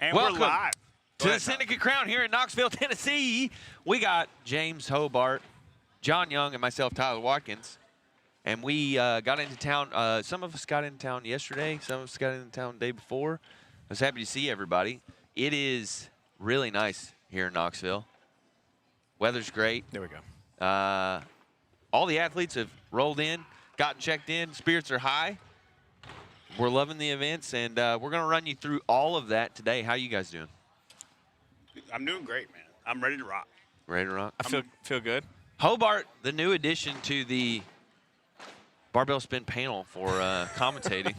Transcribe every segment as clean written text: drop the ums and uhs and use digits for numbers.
And Welcome we're live. to the Syndicate Crown here in Knoxville, Tennessee. We got James Hobart, John Young, and myself, Tyler Watkins. And we got into town. Some of us got into town yesterday. Some of us got into town the day before. I was happy to see everybody. It is really nice here in Knoxville. Weather's great. There we go. All the athletes have rolled in, gotten checked in. Spirits are high. We're loving the events, and we're going to run you through all of that today. How you guys doing? I'm doing great, man. I'm ready to rock. Ready to rock? I feel good. Hobart, the new addition to the barbell spin panel for commentating.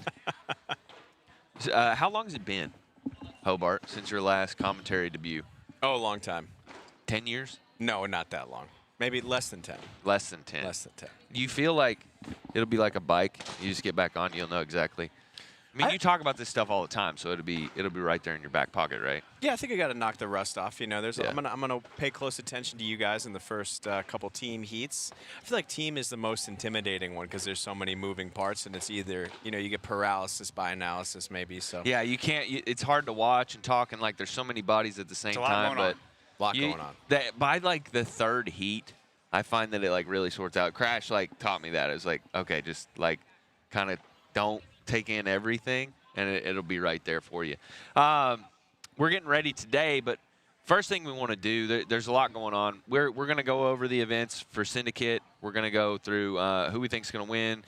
How long has it been, Hobart, since your last commentary debut? Oh, a long time. 10 years? No, not that long. Maybe less than 10. Less than 10. Less than 10. You feel like it'll be like a bike. You just get back on, you'll know exactly. I mean, you talk about this stuff all the time, so it'll be right there in your back pocket, right? Yeah, I think I got to knock the rust off. You know, Yeah. I'm gonna pay close attention to you guys in the first couple team heats. I feel like team is the most intimidating one because there's so many moving parts, and it's either you get paralysis by analysis maybe. So Yeah, you can't. It's hard to watch and talk, and like there's so many bodies at the same time. But a lot going on. By like the third heat, I find that it like really sorts out. Crash like taught me that. It was like, okay, just like kind of don't take in everything, and it'll be right there for you. We're getting ready today, but first thing we want to do, there's a lot going on. We're going to go over the events for Syndicate. We're going to go through who we think is going to win,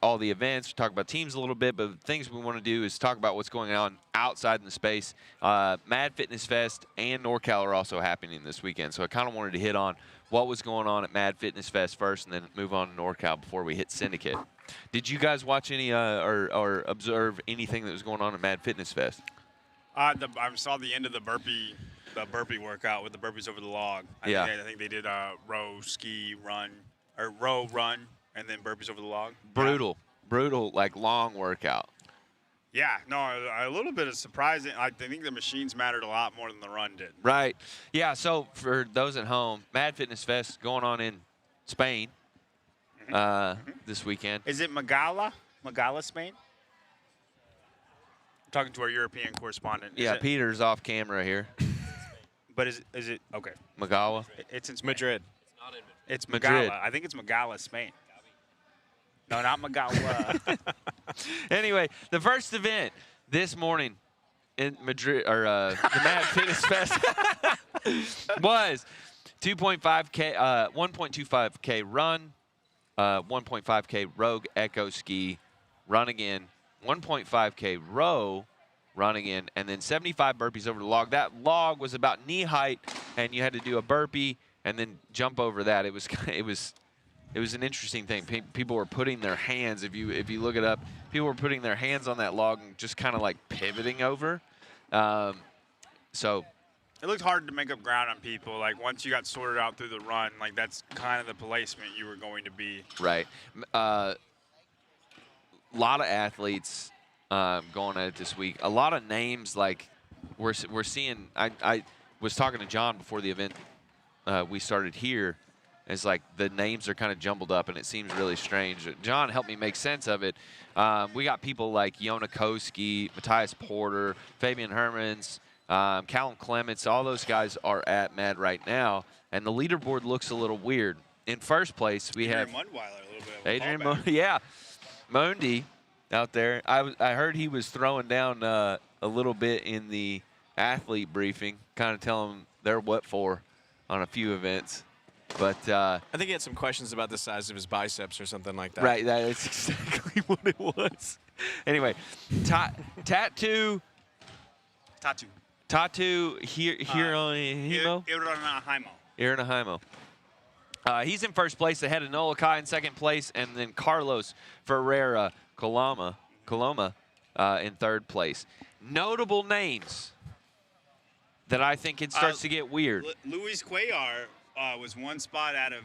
all the events, talk about teams a little bit, but things we want to do is talk about what's going on outside in the space. Mad Fitness Fest and NorCal are also happening this weekend, so I kind of wanted to hit on what was going on at Mad Fitness Fest first and then move on to NorCal before we hit Syndicate. Did you guys watch any or observe anything that was going on at Mad Fitness Fest? I saw the end of the burpee workout with the burpees over the log. I think they did row, ski, run, or row, run, and then burpees over the log. Brutal, like long workout. Yeah, no, a little bit of surprising. I think the machines mattered a lot more than the run did. Right. Yeah, so for those at home, Mad Fitness Fest going on in Spain this weekend. Is it Magala, Spain? I'm talking to our European correspondent. Yeah, Peter's off camera here. But is it okay? Magawa. It's in Spain. Madrid. It's Madrid. Magala. I think it's Magala, Spain. No, not Magala. Anyway, the first event this morning in Madrid, or the Mad Fitness Fest, was 2.5K, 1.25K run, 1.5K Rogue Echo Ski, run again, 1.5K row, run again, and then 75 burpees over the log. That log was about knee height, and you had to do a burpee and then jump over that. It was an interesting thing. People were putting their hands, if you look it up, people were putting their hands on that log and just kind of like pivoting over. So it looked hard to make up ground on people. Like once you got sorted out through the run, like that's kind of the placement you were going to be. Right. A lot of athletes going at it this week. A lot of names like we're seeing. I was talking to John before the event we started here. It's like the names are kind of jumbled up, and it seems really strange. John helped me make sense of it. We got people like Yona Koski, Matthias Porter, Fabian Hermans, Callum Clements. All those guys are at Mad right now, and the leaderboard looks a little weird. In first place, we have Adrian yeah, Mondi out there. I heard he was throwing down a little bit in the athlete briefing, kind of telling them they're what for on a few events. But I think he had some questions about the size of his biceps or something like that. Right, that is exactly what it was. Anyway, Tattoo here on Himo. Iranaheimo. He's in first place ahead of Nolokai in second place, and then Carlos Ferreira Coloma in third place. Notable names that I think it starts to get weird. Luis Cuellar was one spot out of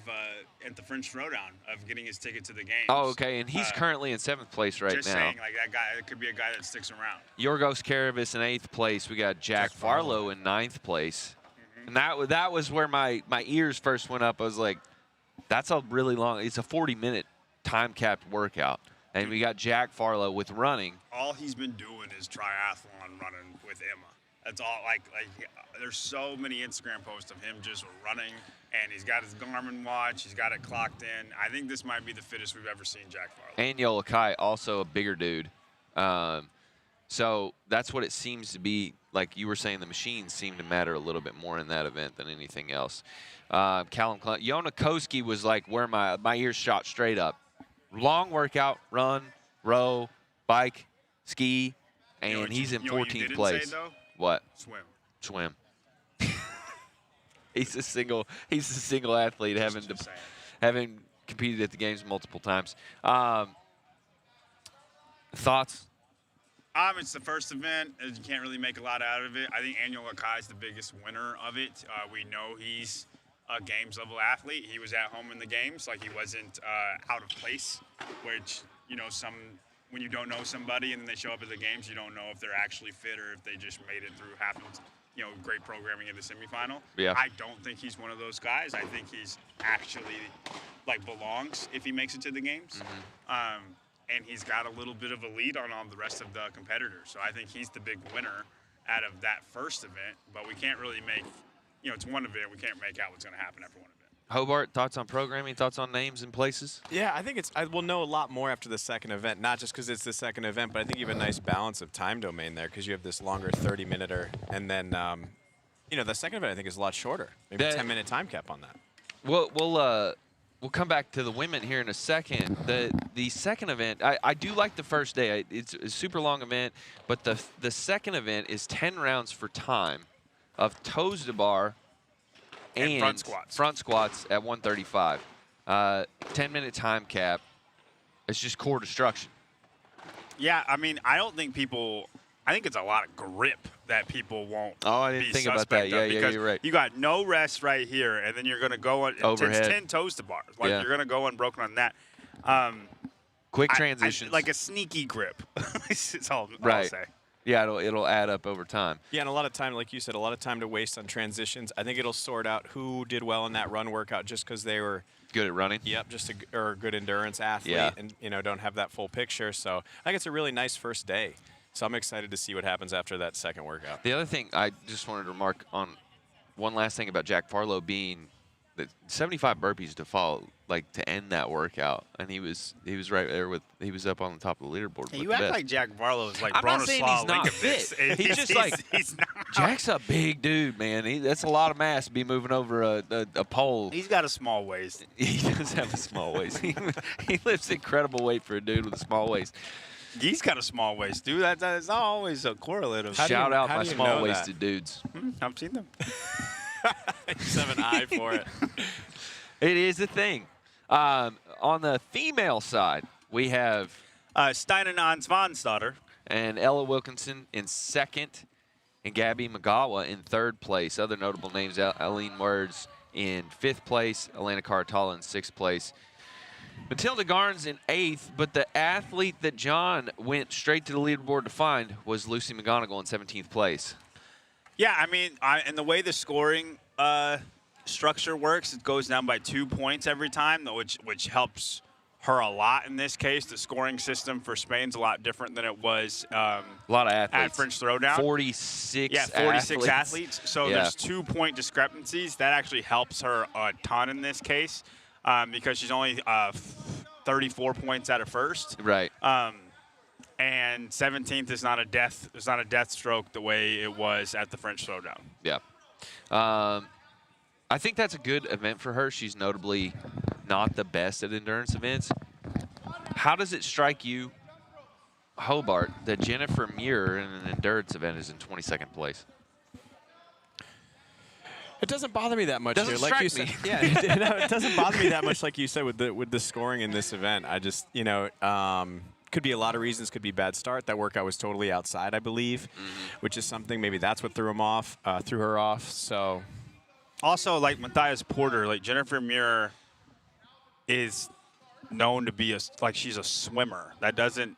at the French Throwdown of getting his ticket to the games. Oh, okay, and he's currently in seventh place right just now. Saying, like that guy, it could be a guy that sticks around. Yorgos Karavis in eighth place. We got Jack Farlow in ninth place, and that was where my ears first went up. I was like, that's a really long. It's a 40-minute time-capped workout, and we got Jack Farlow with running. All he's been doing is triathlon running with Emma. That's all. Like there's so many Instagram posts of him just running, and he's got his Garmin watch. He's got it clocked in. I think this might be the fittest we've ever seen Jack Farlow. And Yolakai, also a bigger dude. So that's what it seems to be. Like you were saying, the machines seem to matter a little bit more in that event than anything else. Callum Clunt. Yona Koski was like where my ears shot straight up. Long workout, run, row, bike, ski, and he's in 14th place. Say, though? What? Swim. He's a single athlete, having competed at the games multiple times. Thoughts? It's the first event. You can't really make a lot out of it. I think Danielle is the biggest winner of it. We know he's a games level athlete. He was at home in the games, like he wasn't out of place. Which when you don't know somebody and then they show up at the games, you don't know if they're actually fit or if they just made it through great programming in the semifinal. Yeah. I don't think he's one of those guys. I think he's actually belongs if he makes it to the games. Mm-hmm. And he's got a little bit of a lead on all the rest of the competitors. So I think he's the big winner out of that first event. But we can't really make, it's one event. We can't make out what's going to happen after one event. Hobart, thoughts on programming, thoughts on names and places? Yeah, I think I will know a lot more after the second event, not just because it's the second event, but I think you have a nice balance of time domain there because you have this longer 30-minuter, and then, the second event I think is a lot shorter, maybe a 10-minute time cap on that. We'll come back to the women here in a second. The second event, I do like the first day. It's a super long event, but the second event is 10 rounds for time of toes to bar and front squats at 135. 10-minute time cap. It's just core destruction. Yeah, I mean, I think it's a lot of grip that people won't I didn't think about that. Yeah, you're right. You got no rest right here, and then you're going to go on overhead. 10 toes to bars. You're going to go unbroken on that. Quick transitions. Like a sneaky grip. That's all right. I'll say. Yeah, it'll add up over time. Yeah, and a lot of time, like you said, a lot of time to waste on transitions. I think it'll sort out who did well in that run workout just because they were good at running. Yep, just a good endurance athlete, and don't have that full picture. So I think it's a really nice first day. So I'm excited to see what happens after that second workout. The other thing I just wanted to remark on, one last thing about Jack Farlow being the 75 burpees to follow, to end that workout, and he was right there he was up on the top of the leaderboard. Hey, you act like Jack Farlow is like I'm not saying he's not fit. He's just he's not. Jack's a big dude, man. That's a lot of mass to be moving over a pole. He's got a small waist. He does have a small waist. He lifts incredible weight for a dude with a small waist. He's got a small waist, dude. That's not always a correlative. Shout out my small-waisted dudes. I've seen them. You just have an eye for it. It is a thing. On the female side, we have Steinan Svanstadter and Ella Wilkinson in second, and Gabby Magawa in third place. Other notable names: Eileen Words in fifth place, Elena Caratala in sixth place. Matilda Garns in eighth, but the athlete that John went straight to the leaderboard to find was Lucy McGonigal in 17th place. Yeah, I mean, and the way the scoring structure works, it goes down by 2 points every time, which helps her a lot in this case. The scoring system for Spain's a lot different than it was a lot of athletes at French Throwdown. 46 athletes. So there's 2 point discrepancies. That actually helps her a ton in this case. Because she's only 34 points out of first, right? And 17th is not a death. It's not a death stroke the way it was at the French Throwdown. Yeah, I think that's a good event for her. She's notably not the best at endurance events. How does it strike you, Hobart, that Jennifer Muir in an endurance event is in 22nd place? It doesn't bother me that much. Doesn't like you strike said, me. Yeah, it doesn't bother me that much, like you said, with the scoring in this event. I just, could be a lot of reasons. Could be bad start. That workout was totally outside, I believe, which is something. Maybe that's what threw her off. So, also like Matthias Porter, like Jennifer Muir is known to be she's a swimmer. That doesn't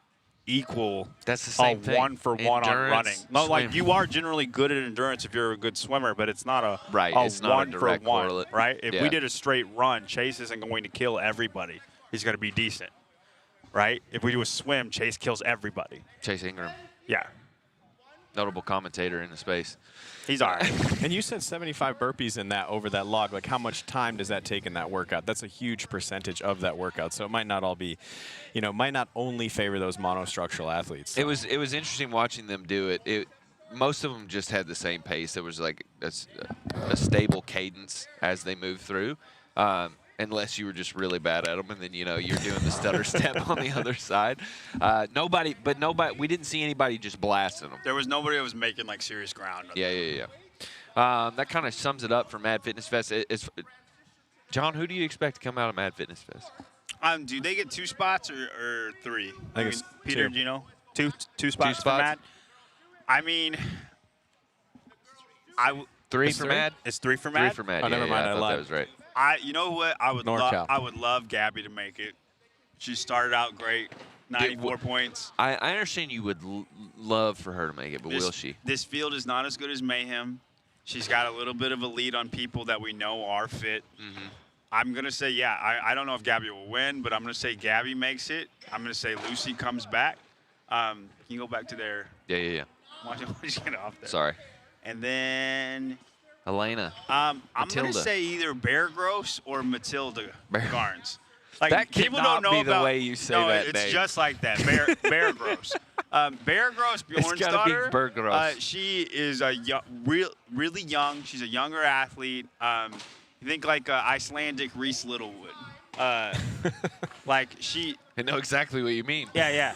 equal that's the same thing. 1-for-1 on running. No, swim. you are generally good at endurance if you're a good swimmer, but it's not a it's not a direct 1-for-1, correlate. right? If we did a straight run, Chase isn't going to kill everybody. He's going to be decent, right? If we do a swim, Chase kills everybody. Chase Ingram. Yeah. notable commentator in the space. He's all right. And you said 75 burpees in that over that log. Like, how much time does that take in that workout? That's a huge percentage of that workout. So it might not all be, might not only favor those monostructural athletes. So. It was interesting watching them do it. Most of them just had the same pace. There was like a stable cadence as they moved through. Unless you were just really bad at them, and then you're doing the stutter step on the other side. Nobody. We didn't see anybody just blasting them. There was nobody that was making like serious ground. Yeah. That kind of sums it up for Mad Fitness Fest. John, who do you expect to come out of Mad Fitness Fest? Do they get 2 spots or 3? I think it's Peter, 2. do you know? Two spots for Mad. I mean, 3 for Mad. It's 3 for Mad. 3 for Mad. Oh, never mind. I I thought lied. that was right. You know what? I would love Gabby to make it. She started out great, 94 points. I understand you would love for her to make it, but will she? This field is not as good as Mayhem. She's got a little bit of a lead on people that we know are fit. Mm-hmm. I'm going to say, yeah, I don't know if Gabby will win, but I'm going to say Gabby makes it. I'm going to say Lucy comes back. Can you go back to there? Yeah. Why don't you get off there? Sorry. And then Elena. I'm going to say either Bear Gross or Matilda Garns. Like, that people cannot don't know be about, the way you say no, that it's name. just like that. Bear Gross. Bear Gross, Bjorn's gotta daughter. be Bear Gross. She is really young. She's a younger athlete. You think like Icelandic Reese Littlewood. Like she. I know exactly what you mean. Yeah.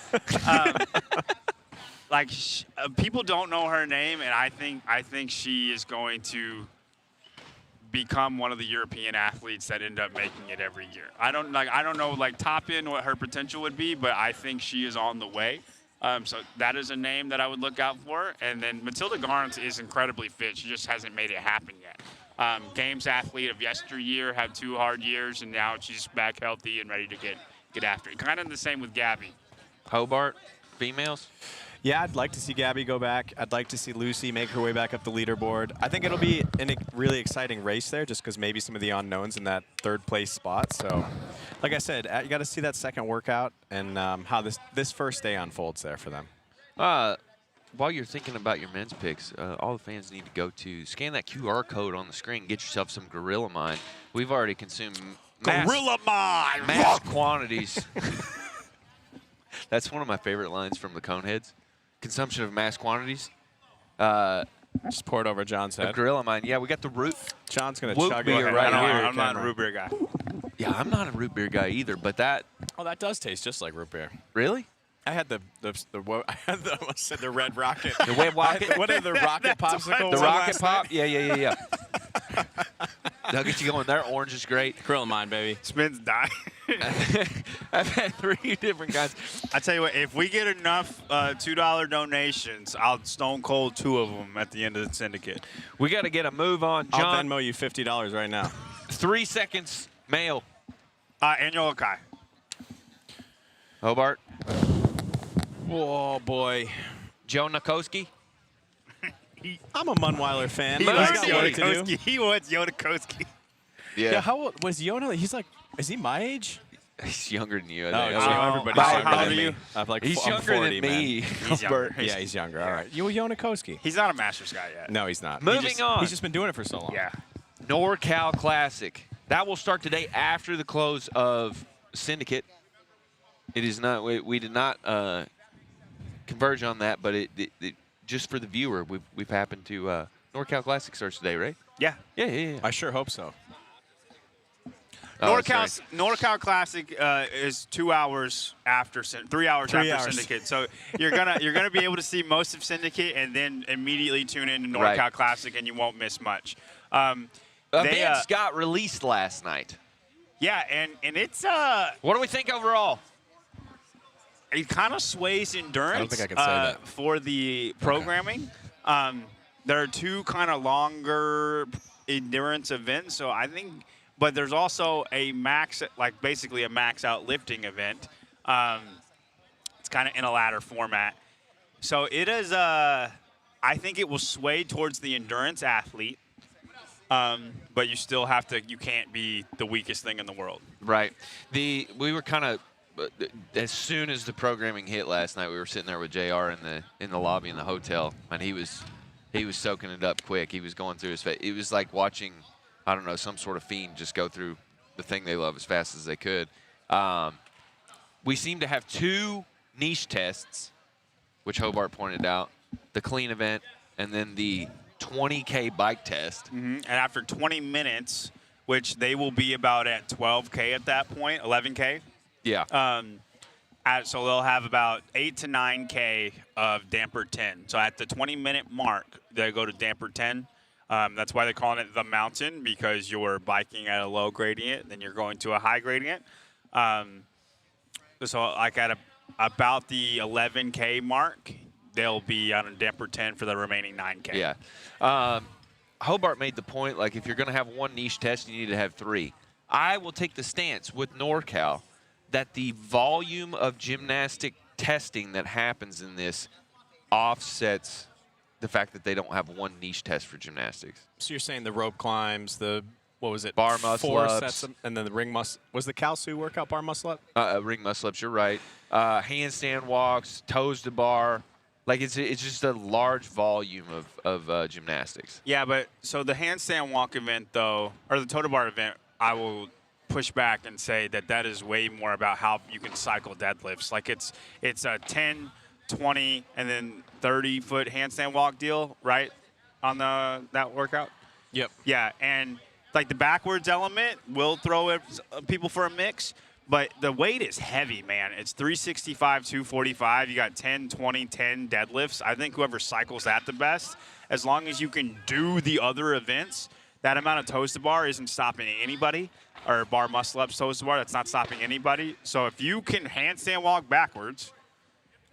People don't know her name, and I think she is going to become one of the European athletes that end up making it every year. I don't know top end what her potential would be, but I think she is on the way. So that is a name that I would look out for. And then Matilda Garns is incredibly fit. She just hasn't made it happen yet. Games athlete of yesteryear, had 2 hard years, and now she's back healthy and ready to get after it. Kind of the same with Gabby. Hobart, females? Yeah, I'd like to see Gabby go back. I'd like to see Lucy make her way back up the leaderboard. I think it'll be a really exciting race there just because maybe some of the unknowns in that 3rd place spot. So, like I said, you got to see that second workout and how this first day unfolds there for them. While you're thinking about your men's picks, all the fans need to go to scan that QR code on the screen, get yourself some Gorilla Mine. We've already consumed mass quantities. That's one of my favorite lines from the Coneheads. Consumption of mass quantities. Just pour it over John's head. Gorilla Mine. Yeah, we got the root. John's going Root to chug beer it right on here. our I'm not a camera. root beer guy. Yeah, I'm not a root beer guy either, but that Oh, that does taste just like root beer. really? I had the I almost said the Red Rocket. The Red Rocket? What are the Rocket popsicles? The from Rocket last night? Pop? Yeah. They'll get you going. Their orange is great. Grill of mine, baby. Spins dying. I've had 3 different kinds. I tell you what, if we get enough $2 donations, I'll stone cold 2 of them at the end of the syndicate. We got to get a move on. I'll John, Venmo you $50 right now. 3 seconds. Mail. Annual Kai. Hobart. Oh, boy. Joe Nikoski. I'm a Munweiler fan. He but wants he's got work to do. Yodakoski. He wants Yodakoski. Yeah, how old was Yona? Is he my age? He's younger than you. I No, think. everybody's How younger old than are me. you? I'm like, He's I'm younger 40, than me. man. He's younger. Yeah, he's younger. All right. You Yonakoski. He's not a Masters guy yet. No, he's not. Moving on. He's just been doing it for so long. Yeah. NorCal Classic. That will start today after the close of Syndicate. It is not. We did not converge on that, but it just for the viewer, we've happened to NorCal Classic starts today, right? Yeah. Yeah. I sure hope so. Oh, that's right. NorCal Classic is 2 hours after 3 hours 3 after hours. Syndicate. So you're gonna be able to see most of Syndicate and then immediately tune in to NorCal Right. Classic and you won't miss much. Events got released last night. Yeah, and it's What do we think overall? it kind of sways endurance I don't think I can say that. for the programming. There are 2 kind of longer endurance events, so I think. But there's also a basically a max out lifting event. It's kind of in a ladder format. So it is, I think it will sway towards the endurance athlete. But you still you can't be the weakest thing in the world. Right. We were kind of as soon as the programming hit last night, we were sitting there with JR in the lobby in the hotel, and he was soaking it up quick. He was going through his face. It was like watching, I don't know, some sort of fiend just go through the thing they love as fast as they could. We seem to have 2 niche tests, which Hobart pointed out, the clean event and then the 20K bike test. And after 20 minutes, which they will be about at 12K at that point, 11K. Yeah. So they'll have about 8 to 9K of damper 10. So at the 20-minute mark, they go to damper 10. That's why they're calling it the mountain, because you're biking at a low gradient, then you're going to a high gradient. So like at about the 11K mark, they'll be on a damper 10 for the remaining 9K. Yeah. Hobart made the point, like, if you're going to have 1 niche test, you need to have 3. I will take the stance with NorCal that the volume of gymnastic testing that happens in this offsets the fact that they don't have 1 niche test for gymnastics. So you're saying the rope climbs, the, what was it? Bar muscle-ups. 4 sets, and then the ring muscle. Was the Kalsu workout bar muscle-up? Ring muscle-ups, you're right. Handstand walks, toes to bar. Like, it's just a large volume of gymnastics. Yeah, but so the handstand walk event, though, or the toe to bar event, I will push back and say that is way more about how you can cycle deadlifts. Like, it's a 10, 20, and then 30-foot handstand walk deal, right, on that workout? Yep. Yeah, and like the backwards element will throw people for a mix. But the weight is heavy, man. It's 365, 245. You got 10, 20, 10 deadlifts. I think whoever cycles that the best, as long as you can do the other events, that amount of toes to bar isn't stopping anybody, or bar muscle-ups, toes to bar, that's not stopping anybody. So if you can handstand walk backwards,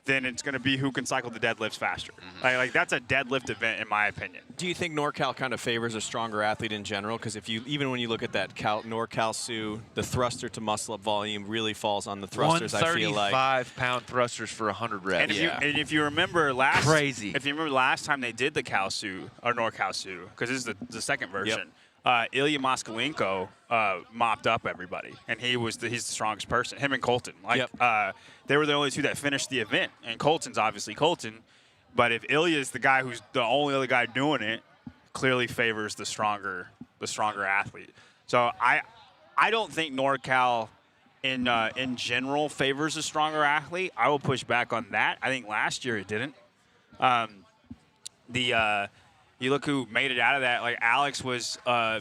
then it's going to be who can cycle the deadlifts faster. Like that's a deadlift event, in my opinion. Do you think NorCal kind of favors a stronger athlete in general? Because even when you look at that NorCal Sioux, the thruster to muscle up volume really falls on the thrusters. I feel like 135-pound thrusters for 100 reps. And if you remember last time they did the Kalsu or NorCal Sioux, because this is the second version. Ilya Moskalenko mopped up everybody, and he's the strongest person. Him and Colten, they were the only 2 that finished the event. And Colten's obviously Colten, but if Ilya is the guy who's the only other guy doing it, clearly favors the stronger athlete. So I don't think NorCal in general favors a stronger athlete. I will push back on that. I think last year it didn't. You look who made it out of that. Like Alex was, a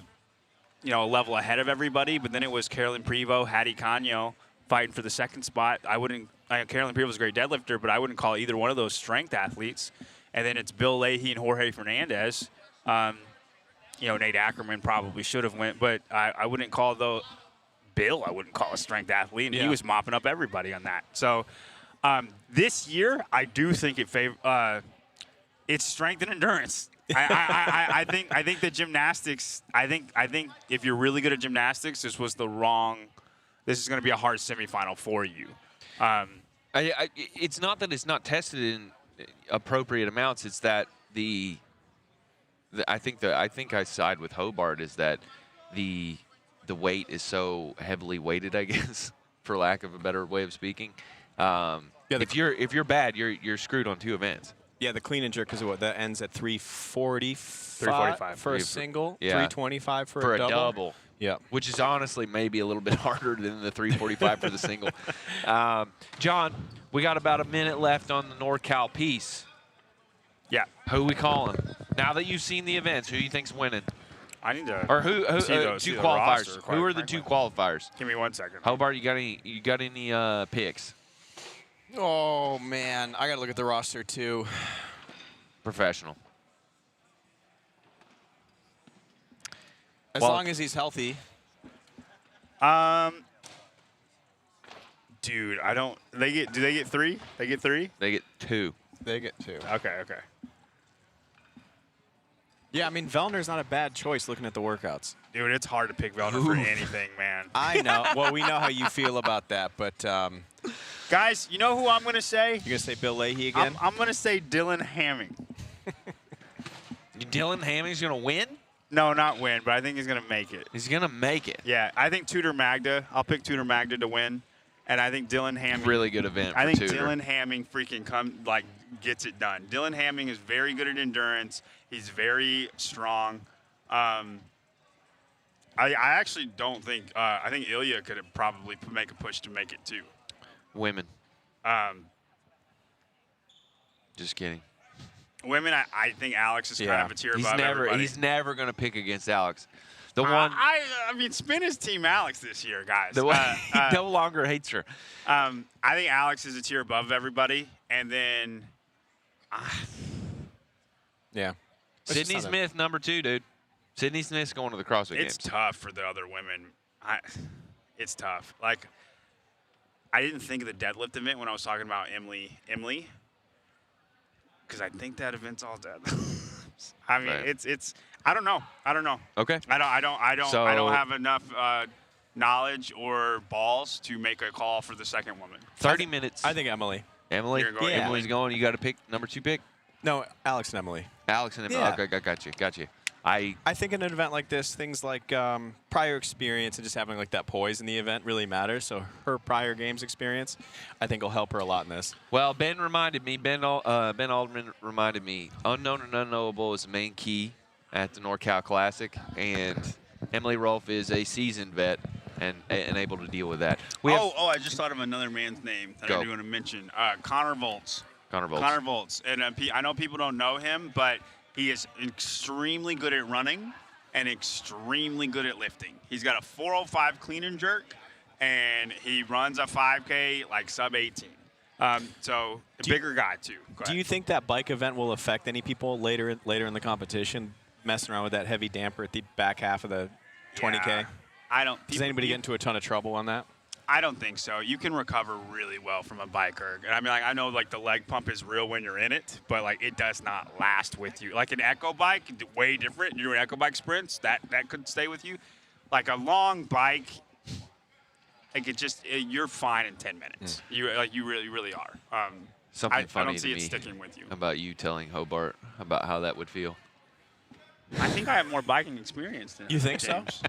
level ahead of everybody, but then it was Carolyn Prevost, Hattie Canio fighting for the second spot. Carolyn Prevost was a great deadlifter, but I wouldn't call either one of those strength athletes. And then it's Bill Leahy and Jorge Fernandez. Nate Ackermann probably should have went, but I wouldn't call Bill. I wouldn't call a strength athlete, and he was mopping up everybody on that. So this year, I do think it's strength and endurance. I think the gymnastics. I think if you're really good at gymnastics, this is going to be a hard semifinal for you. It's not that it's not tested in appropriate amounts. It's that I think I side with Hobart is that the weight is so heavily weighted, I guess, for lack of a better way of speaking. If you're bad, you're screwed on 2 events. Yeah, the clean and jerk is what that ends at 345 for a single, 325 for a double. Yeah, which is honestly maybe a little bit harder than the 345 for the single. John, we got about a minute left on the NorCal piece. Yeah, who we calling? Now that you've seen the events, who do you think's winning? I need to. Or who 2 qualifiers? Who are the 2 qualifiers? Give me 1 second. Hobart, you got any picks? Oh man, I gotta look at the roster too. Professional. As long as he's healthy. Dude, I don't. Do they get 3? They get 3? They get 2. They get 2. Okay. Yeah, I mean, Vellner's not a bad choice looking at the workouts. Dude, it's hard to pick Vellner for anything, man. I know. Well, we know how you feel about that, but guys, you know who I'm going to say? You're going to say Bill Leahy again? I'm going to say Dylan Hamming. Dylan Hamming's going to win? No, not win, but I think he's going to make it. He's going to make it. Yeah, I think Tudor Magda. I'll pick Tudor Magda to win. And I think Dylan Hamming. Really good event for I think Tudor. Dylan Hamming freaking gets it done. Dylan Hamming is very good at endurance. He's very strong. I actually don't think. I think Ilya could probably make a push to make it too. Women. Just kidding. Women, I think Alex is kind of a tier above everybody. He's never going to pick against Alex. The one. I mean, spin his team Alex this year, guys. The one he no longer hates her. I think Alex is a tier above everybody, and then. Yeah. Sydney Smith, number 2, dude. Sydney Smith's going to the CrossFit Games. It's tough for the other women. It's tough. Like, I didn't think of the deadlift event when I was talking about Emily, because I think that event's all dead. I mean, Right. it's. I don't know. Okay. I don't have enough knowledge or balls to make a call for the second woman. 30 minutes. I think Emily. Emily? You're going Emily's going. You got to pick number 2 pick? No, Alex and Emily. Alex and Emily. Yeah. Okay, got you. I think in an event like this, things like prior experience and just having like that poise in the event really matters. So her prior games experience, I think, will help her a lot in this. Well, Ben Alderman reminded me, unknown and unknowable is the main key at the NorCal Classic, and Emily Rolfe is a seasoned vet and able to deal with that. I just thought of another man's name that Go. I do want to mention. Connor Volz. Connor Volz. And I know people don't know him, but he is extremely good at running and extremely good at lifting. He's got a 405 clean and jerk, and he runs a 5K like sub 18. So a bigger guy too. Do you think that bike event will affect any people later in the competition, messing around with that heavy damper at the back half of the 20K? Yeah, I don't. Does anybody get into a ton of trouble on that? I don't think so. You can recover really well from a bike erg. And I mean, like, I know like the leg pump is real when you're in it, but like it does not last with you. Like an echo bike, way different. You're doing echo bike sprints, that could stay with you. Like a long bike, like you're fine in 10 minutes. You really are. Something funny I don't see to it me sticking with you. about you telling Hobart about how that would feel. I think I have more biking experience than You think so? James.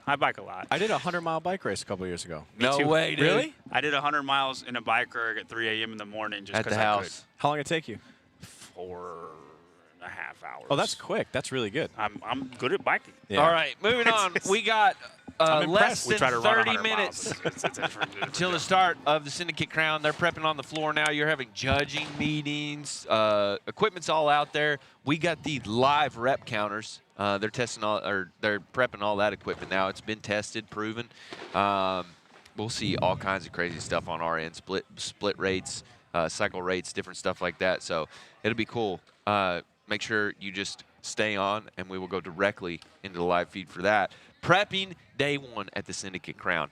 I bike a lot. I did a 100-mile bike race a couple years ago. No too. way, dude. Really? I did 100 miles in a bike erg at 3 a.m. in the morning just At because the I house. How long did it take you? could. 4.5 hours. Oh, that's quick. That's really good. I'm good at biking. Yeah. All right, moving on. We got I'm less impressed. We than try to run 30 100 minutes miles. It's a different until the deal. start of the Syndicate Crown. They're prepping on the floor now. You're having judging meetings. Equipment's all out there. We got the live rep counters. They're prepping all that equipment now. It's been tested, proven. We'll see all kinds of crazy stuff on our end. Split rates, cycle rates, different stuff like that. So it'll be cool. Make sure you just stay on, and we will go directly into the live feed for that. Prepping day 1 at the Syndicate Crown.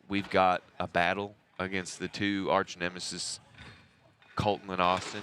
We've got a battle against the 2 arch nemesis, Colten and Austin.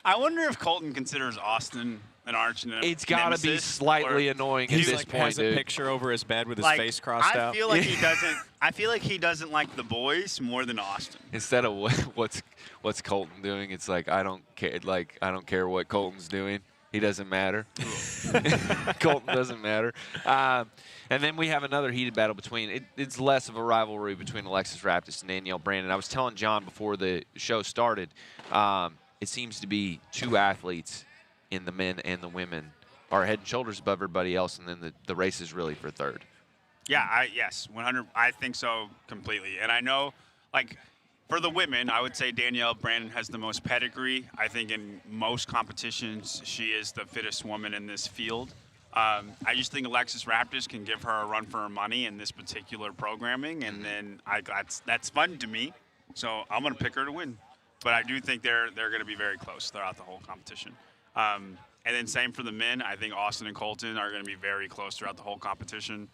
I wonder if Colten considers Austin an arch nemesis. It's got to be slightly annoying at He's this like point, has dude. a picture over his bed with his like, face crossed out. I feel like he doesn't. I feel like he doesn't like the boys more than Austin. Instead of what's Colten doing, it's like I don't care. Like I don't care what Colten's doing. He doesn't matter. Colten doesn't matter. And then we have another heated battle between. It's less of a rivalry between Alexis Raptis and Danielle Brandon. I was telling John before the show started. It seems to be 2 athletes in the men and the women are head and shoulders above everybody else, and then the race is really for third. Yeah, yes, 100. I think so completely. And I know, like, for the women, I would say Danielle Brandon has the most pedigree. I think in most competitions, she is the fittest woman in this field. I just think Alexis Raptis can give her a run for her money in this particular programming, and then that's fun to me. So I'm going to pick her to win. But I do think they're going to be very close throughout the whole competition. And then same for the men. I think Austin and Colten are going to be very close throughout the whole competition.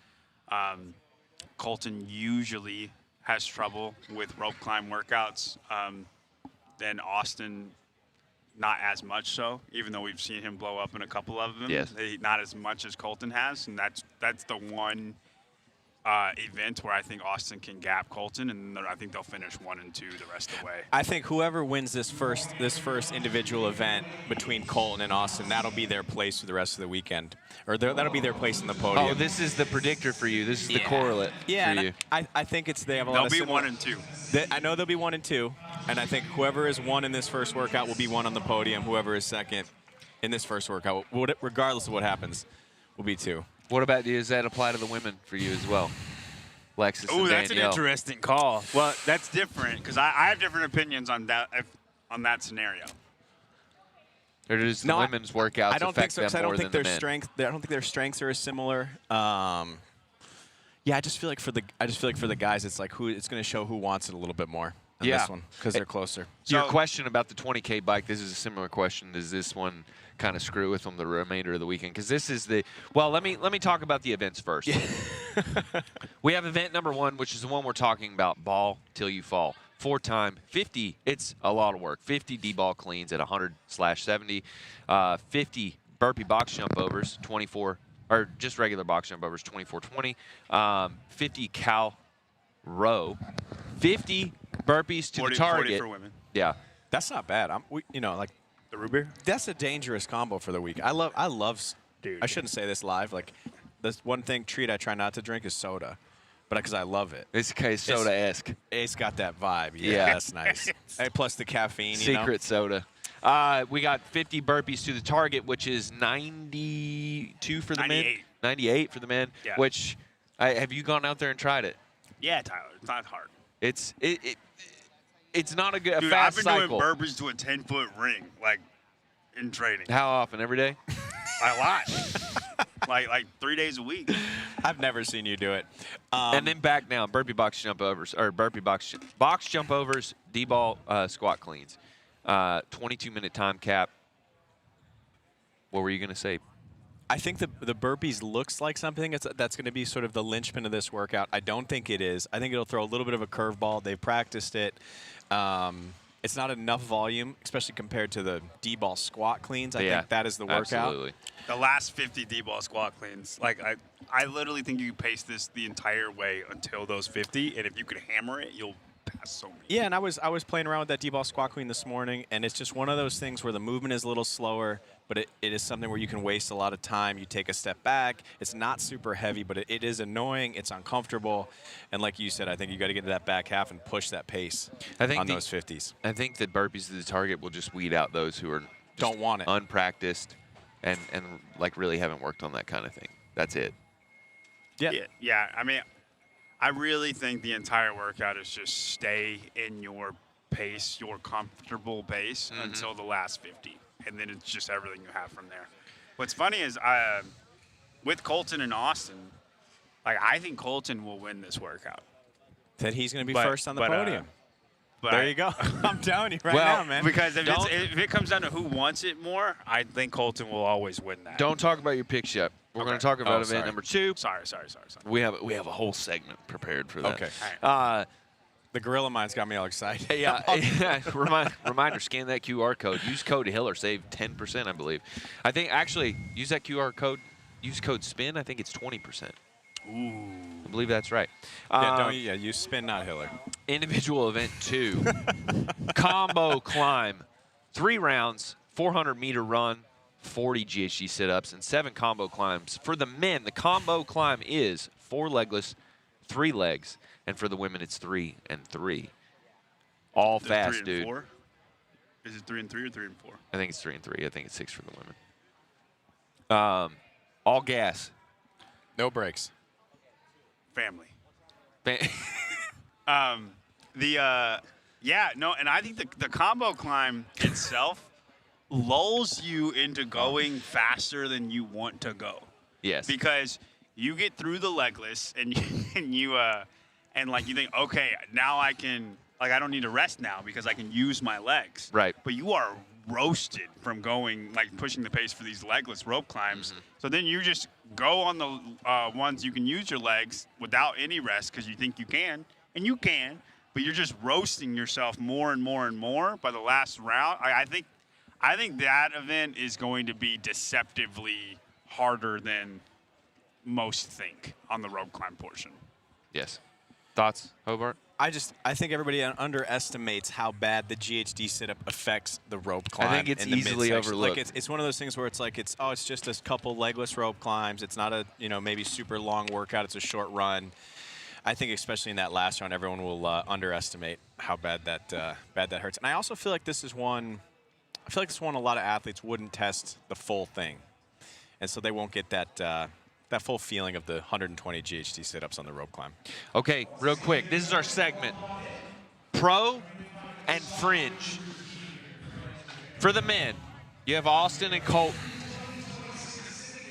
Colten usually has trouble with rope climb workouts. Then Austin, not as much so, even though we've seen him blow up in a couple of them. Yes. Not as much as Colten has, and that's the one event where I think Austin can gap Colten, and I think they'll finish 1 and 2 the rest of the way. I think whoever wins this first individual event between Colten and Austin, that'll be their place for the rest of the weekend, or that'll be their place in the podium. Oh, this is the predictor for you. This is the correlate for you. I think they have a lot They'll of be similar, 1 and 2. I know they'll be 1 and 2, and I think whoever is 1 in this first workout will be 1 on the podium. Whoever is second in this first workout, regardless of what happens, will be 2. What about, does that apply to the women for you as well? Alexis and Danielle. Oh, that's an interesting call. Well, that's different because I have different opinions on that scenario. Or does the women's workouts I don't affect think so, them more than the men? I don't think their strengths are as similar. Yeah, I just feel like for the guys, it's like it's going to show who wants it a little bit more on this one because they're closer. So your question about the 20K bike, this is a similar question. Does this one kind of screw with them the remainder of the weekend? Because this is let me talk about the events first. Yeah. We have event number 1, which is the one we're talking about, ball till you fall. 4-time, 50, it's a lot of work. 50 D-ball cleans at 100/70, 50 burpee box jump overs, 24, or just regular box jump overs, 24/20, 50 cow row, 50 burpees to 40, the target. 40 for women. Yeah. That's not bad. Like the root beer. that's a dangerous combo for the week. I love. Dude. I shouldn't say this live. Like, this one treat I try not to drink is soda, but because I love it. It's soda-esque. It's got that vibe. Yeah. That's nice. Hey, plus the caffeine. Secret soda. We got 50 burpees to the target, which is 92 for the 98. men. 98 for the men. Yeah. Which have you gone out there and tried it? Yeah, Tyler. It's not hard. It's not a Dude, fast I've been cycle. doing burpees to a 10-foot ring, like in training. How often? Every day? A lot. like 3 days a week. I've never seen you do it. And then back down, burpee box jump overs, or burpee box jump overs, D-ball squat cleans. 22-minute time cap. What were you going to say? I think the burpees looks like something that's going to be sort of the linchpin of this workout. I don't think it is. I think it'll throw a little bit of a curveball. They've practiced it. It's not enough volume, especially compared to the D-ball squat cleans. I think that is the workout. Absolutely. The last 50 D-ball squat cleans, like I literally think you can pace this the entire way until those 50, and if you could hammer it, you'll pass so many. Yeah, and I was playing around with that D-ball squat clean this morning, and it's just one of those things where the movement is a little slower, but it is something where you can waste a lot of time. You take a step back. It's not super heavy, but it is annoying. It's uncomfortable. And like you said, I think you got to get to that back half and push that pace on those 50s. I think that burpees to the target will just weed out those who don't want it, unpracticed, and like really haven't worked on that kind of thing. That's it. Yeah. I mean, I really think the entire workout is just stay in your pace, your comfortable pace until the last 50. And then it's just everything you have from there. What's funny is with Colten and Austin, like I think Colten will win this workout. That he's going to be first on the podium. But there you go. I'm telling you now, man. Because if it comes down to who wants it more, I think Colten will always win that. Don't talk about your picks yet. We're going to talk about event number 2. Sorry. We have a whole segment prepared for that. Okay. Right. The gorilla mind's got me all excited. Yeah. Reminder, scan that QR code. Use code Hiller. Save 10%, I believe. I think, actually, use that QR code. Use code SPIN. I think it's 20%. Ooh. I believe that's right. Use spin, not Hiller. Individual event 2. Combo climb. 3 rounds, 400-meter run, 40 GHG sit-ups, and 7 combo climbs. For the men, the combo climb is 4 legless, 3 legs. And for the women, it's 3 and 3. All fast, 3 and dude. 4? Is it 3 and 3 or 3 and 4? I think it's 3 and 3. I think it's 6 for the women. All gas. No breaks. Family. And I think the combo climb itself lulls you into going faster than you want to go. Yes. Because you get through the legless and you think, okay, now I can, like, I don't need to rest now because I can use my legs. Right. But you are roasted from going, like, pushing the pace for these legless rope climbs. Mm-hmm. So then you just go on the ones you can use your legs without any rest because you think you can, and you can, but you're just roasting yourself more and more and more by the last round. I think that event is going to be deceptively harder than most think on the rope climb portion. Yes. Thoughts, Hobart? I think everybody underestimates how bad the GHD sit-up affects the rope climb. I think it's in the easily midsection. overlooked. Like it's one of those things where it's like it's just a couple legless rope climbs. It's not a maybe super long workout. It's a short run. I think especially in that last round, everyone will underestimate how bad that hurts. And I also feel like this is one. I feel like this one a lot of athletes wouldn't test the full thing, and so they won't get that full feeling of the 120 GHD sit-ups on the rope climb. Okay, real quick. This is our segment. Pro and fringe. For the men, you have Austin and Colten.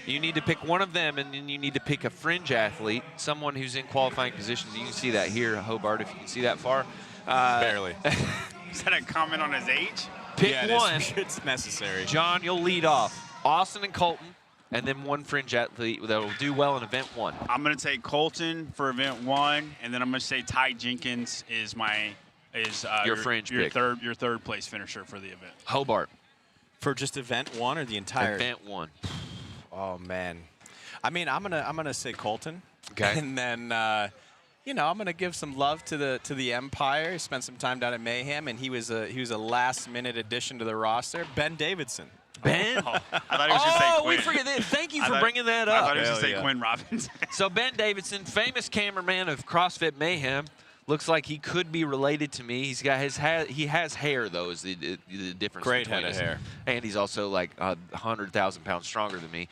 You need to pick one of them, and then you need to pick a fringe athlete, someone who's in qualifying positions. You can see that here, Hobart, if you can see that far. Barely. Is that a comment on his age? Pick one. It's necessary. John, you'll lead off. Austin and Colten, and then one fringe athlete that will do well in event 1. I'm going to take Colten for event 1, and then I'm going to say Ty Jenkins is your fringe pick. Your third place finisher for the event. Hobart. For just event 1 or the entire event 1. Oh man, I mean I'm gonna say Colten. Okay. And then I'm gonna give some love to the Empire. He spent some time down at Mayhem, and he was a last minute addition to the roster. Ben Davidson. Ben? I thought he was going to say Quinn. We forget that. Thank you for bringing that up. I thought he was going to say Quinn Robbins. So Ben Davidson, famous cameraman of CrossFit Mayhem, looks like he could be related to me. He's got he has hair though, is the difference. Great between head of us. hair. And he's also like 100,000 pounds stronger than me.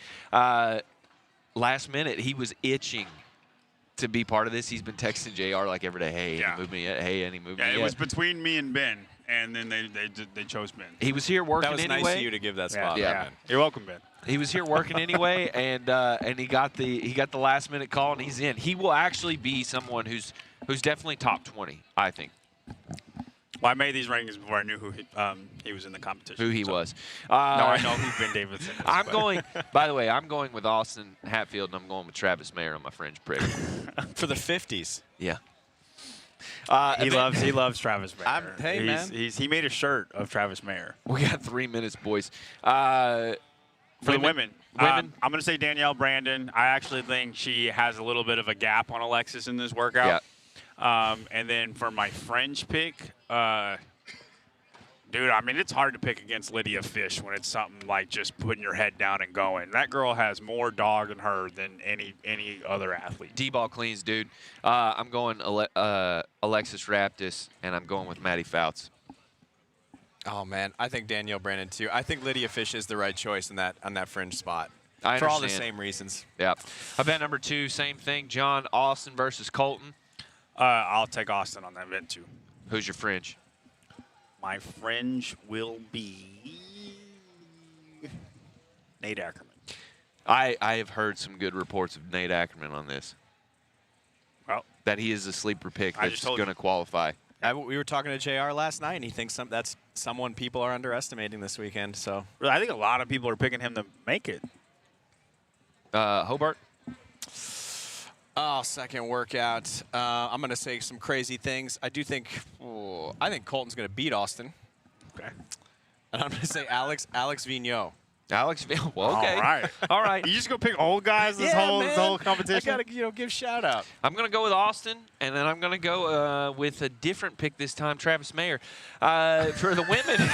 Last minute, he was itching to be part of this. He's been texting JR like every day, hey, any movement yet? Hey, any movement yet? It was between me and Ben, and then they chose Ben. He was here working anyway. That was anyway. nice of you to give that spot. Yeah. Ben. You're welcome, Ben. He was here working anyway, and he got the last minute call, and he's in. He will actually be someone who's definitely top 20, I think. Well, I made these rankings before I knew who he was in the competition. Who he was. No, I know who Ben Davidson is. By the way, I'm going with Austin Hatfield, and I'm going with Travis Mayer on my fringe pick. For the 50s. Yeah. He loves Travis Mayer. Hey, man. He made a shirt of Travis Mayer. We got 3 minutes, boys. For the women, women? I'm going to say Danielle Brandon. I actually think she has a little bit of a gap on Alexis in this workout. Yeah. And then for my fringe pick, dude, I mean, it's hard to pick against Lydia Fish when it's something like just putting your head down and going. That girl has more dog in her than any other athlete. D-ball cleans, dude. I'm going Alexis Raptis, and I'm going with Maddie Fouts. Oh man, I think Danielle Brandon too. I think Lydia Fish is the right choice on that fringe spot. I for all the understand. same reasons. Yeah. Event number 2, same thing. John, Austin versus Colten. I'll take Austin on that event too. Who's your fringe? My fringe will be Nate Ackermann. I have heard some good reports of Nate Ackermann on this. Well, that he is a sleeper pick I that's just told going to qualify. We were talking to JR last night, and he thinks that's someone people are underestimating this weekend. So I think a lot of people are picking him to make it. Hobart? Oh, second workout. I'm going to say some crazy things. I think Colten's going to beat Austin. Okay. And I'm going to say Alex Vigneault. Alex, well, okay. All right. All right. You just go pick old guys this whole competition? I got to give shout out. I'm going to go with Austin, and then I'm going to go with a different pick this time, Travis Mayer. For the women.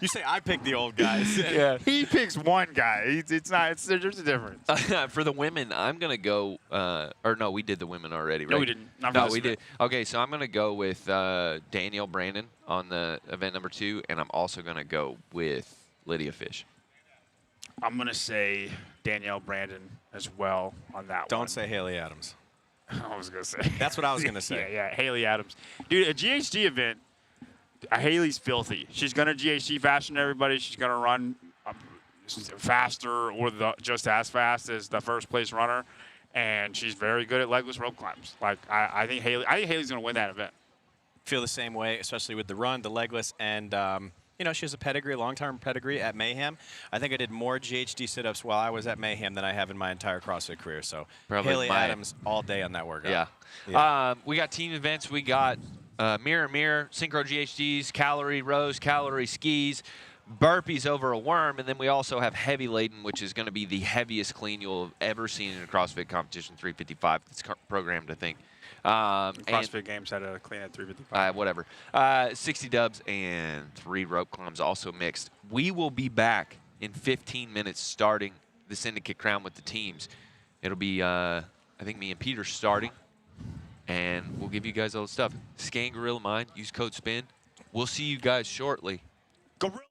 You say I pick the old guys. Yeah. He picks one guy. There's a difference. For the women, I'm going to go or no, we did the women already, right? No, we didn't. No, we did. Okay, so I'm going to go with Danielle Brandon on the event number 2, and I'm also going to go with Lydia Fish. I'm going to say Danielle Brandon as well on that one. Don't say Haley Adams. I was going to say. That's what I was going to say. Yeah, Haley Adams. Dude, a GHD event, Haley's filthy. She's going to GHD faster than everybody. She's going to run faster or just as fast as the first place runner. And she's very good at legless rope climbs. Like, I think Haley's going to win that event. Feel the same way, especially with the run, the legless, and she has a pedigree, long-term pedigree at Mayhem. I think I did more GHD sit-ups while I was at Mayhem than I have in my entire CrossFit career. So Probably Haley Adams all day on that workout. Yeah. We got team events. We got mirror, synchro GHDs, calorie rows, calorie skis. burpees over a worm, and then we also have heavy laden, which is going to be the heaviest clean you'll have ever seen in a CrossFit competition, 355. It's programmed, I think. CrossFit Games had a clean at 355. Whatever. 60 dubs and 3 rope climbs also mixed. We will be back in 15 minutes starting the Syndicate Crown with the teams. It'll be, I think, me and Peter starting, and we'll give you guys all the stuff. Scan Gorilla Mind. Use code SPIN. We'll see you guys shortly. Gorilla.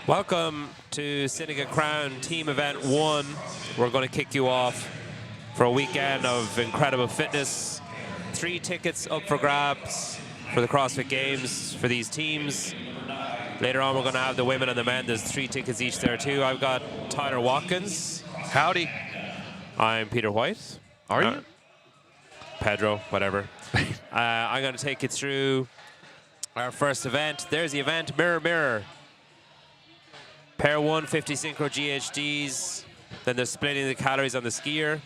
Welcome to Syndicate Crown Team Event 1. We're going to kick you off for a weekend of incredible fitness. 3 tickets up for grabs for the CrossFit Games for these teams. Later on, we're going to have the women and the men. There's 3 tickets each there, too. I've got Tyler Watkins. Howdy. I'm Peter White. Are you? Pedro, whatever. I'm going to take you through our first event. There's the event, Mirror Mirror. Pair 1, 50 synchro GHDs. Then they're splitting the calories on the skier.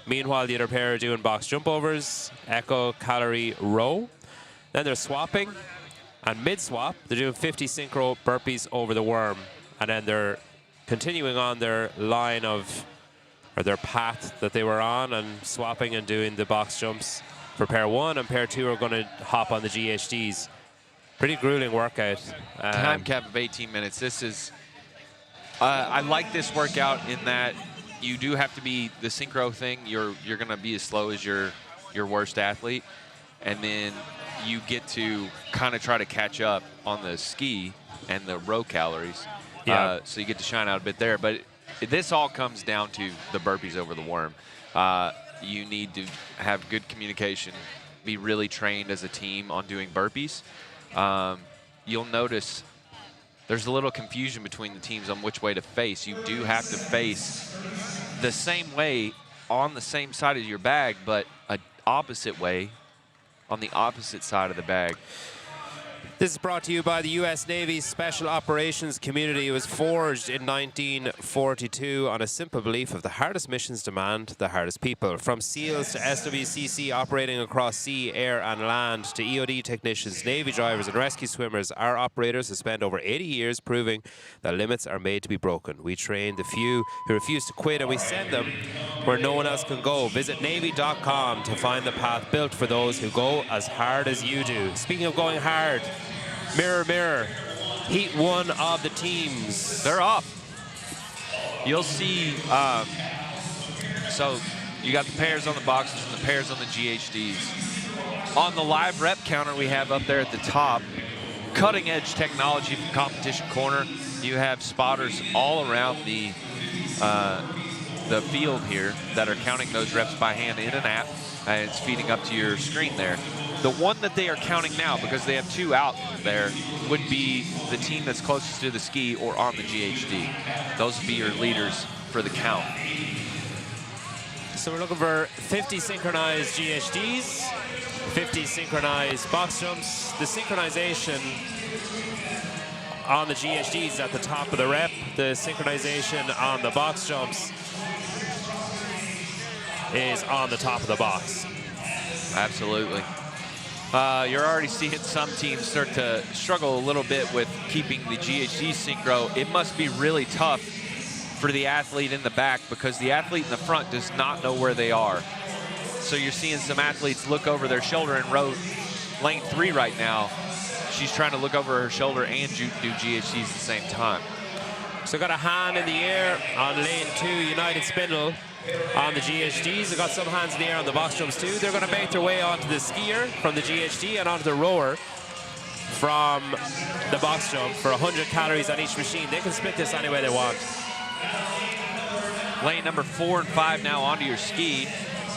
Meanwhile, the other pair are doing box jump overs, echo calorie row. Then they're swapping. And mid-swap, they're doing 50 synchro burpees over the worm. And then they're continuing on their line of, or their path that they were on, and swapping and doing the box jumps for pair 1. And pair 2 are going to hop on the GHDs. Pretty grueling workout. Time cap of 18 minutes. This is, I like this workout in that you do have to be the synchro thing. You're going to be as slow as your worst athlete. And then you get to kind of try to catch up on the ski and the row calories. Yeah. So you get to shine out a bit there. But this all comes down to the burpees over the worm. You need to have good communication, be really trained as a team on doing burpees. You'll notice there's a little confusion between the teams on which way to face. You do have to face the same way on the same side as your bag, but an opposite way on the opposite side of the bag. This is brought to you by the U.S. Navy's Special Operations Community. It was forged in 1942 on a simple belief of the hardest missions demand the hardest people. From SEALs to SWCC operating across sea, air and land, to EOD technicians, Navy drivers and rescue swimmers, our operators have spent over 80 years proving that limits are made to be broken. We train the few who refuse to quit, and we send them where no one else can go. Visit Navy.com to find the path built for those who go as hard as you do. Speaking of going hard, Mirror Mirror, Heat 1 of the teams. They're off. You'll see, so you got the pairs on the boxes and the pairs on the GHDs. On the live rep counter we have up there at the top, cutting edge technology from Competition Corner. You have spotters all around the field here that are counting those reps by hand in an app, and it's feeding up to your screen there. The one that they are counting now, because they have 2 out there, would be the team that's closest to the ski or on the GHD. Those would be your leaders for the count. So we're looking for 50 synchronized GHDs, 50 synchronized box jumps. The synchronization on the GHDs is at the top of the rep. The synchronization on the box jumps is on the top of the box. Absolutely. You're already seeing some teams start to struggle a little bit with keeping the GHD synchro. It must be really tough for the athlete in the back, because the athlete in the front does not know where they are. So you're seeing some athletes look over their shoulder in row lane 3 right now. She's trying to look over her shoulder and do GHDs at the same time. So got a hand in the air on lane 2, United Spindle. On the GHDs, they've got some hands in the air on the box jumps too. They're going to make their way onto the skier from the GHD and onto the rower from the box jump for 100 calories on each machine. They can split this any way they want. Lane number 4 and 5 now onto your ski.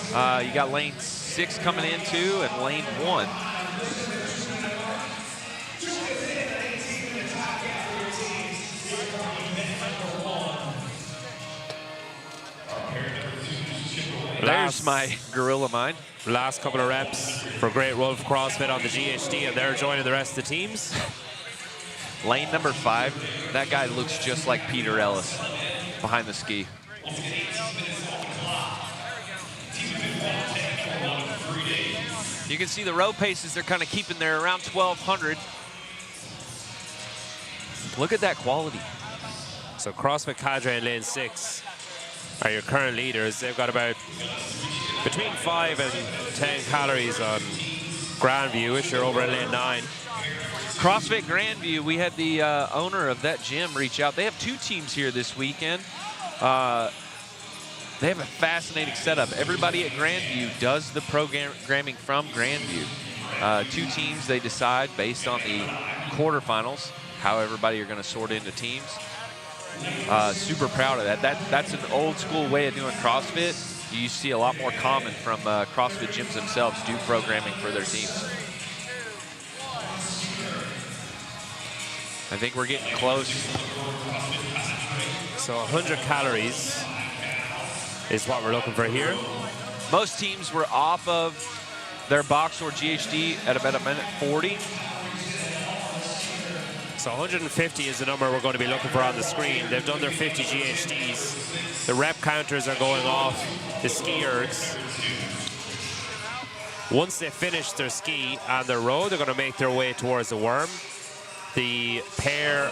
You got lane 6 coming in too, and lane 1. There's my gorilla mind. Last couple of reps for Great Wolf CrossFit on the GHD, and they're joining the rest of the teams. Lane number 5, that guy looks just like Peter Ellis behind the ski. You can see the row paces, they're kind of keeping there around 1,200. Look at that quality. So CrossFit Cadre in lane 6 are your current leaders. They've got about between 5 and 10 calories on Grandview, which are over in lane 9. CrossFit Grandview, we had the owner of that gym reach out. They have 2 teams here this weekend. They have a fascinating setup. Everybody at Grandview does the programming from Grandview. 2 teams they decide based on the quarterfinals. how everybody are going to sort into teams. Super proud of that. That's an old school way of doing CrossFit. You see a lot more common from CrossFit gyms themselves do programming for their teams. I think we're getting close. So 100 calories is what we're looking for here. Most teams were off of their box or GHD at about a minute 40. So 150 is the number we're going to be looking for on the screen. They've done their 50 GHDs. The rep counters are going off the ski ergs. Once they finish their ski and their row, they're going to make their way towards the worm. The pair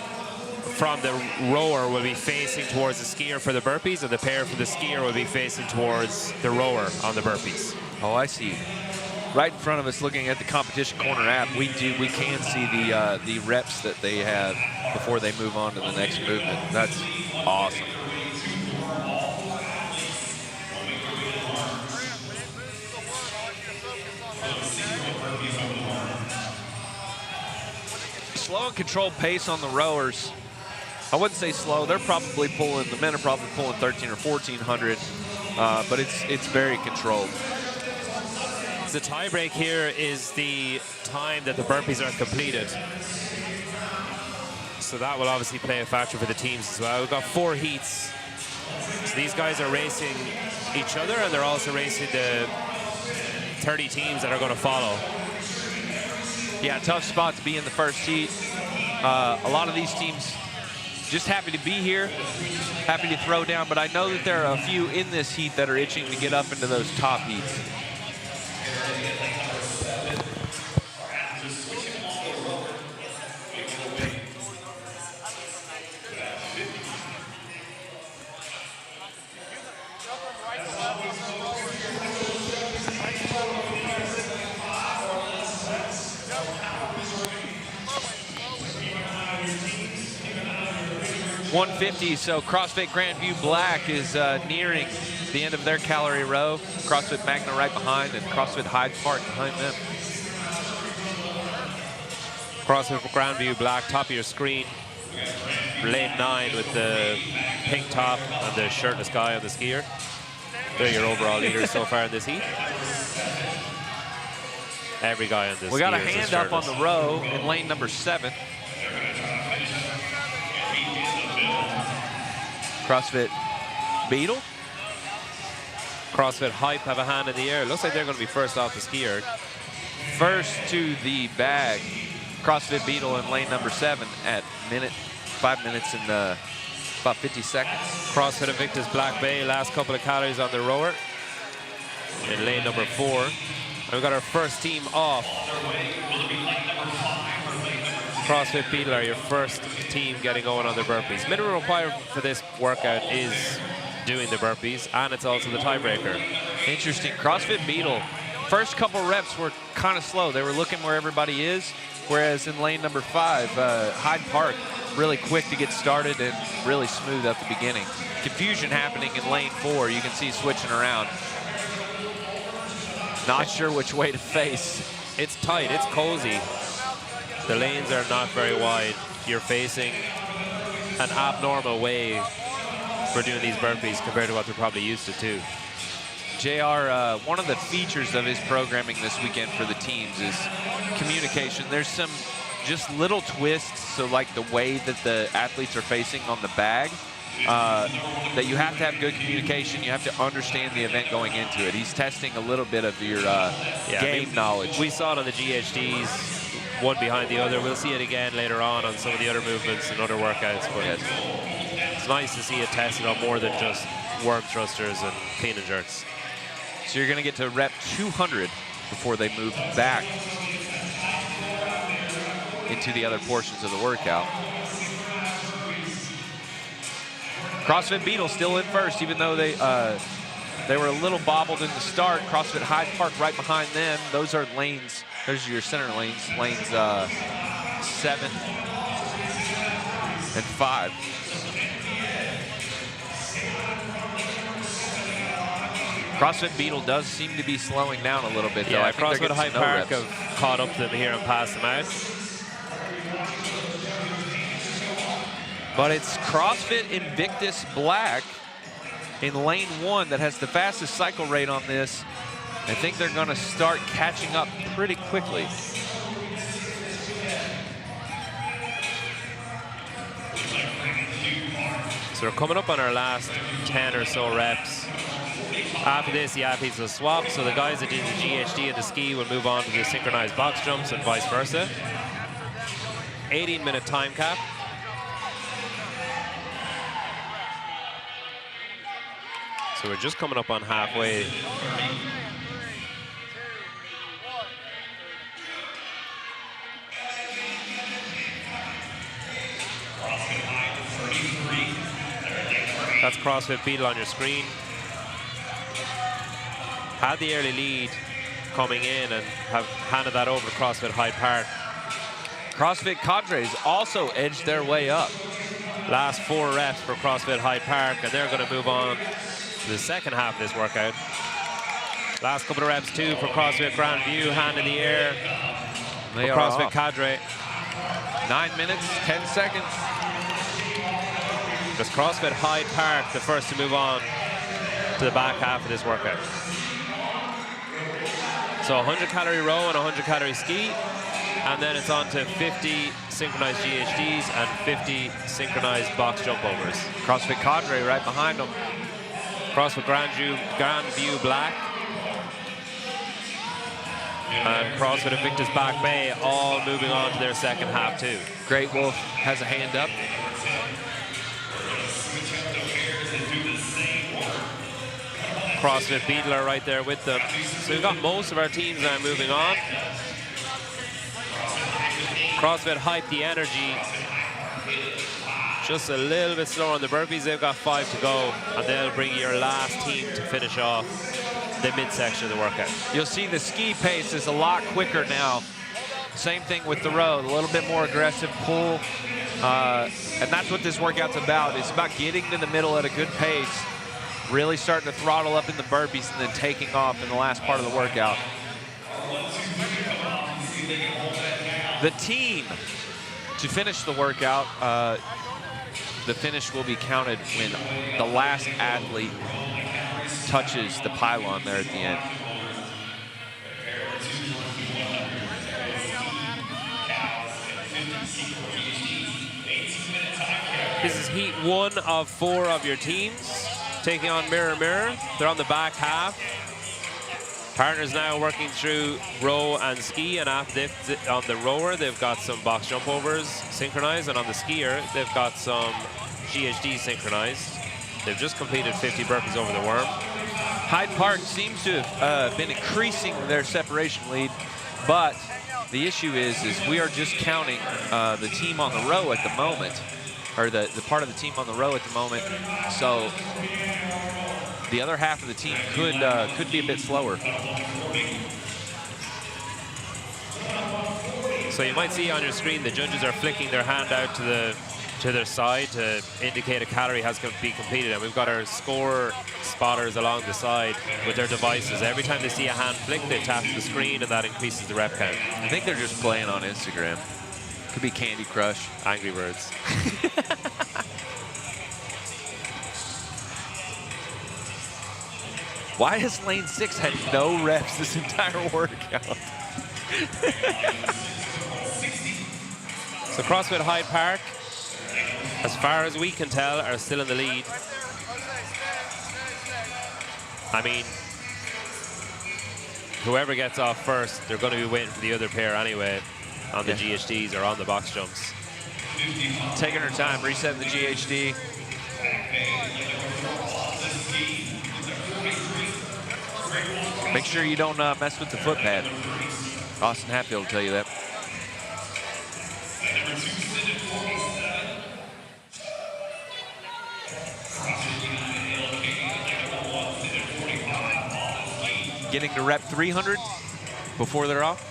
from the rower will be facing towards the skier for the burpees, and the pair from the skier will be facing towards the rower on the burpees. Oh, I see. Right in front of us, looking at the competition corner app, we can see the reps that they have before they move on to the next movement. That's awesome. Slow and controlled pace on the rowers. I wouldn't say slow. They're probably pulling, the men are probably pulling 13 or 1400, but it's very controlled. The tie break here is the time that the burpees are completed. So that will obviously play a factor for the teams as well. We've got 4 heats. So these guys are racing each other, and they're also racing the 30 teams that are going to follow. Yeah, tough spot to be in the first heat. A lot of these teams just happy to be here, happy to throw down, but I know that there are a few in this heat that are itching to get up into those top heats. $150, so CrossFit Grandview Black is nearing the end of their calorie row. CrossFit Magna right behind, and CrossFit Hyde Park behind them. CrossFit Grandview Black, top of your screen. Lane 9 with the pink top and the shirtless guy on the skier. They're your overall leaders so far in this heat. Every guy on this. We got a hand up on the row in lane number 7. CrossFit Beetle. CrossFit Hype have a hand in the air. Looks like they're going to be first off the skier. First to the bag. CrossFit Beetle in lane number 7 at 5 minutes and about 50 seconds. CrossFit Invictus Black Bay, last couple of calories on the rower in lane number 4. And we've got our first team off. CrossFit Beetle are your first team getting going on the burpees. Minimum required for this workout is doing the burpees, and it's also the tiebreaker. Interesting. CrossFit Beetle, first couple reps were kind of slow. They were looking where everybody is, whereas in lane number 5, Hyde Park, really quick to get started and really smooth at the beginning. Confusion happening in lane 4. You can see switching around. Not sure which way to face. It's tight, it's cozy. The lanes are not very wide. You're facing an abnormal way for doing these burpees compared to what they're probably used to too. JR, one of the features of his programming this weekend for the teams is communication. There's some just little twists, so like the way that the athletes are facing on the bag, that you have to have good communication. You have to understand the event going into it. He's testing a little bit of your game knowledge. We saw it on the GHDs, one behind the other. We'll see it again later on some of the other movements and other workouts. But yes, it's nice to see it tested on more than just worm thrusters and clean and jerks. So you're going to get to rep 200 before they move back into the other portions of the workout. CrossFit Beetle still in first, even though they were a little bobbled in the start. CrossFit Hyde Park right behind them. Those are lanes. Those are your center lanes. Lanes 7 and 5. CrossFit Beetle does seem to be slowing down a little bit, though. Yeah, I think CrossFit Hyde Park have caught up to them here and passed them out. But it's CrossFit Invictus Black in lane 1 that has the fastest cycle rate on this. I think they're going to start catching up pretty quickly. So we're coming up on our last 10 or so reps. After this, the athletes will swap, so the guys that did the GHD and the ski will move on to the synchronized box jumps and vice versa. 18-minute time cap. So we're just coming up on halfway. That's CrossFit Beetle on your screen. Had the early lead coming in and have handed that over to CrossFit Hyde Park. CrossFit Cadres also edged their way up. Last 4 reps for CrossFit Hyde Park, and they're going to move on to the second half of this workout. Last couple of reps too for CrossFit Grandview, hand in the air. They for are CrossFit off. Cadre. 9 minutes, 10 seconds. Just CrossFit Hyde Park, the first to move on to the back half of this workout. So 100 calorie row and 100 calorie ski, and then it's on to 50 synchronized GHDs and 50 synchronized box jump overs. CrossFit Cadre right behind them. CrossFit Grandview Black and CrossFit Invictus Back Bay all moving on to their second half too. Great Wolf has a hand up. CrossFit Beetle are right there with them. So we've got most of our teams now moving on. CrossFit Hype the Energy, just a little bit slower on the burpees. They've got 5 to go, and they'll bring your last team to finish off the midsection of the workout. You'll see the ski pace is a lot quicker now. Same thing with the row, a little bit more aggressive pull. And that's what this workout's about. It's about getting to the middle at a good pace, really starting to throttle up in the burpees, and then taking off in the last part of the workout. The team to finish the workout, the finish will be counted when the last athlete touches the pylon there at the end. This is heat 1 of 4 of your teams, taking on Mirror Mirror. They're on the back half. Partners now working through row and ski, and after on the rower, they've got some box jump overs synchronized, and on the skier, they've got some GHD synchronized. They've just completed 50 burpees over the worm. Hyde Park seems to have been increasing their separation lead, but the issue is we are just counting the team on the row at the moment, or the part of the team on the row at the moment. So the other half of the team could be a bit slower. So you might see on your screen the judges are flicking their hand out to their side to indicate a calorie has to be completed, and we've got our score spotters along the side with their devices. Every time they see a hand flick, they tap the screen, and that increases the rep count. I think they're just playing on Instagram. Could be Candy Crush. Angry Birds. Why has lane 6 had no reps this entire workout? So CrossFit Hyde Park, as far as we can tell, are still in the lead. I mean, whoever gets off first, they're going to be waiting for the other pair anyway on the GHDs or on the box jumps. Taking her time, resetting the GHD. Make sure you don't mess with the foot pad. Austin Hatfield will tell you that. Getting to rep 300 before they're off.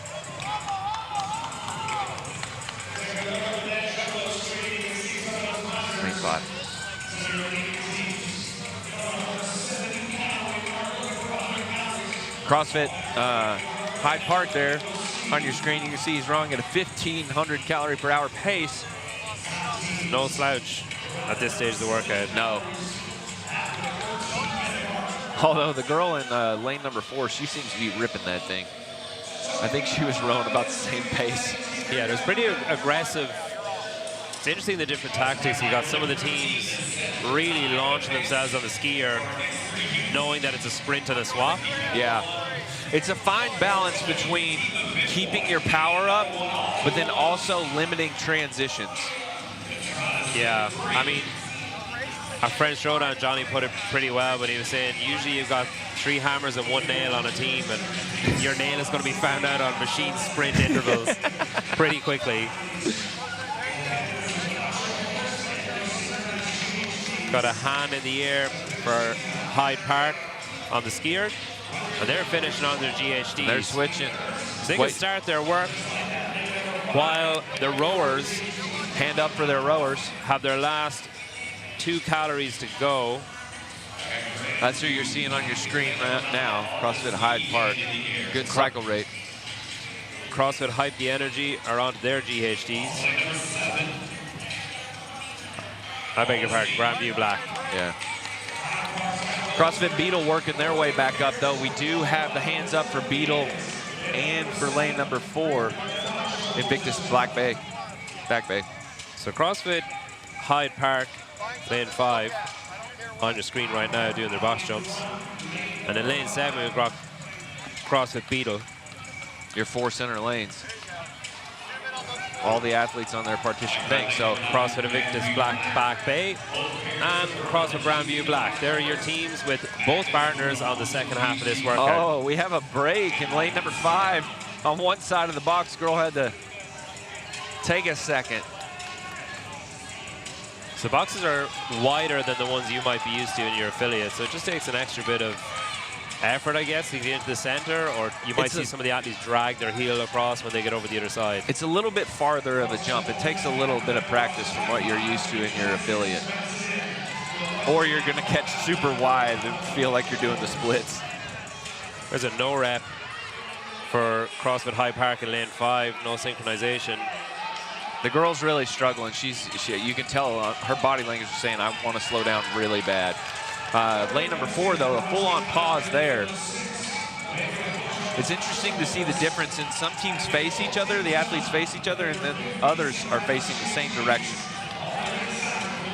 Great spot. CrossFit Hyde Park there on your screen. You can see he's running at a 1,500 calorie per hour pace. No slouch. at this stage of the workout. No. Although the girl in lane number 4, she seems to be ripping that thing. I think she was rowing about the same pace. Yeah, it was pretty aggressive. It's interesting the different tactics. You got some of the teams really launching themselves on the skier, knowing that it's a sprint and a swap. Yeah. It's a fine balance between keeping your power up, but then also limiting transitions. Yeah, I mean, our friend Showdown, Johnny, put it pretty well, but he was saying usually you've got 3 hammers and 1 nail on a team, and your nail is going to be found out on machine sprint intervals pretty quickly. Got a hand in the air for Hyde Park on the skier, and they're finishing on their GHDs. They're switching. So they can start their work while the rowers, hand up for their rowers, have their last 2 calories to go. That's who you're seeing on your screen right now, CrossFit Hyde Park. Good cycle rate. CrossFit Hype the Energy are on their GHDs. I beg your pardon, Grandview Black. Yeah. CrossFit Beetle working their way back up, though. We do have the hands up for Beetle and for lane number 4, Invictus Back Bay. So CrossFit Hyde Park, lane 5, on your screen right now doing their box jumps. And in lane 7, we've got CrossFit Beetle. Your 4 center lanes. All the athletes on their partition bank. So CrossFit Invictus Back Bay and CrossFit Grandview Black. There are your teams with both partners on the second half of this workout. Oh, we have a break in lane number 5. On one side of the box, girl had to take a second. So boxes are wider than the ones you might be used to in your affiliate, so it just takes an extra bit of effort, I guess, to get into the center, or you might see some of the athletes drag their heel across when they get over the other side. It's a little bit farther of a jump. It takes a little bit of practice from what you're used to in your affiliate. Or you're going to catch super wide and feel like you're doing the splits. There's a no rep for CrossFit High Park in lane 5, no synchronization. The girl's really struggling. You can tell her body language is saying, I want to slow down really bad. Lane number 4, though, a full-on pause there. It's interesting to see the difference in some teams face each other, the athletes face each other, and then others are facing the same direction.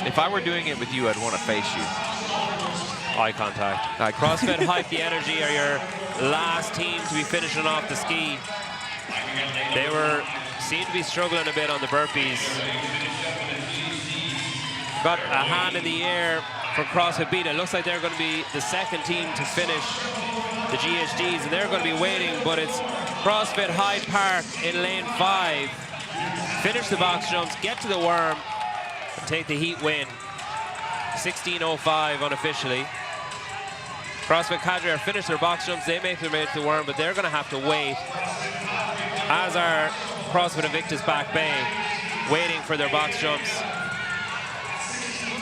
If I were doing it with you, I'd want to face you. Eye contact. CrossFit Hype the Energy are your last team to be finishing off the ski. They seemed to be struggling a bit on the burpees. Got a hand in the air for CrossFit Beat. It looks like they're going to be the second team to finish the GHDs, and they're going to be waiting, but it's CrossFit Hyde Park in lane 5. Finish the box jumps, get to the worm, and take the heat win. 16:05 unofficially. CrossFit Cadre are finished their box jumps. They make their way to the worm, but they're going to have to wait, as are CrossFit Invictus Back Bay, waiting for their box jumps.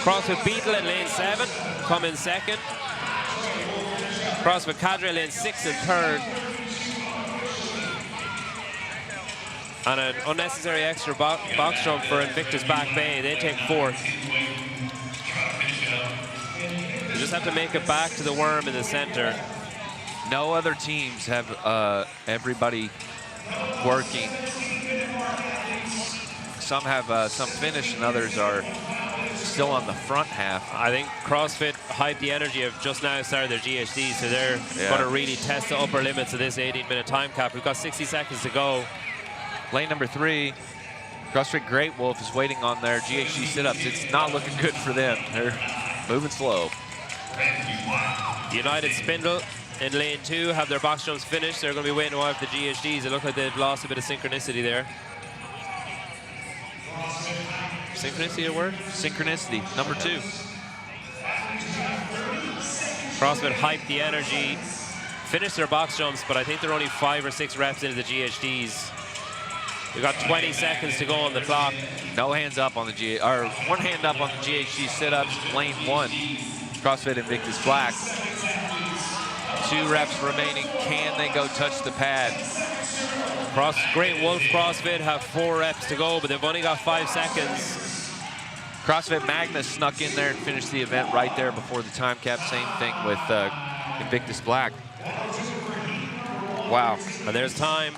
CrossFit Beetle in lane 7, come in second. CrossFit Cadre lane 6 and 3rd. And an unnecessary extra box jump for Invictus Back Bay. They take 4th. You just have to make it back to the worm in the center. No other teams have everybody working. Some have some finish and others are still on the front half. I think CrossFit Hype the Energy have just now started their GHD, so they're going to really test the upper limits of this 18-minute time cap. We've got 60 seconds to go. Lane number 3, CrossFit Great Wolf is waiting on their GHD sit-ups. It's not looking good for them. They're moving slow. United Spindle in lane 2 have their box jumps finished. They're going to be waiting a while for the GHDs. It looks like they've lost a bit of synchronicity there. Synchronicity a word? Synchronicity, number 2. CrossFit Hype the Energy finished their box jumps, but I think they're only 5 or 6 reps into the GHDs. We've got 20 seconds to go on the clock. No hands up on the or one hand up on the GHD sit-ups, lane 1. CrossFit Invictus Black. 2 reps remaining. Can they go touch the pad? Great Wolf CrossFit have 4 reps to go, but they've only got 5 seconds. CrossFit Magnus snuck in there and finished the event right there before the time cap. Same thing with Invictus Black. Wow. And there's time.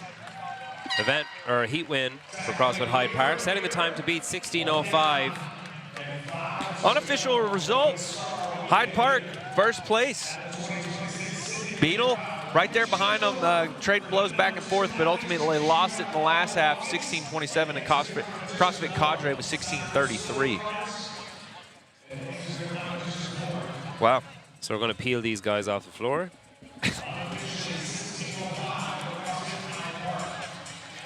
Event or heat win for CrossFit Hyde Park, setting the time to beat 16:05. Unofficial results. Hyde Park, first place. Beetle, right there behind them, trading blows back and forth, but ultimately lost it in the last half, 16:27, and CrossFit Cadre was 16:33. Wow. So we're going to peel these guys off the floor.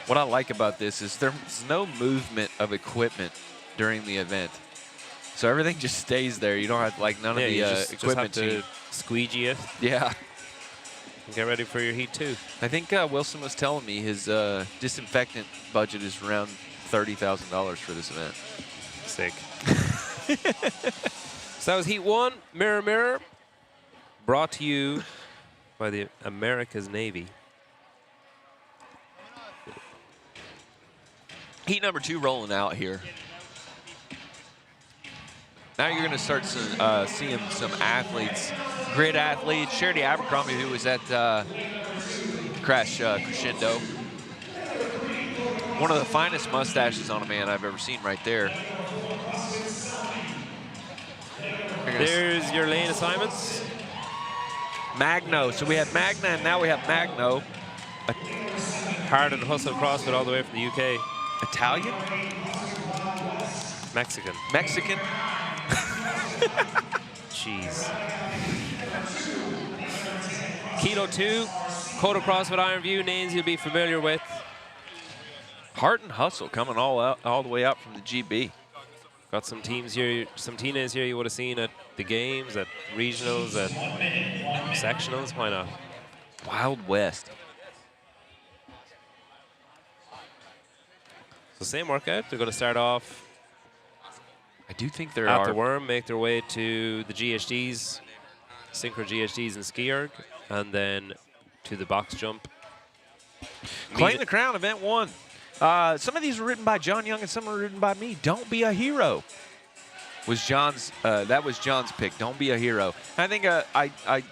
What I like about this is there's no movement of equipment during the event. So everything just stays there. You don't have, like, none of the equipment just have to squeegee it. Yeah. Get ready for your heat 2. I think Wilson was telling me his disinfectant budget is around $30,000 for this event. Sick. So that was heat 1, Mirror Mirror, brought to you by the America's Navy. Heat number 2 rolling out here. Now you're going to start seeing some athletes, grid athletes. Charity Abercrombie, who was at Crash Crescendo. One of the finest mustaches on a man I've ever seen right there. There's your lane assignments. Magno. So we have Magna, and now we have Magno. Hard and Hustle CrossFit all the way from the UK. Italian? Mexican. Mexican? Jeez. Kilo 2, Coda CrossFit Iron View, names you'll be familiar with. Heart and Hustle coming all the way out from the GB. Got some teams here, some teenagers here you would have seen at the games, at regionals, at sectionals. Why not? Wild West. So same workout. They're going to start off I do think there at are the worm, make their way to the GHDs, Synchro GHDs and Ski Erg, and then to the box jump. Claim the Crown, event 1. Some of these were written by John Young and some were written by me. Don't be a hero was John's. That was John's pick. Don't be a hero. I think I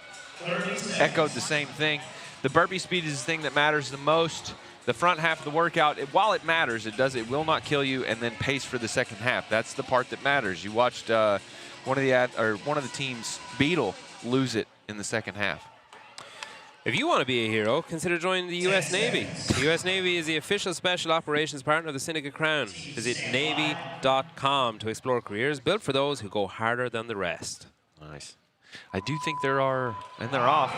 echoed the same thing. The burpee speed is the thing that matters the most. The front half of the workout, while it matters, it will not kill you, and then pace for the second half. That's the part that matters. You watched one of the teams, Beetle, lose it in the second half. If you want to be a hero, consider joining the U.S. Navy. The U.S. Navy is the official special operations partner of the Syndicate Crown. Visit Navy.com to explore careers built for those who go harder than the rest. Nice. I do think there are, and they're off.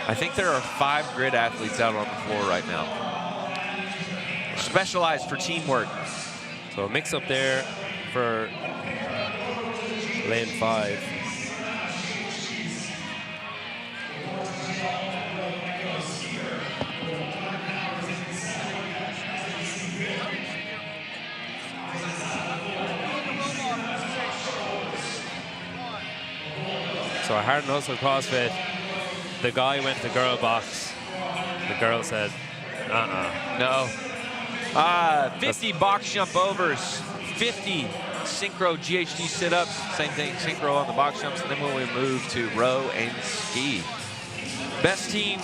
I think there are 5 grid athletes out on the floor right now. Specialized for teamwork. So a mix up there for lane 5. So a Hard and Hustle CrossFit, the guy went to the girl box. The girl said, No. 50 box jump overs, 50 synchro GHD sit-ups, same thing, synchro on the box jumps, and then when we move to row and ski. Best team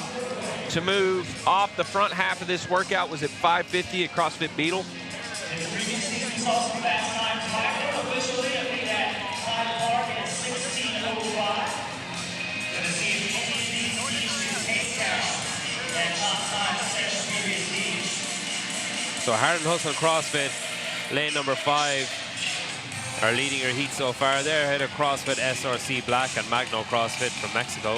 to move off the front half of this workout was at 5:50 at CrossFit Beetle. So Hard and Hustle CrossFit, lane number 5, are leading your heat so far. They're ahead of CrossFit SRC Black and Magno CrossFit from Mexico.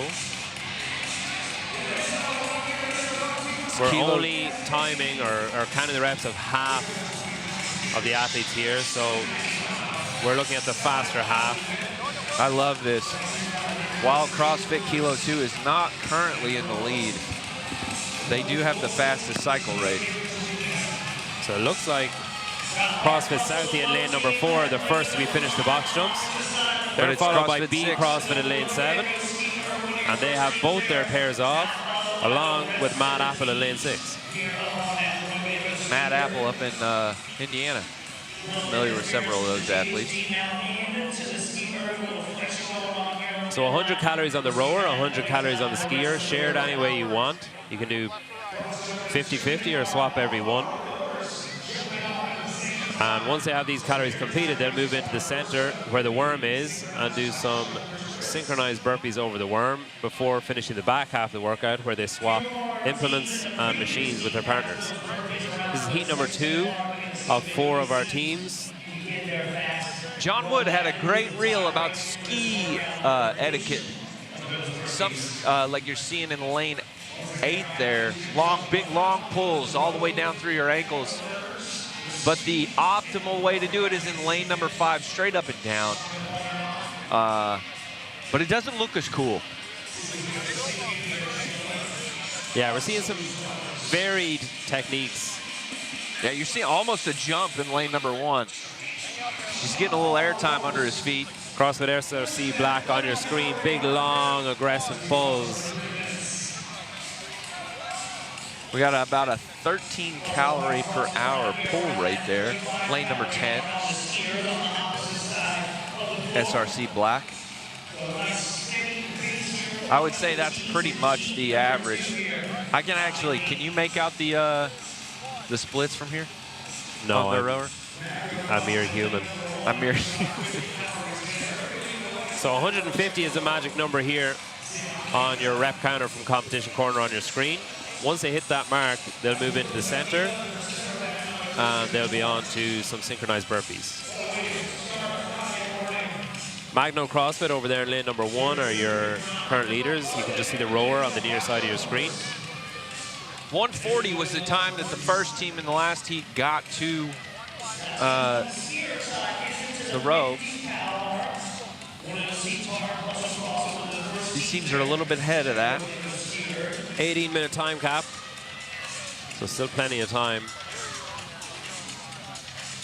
We're only timing or counting the reps of half of the athletes here, so we're looking at the faster half. I love this. While CrossFit Kilo 2 is not currently in the lead, they do have the fastest cycle rate. So it looks like CrossFit Southie at lane number 4 are the first to be finished the box jumps. They're followed by B CrossFit at lane 7. And they have both their pairs off, along with Mad Apple at lane 6. Mad Apple up in Indiana. Familiar with several of those athletes. So 100 calories on the rower, 100 calories on the skier, shared any way you want. You can do 50-50 or swap every one. And once they have these calories completed, they'll move into the center where the worm is and do some synchronized burpees over the worm before finishing the back half of the workout where they swap implements and machines with their partners. This is heat number 2 of 4 of our teams. John Wood had a great reel about ski etiquette. Some, like you're seeing in lane 8 there, big long pulls all the way down through your ankles. But the optimal way to do it is in lane number 5, straight up and down. But it doesn't look as cool. Yeah, we're seeing some varied techniques. Yeah, you're seeing almost a jump in lane number 1. He's getting a little airtime under his feet. CrossFit SRC Black on your screen. Big, long, aggressive pulls. We got about a 13 calorie per hour pull right there. Lane number 10. SRC Black. I would say that's pretty much the average. I can actually, can you make out the splits from here? No, on the rower? I'm mere human. I'm mere So 150 is the magic number here on your rep counter from competition corner on your screen. Once they hit that mark, they'll move into the center and they'll be on to some synchronized burpees. Magno CrossFit over there in lane number 1 are your current leaders. You can just see the rower on the near side of your screen. 140 was the time that the first team in the last heat got to the row. These teams are a little bit ahead of that. 18-minute time cap, so still plenty of time.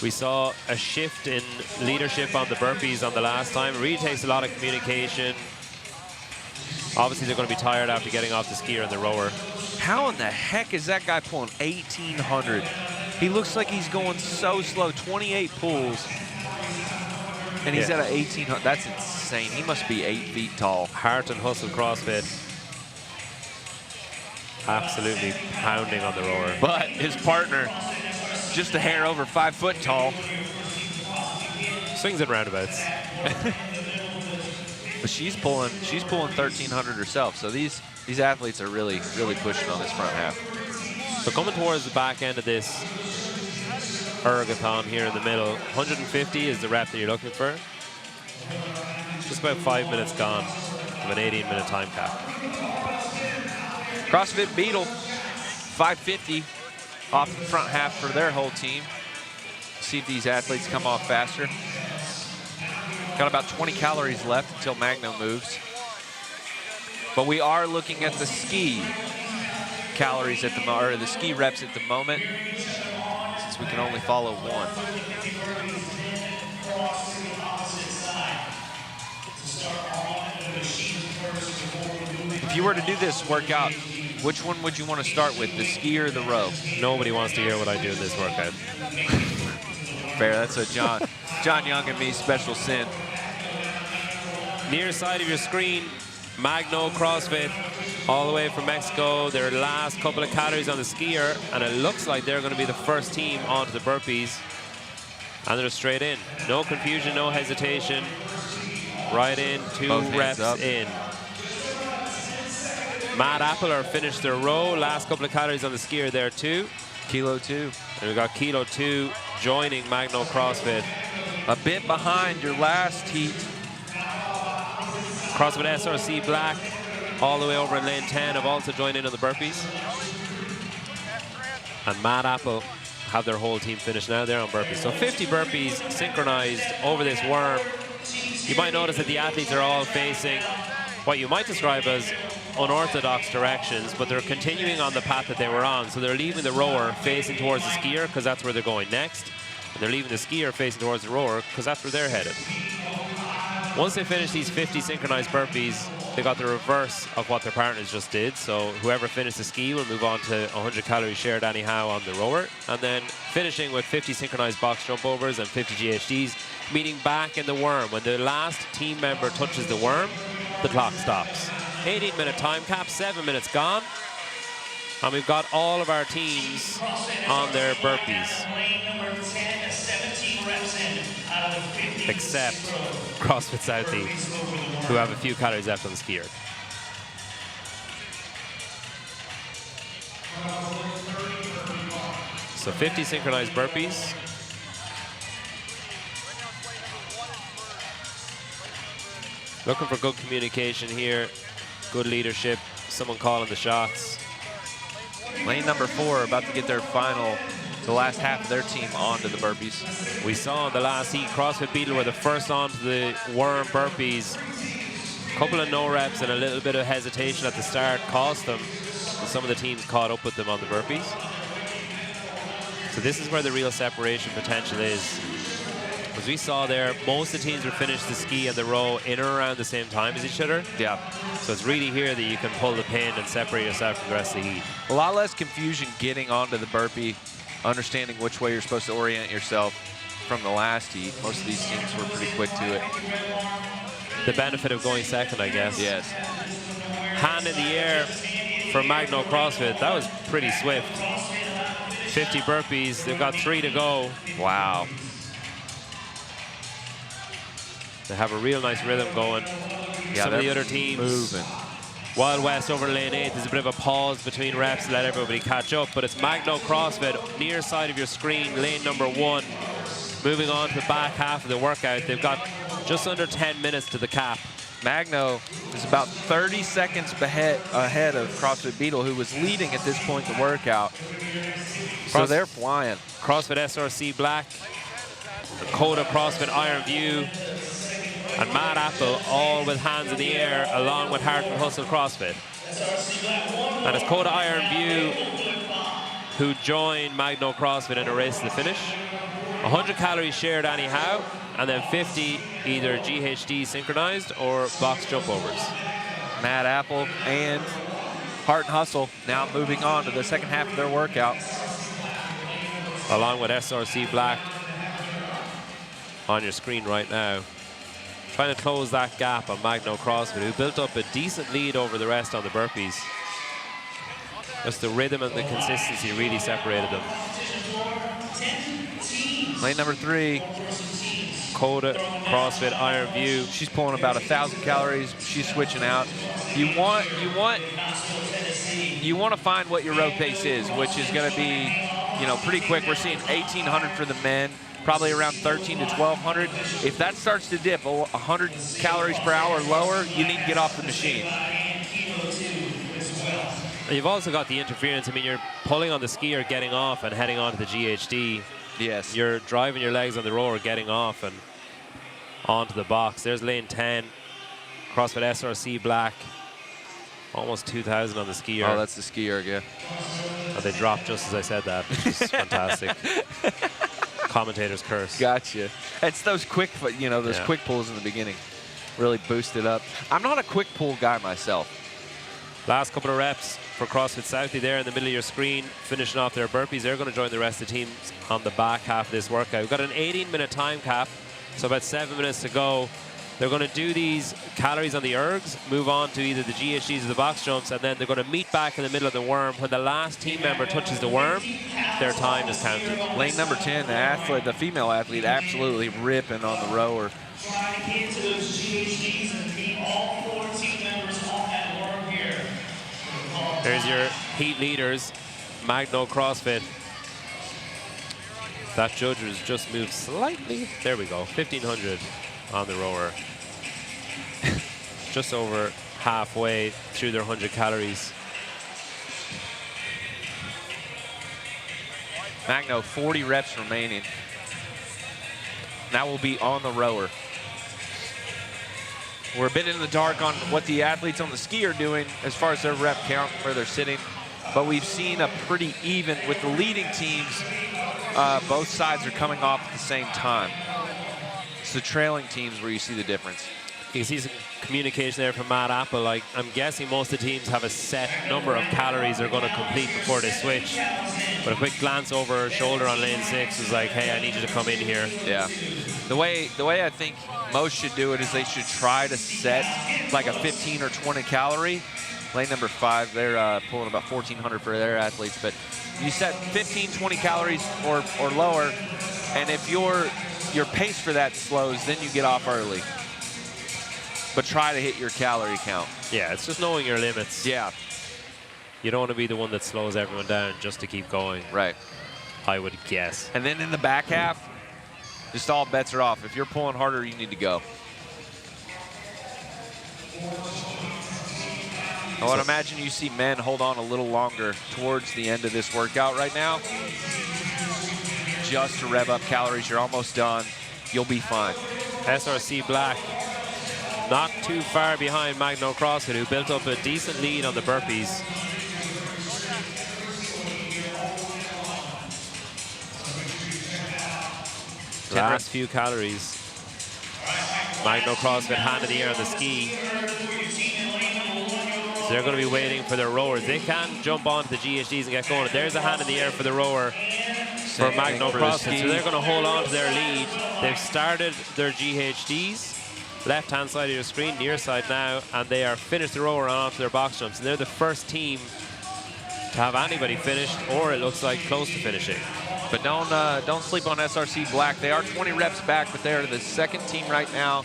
We saw a shift in leadership on the burpees on the last time. It really takes a lot of communication. Obviously, they're going to be tired after getting off the skier and the rower. How in the heck is that guy pulling 1,800? He looks like he's going so slow, 28 pulls. And he's at an 1,800. That's insane. He must be 8 feet tall. Heart and Hustle CrossFit. Absolutely pounding on the rower. But his partner, just a hair over 5 foot tall. Swings and roundabouts. But she's pulling 1,300 herself. So these athletes are really pushing on this front half. So coming towards the back end of this ergathon here in the middle, 150 is the rep that you're looking for. Just about 5 minutes gone of an 18-minute time cap. CrossFit Beetle, 550 off the front half for their whole team. See if these athletes come off faster. Got about 20 calories left until Magno moves. But we are looking at the ski calories at the or the ski reps at the moment, since we can only follow one. If you were to do this workout, which one would you want to start with, the ski or the row? Nobody wants to hear what I do in this workout. Fair, that's a John Young and me special sin. Near side of your screen, Magno CrossFit, all the way from Mexico. Their last couple of calories on the skier, and it looks like they're going to be the first team onto the burpees. And they're straight in. No confusion, no hesitation. Right in, 2 reps in. Matt Appler finished their row. Last couple of calories on the skier there too. Kilo 2. And we got Kilo 2 joining Magno CrossFit. A bit behind your last heat. CrossFit SRC Black, all the way over in lane 10, have also joined in on the burpees. And Matt Apple have their whole team finished now. They're on burpees. So 50 burpees synchronized over this worm. You might notice that the athletes are all facing what you might describe as unorthodox directions, but they're continuing on the path that they were on. So they're leaving the rower facing towards the skier because that's where they're going next. And they're leaving the skier facing towards the rower because that's where they're headed. Once they finish these 50 synchronized burpees, they got the reverse of what their partners just did. So whoever finished the ski will move on to 100 calories shared anyhow on the rower. And then finishing with 50 synchronized box jump overs and 50 GHDs, meaning back in the worm. When the last team member touches the worm, the clock stops. 18-minute time cap, 7 minutes gone. And we've got all of our teams on their burpees. Except CrossFit Southie, who have a few calories left on the skier. So 50 synchronized burpees. Looking for good communication here, good leadership, someone calling the shots. Lane number 4 about to get their final, the last half of their team onto the burpees. We saw in the last heat, CrossFit Beetle were the first onto the worm burpees. A couple of no reps and a little bit of hesitation at the start cost them. But some of the teams caught up with them on the burpees. So this is where the real separation potential is. As we saw there, most of the teams were finished the ski and the row in or around the same time as each other. Yeah. So it's really here that you can pull the pin and separate yourself from the rest of the heat. A lot less confusion getting onto the burpee, understanding which way you're supposed to orient yourself from the last heat. Most of these teams were pretty quick to it. The benefit of going second, I guess. Yes. Hand in the air for Magno CrossFit. That was pretty swift. 50 burpees. They've got 3 to go. Wow. They have a real nice rhythm going. Yeah, Some of the other teams moving. Wild West over lane 8. There's a bit of a pause between reps to let everybody catch up, but it's Magno CrossFit near side of your screen, lane number 1. Moving on to the back half of the workout. They've got just under 10 minutes to the cap. Magno is about 30 seconds ahead of CrossFit Beetle, who was leading at this point the workout. So they're flying. CrossFit SRC Black, Dakota CrossFit Iron View, and Mad Apple, all with hands in the air, along with Hartford Hustle CrossFit. And it's Coda Iron View who joined Magno CrossFit in a race to the finish. 100 calories shared anyhow, and then 50 either GHD synchronized or box jump overs. Mad Apple and Heart and Hustle now moving on to the second half of their workout. Along with SRC Black on your screen right now. Trying to close that gap on Magno CrossFit, who built up a decent lead over the rest on the burpees. Just the rhythm and the consistency really separated them. Lane number 3. Coda CrossFit Iron View. She's pulling about 1,000 calories. She's switching out. You want to find what your row pace is, which is going to be, pretty quick. We're seeing 1,800 for the men, probably around 1,300 to 1,200. If that starts to dip 100 calories per hour lower, you need to get off the machine. You've also got the interference. I mean, you're pulling on the skier, getting off, and heading on to the GHD. Yes. You're driving your legs on the rower, getting off and onto the box. There's lane 10, CrossFit SRC Black. Almost 2,000 on the skier. Oh, that's the skier, yeah. Oh, they dropped just as I said that, which is fantastic. Commentator's curse. Gotcha. It's those quick, quick pulls in the beginning. Really boost it up. I'm not a quick pull guy myself. Last couple of reps for CrossFit Southie there in the middle of your screen, finishing off their burpees. They're going to join the rest of the teams on the back half of this workout. We've got an 18-minute time cap, so about 7 minutes to go. They're going to do these calories on the ergs, move on to either the GHDs or the box jumps, and then they're going to meet back in the middle of the worm. When the last team member touches the worm, their time is counted. Lane number 10, the female athlete, absolutely ripping on the rower. There's your heat leaders, Magno CrossFit. That judge has just moved slightly. There we go, 1,500 on the rower. Just over halfway through their 100 calories. Magno, 40 reps remaining. Now we'll be on the rower. We're a bit in the dark on what the athletes on the ski are doing as far as their rep count, where they're sitting. But we've seen a pretty even with the leading teams. Both sides are coming off at the same time. It's the trailing teams where you see the difference. You can see some communication there from Matt Apple. Like, I'm guessing most of the teams have a set number of calories they're going to complete before they switch. But a quick glance over her shoulder on lane 6 was like, hey, I need you to come in here. Yeah. The way I think most should do it is they should try to set like a 15 or 20 calorie. Lane number 5, they're pulling about 1,400 for their athletes, but you set 15, 20 calories or lower, and if your pace for that slows, then you get off early. But try to hit your calorie count. Yeah, it's just knowing your limits. Yeah. You don't want to be the one that slows everyone down just to keep going. Right. I would guess. And then in the back half, just all bets are off. If you're pulling harder, you need to go. I would imagine you see men hold on a little longer towards the end of this workout right now. Just to rev up calories. You're almost done. You'll be fine. SRC Black not too far behind Magno CrossFit, who built up a decent lead on the burpees. Last few calories. Magno CrossFit hand in the air on the ski. So they're going to be waiting for their rowers. They can jump onto the GHDs and get going. There's a hand in the air for the rower for Magno CrossFit. So they're going to hold on to their lead. They've started their GHDs. Left-hand side of your screen, near side now, and they are finished the rower and onto their box jumps. And they're the first team to have anybody finished, or it looks like close to finishing. But don't sleep on SRC Black. They are 20 reps back, but they're the second team right now.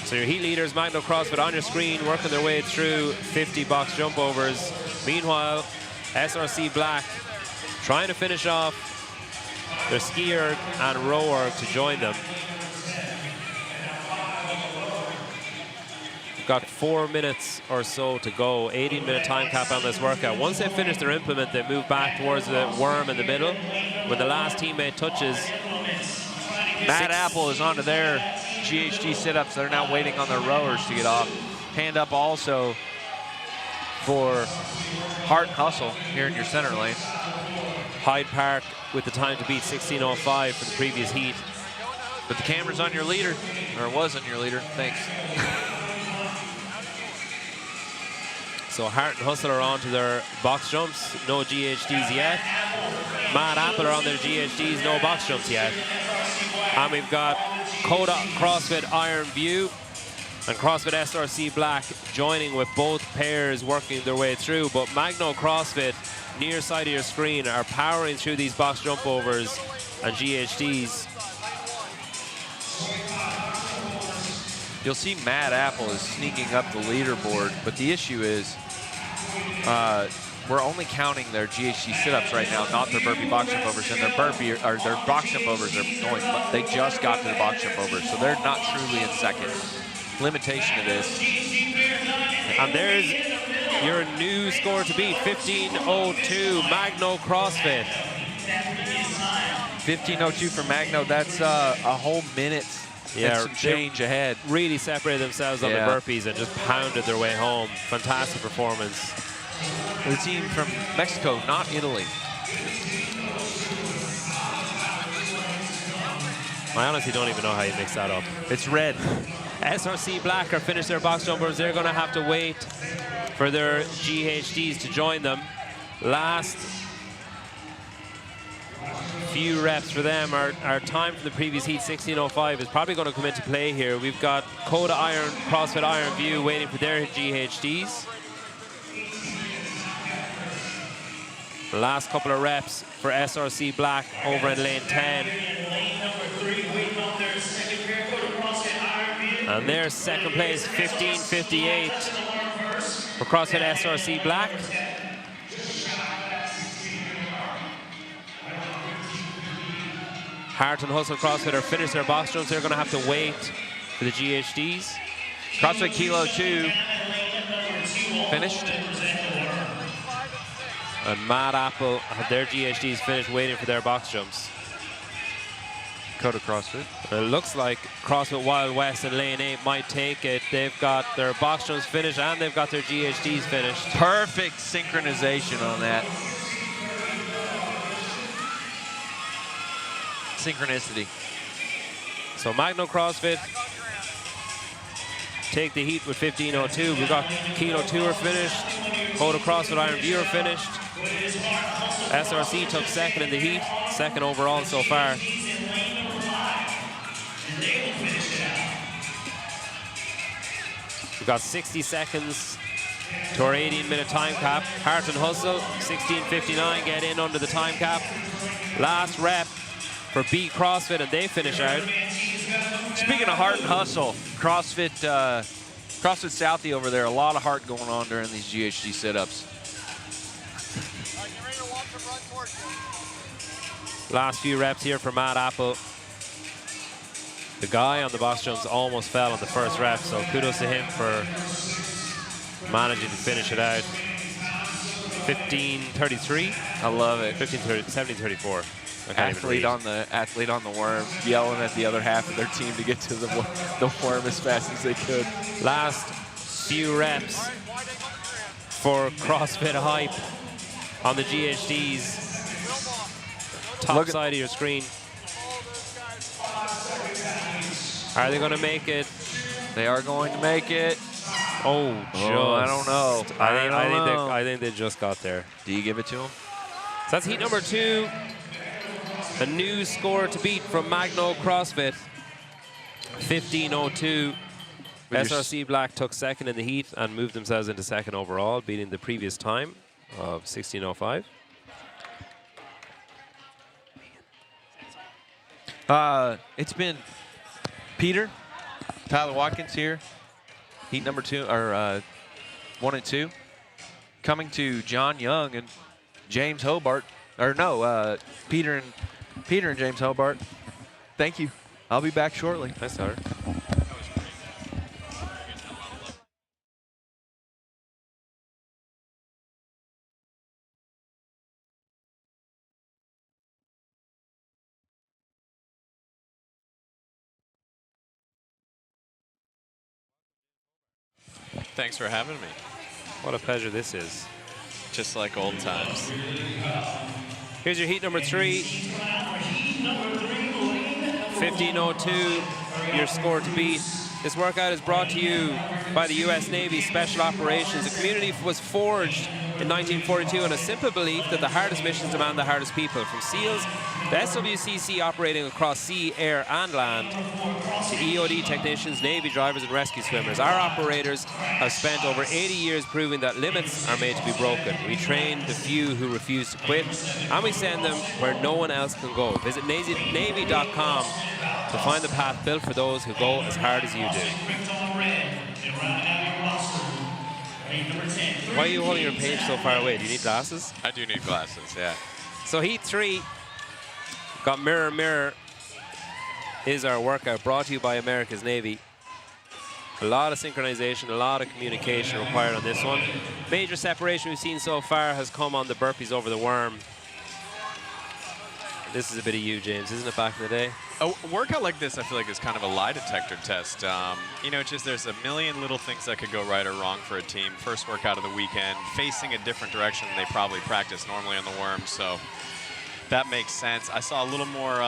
So your heat leaders, Magno CrossFit on your screen, working their way through 50 box jump overs. Meanwhile, SRC Black trying to finish off their skier and rower to join them. Got 4 minutes or so to go, 18-minute time cap on this workout. Once they finish their implement, they move back towards the worm in the middle. When the last teammate touches, Matt Apple is onto their GHD sit-ups. They're now waiting on their rowers to get off. Hand up also for Heart and Hustle here in your center lane. Hyde Park with the time to beat 16:05 for the previous heat. But the camera's on your leader, or was on your leader. Thanks. So Hart and Hustle are on to their box jumps, no GHDs yet. Matt Apple are on their GHDs, no box jumps yet. And we've got Coda CrossFit Iron View and CrossFit SRC Black joining with both pairs working their way through. But Magno CrossFit, near side of your screen, are powering through these box jump overs and GHDs. You'll see Matt Apple is sneaking up the leaderboard, but the issue is we're only counting their GHD sit-ups right now, not their burpee box jump overs, and their box jump overs are going. They just got to the box jump overs, so they're not truly in second. Limitation to this. And there's your new score to beat, 15:02, Magno CrossFit. 15:02 for Magno. That's a whole minute. Yeah, some change ahead. Really separated themselves on the burpees and just pounded their way home. Fantastic performance. The team from Mexico, not Italy. I honestly don't even know how you mix that up. It's red. SRC Black are finished their box jumpers. They're going to have to wait for their GHDs to join them. Last few reps for them. Our time from the previous heat, 16:05, is probably going to come into play here. We've got Coda CrossFit Iron View waiting for their GHDs. The last couple of reps for SRC Black over in lane 10. And their second place, 15:58 for CrossFit SRC Black. Hart and Hustle CrossFit are finished their box jumps. They're going to have to wait for the GHDs. CrossFit Kilo 2 finished. And Matt Apple have their GHDs finished waiting for their box jumps. Coda CrossFit. It looks like CrossFit Wild West in lane 8 might take it. They've got their box jumps finished and they've got their GHDs finished. Perfect synchronization on that. Synchronicity. So Magno CrossFit take the heat with 15:02. We've got Kilo Tour finished. Hoda CrossFit Iron Viewer finished. SRC took second in the heat, second overall so far. We've got 60 seconds to our 18-minute time cap. Heart and Hustle, 16:59, get in under the time cap. Last rep for Beat CrossFit, and they finish out. Speaking of heart and hustle, CrossFit Southie over there, a lot of heart going on during these GHD sit-ups. Last few reps here for Matt Apple. The guy on the box jumps almost fell on the first rep, so kudos to him for managing to finish it out. 15:33. I love it. 17:34. Athlete on the worm, yelling at the other half of their team to get to the worm as fast as they could. Last few reps for CrossFit Hype on the GHDs. Top side of your screen. Are they going to make it? They are going to make it. Oh, I don't know. I think they just got there. Do you give it to them? So that's heat number 2. A new score to beat from Magno CrossFit. 15:02. SRC Black took second in the heat and moved themselves into second overall, beating the previous time of 16:05. It's been Peter, Tyler Watkins here, heat number 2, or 1 and 2, coming to John Young and James Hobart, or no, Peter and James Hobart. Thank you. I'll be back shortly. Nice, Tyler. Thanks for having me. What a pleasure this is. Just like old times. Here's your heat number 3. 15:02, your score to beat. This workout is brought to you by the U.S. Navy Special Operations. The community was forged in 1942 on a simple belief that the hardest missions demand the hardest people. From SEALs, the SWCC operating across sea, air, and land, to EOD technicians, Navy drivers, and rescue swimmers. Our operators have spent over 80 years proving that limits are made to be broken. We train the few who refuse to quit, and we send them where no one else can go. Visit Navy.com to find the path built for those who go as hard as you do. Why are you holding your page so far away? Do you need glasses? I do need glasses, yeah. So heat 3, got Mirror Mirror, is our workout brought to you by America's Navy. A lot of synchronization, a lot of communication required on this one. Major separation we've seen so far has come on the burpees over the worm. This is a bit of you, James, isn't it, back in the day? A workout like this, I feel like, is kind of a lie detector test. You know, it's just there's a million little things that could go right or wrong for a team. First workout of the weekend, facing a different direction than they probably practice normally on the worm, so that makes sense. I saw a little more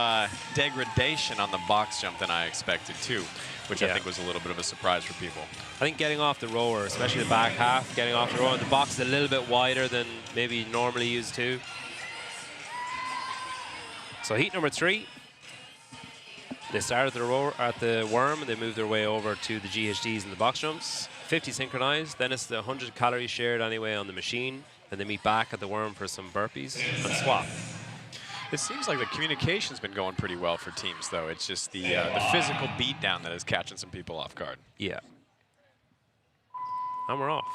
degradation on the box jump than I expected, too, which I think was a little bit of a surprise for people. I think getting off the rower, especially the back half, getting off the rower, the box is a little bit wider than maybe normally used to. So heat number 3, they started the rower at the worm, and they moved their way over to the GHDs and the box jumps. 50 synchronized, then it's the 100 calories shared anyway on the machine, and they meet back at the worm for some burpees and swap. It seems like the communication's been going pretty well for teams, though. It's just the physical beatdown that is catching some people off guard. Yeah. And we're off.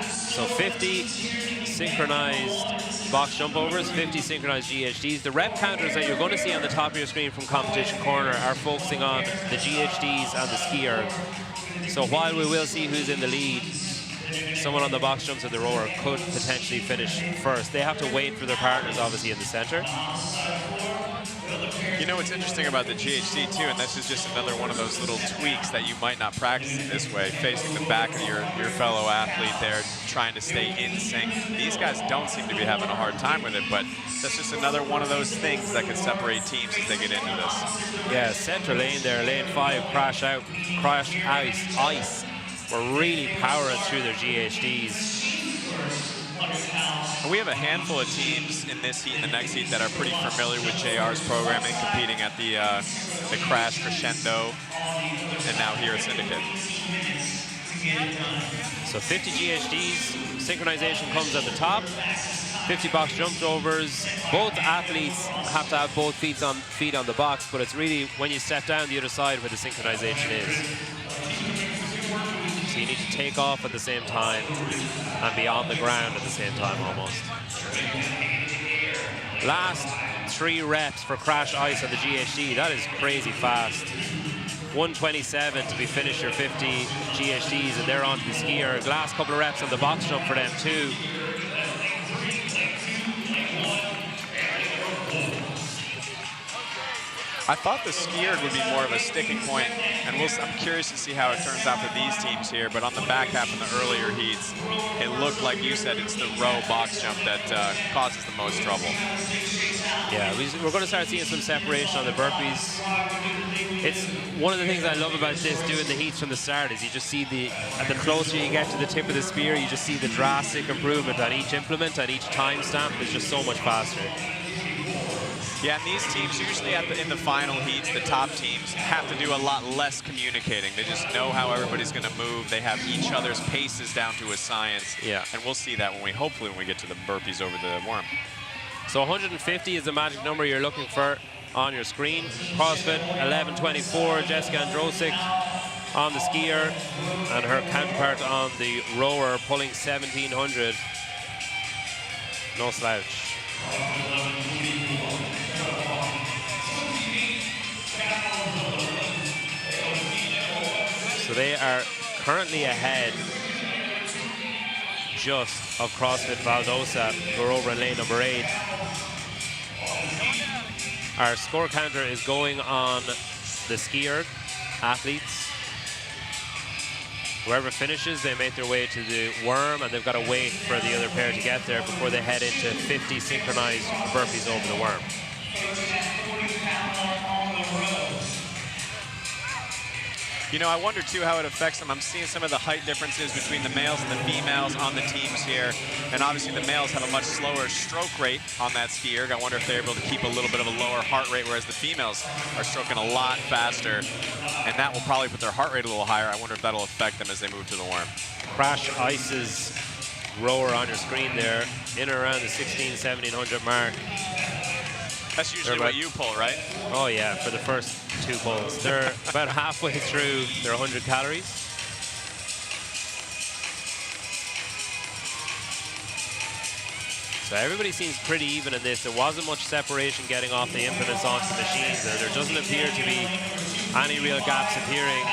So 50 synchronized box jump overs, 50 synchronized GHDs. The rep counters that you're going to see on the top of your screen from Competition Corner are focusing on the GHDs and the ski erg. So while we will see who's in the lead, someone on the box jumps or the rower could potentially finish first. They have to wait for their partners, obviously, in the center. You know what's interesting about the GHD too, and this is just another one of those little tweaks that you might not practice in this way, facing the back of your fellow athlete there, trying to stay in sync. These guys don't seem to be having a hard time with it, but that's just another one of those things that could separate teams as they get into this. Yeah, center lane there, lane 5, crash ice. We're really powering through their GHDs. And we have a handful of teams in this heat and the next heat that are pretty familiar with JR's programming, competing at the Crash Crescendo, and now here at Syndicate. So 50 GHDs, synchronization comes at the top, 50 box jump overs. Both athletes have to have both feet on the box, but it's really when you step down the other side where the synchronization is. So you need to take off at the same time and be on the ground at the same time almost. Last 3 reps for crash ice on the GHD. That is crazy fast. 127 to be finished your 50 GHDs, and they're onto the skier. Last couple of reps on the box jump for them too. I thought the skier would be more of a sticking point, and I'm curious to see how it turns out for these teams here, but on the back half in the earlier heats, it looked like you said it's the row box jump that causes the most trouble. Yeah, we're going to start seeing some separation on the burpees. It's one of the things I love about this, doing the heats from the start, is you just see the closer you get to the tip of the spear, you just see the drastic improvement on each implement, on each timestamp. It's just so much faster. Yeah, and these teams usually in the final heats, the top teams have to do a lot less communicating. They just know how everybody's going to move. They have each other's paces down to a science. Yeah. And we'll see that hopefully when we get to the burpees over the worm. So 150 is the magic number you're looking for on your screen. CrossFit 1124, Jessica Androsik on the skier, and her counterpart on the rower pulling 1700. No slouch. So they are currently ahead just of CrossFit Valdosa, who are over in lane number 8. Our score counter is going on the skier athletes. Whoever finishes, they make their way to the worm, and they've got to wait for the other pair to get there before they head into 50 synchronized burpees over the worm. You know, I wonder too how it affects them. I'm seeing some of the height differences between the males and the females on the teams here. And obviously the males have a much slower stroke rate on that skier. I wonder if they're able to keep a little bit of a lower heart rate, whereas the females are stroking a lot faster. And that will probably put their heart rate a little higher. I wonder if that'll affect them as they move to the worm. Crash Ice's rower on your screen there, in and around the 1700 mark. That's usually what you pull, right? Oh yeah, for the first 2 pulls. They're about halfway through their 100 calories. So everybody seems pretty even in this. There wasn't much separation getting off the implements onto the machines. There doesn't appear to be any real gaps appearing.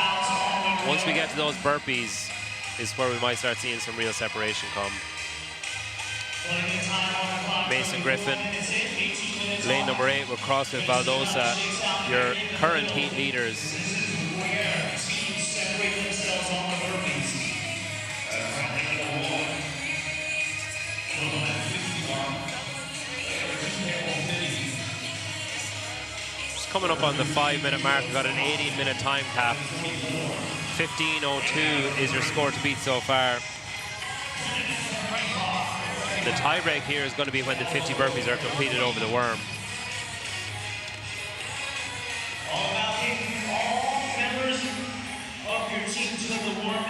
Once we get to those burpees is where we might start seeing some real separation come. Mason Griffin, lane number 8 with CrossFit Valdosa, your current heat leaders. Just coming up on the 5-minute mark, we've got an 18-minute time cap. 15:02 is your score to beat so far. The tie break here is going to be when the 50 burpees are completed over the worm.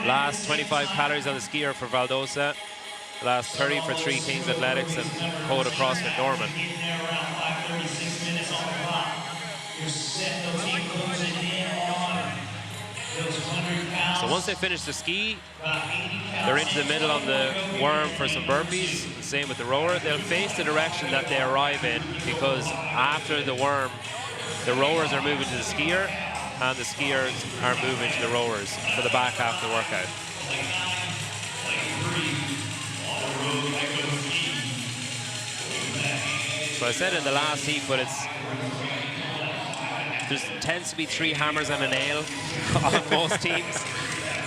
Last 25 calories on the skier for Valdosa. Last 30 for 3 Kings Athletics and Coda CrossFit Norman. So once they finish the ski, they're into the middle on the worm for some burpees. Same with the rower. They'll face the direction that they arrive in, because after the worm, the rowers are moving to the skier and the skiers are moving to the rowers for the back half of the workout. So I said in the last heat, but there tends to be 3 hammers and a nail on most teams.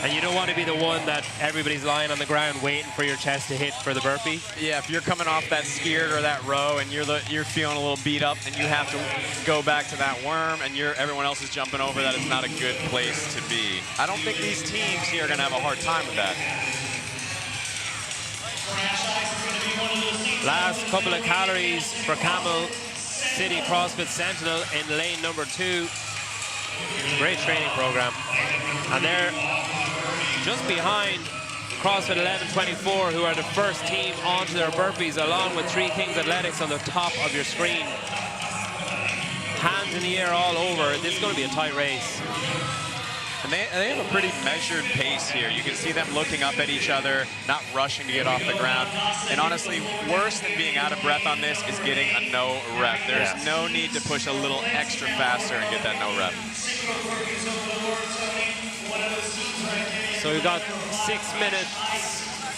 And you don't want to be the one that everybody's lying on the ground waiting for your chest to hit for the burpee. Yeah, if you're coming off that skier or that row and you're feeling a little beat up and you have to go back to that worm and everyone else is jumping over, that is not a good place to be. I don't think these teams here are going to have a hard time with that. Last couple of calories for Camel City CrossFit Sentinel in lane number 2. Great training program. And they're just behind CrossFit 1124, who are the first team onto their burpees, along with Three Kings Athletics on the top of your screen. Hands in the air all over. This is going to be a tight race. And they have a pretty measured pace here. You can see them looking up at each other, not rushing to get off the ground. And honestly, worse than being out of breath on this is getting a no rep. There's no need to push a little extra faster and get that no rep. So we've got 6 minutes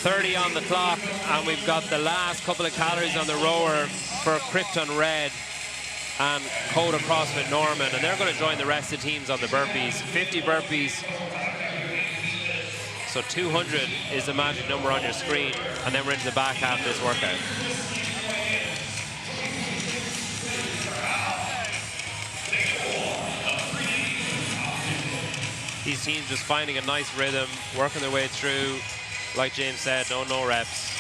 30 on the clock, and we've got the last couple of calories on the rower for Krypton Red and Coda CrossFit Norman, and they're going to join the rest of the teams on the burpees. 50 burpees. So 200 is the magic number on your screen, and then we're into the back half of this workout. These teams just finding a nice rhythm, working their way through. Like James said, no reps.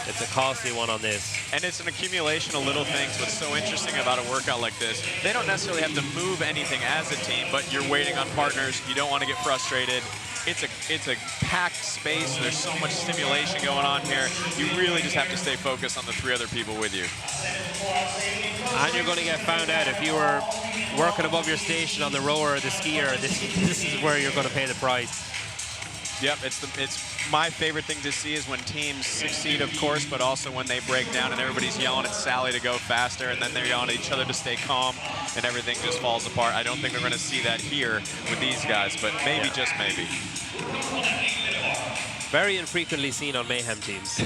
It's a costly one on this. And it's an accumulation of little things. What's so interesting about a workout like this, they don't necessarily have to move anything as a team, but you're waiting on partners. You don't want to get frustrated. It's a packed space. There's so much stimulation going on here. You really just have to stay focused on the 3 other people with you. And you're going to get found out if you were working above your station on the rower or the skier. This is where you're going to pay the price. Yep, it's my favorite thing to see is when teams succeed, of course, but also when they break down and everybody's yelling at Sally to go faster, and then they're yelling at each other to stay calm, and everything just falls apart. I don't think we're going to see that here with these guys, but maybe, just maybe. Very infrequently seen on Mayhem teams.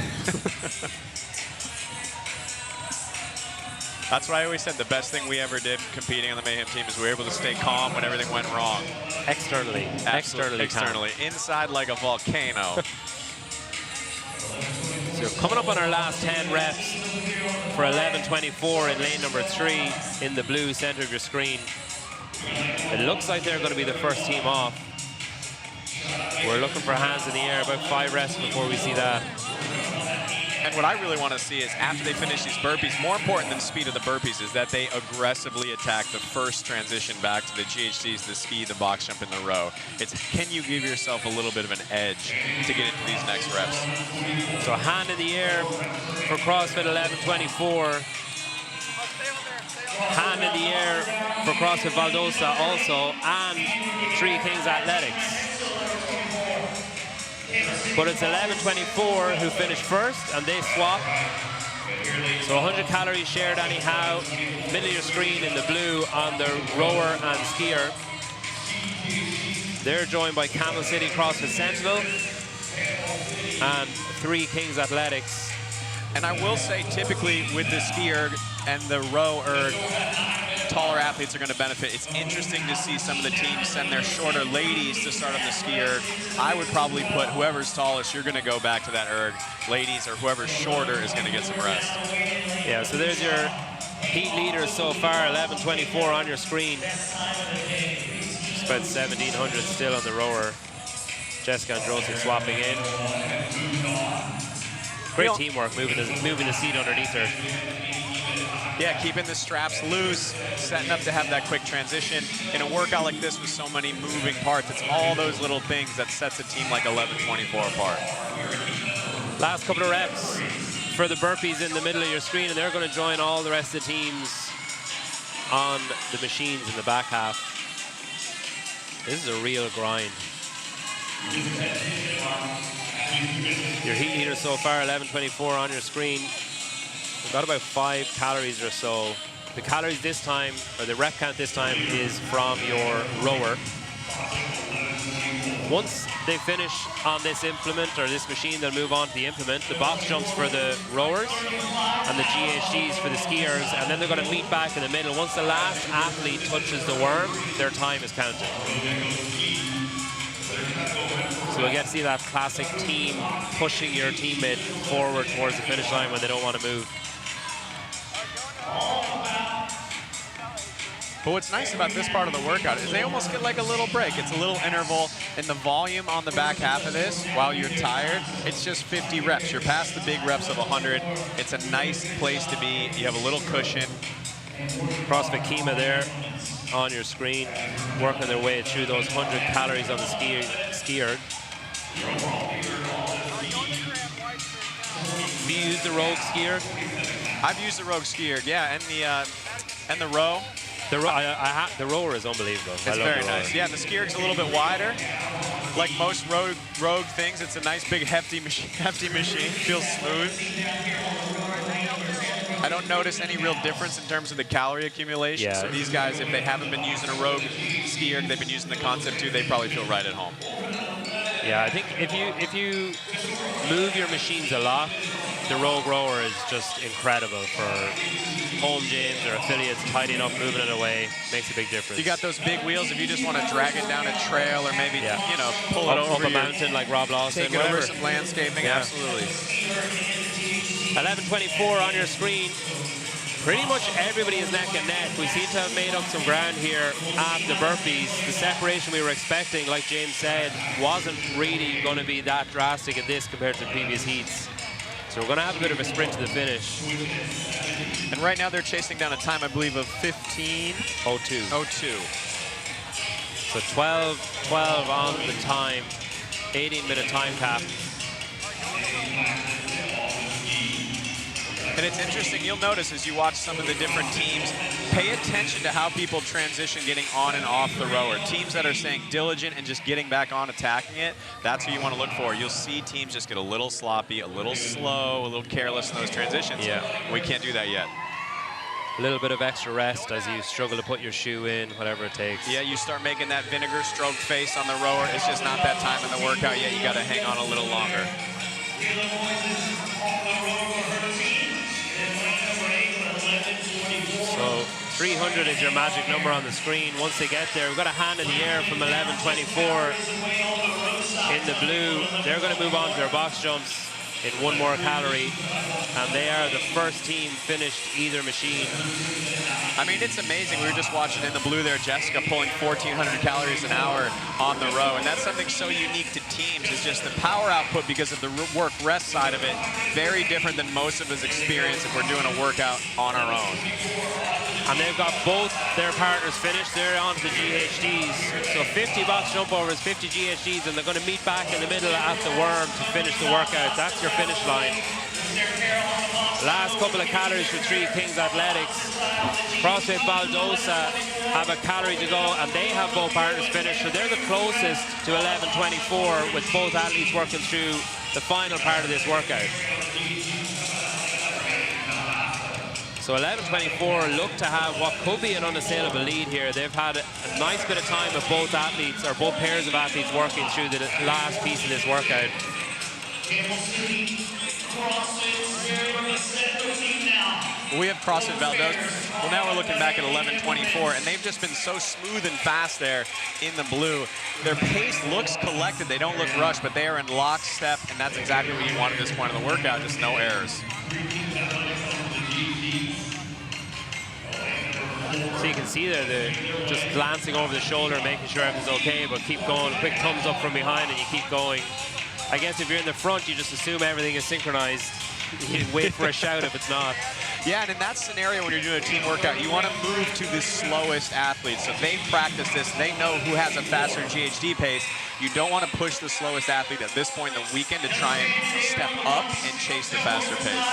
That's what I always said. The best thing we ever did competing on the Mayhem team is we were able to stay calm when everything went wrong. Externally. Externally. Inside like a volcano. So coming up on our last 10 reps for 11:24 in lane number 3 in the blue center of your screen. It looks like they're going to be the first team off. We're looking for hands in the air, about 5 reps before we see that. And what I really want to see is after they finish these burpees, more important than the speed of the burpees is that they aggressively attack the first transition back to the GHDs, the ski, the box jump, and the row. It's can you give yourself a little bit of an edge to get into these next reps? So hand in the air for CrossFit 11:24. Hand in the air for CrossFit Valdosta also, and Three Kings Athletics. But it's 11:24 who finished first, and they swap. So 100 calories shared anyhow. Middle of your screen in the blue on the rower and skier. They're joined by Camel City CrossFit Sentinel and Three Kings Athletics. And I will say, typically with the skier and the row erg, taller athletes are going to benefit. It's interesting to see some of the teams send their shorter ladies to start on the ski erg. I would probably put whoever's tallest, you're going to go back to that erg. Ladies, or whoever's shorter is going to get some rest. Yeah, so there's your heat leaders so far, 11:24 on your screen. It's about 1,700 still on the rower. Jessica and Drosic swapping in. Great teamwork, moving the seat underneath her. Yeah, keeping the straps loose, setting up to have that quick transition. In a workout like this with so many moving parts, it's all those little things that sets a team like 11:24 apart. Last couple of reps for the burpees in the middle of your screen, and they're going to join all the rest of the teams on the machines in the back half. This is a real grind. Your heat leader so far, 11:24 on your screen. We've got about 5 calories or so. The calories this time, or the rep count this time, is from your rower. Once they finish on this implement or this machine, they'll move on to the implement. The box jumps for the rowers and the GHDs for the skiers, and then they're going to meet back in the middle. Once the last athlete touches the worm, their time is counted. So we'll get to see that classic team pushing your teammate forward towards the finish line when they don't want to move. But what's nice about this part of the workout is they almost get like a little break. It's a little interval, and the volume on the back half of this, while you're tired, it's just 50 reps. You're past the big reps of 100. It's a nice place to be. You have a little cushion. CrossFit Kima there on your screen, working their way through those 100 calories on the skier. Have you used the Rogue skier? I've used the Rogue skier, yeah, and the row. The rower is unbelievable. It's very nice. Yeah, the skier's a little bit wider. Like most Rogue things, it's a nice big hefty machine. Feels smooth. I don't notice any real difference in terms of the calorie accumulation. Yeah. So these guys, if they haven't been using a Rogue skier, they've been using the Concept 2, they probably feel right at home. Yeah, I think if you move your machines a lot, the Rogue rower is just incredible for home gyms or affiliates, tidying up, moving it away, makes a big difference. You got those big wheels, if you just want to drag it down a trail or maybe, you know, pull it over up a mountain like Rob Lawson, take it over some landscaping, yeah. Absolutely. 11:24 on your screen. Pretty much everybody is neck and neck. We seem to have made up some ground here at the burpees. The separation we were expecting, like James said, wasn't really going to be that drastic at this compared to the previous heats. So we're going to have a bit of a sprint to the finish. And right now they're chasing down a time, I believe, of 15:02. So 12 on the time, 18-minute time cap. And it's interesting, you'll notice as you watch some of the different teams, pay attention to how people transition getting on and off the rower. Teams that are staying diligent and just getting back on, attacking it, that's who you want to look for. You'll see teams just get a little sloppy, a little slow, a little careless in those transitions. Yeah. We can't do that yet. A little bit of extra rest as you struggle to put your shoe in, whatever it takes. Yeah, you start making that vinegar stroke face on the rower. It's just not that time in the workout yet. You got to hang on a little longer. So 300 is your magic number on the screen. Once they get there, we've got a hand in the air from 11:24 in the blue. They're going to move on to their box jumps in one more calorie, and they are the first team finished either machine. I mean, it's amazing. We were just watching in the blue there, Jessica pulling 1,400 calories an hour on the row, and that's something so unique to teams, is just the power output because of the work-rest side of it, very different than most of us experience if we're doing a workout on our own. And they've got both their partners finished. They're on to the GHDs. So 50 box jump overs, 50 GHDs, and they're going to meet back in the middle at the worm to finish the workout. That's your finish line. Last couple of calories for Three Kings Athletics. CrossFit Valdosa have a calorie to go, and they have both partners finished. So they're the closest to 11:24 with both athletes working through the final part of this workout. So 11:24 look to have what could be an unassailable lead here. They've had a nice bit of time with both athletes, or both pairs of athletes, working through the last piece of this workout. We have CrossFit Valdosa. Well, now we're looking back at 11:24, and they've just been so smooth and fast there in the blue. Their pace looks collected. They don't look rushed, but they are in lockstep, and that's exactly what you want at this point of the workout, just no errors. So you can see there, they're just glancing over the shoulder, making sure everything's okay, but keep going. Quick thumbs up from behind, and you keep going. I guess if you're in the front, you just assume everything is synchronized. You wait for a shout if it's not. Yeah, and in that scenario, when you're doing a team workout, you want to move to the slowest athlete. So they've practiced this. They know who has a faster GHD pace. You don't want to push the slowest athlete at this point in the weekend to try and step up and chase the faster pace.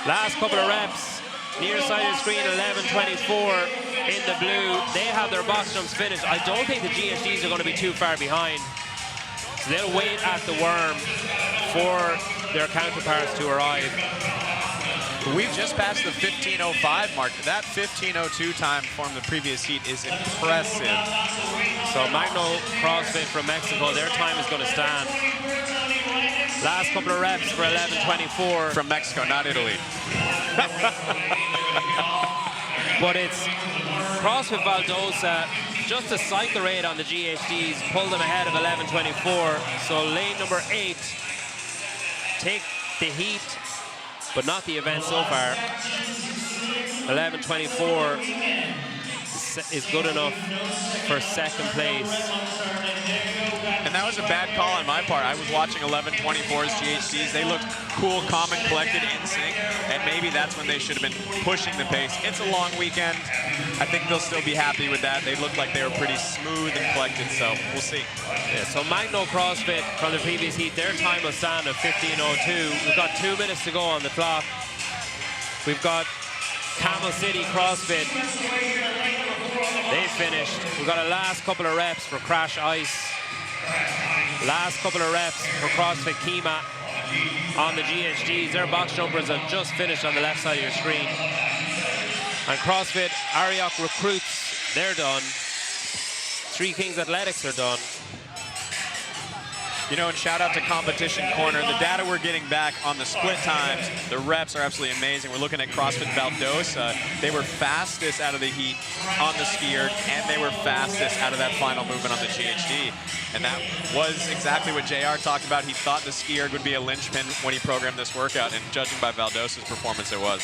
Last couple of reps. Near side of the screen, 11:24 in the blue. They have their box jumps finished. I don't think the GHDs are going to be too far behind. So they'll wait at the worm for their counterparts to arrive. We've just passed the 15:05 mark. That 15:02 time from the previous heat is impressive. So Magno CrossFit from Mexico, their time is going to stand. Last couple of reps for 11:24. From Mexico, not Italy. But it's CrossFit Valdosa just a cycle rate on the GHDs pulled them ahead of 11:24. So lane number 8 take the heat, but not the event so far. 11:24 is good enough for second place. And that was a bad call on my part. I was watching 11:24's GHDs. They looked cool, calm, and collected in sync, and maybe that's when they should have been pushing the pace. It's a long weekend. I think they'll still be happy with that. They looked like they were pretty smooth and collected, so we'll see. Yeah, so Magno CrossFit from the previous heat, their time will stand at 15:02. We've got 2 minutes to go on the clock. We've got Camel City CrossFit. They finished. We've got a last couple of reps for Crash Ice. Last couple of reps for CrossFit Kima on the GHDs. Their box jumpers have just finished on the left side of your screen. And CrossFit Ariok Recruits, they're done. Three Kings Athletics are done. You know, and shout out to Competition Corner. The data we're getting back on the split times, the reps are absolutely amazing. We're looking at CrossFit Valdosa. They were fastest out of the heat on the skier, and they were fastest out of that final movement on the GHD. And that was exactly what JR talked about. He thought the skier would be a linchpin when he programmed this workout, and judging by Valdosa's performance, it was.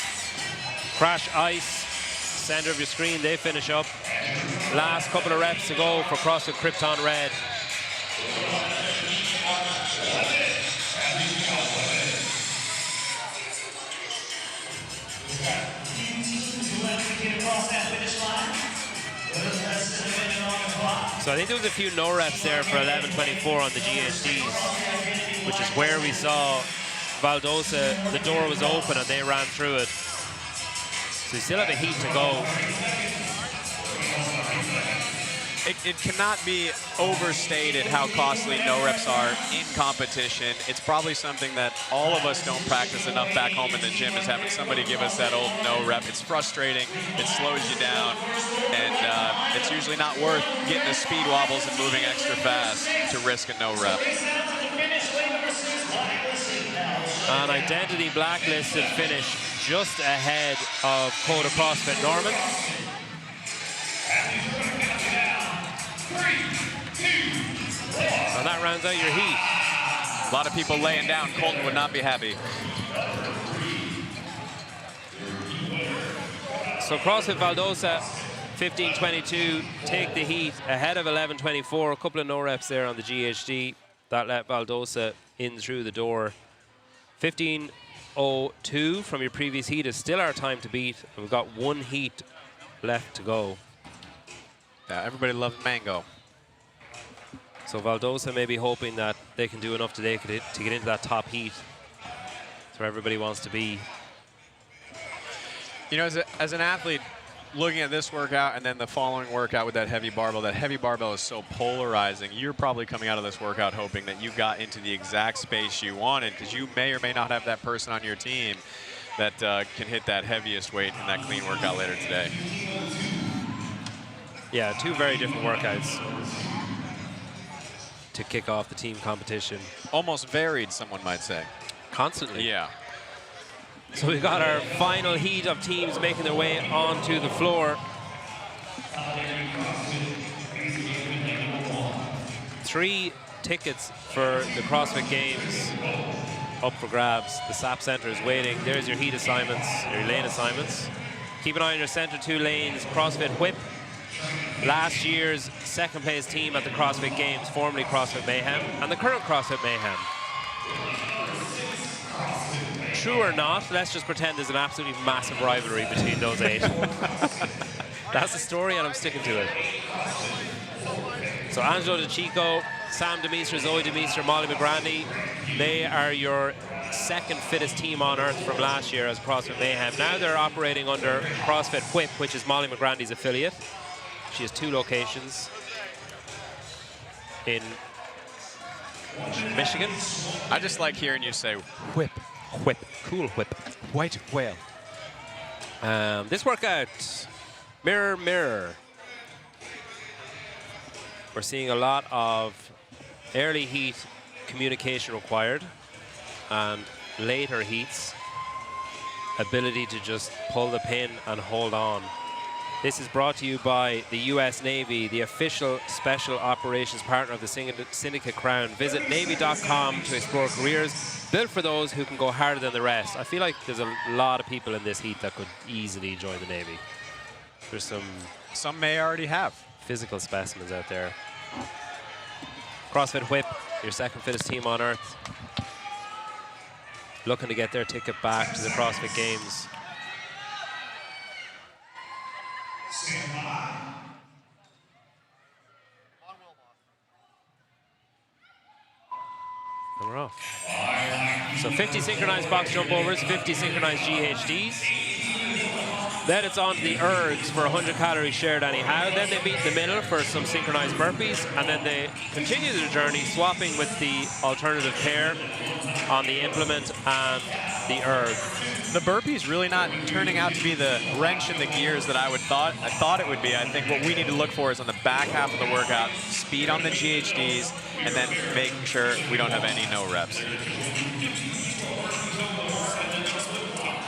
Crash Ice, center of your screen, they finish up. Last couple of reps to go for CrossFit Krypton Red. So I think there was a few no reps there for 11:24 on the GHDs, which is where we saw Valdosa, the door was open and they ran through it. So we still have a heat to go. It cannot be overstated how costly no reps are in competition. It's probably something that all of us don't practice enough back home in the gym, is having somebody give us that old no rep. It's frustrating, it slows you down, and it's usually not worth getting the speed wobbles and moving extra fast to risk a no rep. An Identity Blacklisted finish just ahead of Coda CrossFit Norman. And that rounds out your heat. A lot of people laying down. Colten would not be happy. So CrossFit Valdosa, 15:22, take the heat ahead of 11:24. A couple of no reps there on the GHD. That let Valdosa in through the door. 15:02 from your previous heat is still our time to beat. And we've got one heat left to go. Yeah, everybody loves mango. So Valdosa may be hoping that they can do enough today to get into that top heat. That's where everybody wants to be. You know, as an athlete, looking at this workout and then the following workout with that heavy barbell is so polarizing. You're probably coming out of this workout hoping that you got into the exact space you wanted, because you may or may not have that person on your team that can hit that heaviest weight in that clean workout later today. Yeah, two very different workouts to kick off the team competition. Almost varied, someone might say. Constantly. Yeah. So we've got our final heat of teams making their way onto the floor. 3 tickets for the CrossFit Games up for grabs. The SAP Center is waiting. There's your heat assignments, your lane assignments. Keep an eye on your center 2 lanes. CrossFit Whip, last year's second place team at the CrossFit Games, formerly CrossFit Mayhem, and the current CrossFit Mayhem. True or not, let's just pretend there's an absolutely massive rivalry between those 8. That's the story, and I'm sticking to it. So Angelo DeChico, Sam DeMeester, Zoe DeMeester, Molly McGrandy, they are your second fittest team on earth from last year as CrossFit Mayhem. Now they're operating under CrossFit Whip, which is Molly McGrandy's affiliate. She has 2 locations in Michigan. I just like hearing you say Whip. Whip. Cool whip. white whale. This workout, mirror, mirror. We're seeing a lot of early heat communication required, and later heats, ability to just pull the pin and hold on. This is brought to you by the U.S. Navy, the official special operations partner of the Syndicate Crown. Visit Navy.com to explore careers built for those who can go harder than the rest. I feel like there's a lot of people in this heat that could easily join the Navy. There's Some may already have. physical specimens out there. CrossFit Whip, your second fittest team on earth. Looking to get their ticket back to the CrossFit Games. And we're off. So 50 synchronized box jump overs, 50 synchronized GHDs. Then it's on to the ergs for 100 calories shared anyhow. Then they meet in the middle for some synchronized burpees, and then they continue their journey, swapping with the alternative pair on the implement and the erg. The burpee's really not turning out to be the wrench in the gears that I thought it would be. I think what we need to look for is on the back half of the workout, speed on the GHDs, and then making sure we don't have any no reps.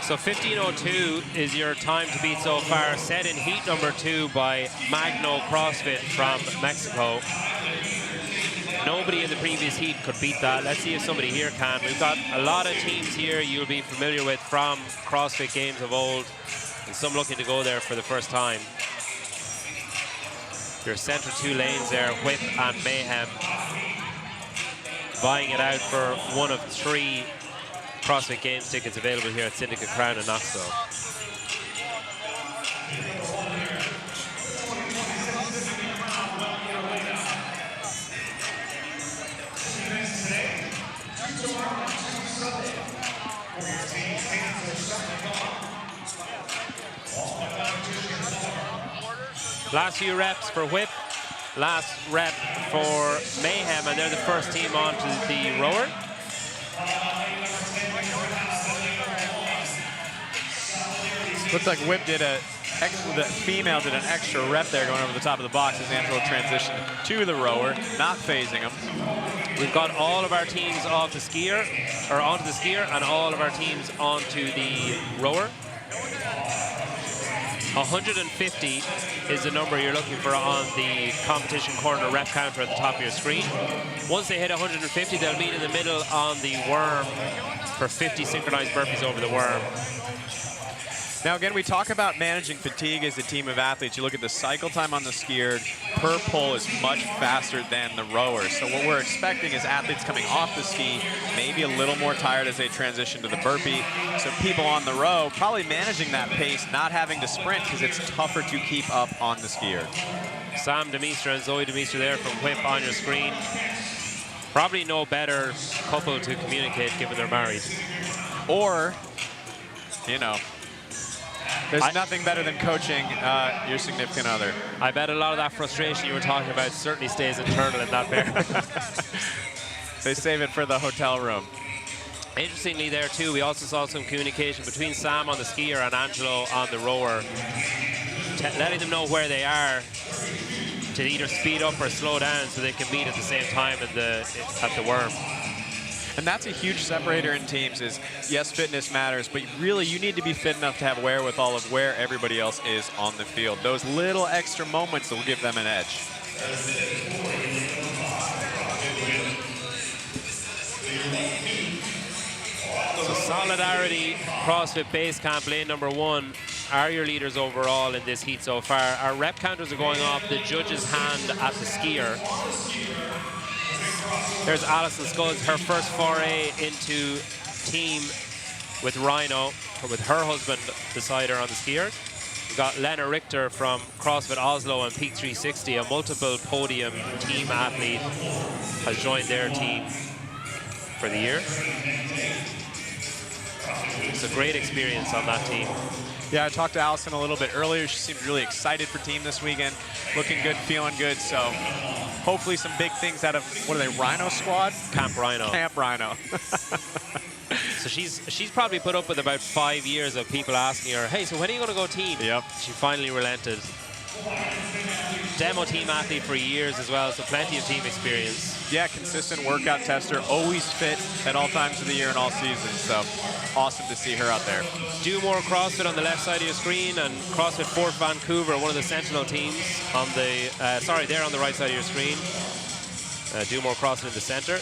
So 15:02 is your time to beat so far, set in heat number 2 by Magno CrossFit from Mexico. Nobody in the previous heat could beat that. Let's see if somebody here can. We've got a lot of teams here you'll be familiar with from CrossFit Games of old, and some looking to go there for the first time. Your center 2 lanes there, Whip and Mayhem, vying it out for one of 3 CrossFit Games tickets available here at Syndicate Crown in Knoxville. Last few reps for Whip, last rep for Mayhem, and they're the first team onto the rower. Looks like Whip did the female did an extra rep there going over the top of the box as Angela transitioned to the rower, not phasing him. We've got all of our teams off the skier, or onto the skier, and all of our teams onto the rower. 150 is the number you're looking for on the competition corner rep counter at the top of your screen. Once they hit 150, they'll meet in the middle on the worm for 50 synchronized burpees over the worm. Now again, we talk about managing fatigue as a team of athletes. You look at the cycle time on the skier per pull is much faster than the rower. So what we're expecting is athletes coming off the ski, maybe a little more tired as they transition to the burpee. So people on the row probably managing that pace, not having to sprint because it's tougher to keep up on the skier. Sam Demeester and Zoe Demeester there from Whip on your screen. Probably no better couple to communicate given they're married. Or, you know, there's nothing better than coaching your significant other. I bet a lot of that frustration you were talking about certainly stays internal in that pair. They save it for the hotel room. Interestingly there too, we also saw some communication between Sam on the skier and Angelo on the rower, letting them know where they are to either speed up or slow down so they can meet at the same time at the worm. And that's a huge separator in teams is, yes, fitness matters, but really you need to be fit enough to have wherewithal of where everybody else is on the field. Those little extra moments will give them an edge. So Solidarity CrossFit Base Camp lane number 1 are your leaders overall in this heat so far. Our rep counters are going off the judge's hand at the skier. There's Alison Sculls, her first foray into team with Rhino, or with her husband beside her on the skiers. We've got Lena Richter from CrossFit Oslo and Peak 360, a multiple podium team athlete, has joined their team for the year. It's a great experience on that team. Yeah, I talked to Allison a little bit earlier. She seemed really excited for team this weekend. Looking good, feeling good. So hopefully some big things out of, what are they, Rhino Squad? Camp Rhino. Camp Rhino. So she's probably put up with about 5 years of people asking her, hey, so when are you going to go team? Yep. She finally relented. Demo team athlete for years as well, so plenty of team experience. yeah, consistent workout tester, always fit at all times of the year and all seasons. So awesome to see her out there. Do More CrossFit on the left side of your screen, and CrossFit Fort Vancouver, one of the Sentinel teams on the, they're on the right side of your screen. Do More CrossFit in the center.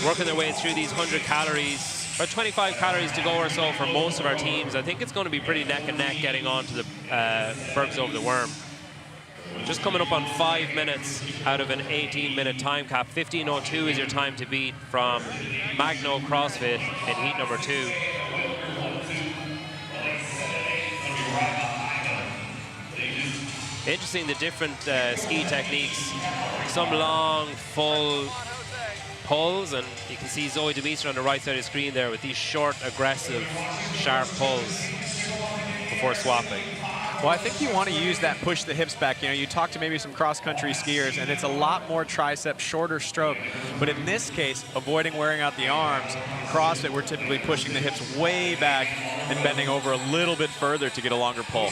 Working their way through these 100 calories, or 25 calories to go or so for most of our teams. I think it's going to be pretty neck and neck getting on to the burpees over the worm. Just coming up on 5 minutes out of an 18-minute time cap. 15:02 is your time to beat from Magno CrossFit in heat number 2. Interesting, the different ski techniques. Some long, full pulls, and you can see Zoe Demeester on the right side of the screen there with these short, aggressive, sharp pulls before swapping. Well, I think you want to use that push the hips back. You know, you talk to maybe some cross-country skiers, and it's a lot more tricep, shorter stroke. But in this case, avoiding wearing out the arms, CrossFit, we're typically pushing the hips way back and bending over a little bit further to get a longer pull.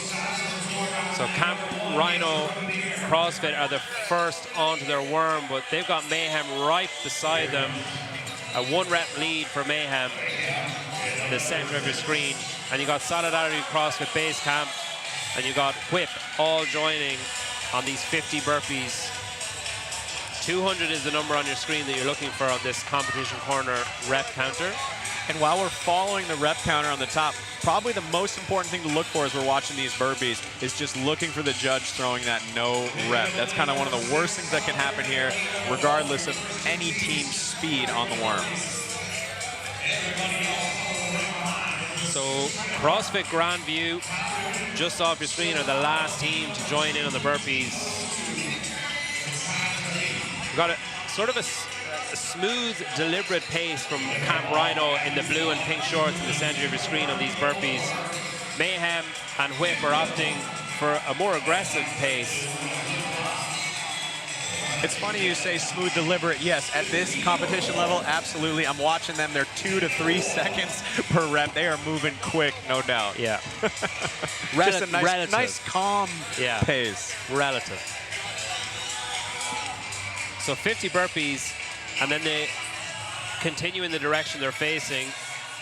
So Camp Rhino CrossFit are the first onto their worm, but they've got Mayhem right beside them. A 1-rep lead for Mayhem in the center of your screen. And you got Solidarity CrossFit Base Camp, and you got Whip all joining on these 50 burpees. 200 is the number on your screen that you're looking for on this competition corner rep counter. And while we're following the rep counter on the top, probably the most important thing to look for as we're watching these burpees is just looking for the judge throwing that no rep. That's kind of one of the worst things that can happen here, regardless of any team's speed on the worm. So CrossFit Grandview, just off your screen, are the last team to join in on the burpees. We've got a sort of a smooth, deliberate pace from Camp Rhino in the blue and pink shorts in the center of your screen on these burpees. Mayhem and Whip are opting for a more aggressive pace. It's funny you say smooth, deliberate. Yes, at this competition level, absolutely. I'm watching them. They're 2 to 3 seconds per rep. They are moving quick, no doubt. Yeah. Just a nice calm pace. Relative. So 50 burpees, and then they continue in the direction they're facing.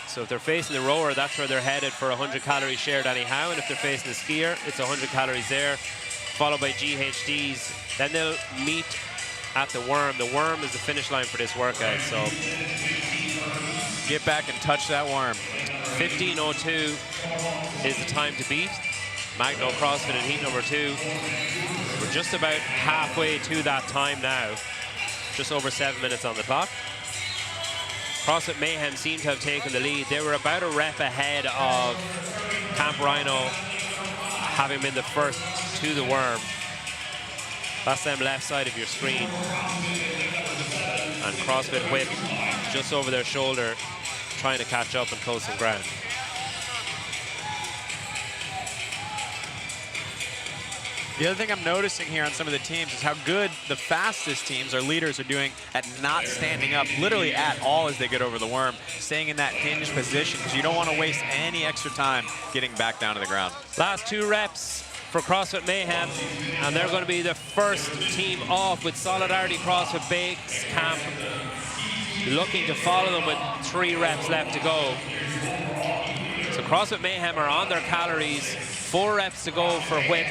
So if they're facing the rower, that's where they're headed for 100 calories shared anyhow. And if they're facing the skier, it's 100 calories there, followed by GHDs. Then they'll meet at the worm. The worm is the finish line for this workout. So get back and touch that worm. 15:02 is the time to beat. Magno CrossFit in heat number 2. We're just about halfway to that time now. Just over 7 minutes on the clock. CrossFit Mayhem seem to have taken the lead. They were about a rep ahead of Camp Rhino, having been the first to the worm. That's them left side of your screen. And CrossFit Whip just over their shoulder, trying to catch up and close some ground. The other thing I'm noticing here on some of the teams is how good the fastest teams, our leaders, are doing at not standing up literally at all as they get over the worm, staying in that hinged position, because you don't want to waste any extra time getting back down to the ground. Last 2 reps for CrossFit Mayhem, and they're going to be the first team off with Solidarity CrossFit Base Camp, looking to follow them with 3 reps left to go. So CrossFit Mayhem are on their calories, 4 reps to go for Whip,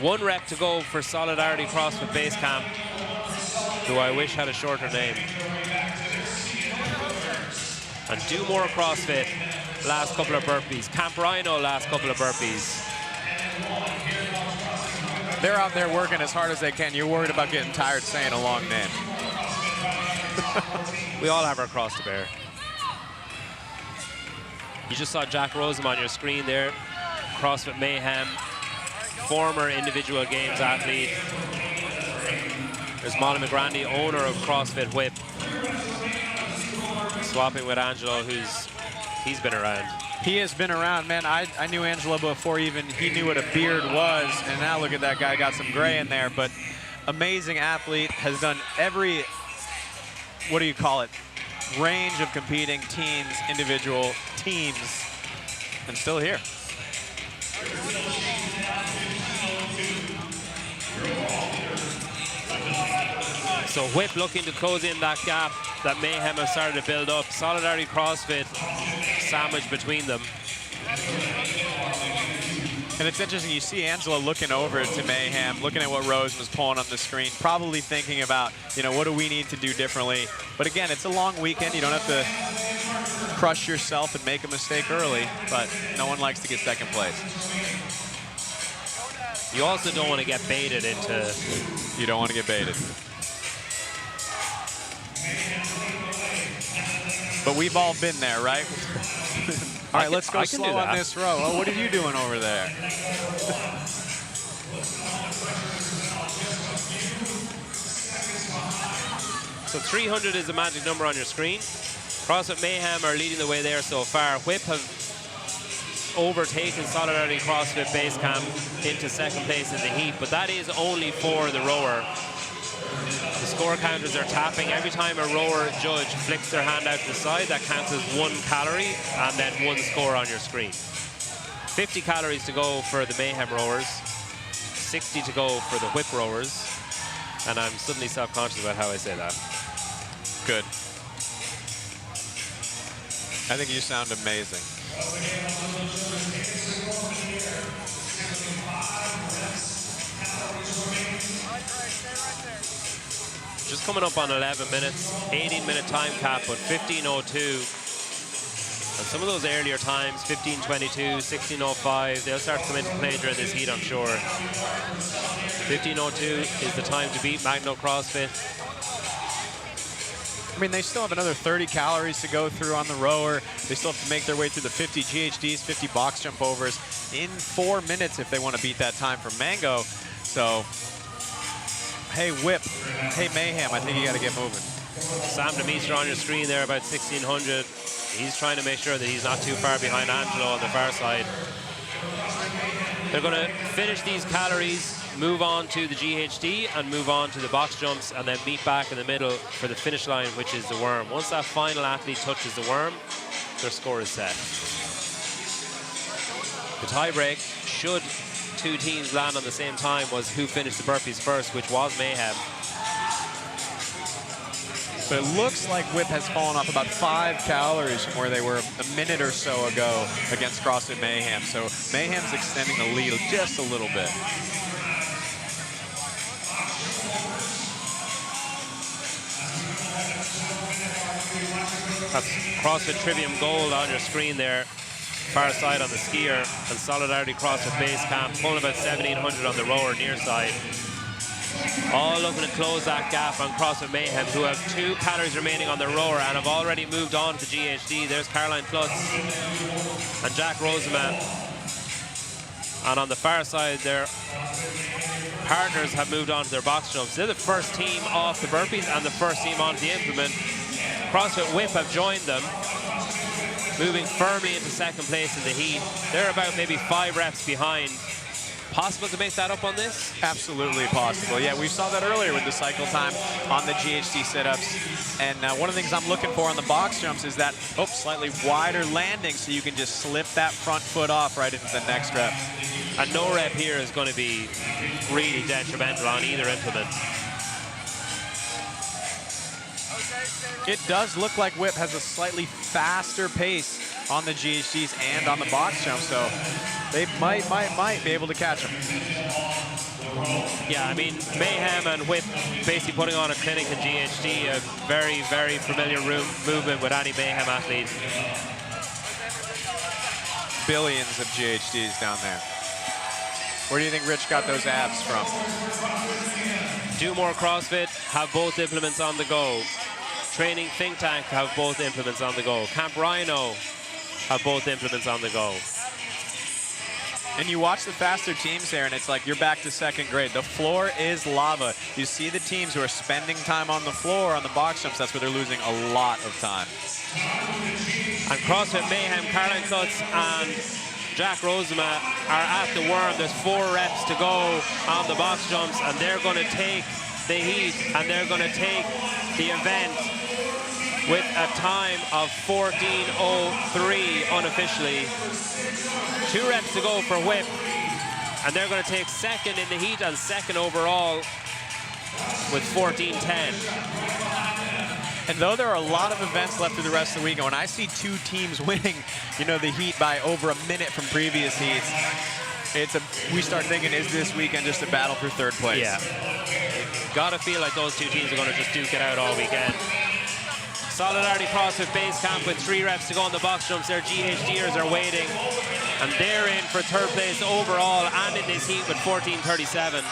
1 rep to go for Solidarity CrossFit Base Camp, who I wish had a shorter name. And Do More CrossFit, last couple of burpees. Camp Rhino, last couple of burpees. They're out there working as hard as they can. You're worried about getting tired saying a long name. We all have our cross to bear. You just saw Jack Rosem on your screen there. CrossFit Mayhem, former individual games athlete. There's Molly McGrandy, owner of CrossFit Whip, swapping with Angelo, he's been around. He has been around, man. I knew Angelo before even he knew what a beard was, and now look at that guy, got some gray in there, but amazing athlete, has done every, what do you call it, range of competing teams, individual teams, and still here. So Whip looking to close in that gap that Mayhem have started to build up. Solidarity CrossFit sandwich between them. And it's interesting, you see Angela looking over to Mayhem, looking at what Rose was pulling on the screen, probably thinking about, you know, what do we need to do differently? But again, it's a long weekend. You don't have to crush yourself and make a mistake early, but no one likes to get second place. You also don't want to get baited into... You don't want to get baited. But we've all been there, right? All right, let's go slow on this row. Oh, what are you doing over there? So 300 is the magic number on your screen. CrossFit Mayhem are leading the way there so far. Whip have overtaken Solidarity CrossFit Base Camp into second place in the heat, but that is only for the rower. The score counters are tapping. Every time a rower judge flicks their hand out to the side, that counts as 1 calorie and then 1 score on your screen. 50 calories to go for the Mayhem rowers, 60 to go for the Whip rowers, and I'm suddenly self-conscious about how I say that. Good. I think you sound amazing. Just coming up on 11 minutes, 18-minute time cap, but 15:02. And some of those earlier times, 15:22, 16:05, they'll start to come into play during this heat, I'm sure. 15:02 is the time to beat Magno CrossFit. I mean, they still have another 30 calories to go through on the rower. They still have to make their way through the 50 GHDs, 50 box jump overs in 4 minutes if they want to beat that time from Mango. So, hey, Whip. Hey, Mayhem, I think you got to get moving. Sam Demeester on your screen there, about 1600. He's trying to make sure that he's not too far behind Angelo on the far side. They're going to finish these calories, move on to the GHD and move on to the box jumps, and then meet back in the middle for the finish line, which is the worm. Once that final athlete touches the worm, their score is set. The tie-break, should 2 teams land on the same time, was who finished the burpees first, which was Mayhem. But it looks like Whip has fallen off about 5 calories from where they were a minute or so ago against CrossFit Mayhem. So Mayhem's extending the lead just a little bit. That's CrossFit Trivium Gold on your screen there. Far side on the skier, and Solidarity CrossFit Base Camp pulling about 1700 on the rower near side. All looking to close that gap on CrossFit Mayhem, who have 2 calories remaining on the rower and have already moved on to the GHD. There's Caroline Klutz and Jack Rosema. And on the far side, their partners have moved on to their box jumps. They're the first team off the burpees and the first team onto the implement. CrossFit Whip have joined them, moving firmly into second place in the heat. They're about maybe 5 reps behind. Possible to make that up on this? Absolutely possible. Yeah, we saw that earlier with the cycle time on the GHD sit-ups. And one of the things I'm looking for on the box jumps is that, slightly wider landing so you can just slip that front foot off right into the next rep. And no rep here is going to be really detrimental on either implement. It does look like Whip has a slightly faster pace on the GHDs and on the box jump, so they might be able to catch them. Yeah, I mean, Mayhem and Whip basically putting on a clinic in GHD, a very, very familiar movement with any Mayhem athlete. Billions of GHDs down there. Where do you think Rich got those abs from? Do More CrossFit have both implements on the go. Training Think Tank have both implements on the go. Camp Rhino have both implements on the go. And you watch the faster teams there, and it's like you're back to second grade. The floor is lava. You see the teams who are spending time on the floor on the box jumps. That's where they're losing a lot of time. And CrossFit Mayhem, Caroline Klutz and Jack Rosema are at the worm. There's 4 reps to go on the box jumps, and they're going to take the heat, and they're going to take the event with a time of 14:03 unofficially. 2 reps to go for Whip, and they're going to take second in the heat and second overall. with 14-10. And though there are a lot of events left through the rest of the week, and when I see two teams winning, you know, the heat by over a minute from previous heats, we start thinking, is this weekend just a battle for third place? Yeah. Gotta feel like those two teams are gonna just duke it out all weekend. Solidarity CrossFit Base Camp with 3 reps to go on the box jumps. Their GHDers are waiting, and they're in for third place overall and in this heat with 14:37.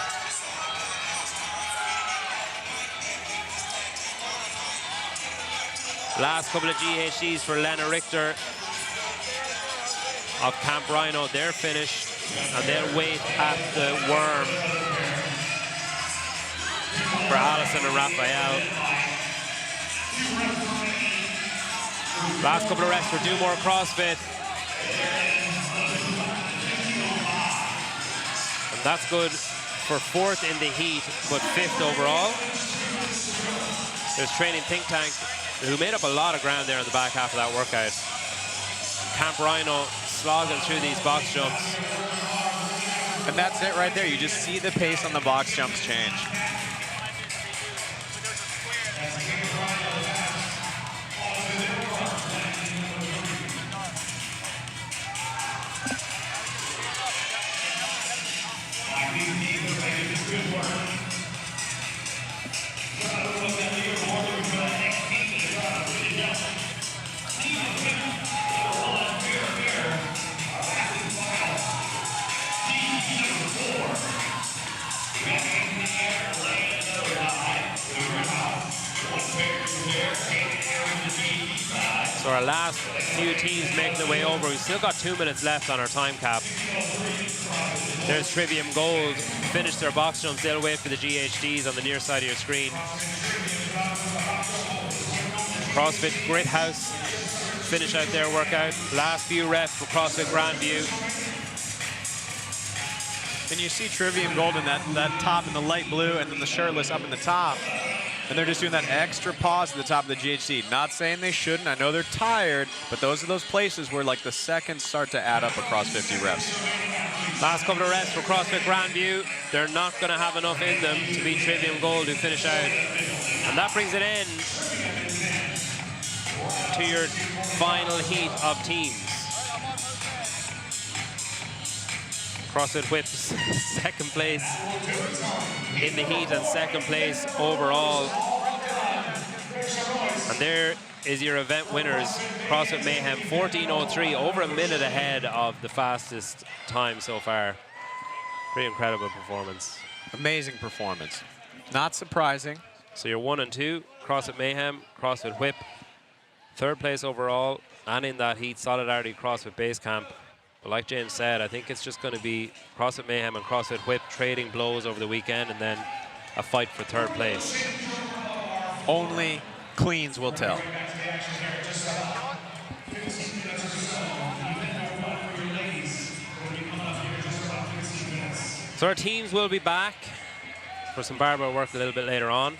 Last couple of GHDs for Lena Richter of Camp Rhino. They're finished, and they'll wait at the worm for Alison and Raphael. Last couple of reps for Do More CrossFit. And that's good for 4th in the heat, but 5th overall. There's Training Think Tank, who made up a lot of ground there in the back half of that workout. Camp Rhino slogging through these box jumps. And that's it right there. You just see the pace on the box jumps change. So our last few teams making their way over. We've still got 2 minutes left on our time cap. There's Trivium Gold. Finished their box jumps. They'll wait for the GHDs on the near side of your screen. CrossFit Grit House. Finish out their workout. Last few reps for CrossFit Grandview. And you see Trivium Gold in that top in the light blue and then the shirtless up in the top. And they're just doing that extra pause at the top of the GHD. Not saying they shouldn't. I know they're tired, but those are those places where like the seconds start to add up across 50 reps. Last couple of reps for CrossFit Grandview. They're not going to have enough in them to beat Trivium Gold, who finish out. And that brings an end to your final heat of teams. CrossFit Whips, 2nd place in the heat and 2nd place overall. And there is your event winners. CrossFit Mayhem, 14:03, over a minute ahead of the fastest time so far. Pretty incredible performance. Amazing performance. Not surprising. So you're 1 and 2, CrossFit Mayhem, CrossFit Whip, 3rd place overall, and in that heat, Solidarity CrossFit Base Camp. But like James said, I think it's just going to be CrossFit Mayhem and CrossFit Whip trading blows over the weekend, and then a fight for 3rd place. Only cleans will tell. So our teams will be back for some barbell work a little bit later on.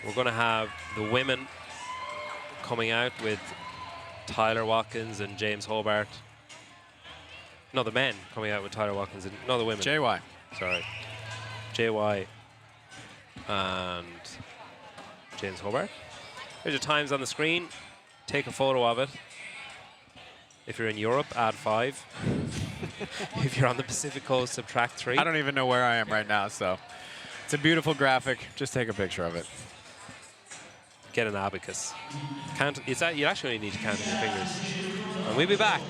We're going to have the women coming out with Tyler Watkins and James Hobart. No, the men coming out with Tyler Watkins and no, the women. JY. Sorry. JY and James Hobart. There's your times on the screen. Take a photo of it. If you're in Europe, add 5. If you're on the Pacific Coast, subtract 3. I don't even know where I am right now, so it's a beautiful graphic. Just take a picture of it. Get an abacus. Count. You actually need to count with your fingers. And we'll be back.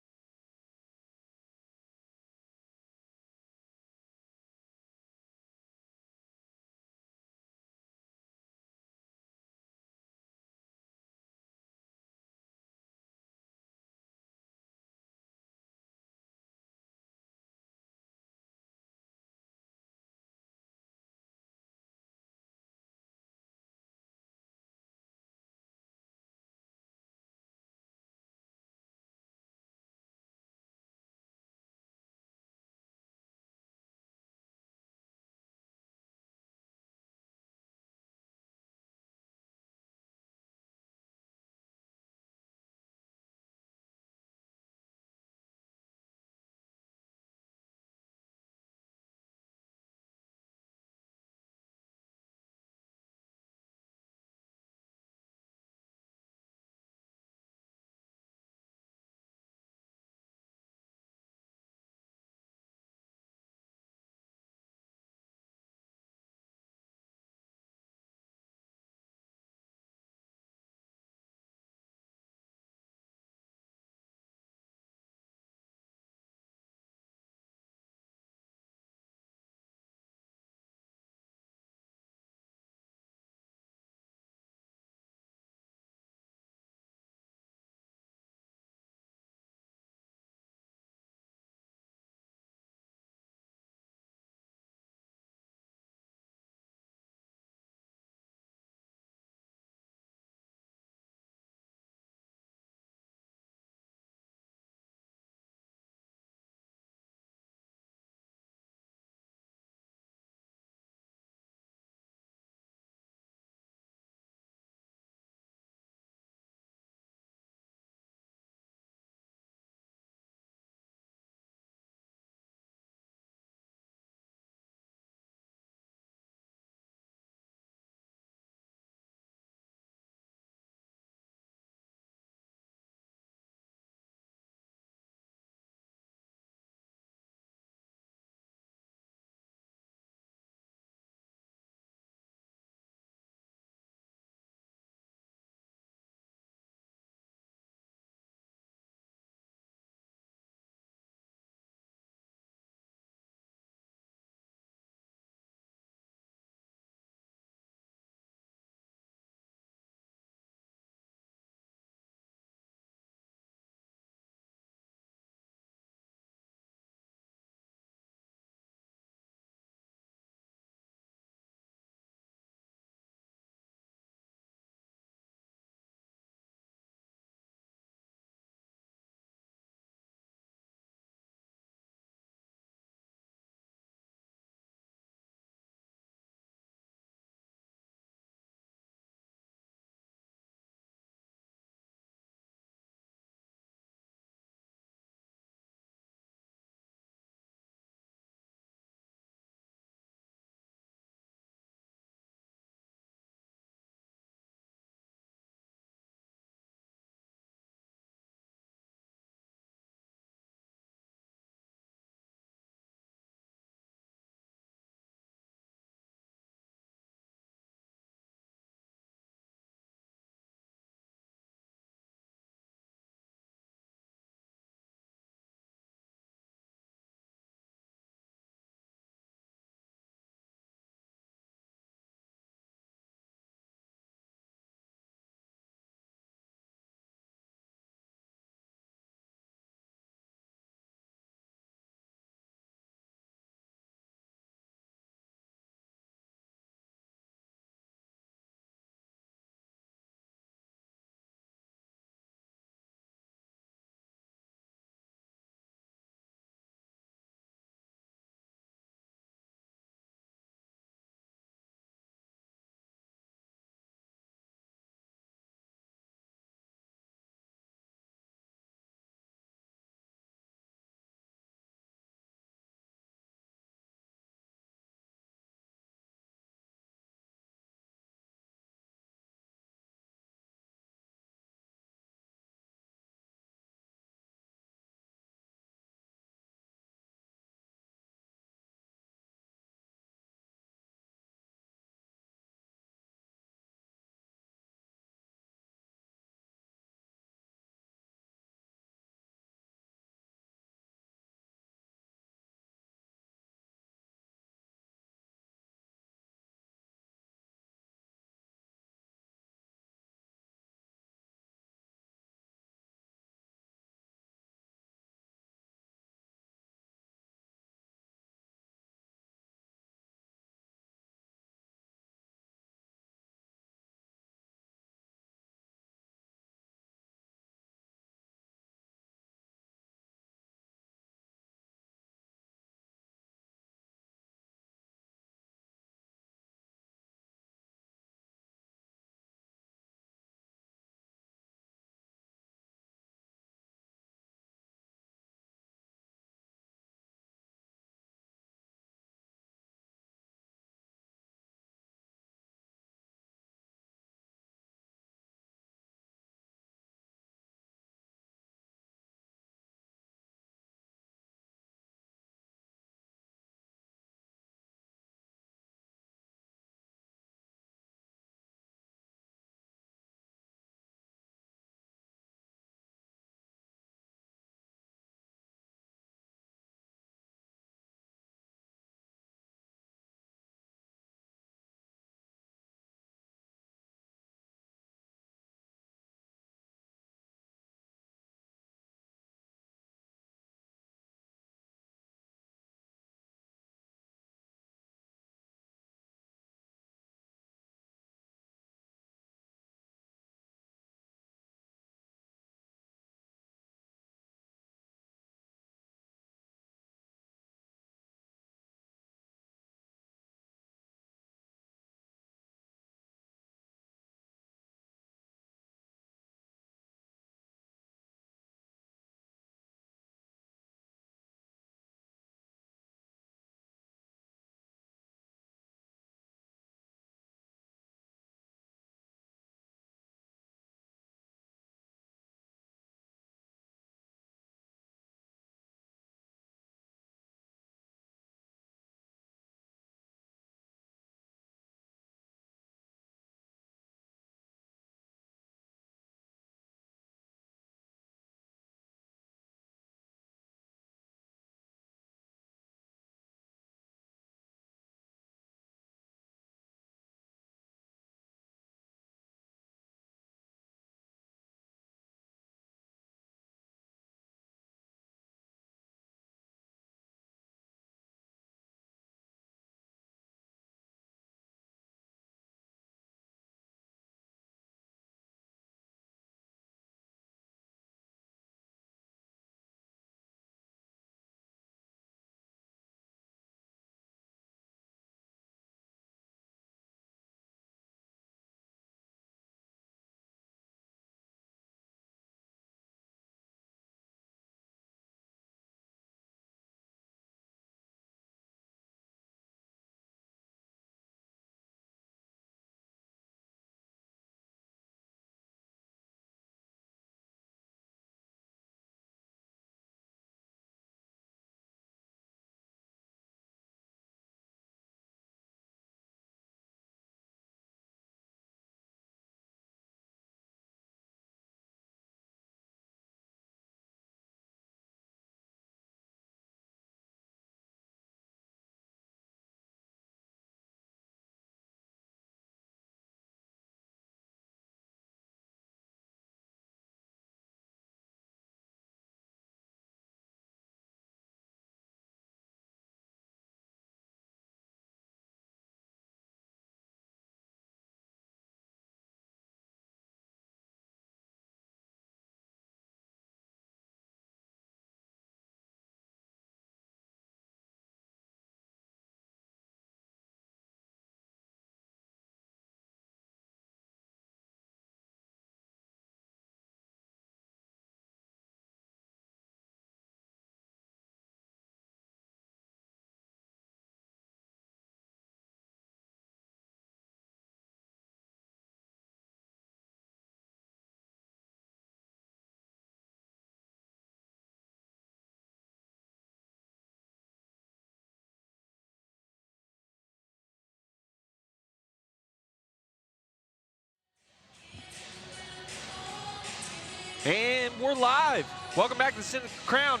we're live. Welcome back to the Syndicate Crown.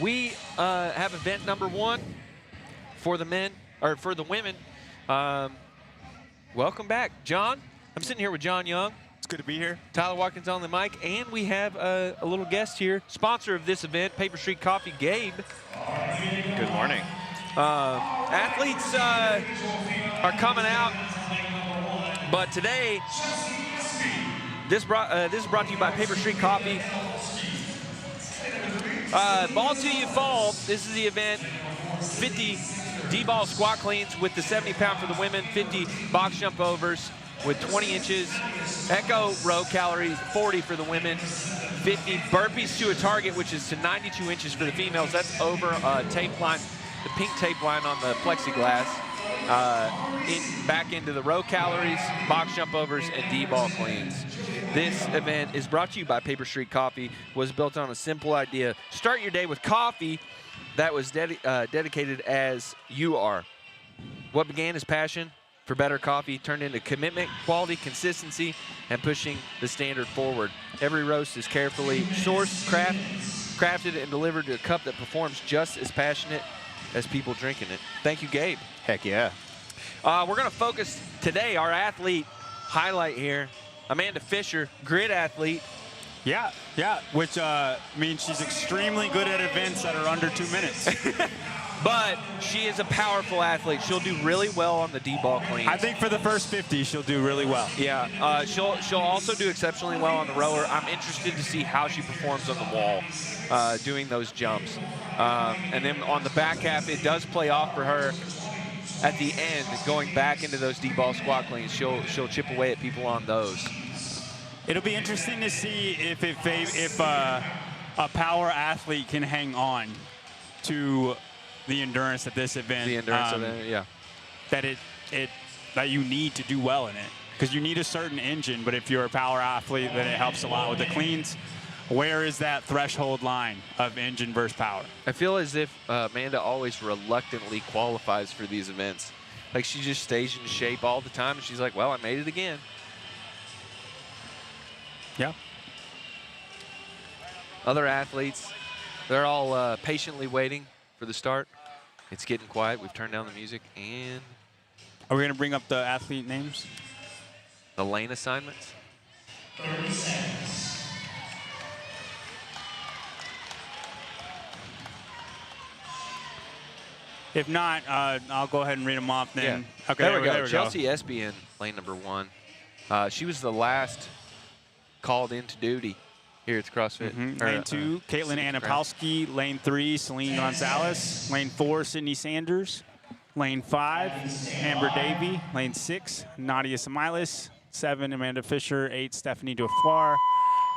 We have event number 1 for the men, or for the women. Welcome back, John. I'm sitting here with John Young. It's good to be here. Tyler Watkins on the mic, and we have a little guest here, sponsor of this event, Paper Street Coffee, Gabe. Good morning. Athletes are coming out, but today, this is brought to you by Paper Street Coffee. Ball till you fall. This is the event. 50 D-ball squat cleans with the 70-pound for the women, 50 box jump overs with 20 inches, echo row calories, 40 for the women, 50 burpees to a target, which is to 92 inches for the females. That's over a tape line, the pink tape line on the plexiglass. Back into the row calories, box jump overs, and D-ball cleans. This event is brought to you by Paper Street Coffee. Was built on a simple idea. Start your day with coffee that was dedicated as you are. What began as passion for better coffee turned into commitment, quality, consistency, and pushing the standard forward. Every roast is carefully sourced, crafted, and delivered to a cup that performs just as passionate as people drinking it. Thank you, Gabe. Heck yeah. We're going to focus today, our athlete highlight here, Amanda Fisher, grid athlete. Yeah, which means she's extremely good at events that are under 2 minutes. But she is a powerful athlete. She'll do really well on the D-ball cleans. I think for the first 50, she'll do really well. Yeah, she'll also do exceptionally well on the rower. I'm interested to see how she performs on the wall, doing those jumps. And then on the back half, it does play off for her. At the end, going back into those D-ball squat cleans, she'll chip away at people on those. It'll be interesting to see if a power athlete can hang on to the endurance at this event. The endurance event, yeah. That you need to do well in it, because you need a certain engine. But if you're a power athlete, then it helps a lot with the cleans. Where is that threshold line of engine versus power? I feel as if Amanda always reluctantly qualifies for these events. Like, she just stays in shape all the time, and she's like, well, I made it again. Yeah. Other athletes, they're all patiently waiting for the start. It's getting quiet. We've turned down the music, and Are we going to bring up the athlete names? the lane assignments. 30 seconds. If not, I'll go ahead and read them off then. Yeah. Okay, there we go. There Chelsea Espy in lane number 1. She was the last called into duty here at CrossFit. Lane 2, Caitlin Anapowski. Lane 3, Celine Gonzalez. Lane 4, Sydney Sanders. Lane 5, Amber Davey. Lane 6, Nadia Samilis. 7, Amanda Fisher. 8, Stephanie Dufour.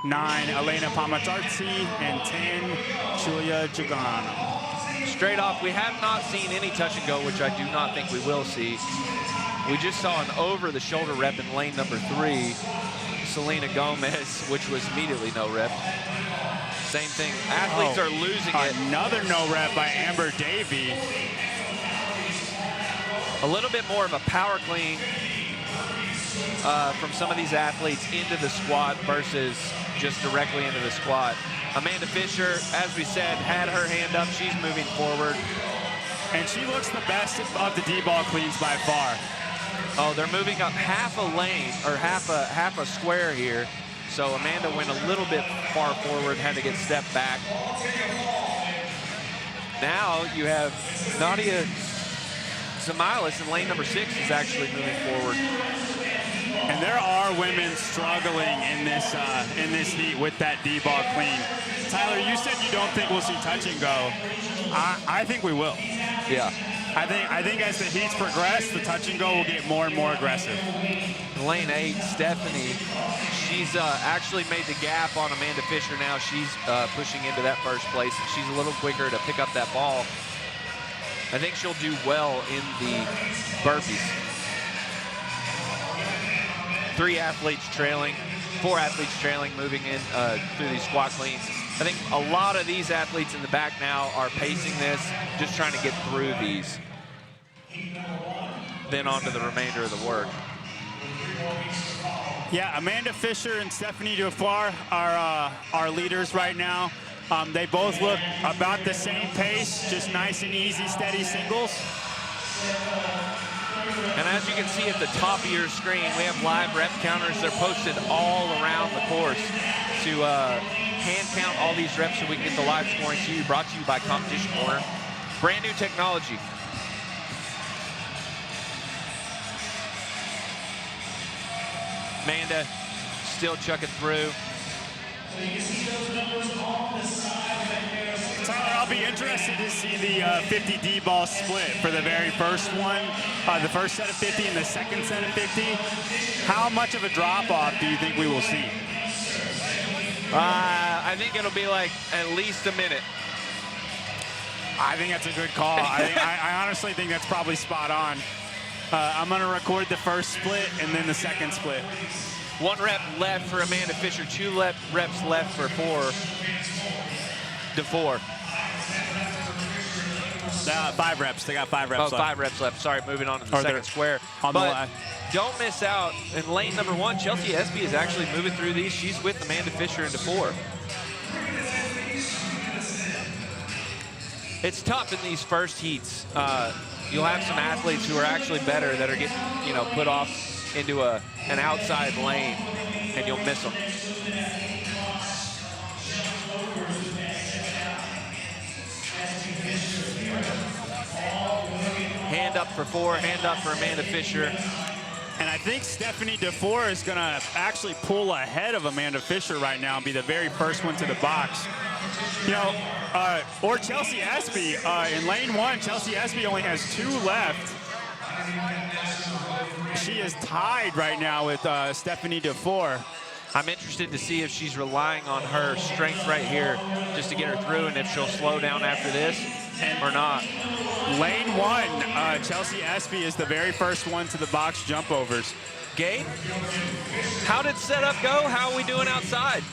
9, Elena Pamatarzi. And 10, Julia Giuliano. Straight off, we have not seen any touch and go, which I do not think we will see. We just saw an over-the-shoulder rep in lane number 3, Selena Gomez, which was immediately no rep. Same thing. Athletes are losing it. Another no rep by Amber Davey. A little bit more of a power clean from some of these athletes into the squat versus just directly into the squat. Amanda Fisher, as we said, had her hand up. She's moving forward. And she looks the best of the D-ball cleans by far. Oh, they're moving up half a lane, or half a square here. So Amanda went a little bit far forward, had to get stepped back. Now you have Nadia Samilis in lane number 6 is actually moving forward. And there are women struggling in this heat with that D-ball clean. Tyler, you said you don't think we'll see touch and go. I think we will. Yeah. I think as the heats progress, the touch and go will get more and more aggressive. Lane 8, Stephanie, she's actually made the gap on Amanda Fisher now. She's pushing into that first place. She's a little quicker to pick up that ball. I think she'll do well in the burpees. 3 athletes trailing, 4 athletes trailing, moving in through these squat cleans. I think a lot of these athletes in the back now are pacing this, just trying to get through these. Then on to the remainder of the work. Yeah, Amanda Fisher and Stephanie Dufour are our leaders right now. They both look about the same pace, just nice and easy, steady singles. And as you can see at the top of your screen, we have live rep counters. They're posted all around the course to hand count all these reps so we can get the live scoring to you. Brought to you by Competition Corner. Brand new technology. Amanda still chucking through. Tyler, I'll be interested to see the 50D ball split for the very first one, the first set of 50 and the second set of 50. How much of a drop-off do you think we will see? I think it'll be like at least a minute. I think that's a good call. I honestly think that's probably spot on. I'm going to record the first split and then the second split. 1 rep left for Amanda Fisher, 2 reps left for Dufour. 5 reps. They got 5 reps left. 5 reps left. Sorry, moving on to the second square. But don't miss out. In lane number 1, Chelsea Espy is actually moving through these. She's with Amanda Fisher and Dufour. It's tough in these first heats. You'll have some athletes who are actually better that are getting, put off into an outside lane, and you'll miss them. Hand up for 4, hand up for Amanda Fisher. And I think Stephanie Dufour is going to actually pull ahead of Amanda Fisher right now and be the very first one to the box. Or Chelsea Espy. In lane 1, Chelsea Espy only has 2 left. She is tied right now with Stephanie Dufour. I'm interested to see if she's relying on her strength right here just to get her through, and if she'll slow down after this or not. Lane 1, Chelsea Espy is the very first one to the box jump overs. Gabe, how did setup go? How are we doing outside?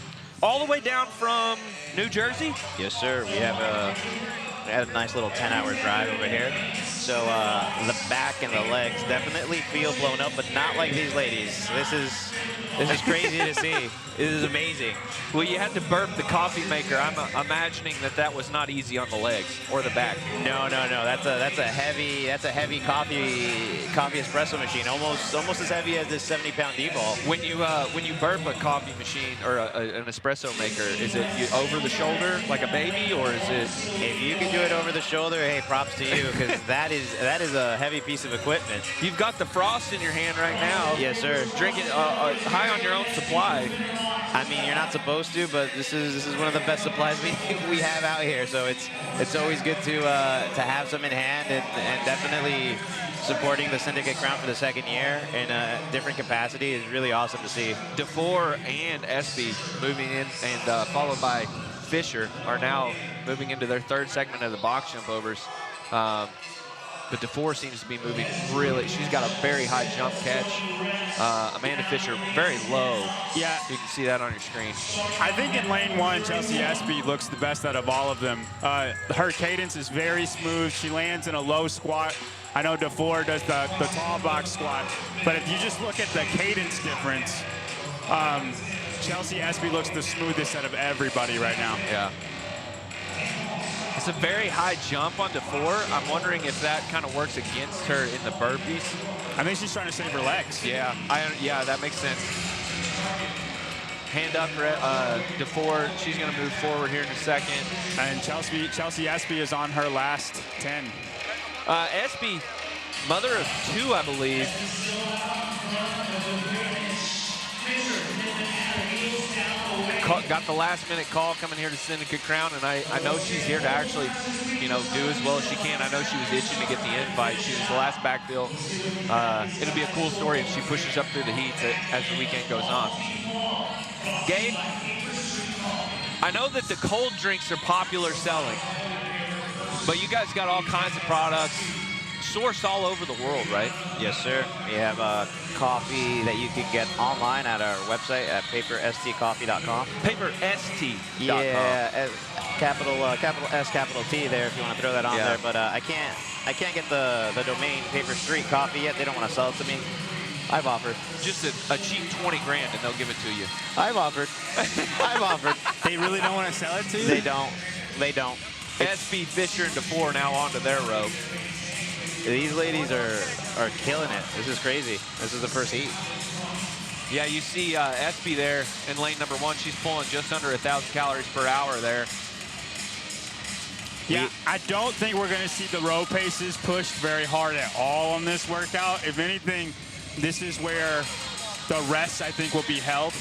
All the way down from New Jersey? Yes, sir. We had a nice little 10-hour drive over here. So the back and the legs definitely feel blown up, but not like these ladies. This is crazy to see. This is amazing. Well, you had to burp the coffee maker. I'm imagining that was not easy on the legs or the back. No. That's a heavy coffee espresso machine. Almost as heavy as this 70-pound D-ball. When you burp a coffee machine or an espresso maker, is it over the shoulder like a baby, or is it? If you can do it over the shoulder, hey, props to you, because that is a heavy piece of equipment. You've got the frost in your hand right now. Yes, sir. Drink it high on your own supply. I mean, you're not supposed to, but this is one of the best supplies we have out here. So it's always good to have some in hand, and definitely supporting the Syndicate Crown for the 2nd year in a different capacity is really awesome to see. Dufour and Espy moving in, and followed by Fisher are now moving into their 3rd segment of the box jump overs. But Dufour seems to be moving really. She's got a very high jump catch. Amanda Fisher very low. Yeah. You can see that on your screen. I think in lane 1, Chelsea Espy looks the best out of all of them. Her cadence is very smooth. She lands in a low squat. I know Dufour does the tall box squat. But if you just look at the cadence difference, Chelsea Espy looks the smoothest out of everybody right now. Yeah. It's a very high jump on Dufour. I'm wondering if that kind of works against her in the burpees. I think she's trying to save her legs. Yeah, that makes sense. Hand up for Dufour. She's going to move forward here in a second. And Chelsea Espy is on her last 10. Espy, mother of 2, I believe. Got the last-minute call coming here to Syndicate Crown, and I know she's here to actually, do as well as she can. I know she was itching to get the invite. She was the last backfill. It'll be a cool story if she pushes up through the heats as the weekend goes on. Gabe, I know that the cold drinks are popular selling, but you guys got all kinds of products sourced all over the world, right? Yes, sir. We have coffee that you can get online at our website at paperstcoffee.com. Paperst.com. Yeah, capital S, capital T there if you want to throw that on there. But I can't get the domain Paper Street Coffee yet. They don't want to sell it to me. I've offered. Just a cheap 20 grand and they'll give it to you. I've offered. I've offered. They really don't want to sell it to you? They don't. They don't. SB, Fisher, and DeFore now onto their row. These ladies are killing it. This is crazy. This is the first heat. Yeah, you see SB there in lane number 1. She's pulling just under 1,000 calories per hour there. Yeah, I don't think we're going to see the row paces pushed very hard at all on this workout. If anything, this is where the rest, I think, will be held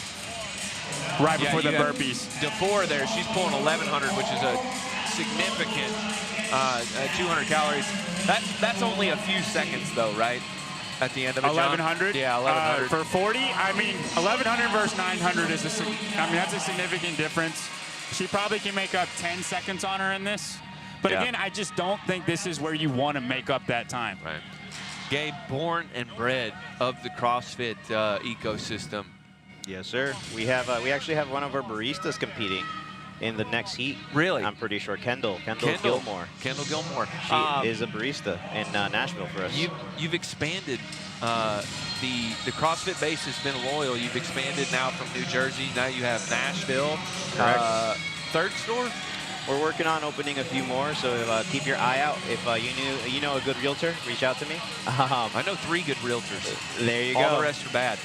right before the burpees. DeFore there, she's pulling 1,100, which is a significant 200 calories. That's only a few seconds, though, right? At the end of it, 1,100? Yeah, 1,100. For 40, I mean, 1,100 versus 900 is that's a significant difference. She probably can make up 10 seconds on her in this. But again, I just don't think this is where you want to make up that time. Right. Gabe, born and bred of the CrossFit ecosystem. Yes, sir. We actually have one of our baristas competing in the next heat. Really? I'm pretty sure Kendall Gilmore. Kendall Gilmore. She is a barista in Nashville for us. You've expanded. The CrossFit base has been loyal. You've expanded now from New Jersey. Now you have Nashville. Correct. Third store? We're working on opening a few more, so keep your eye out. If you know a good realtor, reach out to me. I know 3 good realtors. There you go. All the rest are bad.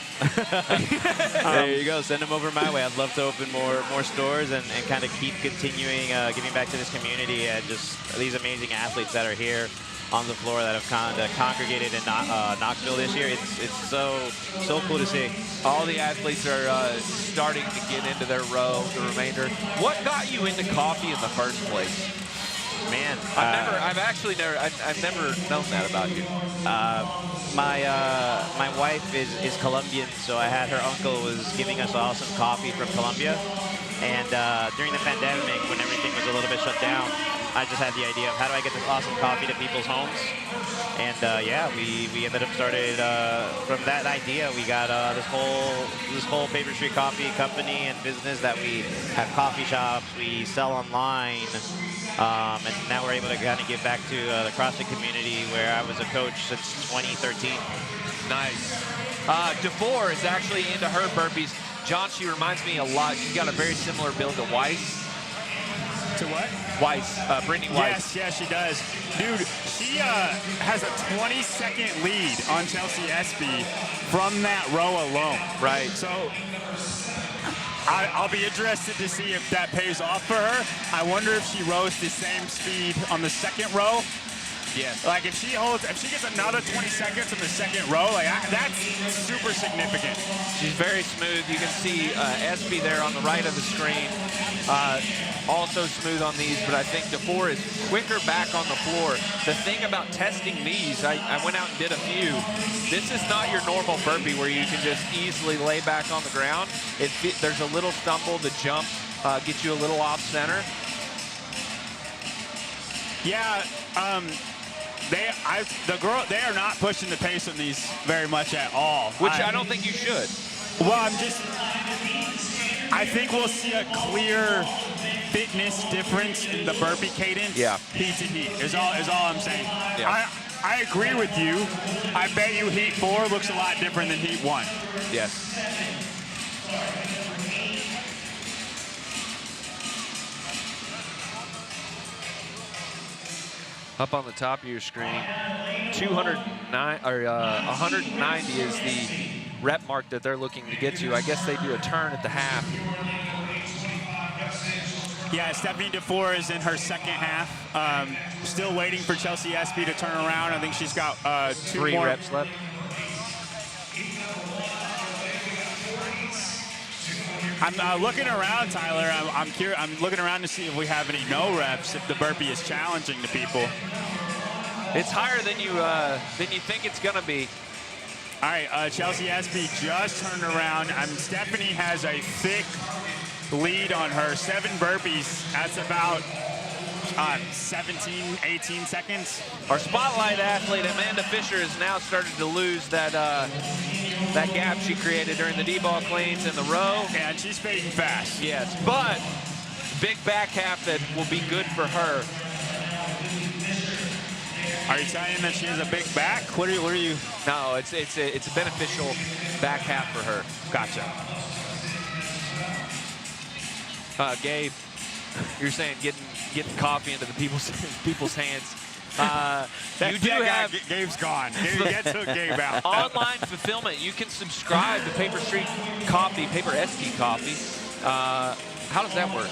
There you go. Send them over my way. I'd love to open more stores and kind of keep continuing giving back to this community and just these amazing athletes that are here on the floor that have kind of congregated in Knoxville this year. It's so cool to see. All the athletes are starting to get into their row, the remainder. What got you into coffee in the first place? Man, I've never known that about you. My wife is Colombian, so I had her uncle was giving us awesome coffee from Colombia. And during the pandemic, when everything was a little bit shut down, I just had the idea of how do I get this awesome coffee to people's homes. And yeah, we ended up started from that idea. We got this whole Paper Street Coffee company and business that we have coffee shops. We sell online. And now we're able to kind of give back to the CrossFit community where I was a coach since 2013. Nice. DeFore is actually into her burpees. John, she reminds me a lot. She's got a very similar build to Weiss. To what? Weiss, Brittany Weiss. Yes, she does. Dude, she has a 20-second lead on Chelsea SB from that row alone. Right. So I'll be interested to see if that pays off for her. I wonder if she rows the same speed on the second row. Yes. Like if she gets another 20 seconds in the second row, that's super significant. She's very smooth. You can see SB there on the right of the screen. Also smooth on these, but I think DeFore is quicker back on the floor. The thing about testing these, I went out and did a few. This is not your normal burpee where you can just easily lay back on the ground. There's a little stumble. The jump gets you a little off center. Yeah, they are not pushing the pace on these very much at all. Which I don't think you should. Well, I think we'll see a clear fitness difference in the burpee cadence. Yeah. Heat to heat is all I'm saying. Yeah. I agree with you. I bet you heat 4 looks a lot different than heat 1. Yes. Up on the top of your screen, 190 is the rep mark that they're looking to get to. I guess they do a turn at the half. Yeah, Stephanie DeFore is in her second half. Still waiting for Chelsea SB to turn around. I think she's got 3 more reps left. I'm looking around, Tyler. I'm curious. I'm looking around to see if we have any no reps, if the burpee is challenging to people. It's higher than you think it's gonna be. All right, Chelsea SB just turned around. Stephanie has a thick lead on her. 7 burpees. That's about 17, 18 seconds. Our spotlight athlete, Amanda Fisher, has now started to lose that that gap she created during the D-ball cleans in the row. Yeah, and she's fading fast. Yes, but big back half that will be good for her. Are you saying that she has a big back? What are you? No, it's a beneficial back half for her. Gotcha. Gabe, you're saying getting coffee into the people's hands. You do have Gabe's gone. Get took Gabe out. online fulfillment. You can subscribe to Paper Street Coffee, Paper ST Coffee. How does that work?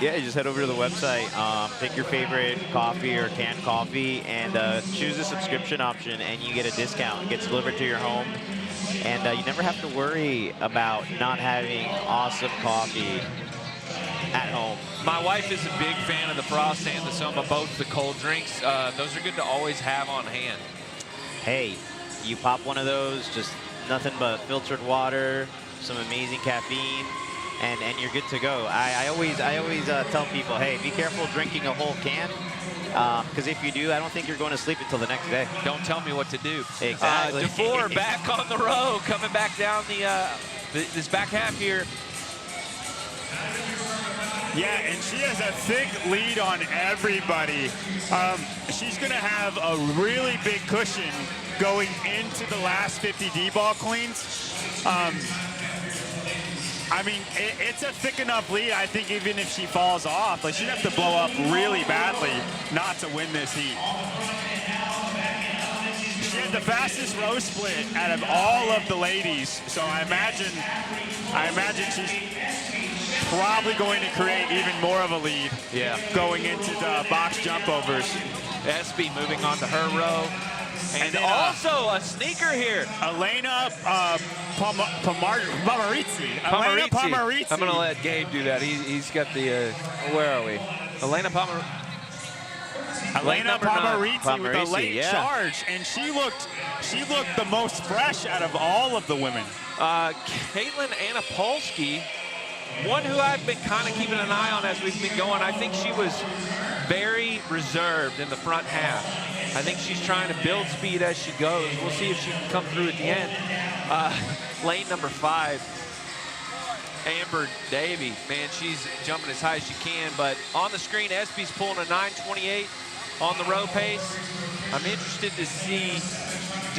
Yeah, you just head over to the website, pick your favorite coffee or canned coffee, and choose the subscription option, and you get a discount. It gets delivered to your home, and you never have to worry about not having awesome coffee at home. My wife is a big fan of the Frost and the Soma, both the cold drinks. Those are good to always have on hand. Hey, you pop one of those, just nothing but filtered water, some amazing caffeine, and you're good to go. I always tell people, hey, be careful drinking a whole can, because if you do, I don't think you're going to sleep until the next day. Don't tell me what to do. Exactly. DeFore back on the row, coming back down this back half here. Yeah, and she has a thick lead on everybody. She's going to have a really big cushion going into the last 50 D-ball cleans. I mean, it's a thick enough lead. I think even if she falls off, like she'd have to blow up really badly not to win this heat. She had the fastest row split out of all of the ladies, so I imagine she's probably going to create even more of a lead. Yeah. Going into the box jump overs. SB moving on to her row. And then, also a sneaker here. Elena Pomarizzi. Elena Pomarizzi. I'm going to let Gabe do that. He's got the, where are we? Elena Pomarizzi. Elena Pomarizzi with a late yeah. charge, and she looked the most fresh out of all of the women. Caitlin Anapolsky, one who I've been kind of keeping an eye on as we've been going. I think she was very reserved in the front half. I think she's trying to build speed as she goes. We'll see if she can come through at the end. Lane number 5, Amber Davey. Man, she's jumping as high as she can, but on the screen, SB's pulling a 9:28 on the row pace. I'm interested to see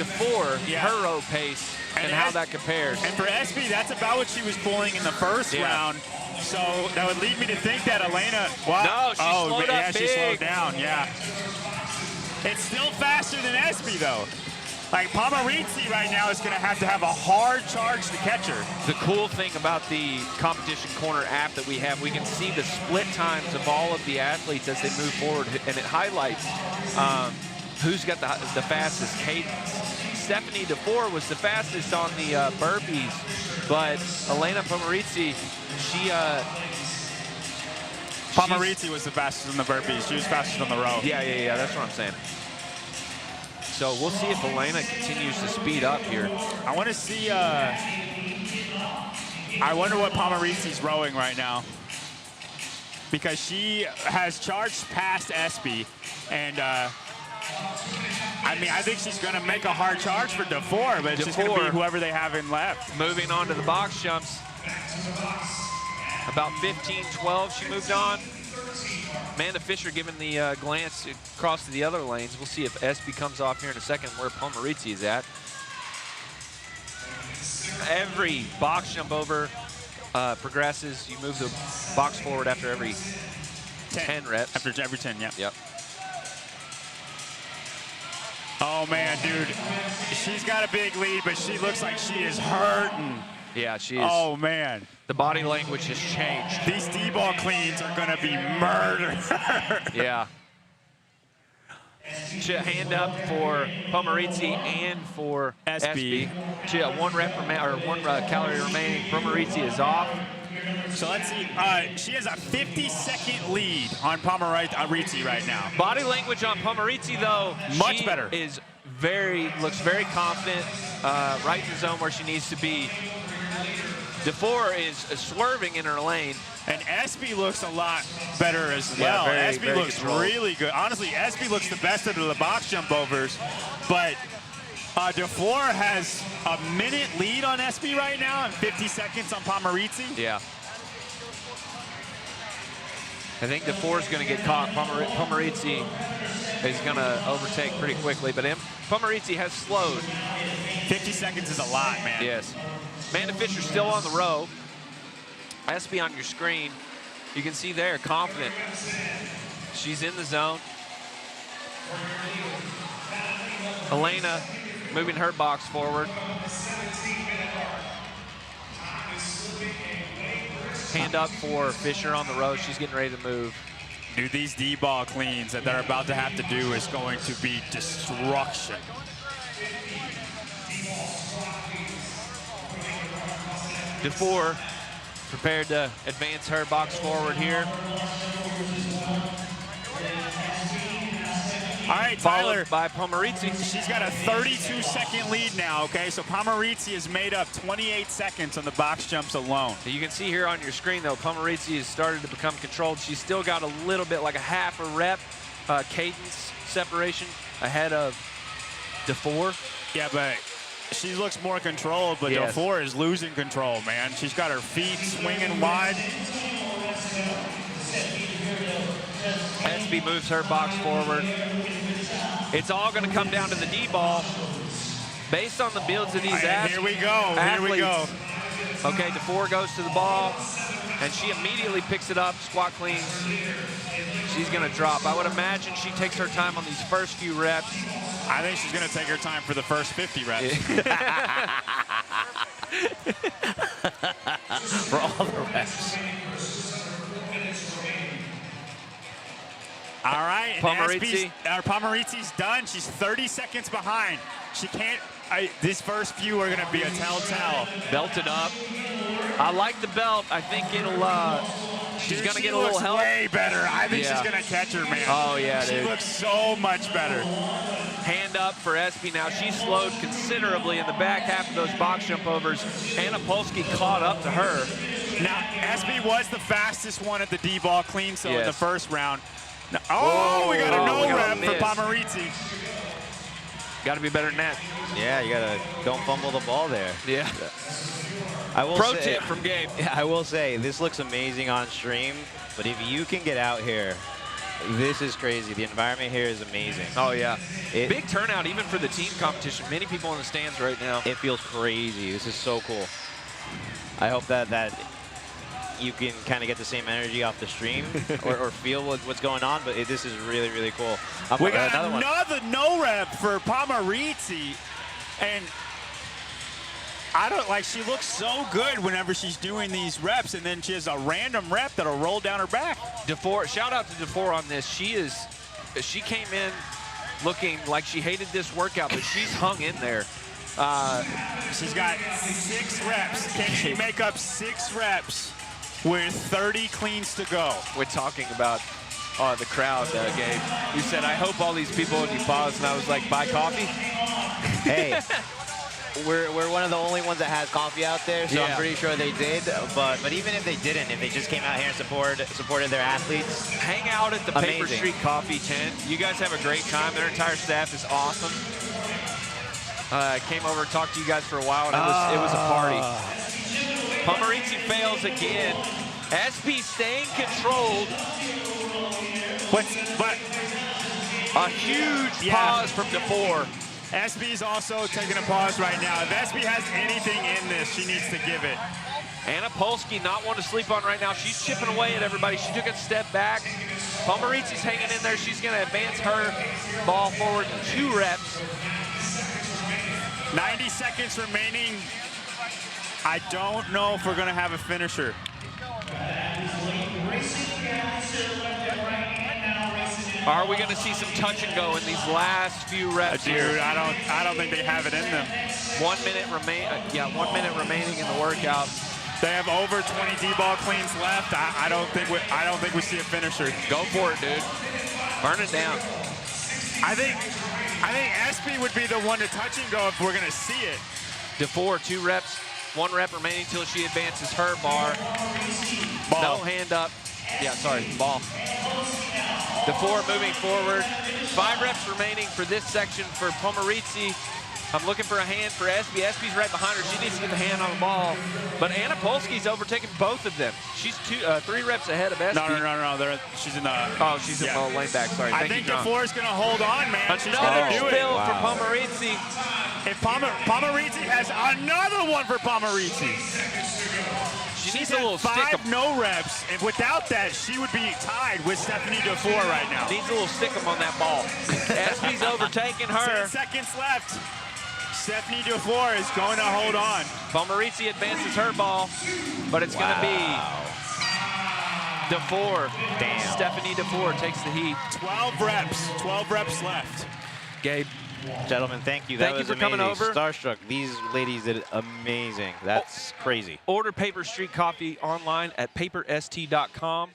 DeFore, her row pace, and how that compares. And for SB, that's about what she was pulling in the first round. So that would lead me to think that Elena, No, she slowed up she big. slowed down, yeah. It's still faster than SB, though. Like, Pomarizzi right now is going to have a hard charge to catch her. The cool thing about the Competition Corner app that we have, we can see the split times of all of the athletes as they move forward, and it highlights who's got the fastest cadence. Stephanie DeFore was the fastest on the burpees, but Elena Pomarizzi, Pomarizzi was the fastest in the burpees. She was fastest on the row. Yeah, that's what I'm saying. So we'll see if Elena continues to speed up here. I want to see, I wonder what Pomarizzi's rowing right now, because she has charged past SB, and I mean, I think she's going to make a hard charge for DeFore, but it's just going to be whoever they have in left. Moving on to the box jumps. About 15-12 she moved on. Amanda Fisher giving the glance across to the other lanes. We'll see if SB comes off here in a second where Pomarizzi is at. Every box jump over progresses. You move the box forward after every 10 reps. After every 10, yeah. Yep. Oh, man, dude. She's got a big lead, but she looks like she is hurting. Yeah, she is. Oh, man. The body language has changed. These D-ball cleans are going to be murdered. Yeah. Hand up for Pomarizzi and for SB. She got one calorie remaining. Pomarizzi is off. So let's see. She has a 50-second lead on Pomarizzi right now. Body language on Pomarizzi, though, much better. Looks very confident, right in the zone where she needs to be. DeFore is swerving in her lane. And SB looks a lot better as well. Yeah, SB looks really good. Honestly, SB looks the best out of the box jump overs, but DeFore has a minute lead on SB right now and 50 seconds on Pomarizzi. Yeah. I think DeFore's going to get caught. Pomarizzi is going to overtake pretty quickly. But Pomerizzi has slowed. 50 seconds is a lot, man. Yes. Amanda Fisher's still on the row. Espy on your screen. You can see there, confident. She's in the zone. Elena moving her box forward. Hand up for Fisher on the row. She's getting ready to move. Dude, these D-ball cleans that they're about to have to do is going to be destruction. DeFore prepared to advance her box forward here. All right, Tyler. Followed by Pomerizzi. She's got a 32-second lead now, okay? So Pomerizzi has made up 28 seconds on the box jumps alone. You can see here on your screen, though, Pomerizzi has started to become controlled. She's still got a little bit, like a half a rep cadence separation ahead of DeFore. Yeah, but she looks more controlled, but Yes. DeFore is losing control, man. She's got her feet swinging wide. Espy moves her box forward. It's all going to come down to the D-ball. Based on the builds of these athletes. Here we go. Here we go. Okay, DeFore goes to the ball, and she immediately picks it up, squat cleans. She's going to drop. I would imagine she takes her time on these first few reps. I think she's going to take her time for the first 50 reps. For all the reps. All right, Pomerizzi. Pomerizzi's done. She's 30 seconds behind. She can't. These first few are going to be a telltale. Belted up. I like the belt. I think it'll. She's going to get a little help. Way better. I think Yeah. she's going to catch her, man. Oh yeah, She dude. looks so much better. Hand up for Espy now. She slowed considerably in the back half of those box jump overs. Anna Polsky caught up to her. Now, Espy was the fastest one at the D-ball clean, so in Yes. the first round. Now, we got a we no got a rep for miss. Pomerizzi. Got to be better than that. Yeah, you gotta don't fumble the ball there. Yeah. I will Pro say, tip from Gabe. I will say this looks amazing on stream, but if you can get out here, this is crazy. The environment here is amazing. Oh yeah. It- Big turnout even for the team competition. Many people in the stands right now. It feels crazy. This is so cool. I hope that you can kind of get the same energy off the stream or feel what's going on, but this is really, really cool. We got another one. another no rep for Pomerizzi, and I don't like. She looks so good whenever she's doing these reps, and then she has a random rep that'll roll down her back. DeFore, shout out to DeFore on this. She came in looking like she hated this workout, but she's hung in there. She's got 6 reps. Can she make up 6 reps with 30 cleans to go? We're talking about the crowd, Gabe. You said, I hope all these people, and you paused, and I was like, buy coffee? Hey, we're one of the only ones that has coffee out there, so Yeah. I'm pretty sure they did. But even if they didn't, if they just came out here and supported their athletes, Hang out at the Paper Amazing. Street Coffee tent. You guys have a great time. Their entire staff is awesome. Came over and talked to you guys for a while, and it was a party. Pomerizzi fails again. Espy staying controlled. But A huge pause from DeFore. Espy's also taking a pause right now. If Espy has anything in this, she needs to give it. Anna Polsky not one to sleep on right now. She's chipping away at everybody. She took a step back. Pomerizzi's hanging in there. She's going to advance her ball forward 2 reps. 90 seconds remaining. I don't know if we're going to have a finisher. Are we going to see some touch and go in these last few reps Dude, here? I don't think they have it in them. 1 minute remaining in the workout. They have over 20 D-ball cleans left. I don't think we see a finisher. Go for it, dude. Burn it down. I think Espy would be the one to touch and go if we're going to see it. DeFore, 2 reps, 1 rep remaining till she advances her bar. Ball. No hand up. Yeah, sorry, ball. DeFore moving forward. 5 reps remaining for this section for Pomerizzi. I'm looking for a hand for Espy. Espy's right behind her. She needs to get the hand on the ball. But Anna Polsky's overtaken both of them. She's 3 reps ahead of Espy. No. She's in the. Oh, she's in the lane back. Sorry. I think DeFore is going to hold on, man. She's going to do it. Spill for Pomerizzi. If Pomerizzi has another one for Pomerizzi. She needs a little stick. 5 no reps. And without that, she would be tied with Stephanie DeFore right now. Needs a little stick 'em on that ball. Espy's overtaking her. 10 seconds left. Stephanie DeFore is going to hold on. Pomerizzi advances her ball, but it's going to be DeFore. Damn. Stephanie DeFore takes the heat. 12 reps. 12 reps left. Gabe. Gentlemen, thank you. Thank you for coming over. Starstruck. These ladies did amazing. That's crazy. Order Paper Street Coffee online at paperst.com.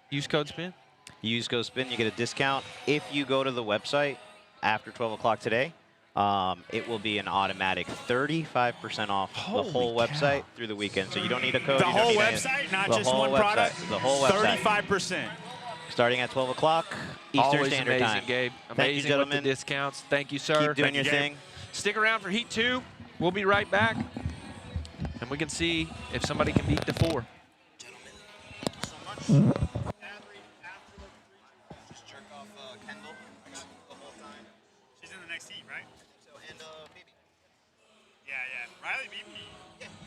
Use code SPIN. Use code SPIN. You get a discount. If you go to the website after 12 o'clock today, it will be an automatic 35% off the whole website through the weekend. So you don't need a code. The whole website, not just one product? The whole website. 35%. Starting at 12 o'clock Eastern Always Standard amazing, Time. Gabe. Thank Amazing you, with gentlemen. the discounts. Thank you, sir. Keep doing your thing. Stick around for Heat 2. We'll be right back. And we can see if somebody can beat DeFore. She's in the next heat, right? And Baby. Yeah. Riley Beebe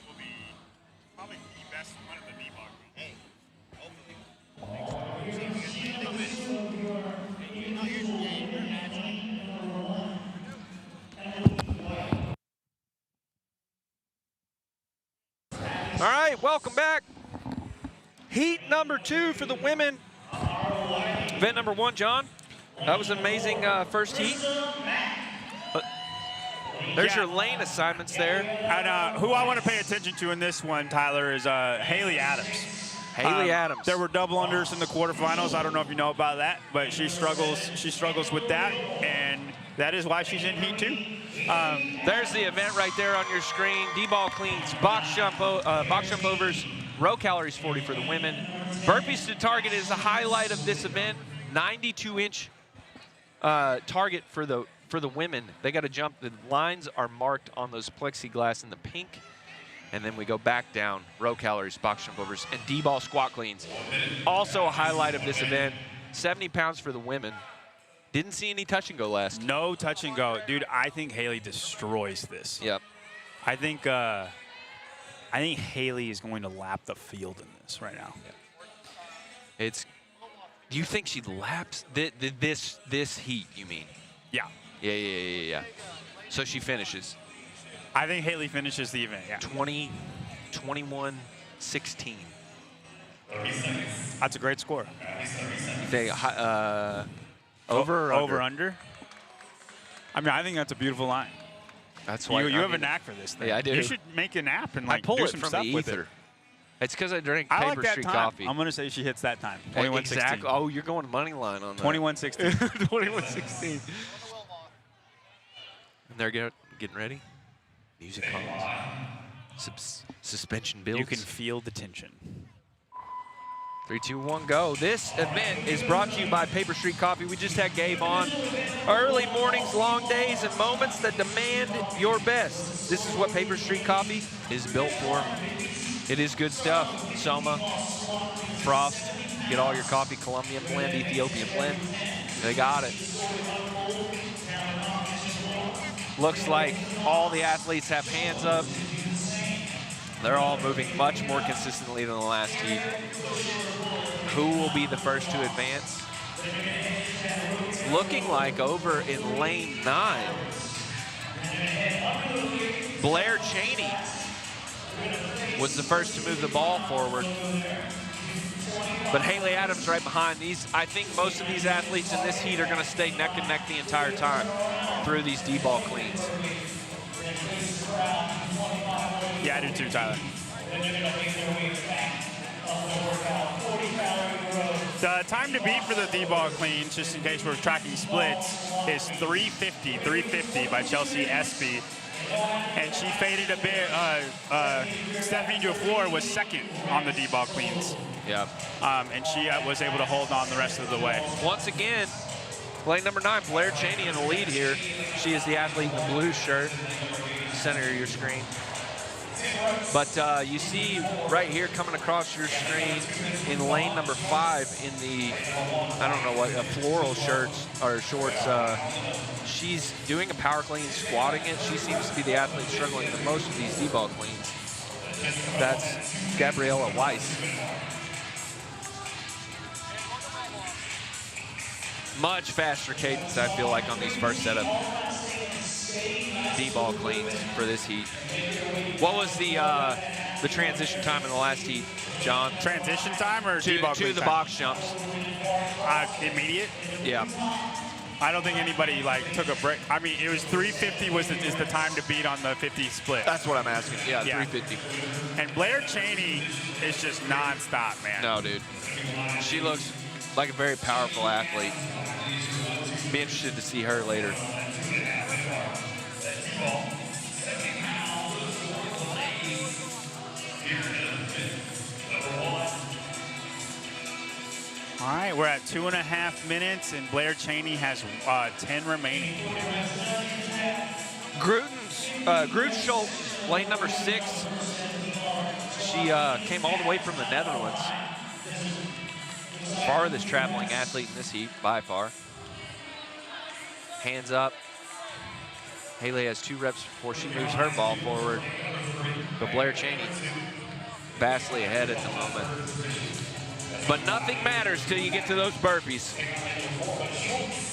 will be probably the best one of the D-Bog. Hey, hopefully. All right, welcome back. Heat number 2 for the women. Event number 1, John. That was an amazing first heat. There's your lane assignments there. And who I want to pay attention to in this one, Tyler, is Haley Adams. Haley Adams. There were double unders in the quarterfinals. I don't know if you know about that, but she struggles with that, and that is why she's in Heat 2. There's the event right there on your screen. D-ball cleans, box jump overs, row calories 40 for the women. Burpees to target is the highlight of this event. 92-inch target for the women. They got to jump. The lines are marked on those plexiglass in the pink. And then we go back down, row calories, box jump overs, and D-ball squat cleans. Also a highlight of this event, 70 pounds for the women. Didn't see any touch and go last. No touch and go. Dude, I think Haley destroys this. Yep. I think Haley is going to lap the field in this right now. Do you think she laps this heat, you mean? Yeah. Yeah. So she finishes. I think Haley finishes the event, yeah. 21-16. That's a great score. You think over or over under? I mean, I think that's a beautiful line. That's why you have a knack for this thing. Yeah, I do. You should make an app and I pull do it some from stuff the with ether. it. It's because I drink I Paper like that Street time. coffee. I'm going to say she hits that time. 21-16. Exactly. Oh, you're going money line on that. 21-16. 21-16. And they're getting ready. Music comes. Suspension builds. You can feel the tension. 3, 2, 1, go. This event is brought to you by Paper Street Coffee. We just had Gabe on. Early mornings, long days, and moments that demand your best. This is what Paper Street Coffee is built for. It is good stuff. Soma, Frost, get all your coffee, Colombian blend, Ethiopian blend. They got it. Looks like all the athletes have hands up. They're all moving much more consistently than the last heat. Who will be the first to advance? It's looking like over in lane 9, Blair Cheney was the first to move the ball forward. But Haley Adams right behind. I think most of these athletes in this heat are going to stay neck and neck the entire time through these D-ball cleans. Yeah, I do too, Tyler. The time to beat for the D-ball cleans, just in case we're tracking splits, is 350 by Chelsea Espy. And she faded a bit. Stephanie DeFore was second on the D-ball cleans. Yeah. And she was able to hold on the rest of the way. Once again, Lane number 9, Blair Cheney in the lead here. She is the athlete in the blue shirt, center of your screen. But you see right here coming across your screen in lane number 5 in the, I don't know what, floral shirts or shorts. She's doing a power clean, squatting it. She seems to be the athlete struggling the most with these D-ball cleans. That's Gabriella Weiss. Much faster cadence, I feel like, on these first set of D-ball cleans for this heat. What was the transition time in the last heat, John? Transition time or D-ball To clean the time? box jumps. Immediate? Yeah. I don't think anybody took a break. I mean, it was 350 is the time to beat on the 50 split. That's what I'm asking. Yeah, Yeah. 350. And Blair Cheney is just nonstop, man. No, dude. She looks like a very powerful athlete. Be interested to see her later. All right, we're at 2.5 minutes, and Blair Cheney has 10 remaining. Groot-Schultz, lane number 6. She came all the way from the Netherlands. Farthest traveling athlete in this heat, by far. Hands up. Haley has 2 reps before she moves her ball forward. But Blair Cheney vastly ahead at the moment. But nothing matters till you get to those burpees.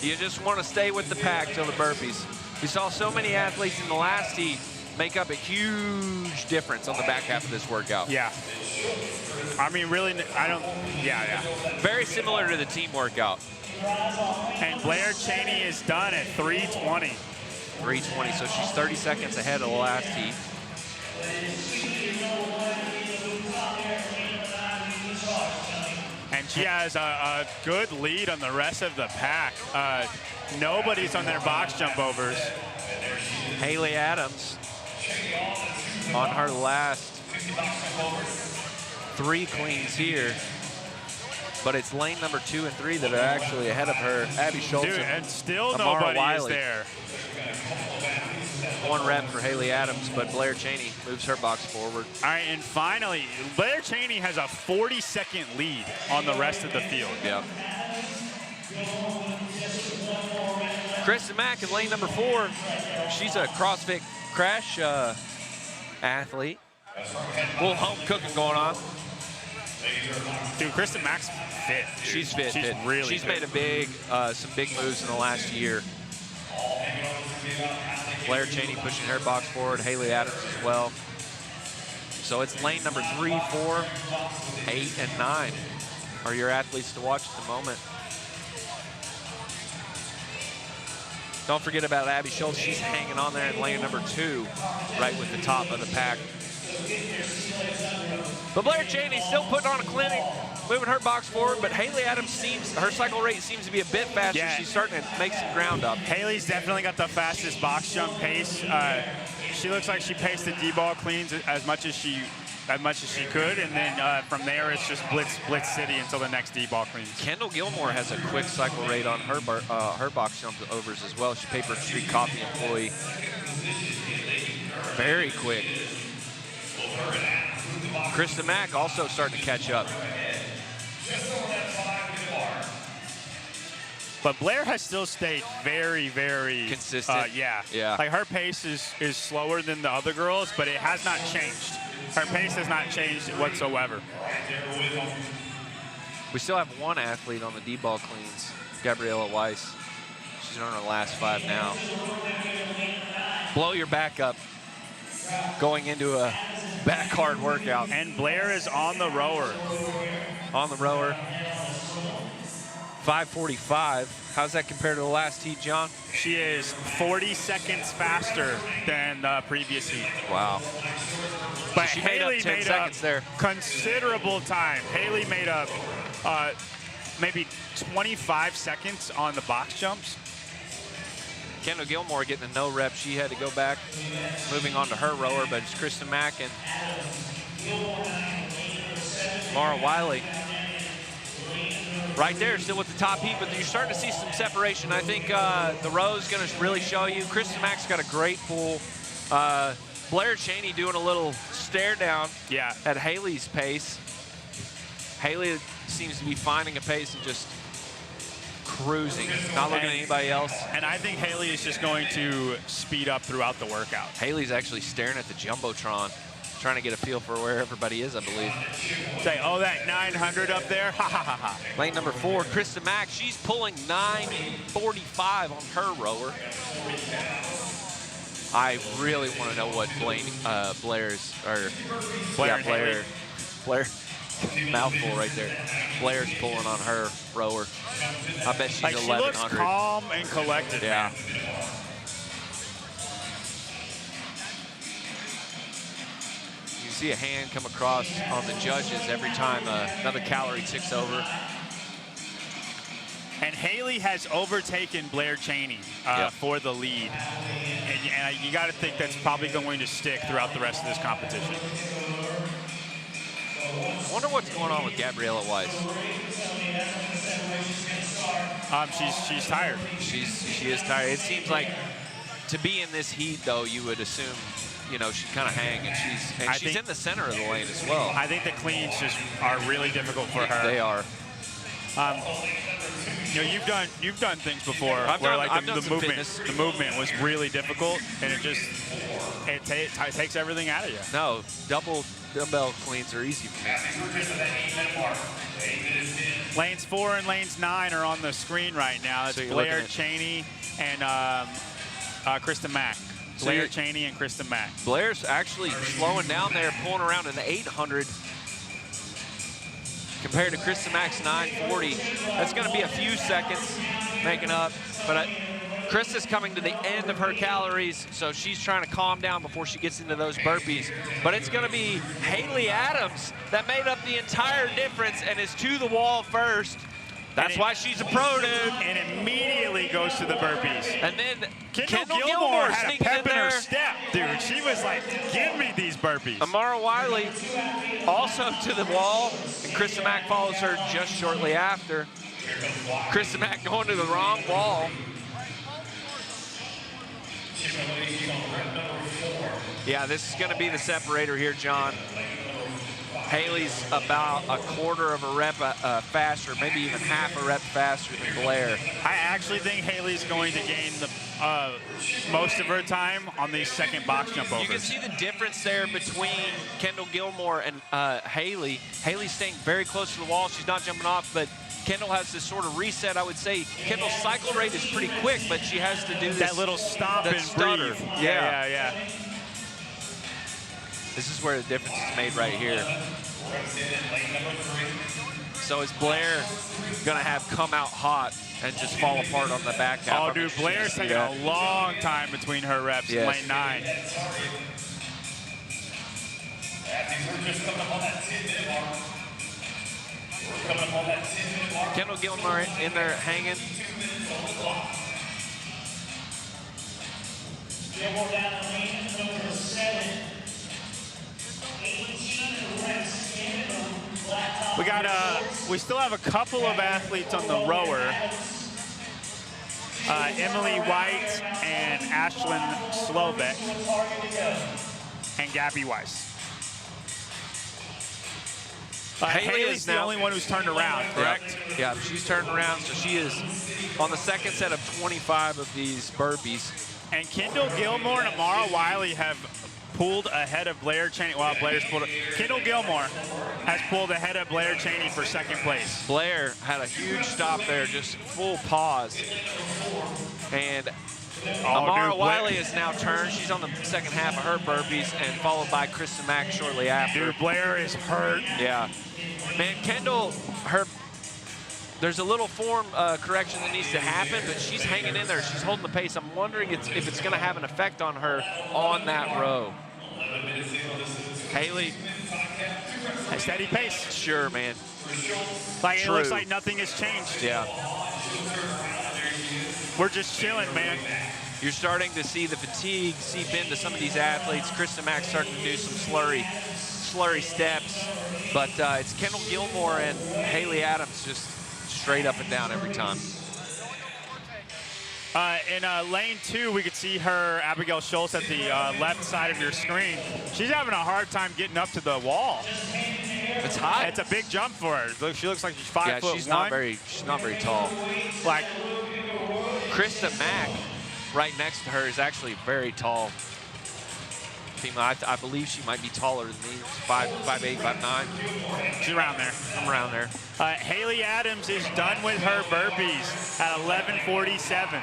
You just want to stay with the pack till the burpees. We saw so many athletes in the last heat make up a huge difference on the back half of this workout. Yeah. I mean, really, yeah. Very similar to the team workout. And Blair Cheney is done at 3:20. 3:20, so she's 30 seconds ahead of the last heat. And she has a good lead on the rest of the pack. Nobody's on their box jump overs. Haley Adams on her last 3 cleans here. But it's lane number 2 and 3 that are actually ahead of her. Abby Schultz. Dude, and still Amara nobody Wiley. is there. 1 rep for Haley Adams, but Blair Cheney moves her box forward. All right, and finally, Blair Cheney has a 40-second lead on the rest of the field. Yep. Kristen Mack in lane number 4. She's a CrossFit Crash athlete. A little home cooking going on. Dude, Kristen Mack's fit. Dude. She's fit. She's fit. really She's fit. made some big moves in the last year. Blair Cheney pushing her box forward. Haley Adams as well. So it's lane number 3, 4, 8, and 9 are your athletes to watch at the moment. Don't forget about Abby Schultz. She's hanging on there in lane number 2, right with the top of the pack. But Blair Cheney still putting on a clinic, moving her box forward, but Haley Adams her cycle rate seems to be a bit faster. Yeah. She's starting to make some ground up. Haley's definitely got the fastest box jump pace. She looks like she paced the D-ball cleans as much as she could, and then from there it's just blitz city until the next D-ball cleans. Kendall Gilmore has a quick cycle rate on her box jump overs as well. She Paper Street Coffee employee. Very quick. Krista Mack also starting to catch up. But Blair has still stayed very, very consistent. Yeah. Like her pace is slower than the other girls, but it has not changed. Her pace has not changed whatsoever. We still have 1 athlete on the D-ball cleans, Gabriella Weiss. She's on her last 5 now. Blow your back up going into a back hard workout. And Blair is on the rower. On the rower. 5:45. How's that compared to the last heat, John? She is 40 seconds faster than the previous heat. Wow. But she Haley made up 10 seconds there. Considerable time. Haley made up maybe 25 seconds on the box jumps. Kendall Gilmore getting a no rep. She had to go back, moving on to her rower, but it's Kristen Mack and Mara Wiley. Right there, still with the top heat, but you're starting to see some separation. I think the row's going to really show you. Kristen Mack's got a great pull. Blair Cheney doing a little stare down at Haley's pace. Haley seems to be finding a pace and just cruising, not looking at anybody else. And I think Haley is just going to speed up throughout the workout. Haley's actually staring at the Jumbotron, trying to get a feel for where everybody is, I believe. Say, oh, that 900 up there? Ha, ha, ha, ha. Lane number 4, Kristen Mack, she's pulling 9:45 on her rower. I really want to know what Blair's, or Blair, mouthful right there. Blair's pulling on her rower. I bet she's like 1100. She looks calm and collected. Yeah. Man. You see a hand come across on the judges every time another calorie ticks over. And Haley has overtaken Blair Cheney for the lead. And you got to think that's probably going to stick throughout the rest of this competition. I wonder what's going on with Gabriella Weiss. She's tired. She is tired. It seems like to be in this heat, though, you would assume, you know, she'd kind of hang, and she's in the center of the lane as well. I think the cleans just are really difficult for her. They are. You know, you've done things before I've where done the some movement was really difficult, and it takes everything out of you. No, double dumbbell cleans are easy for me. Lanes 4 and lanes 9 are on the screen right now. It's So Blair Cheney and Kristen Mack. Blair Cheney and Kristen Mack. Blair's actually slowing down there, pulling around an 800 compared to Kristen Mack's 940. That's going to be a few seconds making up, but Chris is coming to the end of her calories, so she's trying to calm down before she gets into those burpees. But it's going to be Haley Adams that made up the entire difference and is to the wall first. That's why she's a pro, dude. And immediately goes to the burpees. And then Kendall Gilmore had a pep in her step, dude. She was like, give me these burpees. Amara Wiley also to the wall, and Kristen Mack follows her just shortly after. Kristen Mack going to the wrong wall. Yeah, this is going to be the separator here, John. Haley's about a quarter of a rep faster, maybe even half a rep faster than Blair. I actually think Haley's going to gain the most of her time on these second box jump overs. You can see the difference there between Kendall Gilmore and Haley. Haley's staying very close to the wall. She's not jumping off, but Kendall has this sort of reset. I would say Kendall's cycle rate is pretty quick, but she has to do this. That little stop and stutter. breathe. Yeah. This is where the difference is made right here. So is Blair going to have come out hot and just fall apart on the back half? Oh, dude, Blair's taking a long time between her reps in lane 9. Kendall Gilmore in there hanging. Gilmore down to lane number 7. We still have a couple of athletes on the rower. Emily White and Ashlyn Slovek and Gabby Weiss. Haley's the only one who's turned around, correct? Yeah, she's turned around, so she is on the second set of 25 of these burpees. And Kendall Gilmore and Amara Wiley have pulled ahead of Blair Cheney. Well, Blair's pulled. Kendall Gilmore has pulled ahead of Blair Cheney for second place. Blair had a huge stop there, just full pause. And Amara Wiley is now turned. She's on the second half of her burpees and followed by Kristen Mack shortly after. Dude, Blair is hurt. Yeah. Man, Kendall, there's a little form correction that needs to happen, but she's hanging in there. She's holding the pace. I'm wondering if it's going to have an effect on her on that row. Haley. A steady pace. Sure, man. Like it looks like nothing has changed. Yeah. We're just chilling, man. You're starting to see the fatigue seep into some of these athletes. Kristen Mack's starting to do some slurry steps. But it's Kendall Gilmore and Haley Adams just straight up and down every time. In lane 2, we could see her, Abigail Schultz, at the left side of your screen. She's having a hard time getting up to the wall. It's high. It's a big jump for her. Look, she looks like she's 5'1". Yeah, she's not very tall. Like Krista Mack, right next to her, is actually very tall. Female. I believe she might be taller than me. 5'8", 5'9". She's around there. I'm around there. Haley Adams is done with her burpees at 11:47.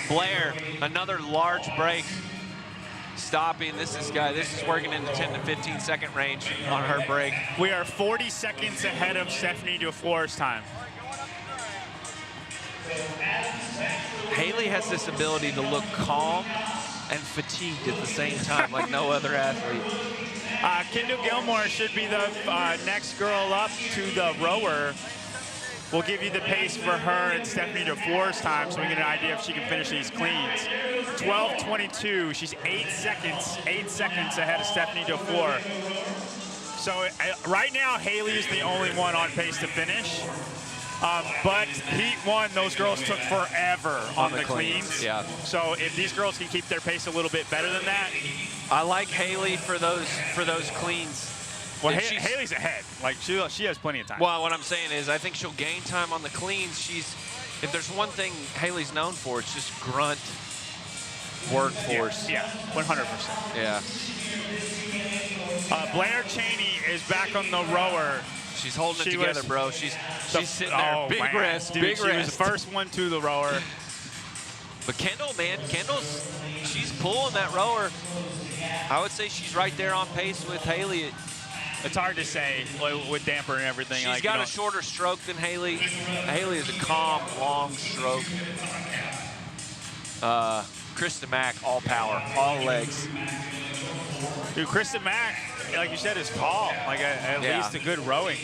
Blair, another large break. Stopping. This is working in the 10 to 15 second range on her break. We are 40 seconds ahead of Stephanie Dufour's time. Haley has this ability to look calm and fatigued at the same time, like no other athlete. Kendall Gilmore should be the next girl up to the rower. We'll give you the pace for her and Stephanie Dufour's time so we get an idea if she can finish these cleans. 12:22, she's 8 seconds ahead of Stephanie Dufour. So right now, Haley is the only one on pace to finish. But Heat 1, those girls took forever on the cleans. Yeah. So if these girls can keep their pace a little bit better than that. I like Haley for those cleans. Well, Haley's ahead. Like she has plenty of time. Well, what I'm saying is I think she'll gain time on the cleans. If there's one thing Haley's known for, it's just grunt workforce. Yeah, 100%. Yeah. Blair Cheney is back on the rower. She's holding it together, bro. She's sitting there. Big rest. Dude, big she rest. was the first one to the rower. But Kendall, she's pulling that rower. I would say she's right there on pace with Haley. It's hard to say with damper and everything. She's got a shorter stroke than Haley. Haley is a calm, long stroke. Krista Mack, all power, all legs. Dude, Krista Mack, like you said, is calm. Like at least a good rowing.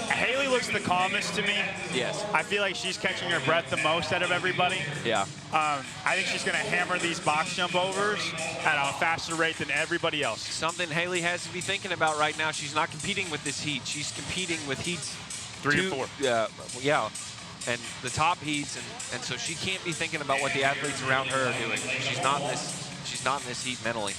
Haley looks the calmest to me. Yes. I feel like she's catching her breath the most out of everybody. Yeah. I think she's going to hammer these box jump overs at a faster rate than everybody else. Something Haley has to be thinking about right now. She's not competing with this heat. She's competing with heats 3 and 4. Yeah. And the top heats, and so she can't be thinking about what the athletes around her are doing. She's not in this heat mentally.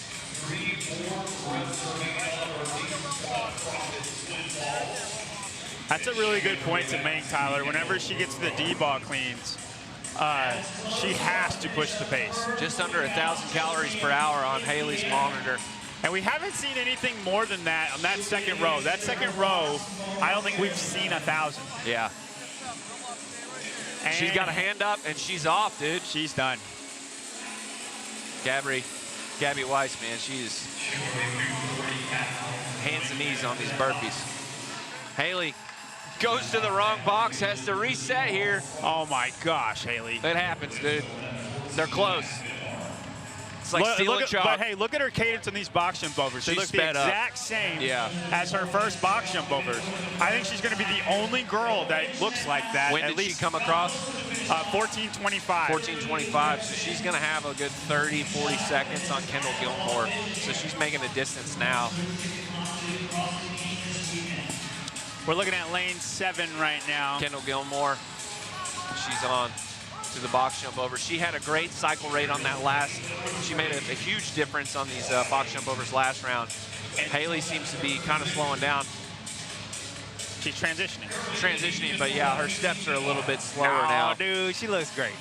That's a really good point to make, Tyler. Whenever she gets to the D-ball cleans, she has to push the pace. Just under 1,000 calories per hour on Haley's monitor. And we haven't seen anything more than that on that second row. That second row, I don't think we've seen 1,000. Yeah. And she's got a hand up, and she's off, dude. She's done. Gabby Weiss, man, she's hands and knees on these burpees. Haley goes to the wrong box, has to reset here. Oh my gosh, Haley. It happens, dude. They're close. It's like stealing chalk. But hey, look at her cadence on these box jump overs. They look the exact same as her first box jump overs. I think she's going to be the only girl that looks like that. When did she come across? 14:25. 14:25. So she's going to have a good 30, 40 seconds on Kendall Gilmore. So she's making a distance now. We're looking at lane 7 right now. Kendall Gilmore, she's on to the box jump over. She had a great cycle rate on that last. She made a huge difference on these box jump overs last round. And Haley seems to be kind of slowing down. She's transitioning. Transitioning, but yeah, her steps are a little bit slower now. Oh, dude, she looks great.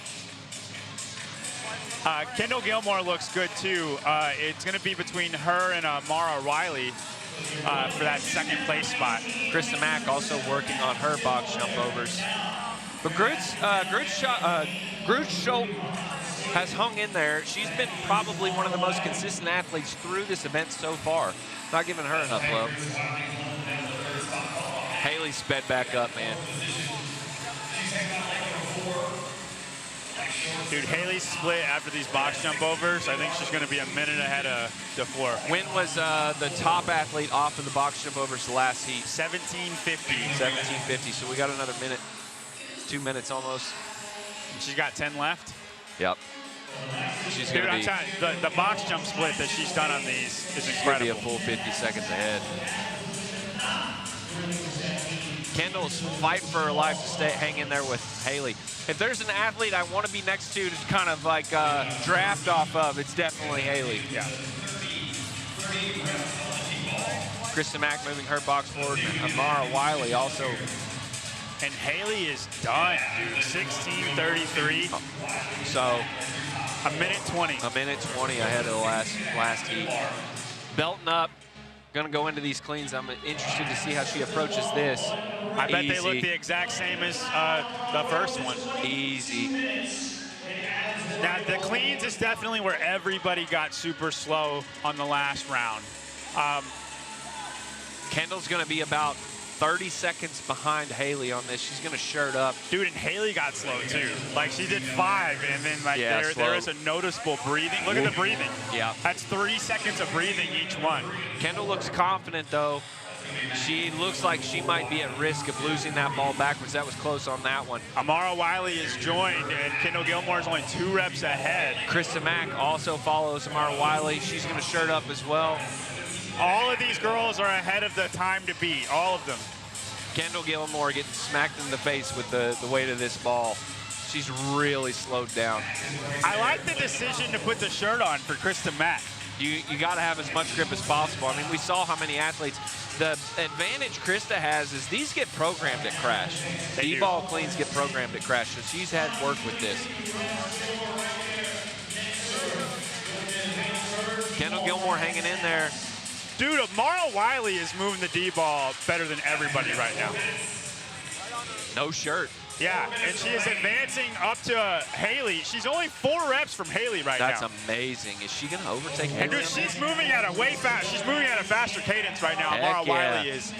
Kendall Gilmore looks good too. It's going to be between her and Mara Riley for that second place spot. Krista Mack also working on her box jump overs. But Groots Schultz has hung in there. She's been probably one of the most consistent athletes through this event so far. Not giving her enough love. Haley sped back up, man. Dude, Haley's split after these box jump overs. I think she's going to be a minute ahead of Dufour. When was the top athlete off of the box jump overs the last heat? 17:50. 17:50. So we got another minute, 2 minutes almost. She's got 10 left. Yep. She's going to be. I'm telling you, the box jump split that she's done on these is incredible. She'll be a full 50 seconds ahead. Kendall's fighting for her life to hang in there with Haley. If there's an athlete I want to be next to kind of like draft off of, it's definitely Haley. Yeah. Krista Mack moving her box forward. Amara Wiley also. And Haley is done, dude. 16:33. So a minute 20. A minute 20 ahead of the last heat. Belting up. Going to go into these cleans. I'm interested to see how she approaches this. I bet they look the exact same as the first one. Easy. Now, the cleans is definitely where everybody got super slow on the last round. Kendall's going to be about 30 seconds behind Haley on this. She's going to shirt up. Dude, and Haley got slow, too. Like, she did 5, and then, like, there is a noticeable breathing. Look at the breathing. Yeah. That's 3 seconds of breathing each one. Kendall looks confident, though. She looks like she might be at risk of losing that ball backwards. That was close on that one. Amara Wiley is joined, and Kendall Gilmore is only 2 reps ahead. Krista Mack also follows Amara Wiley. She's going to shirt up as well. All of these girls are ahead of the time to beat, all of them. Kendall Gilmore getting smacked in the face with the weight of this ball. She's really slowed down. I like the decision to put the shirt on for Krista Mack. You got to have as much grip as possible. I mean, we saw how many athletes. The advantage Krista has is these get programmed at crash. D-ball cleans get programmed at crash, so she's had work with this. Kendall Gilmore hanging in there. Dude, Amara Wiley is moving the D-ball better than everybody right now. No shirt. Yeah, and she is advancing up to Haley. She's only 4 reps from Haley right now. That's amazing. Is she going to overtake Haley? And dude, she's moving at a way fast. She's moving at a faster cadence right now. Amara Wiley is.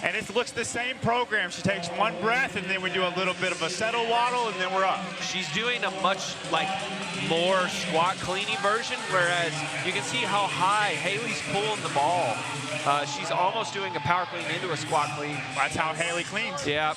And it looks the same program. She takes 1 breath, and then we do a little bit of a settle waddle, and then we're up. She's doing a much more squat cleaning version, whereas you can see how high Haley's pulling the ball. She's almost doing a power clean into a squat clean. That's how Haley cleans. Yeah.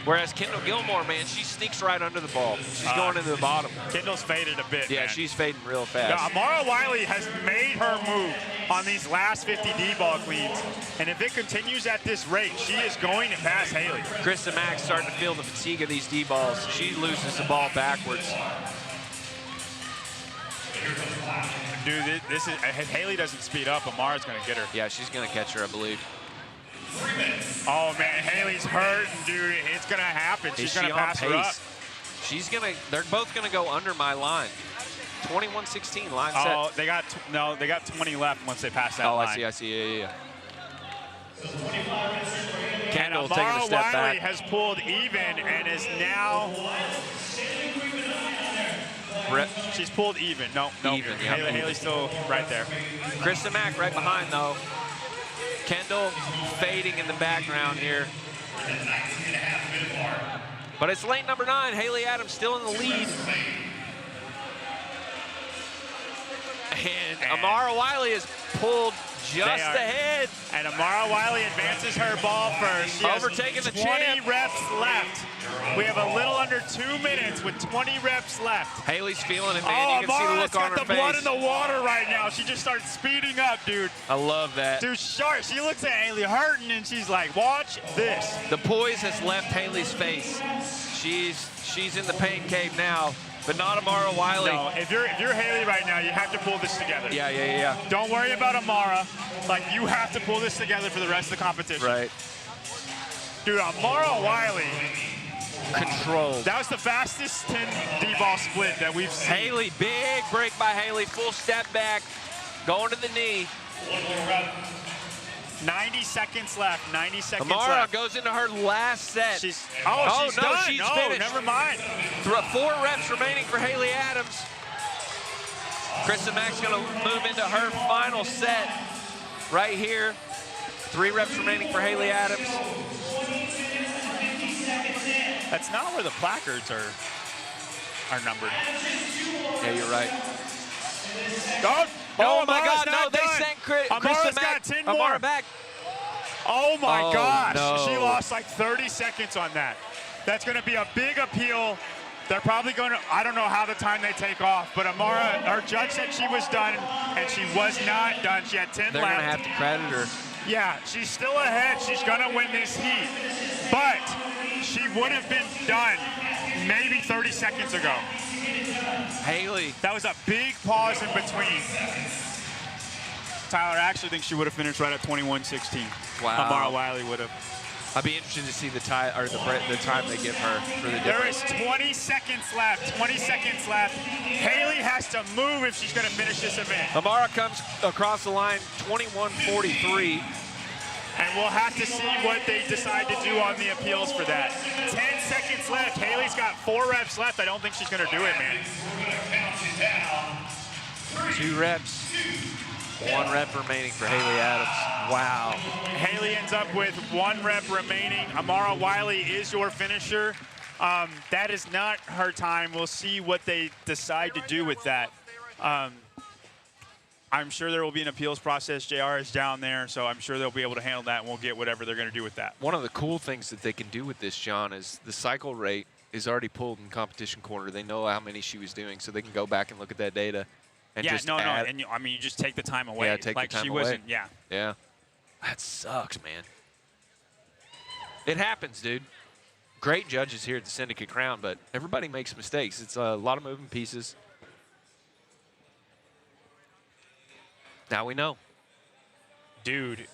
Whereas Kendall Gilmore, man, she sneaks right under the ball. She's going into the bottom. Kendall's faded a bit, Yeah, man. she's fading real fast. Yeah, Amara Wiley has made her move on these last 50 D-ball cleans. And if it continues at this rate, she is going to pass Haley. Krista Mack's starting to feel the fatigue of these D-balls. She loses the ball backwards. Dude, this is if Haley doesn't speed up, Amara's going to get her. Yeah, she's going to catch her, I believe. Oh, man, Haley's hurting, dude. It's going to happen. She's going to pass her up. They're both going to go under my line. 21-16, line set. Oh, they got 20 left once they pass that line. Oh, I see. Yeah. Kendall And taking a Amara step Wiley back. has pulled even and is now... She's pulled even. No. Even, yeah. Haley's still right there. Krista Mack right behind, though. Kendall fading in the background here. But it's lane number 9. Haley Adams still in the lead. And Amara Wiley is pulled just ahead. And Amara Wiley advances her ball first. She Overtaking has the 20 champ. reps left. We have a little under 2 minutes with 20 reps left. Haley's feeling it, man. You can see the look on her face. Amara's got the blood in the water right now. She just starts speeding up, dude. I love that. Dude, sharp. She looks at Haley hurting, and she's like, watch this. The poise has left Haley's face. She's in the pain cave now, but not Amara Wiley. No, if you're Haley right now, you have to pull this together. Yeah. Don't worry about Amara. Like, you have to pull this together for the rest of the competition. Right. Dude, Amara Wiley. Controlled. That was the fastest 10 D-ball split that we've seen. Haley, big break by Haley, full step back, going to the knee. 90 seconds left, 90 seconds Amara left. goes into her last set. She's no, done. she's finished. Never mind. 4 reps remaining for Haley Adams. Krista Mack's gonna move into her final set right here. 3 reps remaining for Haley Adams. That's not where the placards are numbered. Yeah, you're right. Oh my God, no, they done. sent Krista Amara's Mack. got 10 more. Amara back. Oh my gosh, no. she lost like 30 seconds on that. That's gonna be a big appeal. They're probably going to, I don't know how the time they take off, but Amara, our judge said she was done, and she was not done. She had 10 They're left. gonna have to credit her. Yeah, she's still ahead. She's going to win this heat. But she would have been done maybe 30 seconds ago. Haley. That was a big pause in between. Tyler, I actually think she would have finished right at 21:16. Wow. Amara Wiley would have. I'd be interested to see the time or the time they give her for the There difference. is 20 seconds left. 20 seconds left. Haley has to move if she's going to finish this event. Amara comes across the line 21:43. And we'll have to see what they decide to do on the appeals for that. 10 seconds left. Haley's got 4 reps left. I don't think she's going to do it, man. 2 reps. 1 rep remaining for Haley Adams. Wow. Haley ends up with 1 rep remaining. Amara Wiley is your finisher. That is not her time. We'll see what they decide to do with that. I'm sure there will be an appeals process. JR is down there, so I'm sure they'll be able to handle that, and we'll get whatever they're going to do with that. One of the cool things that they can do with this, John, is the cycle rate is already pulled in competition corner. They know how many she was doing, so they can go back and look at that data. And Yeah, just no, add. and I mean, you just take the time away. Yeah, take like the time she away. wasn't, yeah. Yeah. That sucks, man. It happens, dude. Great judges here at the Syndicate Crown, but everybody makes mistakes. It's a lot of moving pieces. Now we know. Dude.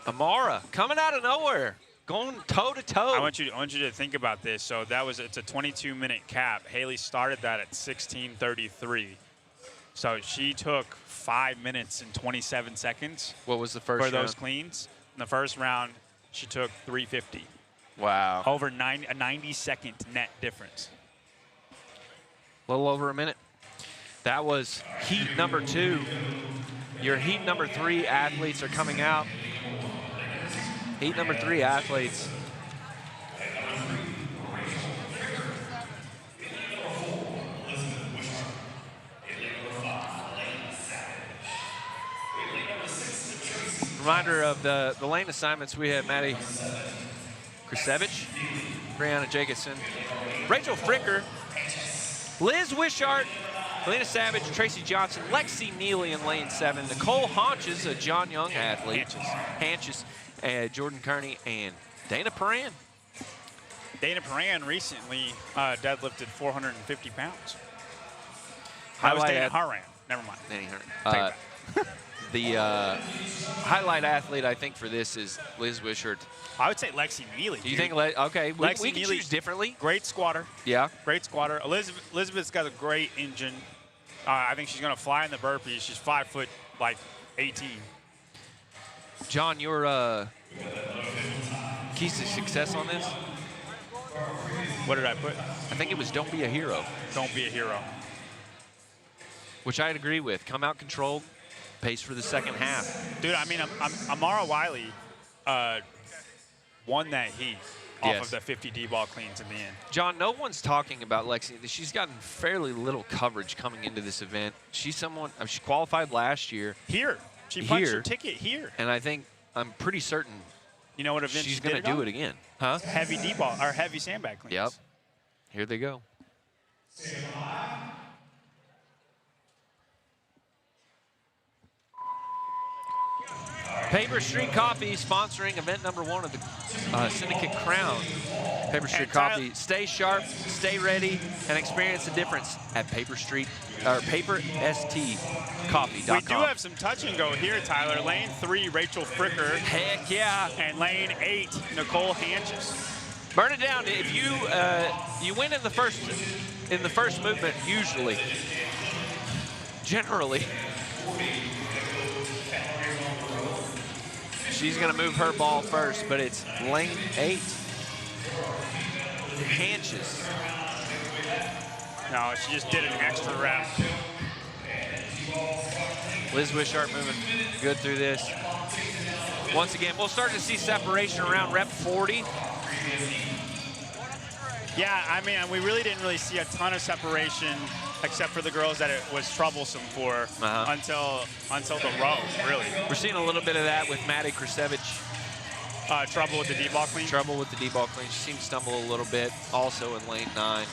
Amara coming out of nowhere, going toe to toe. I want you to think about this. So it's a 22-minute cap. Haley started that at 16:33. So she took 5 minutes and 27 seconds. What was the first for those round? cleans? In the first round, she took 350. Wow. Over a 90-second net difference. A little over a minute. That was heat number 2. Your heat number 3 athletes are coming out. Heat number 3 athletes. Reminder of the lane assignments. We have Maddie Krusevich, Brianna Jacobson, Rachel Fricker, Liz Wishart, Helena Savage, Tracy Johnson, Lexi Neely in lane 7, Nicole Haunches, a John Young athlete, Hanches, Jordan Kearney, and Dana Perrin. Dana Perrin recently deadlifted 450 pounds. Highlight I was Dana at- Haran. Never mind. Danny Hearn. Take that. The highlight athlete, I think, for this is Liz Wishart. I would say Lexi Neely. Do you dude. think, okay, we Lexi can Neely- choose differently. Great squatter. Yeah. Great squatter. Elizabeth's got a great engine. I think she's going to fly in the burpees. She's 5 foot, like 18. John, your keys to success on this? What did I put? I think it was don't be a hero, Don't be a hero. which I'd agree with. Come out controlled, pace for the second half. Dude, I mean, Amara Wiley won that heat off Yes. of the 50 D-ball cleans in the end. John, no one's talking about Lexi. She's gotten fairly little coverage coming into this event. She's someone, she qualified last year, Here. She punched Here. her ticket here. and I'm pretty certain You know what event she's she going did to do on? it again. Huh? Heavy D-ball, or heavy sandbag cleans. Yep. Here they go. Paper Street Coffee sponsoring event number 1 of the Syndicate Crown. Paper Street And Tyler- Coffee. Stay sharp, stay ready, and experience the difference at paperstcoffee.com. We do have some touch and go here, Tyler. Lane 3, Rachel Fricker. Heck yeah. And lane 8, Nicole Hanches. Burn it down. If you win in the first movement, usually, generally. She's going to move her ball first, but it's lane 8. Hanches. No, she just did an extra rep. Liz Wishart moving good through this. Once again, we'll start to see separation around rep 40. Yeah, I mean, we really didn't see a ton of separation except for the girls that it was troublesome for until the row, really. We're seeing a little bit of that with Maddie Krusevich. Trouble with the D-ball clean? Trouble with the D-ball clean. She seemed to stumble a little bit, also in lane 9.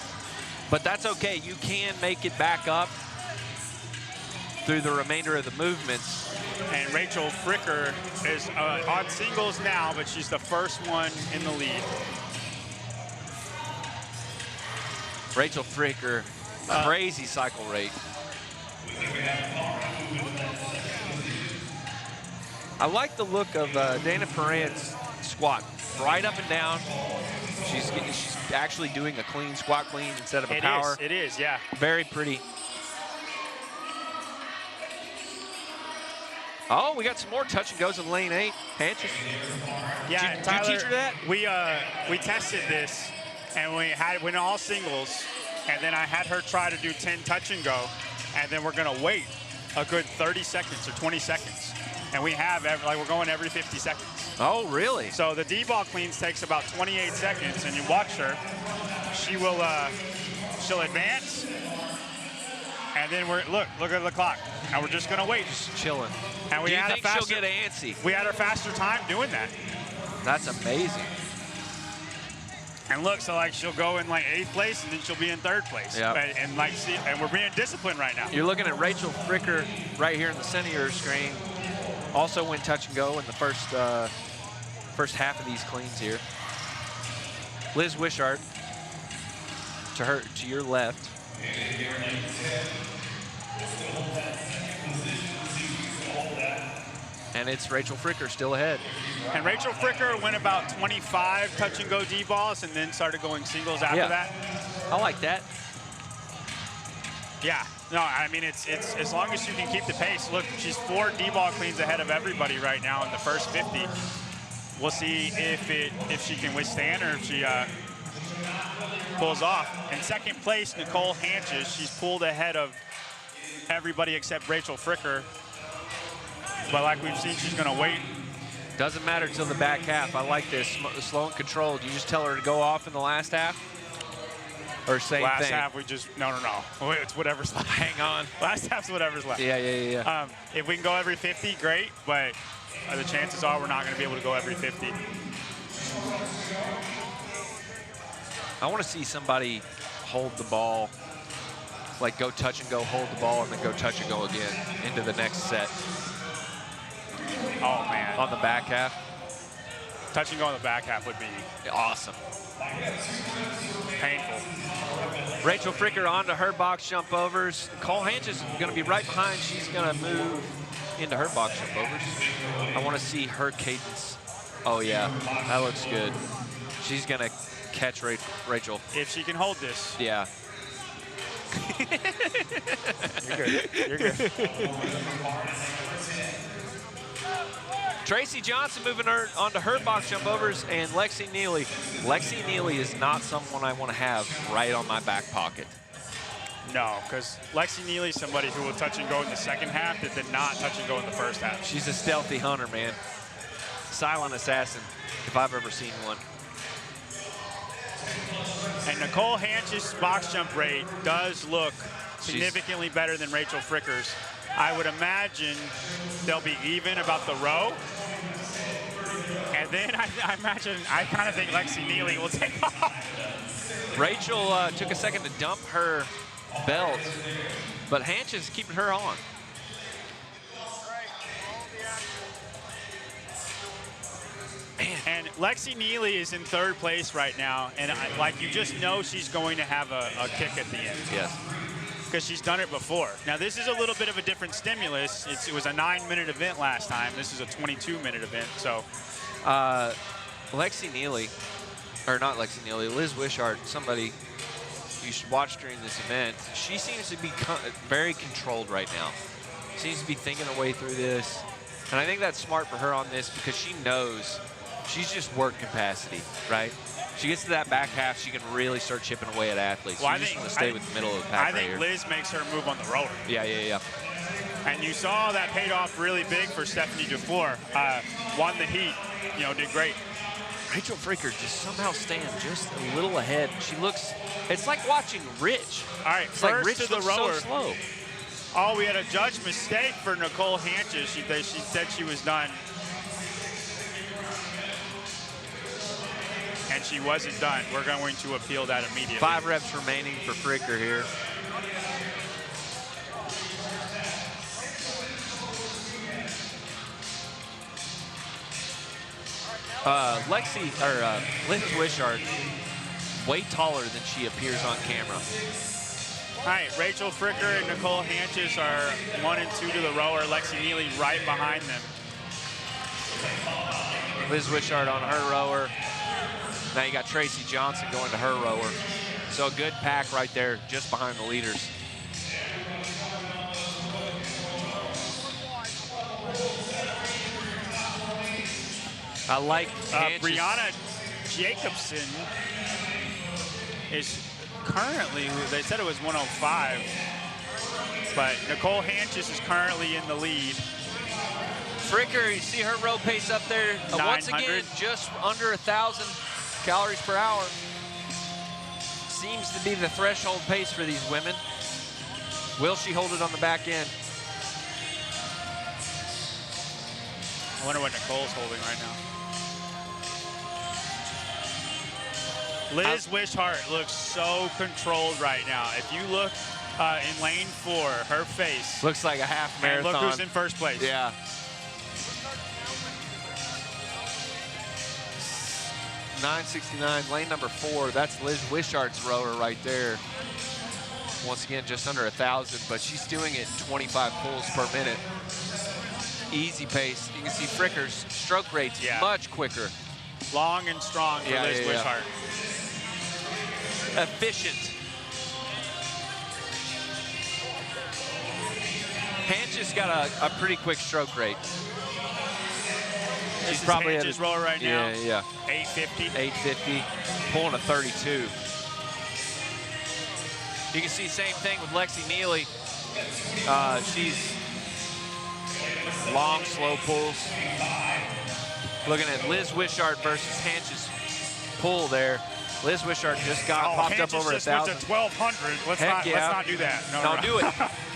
But that's okay. You can make it back up through the remainder of the movements. And Rachel Fricker is on singles now, but she's the first one in the lead. Rachel Fricker, crazy cycle rate. I like the look of Dana Perrin's squat, right up and down. She's actually doing a clean squat clean instead of a power. It is, yeah. Very pretty. Oh, we got some more touch and goes in lane 8. Panchik. Yeah, did Tyler, you teach her that? We tested this, and we went all singles, and then I had her try to do 10 touch and go, and then we're gonna wait a good 30 seconds or 20 seconds. And we have, we're going every 50 seconds. Oh, really? So the D-ball cleans takes about 28 seconds, and you watch her. She will, she'll advance, and then look at the clock. And we're just gonna wait. Just chilling. And we Do you had think a faster, she'll get antsy? We had a faster time doing that. That's amazing. And look, so like she'll go in like 8th place, and then she'll be in 3rd place. Yep. And like, see, and we're being disciplined right now. You're looking at Rachel Fricker right here in the center of your screen. Also went touch and go in the first half of these cleans here. Liz Wishart to your left. And it's Rachel Fricker still ahead. And Rachel Fricker went about 25 touch and go D-balls, and then started going singles after that. I like that. Yeah. No, I mean, it's as long as you can keep the pace. Look, she's 4 D-ball cleans ahead of everybody right now in the first 50. We'll see if she can withstand or if she pulls off. In 2nd place, Nicole Hanches. She's pulled ahead of everybody except Rachel Fricker. But like we've seen, she's going to wait. Doesn't matter till the back half. I like this, slow and controlled. You just tell her to go off in the last half? Or same last thing? half, we just, no. It's whatever's left. Hang on. Last half's whatever's left. Yeah. If we can go every 50, great, but the chances are we're not going to be able to go every 50. I want to see somebody hold the ball, like go touch and go, hold the ball, and then go touch and go again into the next set. Oh, man. On the back half. Touch and go on the back half would be awesome. Painful. Rachel Fricker onto her box jump overs. Cole Hanch is going to be right behind. She's going to move into her box jump overs. I want to see her cadence. Oh, yeah. That looks good. She's going to catch Rachel. If she can hold this. Yeah. You're good. Tracy Johnson moving her onto her box jump overs, and Lexi Neely. Lexi Neely is not someone I want to have right on my back pocket. No, because Lexi Neely is somebody who will touch and go in the second half that did not touch and go in the first half. She's a stealthy hunter, man. Silent assassin, if I've ever seen one. And Nicole Hanch's box jump rate does look significantly better than Rachel Fricker's. I would imagine they'll be even about the row. And then I kind of think Lexi Neely will take off. Rachel took a second to dump her belt, but Hanch is keeping her on. Man. And Lexi Neely is in 3rd place right now, and like you just know she's going to have a kick at the end. Yes. Because she's done it before. Now this is a little bit of a different stimulus. It was a 9-minute event last time. This is a 22-minute event. So, Lexi Neely, or not Lexi Neely, Liz Wishart, somebody you should watch during this event. She seems to be very controlled right now. Seems to be thinking her way through this, and I think that's smart for her on this because she knows she's just work capacity, right? She gets to that back half, she can really start chipping away at athletes. Well, you just want to stay with the middle of the pack I think right here. Liz makes her move on the rower. Yeah. And you saw that paid off really big for Stephanie Dufour. Won the heat, did great. Rachel Fricker just somehow staying just a little ahead. She looks, it's like watching Rich. All right, it's first like Rich to the looks rower. so slow. Oh, we had a judge mistake for Nicole Hanches. She said she was done. And she wasn't done. We're going to appeal that immediately. 5 reps remaining for Fricker here. Liz Wishart, way taller than she appears on camera. All right, Rachel Fricker and Nicole Hanches are 1 and 2 to the rower. Lexi Neely right behind them. Liz Wishart on her rower. Now you got Tracy Johnson going to her rower. So a good pack right there, just behind the leaders. I like Brianna Jacobson is currently, they said it was 105, but Nicole Hanches is currently in the lead. Fricker, you see her row pace up there. Once again, just under 1,000 calories per hour. Seems to be the threshold pace for these women. Will she hold it on the back end? I wonder what Nicole's holding right now. Liz Wishart looks so controlled right now. If you look in lane 4, her face. Looks like a half marathon. And look who's in first place. Yeah. 969, lane number 4. That's Liz Wishart's rower right there. Once again, just under 1,000, but she's doing it 25 pulls per minute. Easy pace. You can see Fricker's stroke rate's much quicker. Long and strong for Liz Wishart. Efficient. Hanches got a pretty quick stroke rate. She's probably at his rower right now. Yeah. 850. 850, pulling a 32. You can see same thing with Lexi Neely. She's long, slow pulls. Looking at Liz Wishart versus Hanches pull there. Liz Wishart just got popped up over 1,000. Just went to 1,200. Let's not do that. No, do it.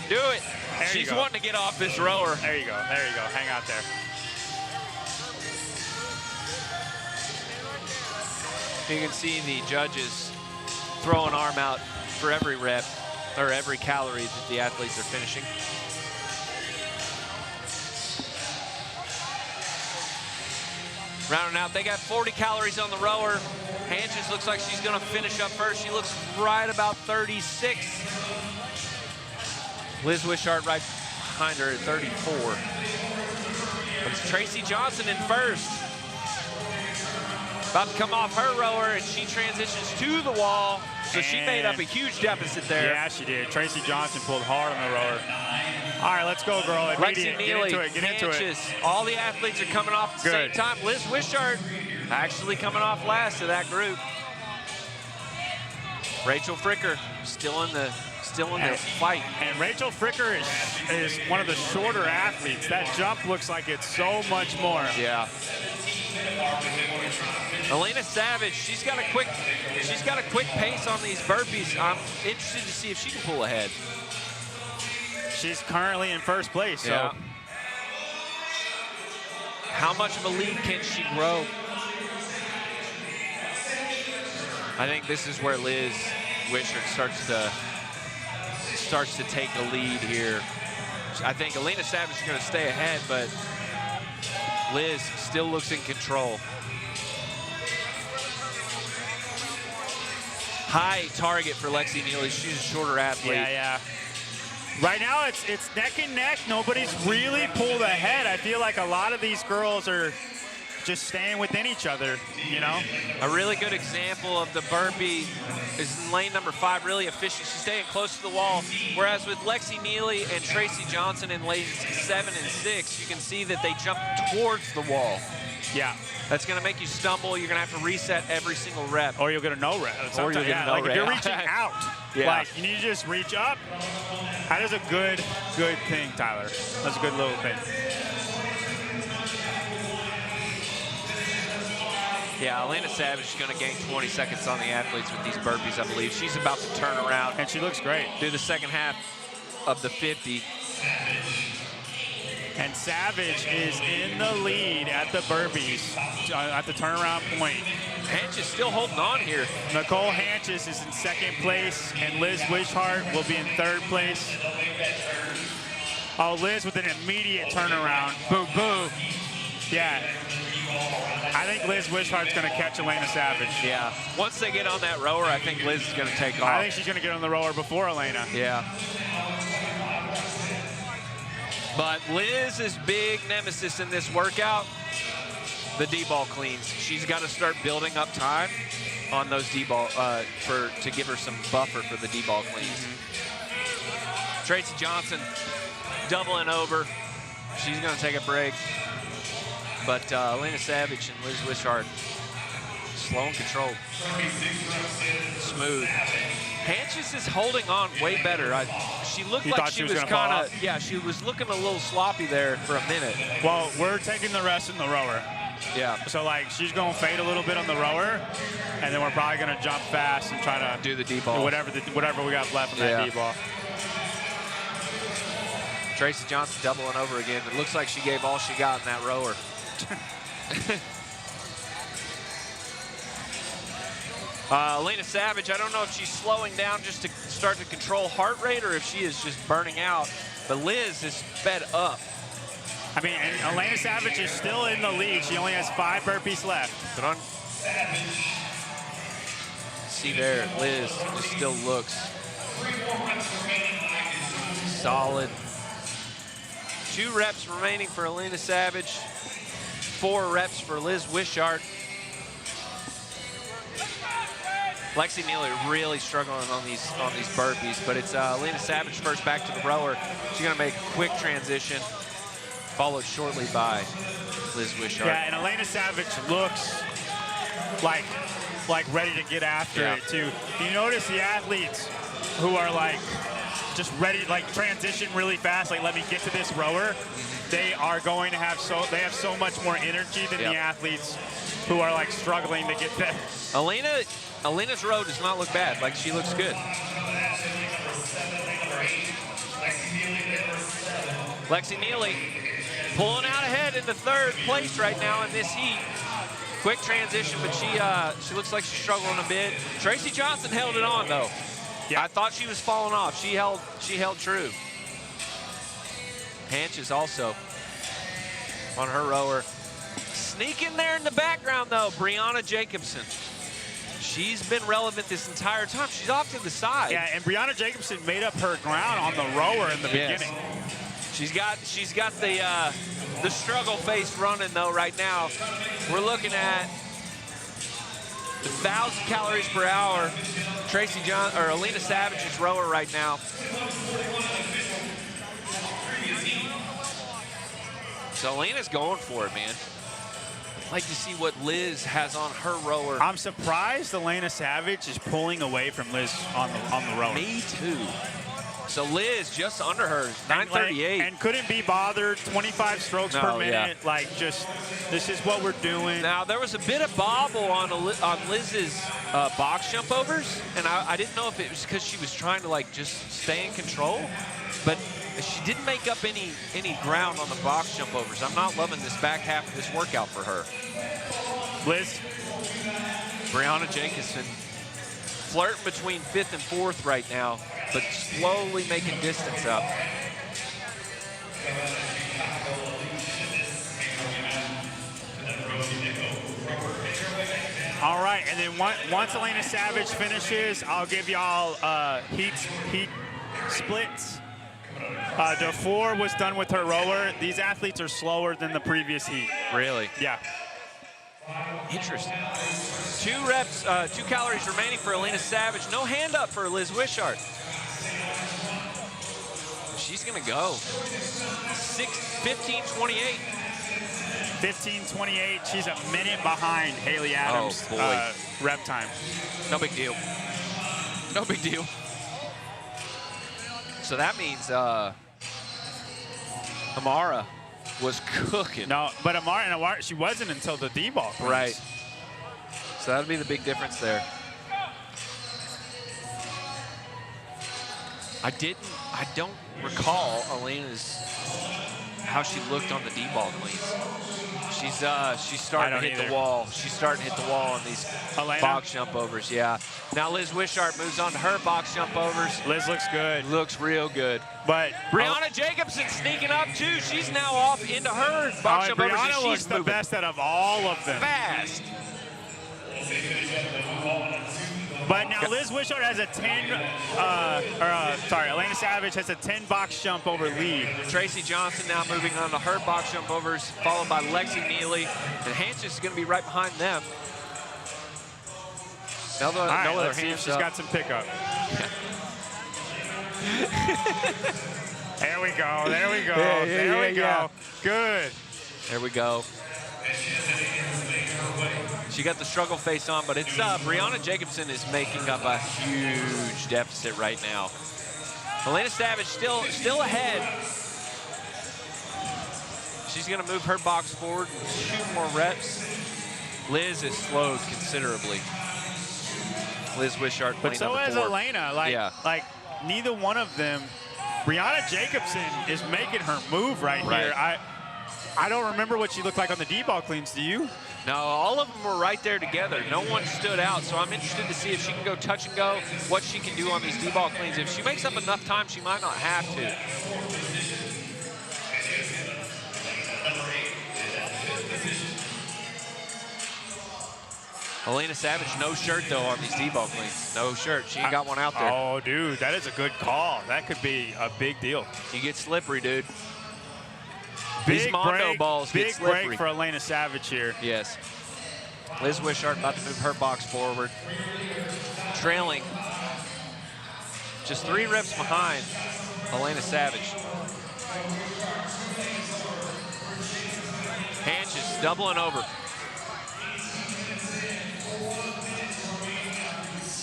Do it. She's wanting to get off this rower. There you go. There you go. Hang out there. You can see the judges throw an arm out for every rep or every calorie that the athletes are finishing. Rounding out, they got 40 calories on the rower. Hanches looks like she's gonna finish up first. She looks right about 36. Liz Wishart right behind her at 34. But it's Tracy Johnson in first. About to come off her rower, and she transitions to the wall. So she made up a huge deficit there. Yeah, she did. Tracy Johnson pulled hard on the rower. All right, let's go, girl. Lexi Neely, get into it. All the athletes are coming off at the same time. Liz Wishart actually coming off last of that group. Rachel Fricker still in the fight. And Rachel Fricker is one of the shorter athletes. That jump looks like it's so much more. Yeah. Elena Savage, she's got a quick pace on these burpees. I'm interested to see if she can pull ahead. She's currently in first place. So. Yeah. How much of a lead can she grow? I think this is where Liz Wishart starts to take the lead here. I think Elena Savage is going to stay ahead, but Liz still looks in control. High target for Lexi Neely. She's a shorter athlete. Yeah. Right now, it's neck and neck. Nobody's really pulled ahead. I feel like a lot of these girls are just staying within each other, you know? A really good example of the burpee is in lane number 5, really efficient. She's staying close to the wall. Whereas with Lexi Neely and Tracy Johnson in lanes 7 and 6, you can see that they jump towards the wall. Yeah. That's going to make you stumble. You're going to have to reset every single rep. Or you'll get a no rep. Or you'll get a no like rep. if you're reaching out, like you need to just reach up. That is a good thing, Tyler. That's a good little thing. Yeah, Elena Savage is going to gain 20 seconds on the athletes with these burpees, I believe. She's about to turn around. And she looks great. Do the second half of the 50. And Savage is in the lead at the burpees, at the turnaround point. Hanches still holding on here. Nicole Hanches is in second place, and Liz Wishart will be in third place. Oh, Liz with an immediate turnaround. Boom, boom. Yeah. I think Liz Wishart's going to catch Elena Savage. Yeah. Once they get on that rower, I think Liz is going to take off. I think she's going to get on the rower before Elena. Yeah. But Liz's big nemesis in this workout, the D-ball cleans. She's got to start building up time on those D-ball to give her some buffer for the D-ball cleans. Tracy Johnson doubling over. She's going to take a break. But Elena Savage and Liz Wishart, slow and controlled. Smooth. Hanches is holding on way better. She looked like she was kind of, yeah, she was looking a little sloppy there for a minute. Well, we're taking the rest in the rower. Yeah. So, like, she's going to fade a little bit on the rower, and then we're probably going to jump fast and try to do the D-ball. Whatever we got left on that D-ball. Tracy Johnson doubling over again. It looks like she gave all she got in that rower. Elena Savage, I don't know if she's slowing down just to start to control heart rate or if she is just burning out, but Liz is sped up. I mean, and Elena Savage is still in the lead. She only has 5 burpees left. But on, see there, Liz just still looks solid. 2 reps remaining for Elena Savage, 4 reps for Liz Wishart. Lexi Neely really struggling on these burpees, but it's Elena Savage first back to the rower. She's gonna make a quick transition, followed shortly by Liz Wishart. Yeah, and Elena Savage looks like ready to get after it too. You notice the athletes who are like just ready, like transition really fast, like let me get to this rower. They are going to have so much more energy than the athletes who are like struggling to get there. Elena's row does not look bad. Like, she looks good. Lexi Neely pulling out ahead into 3rd place right now in this heat. Quick transition, but she looks like she's struggling a bit. Tracy Johnson held it on though. Yeah. I thought she was falling off. She held true. Hanches also on her rower. Sneaking there in the background though, Brianna Jacobson. She's been relevant this entire time. She's off to the side. Yeah, and Brianna Jacobson made up her ground on the rower in the beginning. She's got the struggle face running though right now. We're looking at 1,000 calories per hour. Elena Savage's rower right now. So Elena's going for it, man. I'd like to see what Liz has on her rower. I'm surprised Elena Savage is pulling away from Liz on the rower. Me too. So Liz just under her, 938. And couldn't be bothered, 25 strokes per minute. Yeah. Like, just, this is what we're doing. Now, there was a bit of bobble on Liz's box jump overs, and I didn't know if it was because she was trying to, like, just stay in control, but she didn't make up any ground on the box jump overs. I'm not loving this back half of this workout for her. Liz? Brianna Jacobson flirting between 5th and 4th right now, but slowly making distance up. All right, and then once Elena Savage finishes, I'll give y'all heat splits. DeFore was done with her rower. These athletes are slower than the previous heat. Really? Yeah. Interesting. 2 reps, 2 calories remaining for Elena Savage. No hand up for Liz Wishart. She's gonna go. 15:28. 15:28. She's a minute behind Haley Adams' rep time. No big deal. No big deal. So that means Amara was cooking. No, but Amara, she wasn't until the D-ball. Right. So that'll be the big difference there. I don't recall Elena's, how she looked on the D-ball cleans. She's starting to hit the wall. She's starting to hit the wall on these box jump overs. Yeah. Now Liz Wishart moves on to her box jump overs. Liz looks good. Looks real good. But Brianna Jacobson sneaking up too. She's now off into her box jump overs. Brianna She's looks the best out of all of them. Fast. But now Liz Wishart has a 10, Elena Savage has a 10 box jump over lead. Tracy Johnson now moving on to her box jump overs, followed by Lexi Neely. And Hanches is going to be right behind them. No other let's see if she's got some pickup. There we go, there we go, there we go. Good. There we go. She got the struggle face on, but it's Brianna Jacobson is making up a huge deficit right now. Elena Savage still ahead. She's going to move her box forward, 2 more reps. Liz is slowed considerably. Liz Wishart, but so has 4. Elena. Like neither one of them. Brianna Jacobson is making her move right here. I don't remember what she looked like on the D-ball cleans. Do you? No, all of them were right there together. No one stood out, so I'm interested to see if she can go touch and go, what she can do on these D-ball cleans. If she makes up enough time, she might not have to. Elena Savage, no shirt, though, on these D-ball cleans. No shirt. She ain't got one out there. Oh, dude, that is a good call. That could be a big deal. You get slippery, dude. Big These Mondo balls get big slippery. break for Elena Savage here. Yes. Liz Wishart about to move her box forward. Trailing. Just 3 reps behind Elena Savage. Hanches doubling over.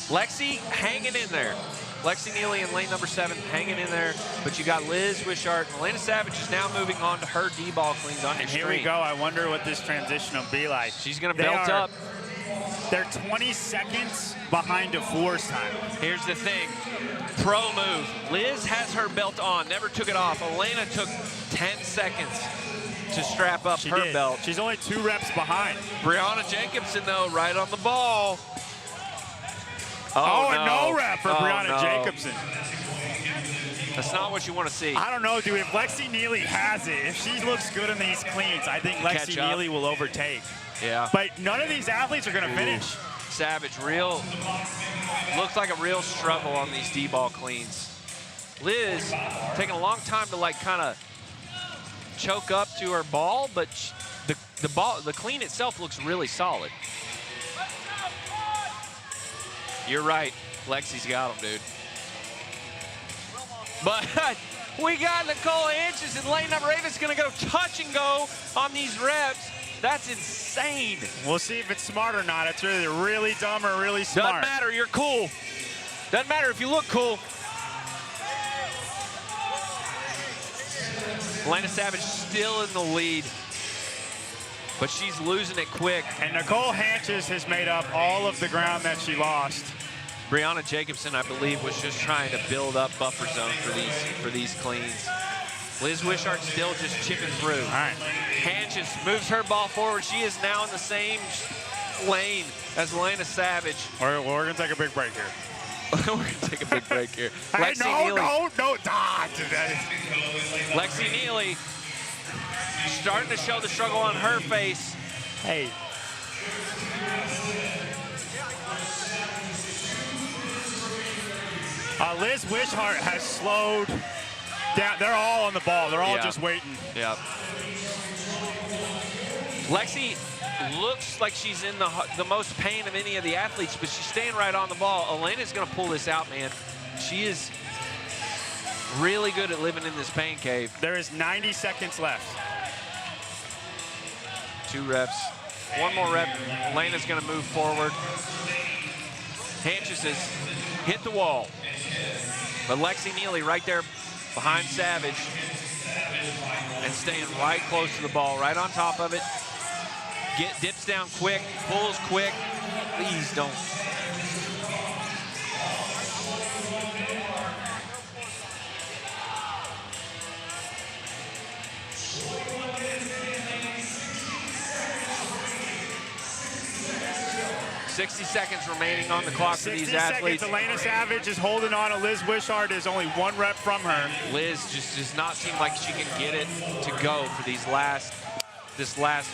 Lexi hanging in there. Lexi Neely in lane number 7 hanging in there, but you got Liz Wishart. Elena Savage is now moving on to her D-ball cleans on your screen. Here we go. I wonder what this transition will be like. She's going to belt up. They're 20 seconds behind a fours time. Here's the thing. Pro move. Liz has her belt on, never took it off. Elena took 10 seconds to strap up her belt. She's only 2 reps behind. Brianna Jacobson, though, right on the ball. Oh, no rep for Brianna Jacobson. That's not what you want to see. I don't know, dude. If Lexi Neely has it, if she looks good in these cleans, I think Lexi Neely will overtake. Yeah. But none of these athletes are going to finish. Savage, looks like a real struggle on these D-ball cleans. Liz taking a long time to kind of choke up to her ball, but the clean itself looks really solid. You're right. Lexi's got him, dude. But we got Nicole Hanches in lane number 8 that's going to go touch and go on these reps. That's insane. We'll see if it's smart or not. It's really, really dumb or really smart. Doesn't matter. You're cool. Doesn't matter if you look cool. Elena Savage still in the lead, but she's losing it quick. And Nicole Hanches has made up all of the ground that she lost. Brianna Jacobson, I believe, was just trying to build up buffer zone for these cleans. Liz Wishart still just chipping through. All right. Hanches moves her ball forward. She is now in the same lane as Elena Savage. We're going to take a big break here. We're going to take a big break here. Hey, no. Lexi Neely starting to show the struggle on her face. Hey. Liz Wishart has slowed down. They're all on the ball. They're all just waiting. Yeah. Lexi looks like she's in the most pain of any of the athletes, but she's staying right on the ball. Elena's going to pull this out, man. She is really good at living in this pain cave. There is 90 seconds left. 2 reps. 1 more rep. Elena's going to move forward. Hanches has hit the wall. But Lexi Neely right there behind Savage and staying right close to the ball, right on top of it. Dips down quick, pulls quick. Please don't. 60 seconds remaining on the clock for 60 these athletes. seconds. Elena Savage is holding on to Liz Wishart. Is only 1 rep from her. Liz just does not seem like she can get it to go for this last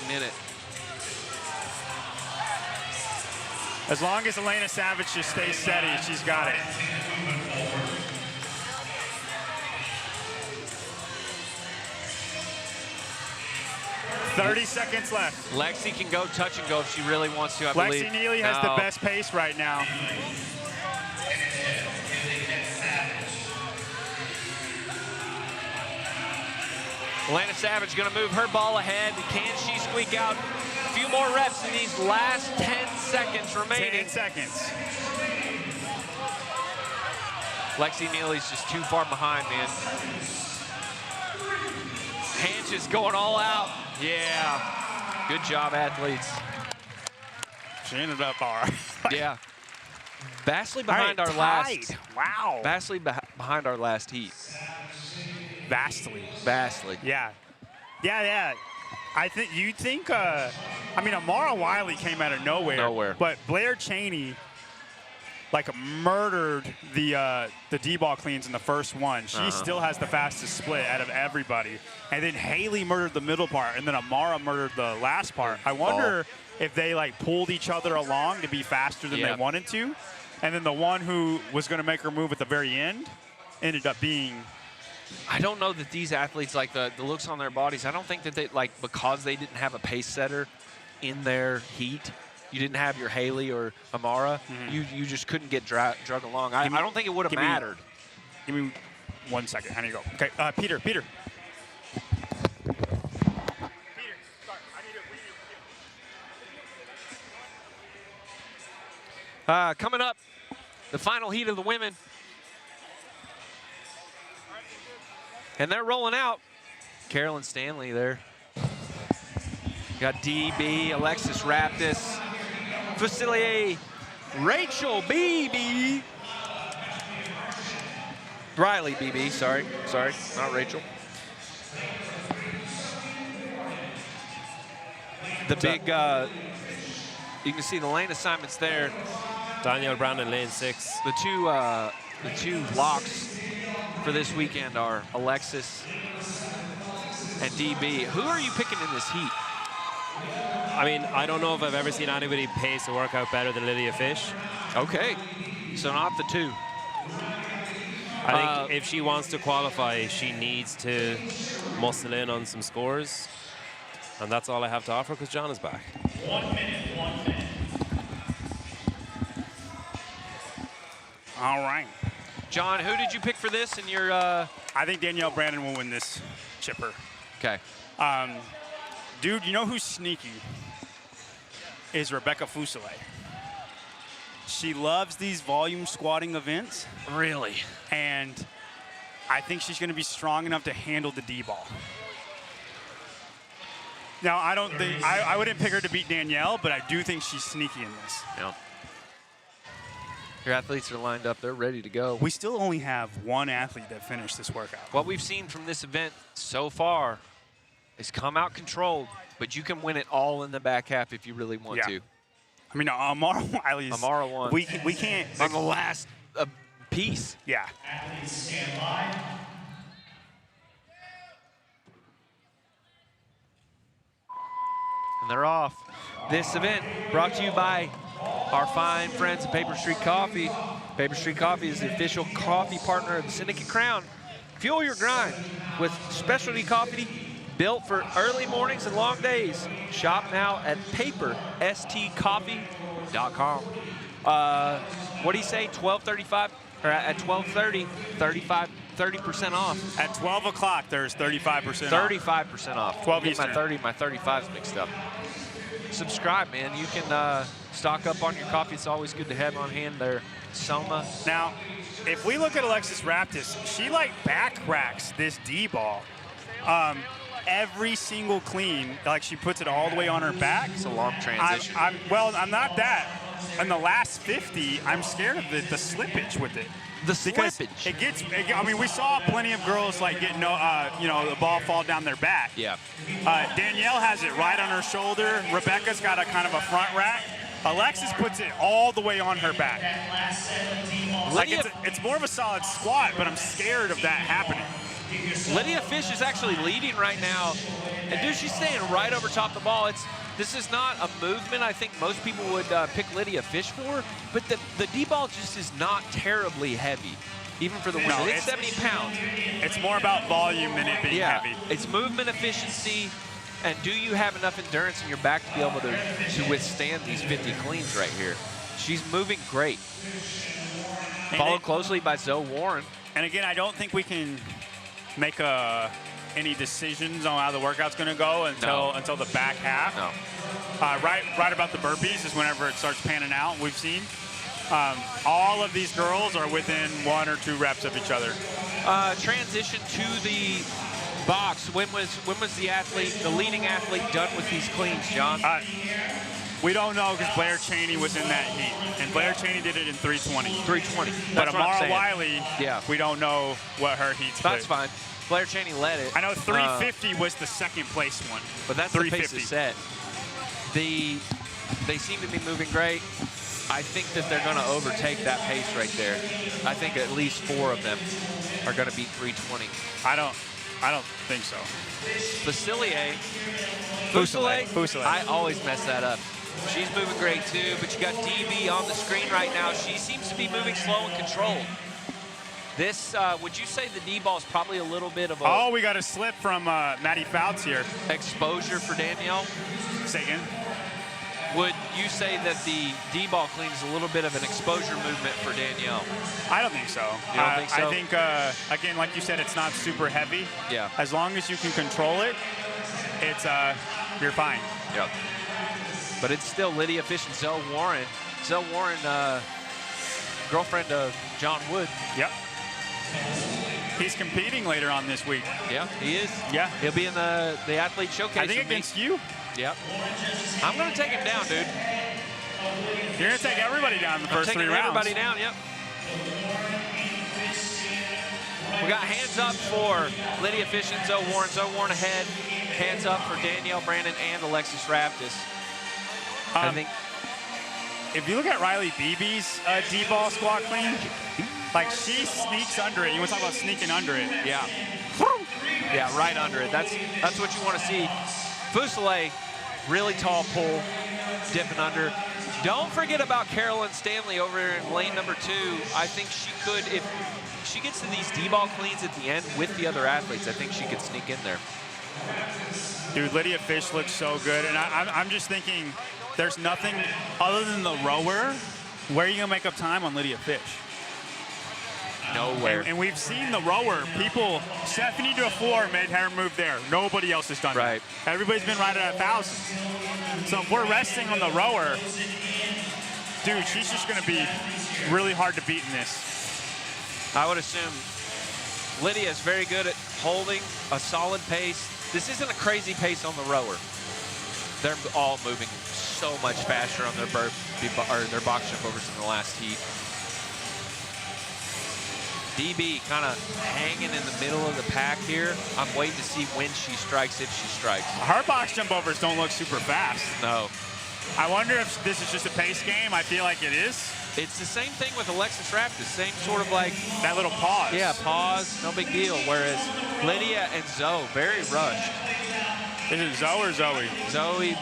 minute. As long as Elena Savage just stays steady, she's got it. "30 seconds left. Lexi can go touch and go if she really wants to, I believe. Lexi Neely has the best pace right now. Elena Savage going to move her ball ahead. Can she squeak out a few more reps in these last 10 seconds remaining? 10 seconds. Lexi Neely's just too far behind, man. Hanch is going all out. Yeah. Good job, athletes. She ended up all right. Yeah. Vastly behind our tied. last. Wow. Vastly behind our last heat. Vastly. Vastly. Yeah. Yeah. I think I mean, Amara Wiley came out of nowhere. But Blair Cheney like murdered the D-ball cleans in the first one. She still has the fastest split out of everybody. And then Haley murdered the middle part, and then Amara murdered the last part. I wonder if they like pulled each other along to be faster than they wanted to. And then the one who was going to make her move at the very end ended up being. I don't know that these athletes, like the looks on their bodies, I don't think that they, like, because they didn't have a pace setter in their heat, you didn't have your Haley or Amara, you just couldn't get drug along. I don't think it would have mattered. Give me 1 second. How do you go? Okay, Peter. Coming up, the final heat of the women. And they're rolling out. Carolyn Stanley there. Got DB, Alexis Raptis, Facilier, Rachel BB. Riley BB, sorry, not Rachel. The big, you can see the lane assignments there. Danielle Brown in lane 6. The two locks for this weekend are Alexis and DB. Who are you picking in this heat? I mean, I don't know if I've ever seen anybody pace a workout better than Lydia Fish. Okay, so not the two. I think if she wants to qualify, she needs to muscle in on some scores. And that's all I have to offer because John is back. 1 minute. All right. John, who did you pick for this in your... I think Danielle Brandon will win this chipper. Okay. Dude, you know who's sneaky? Is Rebecca Fuselier. She loves these volume squatting events. Really? And I think she's going to be strong enough to handle the D-ball. Now, I don't think I wouldn't pick her to beat Danielle, but I do think she's sneaky in this. Yeah. Your athletes are lined up. They're ready to go. We still only have one athlete that finished this workout. What we've seen from this event so far is come out controlled, but you can win it all in the back half if you really want to. I mean, Amara Wiley's. Amara won. We can't. On the last piece. Yeah. Athletes stand by. And they're off. This event brought to you by our fine friends at Paper Street Coffee. Paper Street Coffee is the official coffee partner of the Syndicate Crown. Fuel your grind with specialty coffee built for early mornings and long days. Shop now at paperstcoffee.com. What do you say, 12:35? Or at 12:30, 30% off. At 12 o'clock, there's 35% off. 35% off. 12 Get Eastern. my 35's mixed up. Subscribe, man. You can stock up on your coffee. It's always good to have on hand there. Soma. Now, if we look at Alexis Raptis, she like back racks this D-ball. Every single clean, like she puts it all the way on her back. It's a long transition. I'm not that. In the last 50, I'm scared of the slippage with it. The Because slippage. I mean, we saw plenty of girls like getting, the ball fall down their back. Yeah. Danielle has it right on her shoulder. Rebecca's got a kind of a front rack. Alexis puts it all the way on her back. Like Lydia, it's more of a solid squat, but I'm scared of that happening. Lydia Fish is actually leading right now. And dude, she's staying right over top of the ball. This is not a movement I think most people would pick Lydia Fish for, but the D-ball just is not terribly heavy, even for the women. It's 70 pounds. It's more about volume than it being heavy. It's movement efficiency, and do you have enough endurance in your back to be able to withstand these 50 cleans right here? She's moving great. Followed closely by Zoe Warren. And again, I don't think we can make any decisions on how the workout's going to go until the back half. No. Right about the burpees is whenever it starts panning out. We've seen all of these girls are within 1 or 2 reps of each other. Transition to the box. When was the leading athlete done with these cleans, John? We don't know because Blair Cheney was in that heat, and Blair Cheney did it in 3:20. 3:20. But That's what I'm Amara saying. Wiley, we don't know what her heat split. That's fine. Blair Cheney led it. I know 350 was the second place one. But that's the pace is set. They seem to be moving great. I think that they're going to overtake that pace right there. I think at least 4 of them are going to beat 320. I don't think so. Fuselier. I always mess that up. She's moving great too, but you got DB on the screen right now. She seems to be moving slow and controlled. This, would you say the D-ball is probably a little bit of a... Oh, we got a slip from Maddie Fouts here. Exposure for Danielle? Say again? Would you say that the D-ball clean is a little bit of an exposure movement for Danielle? I don't think so. You don't think so? I think, again, like you said, it's not super heavy. Yeah. As long as you can control it, it's you're fine. Yep. But it's still Lydia Fish and Zoe Warren. Zoe Warren, girlfriend of John Wood. Yep. He's competing later on this week. Yeah, he is. Yeah. He'll be in the athlete showcase. I think against you. Yep. I'm going to take him down, dude. You're going to take everybody down in the first 3 rounds. Everybody down, yep. We got hands up for Lydia Fish and Zoe Warren. Zoe Warren ahead. Hands up for Danielle Brandon and Alexis Raptis. I think if you look at Riley Beebe's D-ball squat clean, like she sneaks under it. You want to talk about sneaking under it? Yeah. Yeah, right under it. That's what you want to see. Fuselier, really tall pull, dipping under. Don't forget about Carolyn Stanley over in lane number 2. I think she could, if she gets to these D-ball cleans at the end with the other athletes, I think she could sneak in there. Dude, Lydia Fish looks so good, and I'm just thinking there's nothing other than the rower. Where are you going to make up time on Lydia Fish? Nowhere. And we've seen the rower. People, Stephanie Dufour made her move there. Nobody else has done it. Right. Everybody's been right at 1,000. So if we're resting on the rower, dude, she's just going to be really hard to beat in this. I would assume Lydia is very good at holding a solid pace. This isn't a crazy pace on the rower. They're all moving so much faster on their their box jump overs in the last heat. DB kind of hanging in the middle of the pack here. I'm waiting to see when she strikes, if she strikes. Her box jump overs don't look super fast. No. I wonder if this is just a pace game. I feel like it is. It's the same thing with Alexis Raptis. Same sort of like... that little pause. Yeah, pause, no big deal. Whereas Lydia and Zoe, very rushed. Is it Zoe or Zoe? Zoe.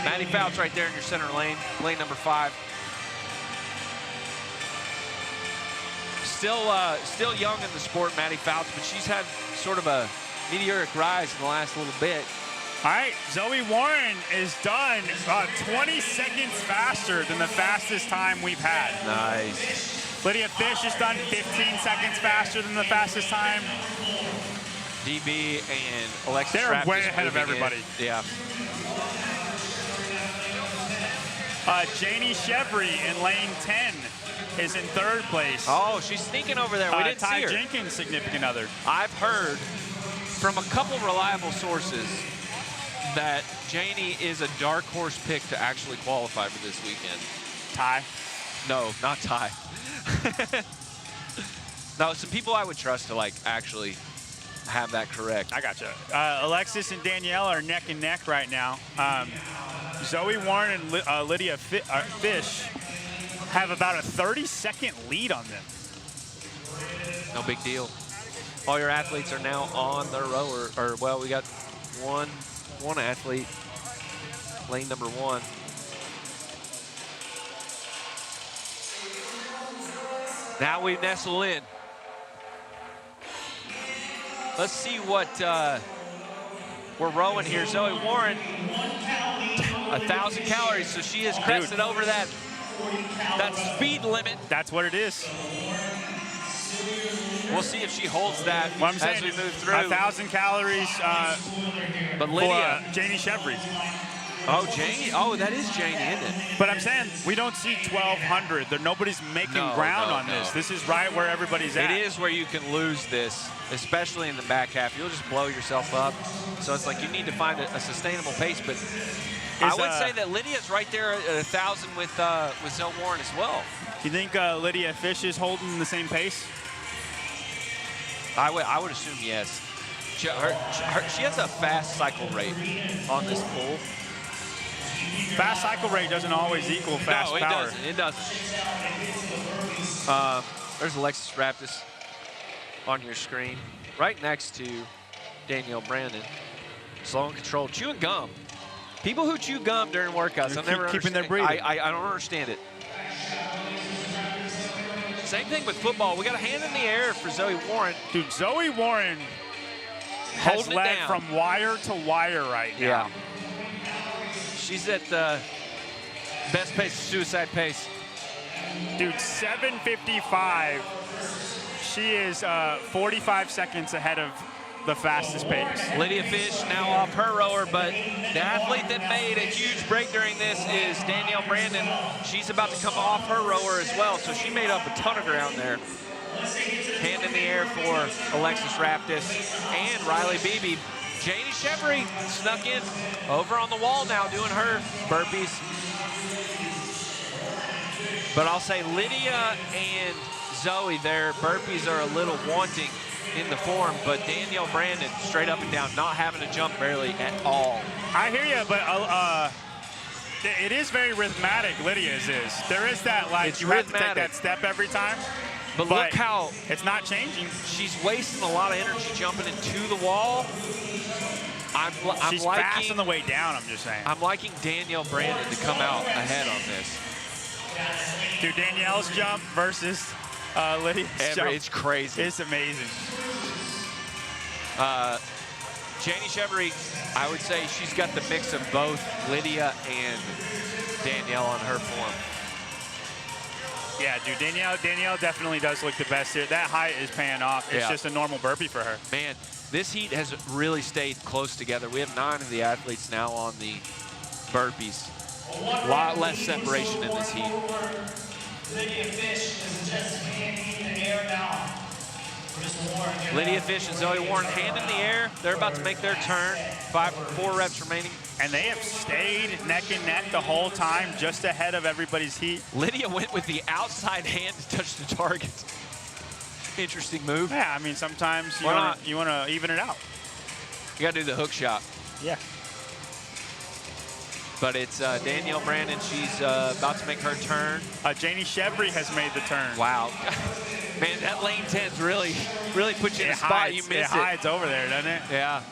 Maddie Fouts right there in your center lane, lane number 5. Still young in the sport, Maddie Fouts, but she's had sort of a meteoric rise in the last little bit. All right, Zoe Warren is done 20 seconds faster than the fastest time we've had. Nice. Lydia Fish is done 15 seconds faster than the fastest time. DB and Alexis They're Raptis way ahead of moving everybody. in. Yeah. Janie Chevry in lane 10 is in 3rd place. Oh, she's sneaking over there. We didn't Ty see her. Jenkins, significant other. I've heard from a couple reliable sources that Janie is a dark horse pick to actually qualify for this weekend. Ty? No, not Ty. No, some people I would trust to like actually have that correct. I gotcha. Alexis and Danielle are neck and neck right now. Zoe Warren and Lydia Fish have about a 30-second lead on them. No big deal. All your athletes are now on their rower, or well, we got one athlete, lane number 1. Now we nestle in. Let's see what we're rowing here. Zoe Warren, 1,000 calories, so she has crested over that speed limit. That's what it is. We'll see if she holds that What I'm saying, as we move through. 1,000 calories But for Lydia, Janie Chevry. oh Janie, oh that is Janie, isn't it? But I'm saying we don't see 1,200. Nobody's making ground on this. This is right where everybody's at. It is where you can lose this, especially in the back half. You'll just blow yourself up. So it's like you need to find a sustainable pace. But I would say that Lydia's right there at 1,000 with Zoe Warren as well. You think Lydia Fish is holding the same pace? I would assume yes. She has a fast cycle rate on this pool. Fast cycle rate doesn't always equal fast No, it power. doesn't. It doesn't. There's Alexis Raptis on your screen, right next to Danielle Brandon. Slow and controlled, chewing gum. People who chew gum during workouts, I've never keeping their understand- breathing. I don't understand it. Same thing with football. We got a hand in the air for Zoe Warren. Dude, Zoe Warren has Holding it led down. from wire to wire right now. Yeah. She's at the best pace, suicide pace. Dude, 7:55. She is 45 seconds ahead of the fastest pace. Lydia Fish now off her rower, but the athlete that made a huge break during this is Danielle Brandon. She's about to come off her rower as well, so she made up a ton of ground there. Hand in the air for Alexis Raptis and Riley Beebe. Janie Chevry snuck in over on the wall now doing her burpees. But I'll say Lydia and Zoe, their burpees are a little wanting in the form, but Danielle Brandon straight up and down, not having to jump barely at all. I hear you, but it is very rhythmatic, Lydia's is. There is that, like, It's you have to take rhythmatic. that step every time. But look how it's not changing. she's wasting a lot of energy jumping into the wall. I'm She's liking, fast on the way down, I'm just saying. I'm liking Danielle Brandon to come out ahead on this. Dude, Danielle's jump versus Lydia's jump. It's crazy. It's amazing. Janie Chevry, I would say she's got the mix of both Lydia and Danielle on her form. Yeah, dude, Danielle definitely does look the best here. That height is paying off. It's Yeah. just a normal burpee for her. Man, this heat has really stayed close together. We have 9 of the athletes now on the burpees. A lot less separation in this heat. Lydia Fish is just hanging in the air now. Lydia Fish and Zoe Warren hand in the air. They're about to make their turn. 4 reps remaining. And they have stayed neck and neck the whole time, just ahead of everybody's heat. Lydia went with the outside hand to touch the target. Interesting move. Yeah, I mean, sometimes you Why wanna, not? you want to even it out. You got to do the hook shot. Yeah. But it's Danielle Brandon. She's about to make her turn. Janie Chevry has made the turn. Wow. Man, that lane 10's really put you in a spot. You miss it hides over there, doesn't it? Yeah.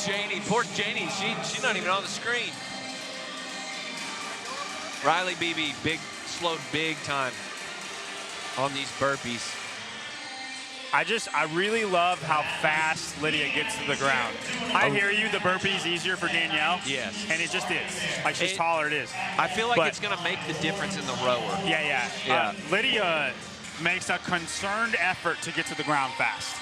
Janie, poor Janie, she's not even on the screen. Riley Beebe, slowed big time on these burpees. I really love how fast Lydia gets to the ground. I hear you, the burpee's easier for Danielle. Yes. And it just is. Like, she's taller, it is. I feel like But- it's going to make the difference in the rower. Yeah. Yeah. Lydia makes a concerted effort to get to the ground fast.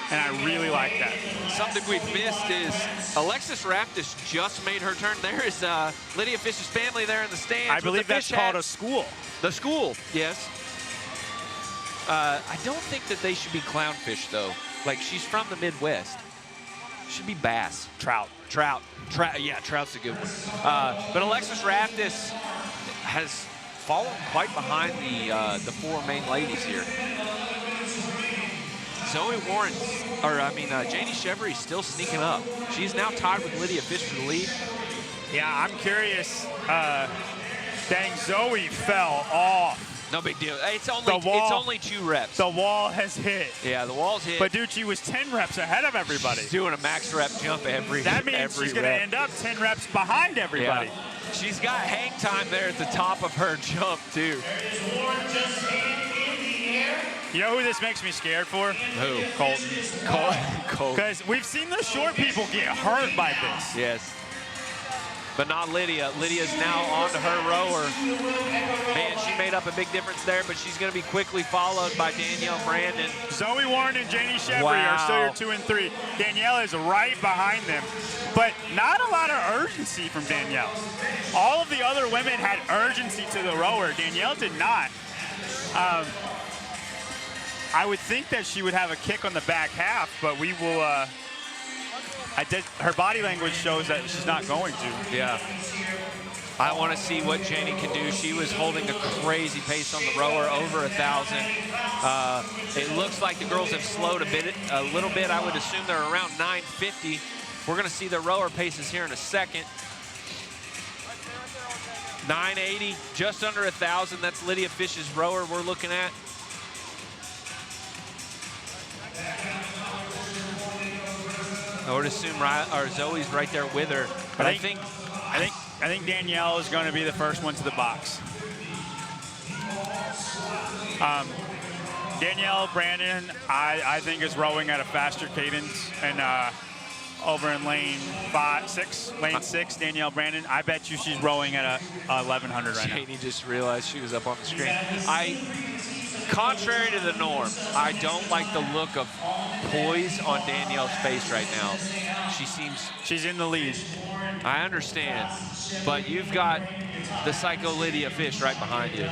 And I really like that. Something we've missed is Alexis Raptis just made her turn. There is Lydia Fish's family there in the stands. I believe with the that's fish called a hats. school. The school, yes. I don't think that they should be clownfish, though. Like, she's from the Midwest. Should be bass. Trout. Yeah, trout's a good one. But Alexis Raptis has fallen quite behind the 4 main ladies here. Zoe Warren, Janie Chevry still sneaking up. She's now tied with Lydia Fish for the lead. Yeah, I'm curious. Dang, Zoe fell off. No big deal. It's only 2 reps. The wall has hit. Yeah, the wall's hit. But dude, she was 10 reps ahead of everybody. She's doing a max rep jump every That means she's going to end up 10 reps behind everybody. Yeah. She's got hang time there at the top of her jump, too. You know who this makes me scared for? Who? Colten. Because we've seen the short people get hurt by this. Yes. But not Lydia. Lydia's now onto her rower. Man, she made up a big difference there, but she's going to be quickly followed by Danielle Brandon. Zoe Warren and Janie Chevry are still your 2 and 3. Danielle is right behind them, but not a lot of urgency from Danielle. All of the other women had urgency to the rower. Danielle did not. I would think that she would have a kick on the back half, but we will. Her body language shows that she's not going to. Yeah. I want to see what Janie can do. She was holding a crazy pace on the rower, over 1,000. It looks like the girls have slowed a little bit. I would assume they're around 950. We're going to see the rower paces here in a second. 980, just under 1,000. That's Lydia Fish's rower we're looking at. I would assume Zoe's right there with her. But I think Danielle is going to be the first one to the box. Danielle Brandon, I think, is rowing at a faster cadence, and over in lane 6, Danielle Brandon, I bet you she's rowing at a 1,100 right now. Janie just realized she was up on the screen. Contrary to the norm, I don't like the look of poise on Danielle's face right now. She's in the lead. I understand, but you've got the psycho Lydia Fish right behind you,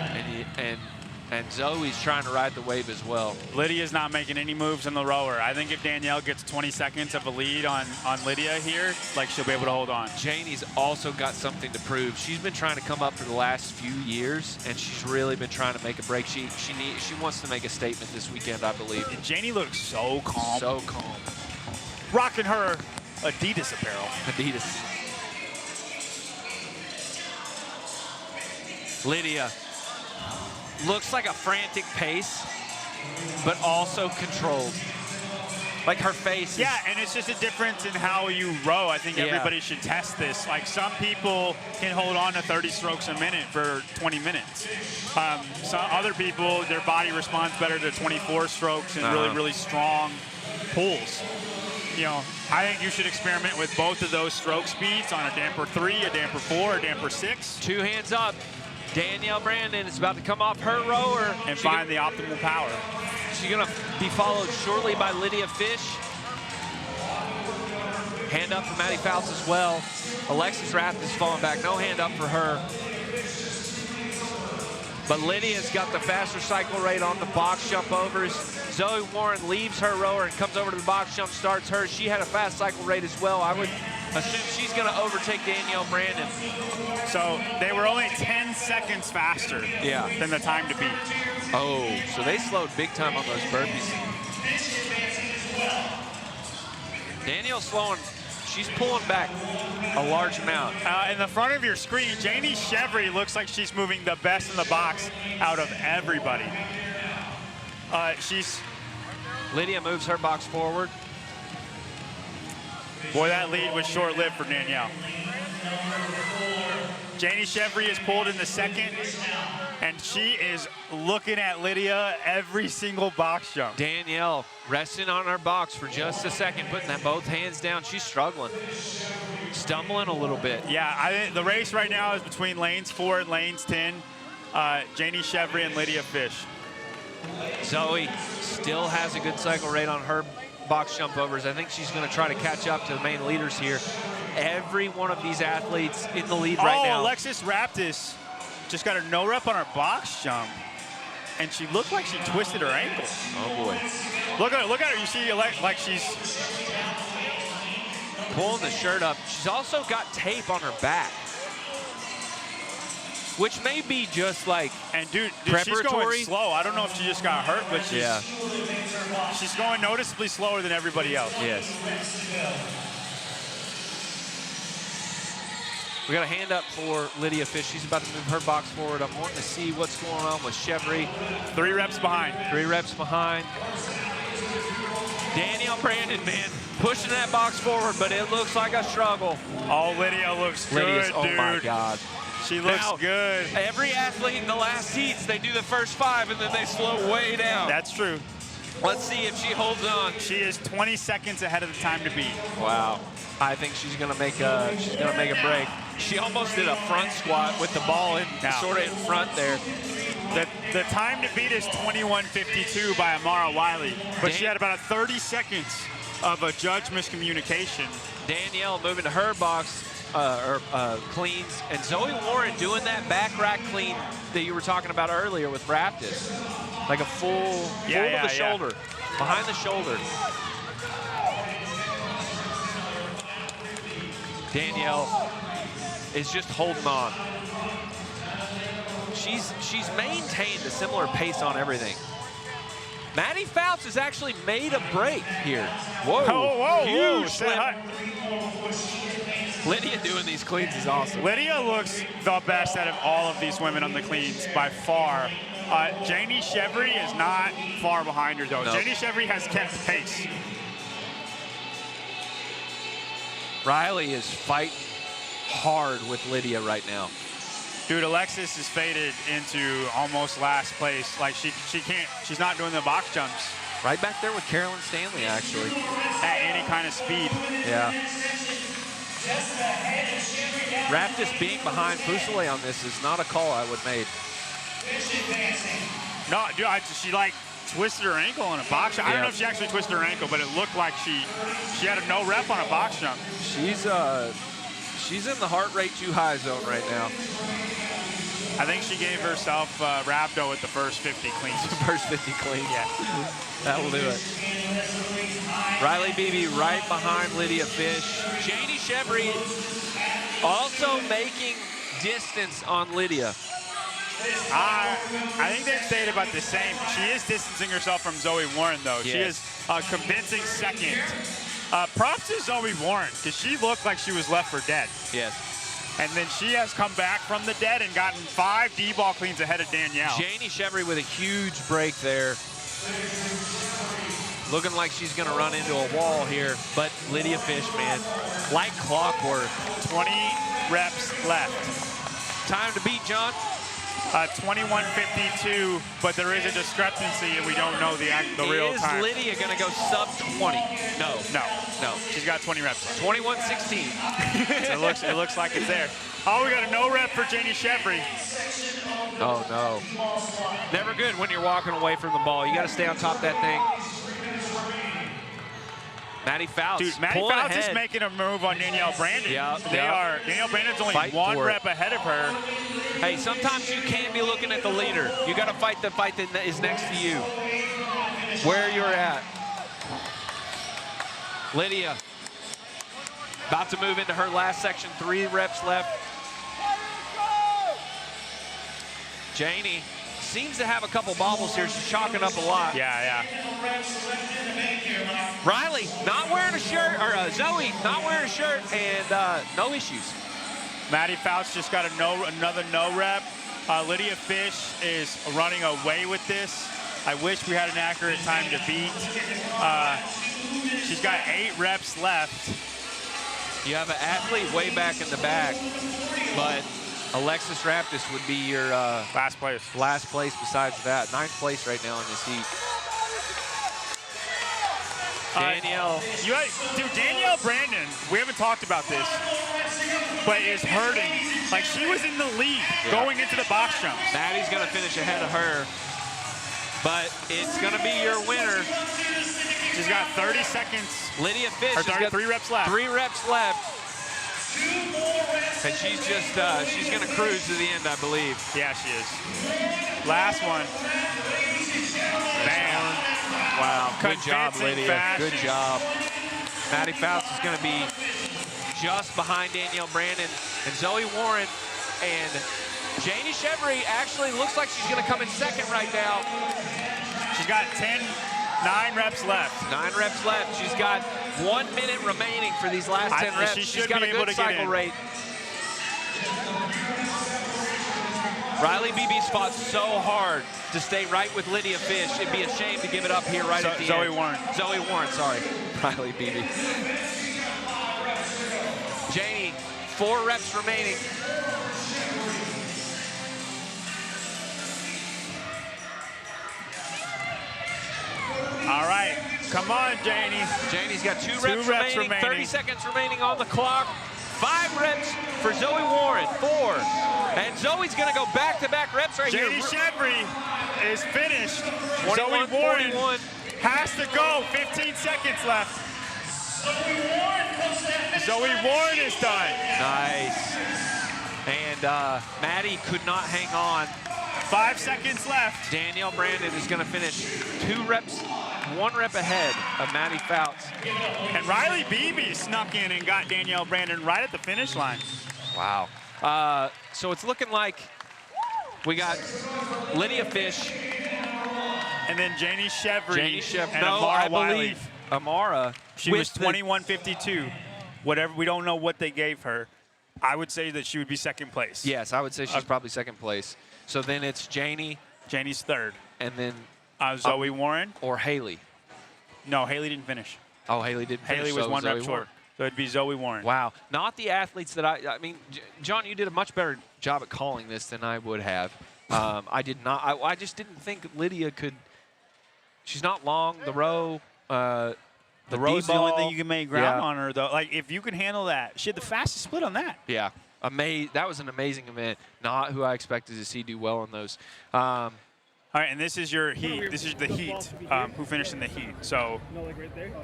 and Zoe's trying to ride the wave as well. Lydia's not making any moves on the rower. I think if Danielle gets 20 seconds of a lead on Lydia here, she'll be able to hold on. Janie's also got something to prove. She's been trying to come up for the last few years, and she's really been trying to make a break. She wants to make a statement this weekend, I believe. And Janie looks so calm. So calm. Rocking her Adidas apparel. Adidas. Lydia. Looks like a frantic pace, but also controlled. Like her face. Yeah, and it's just a difference in how you row. I think everybody should test this. Some people can hold on to 30 strokes a minute for 20 minutes. Some other people, their body responds better to 24 strokes and really strong pulls. I think you should experiment with both of those stroke speeds on a damper 3, a damper 4, a damper 6. 2 hands up. Danielle Brandon is about to come off her rower. And find the optimal power. She's going to be followed shortly by Lydia Fish. Hand up for Maddie Fouts as well. Alexis Raptis falling back. No hand up for her. But Lydia's got the faster cycle rate on the box jump overs. Zoe Warren leaves her rower and comes over to the box jump, starts hers. She had a fast cycle rate as well. I would assume she's going to overtake Danielle Brandon. So they were only 10 seconds faster than the time to beat. Oh, so they slowed big time on those burpees. Danielle's slowing. She's pulling back a large amount. In the front of your screen, Janie Chevry looks like she's moving the best in the box out of everybody. Lydia moves her box forward. Boy, that lead was short-lived for Danielle. Janie Chevry is pulled in the second, and she is looking at Lydia every single box jump. Danielle resting on her box for just a second, putting both hands down. She's struggling, stumbling a little bit. Yeah, I think the race right now is between lanes 4 and lanes 10. Janie Chevry and Lydia Fish. Zoe still has a good cycle rate on her box jump overs. I think she's going to try to catch up to the main leaders here. Every one of these athletes in the lead right now. Alexis Raptis just got a no rep on her box jump, and she looked like she twisted her ankle. Oh boy! Look at her. You see, like she's pulling the shirt up. She's also got tape on her back, which may be just like and dude preparatory. She's going slow. I don't know if she just got hurt, but she's She's going noticeably slower than everybody else. Yes. We got a hand up for Lydia Fish. She's about to move her box forward. I'm wanting to see what's going on with Chevry. 3 reps behind. 3 reps behind. Danielle Brandon, man, pushing that box forward, but it looks like a struggle. Oh, Lydia looks good, oh dude. my God. She looks Now, good. Every athlete in the last heats, they do the first 5 and then they slow way down. That's true. Let's see if she holds on. She is 20 seconds ahead of the time to beat. Wow. I think she's gonna make a break. She almost did a front squat with the ball in sort of in front there. The time to beat is 21:52 by Amara Wiley, but she had about 30 seconds of a judge miscommunication. Danielle moving to her box cleans, and Zoe Warren doing that back rack clean that you were talking about earlier with Raptis, like a full to the shoulder, behind the shoulder. Danielle is just holding on. She's maintained a similar pace on everything. Maddie Fouts has actually made a break here. Whoa, huge slip. Lydia doing these cleans is awesome. Lydia looks the best out of all of these women on the cleans by far. Janie Chevry is not far behind her, though. No. Janie Chevry has kept pace. Riley is fighting hard with Lydia right now. Dude, Alexis is faded into almost last place. Like she's not doing the box jumps. Right back there with Carolyn Stanley, actually. At any kind of speed. Yeah. Raptis being behind Fusile on this is not a call I would make. No, dude, she like twisted her ankle on a box jump. I don't know if she actually twisted her ankle, but it looked like she had a no rep on a box jump. She's in the heart rate too high zone right now. I think she gave herself rhabdo at the first 50 cleans. First 50 cleans. Yeah. That'll do it. Riley Beebe right behind Lydia Fish. Janie Chevry also making distance on Lydia. I think they stayed about the same. She is distancing herself from Zoe Warren, though. Yes. She is a convincing second. Props to Zoe Warren, because she looked like she was left for dead. Yes. And then she has come back from the dead and gotten 5 D-ball cleans ahead of Danielle. Janie Chevry with a huge break there. Looking like she's going to run into a wall here. But Lydia Fish, man, like clockwork. 20 reps left. Time to beat, John. 21:52, but there is a discrepancy and we don't know the real time. Is Lydia going to go sub 20? No. She's got 20 reps left. 21:16. It looks like it's there. Oh, we got a no rep for Janie Chevry. Oh, no. Never good when you're walking away from the ball. You got to stay on top of that thing. Maddie Fouts. Dude, Maddie Fouts is making a move on Danielle Brandon. Yeah, Danielle Brandon's only 1 rep ahead of her. Hey, sometimes you can't be looking at the leader. You got to fight the fight that is next to you. Where you're at. Lydia about to move into her last section. 3 reps left. Janie seems to have a couple bobbles here. She's chalking up a lot. Yeah. Riley not wearing a shirt, or Zoe not wearing a shirt, and no issues. Maddie Fouts just got another no rep. Lydia Fish is running away with this. I wish we had an accurate time to beat. She's got 8 reps left. You have an athlete way back in the back, but Alexis Raptis would be your last place. Last place besides that. 9th place right now in this heat. Danielle. Danielle Brandon, we haven't talked about this, but is hurting. Like, she was in the lead going into the box jumps. Maddie's going to finish ahead of her, but it's going to be your winner. She's got 30 seconds. Lydia Fish has got 3 reps left. 3 reps left. And she's just, she's going to cruise to the end, I believe. Yeah, she is. Last one. Bam. Wow, good job, Lydia. Fashion. Good job. Maddie Fouts is going to be just behind Danielle Brandon and Zoe Warren. And Janie Chevry actually looks like she's going to come in second right now. She's got 10 9 reps left. 9 reps left. She's got 1 minute remaining for these last 10 reps. She's got a good cycle rate. Riley Beebe's fought so hard to stay right with Lydia Fish. It'd be a shame to give it up here right at the Zoe end. Warren. Zoe Warren, sorry. Riley Beebe. Janie, 4 reps remaining. All right, come on, Janie. Janie's got 2 reps remaining, 30 seconds remaining on the clock. 5 reps for Zoe Warren, 4. And Zoe's gonna go back-to-back reps right Janie here. Chevry is finished. 21, Zoe Warren 41. has to go, 15 seconds left. Zoe Warren is done. Nice. And Maddie could not hang on. 5 seconds left. Danielle Brandon is gonna finish 2 reps, 1 rep ahead of Maddie Fouts. And Riley Beebe snuck in and got Danielle Brandon right at the finish line. Wow. So it's looking like we got Lydia Fish. And then Janie Chevry and No, Amara I Wiley. believe Amara. She was 21:52. Whatever, we don't know what they gave her. I would say that she would be second place. Yes, I would say she's probably second place. So then it's Janie. Janie's third. And then Zoe Warren. Or Haley. No, Haley didn't finish. Oh, Haley didn't finish. Haley was so 1 Zoe rep short. Warren. So it'd be Zoe Warren. Wow. Not the athletes that I mean, John, you did a much better job at calling this than I would have. I did not. I just didn't think Lydia could. She's not long. The row. The row's the only D-ball. thing you can make ground Yeah. on her, though. Like, if you can handle that. She had the fastest split on that. Yeah. That was an amazing event. Not who I expected to see do well on those. All right, and this is your heat. This is the heat. Who finished in the heat? So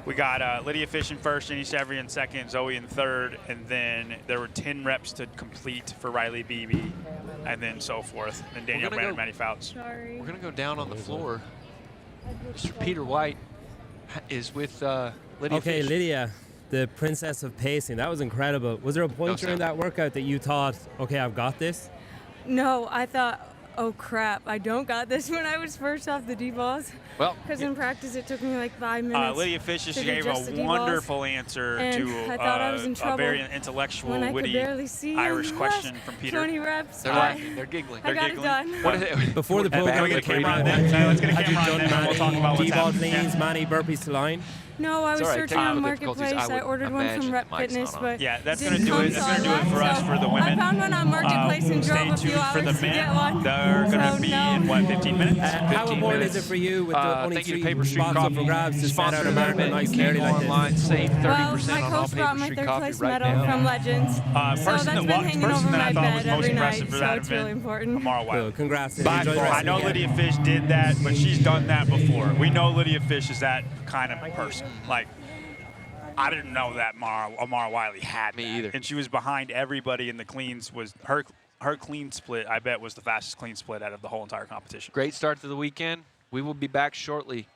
we got Lydia Fish in first, Janie Chevry in second, Zoe in third, and then there were 10 reps to complete for Riley Beebe, and then so forth. And Danielle Brandon, Maddie Fouts. We're going to go down on the floor. Mr. Peter White is with Lydia Okay, Fish. Lydia, the princess of pacing. That was incredible. Was there a point during that workout that you thought, okay, I've got this? No, I thought, oh crap, I don't got this when I was first off the D-balls. Well, because in practice it took me like 5 minutes. Lydia Fish just to gave adjust the a D-balls, wonderful answer and to I thought I was in a trouble very intellectual, when I witty could barely see Irish in the question last from Peter. 20 reps. They're laughing. They're giggling. I got giggling. it done. What is it? Before the Can we program, get a camera on them? Let's get a had you camera on done them and we'll talk about what's D-ball happening. cleans, many burpees to line? No, I was It's all right. searching on Technical difficulties. Marketplace. I I would ordered one imagine from Rep Mike's Fitness, not on. but Yeah, that's didn't gonna do come, it. That's so gonna I do it for left. us So for the I women. found one on Marketplace and Stay drove a few tuned for hours the to get men. one. They're gonna So, be no. in what, 15 minutes? How 15 important minutes. is it for you with the only Thank you to 3 Paper Street spots up Coffee. for grabs to set Sponsor out a of the marathon event. nice You and early can go like this? online, save 30% Well, my on all coach brought Paper my Street third Coffee place right medal now. from Legends. So Person that's that been walked, hanging person over that I my thought was bed most every impressive night, for so that it's really event, important. Amara Wiley. Cool. Congrats. By Enjoy the far, rest I of know the Lydia weekend. Fish did that, but she's done that before. We know Lydia Fish is that kind of person. Like, I didn't know that Amara Wiley had Me that. either. And she was behind everybody in the cleans. Was her clean split, I bet, was the fastest clean split out of the whole entire competition. Great start to the weekend. We will be back shortly.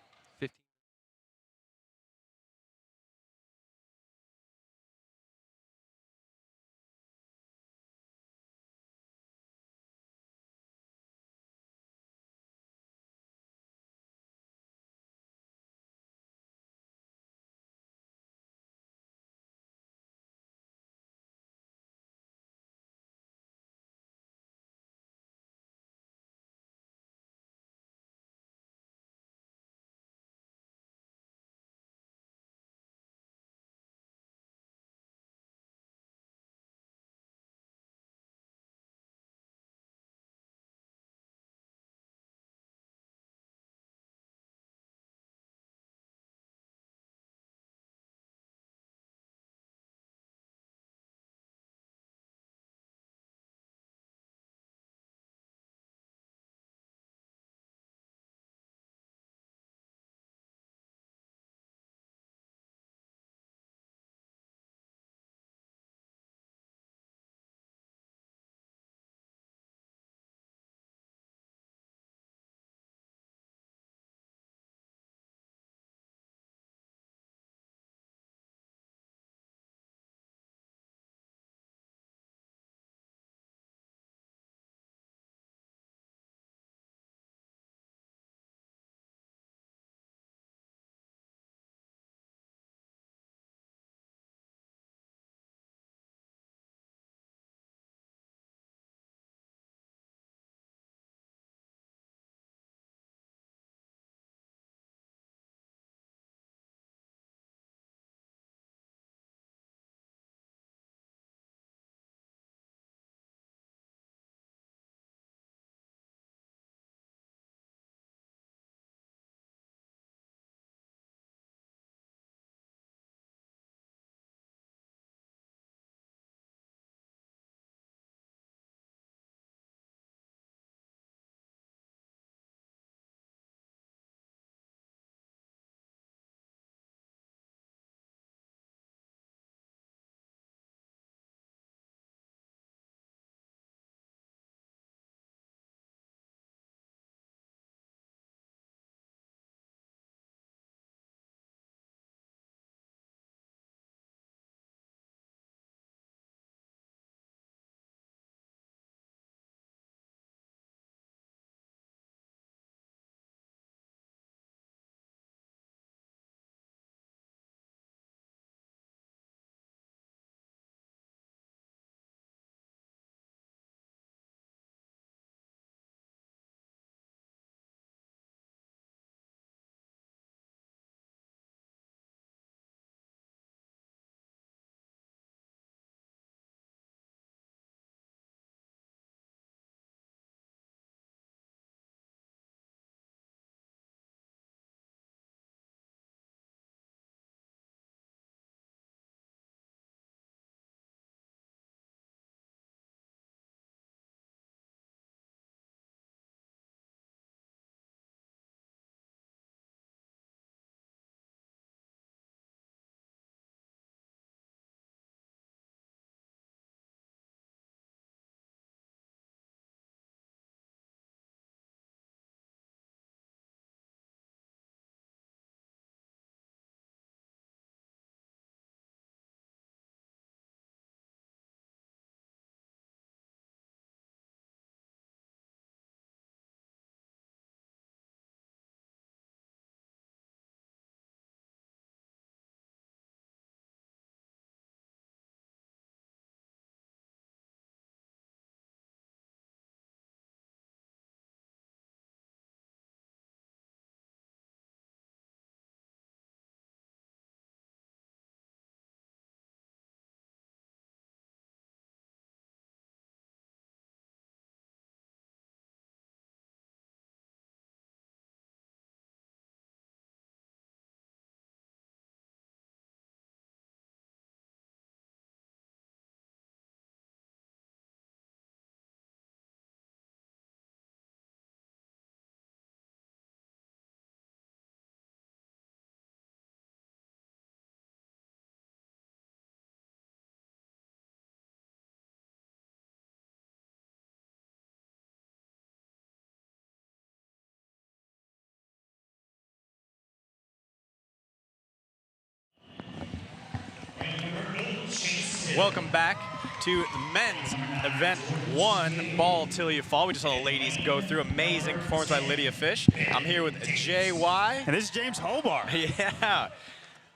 Welcome back to the men's event 1, ball till you fall. We just saw the ladies go through. Amazing performance by Lydia Fish. I'm here with JY. And this is James Hobart. Yeah,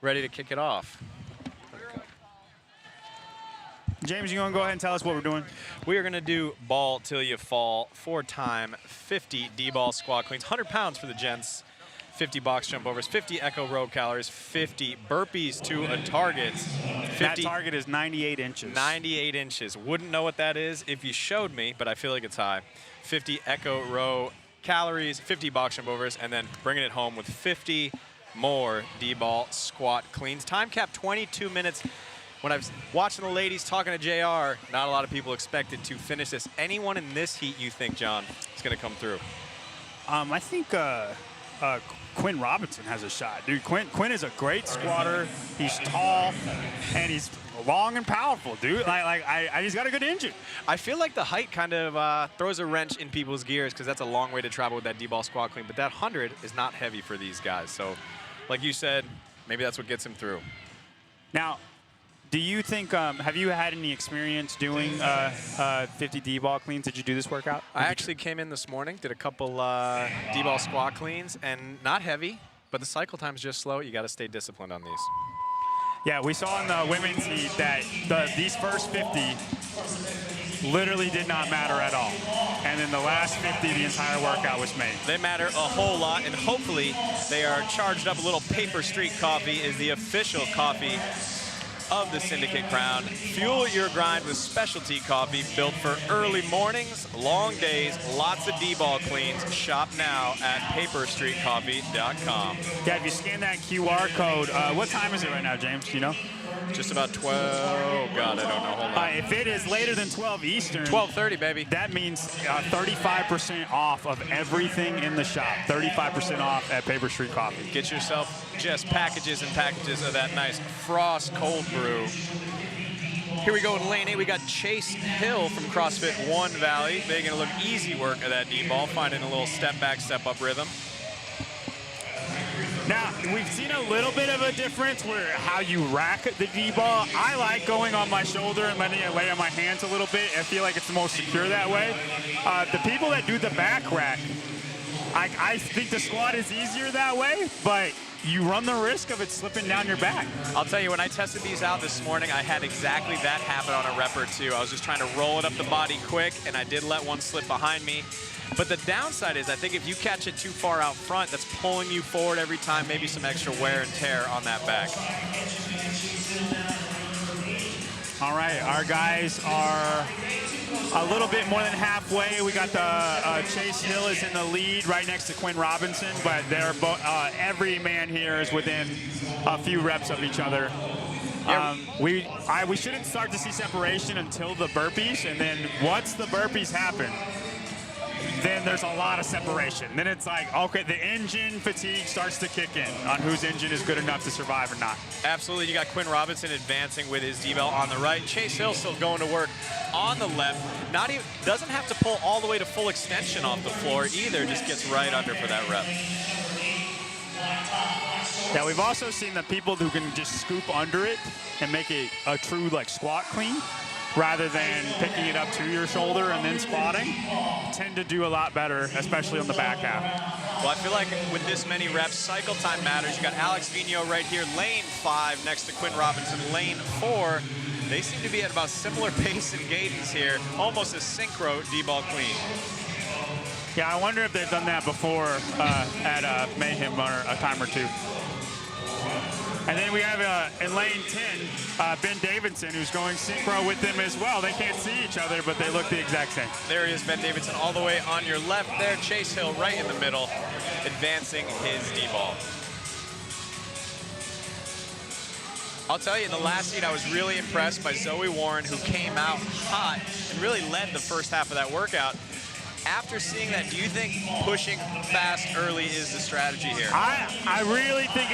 ready to kick it off. James, you want to go ahead and tell us what we're doing? We are going to do ball till you fall, 4-time 50 D-ball squat cleans, 100 pounds for the gents, 50 box jump overs, 50 echo row calories, 50 burpees to a target. That target is 98 inches. 98 inches. Wouldn't know what that is if you showed me, but I feel like it's high. 50 echo row calories, 50 box jump overs, and then bringing it home with 50 more D-ball squat cleans. Time cap 22 minutes. When I was watching the ladies talking to JR, not a lot of people expected to finish this. Anyone in this heat you think, John, is going to come through? I think Quinn Robinson has a shot. Dude, Quinn is a great squatter. He's tall, and he's long and powerful, dude. He's got a good engine. I feel like the height kind of throws a wrench in people's gears because that's a long way to travel with that D-ball squat clean. But that 100 is not heavy for these guys. So, like you said, maybe that's what gets him through. Now, do you think, have you had any experience doing 50 D-ball cleans? Did you do this workout? I actually came in this morning, did a couple D-ball squat cleans, and not heavy, but the cycle time's just slow. You got to stay disciplined on these. Yeah, we saw in the women's heat that these first 50 literally did not matter at all. And in the last 50, the entire workout was made. They matter a whole lot, and hopefully they are charged up. A little Paper Street Coffee is the official coffee of the Syndicate Crown. Fuel your grind with specialty coffee built for early mornings, long days, lots of D-ball cleans. Shop now at paperstreetcoffee.com. Yeah, if you scan that QR code, what time is it right now, James? Do you know? Just about 12. Oh, God, I don't know. Hold on. If it is later than 12 Eastern. 12:30, baby. That means 35% off of everything in the shop. 35% off at Paper Street Coffee. Get yourself just packages and packages of that nice Frost cold brew. Here we go in lane 8. We got Chase Hill from CrossFit One Valley. They're going to look easy work of that D-ball, finding a little step back, step up rhythm. Now, we've seen a little bit of a difference where how you rack the D-ball. I like going on my shoulder and letting it lay on my hands a little bit. I feel like it's the most secure that way. The people that do the back rack, I think the squat is easier that way, but you run the risk of it slipping down your back. I'll tell you, when I tested these out this morning, I had exactly that happen on a rep or two. I was just trying to roll it up the body quick, and I did let one slip behind me. But the downside is I think if you catch it too far out front, that's pulling you forward every time, maybe some extra wear and tear on that back. All right, our guys are a little bit more than halfway. We got the Chase Hill is in the lead right next to Quinn Robinson, but they're every man here is within a few reps of each other. We shouldn't start to see separation until the burpees, and then once the burpees happen, then there's a lot of separation. Then it's like, okay, the engine fatigue starts to kick in on whose engine is good enough to survive or not. Absolutely. You got Quinn Robinson advancing with his D-bell on the right. Chase Hill still going to work on the left. Not even, doesn't have to pull all the way to full extension off the floor either. Just gets right under for that rep. Yeah, we've also seen the people who can just scoop under it and make it a true like squat clean, rather than picking it up to your shoulder and then squatting, tend to do a lot better, especially on the back half. Well, I feel like with this many reps, cycle time matters. You got Alex Vino right here, lane 5 next to Quinn Robinson, lane 4. They seem to be at about similar pace and cadence here, almost a synchro D-ball clean. Yeah, I wonder if they've done that before at Mayhem or a time or two. And then we have in lane 10, Ben Davidson, who's going synchro with them as well. They can't see each other, but they look the exact same. There he is, Ben Davidson, all the way on your left there. Chase Hill right in the middle, advancing his D-ball. I'll tell you, in the last heat, I was really impressed by Zoe Warren, who came out hot and really led the first half of that workout. After seeing that, do you think pushing fast early is the strategy here? I really think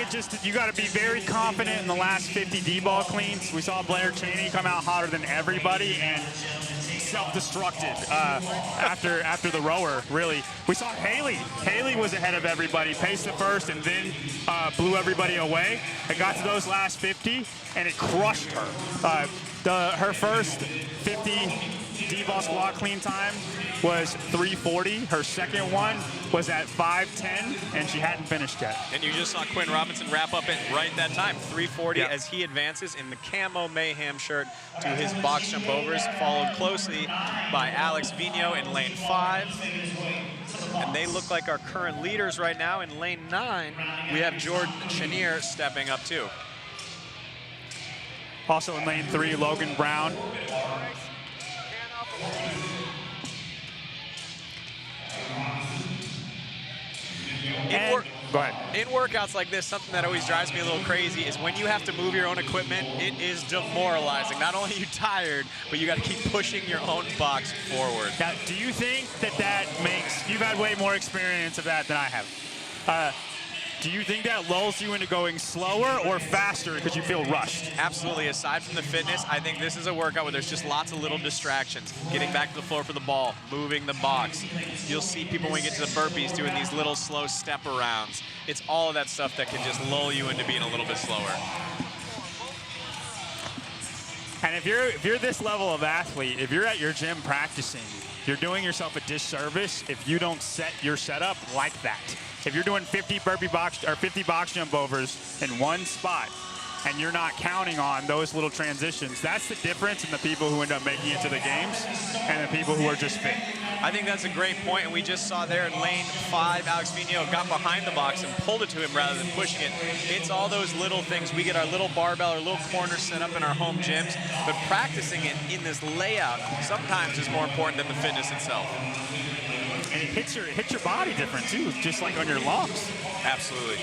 you got to be very confident in the last 50 D-ball cleans. We saw Blair Cheney come out hotter than everybody, and self-destructed after the rower, really. We saw Haley. Haley was ahead of everybody, paced it first, and then blew everybody away. It got to those last 50, and it crushed her. Her first 50 D-ball squat clean time was 3:40. Her second one was at 5:10, and she hadn't finished yet. And you just saw Quinn Robinson wrap up at right that time, 3:40, as he advances in the camo Mayhem shirt to his box jump overs, followed closely by Alex Vigno in lane 5. And they look like our current leaders right now. In lane 9, we have Jordan Chenier stepping up too. Also in lane 3, Logan Brown. Go ahead. In workouts like this, something that always drives me a little crazy is when you have to move your own equipment, it is demoralizing. Not only are you tired, but you got to keep pushing your own box forward. Now, do you think that makes, you've had way more experience of that than I have. Do you think that lulls you into going slower or faster because you feel rushed? Absolutely. Aside from the fitness, I think this is a workout where there's just lots of little distractions. Getting back to the floor for the ball, moving the box. You'll see people when you get to the burpees doing these little slow step arounds. It's all of that stuff that can just lull you into being a little bit slower. And if you're this level of athlete, if you're at your gym practicing, you're doing yourself a disservice if you don't set your setup like that. If you're doing 50 box jump overs in one spot and you're not counting on those little transitions, that's the difference in the people who end up making it to the games and the people who are just fit. I think that's a great point, and we just saw there in lane 5, Alex Vigno got behind the box and pulled it to him rather than pushing it. It's all those little things. We get our little barbell or little corner set up in our home gyms, but practicing it in this layout sometimes is more important than the fitness itself. And it hits your body different too, just like on your lungs. Absolutely.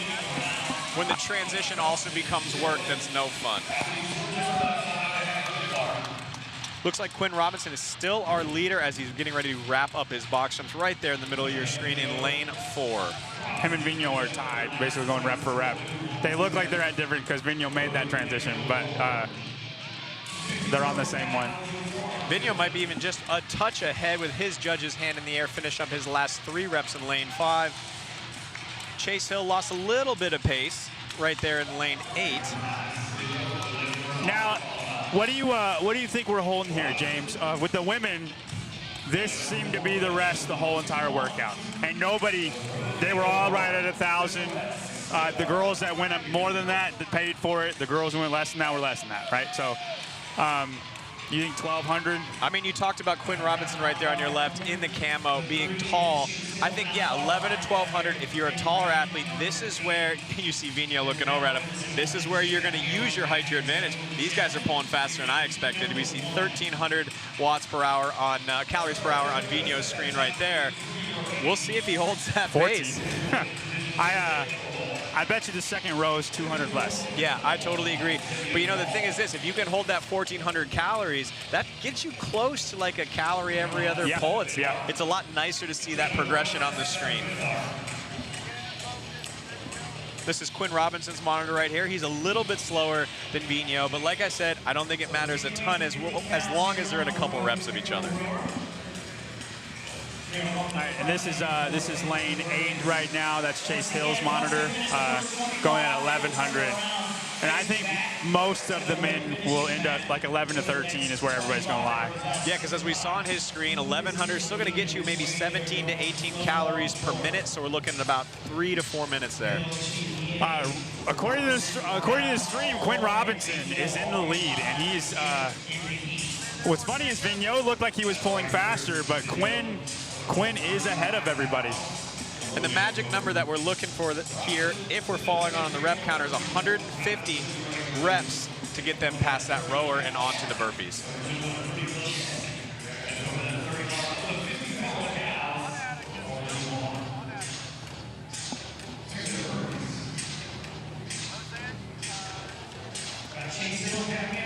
When the transition also becomes work, that's no fun. Looks like Quinn Robinson is still our leader as he's getting ready to wrap up his box jumps right there in the middle of your screen in lane 4. Him and Vigno are tied, basically going rep for rep. They look like they're at different because Vigno made that transition, but they're on the same one. Vigno might be even just a touch ahead with his judge's hand in the air, finish up his last 3 reps in lane 5. Chase Hill lost a little bit of pace right there in lane 8. Now, what do you think we're holding here, James? With the women, this seemed to be the rest the whole entire workout. And they were all right at 1,000. The girls that went up more than that paid for it. The girls who went less than that were less than that, right? So, you think 1,200? I mean, you talked about Quinn Robinson right there on your left in the camo, being tall. I think, yeah, 11 to 1,200. If you're a taller athlete, this is where you see Vigno looking over at him. This is where you're going to use your height to your advantage. These guys are pulling faster than I expected. We see 1,300 watts per hour on calories per hour on Vigno's screen right there. We'll see if he holds that 14. pace. I bet you the second row is 200 less. Yeah, I totally agree. But you know, the thing is this, if you can hold that 1,400 calories, that gets you close to like a calorie every other pull. It's a lot nicer to see that progression on the screen. This is Quinn Robinson's monitor right here. He's a little bit slower than Vigno, but like I said, I don't think it matters a ton as long as they're in a couple reps of each other. All right, and this is lane 8 right now. That's Chase Hill's monitor, going at 1,100. And I think most of the men will end up like 11 to 13 is where everybody's going to lie. Yeah, because as we saw on his screen, 1,100 is still going to get you maybe 17 to 18 calories per minute. So we're looking at about 3 to 4 minutes there. According to the stream, Quinn Robinson is in the lead, and he's. What's funny is Vigno looked like he was pulling faster, but Quinn is ahead of everybody. And the magic number that we're looking for here, if we're falling on the rep counter, is 150 reps to get them past that rower and onto the burpees.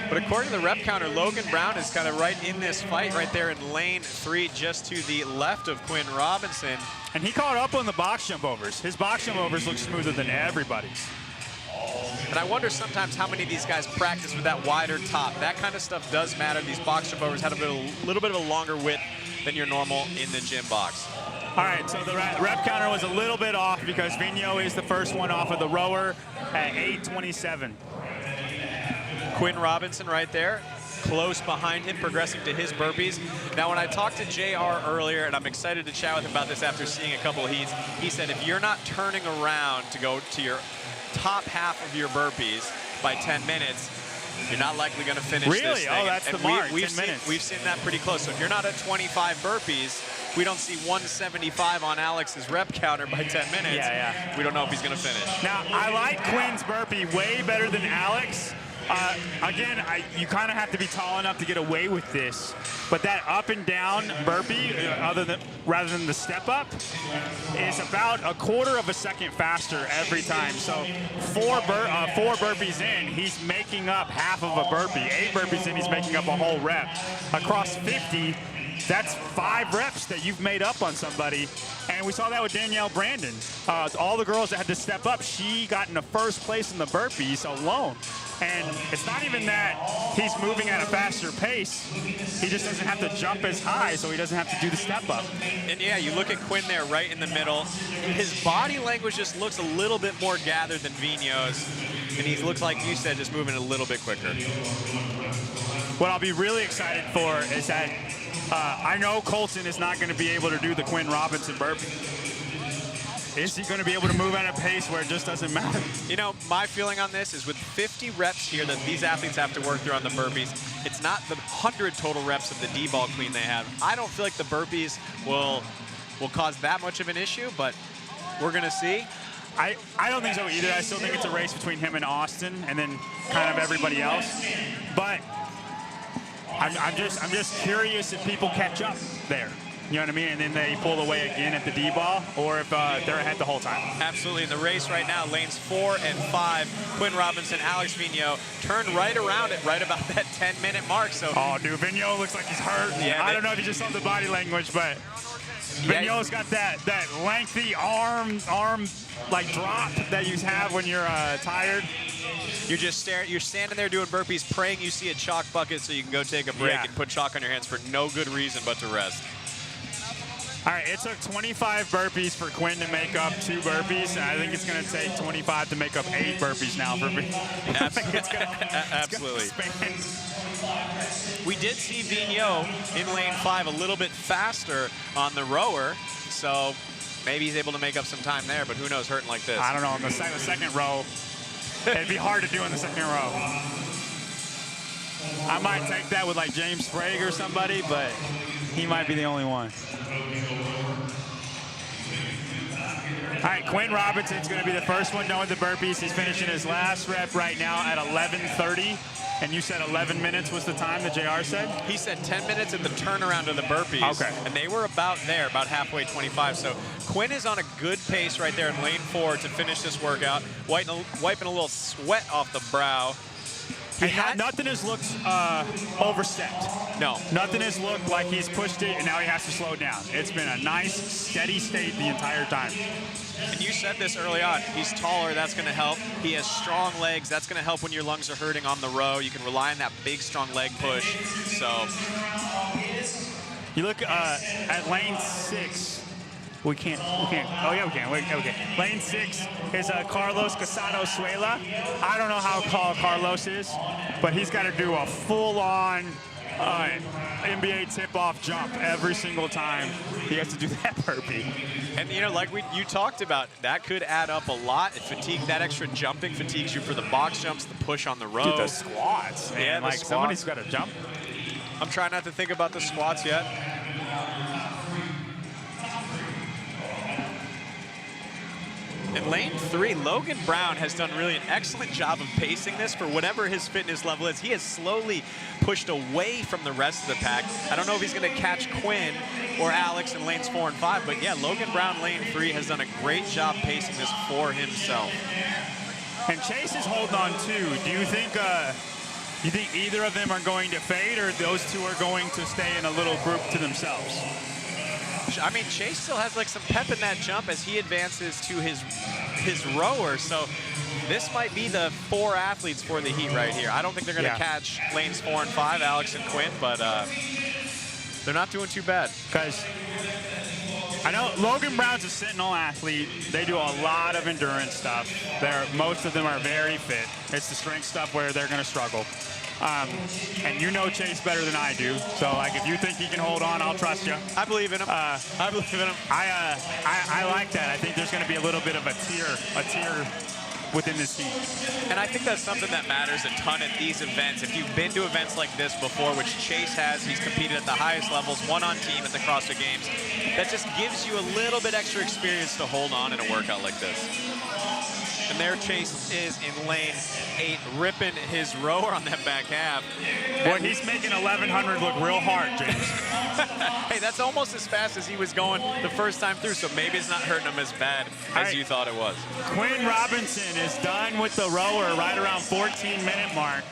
But according to the rep counter, Logan Brown is kind of right in this fight right there in lane 3, just to the left of Quinn Robinson. And he caught up on the box jump overs. His box jump overs look smoother than everybody's. And I wonder sometimes how many of these guys practice with that wider top. That kind of stuff does matter. These box jump overs had a little bit of a longer width than your normal in the gym box. All right, so the rep counter was a little bit off because Vigneault is the first one off of the rower at 8:27. Quinn Robinson right there, close behind him, progressing to his burpees. Now, when I talked to JR earlier, and I'm excited to chat with him about this after seeing a couple of heats, he said if you're not turning around to go to your top half of your burpees by 10 minutes, you're not likely going to finish this thing. Really? Oh, that's the mark, 10 minutes. We've seen that pretty close. So if you're not at 25 burpees, we don't see 175 on Alex's rep counter by 10 minutes. We don't know if he's going to finish. Now, I like Quinn's burpee way better than Alex. Again, you kind of have to be tall enough to get away with this, but that up and down burpee, rather than the step up, is about a quarter of a second faster every time. So four burpees in, he's making up half of a burpee. 8 burpees in, he's making up a whole rep. Across 50, that's 5 reps that you've made up on somebody. And we saw that with Danielle Brandon. All the girls that had to step up, she got into first place in the burpees alone. And it's not even that he's moving at a faster pace. He just doesn't have to jump as high, so he doesn't have to do the step up. And yeah, you look at Quinn there right in the middle. His body language just looks a little bit more gathered than Vigneault's. And he looks like you said, just moving a little bit quicker. What I'll be really excited for is that I know Colten is not going to be able to do the Quinn Robinson burpee. Is he going to be able to move at a pace where it just doesn't matter? You know, my feeling on this is with 50 reps here that these athletes have to work through on the burpees, it's not the 100 total reps of the D-ball clean they have. I don't feel like the burpees will cause that much of an issue, but we're going to see. I don't think so either. I still think it's a race between him and Austin and then kind of everybody else. But I'm just curious if people catch up there. You know what I mean? And then they pull away again at the D-ball, or if they're ahead the whole time. Absolutely. In the race right now, lanes 4 and 5, Quinn Robinson, Alex Vigneault turned right around it right about that 10-minute mark. So. Oh, dude, Vigneault looks like he's hurt. Yeah, I don't know if you just saw the body language, but Vigneault's got that lengthy arm like drop that you have when you're tired. You're just you're standing there doing burpees, praying you see a chalk bucket so you can go take a break and put chalk on your hands for no good reason but to rest. All right, it took 25 burpees for Quinn to make up 2 burpees, and I think it's going to take 25 to make up 8 burpees now for me. Absolutely. We did see Vigneault in lane 5 a little bit faster on the rower, so maybe he's able to make up some time there, but who knows, hurting like this. I don't know, in the second row, it'd be hard to do in the second row. I might take that with like James Sprague or somebody, but he might be the only one. All right, Quinn Robinson's going to be the first one doing the burpees. He's finishing his last rep right now at 11:30. And you said 11 minutes was the time that JR said? He said 10 minutes in the turnaround of the burpees. Okay. And they were about there, about halfway, 25. So Quinn is on a good pace right there in lane 4 to finish this workout, wiping a little sweat off the brow. Nothing has looked overstepped. No. Nothing has looked like he's pushed it and now he has to slow down. It's been a nice, steady state the entire time. And you said this early on. He's taller. That's going to help. He has strong legs. That's going to help when your lungs are hurting on the row. You can rely on that big, strong leg push. So you look at lane 6. We can't. Oh, yeah, we can. Okay. Lane 6 is Carlos Casado-Suela. I don't know how tall Carlos is, but he's got to do a full-on NBA tip-off jump every single time he has to do that burpee. And, you know, like you talked about, that could add up a lot. That extra jumping fatigues you for the box jumps, the push on the row. Dude, the squats, man. Yeah, like squats. Somebody's got to jump. I'm trying not to think about the squats yet. In lane 3, Logan Brown has done really an excellent job of pacing this for whatever his fitness level is. He has slowly pushed away from the rest of the pack. I don't know if he's going to catch Quinn or Alex in lanes 4 and 5, but yeah, Logan Brown, lane 3, has done a great job pacing this for himself. And Chase is holding on too. Do you think either of them are going to fade, or those two are going to stay in a little group to themselves? I mean, Chase still has like some pep in that jump as he advances to his rower. So this might be the 4 athletes for the heat right here. I don't think they're going to catch lanes 4 and 5, Alex and Quinn, but they're not doing too bad. Because I know Logan Brown's a Sentinel athlete. They do a lot of endurance stuff. Most of them are very fit. It's the strength stuff where they're going to struggle. And you know Chase better than I do. So, like, if you think he can hold on, I'll trust you. I believe in him. I believe in him. I like that. I think there's going to be a little bit of a tier within this team. And I think that's something that matters a ton at these events. If you've been to events like this before, which Chase has, he's competed at the highest levels, won on team at the CrossFit Games. That just gives you a little bit extra experience to hold on in a workout like this. And there Chase is in lane 8, ripping his rower on that back half. Boy, he's making 1100 look real hard, James. Hey, that's almost as fast as he was going the first time through, so maybe it's not hurting him as bad as you thought it was. Quinn Robinson is done with the rower right around 14-minute mark.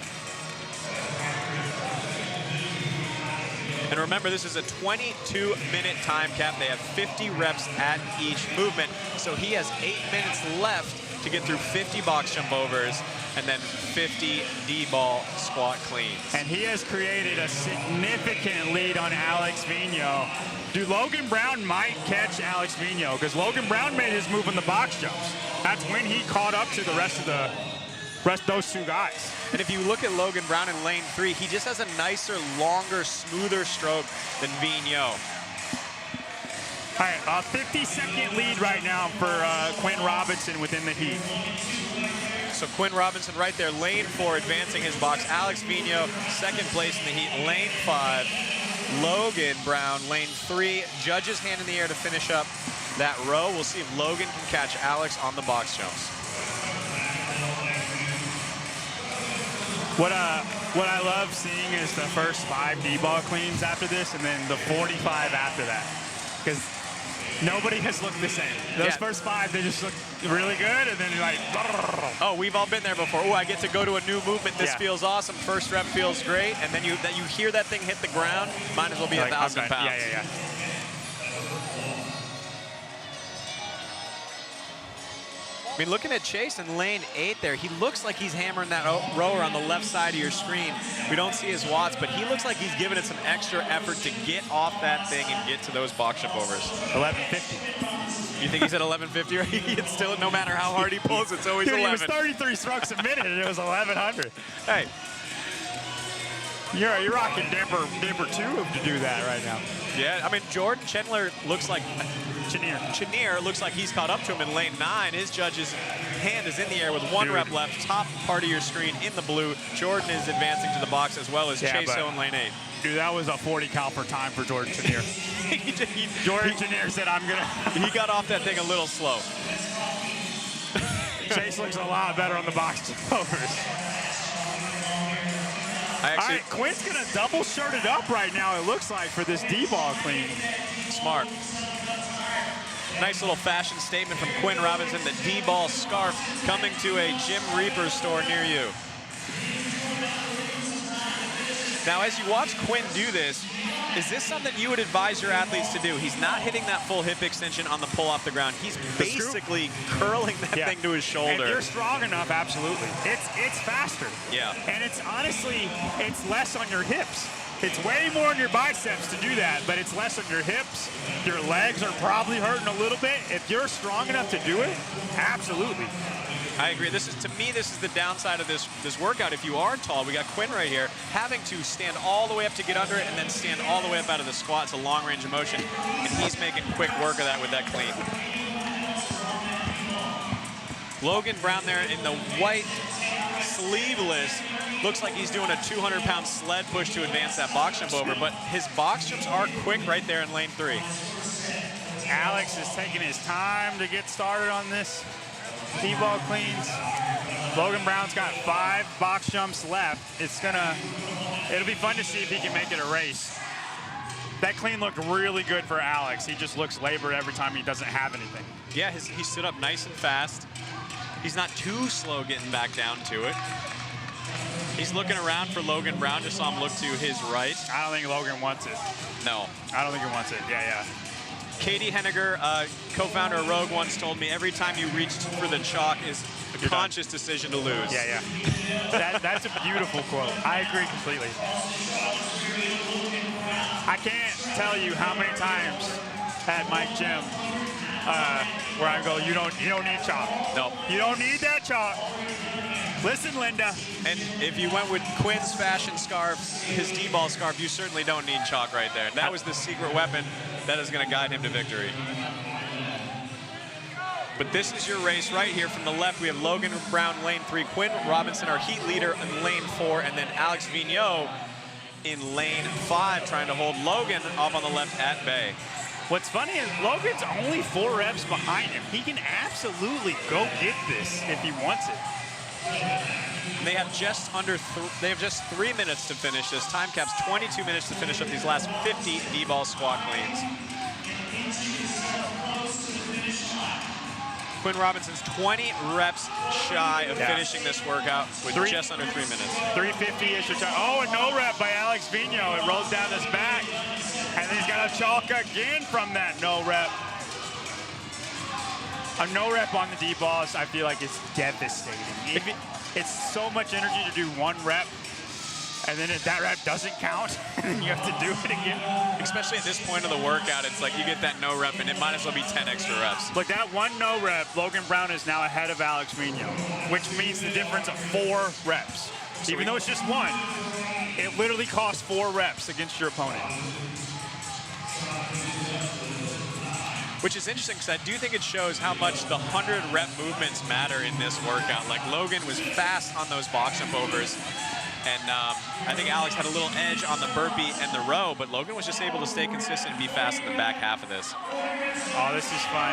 And remember, this is a 22-minute time cap. They have 50 reps at each movement, so he has 8 minutes left to get through 50 box jump overs and then 50 D-ball squat cleans. And he has created a significant lead on Alex Vigneault. Dude, Logan Brown might catch Alex Vigneault because Logan Brown made his move on the box jumps. That's when he caught up to the rest of those two guys. And if you look at Logan Brown in lane 3, he just has a nicer, longer, smoother stroke than Vigneault. All right, a 50-second lead right now for Quinn Robinson within the heat. So Quinn Robinson right there, lane 4, advancing his box. Alex Vigneault, second place in the heat. Lane 5, Logan Brown, lane 3. Judge's hand in the air to finish up that row. We'll see if Logan can catch Alex on the box jumps. What I love seeing is the first 5 D-ball cleans after this and then the 45 after that. Because nobody has looked the same. Those first 5, they just look really good, and then you're like, oh, we've all been there before. Oh, I get to go to a new movement. This feels awesome. First rep feels great, and then you hear that thing hit the ground, might as well be 1,000 pounds. Yeah. I mean, looking at Chase in lane 8 there, he looks like he's hammering that rower on the left side of your screen. We don't see his watts, but he looks like he's giving it some extra effort to get off that thing and get to those box jump overs. 1150. You think he's at 1150? Right? It's still, no matter how hard he pulls, it's always 11. He was 33 strokes a minute, and it was 1100. Hey. You're rocking Dipper 2 to do that right now. Yeah, I mean, Jordan Chandler looks like... Chenier looks like he's caught up to him in lane 9. His judge's hand is in the air with 1 rep left. Top part of your screen in the blue. Jordan is advancing to the box as well as Chase in lane 8. Dude, that was a 40 cal per time for Jordan Chenier. Jordan Chenier said, I'm going to... He got off that thing a little slow. Chase looks a lot better on the box overs. All right, Quinn's going to double shirt it up right now, it looks like, for this D-ball clean. Smart. Nice little fashion statement from Quinn Robinson, the D-ball scarf coming to a Jim Reaper store near you. Now, as you watch Quinn do this, is this something you would advise your athletes to do? He's not hitting that full hip extension on the pull off the ground. He's basically curling that thing to his shoulder. And if you're strong enough, absolutely. It's faster. Yeah. And it's honestly, it's less on your hips. It's way more on your biceps to do that, but it's less on your hips. Your legs are probably hurting a little bit. If you're strong enough to do it, absolutely. I agree. To me, this is the downside of this workout. If you are tall, we got Quinn right here, having to stand all the way up to get under it and then stand all the way up out of the squat. It's a long range of motion, and he's making quick work of that with that clean. Logan Brown there in the white sleeveless. Looks like he's doing a 200-pound sled push to advance that box jump over, but his box jumps are quick right there in lane 3. Alex is taking his time to get started on this D-ball cleans. Logan Brown's got 5 box jumps left. It'll be fun to see if he can make it a race. That clean looked really good for Alex. He just looks labored every time he doesn't have anything. Yeah, he stood up nice and fast. He's not too slow getting back down to it. He's looking around for Logan Brown. Just saw him look to his right. I don't think Logan wants it. No. I don't think he wants it. Yeah. Katie Henniger, co-founder of Rogue, once told me every time you reach for the chalk is a conscious decision to lose. Yeah. That's a beautiful quote. I agree completely. I can't tell you how many times at my gym where I go, you don't need chalk. No. You don't need that chalk. Listen, Linda. And if you went with Quinn's fashion scarf, his D-ball scarf, you certainly don't need chalk right there. That was the secret weapon that is going to guide him to victory. But this is your race right here. From the left, we have Logan Brown, lane 3, Quinn Robinson, our heat leader, in lane 4, and then Alex Vigneault in lane 5, trying to hold Logan off on the left at bay. What's funny is Logan's only 4 reps behind him. He can absolutely go get this if he wants it. They have just 3 minutes to finish this. Time cap's 22 minutes to finish up these last 50 D-ball squat cleans. Quinn Robinson's 20 reps shy of finishing this workout with just under 3 minutes. 350 is your time. Oh, a no rep by Alex Vigneault. It rolls down his back. And then he's got a chalk again from that no rep. A no rep on the D-balls, I feel like it's devastating. It's so much energy to do 1 rep, and then if that rep doesn't count, and then you have to do it again. Especially at this point of the workout, it's like you get that no rep, and it might as well be 10 extra reps. Look, that 1 no rep, Logan Brown is now ahead of Alex Vigneault, which means the difference of 4 reps. So even though it's just 1, it literally costs 4 reps against your opponent. Which is interesting because I do think it shows how much the 100 rep movements matter in this workout. Like Logan was fast on those box jump overs, and I think Alex had a little edge on the burpee and the row, but Logan was just able to stay consistent and be fast in the back half of this. Oh, this is fun.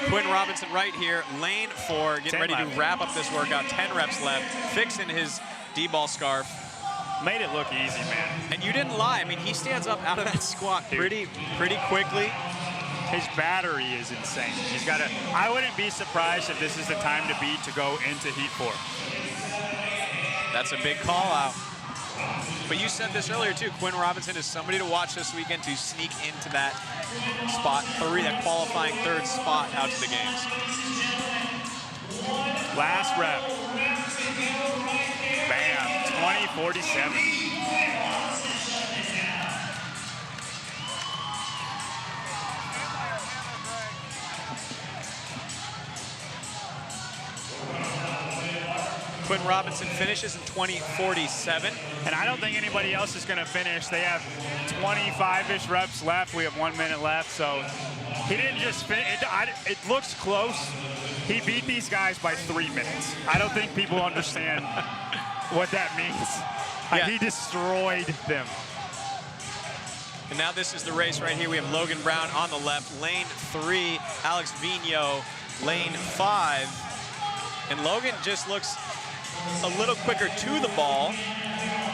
Quinn Robinson right here, lane 4, getting ready to wrap up this workout. 10 reps left, fixing his D-ball scarf. Made it look easy, man. And you didn't lie. I mean, he stands up out of that squat pretty quickly. His battery is insane. He's got I wouldn't be surprised if this is the time to beat to go into heat 4. That's a big call out. But you said this earlier too. Quinn Robinson is somebody to watch this weekend to sneak into that spot 3, that qualifying 3rd spot out to the games. Last rep. Bam. 20:47. Quinn Robinson finishes in 20:47. And I don't think anybody else is going to finish. They have 25-ish reps left. We have 1 minute left. So he didn't just finish. It looks close. He beat these guys by 3 minutes. I don't think people understand what that means. Like, he destroyed them. And now this is the race right here. We have Logan Brown on the left, lane 3, Alex Vigneault, lane 5. And Logan just looks a little quicker to the ball.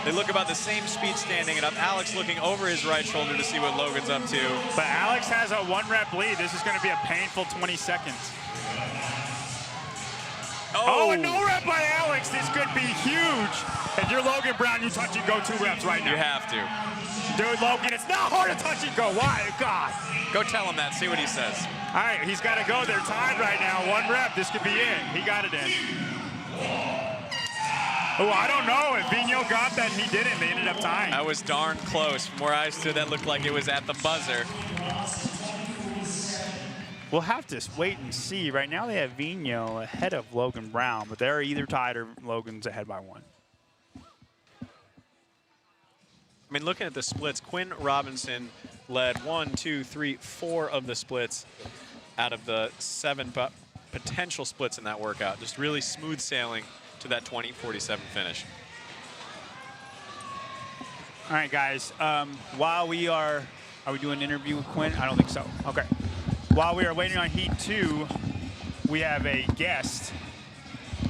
They look about the same speed standing it up. Alex looking over his right shoulder to see what Logan's up to. But Alex has a 1 rep lead. This is going to be a painful 20 seconds. Oh, a no rep by Alex. This could be huge. If you're Logan Brown, you touch and go 2 reps right now. You have to. Dude, Logan, it's not hard to touch and go. Why? God. Go tell him that. See what he says. All right, he's got to go. They're tied right now. 1 rep. This could be it. He got it in. Oh, I don't know. If Vigneault got that, he didn't. They ended up tying. That was darn close. From where I stood, that looked like it was at the buzzer. We'll have to wait and see. Right now they have Vigneault ahead of Logan Brown, but they're either tied or Logan's ahead by 1. I mean, looking at the splits, Quinn Robinson led 4 of the splits out of the 7 potential splits in that workout. Just really smooth sailing to that 20:47 finish. All right, guys. While we are we doing an interview with Quinn? I don't think so. Okay. While we are waiting on Heat 2, we have a guest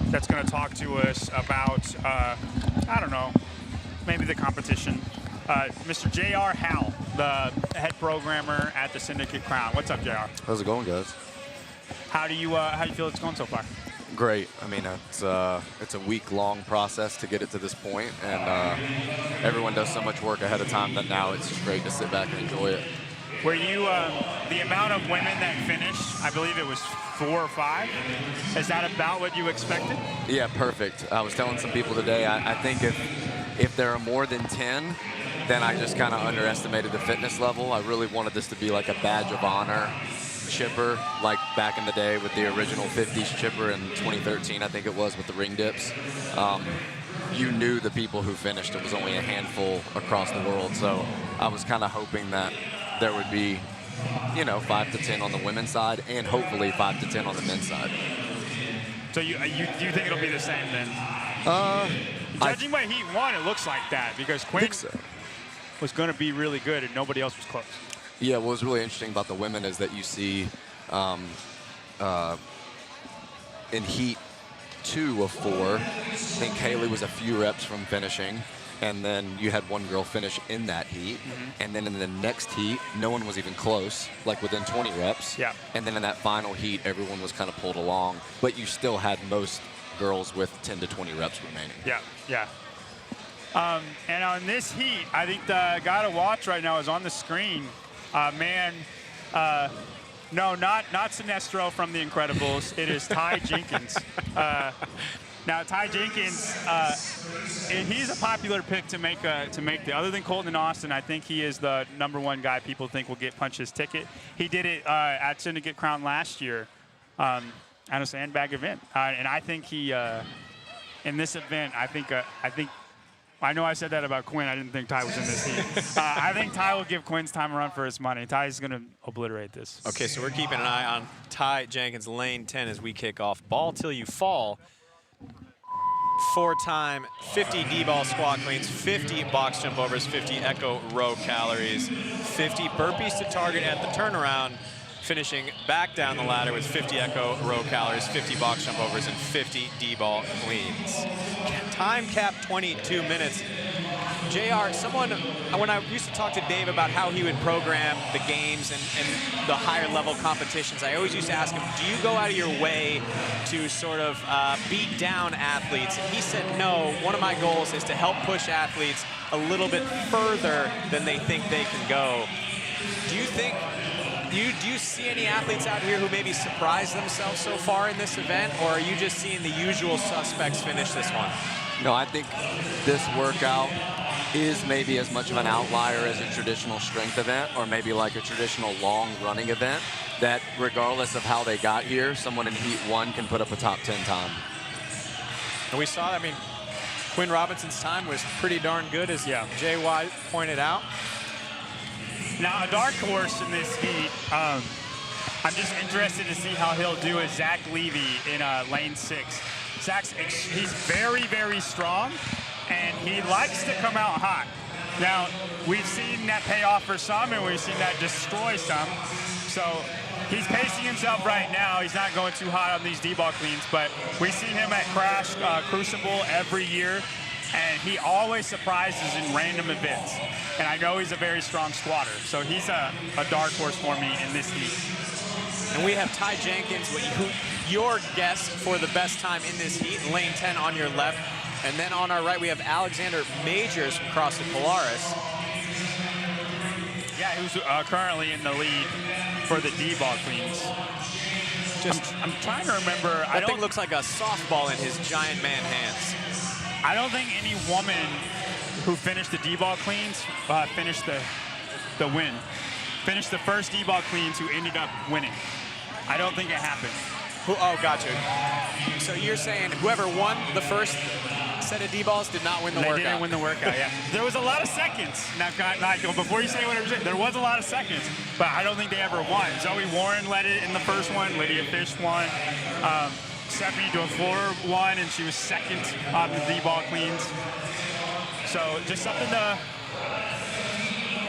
that's going to talk to us about, I don't know, maybe the competition. Mr. J.R. Howell, the head programmer at the Syndicate Crown. What's up, J.R.? How's it going, guys? How do you feel it's going so far? Great. I mean, it's a week-long process to get it to this point, and everyone does so much work ahead of time that now it's just great to sit back and enjoy it. Were you the amount of women that finished? I believe it was 4 or 5. Is that about what you expected? Yeah, perfect. I was telling some people today, I think if there are more than 10, then I just kind of underestimated the fitness level. I really wanted this to be like a badge of honor chipper, like back in the day with the original 50s chipper in 2013, I think it was, with the ring dips. You knew the people who finished. It was only a handful across the world, so I was kind of hoping that there would be, 5 to 10 on the women's side, and hopefully 5 to 10 on the men's side. So you think it'll be the same then? Judging by Heat 1, it looks like that, because Quinn was going to be really good and nobody else was close. Yeah, what was really interesting about the women is that you see in Heat 2 of 4, I think Haley was a few reps from finishing, and then you had one girl finish in that heat, and then in the next heat, no one was even close, like within 20 reps. Yeah. And then in that final heat, everyone was kind of pulled along, but you still had most girls with 10 to 20 reps remaining. Yeah. And on this heat, I think the guy to watch right now is on the screen. No, not Sinestro from The Incredibles. It is Ty Jenkins. Now, Ty Jenkins, he's a popular pick to make the. Other than Colten and Austin, I think he is the #1 guy people think will get Punch's ticket. He did it at Syndicate Crown last year, at a sandbag event, and I think he in this event. I know I said that about Quinn. I didn't think Ty was in this heat. I think Ty will give Quinn's time a run for his money. Ty's going to obliterate this. Okay, so we're keeping an eye on Ty Jenkins, lane 10, as we kick off. Ball till you fall. 4-time, 50 D-ball squat cleans, 50 box jump overs, 50 echo row calories, 50 burpees to target at the turnaround, finishing back down the ladder with 50 echo row calories, 50 box jump overs, and 50 D-ball cleans. Time cap 22 minutes. JR, when I used to talk to Dave about how he would program the games and the higher level competitions, I always used to ask him, do you go out of your way to sort of beat down athletes? And he said, no, one of my goals is to help push athletes a little bit further than they think they can go. Do you see any athletes out here who maybe surprised themselves so far in this event, or are you just seeing the usual suspects finish this one? No, I think this workout is maybe as much of an outlier as a traditional strength event, or maybe like a traditional long running event, that regardless of how they got here, someone in Heat 1 can put up a top 10 time. And we saw, Quinn Robinson's time was pretty darn good, as JY pointed out. Now, a dark horse in this heat, I'm just interested to see how he'll do with Zach Levy in lane 6. Zach's, he's very, very strong, and he likes to come out hot. Now, we've seen that pay off for some, and we've seen that destroy some. So he's pacing himself right now. He's not going too hot on these D-ball cleans, but we see him at Crash Crucible every year, and he always surprises in random events. And I know he's a very strong squatter, so he's a dark horse for me in this heat. And we have Ty Jenkins, your guess for the best time in this heat, lane 10 on your left. And then on our right, we have Alexander Majors from CrossFit Polaris. Yeah, who's currently in the lead for the D-ball cleans. I'm trying to remember. That thing looks like a softball in his giant man hands. I don't think any woman who finished the D-ball cleans finished the win. Finished the first D-ball cleans who ended up winning. I don't think it happened. Oh, gotcha. So you're saying whoever won the first set of D-balls did not win the workout? They didn't win the workout, yeah. There was a lot of seconds. Now, before you say whatever you say, there was a lot of seconds, but I don't think they ever won. Zoe Warren led it in the first one. Lydia Fish won. Stephanie Dufour won, and she was second on the D-ball cleans. So just something to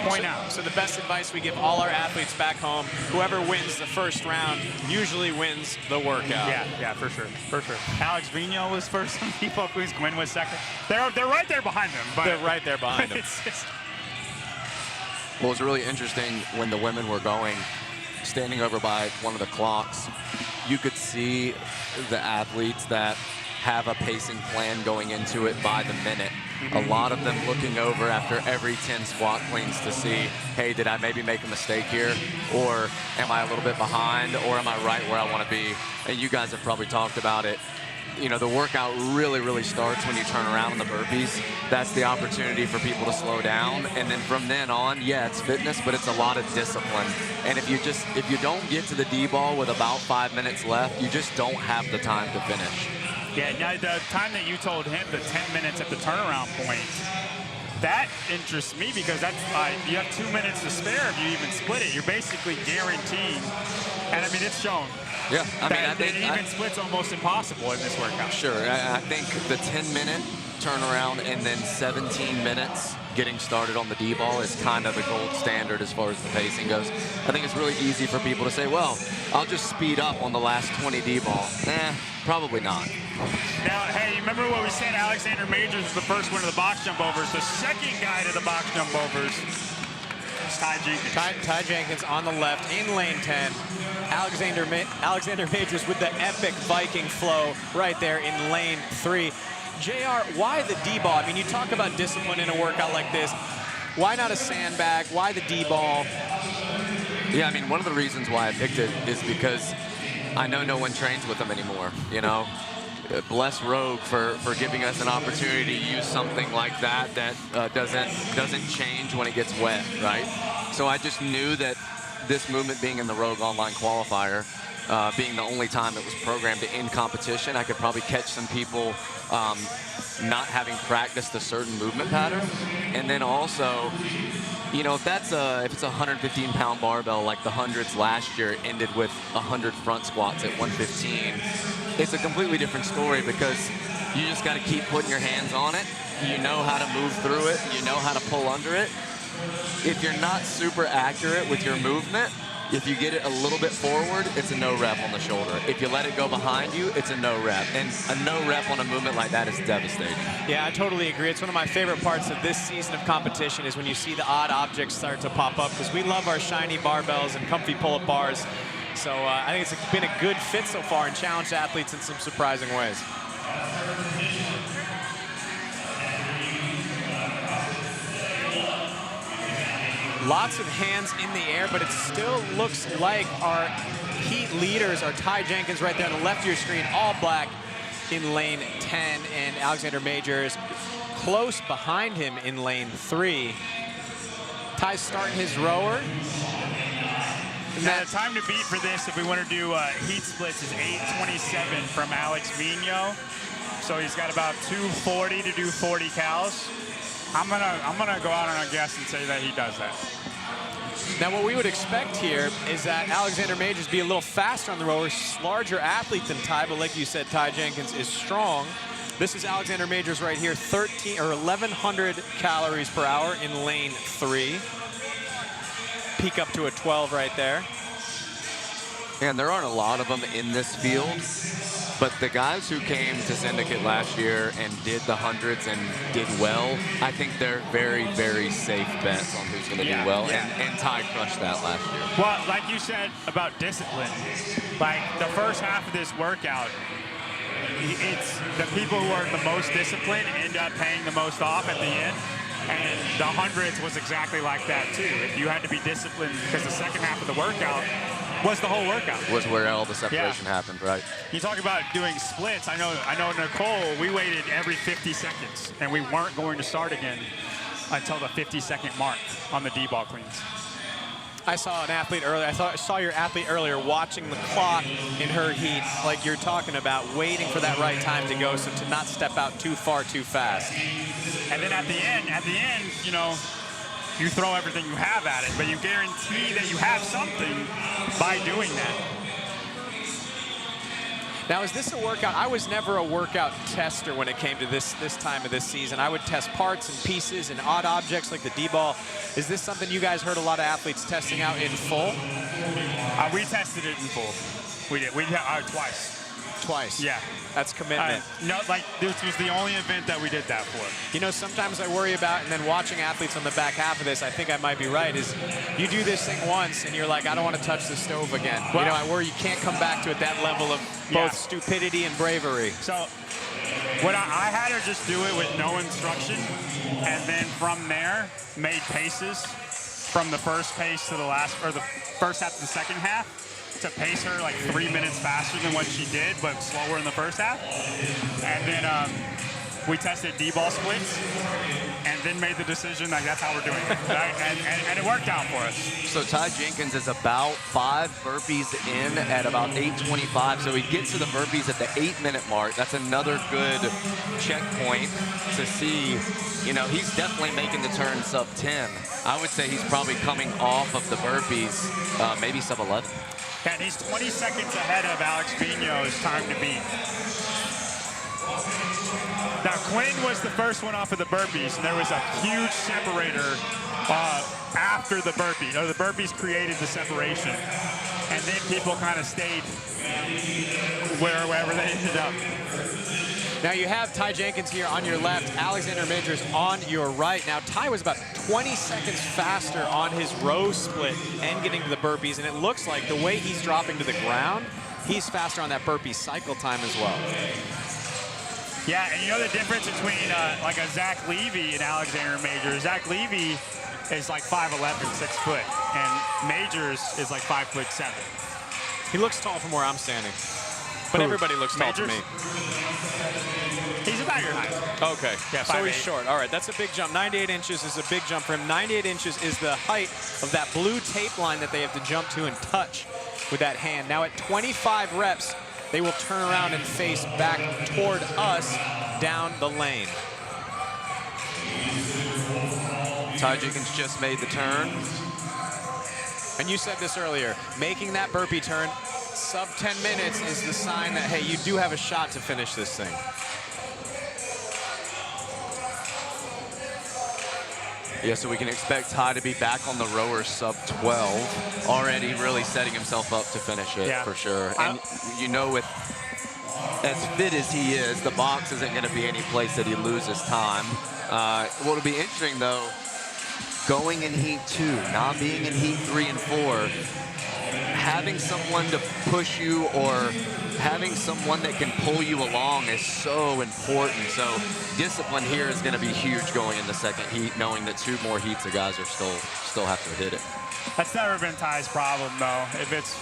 point out. So the best advice we give all our athletes back home, whoever wins the first round usually wins the workout. Yeah, for sure. Alex Vigneault was first on D-ball cleans. Quinn was second. They're right there behind them. But they're right there behind them. Well, it was really interesting when the women were going, standing over by one of the clocks, you could see the athletes that have a pacing plan going into it by the minute a lot of them looking over after every 10 squat cleans to see, hey, did I maybe make a mistake here? Or am I a little bit behind? Or am I right where I want to be? And you guys have probably talked about it. You know, the workout really starts when you turn around in the burpees. That's the opportunity for people to slow down. And then from then on, yeah, it's fitness, but it's a lot of discipline. And if you don't get to the D-ball with about 5 minutes left, you just don't have the time to finish. Yeah, now the time that you told him, the 10 minutes at the turnaround point, that interests me because that's you have 2 minutes to spare if you even split it. You're basically guaranteeing, and I mean, it's shown. Yeah, I mean, I think even split's almost impossible in this workout. Sure, I think the 10-minute turnaround and then 17 minutes getting started on the D-ball is kind of the gold standard as far as the pacing goes. I think it's really easy for people to say, well, I'll just speed up on the last 20 D-ball. Probably not. Now, hey, you remember what we said? Alexander Majors was the first one to the box jump overs. The second guy to the box jump overs is Ty Jenkins. Ty Jenkins on the left in lane 10. Alexander Majors with the epic Viking flow right there in lane 3. JR, why the D-ball? I mean, you talk about discipline in a workout like this. Why not a sandbag? Why the D-ball? Yeah, I mean, one of the reasons why I picked it is because I know no one trains with them anymore, you know? Bless Rogue for giving us an opportunity to use something like that doesn't change when it gets wet, right? So I just knew that this movement being in the Rogue Online Qualifier, being the only time it was programmed to end competition, I could probably catch some people not having practiced a certain movement pattern. And then also, you know, if it's a 115-pound barbell like the hundreds last year ended with 100 front squats at 115, it's a completely different story because you just got to keep putting your hands on it. You know how to move through it. You know how to pull under it. If you're not super accurate with your movement, if you get it a little bit forward, it's a no rep on the shoulder. If you let it go behind you, it's a no rep. And a no rep on a movement like that is devastating. Yeah, I totally agree. It's one of my favorite parts of this season of competition is when you see the odd objects start to pop up because we love our shiny barbells and comfy pull-up bars. So I think it's been a good fit so far and challenged athletes in some surprising ways. Lots of hands in the air, but it still looks like our heat leaders are Ty Jenkins right there on the left of your screen, all black in lane 10, and Alexander Majors close behind him in lane 3. Ty's starting his rower. Now, the time to beat for this, if we want to do heat splits, is 8:27 from Alex Vigno. So he's got about 2:40 to do 40 cals. I'm gonna go out on a guess and say that he does that. Now, what we would expect here is that Alexander Majors be a little faster on the rower, larger athlete than Ty, but like you said, Ty Jenkins is strong. This is Alexander Majors right here, 1,100 calories per hour in lane 3. Peak up to a 12 right there. And there aren't a lot of them in this field, but the guys who came to Syndicate last year and did the hundreds and did well, I think they're very, very safe bets on who's going to do well. Yeah. And Ty crushed that last year. Well, like you said about discipline, like the first half of this workout, it's the people who are the most disciplined end up paying the most off at the end. And the hundreds was exactly like that too. If you had to be disciplined, because the second half of the workout was the whole workout. Was where all the separation happened, right? You talk about doing splits. I know Nicole, we waited every 50 seconds, and we weren't going to start again until the 50-second mark on the D-ball cleans. I saw an athlete earlier. I saw your athlete earlier watching the clock in her heat, like you're talking about, waiting for that right time to go, so to not step out too far too fast. And then at the end, you know, you throw everything you have at it, but you guarantee that you have something by doing that. Now, is this a workout? I was never a workout tester when it came to this time of this season. I would test parts and pieces and odd objects like the D-ball. Is this something you guys heard a lot of athletes testing out in full? We tested it in full. We did. We twice. Twice? Yeah. That's commitment. No, like this was the only event that we did that for. You know, sometimes I worry about, and then watching athletes on the back half of this, I think I might be right, is you do this thing once and you're like, I don't want to touch the stove again. Well, you know, I worry you can't come back to it, that level of both stupidity and bravery. So What I had her just do it with no instruction, and then from there made paces from the first pace to the last, or the first half to the second half, to pace her like 3 minutes faster than what she did, but slower in the first half. And then we tested D-ball splits, and then made the decision like that's how we're doing it. Right? And it worked out for us. So Ty Jenkins is about 5 burpees in at about 8:25. So he gets to the burpees at the 8-minute mark. That's another good checkpoint to see. You know, he's definitely making the turn sub 10. I would say he's probably coming off of the burpees, maybe sub 11. And he's 20 seconds ahead of Alex Vigno's time to beat. Now, Quinn was the first one off of the burpees, and there was a huge separator after the burpee. The burpees created the separation, and then people kind of stayed wherever they ended up. Now you have Ty Jenkins here on your left, Alexander Majors on your right. Now Ty was about 20 seconds faster on his row split and getting to the burpees, and it looks like the way he's dropping to the ground, he's faster on that burpee cycle time as well. Yeah, and you know the difference between like a Zach Levy and Alexander Majors? Zach Levy is like 5'11", 6 foot, and Majors is like 5'7". He looks tall from where I'm standing, but everybody looks tall to me. He's about your height. Okay, yeah, so he's short. All right, that's a big jump. 98 inches is a big jump for him. 98 inches is the height of that blue tape line that they have to jump to and touch with that hand. Now at 25 reps, they will turn around and face back toward us down the lane. Ty Jenkins just made the turn. And you said this earlier, making that burpee turn sub 10 minutes is the sign that, hey, you do have a shot to finish this thing. Yeah, so we can expect Ty to be back on the rower sub 12, already really setting himself up to finish it for sure. And you know, with as fit as he is, the box isn't going to be any place that he loses time. What'll be interesting though, going in heat 2, not being in heat 3 and 4, having someone to push you or having someone that can pull you along is so important. So discipline here is going to be huge going in the second heat, knowing that 2 more heats of guys are still have to hit it. That's never been Ty's problem though. If it's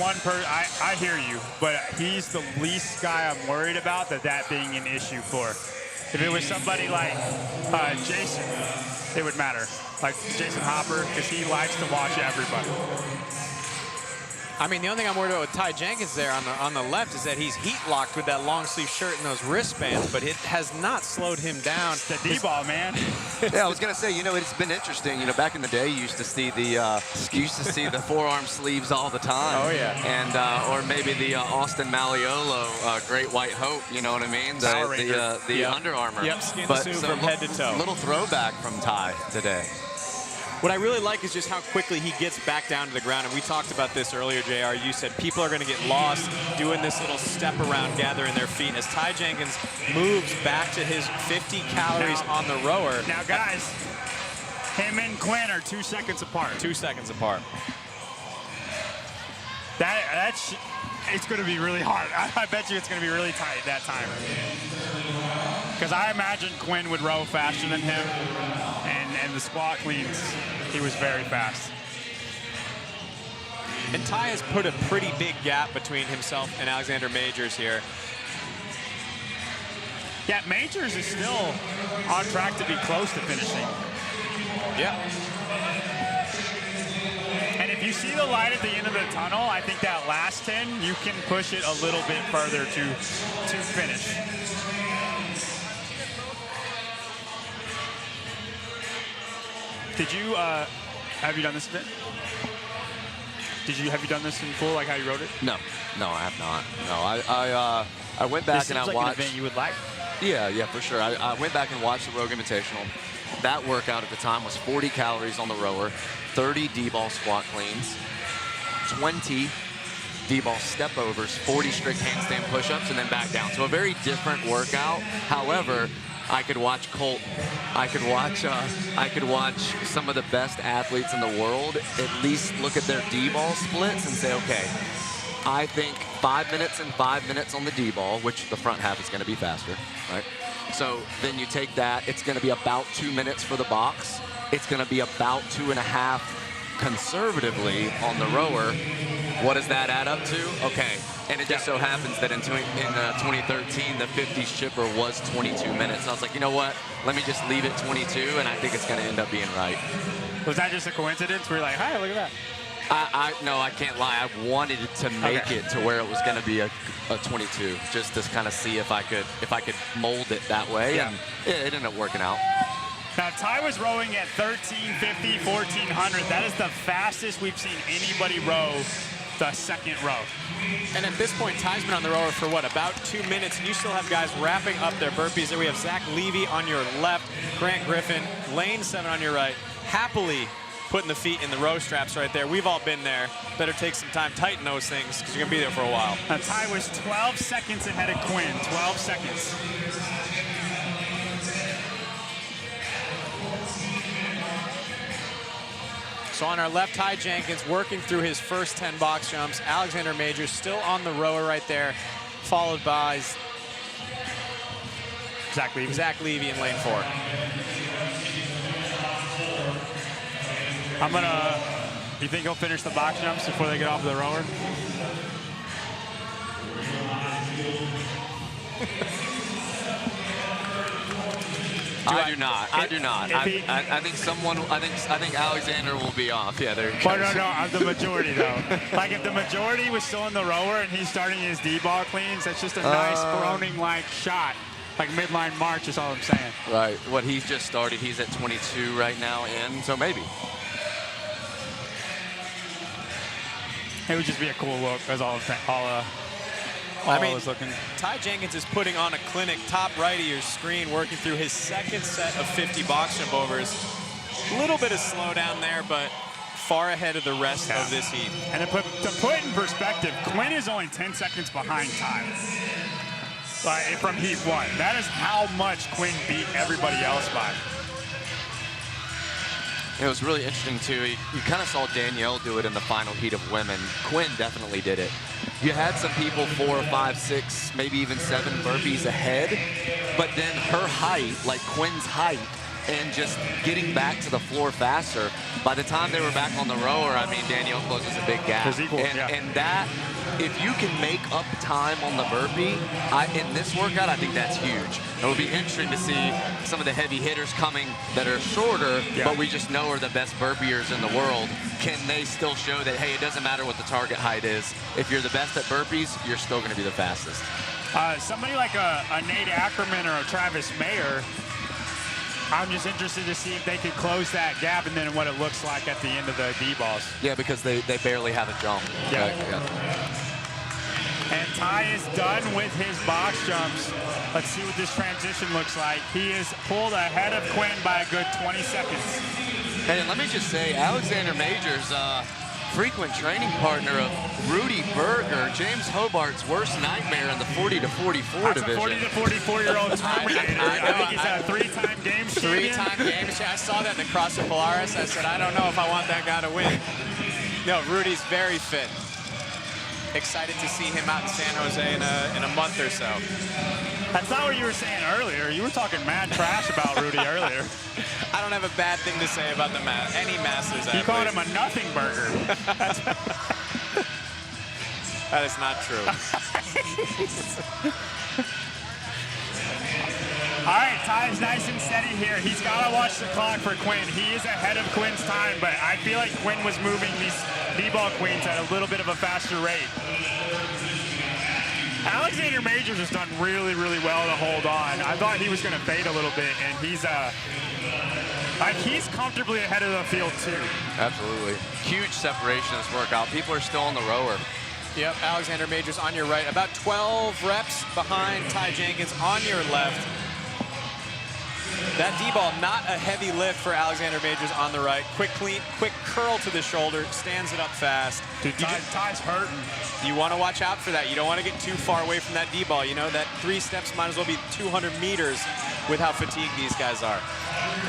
one person, I hear you, but he's the least guy I'm worried about that being an issue for. If it was somebody like Jason, it would matter. Like Jason Hopper, because he likes to watch everybody. I mean, the only thing I'm worried about with Ty Jenkins there on the left is that he's heat locked with that long sleeve shirt and those wristbands, but it has not slowed him down. The D-ball, man. Yeah, I was gonna say, you know, it's been interesting. You know, back in the day, you used to see the forearm sleeves all the time. Oh yeah. And or maybe the Austin Malleolo Great White Hope. You know what I mean? The Under Armour. Yep, skin suit from head to toe. Little throwback from Ty today. What I really like is just how quickly he gets back down to the ground. And we talked about this earlier, JR. You said people are going to get lost doing this little step around, gathering their feet. As Ty Jenkins moves back to his 50 calories on the rower. Now, guys, him and Quinn are 2 seconds apart. 2 seconds apart. It's going to be really hard. I bet you it's going to be really tight that time. Because I imagine Quinn would row faster than him, and the squat cleans, he was very fast. And Ty has put a pretty big gap between himself and Alexander Majors here. Yeah, Majors is still on track to be close to finishing. Yeah. And if you see the light at the end of the tunnel, I think that last 10, you can push it a little bit further to finish. Did you, have you done this event? Have you done this in full, like how you wrote it? No, I have not. No, I went back this and I like watched. An event you would like? Yeah, for sure. I went back and watched the Rogue Invitational. That workout at the time was 40 calories on the rower, 30 D-ball squat cleans, 20 D-ball step overs, 40 strict handstand push-ups, and then back down. So a very different workout. However, I could watch Colten. I could watch some of the best athletes in the world at least look at their D-ball splits and say, okay, I think 5 minutes and 5 minutes on the D-ball, which the front half is going to be faster, right? So then you take that, it's going to be about 2 minutes for the box. It's going to be about 2.5 conservatively on the rower. What does that add up to? Okay, and it just so happens that in 2013, the 50s chipper was 22 minutes. I was like, you know what? Let me just leave it 22, and I think it's going to end up being right. Was that just a coincidence? We're like, hi, look at that. No, I can't lie. I wanted to make it to where it was going to be a 22, just to kind of see if I could mold it that way, and it ended up working out. Now, Ty was rowing at 1350, 1400. That is the fastest we've seen anybody row the second row. And at this point, Ty's been on the rower for what, about 2 minutes, and you still have guys wrapping up their burpees. There we have Zach Levy on your left, Grant Griffin, Lane 7 on your right, happily putting the feet in the row straps right there. We've all been there. Better take some time, tighten those things, because you're going to be there for a while. Now, Ty was 12 seconds ahead of Quinn, 12 seconds. So on our left, Ty Jenkins working through his first 10 box jumps. Alexander Majors still on the rower right there, followed by Zach Levy in lane 4. You think he'll finish the box jumps before they get off the rower? I do not. I think Alexander will be off. Yeah, there. But no, the majority though. Like if the majority was still in the rower and he's starting his D-ball cleans, that's just a nice Froning-like shot. Like midline march is all I'm saying. Right. What he's just started, he's at 22 right now in, so maybe. It would just be a cool look. That's all I'm saying. I was looking. Ty Jenkins is putting on a clinic top right of your screen, working through his second set of 50 box jump overs. A little bit of slowdown there, but far ahead of the rest of this heat. And to put in perspective, Quinn is only 10 seconds behind Ty from heat 1. That is how much Quinn beat everybody else by. It was really interesting, too. You kind of saw Danielle do it in the final heat of women. Quinn definitely did it. You had some people 4, 5, 6, maybe even 7 burpees ahead, but then her height, like Quinn's height, and just getting back to the floor faster. By the time they were back on the rower, I mean, Danielle closes a big gap. And that, if you can make up time on the burpee, in this workout, I think that's huge. It will be interesting to see some of the heavy hitters coming that are shorter, but we just know are the best burpeers in the world. Can they still show that, hey, it doesn't matter what the target height is. If you're the best at burpees, you're still going to be the fastest. Somebody like a Nate Ackermann or a Travis Mayer, I'm just interested to see if they could close that gap and then what it looks like at the end of the D-balls. Yeah, because they barely have a jump. Yeah. And Ty is done with his box jumps. Let's see what this transition looks like. He is pulled ahead of Quinn by a good 20 seconds. And let me just say, Alexander Majors, frequent training partner of Rudy Berger, James Hobart's worst nightmare in the 40 to 44 division. That's a 40 to 44-year-old Terminator. I think he's a 3-time games champion. 3-time games champion. I saw that in the CrossFit Polaris. I said, I don't know if I want that guy to win. No, Rudy's very fit. Excited to see him out in San Jose in a month or so. That's not what you were saying earlier. You were talking mad trash about Rudy earlier. I don't have a bad thing to say about any Masters athlete. You called him a nothing burger. That is not true. All right, Ty's nice and steady here. He's got to watch the clock for Quinn. He is ahead of Quinn's time, but I feel like Quinn was moving these D-ball queens at a little bit of a faster rate. Alexander Majors has done really, really well to hold on. I thought he was going to fade a little bit, and he's comfortably ahead of the field, too. Absolutely. Huge separation in this workout. People are still on the rower. Yep, Alexander Majors on your right. About 12 reps behind Ty Jenkins on your left. That D-ball, not a heavy lift for Alexander Majors on the right. Quick curl to the shoulder, stands it up fast. Dude, Ty's hurting. You want to watch out for that. You don't want to get too far away from that D-ball. You know, that 3 steps might as well be 200 meters with how fatigued these guys are.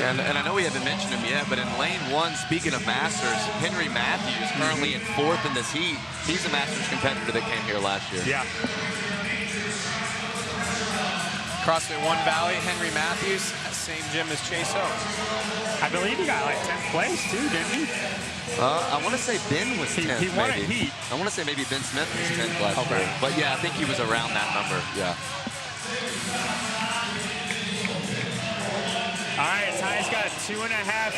And I know we haven't mentioned him yet, but in lane 1, speaking of Masters, Henry Matthews currently in 4th in this heat. He's a Masters competitor that came here last year. Yeah. CrossFit One Valley, Henry Matthews, same gym as Chase O. I believe he got like 10th place too, didn't he? I want to say Ben was 10th. He won a maybe. heat. I want to say maybe Ben Smith was 10th last year. But yeah, I think he was around that number. Yeah. All right, Ty's got 2.5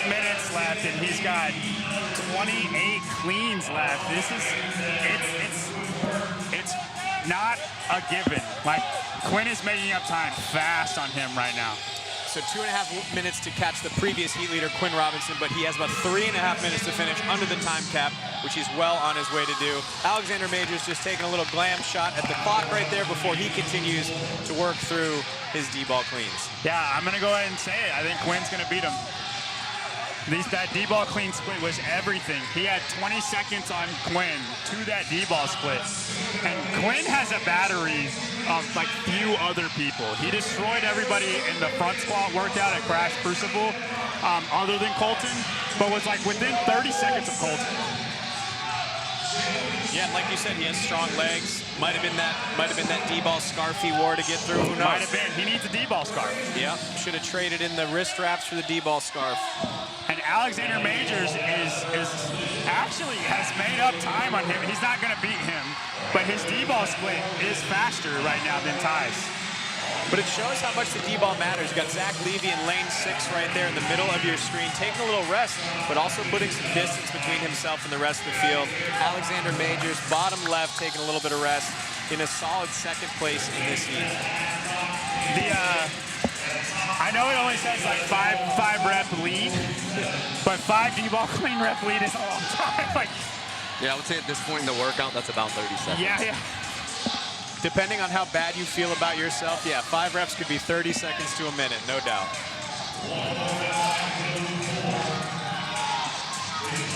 minutes left, and he's got 28 cleans left. This is, it's not a given. Like, Quinn is making up time fast on him right now. So 2.5 minutes to catch the previous heat leader, Quinn Robinson, but he has about 3.5 minutes to finish under the time cap, which he's well on his way to do. Alexander Majors just taking a little glam shot at the clock right there before he continues to work through his D-ball cleans. Yeah, I'm going to go ahead and say it. I think Quinn's going to beat him. That D-ball clean split was everything. He had 20 seconds on Quinn to that D-ball split. And Quinn has a battery of like few other people. He destroyed everybody in the front squat workout at Crash Crucible other than Colten, but was like within 30 seconds of Colten. Yeah, like you said, he has strong legs. Might have been that D-ball scarf he wore to get through. Who knows? Might have been. He needs a D-ball scarf. Yeah, should have traded in the wrist wraps for the D-ball scarf. And Alexander Majors is actually has made up time on him. He's not going to beat him, but his D-ball split is faster right now than Ty's. But it shows how much the D-ball matters. You got Zach Levy in lane 6 right there in the middle of your screen, taking a little rest, but also putting some distance between himself and the rest of the field. Alexander Majors, bottom left, taking a little bit of rest in a solid 2nd place in this heat. I know it only says like 5 rep lead, but 5 D-ball clean rep lead is a long time. Like, yeah, I would say at this point in the workout, that's about 30 seconds. Yeah. Depending on how bad you feel about yourself, yeah, 5 reps could be 30 seconds to a minute, no doubt.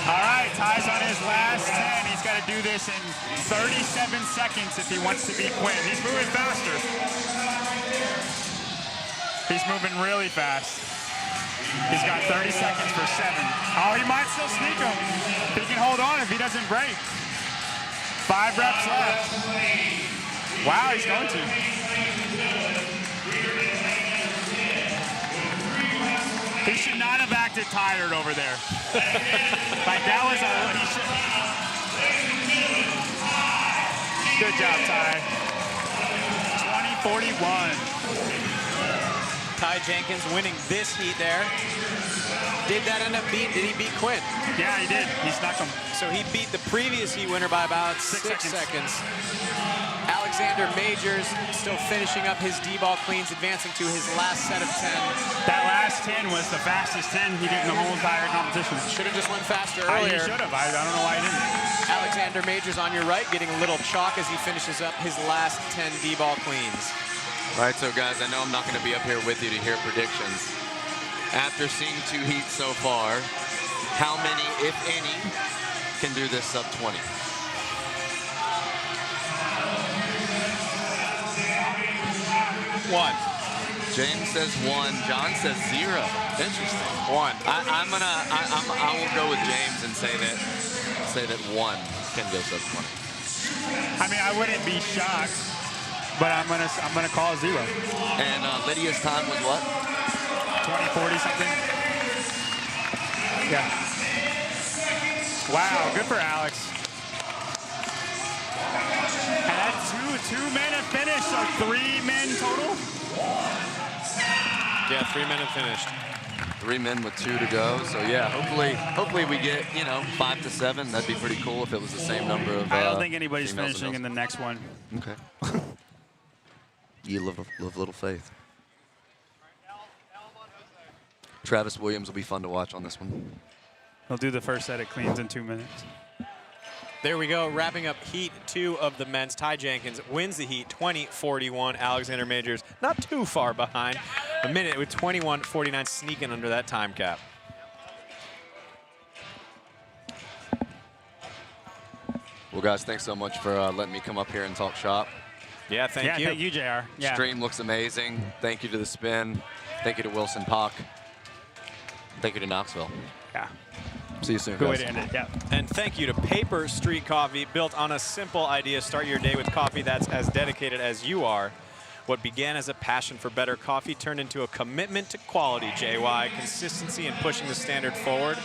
All right, Ty's on his last 10. He's got to do this in 37 seconds if he wants to beat Quinn. He's moving faster. He's moving really fast. He's got 30 seconds for 7. Oh, he might still sneak him. He can hold on if he doesn't break. 5 reps left. Wow, he's going to. He should not have acted tired over there. Like that was Good job, Ty. 20-41. Ty Jenkins winning this heat there. Did he beat Quinn? Yeah, he did. He snuck him. So he beat the previous heat winner by about 6 seconds. Alexander Majors still finishing up his D-ball cleans, advancing to his last set of 10. That last 10 was the fastest 10 he did in the whole entire competition. Should have just went faster earlier. He should have. I don't know why he didn't. Alexander Majors on your right, getting a little chalk as he finishes up his last 10 D-ball cleans. All right, so guys, I know I'm not going to be up here with you to hear predictions. After seeing 2 heats so far, how many, if any, can do this sub 20? One. James says 1. John says 0. Interesting. 1. I will go with James and say that 1 can go sub 20. I mean, I wouldn't be shocked, but I'm gonna call 0. And Lydia's time was what? 20-40 something. Yeah. Wow, good for Alex. And that's two-minute finish, so 3 men total? Yeah, 3 men have finished. 3 men with 2 to go. So yeah, hopefully we get 5 to 7. That'd be pretty cool if it was the same number of. I don't think anybody's finishing in the next one. Okay. You live little faith. Travis Williams will be fun to watch on this one. He'll do the first set of cleans in 2 minutes. There we go, wrapping up heat 2 of the men's. Ty Jenkins wins the heat 20-41. Alexander Majors not too far behind. A minute with 21:49, sneaking under that time cap. Well, guys, thanks so much for letting me come up here and talk shop. Yeah, thank you. Thank you, JR. Yeah. Stream looks amazing. Thank you to the Spin. Thank you to Wilson Pock. Thank you to Knoxville. Yeah. See you soon, Good way guys. to end it, yeah. And thank you to Paper Street Coffee, built on a simple idea. Start your day with coffee that's as dedicated as you are. What began as a passion for better coffee turned into a commitment to quality, JY, consistency and pushing the standard forward.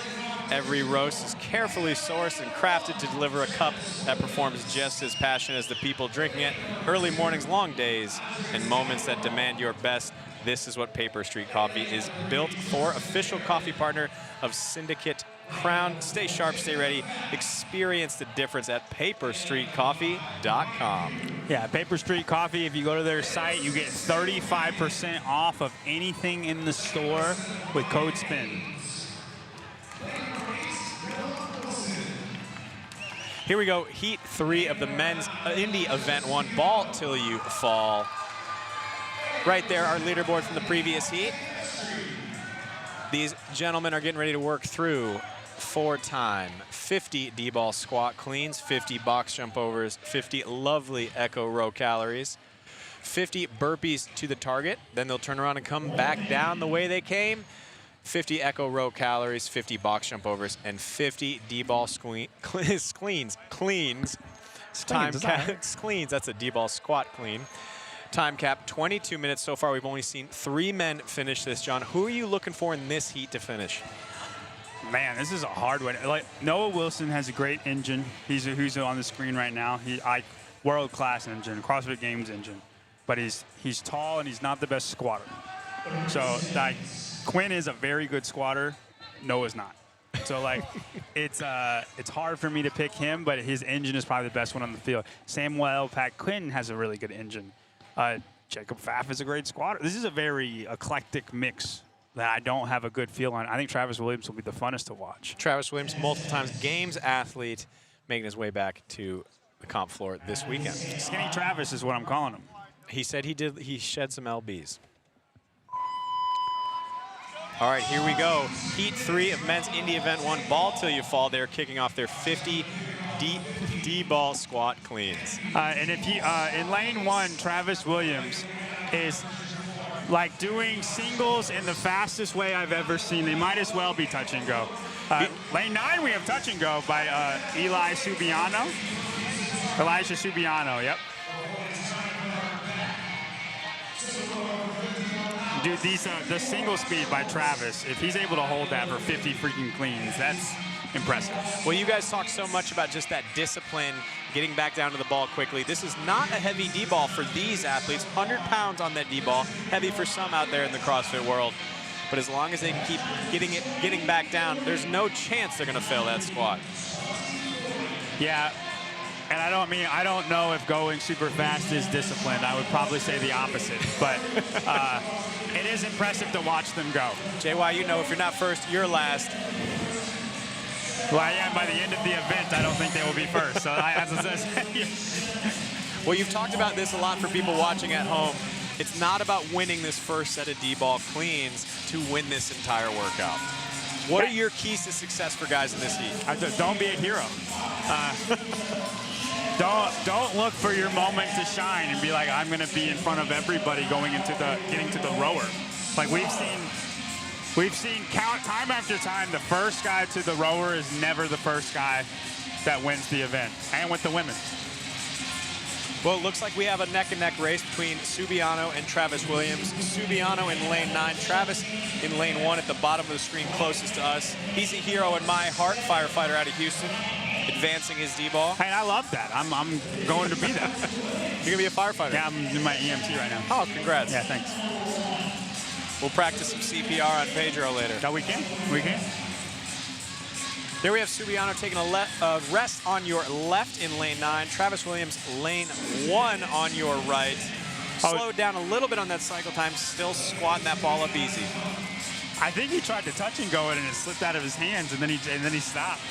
Every roast is carefully sourced and crafted to deliver a cup that performs just as passionate as the people drinking it. Early mornings, long days, and moments that demand your best. This is what Paper Street Coffee is built for. Official coffee partner of Syndicate Crown. Stay sharp, stay ready. Experience the difference at paperstreetcoffee.com. Yeah, Paper Street Coffee, if you go to their site, you get 35% off of anything in the store with code SPIN. Here we go, Heat 3 of the men's Indy Event 1, Ball Till You Fall. Right there, our leaderboard from the previous heat. These gentlemen are getting ready to work through 4-time 50 D-ball squat cleans, 50 box jump overs, 50 lovely echo row calories, 50 burpees to the target. Then they'll turn around and come back down the way they came. 50 echo row calories, 50 box jump overs, and 50 D-ball cleans. Time cap, cleans, that's a D-ball squat clean. Time cap, 22 minutes. So far, we've only seen 3 men finish this. John, who are you looking for in this heat to finish? Man, this is a hard one. Like Noah Wilson has a great engine. He's who's on the screen right now. World-class engine, CrossFit Games engine. But he's tall and he's not the best squatter. So like Quinn is a very good squatter. Noah's not. So like it's hard for me to pick him, but his engine is probably the best one on the field. Samuel Pat-Quinn has a really good engine. Jacob Pfaff is a great squatter. This is a very eclectic mix that I don't have a good feel on. I think Travis Williams will be the funnest to watch. Travis Williams, multiple times Games athlete, making his way back to the comp floor this weekend. Skinny Travis is what I'm calling him. He said he shed some LBs. All right, here we go. Heat 3 of men's Indy Event 1, Ball Till You Fall. They're kicking off their 50 D-ball squat cleans. And if you in lane 1, Travis Williams is like doing singles in the fastest way I've ever seen. They might as well be touch and go. Lane 9, we have touch and go by Elijah Subiano, yep. Dude, the single speed by Travis, if he's able to hold that for 50 freaking cleans, that's impressive. Well, you guys talk so much about just that discipline, getting back down to the ball quickly. This is not a heavy D-ball for these athletes. 100 pounds on that D-ball, heavy for some out there in the CrossFit world. But as long as they can keep getting back down, there's no chance they're going to fail that squat. Yeah, and I don't know if going super fast is disciplined. I would probably say the opposite, but it is impressive to watch them go. JY, you know if you're not first, you're last. Well, yeah, by the end of the event, I don't think they will be first. So Well, you've talked about this a lot for people watching at home. It's not about winning this first set of D-ball cleans to win this entire workout. What are your keys to success for guys in this heat? Don't be a hero. Don't look for your moment to shine and be like, I'm going to be in front of everybody getting to the rower. Like we've seen time after time, the first guy to the rower is never the first guy that wins the event. And with the women. Well, it looks like we have a neck-and-neck race between Subiano and Travis Williams. Subiano in lane 9, Travis in lane 1 at the bottom of the screen closest to us. He's a hero in my heart, firefighter out of Houston, advancing his D-ball. Hey, I love that. I'm going to be that. You're going to be a firefighter? Yeah, I'm in my EMT right now. Oh, congrats. Yeah, thanks. We'll practice some CPR on Pedro later. No, we can. We can. There we have Subiano taking a rest on your left in lane 9. Travis Williams, lane 1 on your right. Slowed down a little bit on that cycle time, still squatting that ball up easy. I think he tried to touch and go it, and it slipped out of his hands, and then he stopped.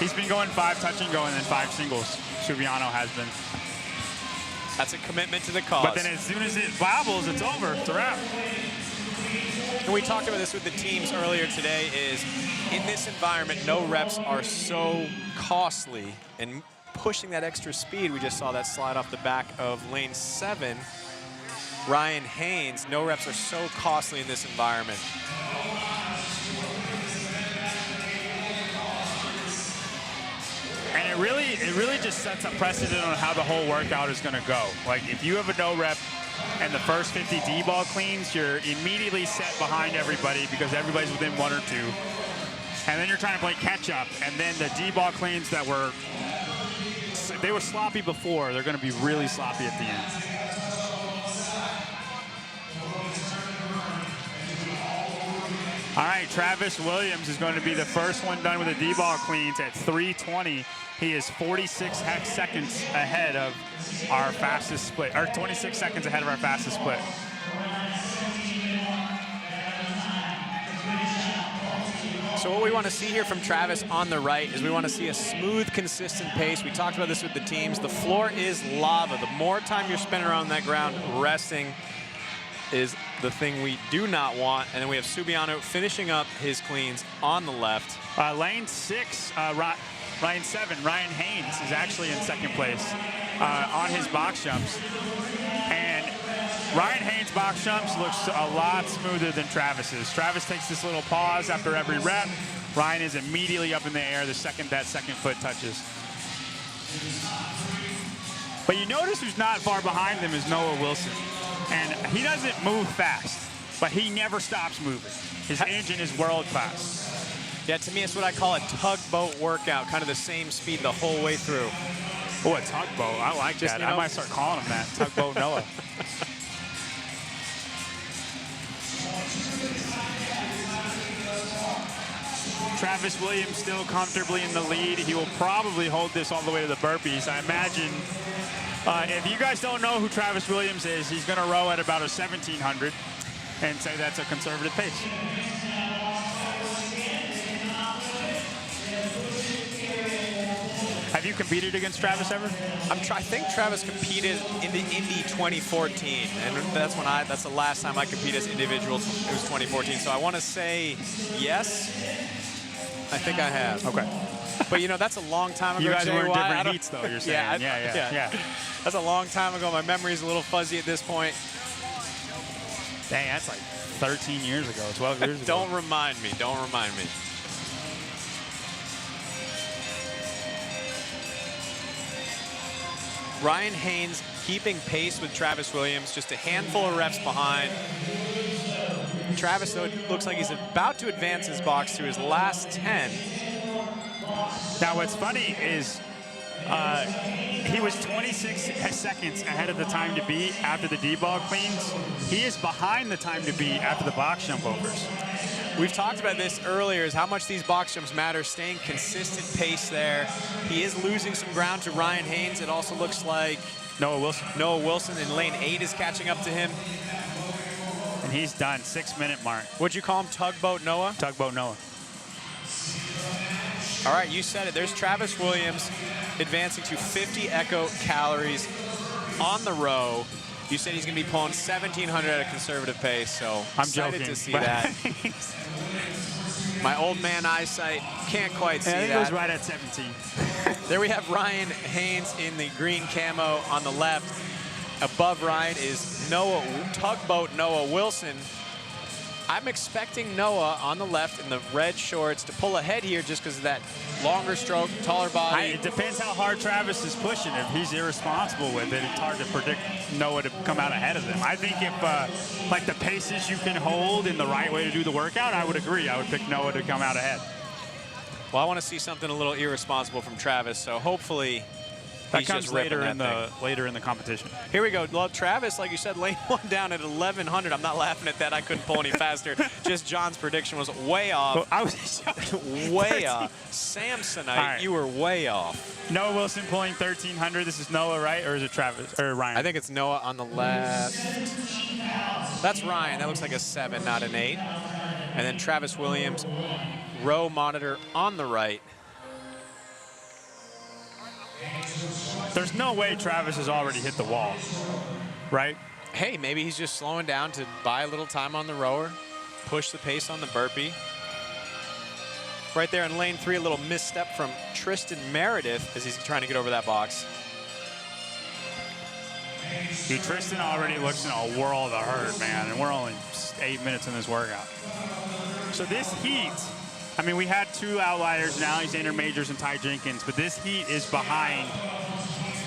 He's been going 5 touch and go and then 5 singles. Subiano has been. That's a commitment to the cause. But then as soon as it bobbles, it's over. It's a wrap. And we talked about this with the teams earlier today, is in this environment, no reps are so costly. And pushing that extra speed, we just saw that slide off the back of lane 7. Ryan Haynes, no reps are so costly in this environment. really just sets a precedent on how the whole workout is going to go. Like if you have a no rep and the first 50 D-ball cleans, you're immediately set behind everybody because everybody's within 1 or 2. And then you're trying to play catch up. And then the D-ball cleans that were sloppy before, they're going to be really sloppy at the end. All right, Travis Williams is going to be the first one done with the D-ball cleans at 3:20. He is 46 seconds ahead of our fastest split, or 26 seconds ahead of our fastest split. So what we want to see here from Travis on the right is we want to see a smooth, consistent pace. We talked about this with the teams. The floor is lava. The more time you're spending around that ground resting is the thing we do not want. And then we have Subiano finishing up his cleans on the left. Lane 6, Lane 7, Ryan Haynes is actually in second place on his box jumps. And Ryan Haynes' box jumps looks a lot smoother than Travis's. Travis takes this little pause after every rep. Ryan is immediately up in the air the second that second foot touches. But you notice who's not far behind them is Noah Wilson. And he doesn't move fast, but he never stops moving. His engine is world class. Yeah, to me, it's what I call a tugboat workout, kind of the same speed the whole way through. Oh, a tugboat. I like that. I might start calling him that, Tugboat Noah. Travis Williams still comfortably in the lead. He will probably hold this all the way to the burpees. I imagine if you guys don't know who Travis Williams is, he's going to row at about a 1700 and say that's a conservative pace. Have you competed against Travis ever? I think Travis competed in the Indy 2014, and that's the last time I competed as individual. It was 2014, so I want to say yes. I think I have. Okay. But you know, that's a long time ago. You guys were in different heats, though. You're saying, yeah. That's a long time ago. My memory's a little fuzzy at this point. Dang, that's like 13 years ago, 12 years ago. Don't remind me. Don't remind me. Ryan Haynes keeping pace with Travis Williams, just a handful of reps behind. Travis, though, it looks like he's about to advance his box to his last 10. Now, what's funny is he was 26 seconds ahead of the time to beat after the D-ball cleans. He is behind the time to beat after the box jump overs. We've talked about this earlier, is how much these box jumps matter, staying consistent pace there. He is losing some ground to Ryan Haynes. It also looks like Noah Wilson in lane 8 is catching up to him. And he's done, 6-minute mark. What'd you call him, Tugboat Noah? Tugboat Noah. All right, you said it. There's Travis Williams advancing to 50 echo calories on the row. You said he's going to be pulling 1,700 at a conservative pace, so I'm excited joking. to see that. My old man eyesight can't quite see that. It was right at 17. There we have Ryan Haynes in the green camo on the left. Above Ryan is Tugboat Noah Wilson. I'm expecting Noah on the left in the red shorts to pull ahead here just because of that longer stroke, taller body. It depends how hard Travis is pushing. If he's irresponsible with it, it's hard to predict Noah to come out ahead of him. I think if like the paces you can hold in the right way to do the workout, I would agree. I would pick Noah to come out ahead. Well, I want to see something a little irresponsible from Travis, so hopefully that comes later in the competition. Here we go. Well, Travis, like you said, lane 1 down at 1,100. I'm not laughing at that. I couldn't pull any faster. Just John's prediction was way off. Well, I was way off. Samsonite, right. You were way off. Noah Wilson pulling 1,300. This is Noah, right? Or is it Travis or Ryan? I think it's Noah on the left. That's Ryan. That looks like a 7, not an 8. And then Travis Williams, row monitor on the right. There's no way Travis has already hit the wall, right? Hey, maybe he's just slowing down to buy a little time on the rower, push the pace on the burpee. Right there in lane 3, a little misstep from Tristan Meredith as he's trying to get over that box. Dude, Tristan already looks in a world of hurt, man, and we're only 8 minutes in this workout. So this heat I mean, we had 2 outliers in Alexander Majors and Ty Jenkins, but this heat is behind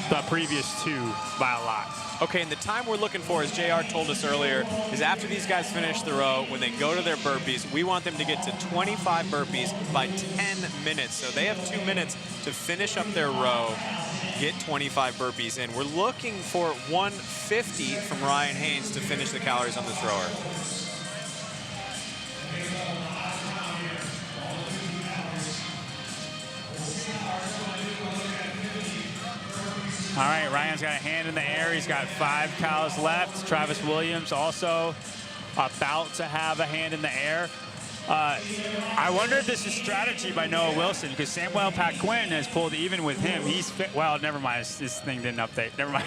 the previous 2 by a lot. Okay, and the time we're looking for, as JR told us earlier, is after these guys finish the row, when they go to their burpees, we want them to get to 25 burpees by 10 minutes. So they have 2 minutes to finish up their row, get 25 burpees in. We're looking for 150 from Ryan Haynes to finish the calories on this rower. All right, Ryan's got a hand in the air. He's got 5 cows left. Travis Williams also about to have a hand in the air. I wonder if this is strategy by Noah Wilson, because Samuel Paquin has pulled even with him. He's fit. Well, never mind. This thing didn't update. Never mind.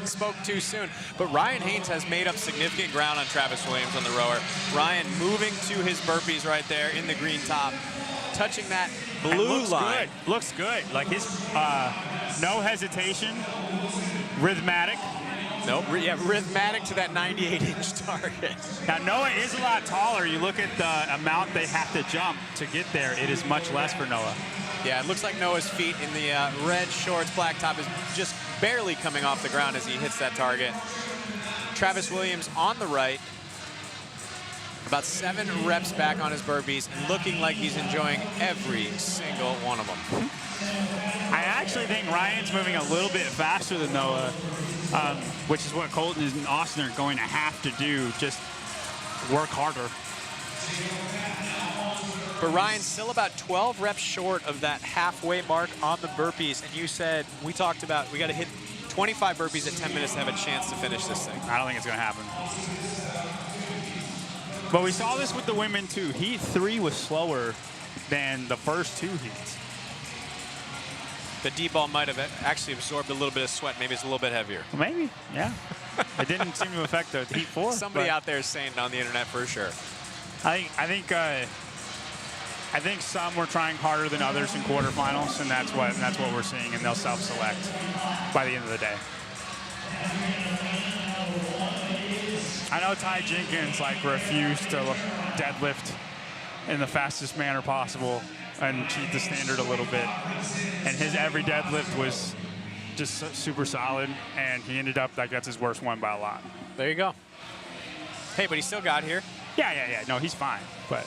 Spoke too soon. But Ryan Haynes has made up significant ground on Travis Williams on the rower. Ryan moving to his burpees right there in the green top, touching that blue line. Good. Looks good. Like his no hesitation, rhythmatic. Nope, yeah, rhythmatic to that 98-inch target. Now, Noah is a lot taller. You look at the amount they have to jump to get there. It is much less for Noah. Yeah, it looks like Noah's feet in the red shorts, black top is just barely coming off the ground as he hits that target. Travis Williams on the right, about 7 reps back on his burpees, and looking like he's enjoying every single one of them. I actually think Ryan's moving a little bit faster than Noah, which is what Colten and Austin are going to have to do, just work harder. But Ryan's still about 12 reps short of that halfway mark on the burpees, and you said, we talked about, we got to hit 25 burpees at 10 minutes to have a chance to finish this thing. I don't think it's going to happen. But we saw this with the women too. Heat 3 was slower than the first 2 heats. The D-ball might have actually absorbed a little bit of sweat. Maybe it's a little bit heavier. Maybe, yeah. It didn't seem to affect the Heat 4. Somebody out there is saying it on the internet for sure. I think some were trying harder than others in quarterfinals, and that's what we're seeing, and they'll self-select by the end of the day. I know Ty Jenkins refused to deadlift in the fastest manner possible and cheat the standard a little bit. And his every deadlift was just super solid, and he ended up, that's his worst one by a lot. There you go. Hey, but he still got here. Yeah. No, he's fine, but.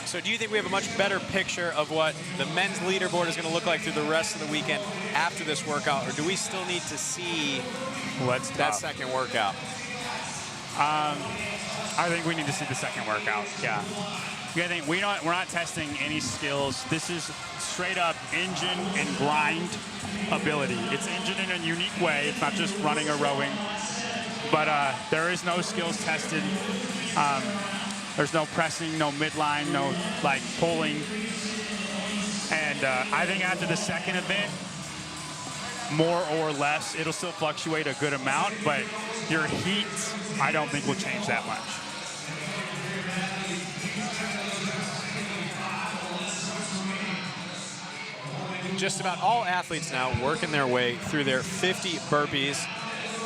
So do you think we have a much better picture of what the men's leaderboard is going to look like through the rest of the weekend after this workout, or do we still need to see that second workout? I think we need to see the second workout. Yeah. I think we're not testing any skills. This is straight up engine and grind ability. It's engine in a unique way. It's not just running or rowing. But there is no skills tested. There's no pressing, no midline, no pulling. And I think after the second event, more or less, it'll still fluctuate a good amount, but your heat, I don't think will change that much. Just about all athletes now working their way through their 50 burpees.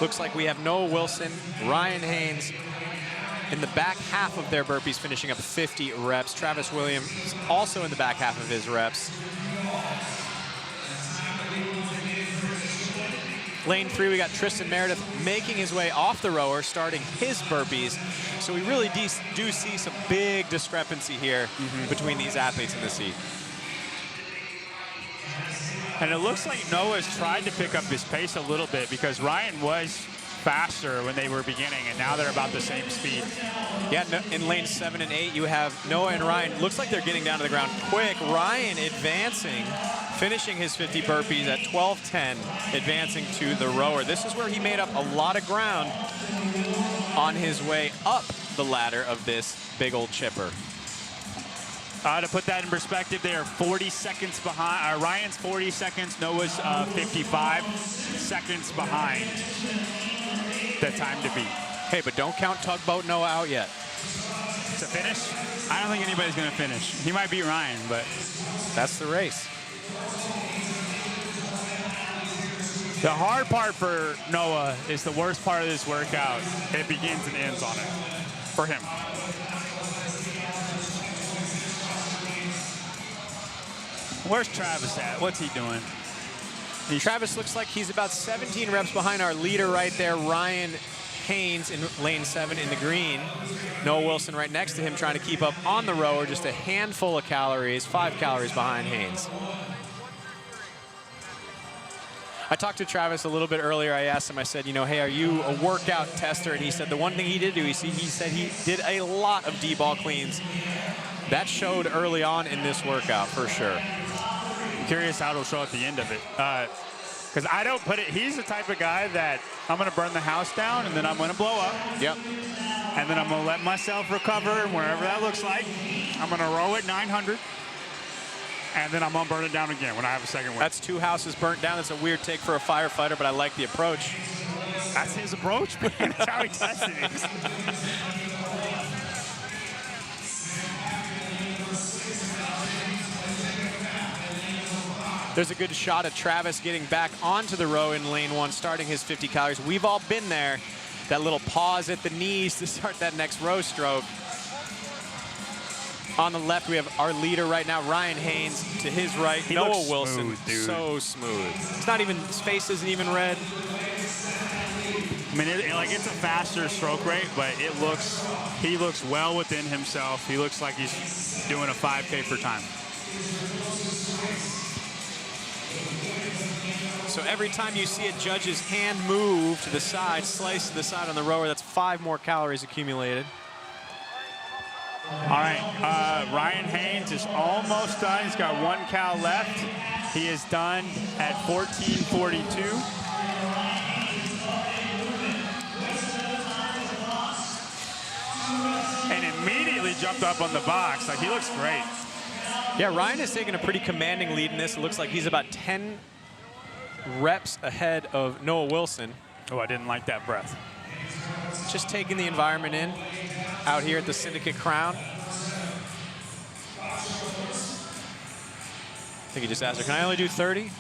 Looks like we have Noah Wilson, Ryan Haynes in the back half of their burpees, finishing up 50 reps. Travis Williams also in the back half of his reps. Lane 3, we got Tristan Meredith making his way off the rower, starting his burpees. So we really do see some big discrepancy here between these athletes in this heat. And it looks like Noah's tried to pick up his pace a little bit, because Ryan was faster when they were beginning, and now they're about the same speed. Yeah, in lanes 7 and 8, you have Noah and Ryan. Looks like they're getting down to the ground quick. Ryan advancing, finishing his 50 burpees at 12:10, advancing to the rower. This is where he made up a lot of ground on his way up the ladder of this big old chipper. To put that in perspective, they are 40 seconds behind. Ryan's 40 seconds, Noah's 55 seconds behind the time to beat. Hey, but don't count Tugboat Noah out yet. To finish? I don't think anybody's going to finish. He might beat Ryan, but that's the race. The hard part for Noah is the worst part of this workout. It begins and ends on it. for him. Where's Travis at? What's he doing? Travis looks like he's about 17 reps behind our leader right there, Ryan Haynes in lane 7 in the green. Noah Wilson right next to him trying to keep up on the rower, just a handful of calories, 5 calories behind Haynes. I talked to Travis a little bit earlier. I asked him, I said, you know, hey, are you a workout tester? And he said the one thing he did do, he said he did a lot of D-ball cleans. That showed early on in this workout, for sure. I'm curious how it'll show at the end of it. Because I don't put it, he's the type of guy that I'm going to burn the house down and then I'm going to blow up. Yep. And then I'm going to let myself recover, and wherever that looks like, I'm going to row at 900. And then I'm going to burn it down again when I have a second win. That's 2 houses burnt down. That's a weird take for a firefighter, but I like the approach. That's his approach, man. That's how he tested it. There's a good shot of Travis getting back onto the row in lane 1, starting his 50 calories. We've all been there. That little pause at the knees to start that next row stroke. On the left, we have our leader right now, Ryan Haynes. To his right, He Noah looks Wilson. smooth, dude. So smooth. It's not even, his face isn't even red. I mean, it's a faster stroke rate, but he looks well within himself. He looks like he's doing a 5K per time. So every time you see a judge's hand move to the side, slice to the side on the rower, that's 5 more calories accumulated. All right, Ryan Haynes is almost done. He's got 1 cal left. He is done at 14:42. And immediately jumped up on the box. Like, he looks great. Yeah, Ryan has taken a pretty commanding lead in this. It looks like he's about 10 reps ahead of Noah Wilson. Oh, I didn't like that breath. Just taking the environment in out here at the Syndicate Crown. I think he just asked her, can I only do 30?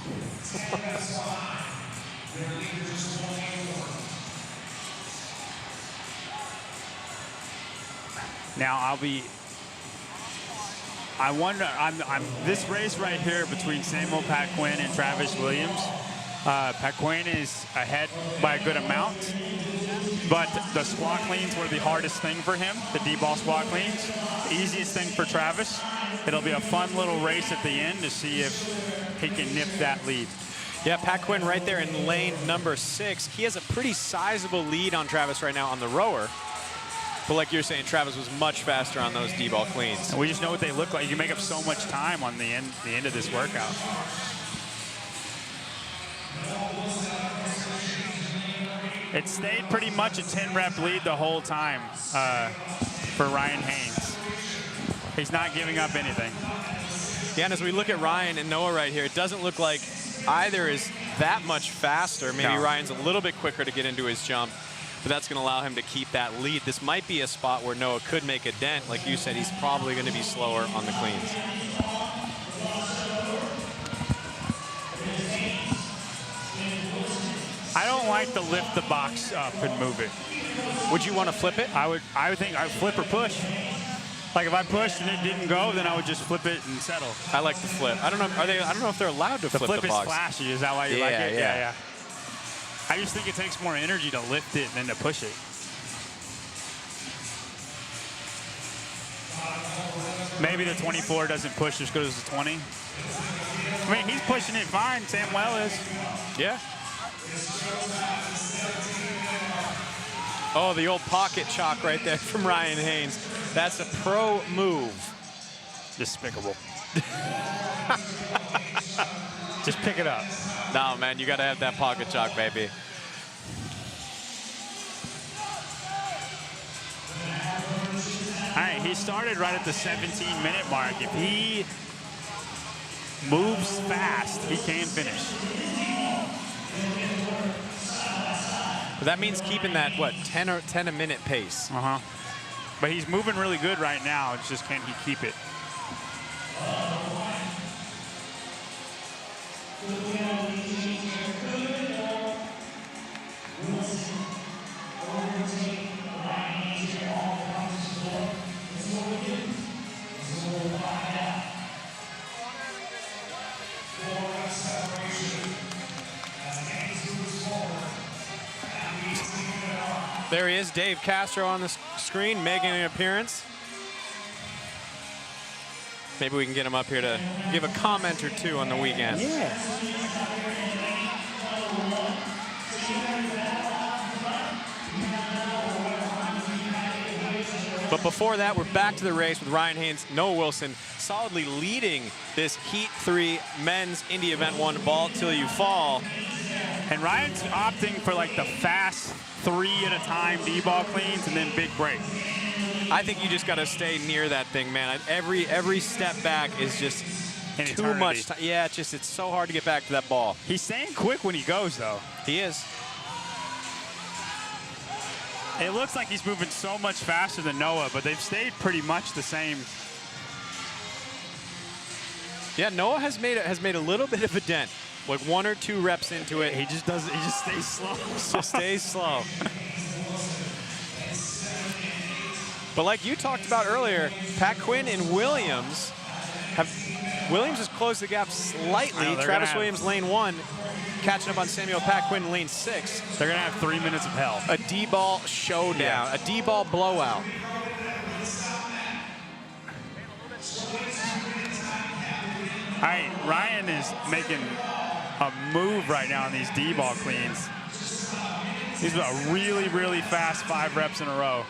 Now I wonder, this race right here between Samuel Paquin and Travis Williams. Paquin is ahead by a good amount, but the squat cleans were the hardest thing for him, the D-ball squat cleans. The easiest thing for Travis. It'll be a fun little race at the end to see if he can nip that lead. Yeah, Paquin right there in lane number 6. He has a pretty sizable lead on Travis right now on the rower. But like you're saying, Travis was much faster on those D-ball cleans. And we just know what they look like. You can make up so much time on the end of this workout. It stayed pretty much a 10-rep lead the whole time for Ryan Haynes. He's not giving up anything. Yeah, and as we look at Ryan and Noah right here, it doesn't look like either is that much faster. Maybe No. Ryan's a little bit quicker to get into his jump, but that's going to allow him to keep that lead. This might be a spot where Noah could make a dent. Like you said, he's probably going to be slower on the cleans. I don't like to lift the box up and move it. Would you want to flip it? I would think I'd flip or push. Like if I pushed and it didn't go, then I would just flip it and settle. I like the flip. I don't know. I don't know if they're allowed to The flip flip the is box. flashy. Is that why you like Yeah, it? yeah. I just think it takes more energy to lift it than to push it. Maybe the 24 doesn't push as good as the 20. I mean, he's pushing it fine. Samuel is. Yeah. Oh, the old pocket chalk right there from Ryan Haynes. That's a pro move. Despicable. Just pick it up. No, man, you got to have that pocket chalk, baby. All right, he started right at the 17-minute mark. If he moves fast, he can finish. But that means keeping that, what, 10 a minute pace. Uh-huh. But he's moving really good right now. It's just, can he keep it? there he is, Dave Castro on the screen, making an appearance. Maybe we can get him up here to give a comment or two on the weekend. Yeah. But before that, we're back to the race with Ryan Haynes, Noah Wilson, solidly leading this Heat 3 men's Indy Event 1 ball till you fall. And Ryan's opting for like the fast 3 at a time D-ball cleans and then big break. I think you just got to stay near that thing, man. Every step back is just too much time. Yeah, it's so hard to get back to that ball. He's staying quick when he goes, though. He is. It looks like he's moving so much faster than Noah, but they've stayed pretty much the same. Yeah, Noah has made a little bit of a dent. Like 1 or 2 reps into it. He just stays slow. Just stays slow. But like you talked about earlier, Pat Quinn and Williams has closed the gap slightly. Travis Williams, lane 1, catching up on Samuel Pat Quinn, lane 6. They're going to have 3 minutes of hell. A D-ball showdown, a D-ball blowout. All right, Ryan is making a move right now on these D-ball cleans. He's a really, really fast 5 reps in a row.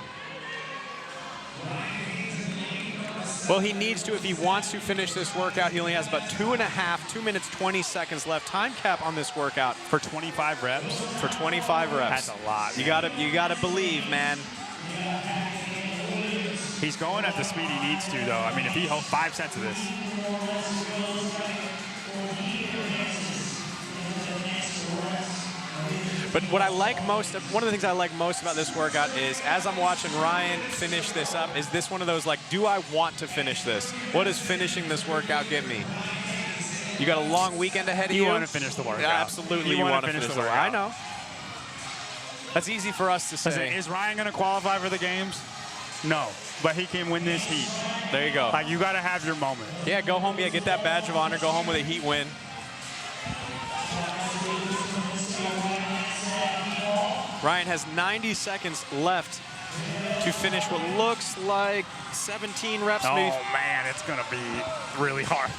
Well, he needs to if he wants to finish this workout. He only has about 2 minutes, 20 seconds left. Time cap on this workout. For 25 reps? For 25 reps. That's a lot. You gotta believe, man. He's going at the speed he needs to, though. I mean, if he holds 5 sets of this. But what I like most, one of the things I like most about this workout is, as I'm watching Ryan finish this up, is this one of those like, do I want to finish this? What does finishing this workout give me? You got a long weekend ahead of you. You want to finish the workout. Yeah, absolutely, you want to finish the workout. I know. That's easy for us to say. Is Ryan going to qualify for the games? No, but he can win this heat. There you go. Like, you got to have your moment. Yeah, go home. Yeah, get that badge of honor. Go home with a heat win. Ryan has 90 seconds left to finish what looks like 17 reps. Oh, maybe. man, it's going to be really hard.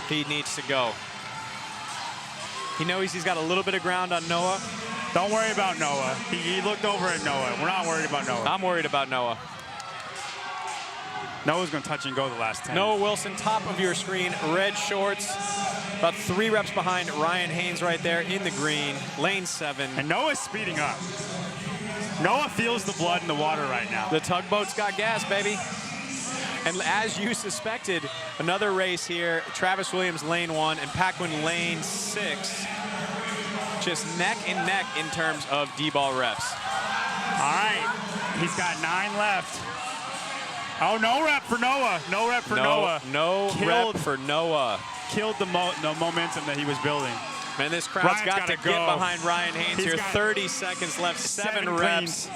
He needs to go. He knows he's got a little bit of ground on Noah. Don't worry about Noah. He looked over at Noah. We're not worried about Noah. I'm worried about Noah. Noah's going to touch and go the last 10. Noah Wilson, top of your screen, red shorts. About 3 reps behind Ryan Haynes right there in the green, lane 7. And Noah's speeding up. Noah feels the blood in the water right now. The tugboat's got gas, baby. And as you suspected, another race here. Travis Williams, lane 1, and Paquin, lane 6. Just neck and neck in terms of D-ball reps. All right, he's got 9 left. Oh, no rep for Noah. No rep for Noah. No rep for Noah. Killed the momentum that he was building. Man, this crowd's got to get behind Ryan Haynes here. 30 seconds left, 7 reps.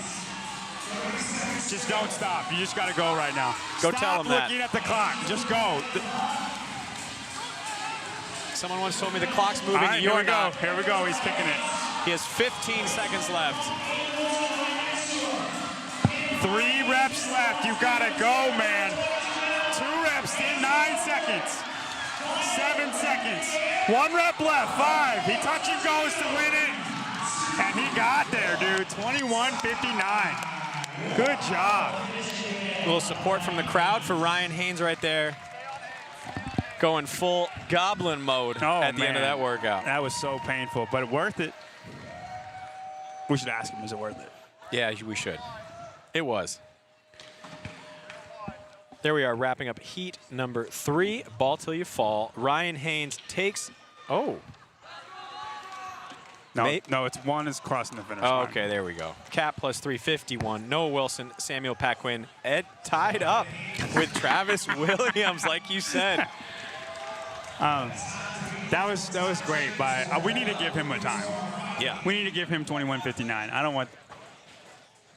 Just don't stop. You just got to go right now. Go tell him that. Stop looking at the clock. Just go. Someone once told me the clock's moving. All right, You're not. Here we go. He's kicking it. He has 15 seconds left. 3 reps left. You got to go, man. 2 reps in 9 seconds. 7 seconds. 1 rep left. 5. He touch and goes to win it. And he got there, dude. 21:59. Good job. A little support from the crowd for Ryan Haynes right there. Going full goblin mode at the end of that workout. That was so painful, but worth it. We should ask him, is it worth it? Yeah, we should. It was. There we are, wrapping up heat number 3, ball till you fall. Ryan Haynes takes, No, it's 1 is crossing the finish line. Okay, there we go. Cap plus 351. Noah Wilson, Samuel Paquin, tied up with Travis Williams, like you said. That was great, but we need to give him a time. Yeah. We need to give him 21:59. I don't want.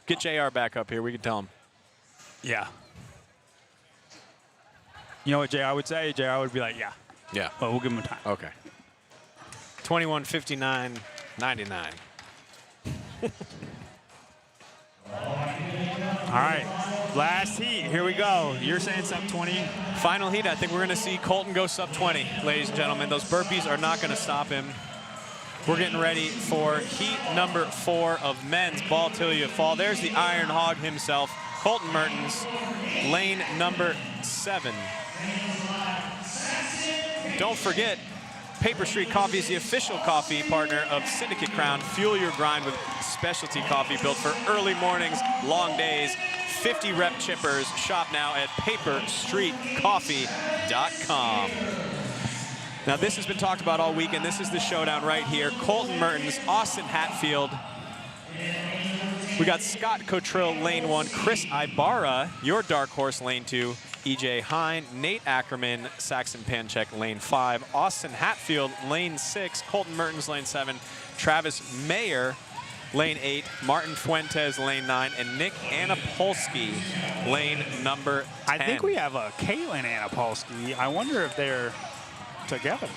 Get JR back up here. We can tell him. Yeah. You know what JR would say? JR would be like, yeah. Yeah. But we'll give him a time. Okay. 21:59.99. All right, last heat. Here we go. You're saying sub 20. Final heat, I think we're going to see Colten go sub 20, ladies and gentlemen. Those burpees are not going to stop him. We're getting ready for heat number 4 of men's ball till you fall. There's the Iron Hog himself, Colten Mertens, lane number 7. Don't forget, Paper Street Coffee is the official coffee partner of Syndicate Crown. Fuel your grind with specialty coffee built for early mornings, long days. 50 rep chippers. Shop now at paperstreetcoffee.com. Now this has been talked about all week, and this is the showdown right here. Colten Mertens, Austin Hatfield. We got Scott Cottrill, lane 1. Chris Ibarra, your dark horse, lane 2. EJ Hine, Nate Ackermann, Saxon Panchik, lane 5. Austin Hatfield, lane 6. Colten Mertens, lane 7. Travis Mayer, lane 8. Martin Fuentes, lane 9. And Nick Anapolsky, lane number 10. I think we have a Caitlin Anapolsky. I wonder if they're together.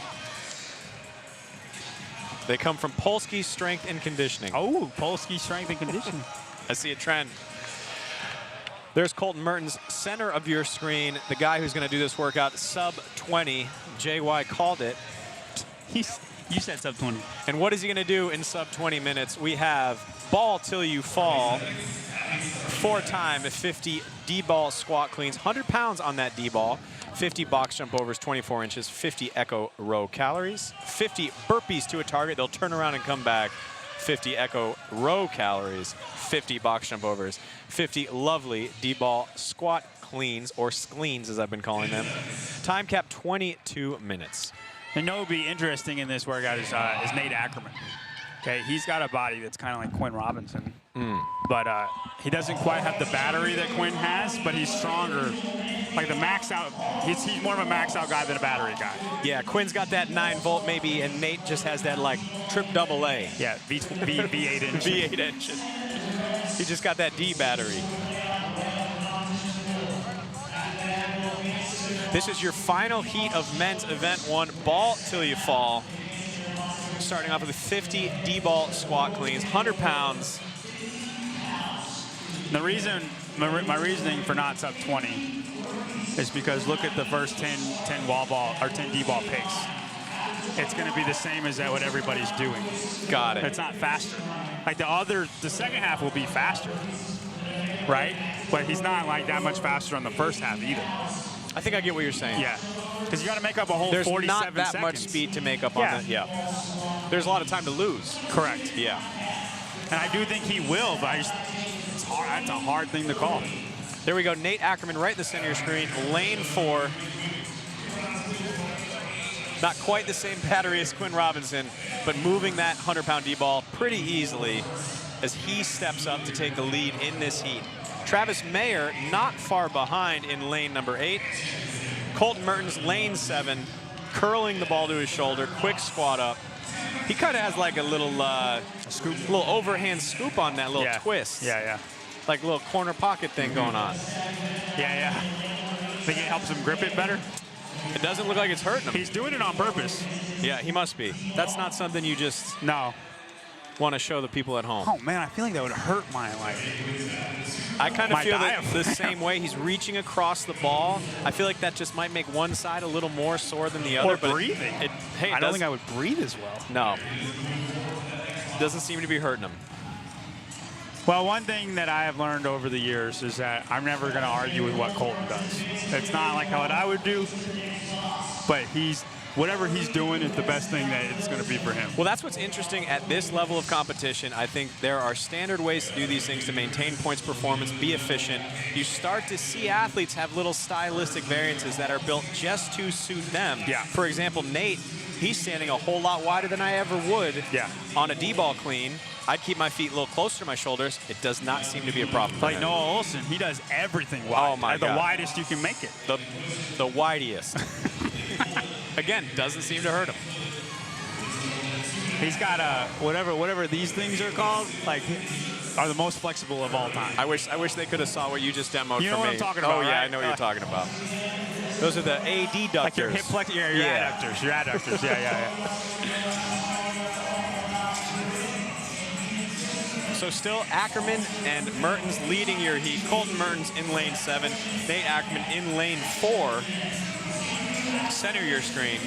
They come from Polsky Strength and Conditioning. Oh, Polsky Strength and Conditioning. I see a trend. There's Colten Mertens, center of your screen. The guy who's going to do this workout, sub 20. JY called it. You said sub 20. And what is he going to do in sub 20 minutes? We have ball till you fall, 4-time 50 D-ball squat cleans, 100 pounds on that D-ball, 50 box jump overs, 24 inches, 50 echo row calories, 50 burpees to a target. They'll turn around and come back. 50 echo row calories, 50 box jump overs, 50 lovely D-ball squat cleans, or skleens as I've been calling them. Time cap 22 minutes. And what would be interesting in this workout is Nate Ackermann. Okay, he's got a body that's kind of like Quinn Robinson, but he doesn't quite have the battery that Quinn has, but he's stronger. Like the max out, he's more of a max out guy than a battery guy. Yeah, Quinn's got that 9-volt maybe, and Nate just has that like trip double A. Yeah, V8 engine. V8 engine. He just got that D battery. This is your final heat of men's event 1, ball till you fall. Starting off with 50 D-ball squat cleans, 100 pounds. The reason, my reasoning for not sub 20 is because look at the first 10 wall ball or 10 D-ball pace. It's going to be the same as what everybody's doing. Got it. It's not faster. Like the second half will be faster, right? But he's not like that much faster on the first half either. I think I get what you're saying. Yeah, because you got to make up a whole There's 47 not that seconds. much speed to make up on that. Yeah. There's a lot of time to lose. Correct. Yeah. And I do think he will, but it's hard. That's a hard thing to call. There we go. Nate Ackermann right in the center of your screen. Lane 4. Not quite the same battery as Quinn Robinson, but moving that 100-pound D-ball pretty easily as he steps up to take the lead in this heat. Travis Mayer not far behind in lane number 8. Colten Mertens, lane 7, curling the ball to his shoulder, quick squat up. He kind of has like a little scoop, little overhand scoop on that little twist. Yeah. Like a little corner pocket thing going on. Yeah. Think it helps him grip it better? It doesn't look like it's hurting him. He's doing it on purpose. Yeah, he must be. That's not something you just want to show the people at home. Oh man, I feel like that would hurt my life. I kind of feel that the same way. He's reaching across the ball. I feel like that just might make one side a little more sore than the other. Or breathing. I don't think I would breathe as well. No. Doesn't seem to be hurting him. Well, one thing that I have learned over the years is that I'm never going to argue with what Colten does. It's not like what I would do, but whatever he's doing is the best thing that it's going to be for him. Well, that's what's interesting at this level of competition. I think there are standard ways to do these things to maintain points performance, be efficient. You start to see athletes have little stylistic variances that are built just to suit them. Yeah. For example, Nate, he's standing a whole lot wider than I ever would on a D-ball clean. I'd keep my feet a little closer to my shoulders. It does not seem to be a problem for like him. Noah Olsen, he does everything wide. Oh my God. The widest you can make it. The widest. Again, doesn't seem to hurt him. He's got whatever these things are called, like, are the most flexible of all time. I wish they could have saw what you just demoed for me. You know what I'm talking about, Oh yeah, right? I know what you're talking about. Those are the adductors. Like your hip flex, your adductors, your adductors. Yeah. So still Ackermann and Mertens leading your heat. Colten Mertens in lane 7. Nate Ackermann in lane 4. Center your screen.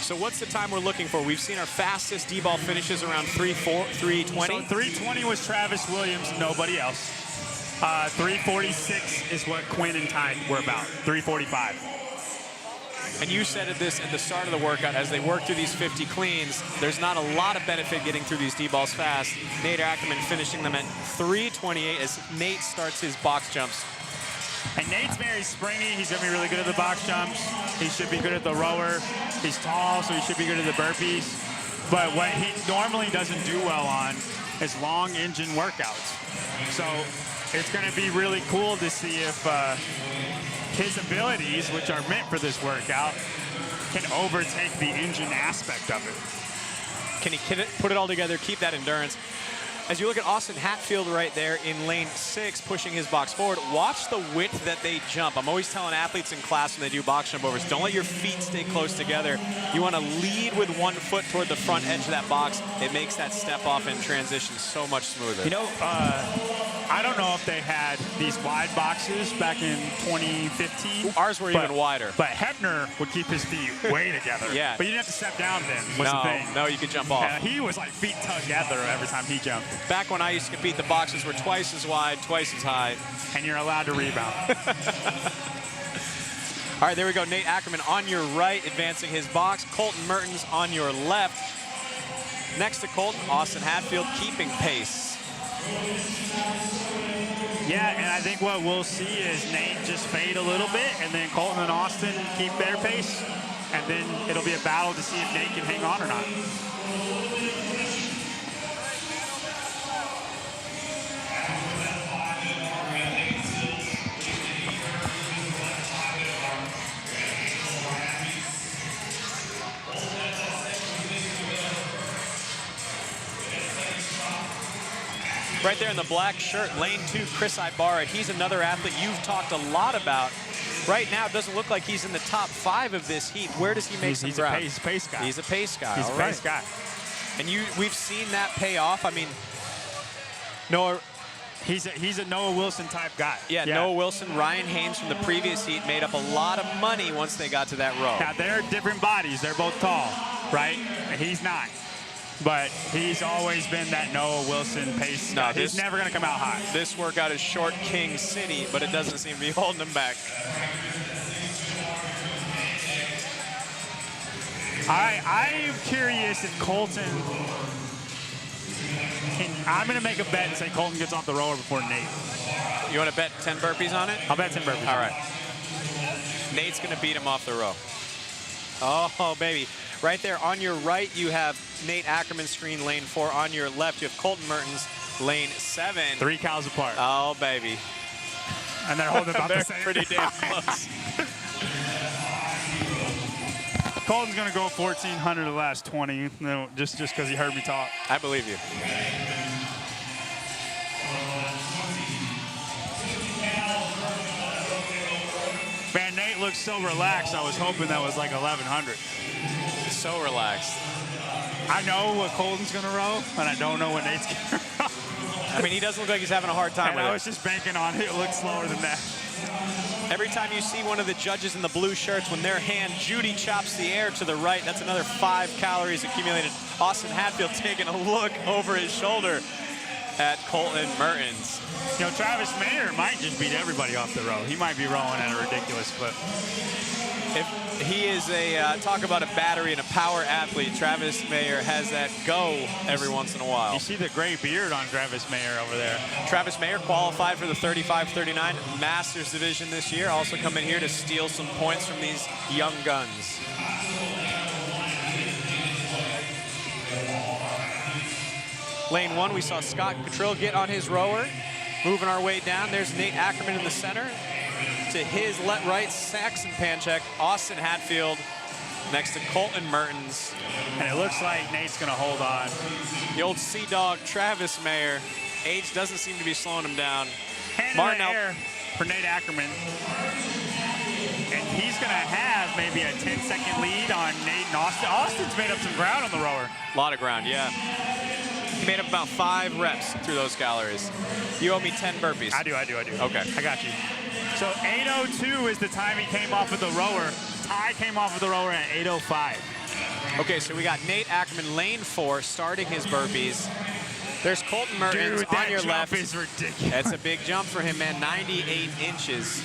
So what's the time we're looking for? We've seen our fastest D-ball finishes around 3:20. So 3:20 was Travis Williams, nobody else. 3:46 is what Quinn and Ty were about, 3:45. And you said this at the start of the workout, as they work through these 50 cleans, there's not a lot of benefit getting through these D-balls fast. Nate Ackermann finishing them at 3:28 as Nate starts his box jumps. And Nate's very springy. He's going to be really good at the box jumps. He should be good at the rower. He's tall, so he should be good at the burpees. But what he normally doesn't do well on is long engine workouts. So it's going to be really cool to see if his abilities, which are meant for this workout, can overtake the engine aspect of it. Can he put it all together, keep that endurance? As you look at Austin Hatfield right there in lane 6, pushing his box forward, watch the width that they jump. I'm always telling athletes in class when they do box jump overs, don't let your feet stay close together. You want to lead with one foot toward the front edge of that box. It makes that step off and transition so much smoother. You know, I don't know if they had these wide boxes back in 2015. Ours were even wider. But Hebner would keep his feet way together. Yeah. But you didn't have to step down then, was the thing. No, you could jump off. He was like feet together every time he jumped. Back when I used to compete, the boxes were twice as wide, twice as high. And you're allowed to rebound. All right, there we go. Nate Ackermann on your right, advancing his box. Colten Mertens on your left. Next to Colten, Austin Hatfield keeping pace. Yeah, and I think what we'll see is Nate just fade a little bit, and then Colten and Austin keep their pace, and then it'll be a battle to see if Nate can hang on or not. Right there in the black shirt, lane 2, Chris Ibarra. He's another athlete you've talked a lot about. Right now, it doesn't look like he's in the top 5 of this heat. Where does he make some ground? He's a pace guy. He's a pace guy. He's a pace guy. And we've seen that pay off. I mean, Noah. He's a Noah Wilson type guy. Yeah, Noah Wilson, Ryan Haynes from the previous heat made up a lot of money once they got to that row. Now, they're different bodies. They're both tall, right? He's not. But he's always been that Noah Wilson pace guy. He's never going to come out hot. This workout is short King City, but it doesn't seem to be holding him back. I'm curious if Colten I'm going to make a bet and say Colten gets off the rower before Nate. You want to bet 10 burpees on it? I'll bet 10 burpees. All right. Nate's going to beat him off the row. Oh, baby. Right there on your right, you have Nate Ackermann screen, lane 4. On your left, you have Colten Mertens, lane 7. 3 cows apart. Oh, baby. And they're holding about the same. Pretty damn close. Colten's going to go 1,400 the last 20, just because he heard me talk. I believe you. Man, Nate looks so relaxed. I was hoping that was like 1,100. So relaxed. I know what Colten's going to row, and I don't know what Nate's going to row. I mean, he doesn't look like he's having a hard time with it. I was just banking on it. It looks slower than that. Every time you see one of the judges in the blue shirts, when their hand Judy chops the air to the right, that's another 5 calories accumulated. Austin Hatfield taking a look over his shoulder at Colten Mertens. You know, Travis Mayer might just beat everybody off the row. He might be rowing at a ridiculous clip. If he is talk about a battery and a power athlete, Travis Mayer has that go every once in a while. You see the gray beard on Travis Mayer over there. Travis Mayer qualified for the 35-39 Masters Division this year. Also coming here to steal some points from these young guns. Lane 1, we saw Scott Cottrill get on his rower. Moving our way down, there's Nate Ackermann in the center. To his right, Saxon Panchik, Austin Hatfield, next to Colten Mertens. And it looks like Nate's going to hold on. The old Sea Dog, Travis Mayer. Age doesn't seem to be slowing him down. Hand in the air for Nate Ackermann. And he's going to have maybe a 10-second lead on Nate and Austin. Austin's made up some ground on the rower. A lot of ground, yeah. He made up about 5 reps through those calories. You owe me 10 burpees. I do. Okay. I got you. So 8:02 is the time he came off of the rower. Ty came off of the rower at 8:05. Okay, so we got Nate Ackermann, lane 4, starting his burpees. There's Colten Mertens Dude, on your left. That jump is ridiculous. That's a big jump for him, man, 98 inches.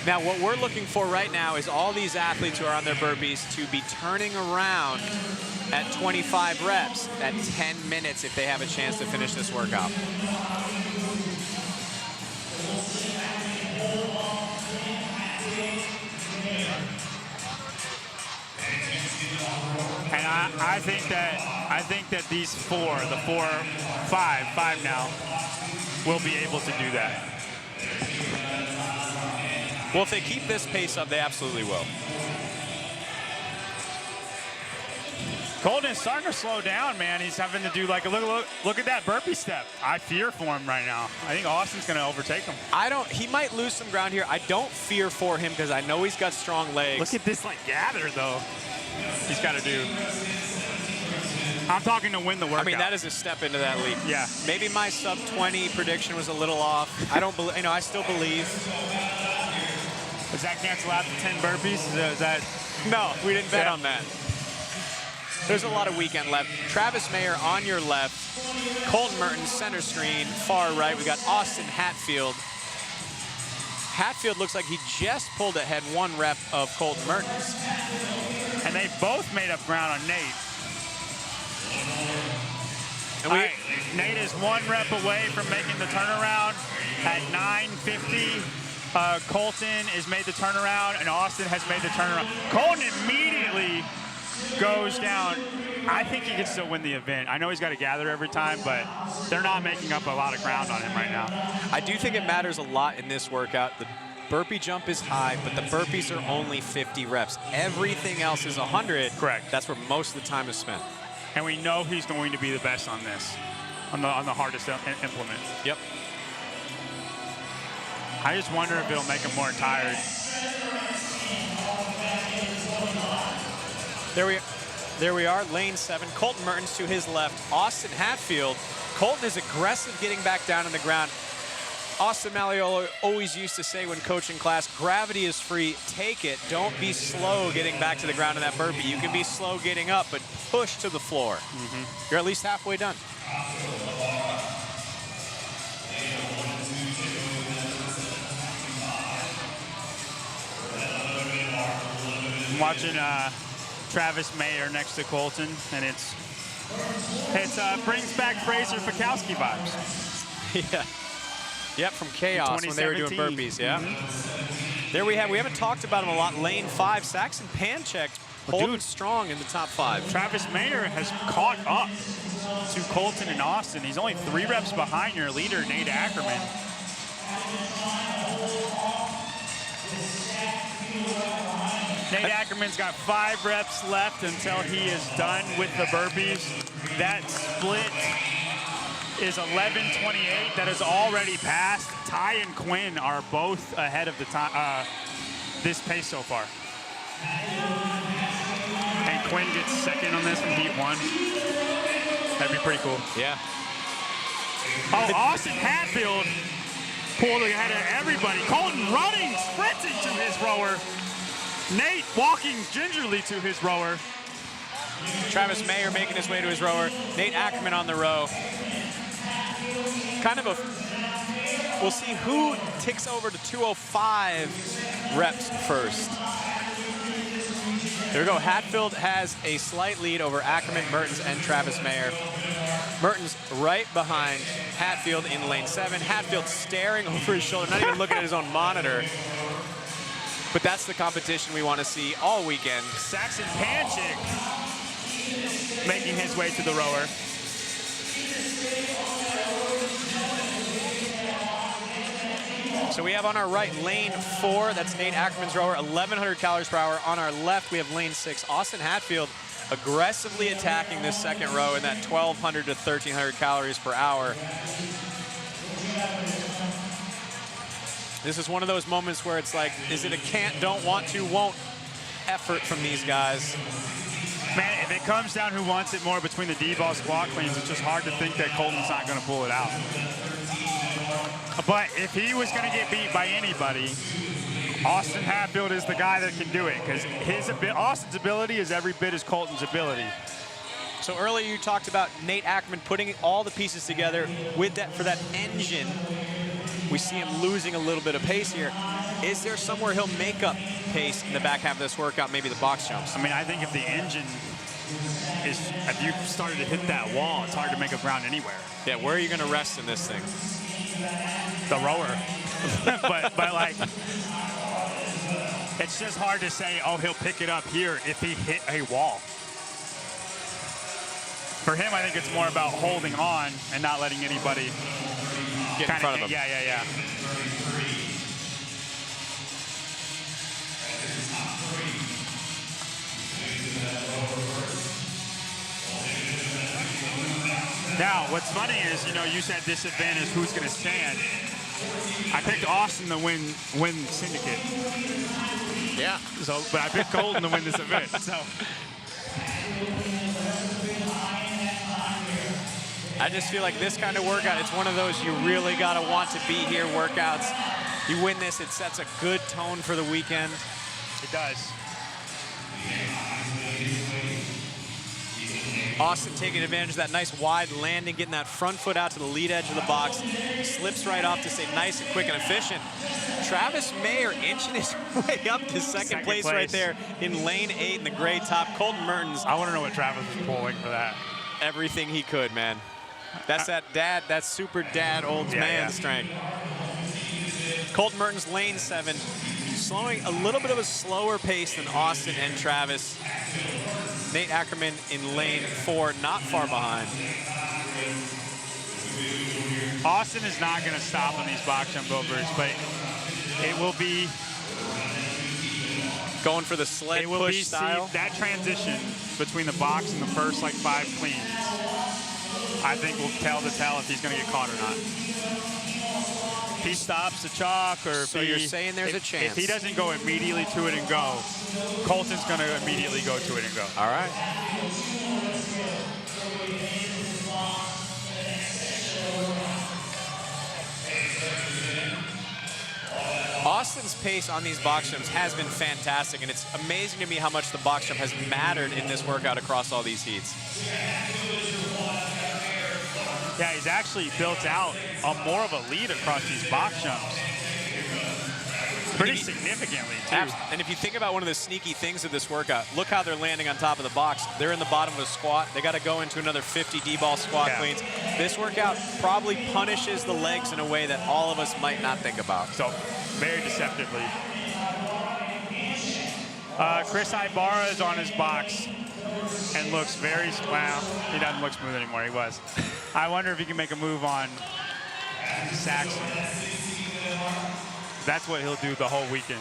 Now, what we're looking for right now is all these athletes who are on their burpees to be turning around at 25 reps at 10 minutes if they have a chance to finish this workout. And I think that these 4, the 4, 5 now, will be able to do that. Well, if they keep this pace up, they absolutely will. Colten's starting to slow down, man. He's having to do like a look at that burpee step. I fear for him right now. I think Austin's going to overtake him. He might lose some ground here. I don't fear for him because I know he's got strong legs. Look at this like gather though. He's got to do. I'm talking to win the workout. I mean, that is a step into that league. Yeah. Maybe my sub 20 prediction was a little off. I don't believe. I still believe. Does that cancel out the 10 burpees? Is that? No, we didn't bet on that. There's a lot of weekend left. Travis Mayer on your left. Colten Mertens center screen, far right. We got Austin Hatfield. Hatfield looks like he just pulled ahead 1 rep of Colten Mertens. And they both made up ground on Nate. And Nate is 1 rep away from making the turnaround at 9:50. Colten has made the turnaround, and Austin has made the turnaround. Colten immediately goes down. I think he can still win the event. I know he's got to gather every time, but they're not making up a lot of ground on him right now. I do think it matters a lot in this workout. The burpee jump is high, but the burpees are only 50 reps. Everything else is 100. Correct. That's where most of the time is spent. And we know he's going to be the best on this, on the hardest implement. Yep. I just wonder if it'll make him more tired. There we are, lane 7. Colten Mertens to his left. Austin Hatfield. Colten is aggressive getting back down on the ground. Austin Malleolo always used to say when coaching class, gravity is free, take it. Don't be slow getting back to the ground in that burpee. You can be slow getting up, but push to the floor. You're at least halfway done. I'm watching Travis Mayer next to Colten, and it brings back Fraser Fikowski vibes. Yeah. Yep, from Chaos when they were doing burpees, yeah. There we haven't talked about him a lot. Lane 5, Saxon Panchik holding strong in the top 5. Travis Mayer has caught up to Colten and Austin. He's only 3 reps behind your leader, Nate Ackermann. Nate Ackermann's got 5 reps left until he is done with the burpees. That split is 11:28. That is already passed. Ty and Quinn are both ahead of the time this pace so far. And Quinn gets second on this in heat 1. That'd be pretty cool. Yeah. Oh, Austin Hatfield pulled ahead of everybody. Colten running, sprinting to his rower. Nate walking gingerly to his rower. Travis Mayer making his way to his rower. Nate Ackermann on the row. Kind of we'll see who ticks over to 205 reps first. There we go. Hatfield has a slight lead over Ackermann, Mertens, and Travis Mayer. Mertens right behind Hatfield in lane 7. Hatfield staring over his shoulder, not even looking at his own monitor. But that's the competition we want to see all weekend. Saxon Panchik making his way to the rower. So we have on our right lane 4, that's Nate Ackermann's rower, 1,100 calories per hour. On our left, we have lane 6, Austin Hatfield, aggressively attacking this second row in that 1,200 to 1,300 calories per hour. This is one of those moments where it's like, is it a can't, don't, want to, won't effort from these guys? Man, if it comes down who wants it more between the D-ball squat cleans, it's just hard to think that Colten's not going to pull it out. But if he was going to get beat by anybody, Austin Hatfield is the guy that can do it, because Austin's ability is every bit as Colten's ability. So earlier you talked about Nate Ackermann putting all the pieces together with that for that engine. We see him losing a little bit of pace here. Is there somewhere he'll make up pace in the back half of this workout, maybe the box jumps? I mean, I think if the engine is, if you started to hit that wall, it's hard to make up ground anywhere. Yeah, where are you going to rest in this thing? The rower. but like, it's just hard to say, oh, he'll pick it up here if he hit a wall. For him, I think it's more about holding on and not letting anybody get in front of him. Yeah. Now, what's funny is, you know, you said this event is who's going to stand. I picked Austin to win Syndicate. Yeah. So, but I picked Colten to win this event. So. I just feel like this kind of workout, it's one of those you really got to want to be here workouts. You win this, it sets a good tone for the weekend. It does. Austin taking advantage of that nice wide landing, getting that front foot out to the lead edge of the box. Slips right off to stay nice and quick and efficient. Travis Mayer inching his way up to second place right there in lane 8 in the gray top. Colten Mertens. I want to know what Travis was pulling for that. Everything he could, man. That's that dad, that super dad old man strength. Colten Mertens, lane 7, slowing a little bit of a slower pace than Austin and Travis. Nate Ackermann in lane 4, not far behind. Austin is not going to stop on these box jump overs, but it will be going for the sled push style. That transition between the box and the first like 5 cleans, I think will tell if he's going to get caught or not. If he stops the chalk, or so you're saying there's a chance. If he doesn't go immediately to it and go, Colten's going to immediately go to it and go. All right. Austin's pace on these box jumps has been fantastic, and it's amazing to me how much the box jump has mattered in this workout across all these heats. Yeah, he's actually built out more of a lead across these box jumps. Pretty significantly, too. And if you think about one of the sneaky things of this workout, look how they're landing on top of the box. They're in the bottom of a squat. They got to go into another 50 D-ball squat cleans. This workout probably punishes the legs in a way that all of us might not think about. So, very deceptively. Chris Ibarra is on his box and looks very, well, he doesn't look smooth anymore. He was. I wonder if he can make a move on Saxon. That's what he'll do the whole weekend.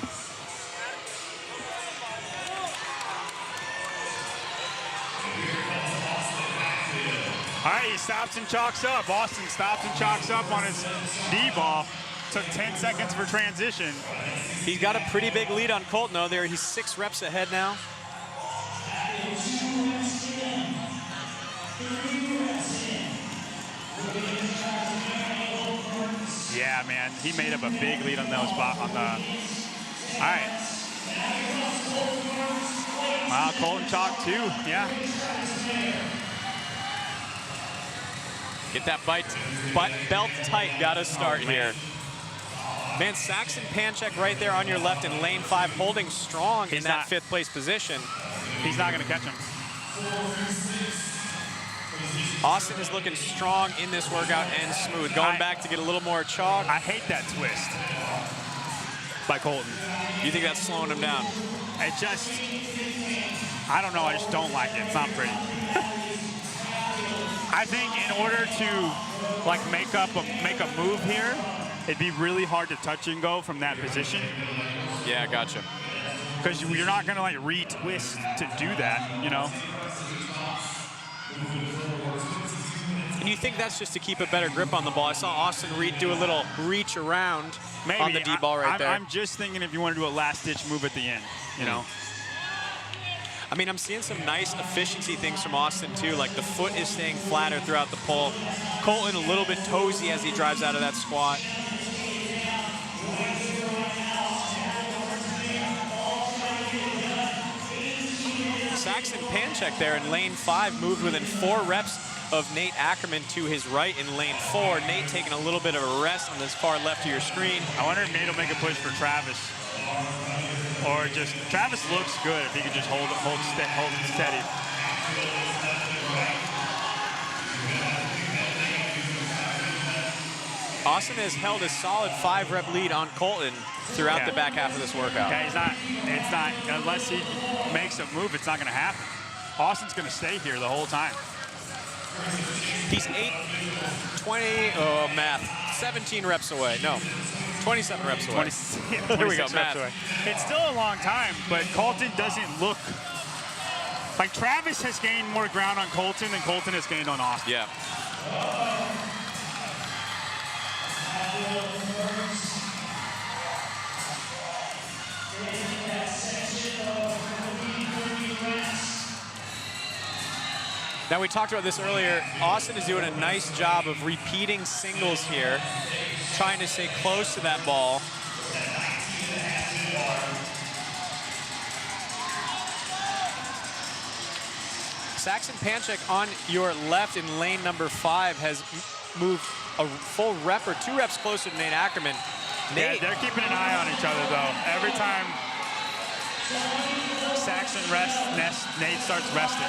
All right, he stops and chalks up. Austin stops and chalks up on his D-ball. Took 10 seconds for transition. He's got a pretty big lead on Colten, though. There, he's 6 reps ahead now. Yeah, man, he made up a big lead on those All right. Wow, Colten chalk too. Yeah. Get that belt tight. Got to start here. Man, Saxon Panchik right there on your left in lane 5, holding strong in that 5th place position. He's not going to catch him. Austin is looking strong in this workout and smooth. Going back to get a little more chalk. I hate that twist by Colten. You think that's slowing him down? It just, I don't know, I just don't like it. It's not pretty. I think in order to like make a move here, it'd be really hard to touch and go from that position. Yeah, gotcha. Because you're not going to like retwist to do that, you know? And you think that's just to keep a better grip on the ball. I saw Austin do a little reach around on the D-ball right there. I'm just thinking if you want to do a last-ditch move at the end, you know. I mean, I'm seeing some nice efficiency things from Austin, too. Like, the foot is staying flatter throughout the pull. Colten a little bit toesy as he drives out of that squat. Saxon Panchik there in lane 5 moved within 4 reps of Nate Ackermann to his right in lane 4. Nate taking a little bit of a rest on this far left of your screen. I wonder if Nate will make a push for Travis. Or just, Travis looks good if he could just hold it steady. Austin has held a solid 5-rep lead on Colten throughout the back half of this workout. Yeah, it's not, unless he makes a move, it's not going to happen. Austin's going to stay here the whole time. He's 17 reps away. No, 27 reps away. There we go, math. Away. It's still a long time, but Colten doesn't look like Travis has gained more ground on Colten than Colten has gained on Austin. Yeah. Now, we talked about this earlier. Austin is doing a nice job of repeating singles here, trying to stay close to that ball. Saxon Panchik on your left in lane number 5 has moved a full rep or 2 reps closer to Nate Ackermann. Nate, they're keeping an eye on each other, though. Every time Saxon rests, Nate starts resting.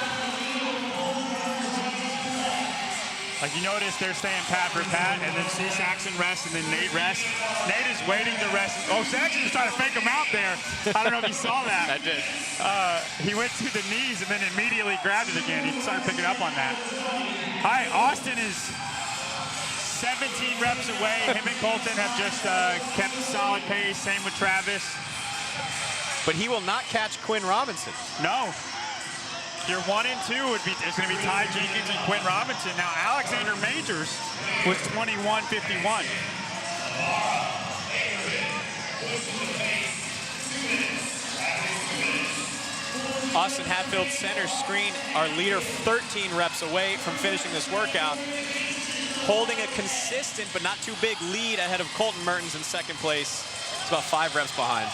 Like, you notice they're staying pat for pat, and then see Saxon rest, and then Nate rests. Nate is waiting to rest. Oh, Saxon is trying to fake him out there. I don't know if you saw that. I did. He went to the knees and then immediately grabbed it again. He started picking up on that. All right, Austin is 17 reps away. Him and Colten have just kept solid pace. Same with Travis. But he will not catch Quinn Robinson. No. Your 1 and 2 would be, it's going to be Ty Jenkins and Quinn Robinson. Now, Alexander Majors was 21:51. Austin Hatfield center screen, our leader 13 reps away from finishing this workout. Holding a consistent but not too big lead ahead of Colten Mertens in second place. It's about 5 reps behind.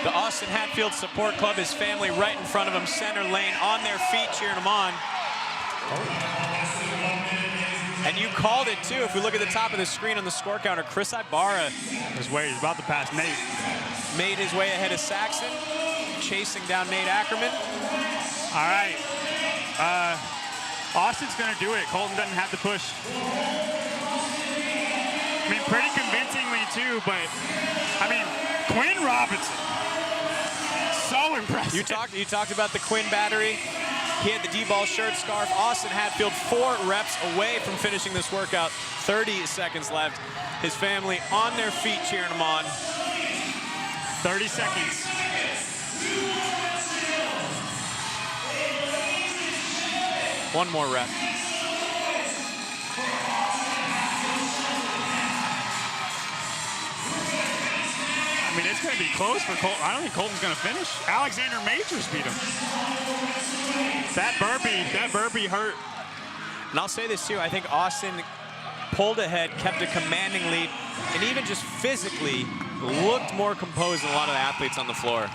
The Austin Hatfield Support Club, his family right in front of him, center lane, on their feet, cheering him on. And you called it, too. If we look at the top of the screen on the score counter, Chris Ibarra he's about to pass Nate. Made his way ahead of Saxon, chasing down Nate Ackermann. All right. Austin's going to do it. Colten doesn't have to push. I mean, pretty convincingly, too, but, I mean, Quinn Robinson. So impressive. You talked about the Quinn battery. He had the D-ball shirt, scarf. Austin Hatfield 4 reps away from finishing this workout. 30 seconds left. His family on their feet cheering him on. 30 seconds. One more rep. I mean, it's going to be close for Colten. I don't think Colten's going to finish. Alexander Majors beat him. That burpee hurt. And I'll say this, too. I think Austin pulled ahead, kept a commanding lead, and even just physically looked more composed than a lot of the athletes on the floor.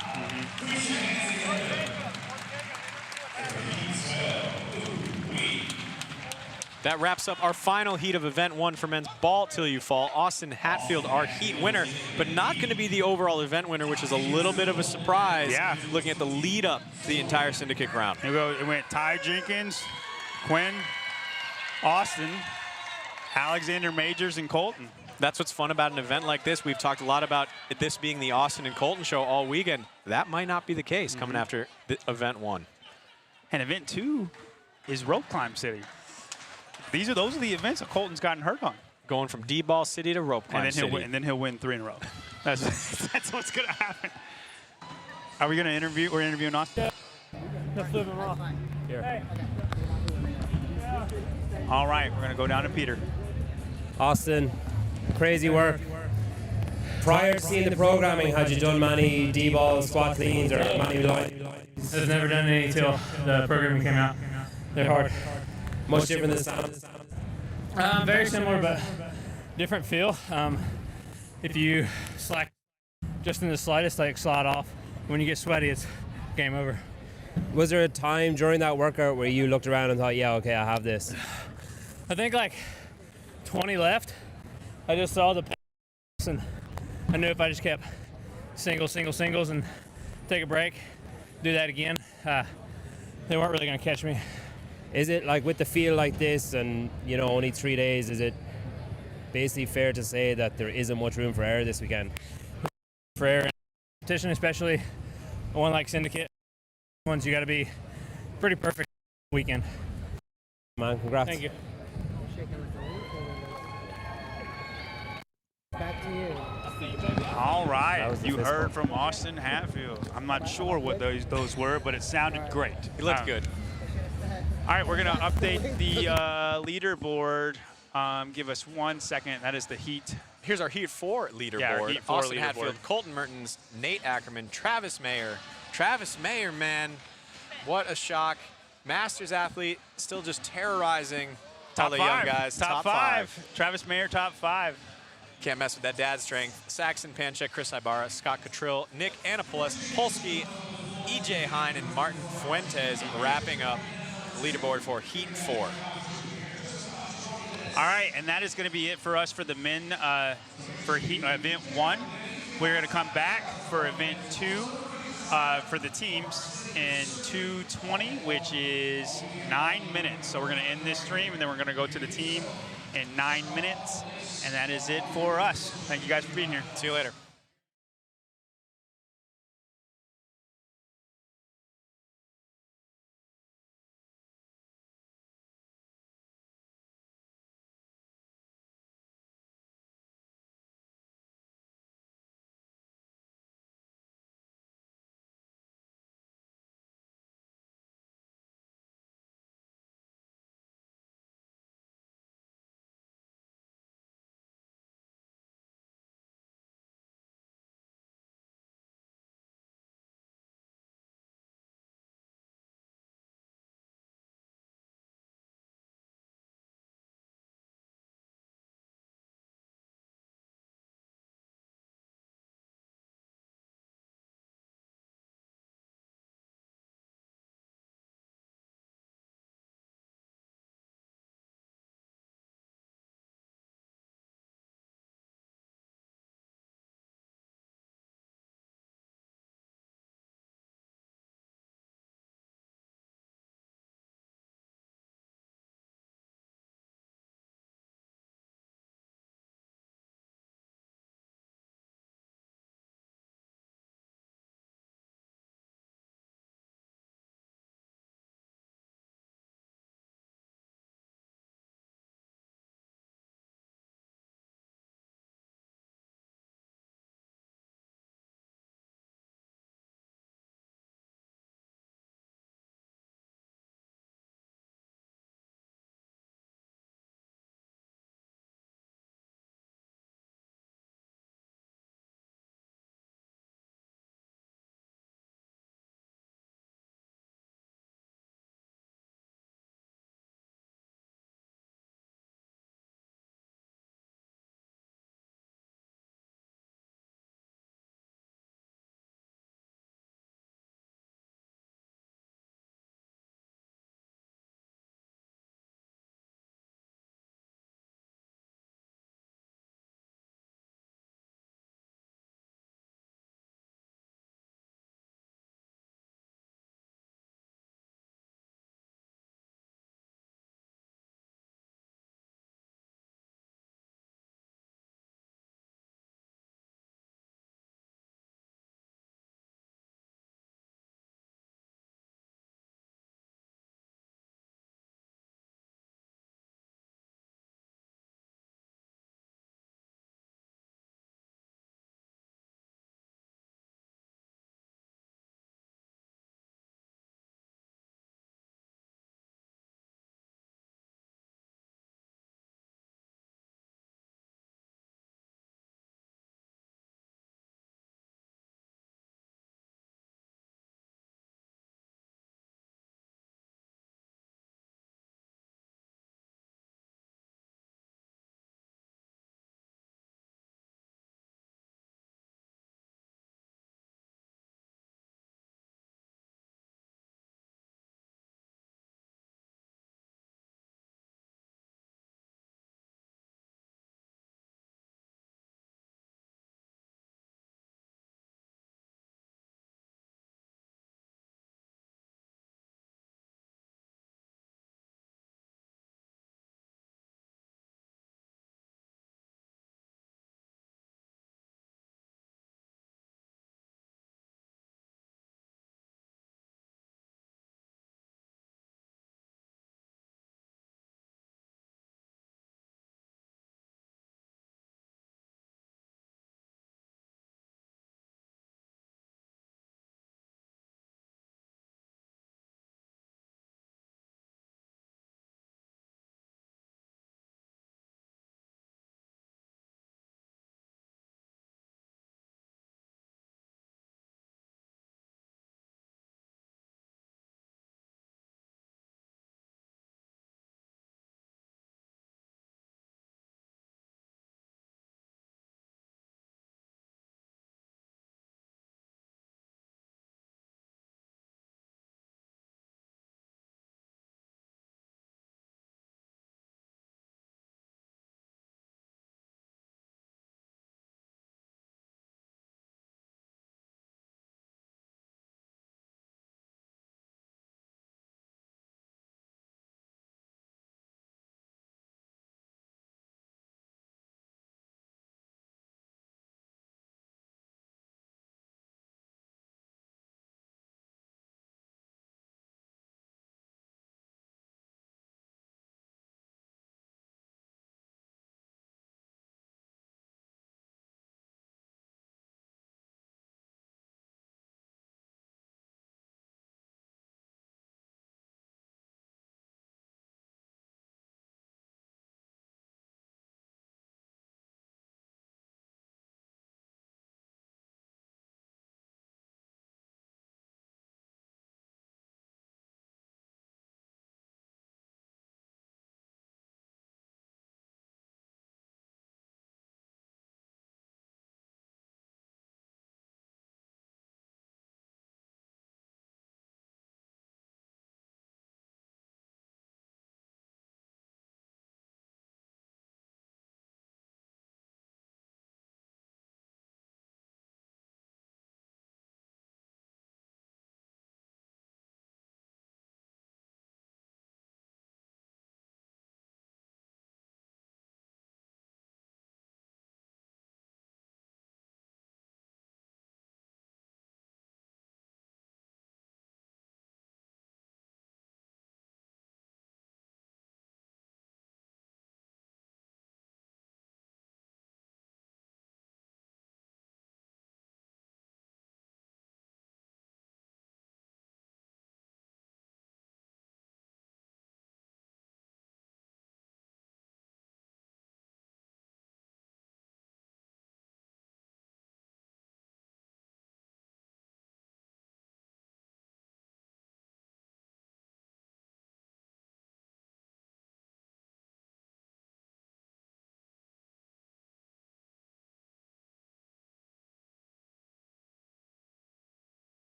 That wraps up our final heat of Event 1 for men's ball till you fall. Austin Hatfield, our heat winner, but not going to be the overall event winner, which is a little bit of a surprise. Yeah. Looking at the lead up to the entire Syndicate Crown. It went Ty Jenkins, Quinn, Austin, Alexander Majors, and Colten. That's what's fun about an event like this. We've talked a lot about this being the Austin and Colten show all weekend. That might not be the case coming after Event 1. And Event 2 is Rope Climb City. Those are the events that Colten's gotten hurt on. Going from D-ball city to rope climb city. And then he'll win 3 in a row. That's what's going to happen. Are we going to interview? We're interviewing Austin? No, flip him off. Here. All right, we're going to go down to Peter. Austin, crazy work. Prior to seeing the programming, had you done many D-balls, squat cleans, or many lines? I've never done any until the programming came out. They're hard. Much different than sound? Very similar, but different feel. If you slack just in the slightest, like slide off, when you get sweaty, it's game over. Was there a time during that workout where you looked around and thought, yeah, okay, I have this? I think like 20 left. I just saw the pass and I knew if I just kept singles and take a break, do that again, they weren't really going to catch me. Is it like with the feel like this and, you know, only 3 days, is it basically fair to say that there isn't much room for error this weekend? For error in competition, especially one like Syndicate, ones you got to be pretty perfect weekend. Man, congrats. Thank you. Back to you. All right, you heard from Austin Hatfield. I'm not sure what those were, but it sounded great. He looked good. All right, we're going to update the leaderboard. Give us 1 second. That is the Heat. Here's our Heat 4 leaderboard. Yeah, our Heat 4 Austin leaderboard. Hatfield, Colten Mertens, Nate Ackermann, Travis Mayer. Travis Mayer, man, what a shock. Masters athlete, still just terrorizing all the young guys. Top five. Travis Mayer, top 5. Can't mess with that dad strength. Saxon, Panchik, Chris Ibarra, Scott Cottrill, Nick Annapolis, Polsky, EJ Hine, and Martin Fuentes wrapping up the leaderboard for Heat 4. All right, and that is going to be it for us for the men for event 1. We're going to come back for event 2 for the teams in 2:20, which is 9 minutes. So we're going to end this stream, and then we're going to go to the team in 9 minutes. And that is it for us. Thank you guys for being here. See you later.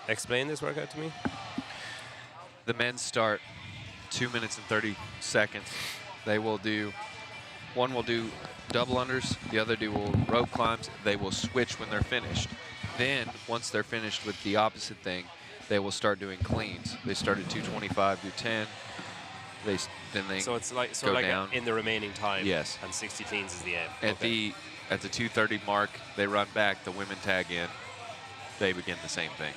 Explain this workout to me. The men start 2 minutes and 30 seconds. They will do, one will do double unders, the other will rope climbs. They will switch when they're finished. Then, once they're finished with the opposite thing, they will start doing cleans. They start at 225, do 10. Then they So it's like go down. in the remaining time. Yes. And 60 cleans is the aim. At the 230 mark, they run back. The women tag in. They begin the same thing.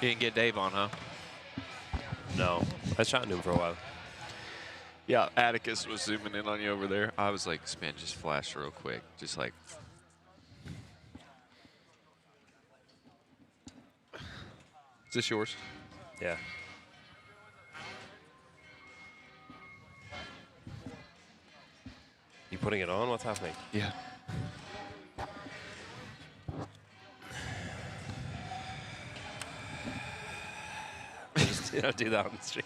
You didn't get Dave on, huh? No. I was chatting to him for a while. Yeah, Atticus was zooming in on you over there. I was like, Spin, just flash real quick. Just like. Is this yours? Yeah. You putting it on? What's happening? Yeah. Just do that on the stream.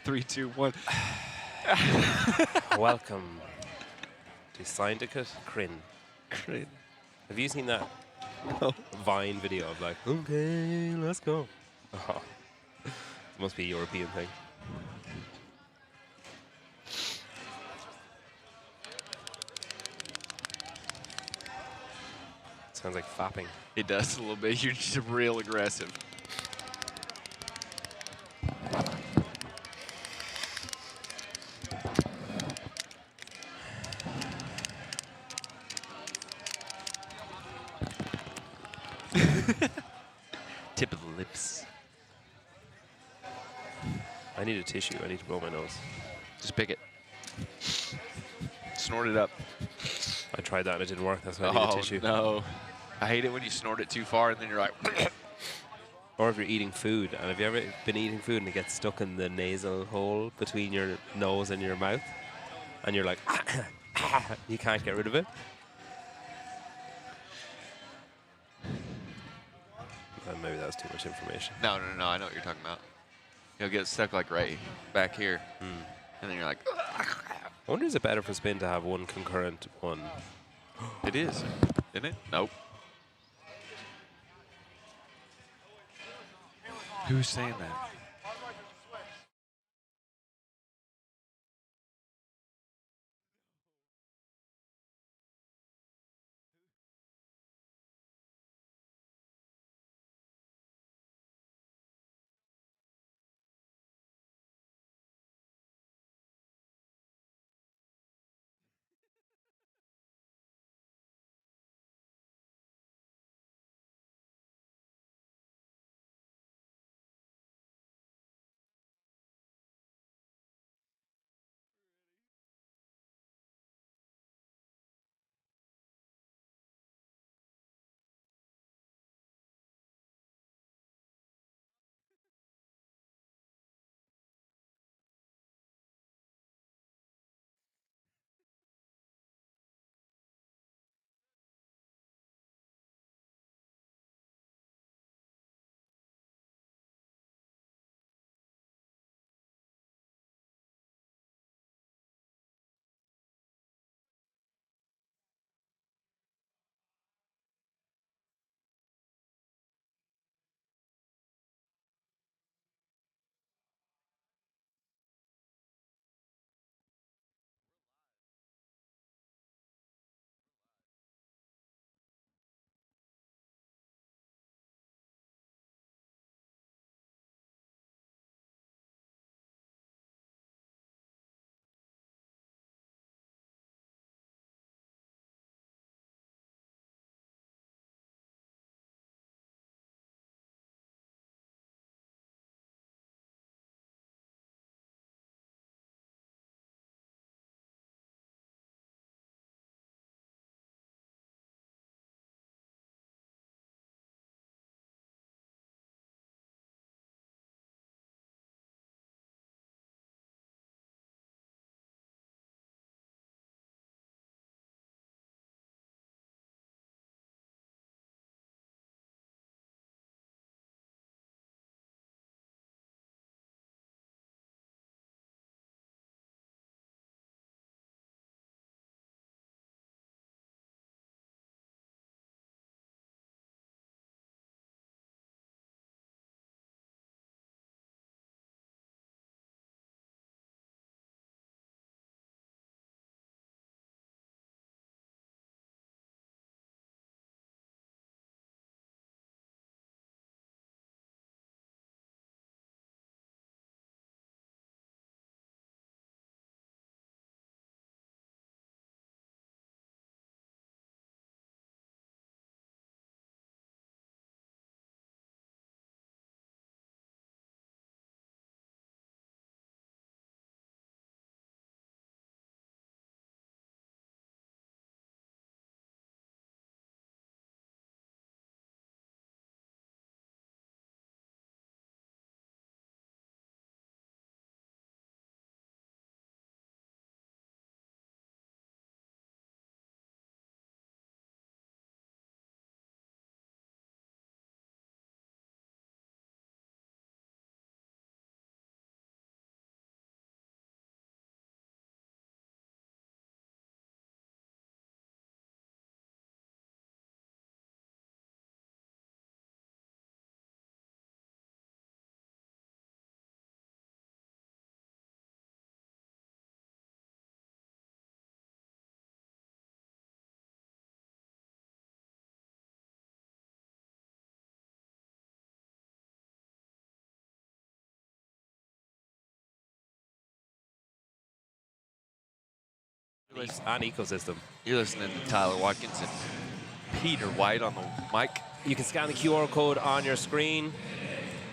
3, 2, 1. Welcome to Syndicate Crown. Have you seen that Vine video of like, okay, let's go? Oh. It must be a European thing. Sounds like fapping. It does a little bit. You're just real aggressive. Tip of the lips. I need a tissue. I need to blow my nose. Just pick it. Snort it up. I tried that and it didn't work. That's why I need a tissue. No. I hate it when you snort it too far and then you're like. Or if you're eating food, and have you ever been eating food and it gets stuck in the nasal hole between your nose and your mouth, and you're like, you can't get rid of it? Maybe that was too much information. No. I know what you're talking about. You'll get stuck like right back here. And then you're like. I wonder, is it better for Spin to have one concurrent one? It is, isn't it? Nope. Who's saying that? And ecosystem. You're listening to Tyler Watkins and Peter White on the mic. You can scan the QR code on your screen.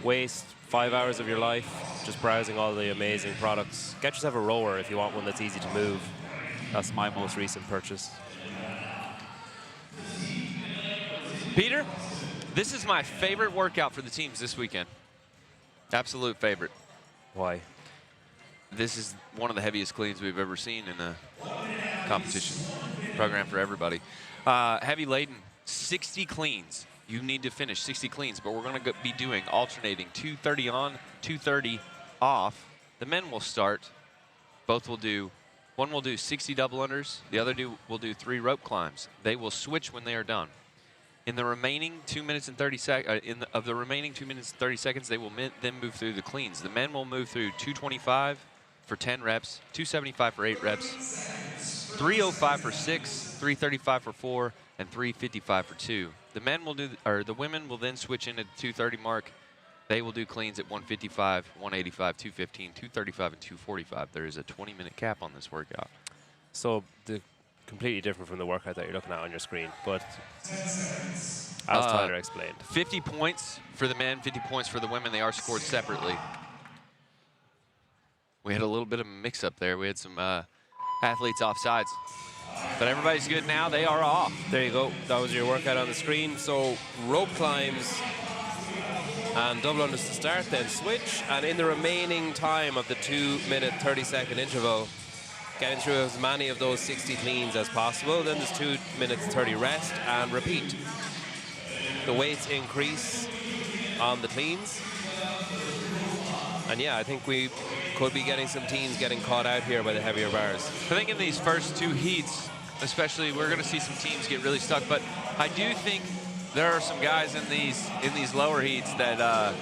Waste 5 hours of your life just browsing all the amazing products. Get yourself a rower if you want one that's easy to move. That's my most recent purchase. Peter, this is my favorite workout for the teams this weekend. Absolute favorite. Why? This is one of the heaviest cleans we've ever seen in a competition program for everybody. Heavy laden, 60 cleans. You need to finish 60 cleans, but we're going to be doing alternating 230 on, 230 off. The men will start. Both will do, one will do 60 double unders. The other will do 3 rope climbs. They will switch when they are done. In the remaining 2 minutes and 30 seconds, of the remaining 2 minutes and 30 seconds, they will then move through the cleans. The men will move through 225 for 10 reps, 275 for 8 reps, 305 for 6, 335 for 4, and 355 for 2. The men will do, or the women will then switch into the 230 mark. They will do cleans at 155, 185, 215, 235, and 245. There is a 20-minute cap on this workout. So completely different from the workout that you're looking at on your screen, but as Tyler explained. 50 points for the men, 50 points for the women. They are scored separately. We had a little bit of a mix-up there. We had some athletes off sides. But everybody's good now. They are off. There you go. That was your workout on the screen. So rope climbs and double unders to start, then switch. And in the remaining time of the 2 minute, 30-second interval, getting through as many of those 60 cleans as possible. Then there's 2 minutes, 30 rest and repeat. The weights increase on the cleans. And yeah, I think we could be getting some teams getting caught out here by the heavier bars. I think in these first 2 heats, especially, we're going to see some teams get really stuck. But I do think there are some guys in these lower heats that are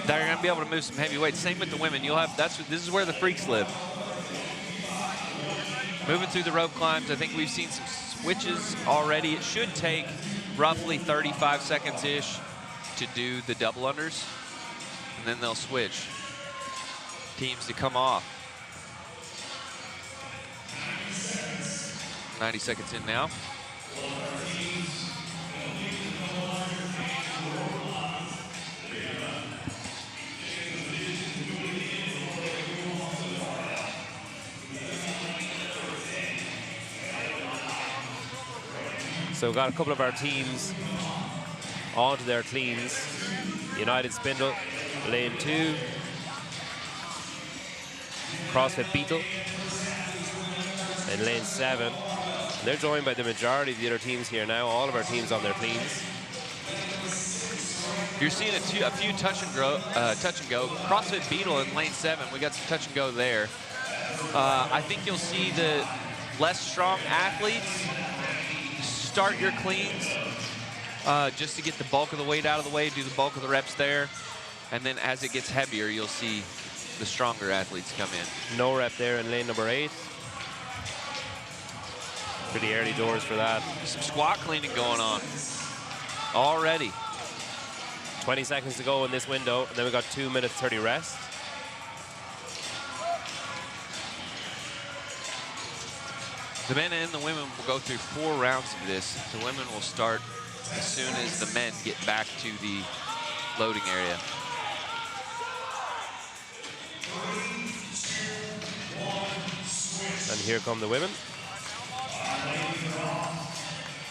going to be able to move some heavy weights. Same with the women. You'll have this is where the freaks live. Moving through the rope climbs, I think we've seen some switches already. It should take roughly 35 seconds-ish to do the double unders, and then they'll switch teams to come off. 90 seconds in now. So we've got a couple of our teams onto their cleans. United Spindle, lane 2. CrossFit Beetle in lane 7. And they're joined by the majority of the other teams here now. All of our teams on their cleans. You're seeing a few touch and go. CrossFit Beetle in lane 7. We got some touch and go there. I think you'll see the less strong athletes start your cleans just to get the bulk of the weight out of the way, do the bulk of the reps there. And then as it gets heavier, you'll see the stronger athletes come in. No rep there in lane number 8. Pretty early doors for that. Some squat cleaning going on already. 20 seconds to go in this window, and then we've got 2 minutes 30 rest. The men and the women will go through 4 rounds of this. The women will start as soon as the men get back to the loading area. And here come the women.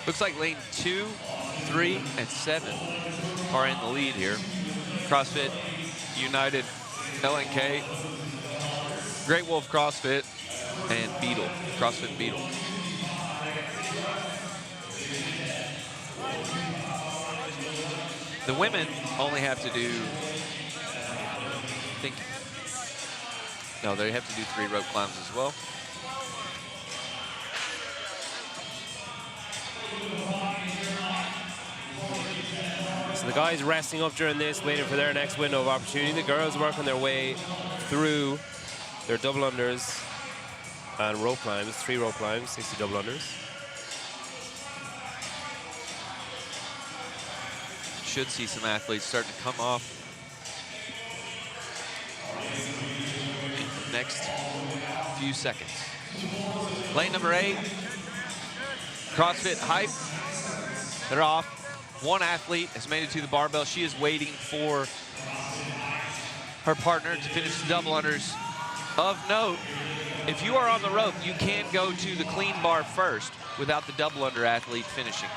Looks like lane 2, 3, and 7 are in the lead here. CrossFit, United, LNK, Great Wolf CrossFit, and Beetle, CrossFit Beetle. The women only have to do, no, they have to do 3 rope climbs as well. So the guys resting up during this, waiting for their next window of opportunity. The girls working their way through their double unders and rope climbs, 3 rope climbs, 60 double unders. Should see some athletes starting to come off in the next few seconds. Lane number 8, CrossFit Hype. They're off. One athlete has made it to the barbell. She is waiting for her partner to finish the double unders. Of note, if you are on the rope, you can go to the clean bar first without the double under athlete finishing.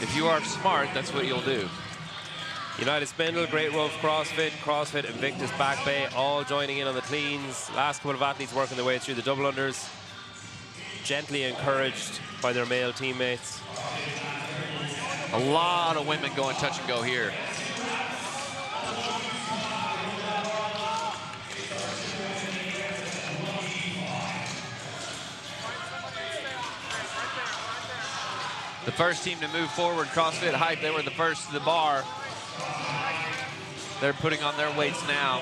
If you are smart, that's what you'll do. United Spindle, Great Rope CrossFit, CrossFit Invictus Back Bay, all joining in on the cleans. Last couple of athletes working their way through the double unders. Gently encouraged by their male teammates. A lot of women going touch and go here. The first team to move forward, CrossFit Hype, they were the first to the bar. They're putting on their weights now.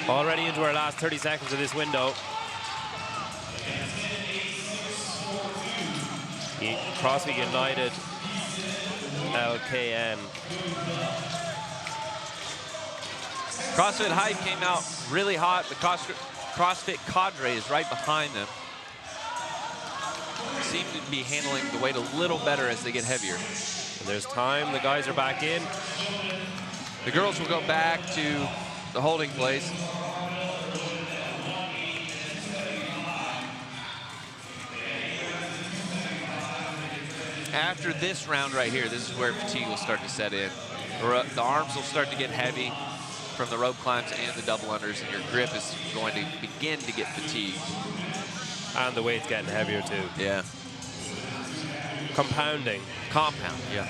Already into our last 30 seconds of this window. CrossFit United, LKN. CrossFit Hype came out really hot. The CrossFit cadre is right behind them. Seem to be handling the weight a little better as they get heavier. And there's time. The guys are back in. The girls will go back to the holding place. After this round right here, this is where fatigue will start to set in. The arms will start to get heavy from the rope climbs and the double unders, and your grip is going to begin to get fatigued. And the weight's getting heavier too. Yeah. Compounding. Compound, yeah.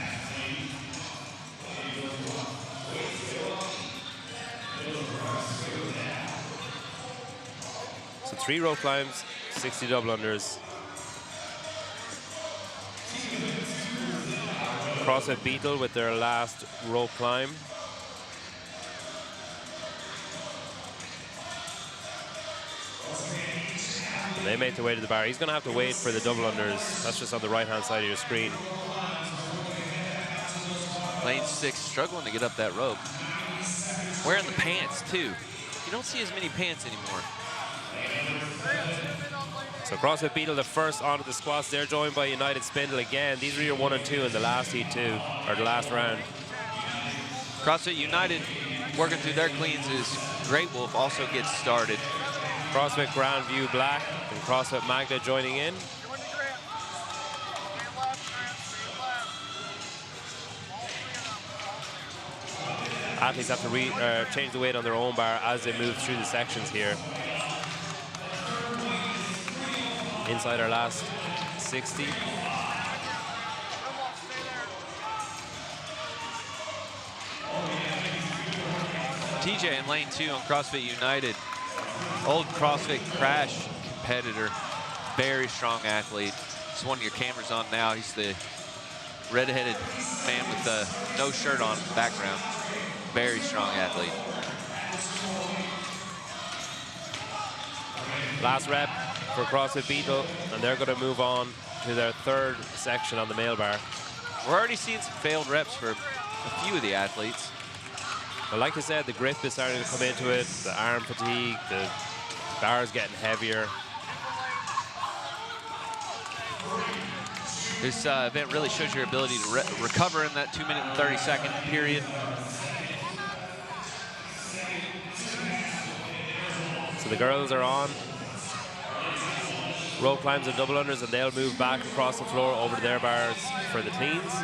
So 3 rope climbs, 60 double unders. CrossFit Beetle with their last rope climb. And they make their way to the bar. He's going to have to wait for the double unders. That's just on the right-hand side of your screen. Lane 6 struggling to get up that rope. Wearing the pants, too. You don't see as many pants anymore. So CrossFit Beetle, the first onto the squats. They're joined by United Spindle again. These were your 1 and 2 in the last heat too, or the last round. CrossFit United working through their cleans as Great Wolf also gets started. CrossFit Grand View Black and CrossFit Magda joining in. Athletes have to change the weight on their own bar as they move through the sections here. Inside our last 60. TJ in lane 2 on CrossFit United. Old CrossFit Crash competitor. Very strong athlete. He's one of your cameras on now. He's the red-headed man with the no shirt on in the background. Very strong athlete. Last rep for CrossFit Beetle, and they're going to move on to their 3rd section on the male bar. We're already seeing some failed reps for a few of the athletes. But like I said, the grip is starting to come into it, the arm fatigue, the bar is getting heavier. This event really shows your ability to recover in that 2-minute and 30-second period. So the girls are on. Rope climbs and double unders, and they'll move back across the floor over to their bars for the cleans.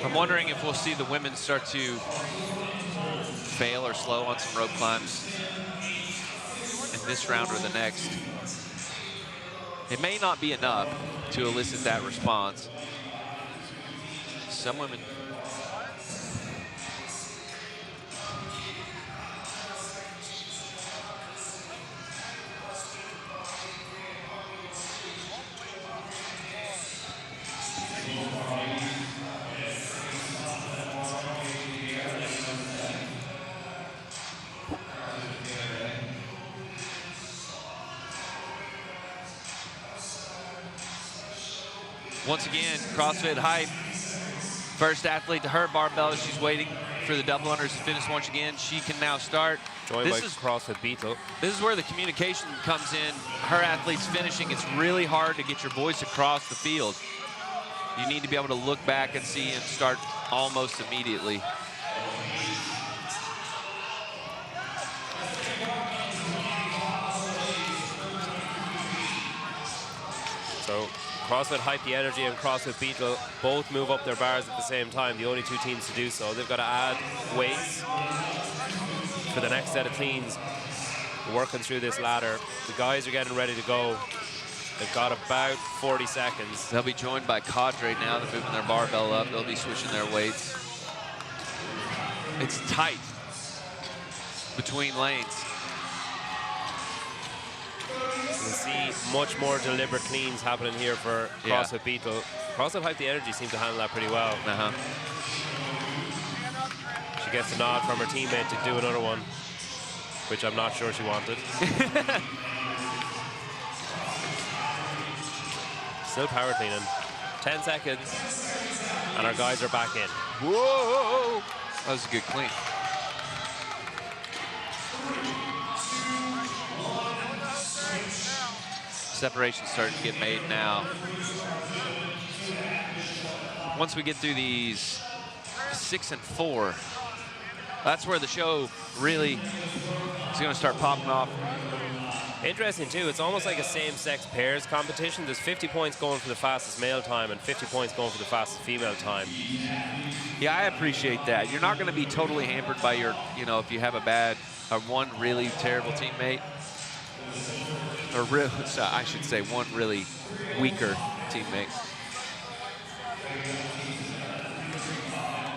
I'm wondering if we'll see the women start to fail or slow on some rope climbs in this round or the next. It may not be enough to elicit that response. Some women Once again, CrossFit Hype. First athlete to her barbell. She's waiting for the double unders to finish once again. She can now start. Joined by CrossFit Beetle. This is where the communication comes in. Her athlete's finishing. It's really hard to get your voice across the field. You need to be able to look back and see and start almost immediately. So CrossFit Hype the Energy and CrossFit Beetle both move up their bars at the same time. The only two teams to do so. They've got to add weights for the next set of cleans. Working through this ladder. The guys are getting ready to go. They've got about 40 seconds. They'll be joined by Cadre now. They're moving their barbell up. They'll be switching their weights. It's tight between lanes. You can see much more deliberate cleans happening here for CrossFit Beetle. CrossFit Hype the Energy seem to handle that pretty well. She gets a nod from her teammate to do another one, which I'm not sure she wanted. Still power cleaning. 10 seconds, and our guys are back in. Whoa! That was a good clean. Separation's starting to get made now. Once we get through these 6 and 4, that's where the show really is going to start popping off. Interesting too, it's almost like a same-sex pairs competition. There's 50 points going for the fastest male time and 50 points going for the fastest female time. Yeah, I appreciate that. You're not going to be totally hampered by your, you know, if you have a bad, or one really terrible teammate, or I should say one really weaker teammate.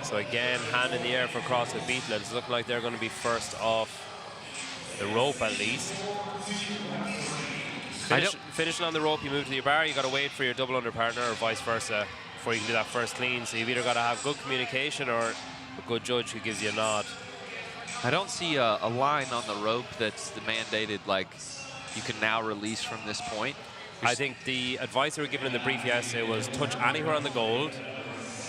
So again, hand in the air for CrossFit Beetle. It's looking like they're going to be first off the rope at least. Finishing on the rope, you move to your bar, you got to wait for your double under partner or vice versa before you can do that first clean. So you've either got to have good communication or a good judge who gives you a nod. I don't see a line on the rope that's the mandated, like, you can now release from this point. I think the advice they were given in the brief yesterday was touch anywhere on the gold.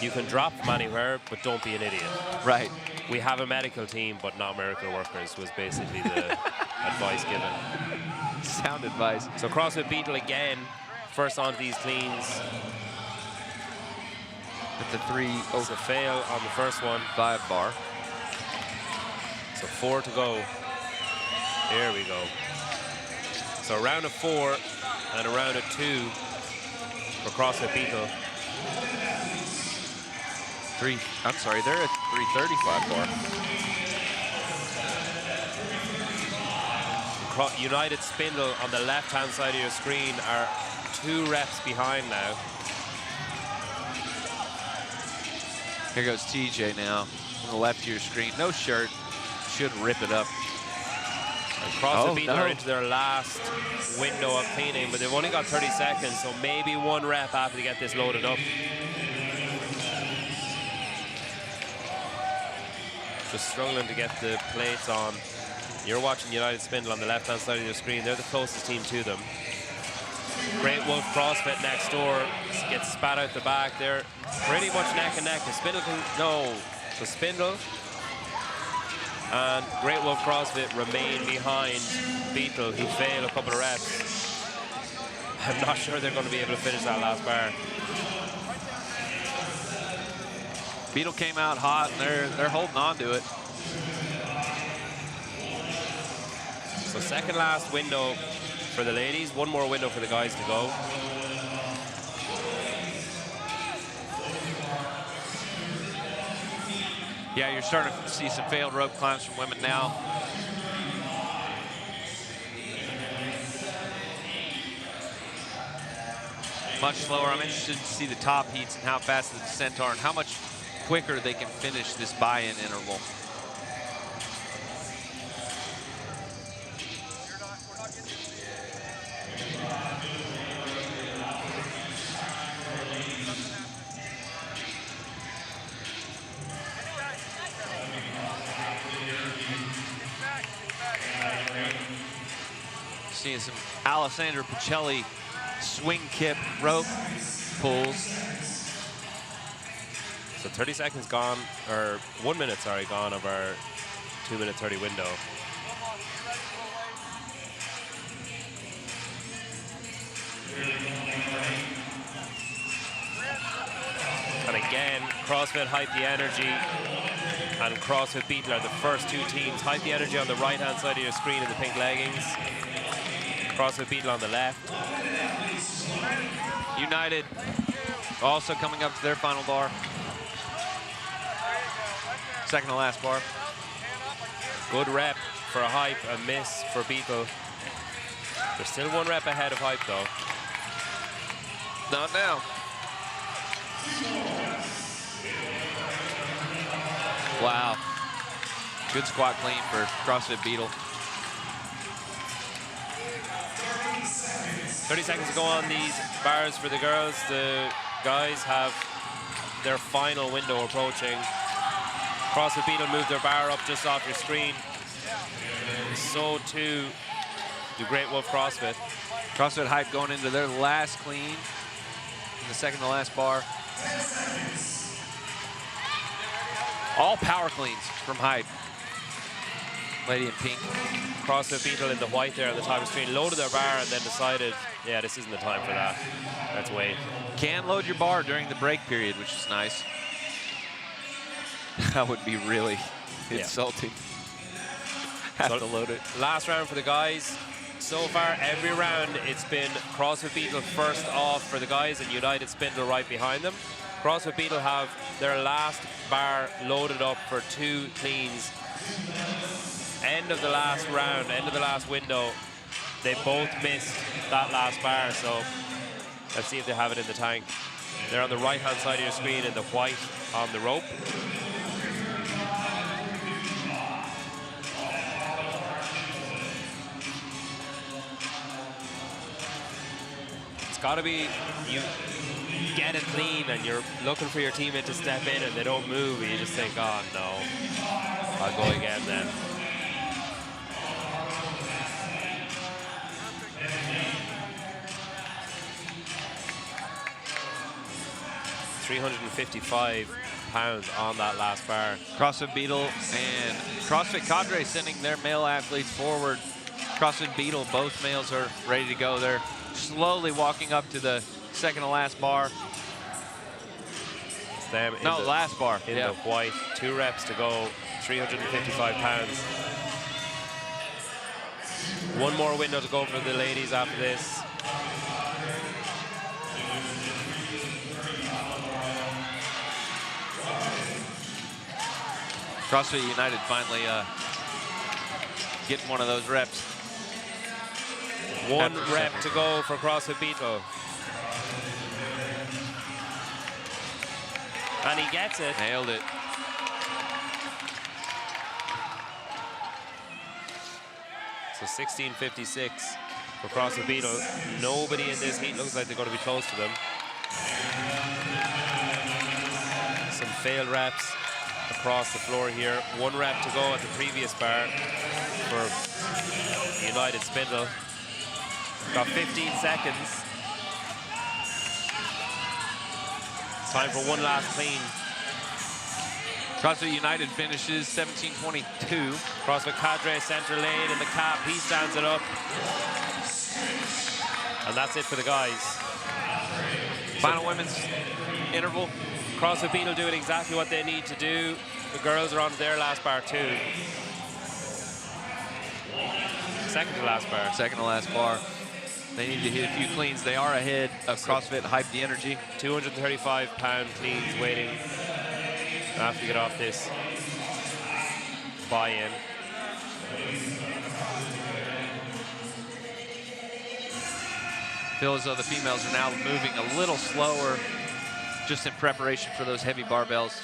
You can drop from anywhere, but don't be an idiot. Right. We have a medical team, but not miracle workers, was basically the advice given. Sound advice. So CrossFit Beetle again, first onto these cleans. With the 3, it's a fail on the first one. 5 bar. So 4 to go. There we go. So a round of 4 and a round of 2 for CrossFit Beetle. I'm sorry, they're at 335 bar. United Spindle on the left-hand side of your screen are 2 reps behind now. Here goes TJ now on the left of your screen. No shirt, should rip it up. And CrossFit Beetle are into their last window of cleaning, but they've only got 30 seconds, so maybe 1 rep after they get this loaded up. Just struggling to get the plates on. You're watching United Spindle on the left-hand side of your screen. They're the closest team to them. Great Wolf CrossFit next door gets spat out the back. They're pretty much neck and neck. The Spindle can, no. The Spindle and Great Wolf CrossFit remain behind Beetle, who fail a couple of reps. I'm not sure they're going to be able to finish that last bar. Beetle came out hot, and they're holding on to it. So second last window for the ladies, 1 more window for the guys to go. Yeah, you're starting to see some failed rope climbs from women now. Much slower. I'm interested to see the top heats and how fast the descent are and how much quicker they can finish this buy-in interval. Seeing some Alessandro Pacelli swing kip rope pulls. So 30 seconds gone, or 1 minute, sorry, gone of our 2-minute 30 window. And again, CrossFit Hype the Energy and CrossFit Beatle are the first two teams. Hype the Energy on the right-hand side of your screen in the pink leggings. CrossFit Beatle on the left. United also coming up to their final bar. Second to last bar. Good rep for a Hype, a miss for Beatle. There's still 1 rep ahead of Hype though. Not now. Wow. Good squat clean for CrossFit Beatle. 30 seconds to go on these bars for the girls. The guys have their final window approaching. CrossFit Beatle moved their bar up just off your screen. So too do Great Wolf CrossFit. CrossFit Hype going into their last clean in the second to last bar. All power cleans from Hype. Lady in pink. CrossFit Beatle in the white there on the top of the screen. Loaded their bar and then decided, yeah, this isn't the time for that. Let's wait. Can load your bar during the break period, which is nice. That would be really insulting. Have to load it. Last round for the guys. So far, every round, it's been CrossFit Beatle first off for the guys and United Spindle right behind them. CrossFit Beatle have their last bar loaded up for 2 cleans. End of the last round, end of the last window, they both missed that last bar, so let's see if they have it in the tank. They're on the right-hand side of your screen in the white on the rope. It's got to be, you get it clean and you're looking for your teammate to step in and they don't move and you just think, oh no, I'll go again then. £355 on that last bar. CrossFit Beatle and CrossFit Cadre sending their male athletes forward. CrossFit Beatle, both males are ready to go. They're slowly walking up to the second to last bar. It's them in no, the, last bar. In the white, 2 reps to go, £355. 1 more window to go for the ladies after this. CrossFit United finally getting one of those reps. 1 rep to go for CrossFit Beatle. And he gets it. Nailed it. So 16:56 for CrossFit Beatle. Nobody in this heat looks like they're going to be close to them. Some failed reps across the floor here. 1 rep to go at the previous bar for United Spindle. Got 15 seconds. Time for 1 last clean. CrossFit United finishes 17:22. CrossFit Cadre center lane in the cap. He stands it up. And that's it for the guys. Final women's interval. CrossFit Beatle doing exactly what they need to do. The girls are on their last bar too. Second to last bar. Second to last bar. They need to hit a few cleans. They are ahead of CrossFit Hype the Energy. £235 cleans waiting after you get off this buy-in. Feel as though the females are now moving a little slower just in preparation for those heavy barbells.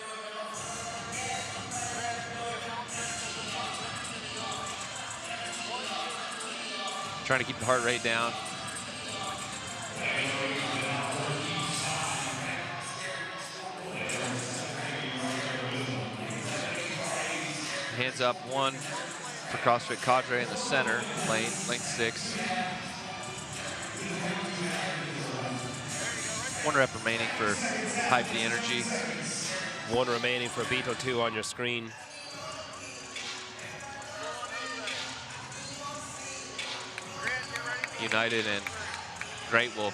Trying to keep the heart rate down. Hands up 1 for CrossFit Cadre in the center lane 6. 1 rep remaining for Hype the Energy. 1 remaining for Beetle 2 on your screen. United and Great Wolf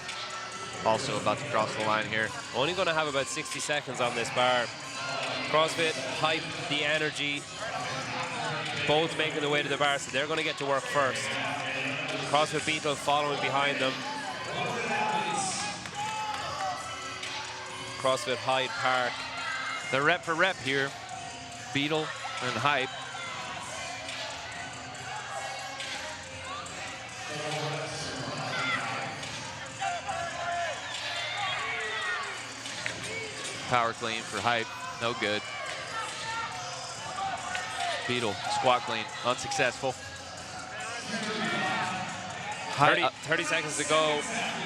also about to cross the line here. Only going to have about 60 seconds on this bar. CrossFit, Hype, the Energy, both making their way to the bar, so they're going to get to work first. CrossFit Beetle following behind them. CrossFit Hyde Park. They're rep for rep here. Beetle and Hype. Power clean for Hype, no good. Beetle, squat clean, unsuccessful. 30 seconds to go.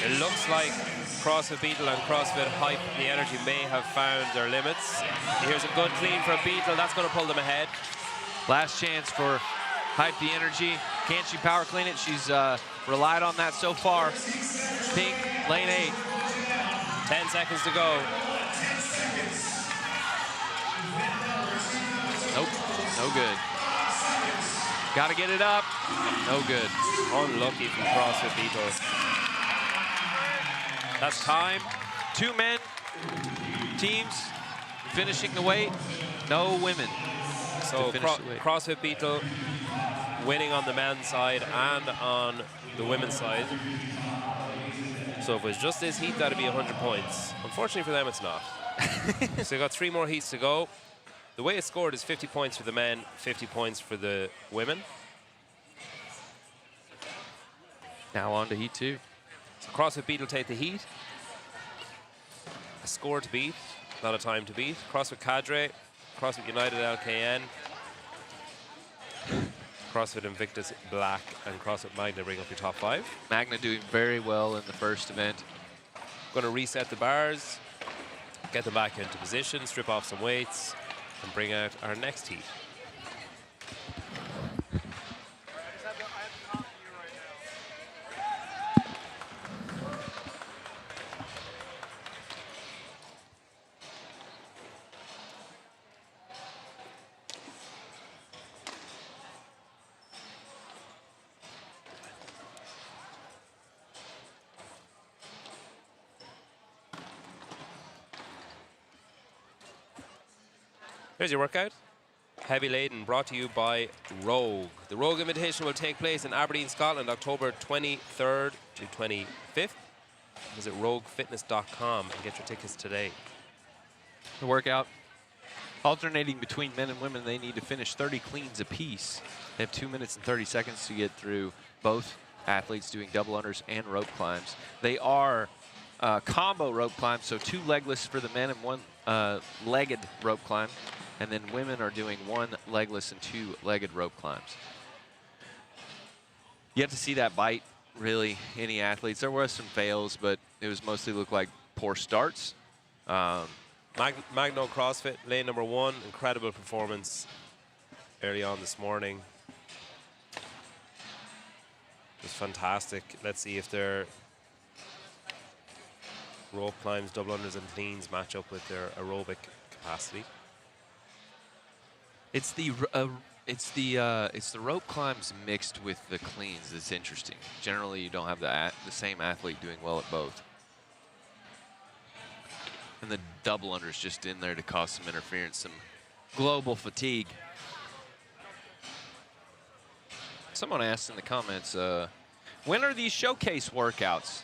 It looks like CrossFit Beetle and CrossFit Hype, the Energy, may have found their limits. Here's a good clean for Beetle. That's going to pull them ahead. Last chance for Hype the Energy. Can she power clean it? She's relied on that so far. Pink, lane 8. 10 seconds to go. Nope, no good. Got to get it up. No good. Unlucky from CrossFit Beetle. That's time. 2 men teams finishing the weight. No women. So CrossFit Beetle winning on the men's side and on the women's side. So if it was just this heat, that'd be 100 points. Unfortunately for them, it's not. So they've got 3 more heats to go. The way it's scored is 50 points for the men, 50 points for the women. Now on to heat 2. So CrossFit Beetle take the heat. A score to beat, not a time to beat. CrossFit Cadre, CrossFit United LKN, CrossFit Invictus Black, and CrossFit Magna bring up your top 5. Magna doing very well in the first event. Going to reset the bars, get them back into position, strip off some weights, and bring out our next heat. Here's your workout. Heavy Laden, brought to you by Rogue. The Rogue Invitation will take place in Aberdeen, Scotland, October 23rd to 25th. Visit roguefitness.com and get your tickets today. The workout, alternating between men and women, they need to finish 30 cleans apiece. They have 2 minutes and 30 seconds to get through both athletes doing double unders and rope climbs. They are combo rope climbs, so 2 legless for the men and 1 legged rope climb. And then women are doing 1 legless and 2 legged rope climbs. Yet to see that bite, really, any athletes. There were some fails, but it was mostly looked like poor starts. Magno CrossFit, lane number 1, incredible performance early on this morning. It was fantastic. Let's see if their rope climbs, double unders, and cleans match up with their aerobic capacity. It's the rope climbs mixed with the cleans that's interesting. Generally, you don't have the same athlete doing well at both. And the double under is just in there to cause some interference, some global fatigue. Someone asked in the comments, when are these showcase workouts?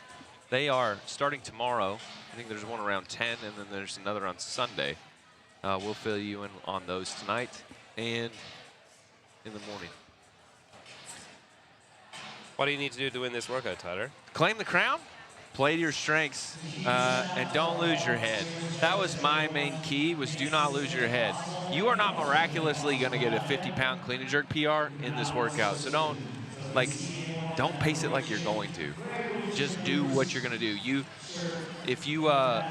They are starting tomorrow. I think there's one around 10, and then there's another on Sunday. We'll fill you in on those tonight and in the morning. What do you need to do to win this workout, Tyler? Claim the crown, play to your strengths, and don't lose your head. That was my main key, was do not lose your head. You are not miraculously going to get a 50-pound clean and jerk PR in this workout, so don't pace it like you're going to. Just do what you're going to do. If you were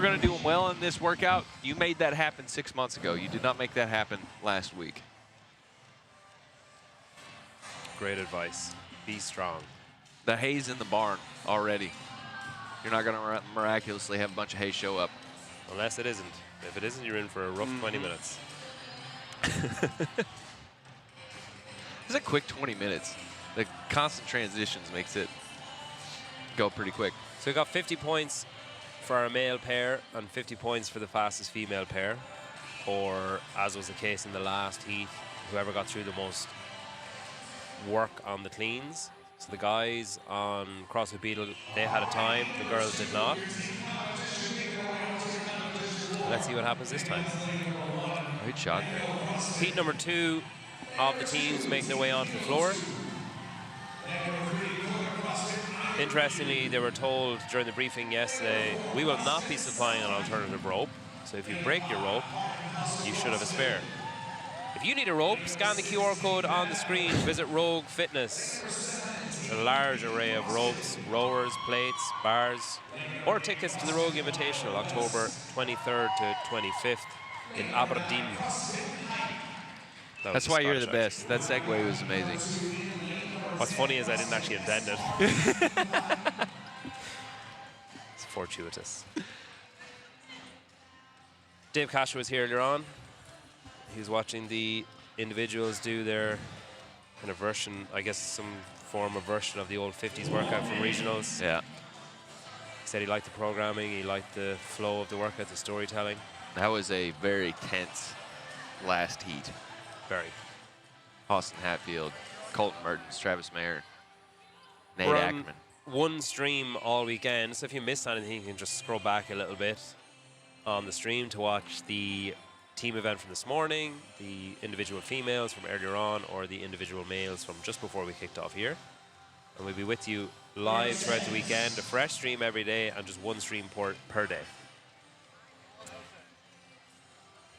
going to do well in this workout, you made that happen 6 months ago. You did not make that happen last week. Great advice. Be strong. The hay's in the barn already. You're not going to miraculously have a bunch of hay show up. Unless it isn't. If it isn't, you're in for a rough 20 minutes. It's a quick 20 minutes. The constant transitions makes it go pretty quick. So we got 50 points for our male pair and 50 points for the fastest female pair. Or, as was the case in the last heat, whoever got through the most work on the cleans. So the guys on CrossFit Beetle, they had a time, the girls did not. Let's see what happens this time. Great shot there. Heat number 2 of the teams making their way onto the floor. Interestingly, they were told during the briefing yesterday, we will not be supplying an alternative rope. So if you break your rope, you should have a spare. If you need a rope, scan the QR code on the screen, visit Rogue Fitness. A large array of ropes, rowers, plates, bars, or tickets to the Rogue Invitational, October 23rd to 25th in Aberdeen. That's why you're the best. That segue was amazing. What's funny is I didn't actually intend it. It's fortuitous. Dave Kasher was here earlier on. He was watching the individuals do their kind of version, I guess some form of version of the old 50s workout from regionals. Yeah. He said he liked the programming, he liked the flow of the workout, the storytelling. That was a very tense last heat. Very. Austin Hatfield, Colten Mertens, Travis Mayer, Nate We're Ackermann. on one stream all weekend, so if you missed anything, you can just scroll back a little bit on the stream to watch the team event from this morning, the individual females from earlier on, or the individual males from just before we kicked off here. And we'll be with you live throughout the weekend, a fresh stream every day, and just one stream per day.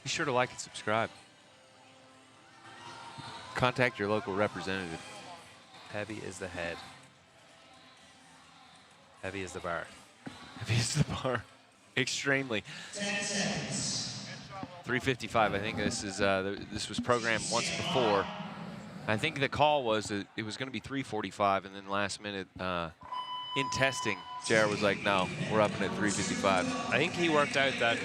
Be sure to like and subscribe. Contact your local representative. Heavy is the head. Heavy is the bar. Heavy is the bar. Extremely. 3:55. I think this is this was programmed once before. I think the call was that it was going to be 3:45, and then last minute in testing, Jared was like, "No, we're upping at 3:55." I think he worked out that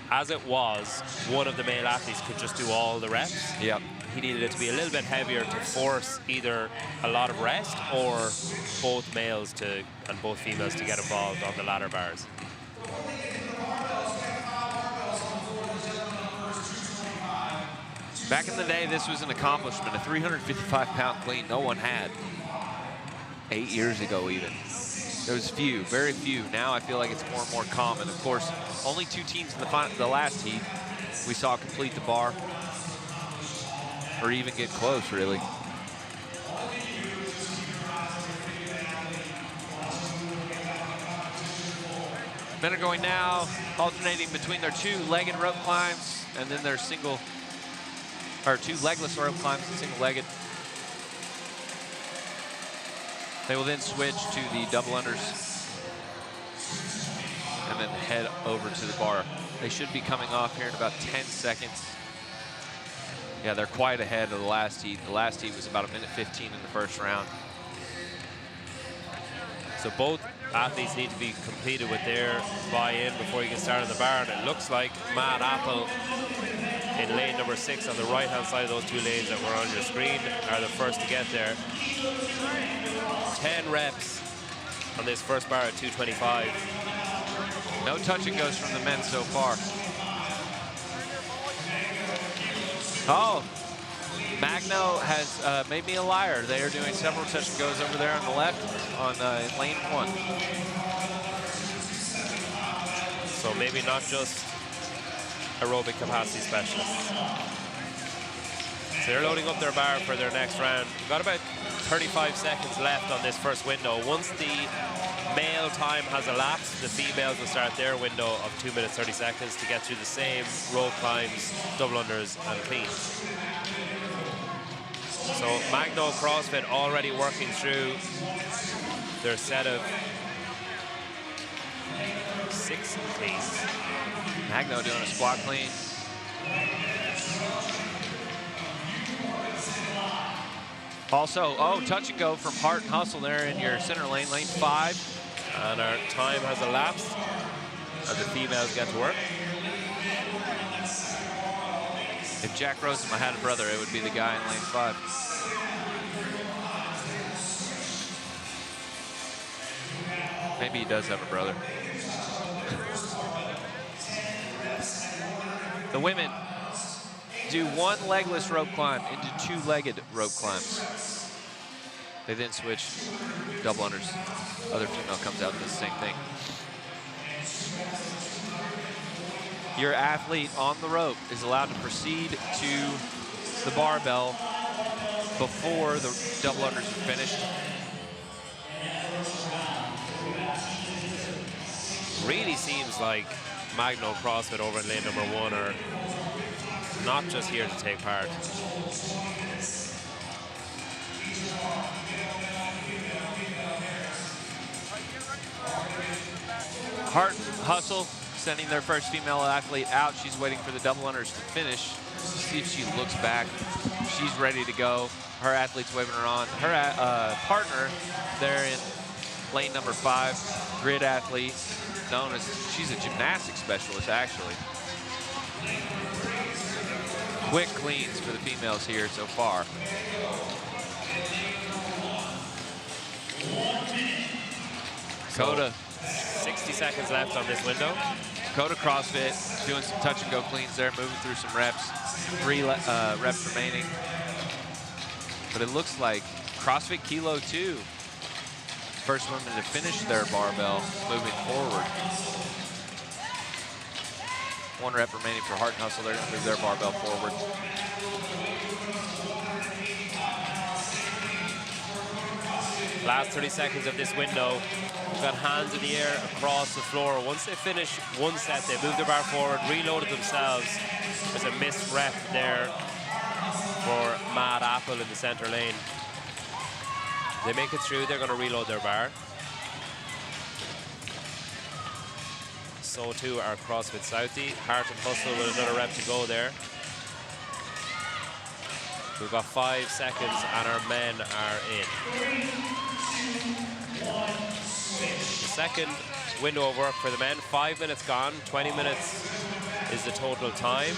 as it was, one of the male athletes could just do all the reps. Yep. He needed it to be a little bit heavier to force either a lot of rest or both males to and both females to get involved on the ladder bars. Back in the day, this was an accomplishment, a 355-pound clean no one had. 8 years ago, even. There was few, very few. Now I feel like it's more and more common. Of course, only 2 teams in the last heat we saw complete the bar, or even get close, really. Men are going now, alternating between their 2 legged rope climbs and then their single, or 2 legless rope climbs and single-legged. They will then switch to the double unders and then head over to the bar. They should be coming off here in about 10 seconds. Yeah, they're quite ahead of the last heat. The last heat was about 1:15 in the first round. So both athletes need to be completed with their buy-in before you can start on the bar. And it looks like Matt Apple in lane number 6 on the right-hand side of those 2 lanes that were on your screen are the first to get there. 10 reps on this first bar at 225. No touch and goes from the men so far. Oh, Magno has made me a liar. They are doing several touch and goes over there on the left on in lane 1. So maybe not just aerobic capacity specialists. So they're loading up their bar for their next round. We've got about 35 seconds left on this first window. Once the male time has elapsed, the females will start their window of 2 minutes 30 seconds to get through the same rope climbs, double unders, and cleans. So Magno CrossFit already working through their set of 6 cleans. Magno doing a squat clean. Also, oh, touch and go from Heart and Hustle there in your center lane, lane 5. And our time has elapsed as the females get to work. If Jack Rosenma had a brother, it would be the guy in lane 5. Maybe he does have a brother. The women do one legless rope climb into 2-legged rope climbs. They then switch double unders. Other female comes out and does the same thing. Your athlete on the rope is allowed to proceed to the barbell before the double unders are finished. Really seems like Magno CrossFit over in lane number 1 are not just here to take part. Heart Hustle sending their first female athlete out. She's waiting for the double unders to finish. See if she looks back. She's ready to go. Her athlete's waving her on. Her partner there in lane number 5, grid athlete, known as, she's a gymnastics specialist actually. Quick cleans for the females here so far. Coda. 60 seconds left on this window. Coda CrossFit doing some touch and go cleans there, moving through some reps. 3 reps remaining. But it looks like CrossFit Kilo 2. First women to finish their barbell, moving forward. 1 rep remaining for Heart and Hustle. They're going to move their barbell forward. Last 30 seconds of this window. We've got hands in the air across the floor. Once they finish one set, they move their bar forward, reloaded themselves. There's a missed rep there for Mad Apple in the center lane. They make it through, they're going to reload their bar. So too our CrossFit Southie. Heart and Hustle with another rep to go there. We've got 5 seconds and our men are in. The second window of work for the men, 5 minutes gone, 20 minutes is the total time.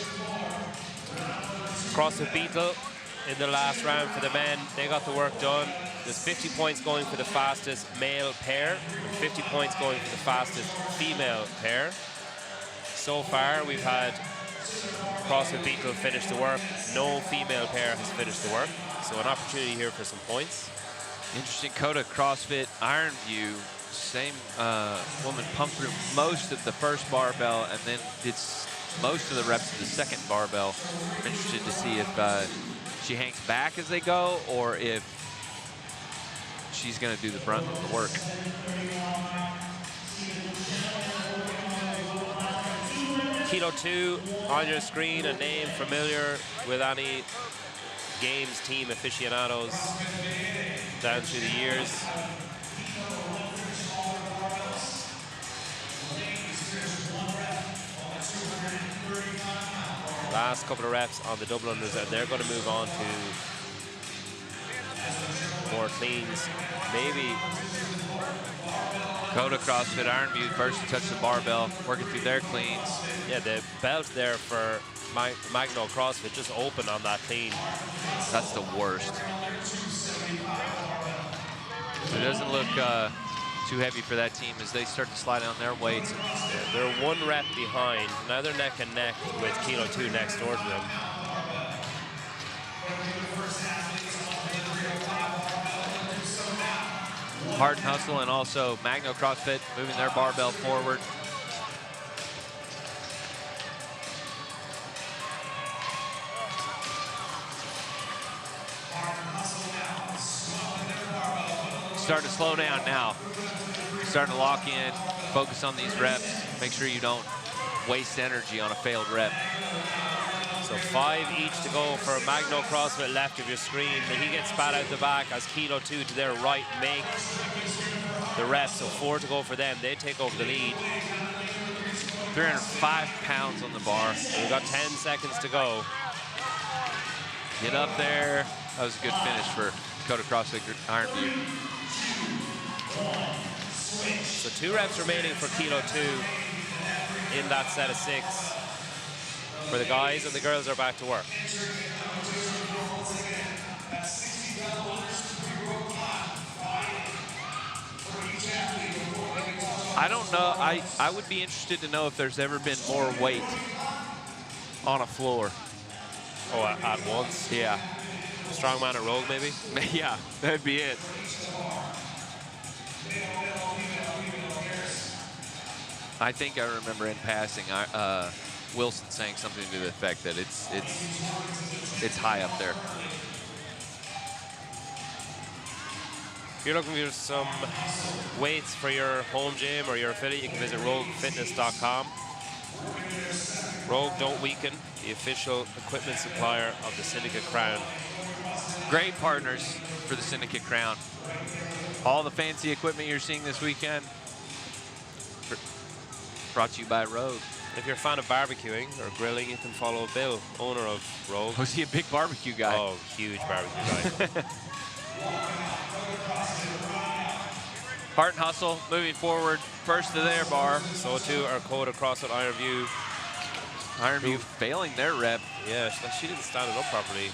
CrossFit Beetle in the last round for the men, they got the work done. There's 50 points going for the fastest male pair, and 50 points going for the fastest female pair. So far, we've had CrossFit Beetle finish the work. No female pair has finished the work, so an opportunity here for some points. Interesting. Coda CrossFit Iron View, same woman pumped through most of the first barbell and then did most of the reps of the second barbell. I'm interested to see if she hangs back as they go or if she's going to do the brunt of the work. Kilo 2 on your screen, a name familiar with any games team aficionados down through the years. Last couple of reps on the double unders, and they're going to move on to more cleans. Maybe Coda CrossFit Iron View first to touch the barbell, working through their cleans. Yeah, the belt there for Magno CrossFit just open on that clean. That's the worst. It doesn't look too heavy for that team as they start to slide down their weights. Yeah, they're 1 rep behind. Now they're neck and neck with Kilo 2 next door to them. Heart and Hustle and also Magno CrossFit moving their barbell forward. Starting to slow down now. Starting to lock in, focus on these reps. Make sure you don't waste energy on a failed rep. So 5 each to go for Magno CrossFit left of your screen. He gets spat out the back as Kilo 2 to their right make the reps. So 4 to go for them. They take over the lead. 305 pounds on the bar. So we've got 10 seconds to go. Get up there. That was a good finish for Coda CrossFit Iron View. So 2 reps remaining for Kilo 2 in that set of 6. For the guys, and the girls are back to work. I don't know. I would be interested to know if there's ever been more weight on a floor. Oh, at once? Yeah. Strongman at Rogue, maybe? Yeah, that'd be it. I think I remember in passing Wilson saying something to the effect that it's high up there. If you're looking for some weights for your home gym or your affiliate, you can visit roguefitness.com. Rogue Don't Weaken, the official equipment supplier of the Syndicate Crown. Great partners for the Syndicate Crown. All the fancy equipment you're seeing this weekend, brought to you by Rogue. If you're a fan of barbecuing or grilling, you can follow Bill, owner of Rogue. Was he a big barbecue guy? Oh, huge barbecue guy. Heart and Hustle moving forward, first to their bar. So too our Coda CrossFit Ironview. Ironview failing their rep. Yeah, she didn't stand it up properly.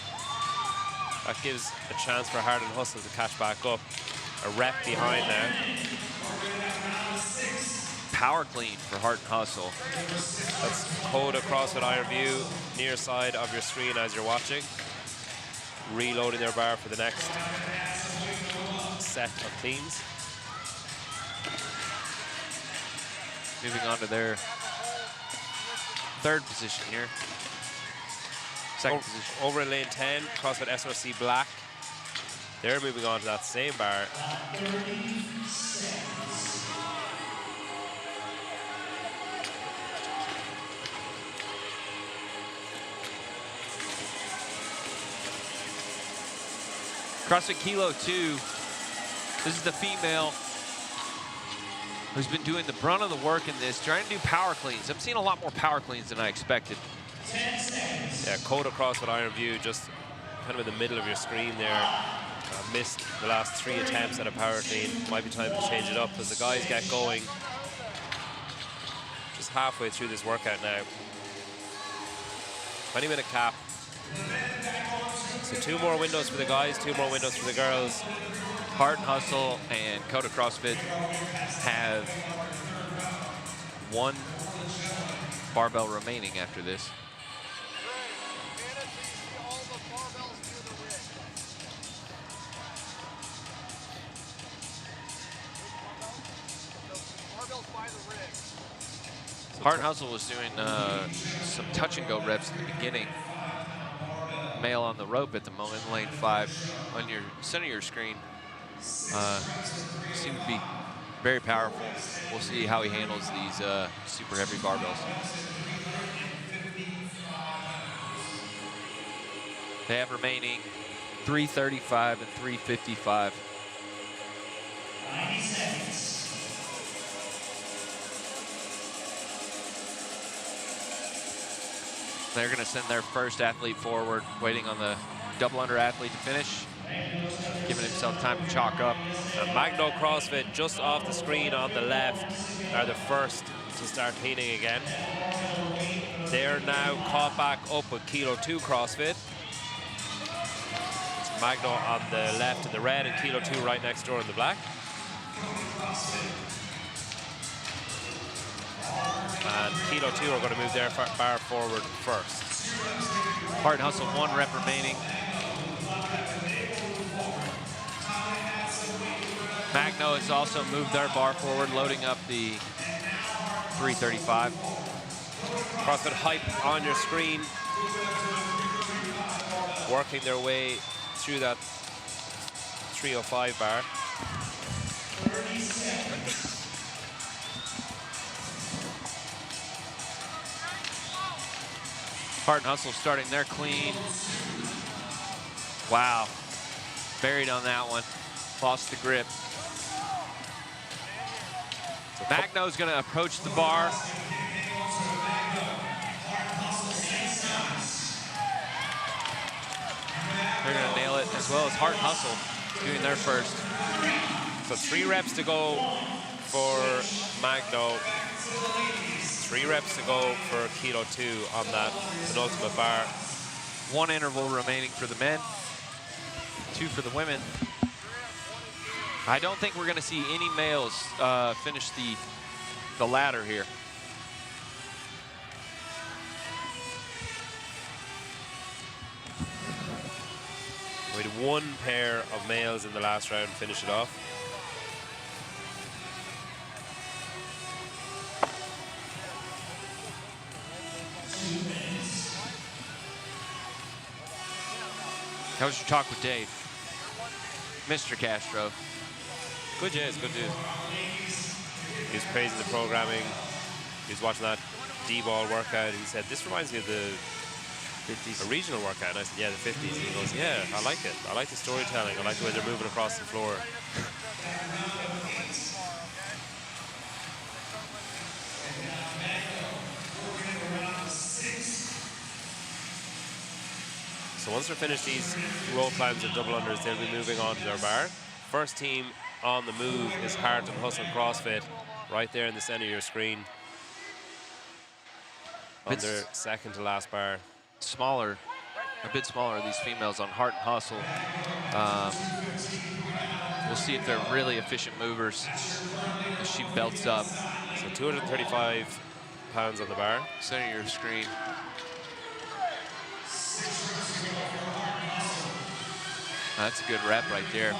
That gives a chance for Heart and Hustle to catch back up. A rep behind now. Power clean for Heart and Hustle. That's Coda CrossFit Ironview, near side of your screen as you're watching. Reloading their bar for the next set of cleans. Moving on to their third position here. Second position. Over in lane 10, CrossFit SRC Black. They're moving on to that same bar. CrossFit Kilo 2. This is the female who's been doing the brunt of the work in this, trying to do power cleans. I'm seeing a lot more power cleans than I expected. Yeah, Coda CrossFit Ironview just kind of in the middle of your screen there. Missed the last 3 attempts at a power clean. Might be time to change it up as the guys get going. Just halfway through this workout now. 20-minute cap. So 2 more windows for the guys, 2 more windows for the girls. Heart and Hustle and Coda CrossFit have 1 barbell remaining after this. Heart and Hustle was doing some touch and go reps at the beginning. Male on the rope at the moment, lane 5 on your center of your screen. Seemed to be very powerful. We'll see how he handles these super heavy barbells. They have remaining 335 and 355. 90 seconds. They're going to send their first athlete forward, waiting on the double under athlete to finish, giving himself time to chalk up. Magno CrossFit just off the screen on the left are the first to start cleaning again. They are now caught back up with Kilo 2 CrossFit. It's Magno on the left in the red and Kilo 2 right next door in the black. And Kilo 2 are going to move their bar forward first. Heart and Hustle, 1 rep remaining. Magno has also moved their bar forward, loading up the 335. CrossFit Hype on your screen. Working their way through that 305 bar. Heart and Hustle starting their clean. Wow. Buried on that one. Lost the grip. Magno's going to approach the bar. They're going to nail it, as well as Heart and Hustle doing their first. So 3 reps to go for Magno. 3 reps to go for Kilo 2 on that penultimate bar. 1 interval remaining for the men, 2 for the women. I don't think we're going to see any males finish the ladder here. We had 1 pair of males in the last round finish it off. How was your talk with Dave? Mr. Castro. Good dude, good dude. He was praising the programming. He was watching that D-ball workout. He said, this reminds me of the 50s, a regional workout. And I said, yeah, the 50s. And he goes, yeah, I like it. I like the storytelling. I like the way they're moving across the floor. So once they're finished these roll climbs and double unders, they'll be moving on to their bar. First team on the move is Heart and Hustle CrossFit, right there in the center of your screen. On their second to last bar. Smaller, a bit smaller, these females on Heart and Hustle. We'll see if they're really efficient movers as she belts up. So 235 pounds on the bar. Center of your screen. That's a good rep right there.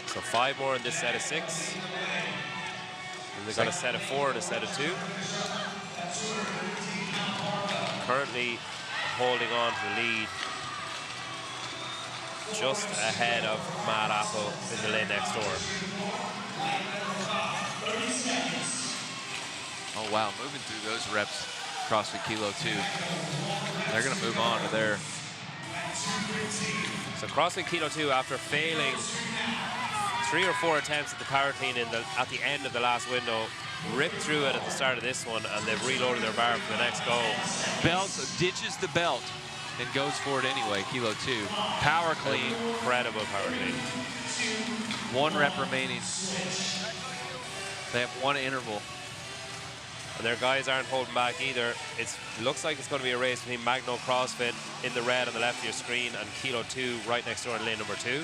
So 5 more in this set of 6. And they've got a set of 4 and a set of 2. Currently holding on to the lead. Just ahead of Mad Apple in the lane next door. Oh wow, moving through those reps, CrossFit Kilo 2. They're gonna move on to their. So CrossFit Kilo 2, after failing 3 or 4 attempts at the power clean at the end of the last window, ripped through it at the start of this one, and they've reloaded their bar for the next go. Belt ditches the belt and goes for it anyway, Kilo 2. Power clean. Incredible power clean. 1 rep remaining. They have 1 interval. And their guys aren't holding back either. It looks like it's going to be a race between Magno CrossFit in the red on the left of your screen and Kilo 2 right next door in lane number 2.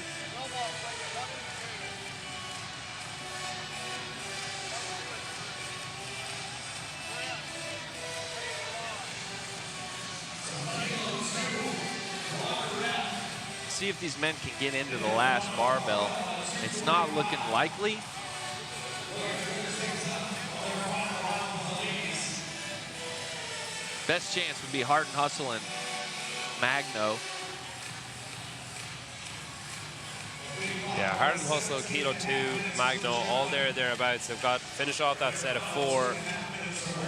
See if these men can get into the last barbell. It's not looking likely. Best chance would be Heart and Hustle and Magno. Yeah, Heart and Hustle, Kilo 2, Magno, all there, thereabouts. They've got finish off that set of 4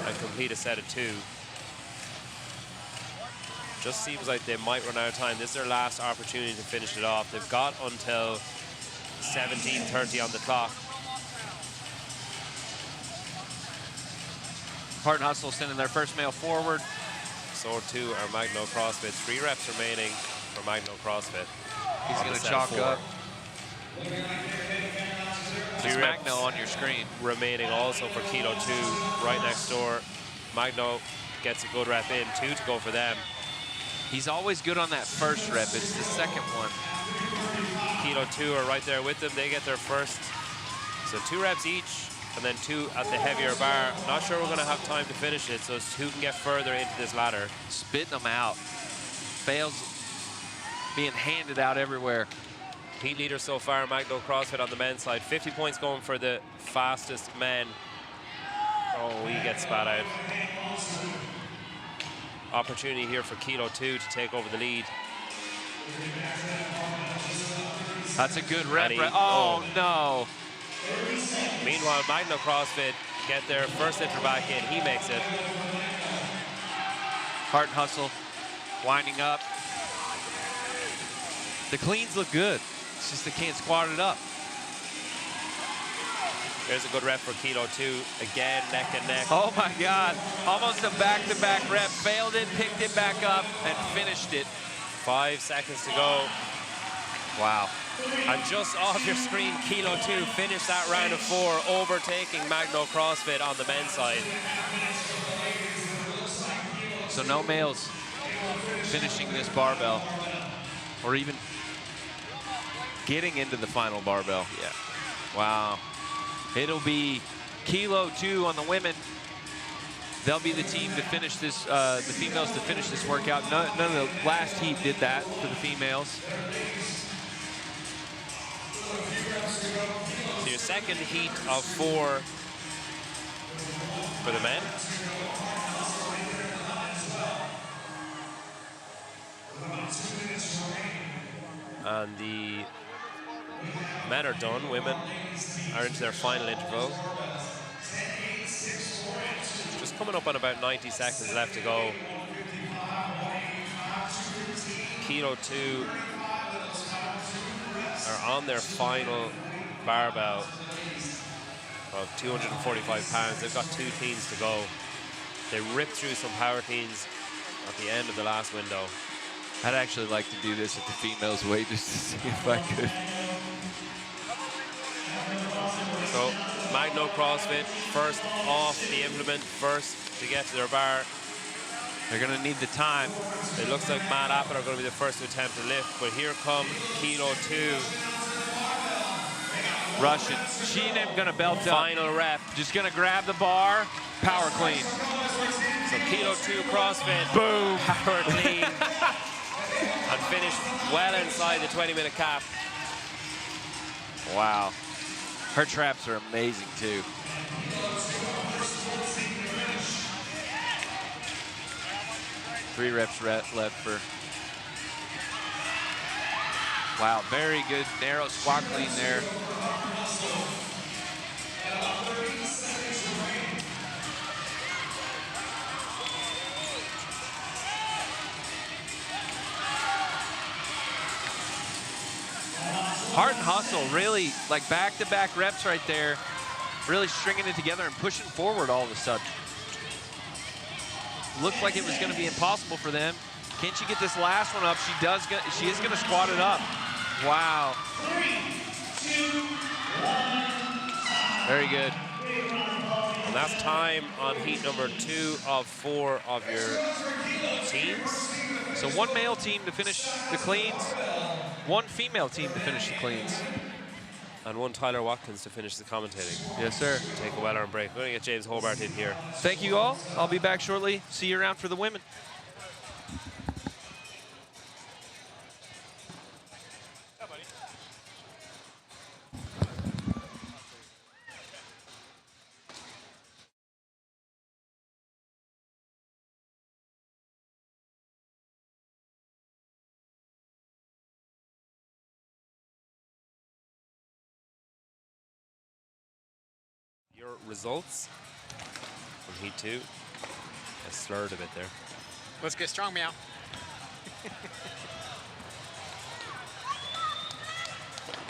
and complete a set of 2. Just seems like they might run out of time. This is their last opportunity to finish it off. They've got until 17:30 on the clock. Heart and Hustle sending their first male forward. So too are Magno CrossFit. 3 reps remaining for Magno CrossFit. He's going to chalk up. 3 reps Magno on your screen. Remaining also for Kilo 2 right next door. Magno gets a good rep in. 2 to go for them. He's always good on that first rep. It's the second one. Kilo 2 are right there with them. They get their first. So 2 reps each, and then 2 at the heavier bar. Not sure we're going to have time to finish it, so who can get further into this ladder. Spitting them out. Fails being handed out everywhere. Heat leader so far, Magno CrossFit on the men's side. 50 points going for the fastest men. Oh, he gets spat out. Opportunity here for Kilo 2 to take over the lead. That's a good rep. Oh, no. Meanwhile, Magno CrossFit get their first lifter back in. He makes it. Heart and Hustle winding up. The cleans look good. It's just they can't squat it up. There's a good rep for Kilo 2. Again, neck and neck. Oh my God. Almost a back-to-back rep. Failed it, picked it back up, and finished it. 5 seconds to go. Wow. And just off your screen, Kilo 2 finished that round of 4, overtaking Magno CrossFit on the men's side. So no males finishing this barbell, or even getting into the final barbell. Yeah. Wow. It'll be Kilo 2 on the women. They'll be the team to finish this, the females to finish this workout. None of the last heat did that for the females. So your second heat of 4 for the men. And the men are done. Women are into their final interval. Just coming up on about 90 seconds left to go. Kilo 2 are on their final barbell of 245 pounds. They've got 2 cleans to go. They ripped through some power cleans at the end of the last window. I'd actually like to do this at the females weight just to see if I could. So Magno CrossFit first off the implement, first to get to their bar. They're going to need the time. It looks like Matt Appel are going to be the first to attempt to lift, but here come Kilo 2. Russian. She ain't going to belt up. Final rep. Just going to grab the bar, power clean. So Kilo 2 CrossFit. Boom. Power clean. And finish well inside the 20-minute cap. Wow. Her traps are amazing too. Three reps left for. Wow, very good narrow squat clean there. Heart and hustle, really, like back-to-back reps right there, really stringing it together and pushing forward all of a sudden. Looked like it was going to be impossible for them. Can she get this last one up? She does. She is going to squat it up. Wow. 3, 2, 1. Very good. And that's time on heat number 2 of 4 of your teams. So one male team to finish the cleans, one female team to finish the cleans. And one Tyler Watkins to finish the commentating. Yes, sir. Take a well-earned break. We're going to get James Hobart in here. Thank you all. I'll be back shortly. See you around for the women. Your results from heat 2. I slurred a bit there. Let's get strong, meow.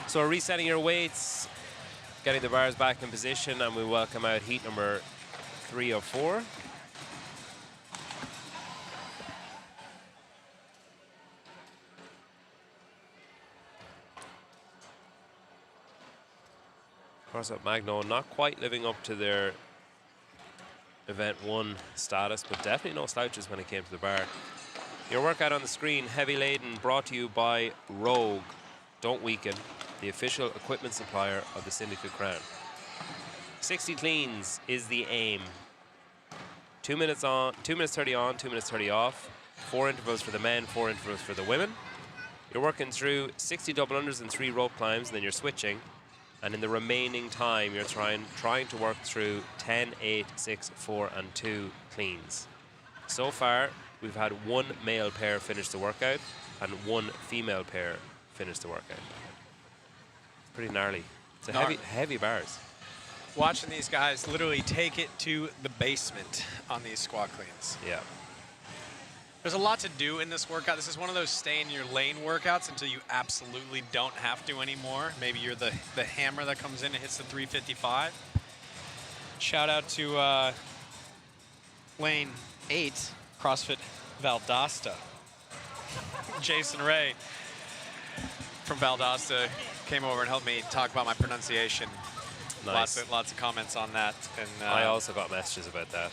So resetting your weights, getting the bars back in position, and we welcome out heat number 3 of 4. CrossFit Magno not quite living up to their event 1 status, but definitely no slouches when it came to the bar. Your workout on the screen, heavy laden, brought to you by Rogue. Don't weaken, the official equipment supplier of the Syndicate Crown. 60 cleans is the aim. 2 minutes on, 2 minutes 30 on, 2 minutes 30 off. 4 intervals for the men, 4 intervals for the women. You're working through 60 double unders and 3 rope climbs, and then you're switching. And in the remaining time, you're trying to work through 10, 8, 6, 4, and 2 cleans. So far, we've had 1 male pair finish the workout and 1 female pair finish the workout. It's pretty gnarly. It's a heavy bars. Watching these guys literally take it to the basement on these squat cleans. Yeah. There's a lot to do in this workout. This is one of those stay in your lane workouts until you absolutely don't have to anymore. Maybe you're the hammer that comes in and hits the 355. Shout out to lane 8, CrossFit Valdosta. Jason Ray. from Valdosta came over and helped me talk about my pronunciation. Nice. Lots of comments on that. And I also got messages about that.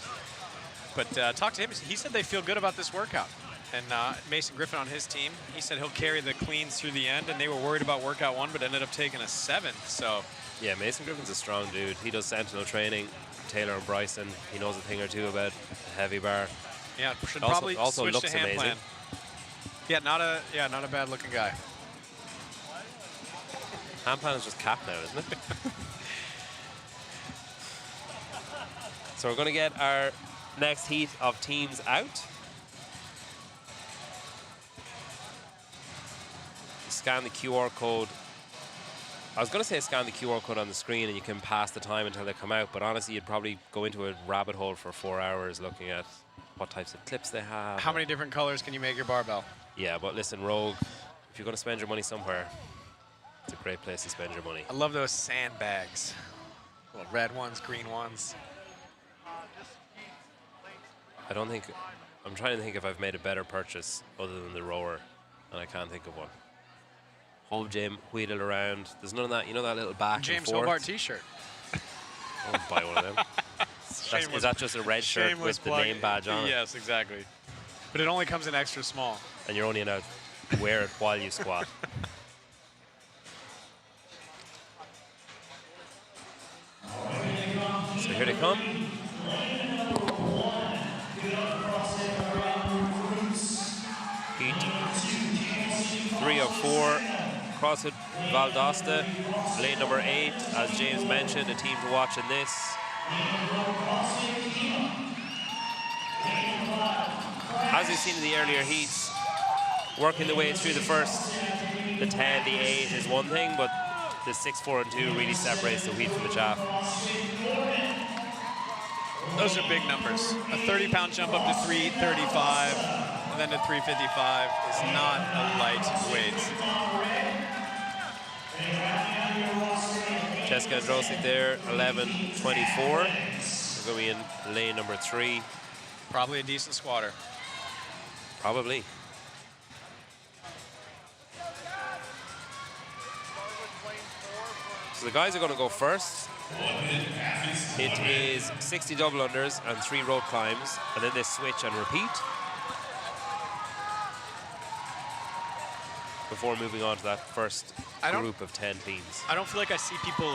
But talk to him. He said they feel good about this workout. And Mason Griffin on his team, he said he'll carry the cleans through the end, and they were worried about workout 1, but ended up taking a 7th. So yeah, Mason Griffin's a strong dude. He does Sentinel training. Taylor and Bryson, he knows a thing or two about the heavy bar. Yeah, should also, probably also switch looks to hand amazing. plan. Yeah, not a bad looking guy. Hand plan is just cap now, isn't it? So we're going to get our next heat of teams out. Scan the QR code. I was going to say scan the QR code on the screen and you can pass the time until they come out, but honestly, you'd probably go into a rabbit hole for 4 hours looking at what types of clips they have. How many different colors can you make your barbell? Yeah, but listen, Rogue, if you're going to spend your money somewhere, it's a great place to spend your money. I love those sandbags. Little red ones, green ones. I'm trying to think if I've made a better purchase other than the rower, and I can't think of one. Home gym, wheedle around. There's none of that. You know that little back James and forth? Hobart t-shirt. I won't buy one of them. Is that just a red shirt with the name badge on it? Yes, exactly. But it only comes in extra small. And you're only allowed to wear it while you squat. So here they come. Heat 3 of 4. CrossFit Valdosta, lane number 8. As James mentioned, a team to watch in this. As we've seen in the earlier heats, working the way through the first, the 10, the 8 is one thing, but the 6, 4, and 2 really separates the wheat from the chaff. Those are big numbers. A 30-pound jump up to 335, and then to 355 is not a light weight. Jessica Androsik there, 11:24. We're going to be in lane number 3. Probably a decent squatter. Probably. So the guys are going to go first. It is 60 double unders and 3 rope climbs, and then they switch and repeat before moving on to that first group of 10 teams. I don't feel like I see people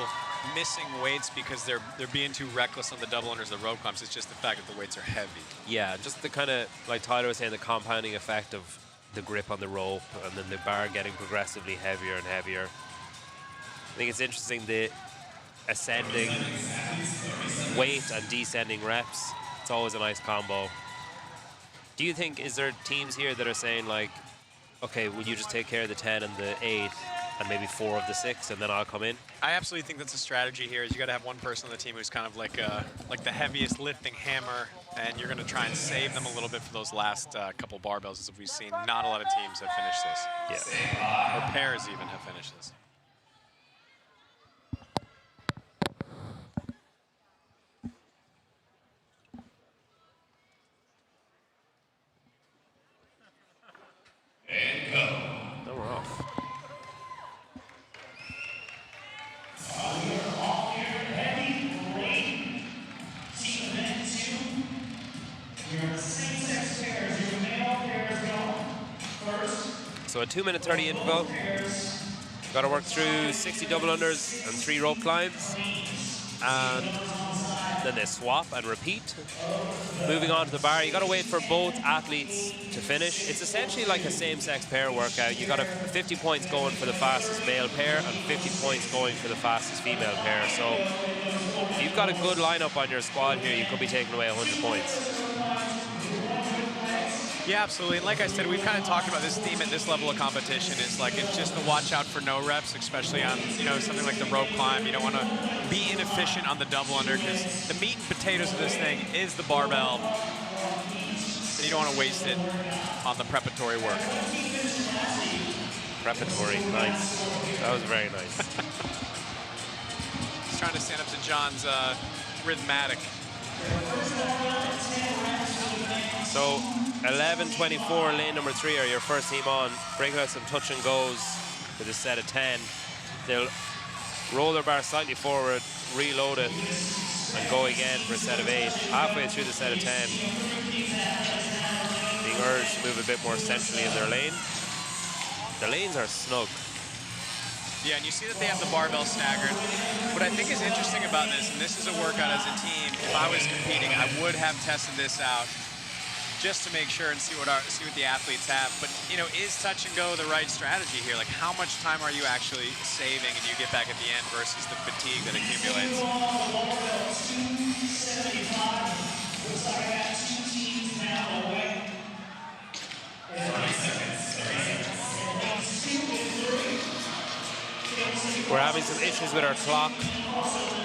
missing weights because they're being too reckless on the double unders, the rope climbs. It's just the fact that the weights are heavy. Yeah, just the kind of, like Tyler was saying, the compounding effect of the grip on the rope and then the bar getting progressively heavier and heavier. I think it's interesting, the ascending weight and descending reps. It's always a nice combo. Do you think, is there teams here that are saying like, okay, will you just take care of the 10 and the 8 and maybe 4 of the 6 and then I'll come in? I absolutely think that's a strategy here, is you got to have one person on the team who's kind of like the heaviest lifting hammer, and you're going to try and save them a little bit for those last couple barbells, as we've seen. Not a lot of teams have finished this. Yeah. Or pairs even have finished this. No, we're off. So a 2-minute 30 interval. Got to work through 60 double unders and 3 rope climbs. And then they swap and repeat. Moving on to the bar, you got to wait for both athletes to finish. It's essentially like a same-sex pair workout. You got 50 points going for the fastest male pair and 50 points going for the fastest female pair. So if you've got a good lineup on your squad here, you could be taking away 100 points. Yeah, absolutely. And like I said, we've kind of talked about this theme at this level of competition. It's like, it's just to watch out for no reps, especially on, you know, something like the rope climb. You don't want to be inefficient on the double under, because the meat and potatoes of this thing is the barbell. And you don't want to waste it on the preparatory work. Preparatory, nice. That was very nice. Just trying to stand up to John's rhythmatic. So 11:24, lane number 3 are your first team on. Breaking out some touch and goes. for this set of 10. They'll roll their bar slightly forward, reload it, and go again for a set of 8. Halfway through the set of 10, being urged to move a bit more centrally in their lane. The lanes are snug. Yeah, and you see that they have the barbell staggered. What I think is interesting about this, and this is a workout as a team, if I was competing, I would have tested this out just to make sure and see what the athletes have. But, you know, is touch and go the right strategy here? Like, how much time are you actually saving and you get back at the end versus the fatigue that accumulates? We're having some issues with our clock.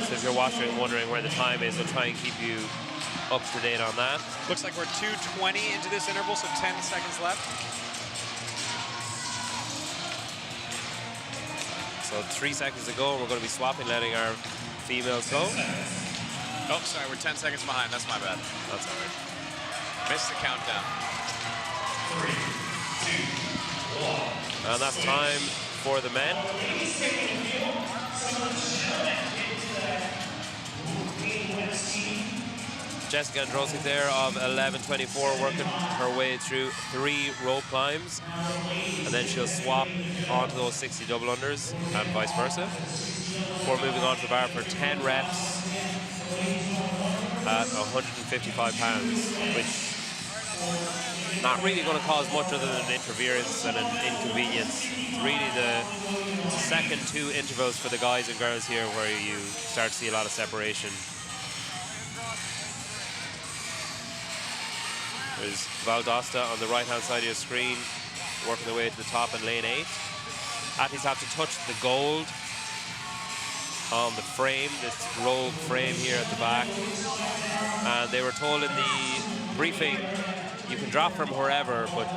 So if you're watching and wondering where the time is, we'll try and keep you up to date on that. Looks like we're 2:20 into this interval, so 10 seconds left. So 3 seconds to go, and we're going to be swapping, letting our females go. Oh, sorry, we're 10 seconds behind. That's my bad. That's all right. Missed the countdown. 3, 2, 1. And that's time for the men. Jessica Androsik there of 11:24, working her way through 3 rope climbs, and then she'll swap onto those 60 double unders and vice versa before moving on to the bar for 10 reps at 155 pounds, which not really going to cause much other than an interference and an inconvenience. It's really the second 2 intervals for the guys and girls here where you start to see a lot of separation. There's Valdosta on the right-hand side of your screen, working their way to the top in lane 8. Athletes have to touch the gold on the frame, this rogue frame here at the back. And they were told in the briefing, you can drop from wherever, but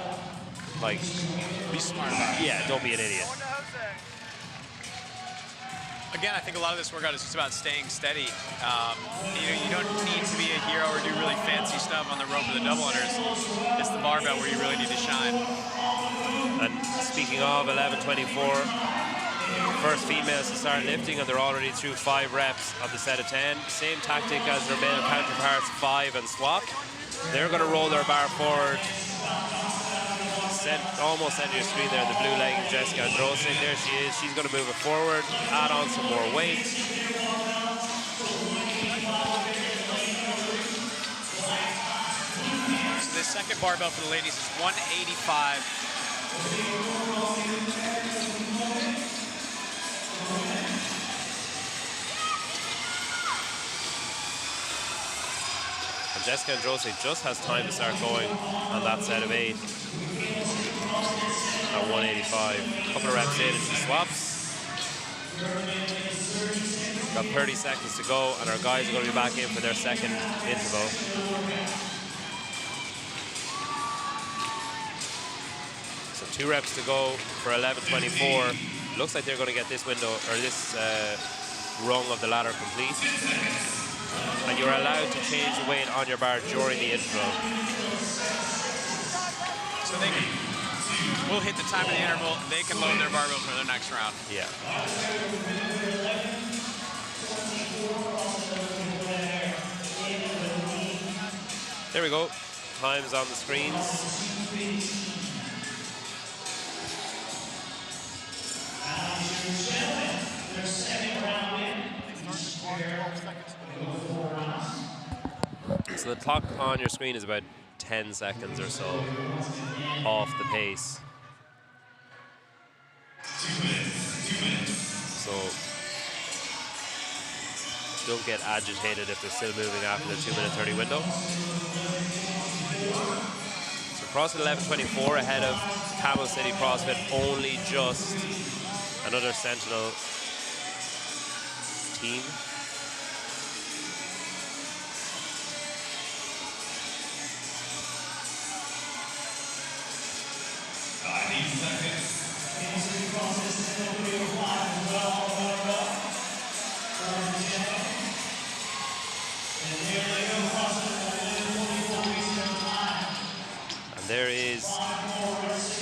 like, be smart about it. Yeah, don't be an idiot. Again, I think a lot of this workout is just about staying steady. You don't need to be a hero or do really fancy stuff on the rope or the double unders. It's the barbell where you really need to shine. And speaking of 11:24, first females to start lifting, and they're already through 5 reps of the set of 10. Same tactic as their male counterparts, 5 and swap. They're going to roll their bar forward. Almost center your screen there, the blue leggings, Jessica Androsik. There she is. She's going to move it forward, add on some more weight. So the second barbell for the ladies is 185. And Jessica Androsik just has time to start going on that set of 8 at 185. A couple of reps in and she swaps. Got 30 seconds to go, and our guys are going to be back in for their second interval. So 2 reps to go for 11:24. Looks like they're going to get this window, or this rung of the ladder complete. And you're allowed to change the weight on your bar during the interval. So we'll hit the time of the interval. They can load their barbell for their next round. Yeah. There we go. Times on the screens. So the clock on your screen is about 10 seconds or so off the pace. So don't get agitated if they're still moving after the 2-minute 30 window. So CrossFit 11:24 ahead of Camel City CrossFit, only just another Sentinel team. And there is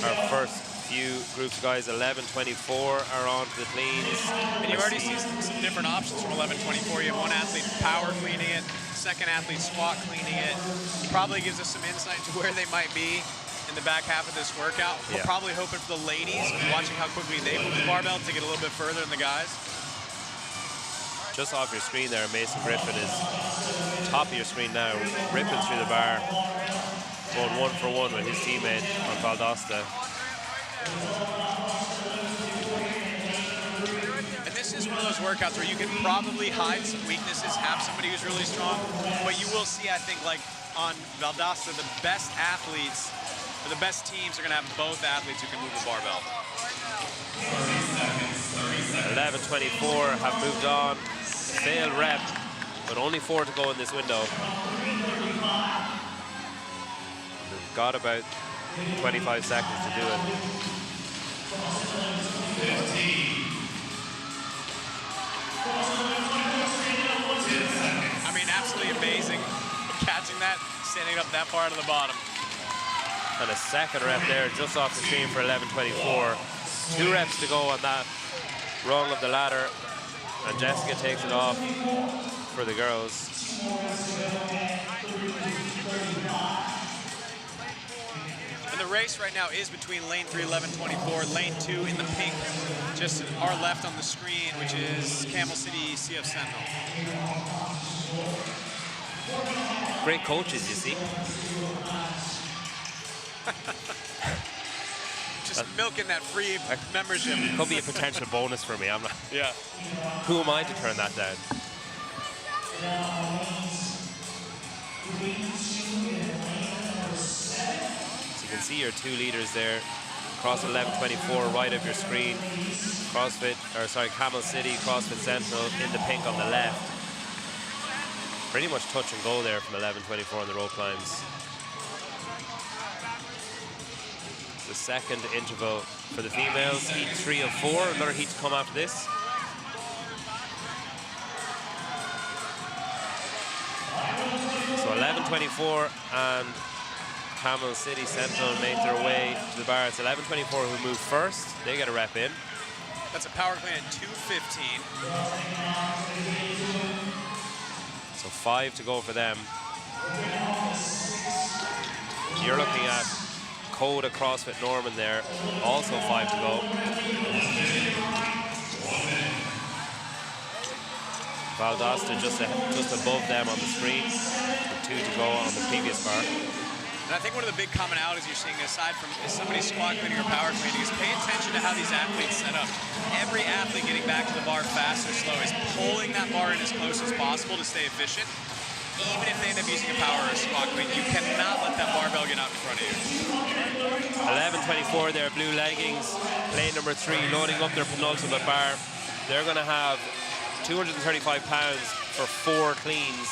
our first few groups of guys. 11:24 are on to the cleans. And you already see some different options from 11:24. You have one athlete power cleaning it, second athlete squat cleaning it. Probably gives us some insight into where they might be in the back half of this workout. We're probably hoping for the ladies, watching how quickly they move the barbell to get a little bit further than the guys. Just off your screen there, Mason Griffin is top of your screen now, ripping through the bar, going 1 for 1 with his teammate on Valdosta. And this is one of those workouts where you can probably hide some weaknesses, have somebody who's really strong, but you will see, I think, like on Valdosta, the best athletes, or the best teams are going to have both athletes who can move the barbell. 11:24 have moved on. Failed rep, but only 4 to go in this window. They've got about 25 seconds to do it. I mean, absolutely amazing catching that, standing up that far to the bottom. And a second rep there just off the screen for 11:24. 2 reps to go on that rung of the ladder. And Jessica takes it off for the girls. And the race right now is between lane 3, 11:24, lane 2 in the pink, just our left on the screen, which is Camel City CF Sentinel. Great coaches, you see. Just milking that free membership. Could be a potential bonus for me. I'm not. Yeah. Who am I to turn that down? So you can see your 2 leaders there. Across 11:24, right of your screen. Camel City, CrossFit Sentinel in the pink on the left. Pretty much touch and go there from 11:24 on the rope climbs. The second interval for the females, heat 3 of 4, another heat to come after this. So 11:24 and Camel City Sentinel make their way to the bar. It's 11:24 who move first. They get a rep in. That's a power clean at 2:15. So 5 to go for them. You're looking at Coda CrossFit Norman there, also 5 to go. Valdosta just above them on the screen, with 2 to go on the previous bar. And I think one of the big commonalities you're seeing, aside from somebody squat cleaning or power cleaning, is pay attention to how these athletes set up. Every athlete getting back to the bar fast or slow is pulling that bar in as close as possible to stay efficient. Even if they end up using a power or a squat clean, you cannot let that barbell get out in front of you. 11:24, their blue leggings, lane number 3, loading up their penultimate bar. They're going to have 235 pounds for 4 cleans.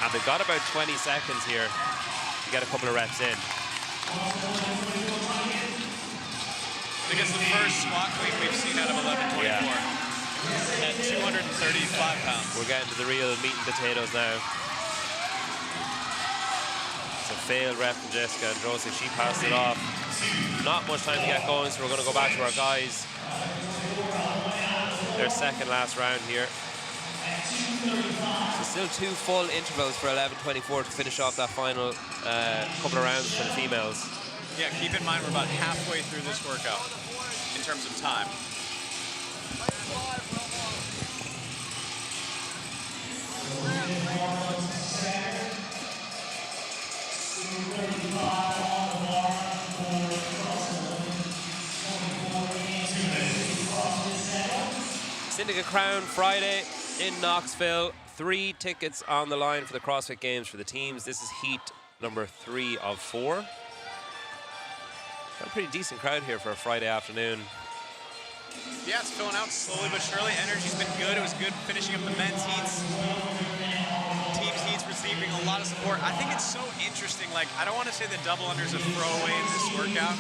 And they've got about 20 seconds here to get a couple of reps in. I think it's the first squat clean we've seen out of 11:24. Yeah. At 235 pounds. We're getting to the real meat and potatoes now. It's a failed rep from Jessica Androsi. She passed it off. Not much time to get going, so we're going to go back to our guys. Their second last round here. So still 2 full intervals for 11:24 to finish off that final couple of rounds for the females. Yeah, keep in mind we're about halfway through this workout in terms of time. Syndicate Crown Friday in Knoxville. 3 tickets on the line for the CrossFit Games for the teams. This is heat number 3 of 4. Got a pretty decent crowd here for a Friday afternoon. Yeah, it's filling out slowly but surely. Energy's been good. It was good finishing up the men's heats. Teams heats receiving a lot of support. I think it's so interesting. Like, I don't want to say the double unders a throwaway in this workout,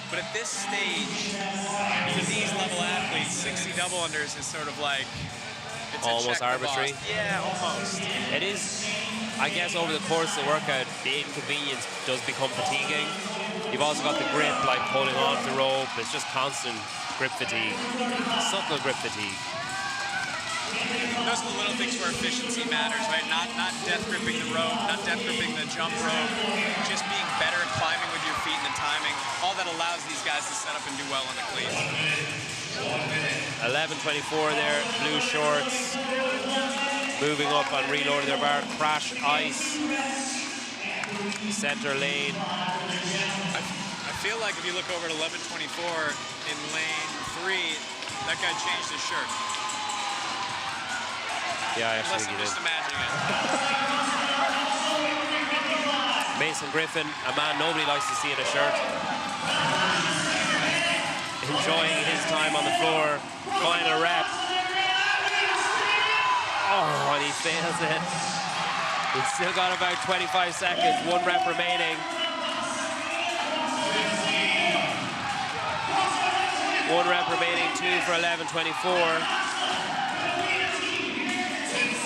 but at this stage, for these level athletes, 60 double unders is sort of like, it's almost arbitrary. Yeah, almost. It is I guess over the course of the workout, the inconvenience does become fatiguing. You've also got the grip, like holding on to the rope. It's just constant grip fatigue, subtle grip fatigue. Those are the little things where efficiency matters, right? Not death gripping the rope, not death gripping the jump rope, just being better at climbing with your feet and the timing. All that allows these guys to set up and do well on the cleats. 11:24 there, blue shorts. Moving up on reloading their bar. Crash Ice. Center lane. I feel like if you look over at 11:24 in lane 3, that guy changed his shirt. Yeah, I actually think he did. Just imagining it. Mason Griffin, a man nobody likes to see in a shirt. Enjoying his time on the floor. Final rep. Oh, and he fails it. He's still got about 25 seconds, 1 rep remaining. 1 rep remaining, 2 for 11:24.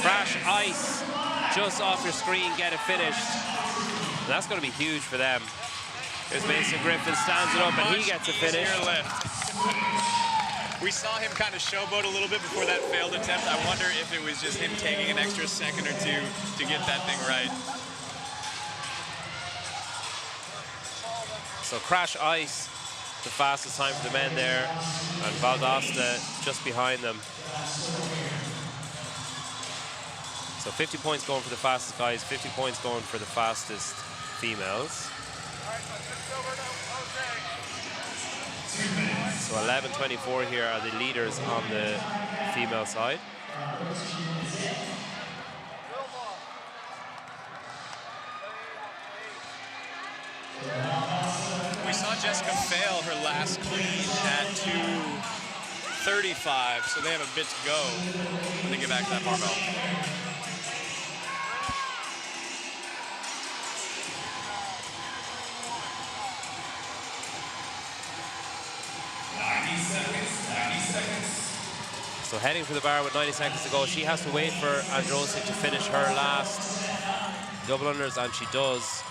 Crash Ice, just off your screen, get it finished. And that's going to be huge for them. Here's Mason Griffin, stands it up, and he gets it finished. We saw him kind of showboat a little bit before that failed attempt. I wonder if it was just him taking an extra second or two to get that thing right. So Crash Ice, the fastest time for the men there, and Valdosta just behind them. So 50 points going for the fastest guys, 50 points going for the fastest females. So 11:24 here are the leaders on the female side. We saw Jessica fail her last clean at 2:35, so they have a bit to go when they get back to that barbell. So heading for the bar with 90 seconds to go. She has to wait for Androsic to finish her last double unders, and she does.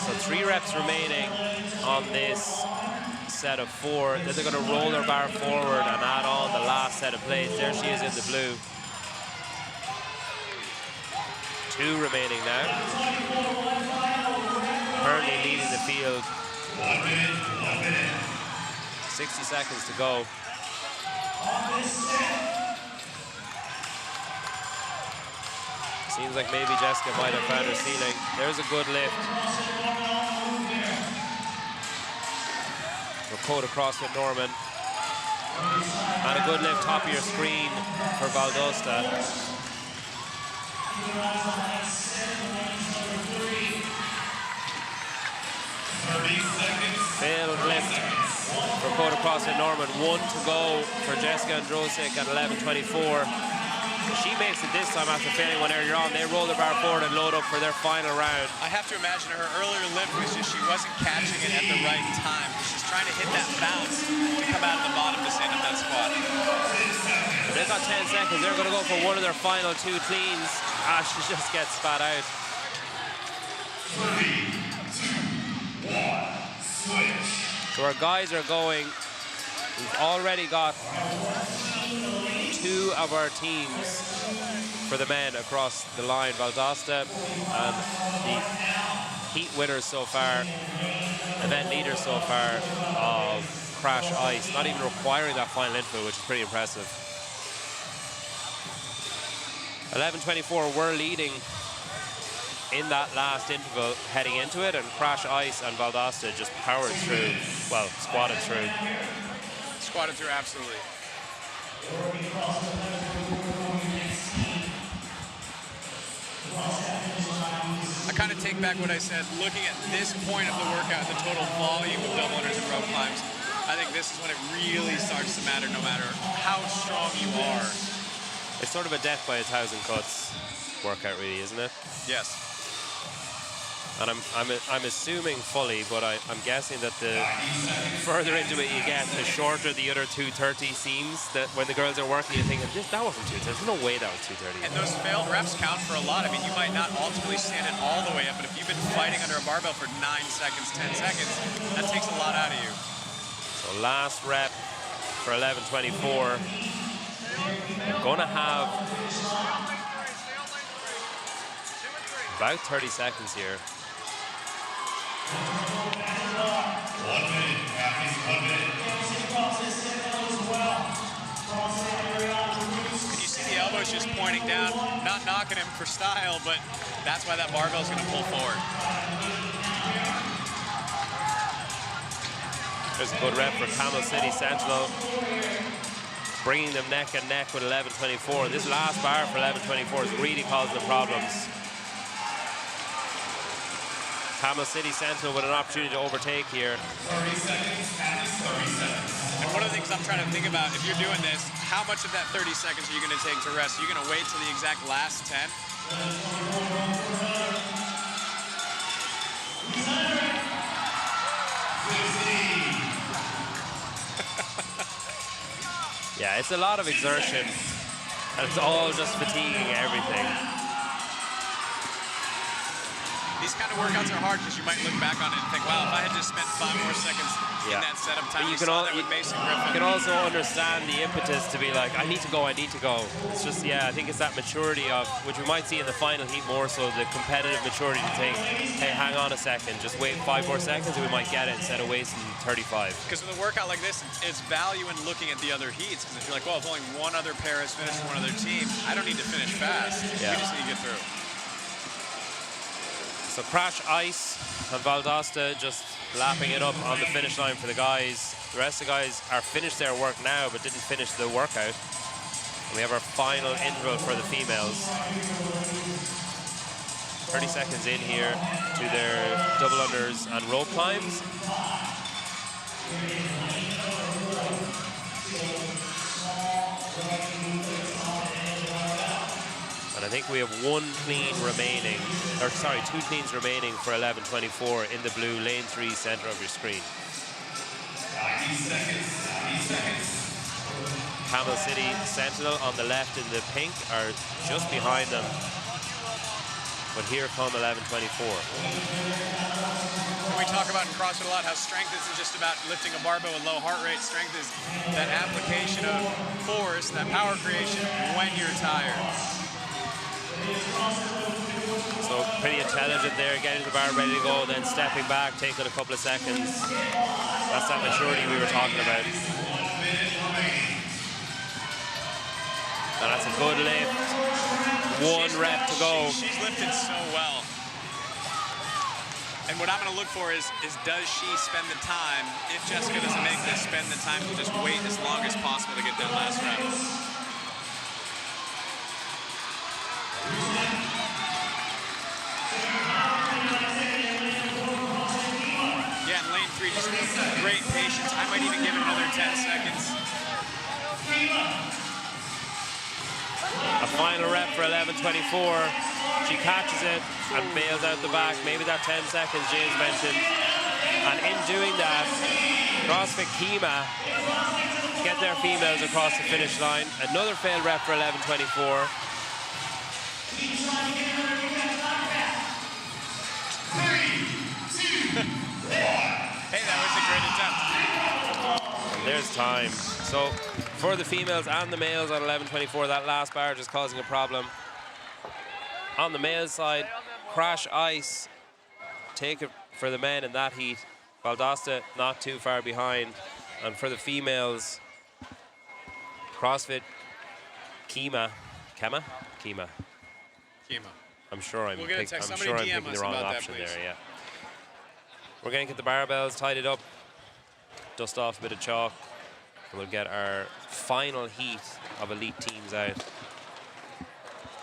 So 3 reps remaining on this set of 4. Then they're going to roll their bar forward and add on the last set of plates. There she is in the blue. 2 remaining now. Currently leading the field. 60 seconds to go. Seems like maybe Jessica might have found her ceiling. There's a good lift. Dakota CrossFit Norman. And a good lift top of your screen for Valdosta. Failed lift for Dakota CrossFit Norman. 1 to go for Jessica Androsic at 11:24. She makes it this time after failing one earlier on. They roll the bar forward and load up for their final round. I have to imagine her earlier lift was just she wasn't catching it at the right time. She's trying to hit that bounce to come out of the bottom to stand up that squat. They've got 10 seconds. They're going to go for one of their final 2 cleans. She just gets spat out. 3, 2, 1, switch. So our guys are going. We've already got 2 of our teams for the men across the line. Valdosta and the heat winners so far, event leaders so far of Crash Ice, not even requiring that final input, which is pretty impressive. 11:24, we're leading in that last interval heading into it, and Crash Ice and Valdosta just powered through, well, squatted through. Squatted through, absolutely. I kind of take back what I said. Looking at this point of the workout, the total volume of double unders and rope climbs, I think this is when it really starts to matter, no matter how strong you are. It's sort of a death by 1,000 cuts workout, really, isn't it? Yes. And I'm assuming fully, but I'm guessing that the further into it you get, the shorter the other 230 seems. That when the girls are working, you think that wasn't 230. There's no way that was 230. And those failed reps count for a lot. I mean, you might not ultimately stand it all the way up, but if you've been fighting under a barbell for 9 seconds, 10 seconds, that takes a lot out of you. So last rep for 11:24. Gonna have about 30 seconds here. 1 minute. Raptis, 1 minute. And you see the elbows just pointing down, not knocking him for style, but that's why that barbell's going to pull forward. There's a good rep for Camel City Sentinel, bringing them neck and neck with 11:24. This last bar for 11:24 is really causing them problems. Camel City Sentinel with an opportunity to overtake here. 30 seconds, Raptis, 30 seconds. And one of the things I'm trying to think about, if you're doing this, how much of that 30 seconds are you going to take to rest? Are you going to wait till the exact last 10? Yeah, it's a lot of exertion, and it's all just fatiguing everything. These kind of workouts are hard because you might look back on it and think, wow, if I had just spent 5 more seconds in that setup time, But you can also understand the impetus to be like, I need to go, I need to go. It's just, yeah, I think it's that maturity of, which we might see in the final heat more so, the competitive maturity to think, hey, hang on a second, just wait 5 more seconds and we might get it instead of wasting 35. Because with a workout like this, it's value in looking at the other heats. Because if you're like, well, if only one other pair has finished from one other team, I don't need to finish fast. Yeah. We just need to get through. So Crash Ice and Valdosta just lapping it up on the finish line for the guys. The rest of the guys are finished their work now, but didn't finish the workout. And we have our final interval for the females. 30 seconds in here to their double unders and rope climbs. And I think we have 1 clean remaining, or sorry, 2 cleans remaining for 11:24 in the blue, lane 3, center of your screen. 90 seconds, 90 seconds. Camel City Sentinel on the left in the pink are just behind them. But here come 11:24. We talk about in CrossFit a lot how strength isn't just about lifting a barbell with low heart rate. Strength is that application of force, that power creation when you're tired. So pretty intelligent there, getting the bar ready to go, then stepping back, taking a couple of seconds. That's that maturity we were talking about. And that's a good lift. 1 rep to go. She's lifted so well. And what I'm going to look for is does she spend the time, if Jessica doesn't make this, spend the time to just wait as long as possible to get that last rep. Yeah, in lane 3, just great patience. I might even give it another 10 seconds. A final rep for 11:24. She catches it and bails out the back. Maybe that 10 seconds James mentioned. And in doing that, CrossFit Kima get their females across the finish line. Another failed rep for 11:24. Hey, that was a great attempt. And there's time. So for the females and the males on 11:24, that last bar just causing a problem. On the male side, Crash Ice, take it for the men in that heat. Valdosta not too far behind. And for the females, CrossFit Kima. I'm sure I'm picking the wrong option there, yeah. We're going to get the barbells, tidied up, dust off a bit of chalk, and we'll get our final heat of elite teams out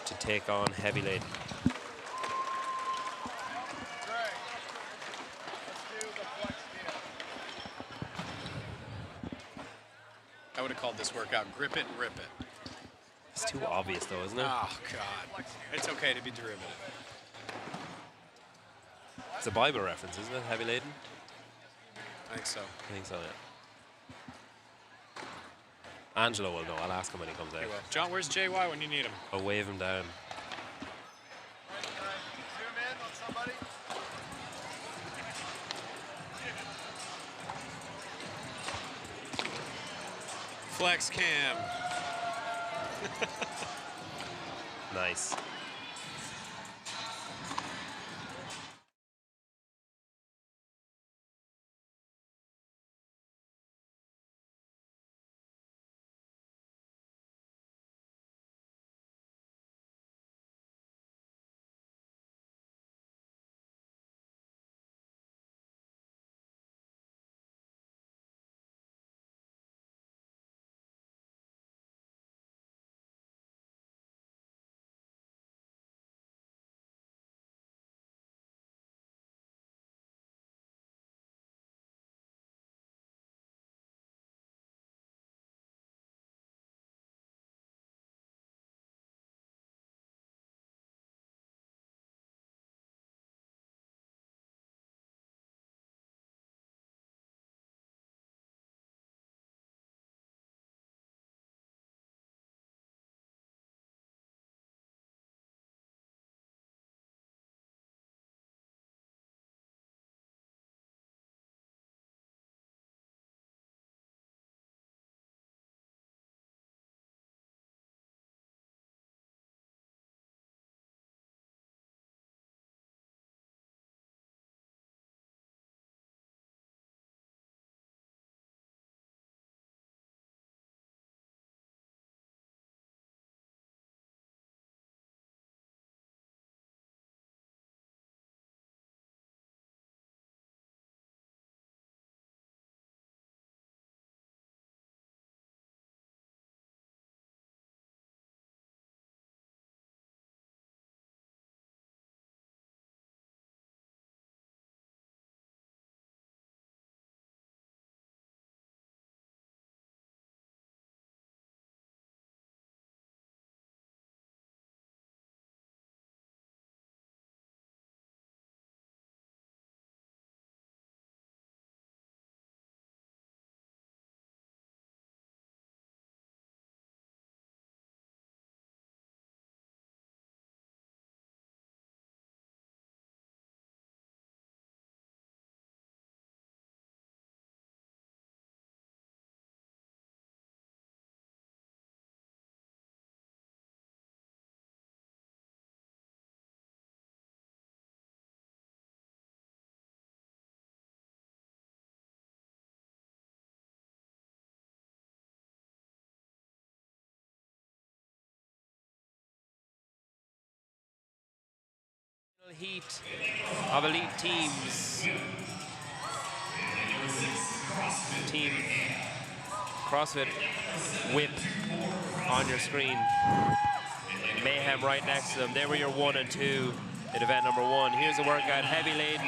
to take on heavy laden. I would have called this workout grip it and rip it. It's too obvious though, isn't it? Oh, God. It's okay to be derivative. It's a Bible reference, isn't it? Heavy laden? I think so. I think so, yeah. Angelo will know. I'll ask him when he comes out. John, where's JY when you need him? I'll wave him down. Flex cam. Nice. Heat of elite teams. Team CrossFit whip on your screen. Mayhem right next to them. They were your 1 and 2 at event number 1. Here's the workout, heavy laden.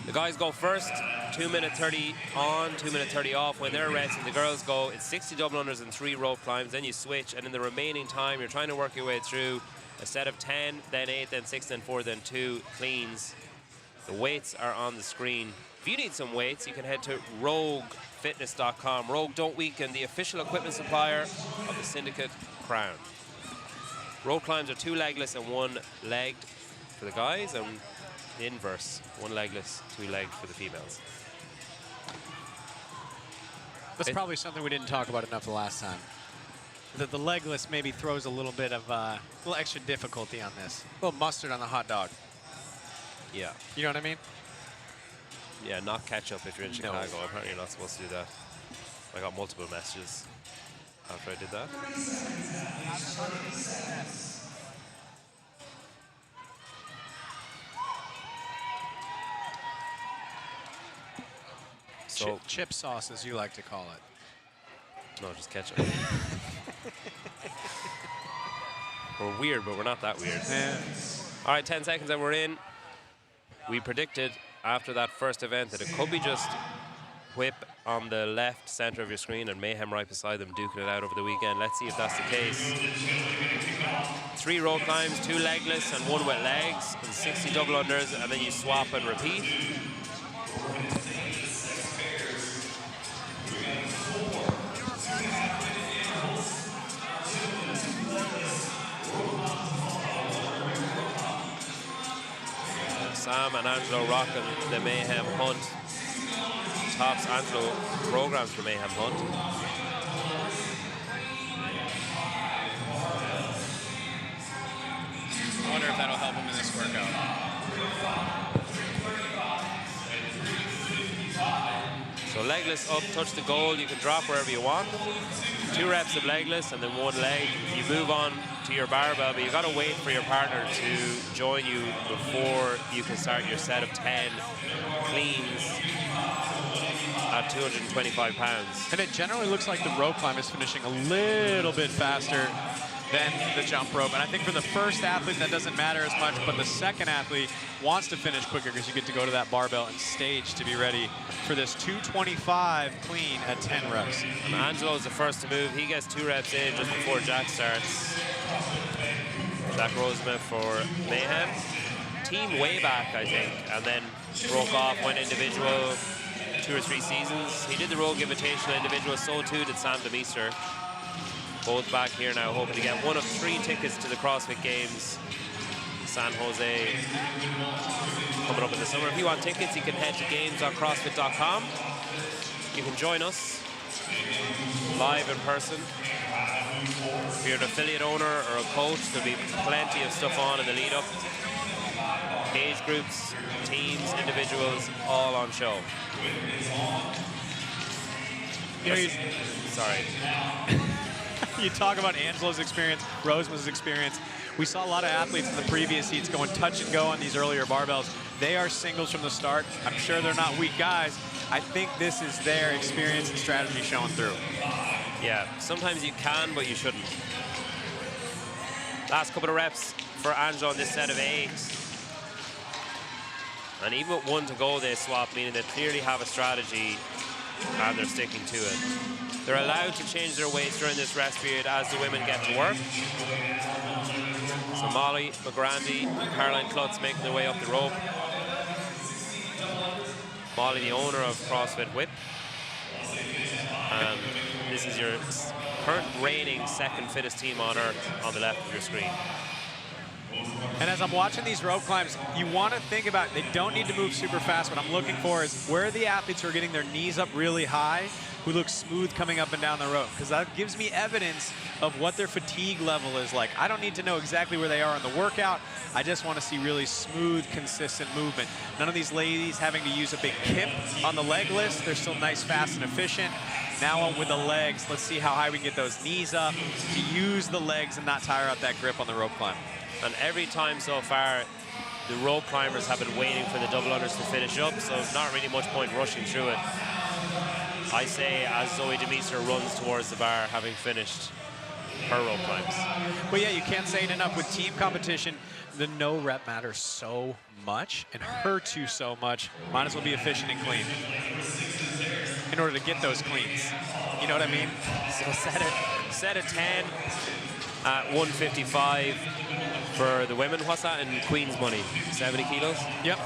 The guys go first, 2 minute 30 on, 2 minute 30 off. When they're resting, the girls go, it's 60 double unders and 3 rope climbs. Then you switch, and in the remaining time, you're trying to work your way through a set of 10, then 8, then 6, then 4, then 2 cleans. The weights are on the screen. If you need some weights, you can head to roguefitness.com. Rogue Don't Weaken, the official equipment supplier of the Syndicate Crown. Rope climbs are 2 legless and 1 legged for the guys, and the inverse, 1 legless, 2 legged for the females. That's probably something we didn't talk about enough the last time. That the legless maybe throws a little bit of a little extra difficulty on this. A little mustard on the hot dog. Yeah. You know what I mean? Yeah, not ketchup if you're in Chicago. Apparently you're not supposed to do that. I got multiple messages after I did that. So chip sauce, as you like to call it. No, just ketchup. We're weird, but we're not that weird. Yeah. All right, 10 seconds and we're in. We predicted after that first event that it could be just Whip on the left center of your screen and Mayhem right beside them, duking it out over the weekend. Let's see if that's the case. 3 row climbs, 2 legless and 1 with legs, and 60 double unders, and then you swap and repeat. Sam and Angelo rocking the Mayhem Hunt. Tops Angelo programs for Mayhem Hunt. I wonder if that'll help him in this workout. So legless up, touch the goal. You can drop wherever you want. 2 reps of legless and then 1 leg. You move on to your barbell, but you got to wait for your partner to join you before you can start your set of 10 cleans at 225 pounds. And it generally looks like the rope climb is finishing a little bit faster than the jump rope. And I think for the first athlete, that doesn't matter as much, but the second athlete wants to finish quicker because you get to go to that barbell and stage to be ready for this 225 clean at 10 reps. And Angelo is the first to move. He gets 2 reps in just before Jack starts. Jack Rosemouth for Mayhem. Team way back, I think, and then broke off, went individual 2 or 3 seasons. He did the Rogue Invitational individual, so too did Sam DeMeester. Both back here now, hoping to get 1 of 3 tickets to the CrossFit Games San Jose coming up in the summer. If you want tickets, you can head to games.crossfit.com. You can join us live in person. If you're an affiliate owner or a coach, there'll be plenty of stuff on in the lead up. Age groups, teams, individuals, all on show. You know, sorry. You talk about Angelo's experience, Roseman's experience. We saw a lot of athletes in the previous heats going touch and go on these earlier barbells. They are singles from the start. I'm sure they're not weak guys. I think this is their experience and strategy showing through. Yeah, sometimes you can, but you shouldn't. Last couple of reps for Angelo on this set of 8. And even with 1 to go, they swap, meaning they clearly have a strategy and they're sticking to it. They're allowed to change their weights during this rest period as the women get to work. So Molly McGrandy and Caroline Klutz making their way up the rope. Molly, the owner of CrossFit Whip. And this is your current reigning second fittest team on earth on the left of your screen. And as I'm watching these rope climbs, you want to think about, they don't need to move super fast. What I'm looking for is where are the athletes who are getting their knees up really high, who look smooth coming up and down the rope, because that gives me evidence of what their fatigue level is like. I don't need to know exactly where they are in the workout. I just want to see really smooth, consistent movement. None of these ladies having to use a big kip on the leg list. They're still nice, fast, and efficient. Now on with the legs, let's see how high we can get those knees up to use the legs and not tire out that grip on the rope climb. And every time so far, the rope climbers have been waiting for the double unders to finish up, so not really much point rushing through it. I say as Zoe DeMeester runs towards the bar, having finished her rope climbs. But yeah, you can't say it enough. With team competition, the no rep matters so much and hurts you so much. Might as well be efficient and clean in order to get those cleans. You know what I mean? So set a 10 at 155 for the women. What's that in Queen's money? 70 kilos? Yep.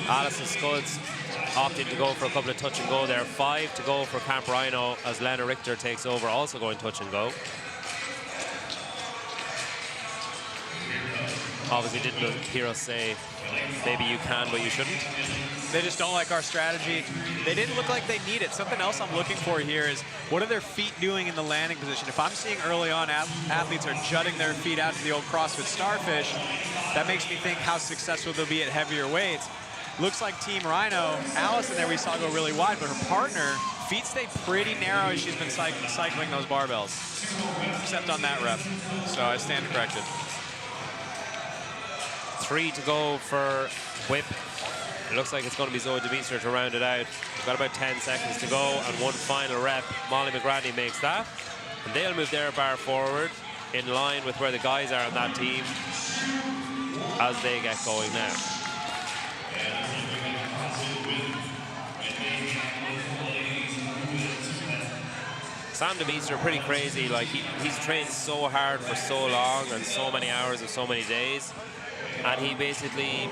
Alexis Scuds opting to go for a couple of touch and go there. 5 to go for Camp Rhino as Lena Richter takes over, also going touch and go. Obviously didn't hear us say maybe you can, but you shouldn't. They just don't like our strategy. They didn't look like they need it. Something else I'm looking for here is what are their feet doing in the landing position? If I'm seeing early on athletes are jutting their feet out to the old CrossFit Starfish, that makes me think how successful they'll be at heavier weights. Looks like Team Rhino, Allison there we saw go really wide, but her partner, feet stay pretty narrow as she's been cycling those barbells, except on that rep. So I stand corrected. 3 to go for Whip. It looks like it's going to be Zoe DeMeester to round it out. We've got about 10 seconds to go and one final rep. Molly McGrandy makes that. And they'll move their bar forward. in line with where the guys are on that team as they get going now. Sam DeMeester, pretty crazy. Like he's trained so hard for so long and so many hours and so many days, and he basically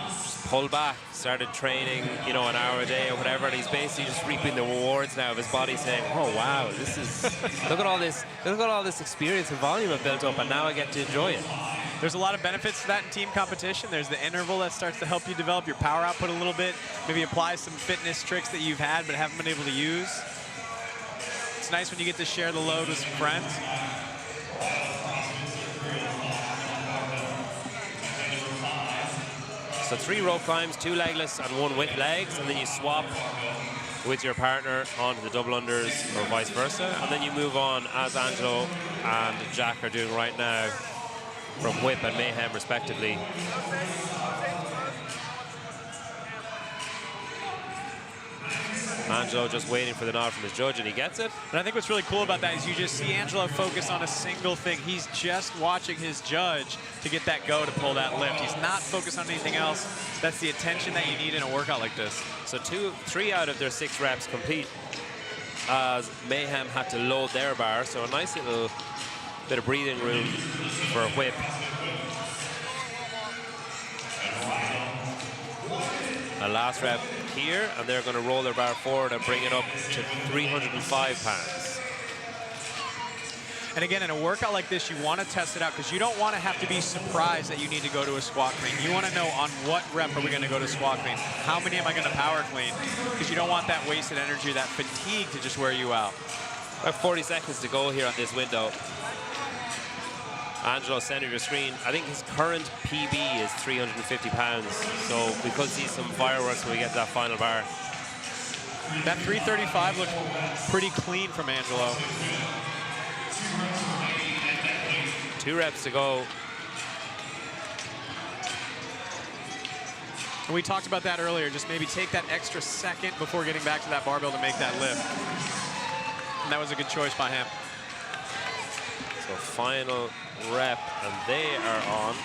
just pulled back, started training, you know, an hour a day or whatever, and he's basically just reaping the rewards now of his body, saying, "Oh wow, this is look at all this experience and volume I've built up, and now I get to enjoy it." There's a lot of benefits to that in team competition. There's the interval that starts to help you develop your power output a little bit, maybe apply some fitness tricks that you've had but haven't been able to use. It's nice when you get to share the load with some friends. So 3 rope climbs, 2 legless and 1 with legs, and then you swap with your partner onto the double unders or vice versa, and then you move on as Angelo and Jack are doing right now from whip and mayhem respectively. Angelo just waiting for the nod from his judge, and he gets it. And I think what's really cool about that is you just see Angelo focus on a single thing. He's just watching his judge to get that go to pull that lift. He's not focused on anything else. That's the attention that you need in a workout like this. So 3 out of their 6 reps complete as Mayhem had to load their bar. So a nice little bit of breathing room for a whip. A last rep here, and they're going to roll their bar forward and bring it up to 305 pounds. And again, in a workout like this, you want to test it out because you don't want to have to be surprised that you need to go to a squat clean. You want to know on what rep are we going to go to squat clean? How many am I going to power clean? Because you don't want that wasted energy, that fatigue to just wear you out. About 40 seconds to go here on this window. Angelo centered your screen. I think his current PB is 350 pounds. So we could see some fireworks when we get to that final bar. That 335 looked pretty clean from Angelo. 2 reps to go. And we talked about that earlier. Just maybe take that extra second before getting back to that barbell to make that lift. And that was a good choice by him. So final rep, and they are on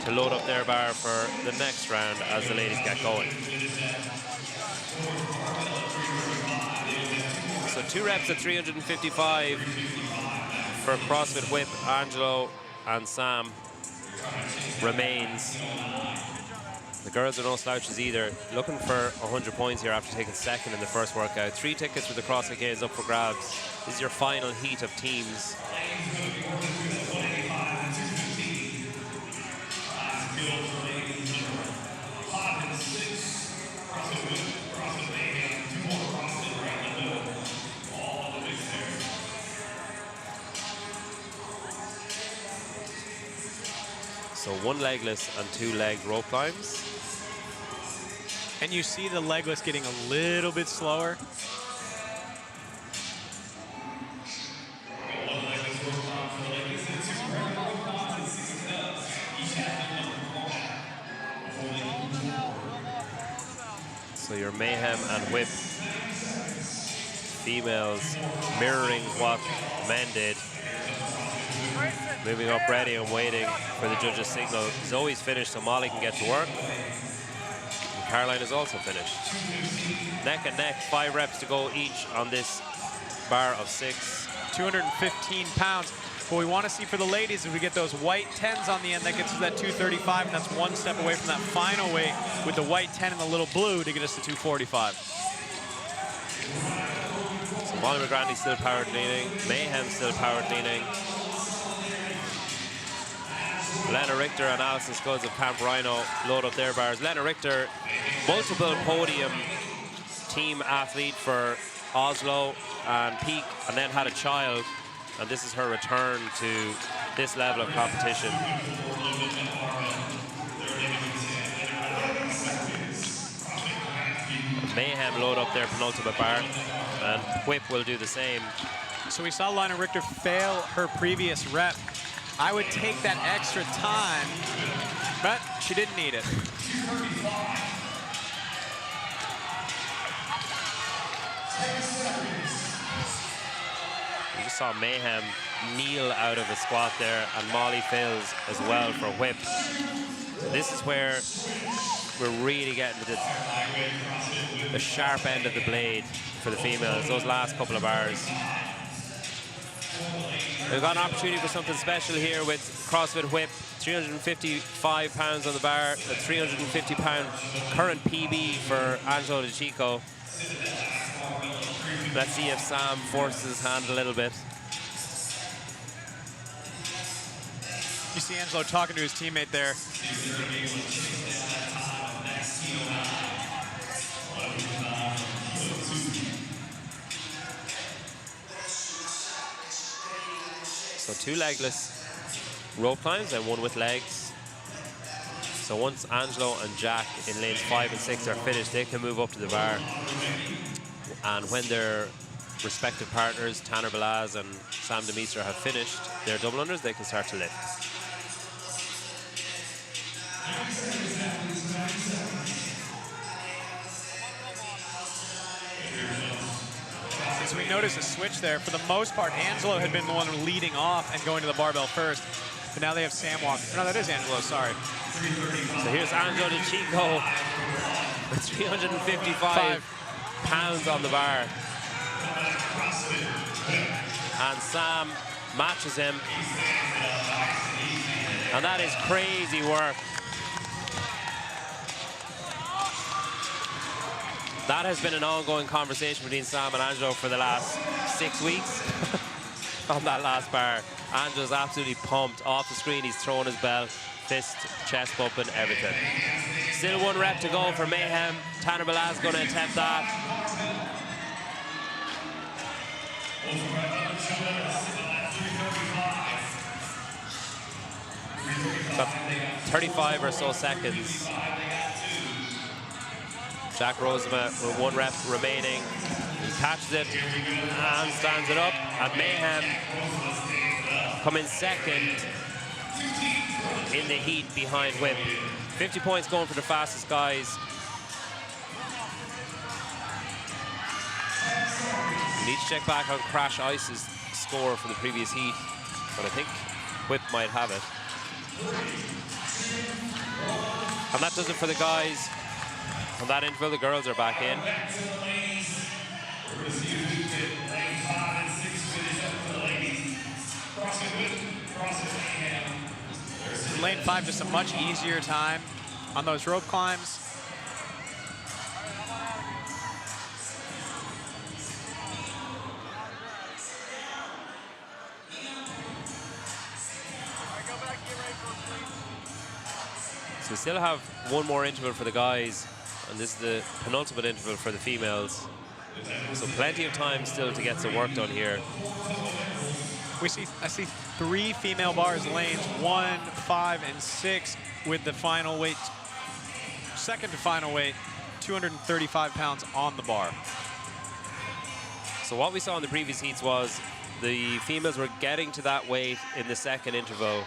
to load up their bar for the next round as the ladies get going. So 2 reps at 355 for CrossFit Whip. Angelo and Sam remains. The girls are no slouches either. Looking for 100 points here after taking second in the first workout. 3 tickets for the CrossFit Games up for grabs. This is your final heat of teams. So 1 legless and 2 legged rope climbs. And you see the legless getting a little bit slower. So your Mayhem and Whip females mirroring what men did. Moving up ready and waiting for the judge's signal. Zoe's finished, so Molly can get to work. And Caroline is also finished. Neck and neck, 5 reps to go each on this bar of 6. 215 pounds. What we want to see for the ladies is we get those white 10s on the end that gets us that 235, and that's 1 step away from that final weight with the white 10 and the little blue to get us to 245. So Molly McGrandy's still power cleaning. Mayhem still power cleaning. Lena Richter and Alison Scuds of Camp Rhino load up their bars. Lena Richter, multiple podium team athlete for Oslo and Peak, and then had a child, and this is her return to this level of competition. Mayhem load up their penultimate bar, and Whip will do the same. So we saw Lena Richter fail her previous rep. I would take that extra time, but she didn't need it. You just saw Mayhem kneel out of a squat there, and Molly fails as well for whip. So this is where we're really getting to the sharp end of the blade for the females, those last couple of bars. We've got an opportunity for something special here with CrossFit Whip. 355 pounds on the bar, a 350-pound current PB for Angelo De Chico. Let's see if Sam forces his hand a little bit. You see Angelo talking to his teammate there. So 2 legless rope climbs and 1 with legs. So once Angelo and Jack in lanes 5 and 6 are finished, they can move up to the bar. And when their respective partners, Tanner Balaz and Sam DeMeester, have finished their double unders, they can start to lift. So we noticed a switch there. For the most part, Angelo had been the one leading off and going to the barbell first. But now they have Sam walk. No, that is Angelo, sorry. So here's Angelo De Chico with 355 pounds on the bar. And Sam matches him. And that is crazy work. That has been an ongoing conversation between Sam and Angelo for the last 6 weeks on that last bar. Angelo's absolutely pumped. Off the screen, he's throwing his belt, fist, chest bumping, everything. Still 1 rep to go for Mayhem. Tanner Balaz going to attempt that. About 35 or so seconds. Jack Rosema with 1 rep remaining. He catches it and stands it up. And Mayhem come in second in the heat behind Whip. 50 points going for the fastest guys. We need to check back on Crash Ice's score from the previous heat, but I think Whip might have it. And that does it for the guys. On that interval, the girls are back in. Lane 5, just a much easier time on those rope climbs. So we still have 1 more interval for the guys, and this is the penultimate interval for the females. So plenty of time still to get some work done here. I see 3 female bars, lanes 1, 5, and 6, with the final weight, second to final weight, 235 pounds on the bar. So what we saw in the previous heats was the females were getting to that weight in the second interval,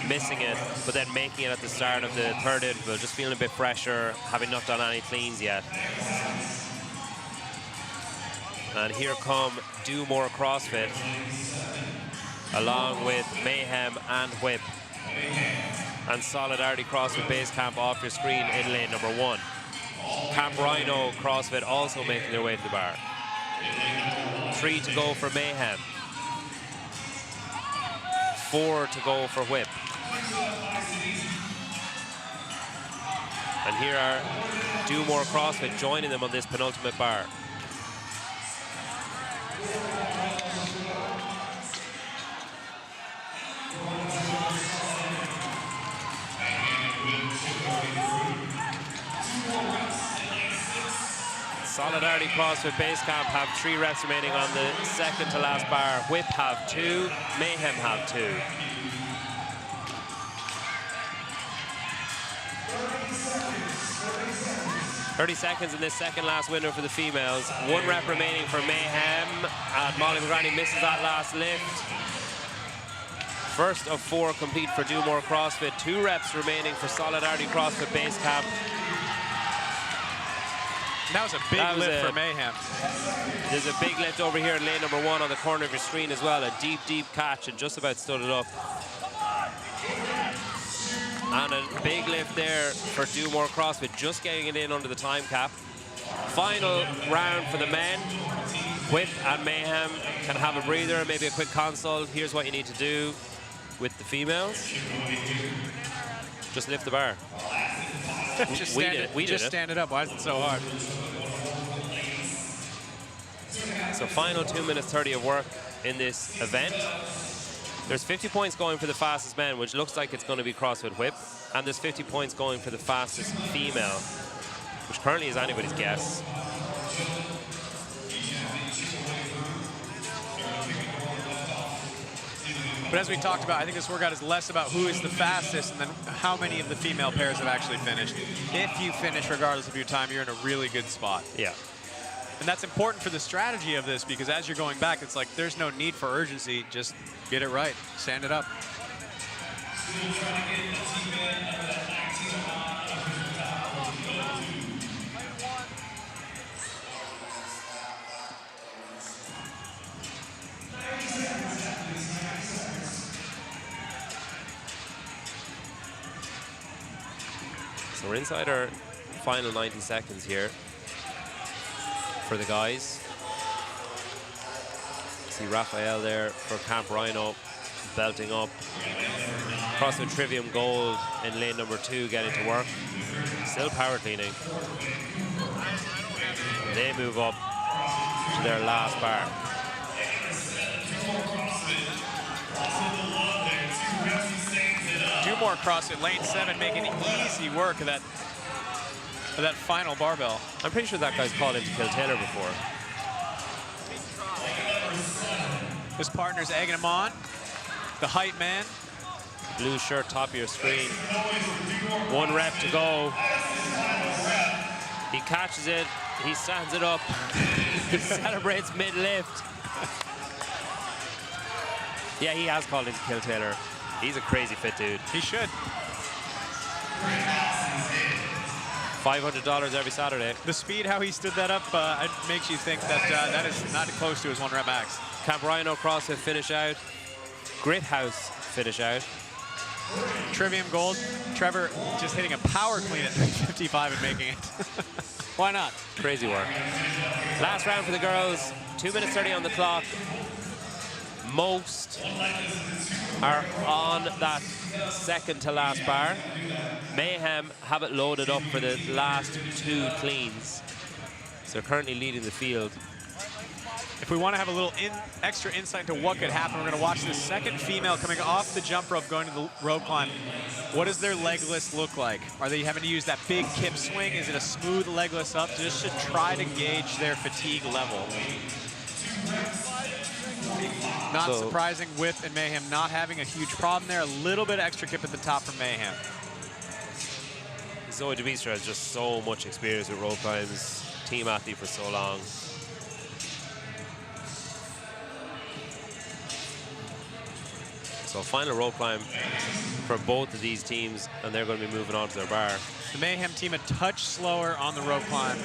missing it, but then making it at the start of the third interval, just feeling a bit fresher, having not done any cleans yet. And here come Do More CrossFit, along with Mayhem and Whip. And Solidarity CrossFit Base Camp off your screen in lane number 1. Camp Rhino CrossFit also making their way to the bar. 3 to go for Mayhem. 4 to go for Whip. And here are Do More CrossFit joining them on this penultimate bar. Solidarity CrossFit Base Camp have 3 reps remaining on the second to last bar. Whip have 2, Mayhem have 2. "30 seconds in this second last window for the females. 1 rep remaining for Mayhem. And Molly McGrady misses that last lift. First of 4 complete for Do More CrossFit. 2 reps remaining for Solidarity CrossFit Base Camp. And that was a big lift for Mayhem. There's a big lift over here in lane number 1 on the corner of your screen as well. A deep, deep catch and just about stood it up. And a big lift there for Do More CrossFit, just getting it in under the time cap. Final round for the men. Whip and Mayhem can have a breather, maybe a quick consult. Here's what you need to do with the females. Just lift the bar. Just stand it up. Why is it so hard? So final 2 minutes 30 of work in this event. There's 50 points going for the fastest man, which looks like it's going to be CrossFit Whip. And there's 50 points going for the fastest female, which currently is anybody's guess. But as we talked about, I think this workout is less about who is the fastest and then how many of the female pairs have actually finished. If you finish regardless of your time, you're in a really good spot. Yeah. And that's important for the strategy of this, because as you're going back, it's like there's no need for urgency. Just get it right. Stand it up. So we're inside our final 90 seconds here for the guys. See Raphael there for Camp Rhino belting up. CrossFit Trivium Gold in lane number 2 getting to work. Still power cleaning. They move up to their last bar. Do More CrossFit, lane 7, making easy work of that final barbell. I'm pretty sure that guy's called into Kill Taylor before. His partner's egging him on. The hype man. Blue shirt, top of your screen. 1 rep to go. He catches it. He stands it up. He celebrates mid-lift. Yeah, he has called into Kill Taylor. He's a crazy fit dude. He should. $500 every Saturday. The speed, how he stood that up, it makes you think that that is not close to his 1 rep max. Camp Rhino CrossFit finish out. Grit House finish out. Trivium Gold. Trevor just hitting a power clean at 355 and making it. Why not? Crazy work. Last round for the girls. 2 minutes 30 on the clock. Most are on that second to last bar. Mayhem have it loaded up for the last 2 cleans. So they're currently leading the field. If we want to have a little extra insight into what could happen, we're going to watch the second female coming off the jump rope, going to the rope climb. What does their legless look like? Are they having to use that big kip swing? Is it a smooth legless up? Just to try to gauge their fatigue level. Not surprising, Whip and Mayhem not having a huge problem there. A little bit of extra kip at the top for Mayhem. Zoe DeMeester has just so much experience with rope climbs. Team athlete for so long. So final rope climb for both of these teams, and they're going to be moving on to their bar. The Mayhem team a touch slower on the rope climb.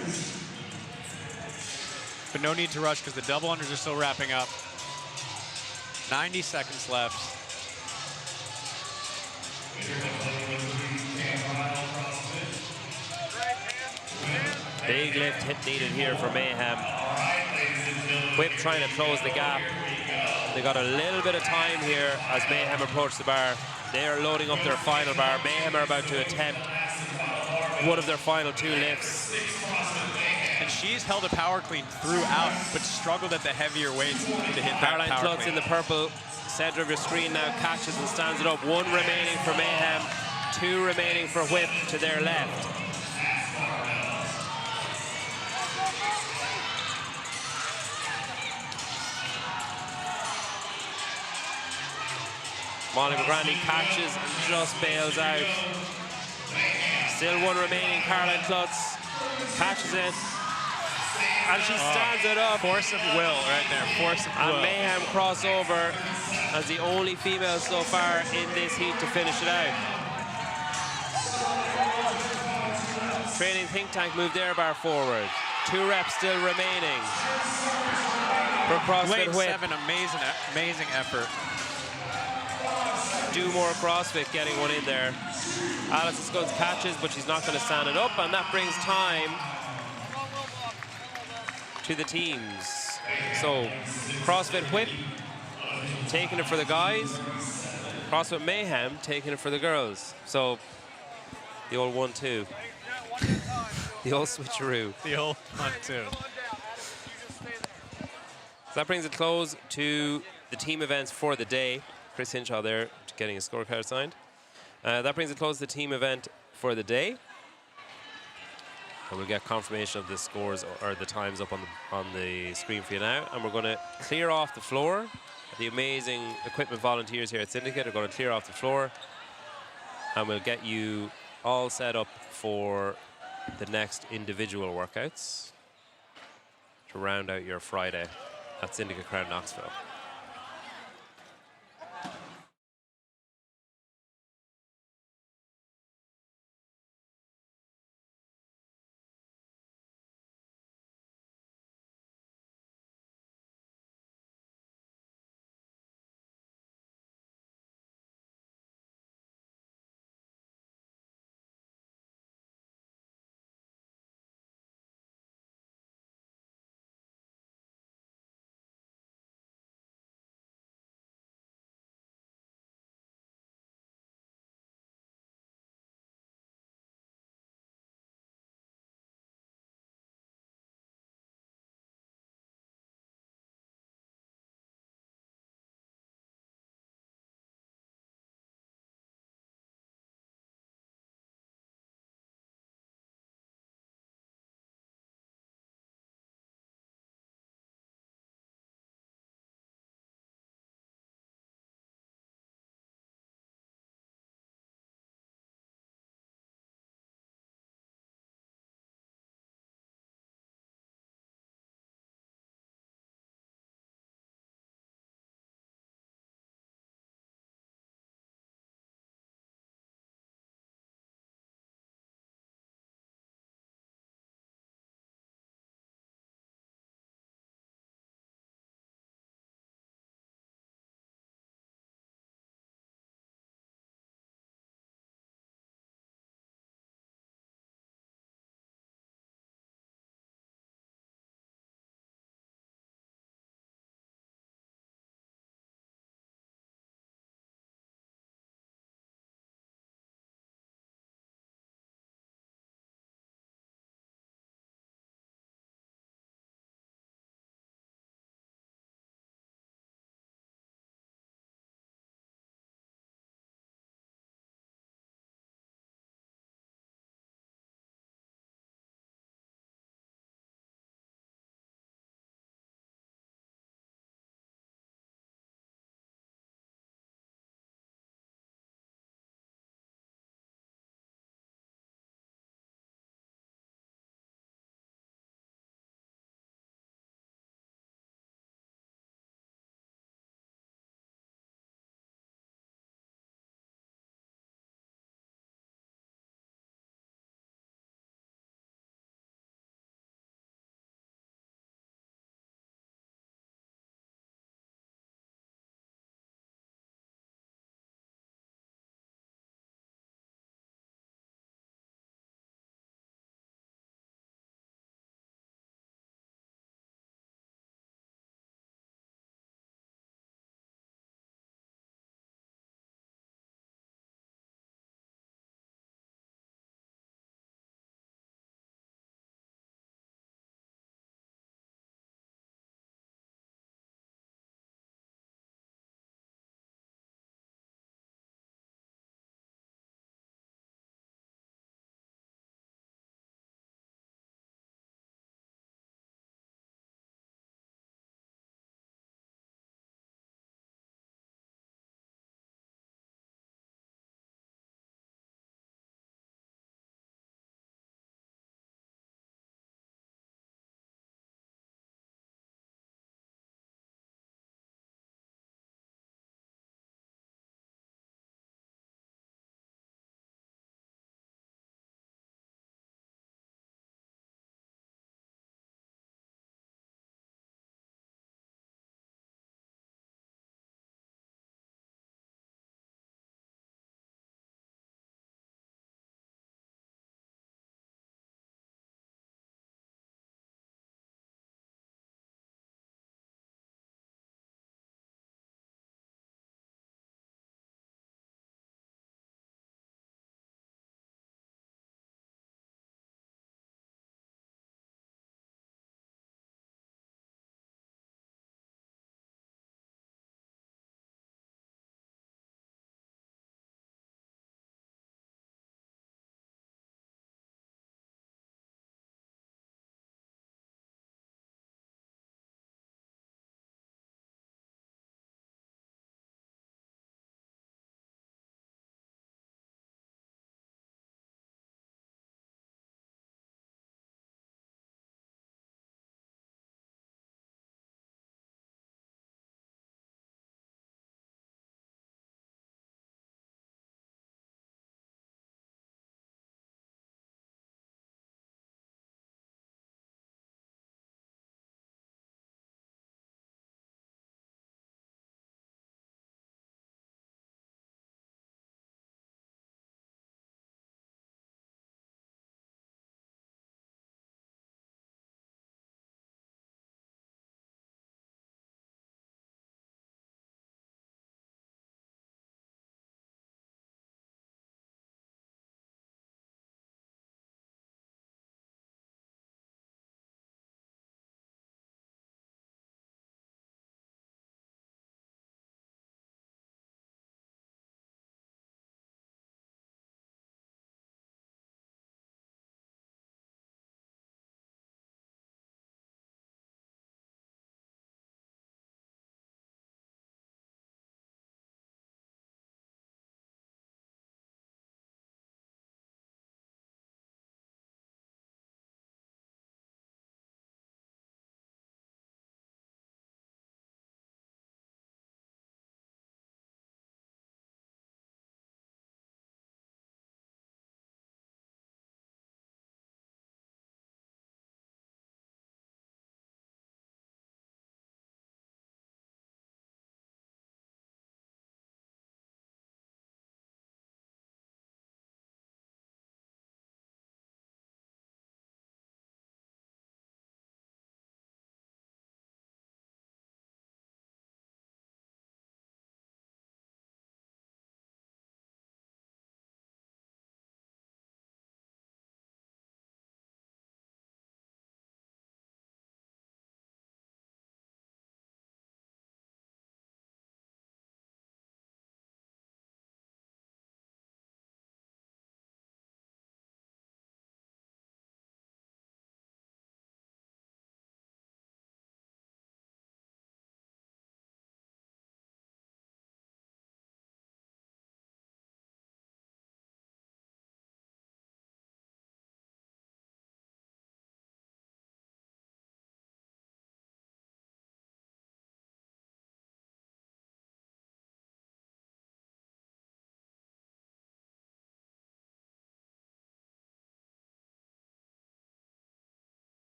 But no need to rush because the double unders are still wrapping up. 90 seconds left. Big lift hit needed here for Mayhem. Whip trying to close the gap. They got a little bit of time here as Mayhem approach the bar. They are loading up their final bar. Mayhem are about to attempt one of their final 2 lifts. And she's held a power clean throughout, but struggled at the heavier weights to hit that Caroline power Klutz clean. in the purple center of your screen now catches and stands it up. 1 remaining for Mayhem, 2 remaining for Whip to their left. Monica Grandi catches and just bails out. Still 1 remaining. Caroline Klutz catches it. And she stands it up. Force of will right there. Force of will. And Mayhem crossover as the only female so far in this heat to finish it out. Training Think Tank move their bar forward. 2 reps still remaining for CrossFit Lane Whip. 7, amazing effort. Do more CrossFit getting one in there. Alexis goes catches, but she's not going to stand it up, and that brings time to the teams. So CrossFit Whip taking it for the guys. CrossFit Mayhem taking it for the girls. So the old 1-2. The old switcheroo. The old 1-2. So that brings a close to the team events for the day. Chris Hinshaw there getting his scorecard signed. That brings a close to the team event for the day. And we'll get confirmation of the scores or the times up on the screen for you now. And we're going to clear off the floor. The amazing equipment volunteers here at Syndicate are going to clear off the floor. And we'll get you all set up for the next individual workouts to round out your Friday at Syndicate Crown, Knoxville.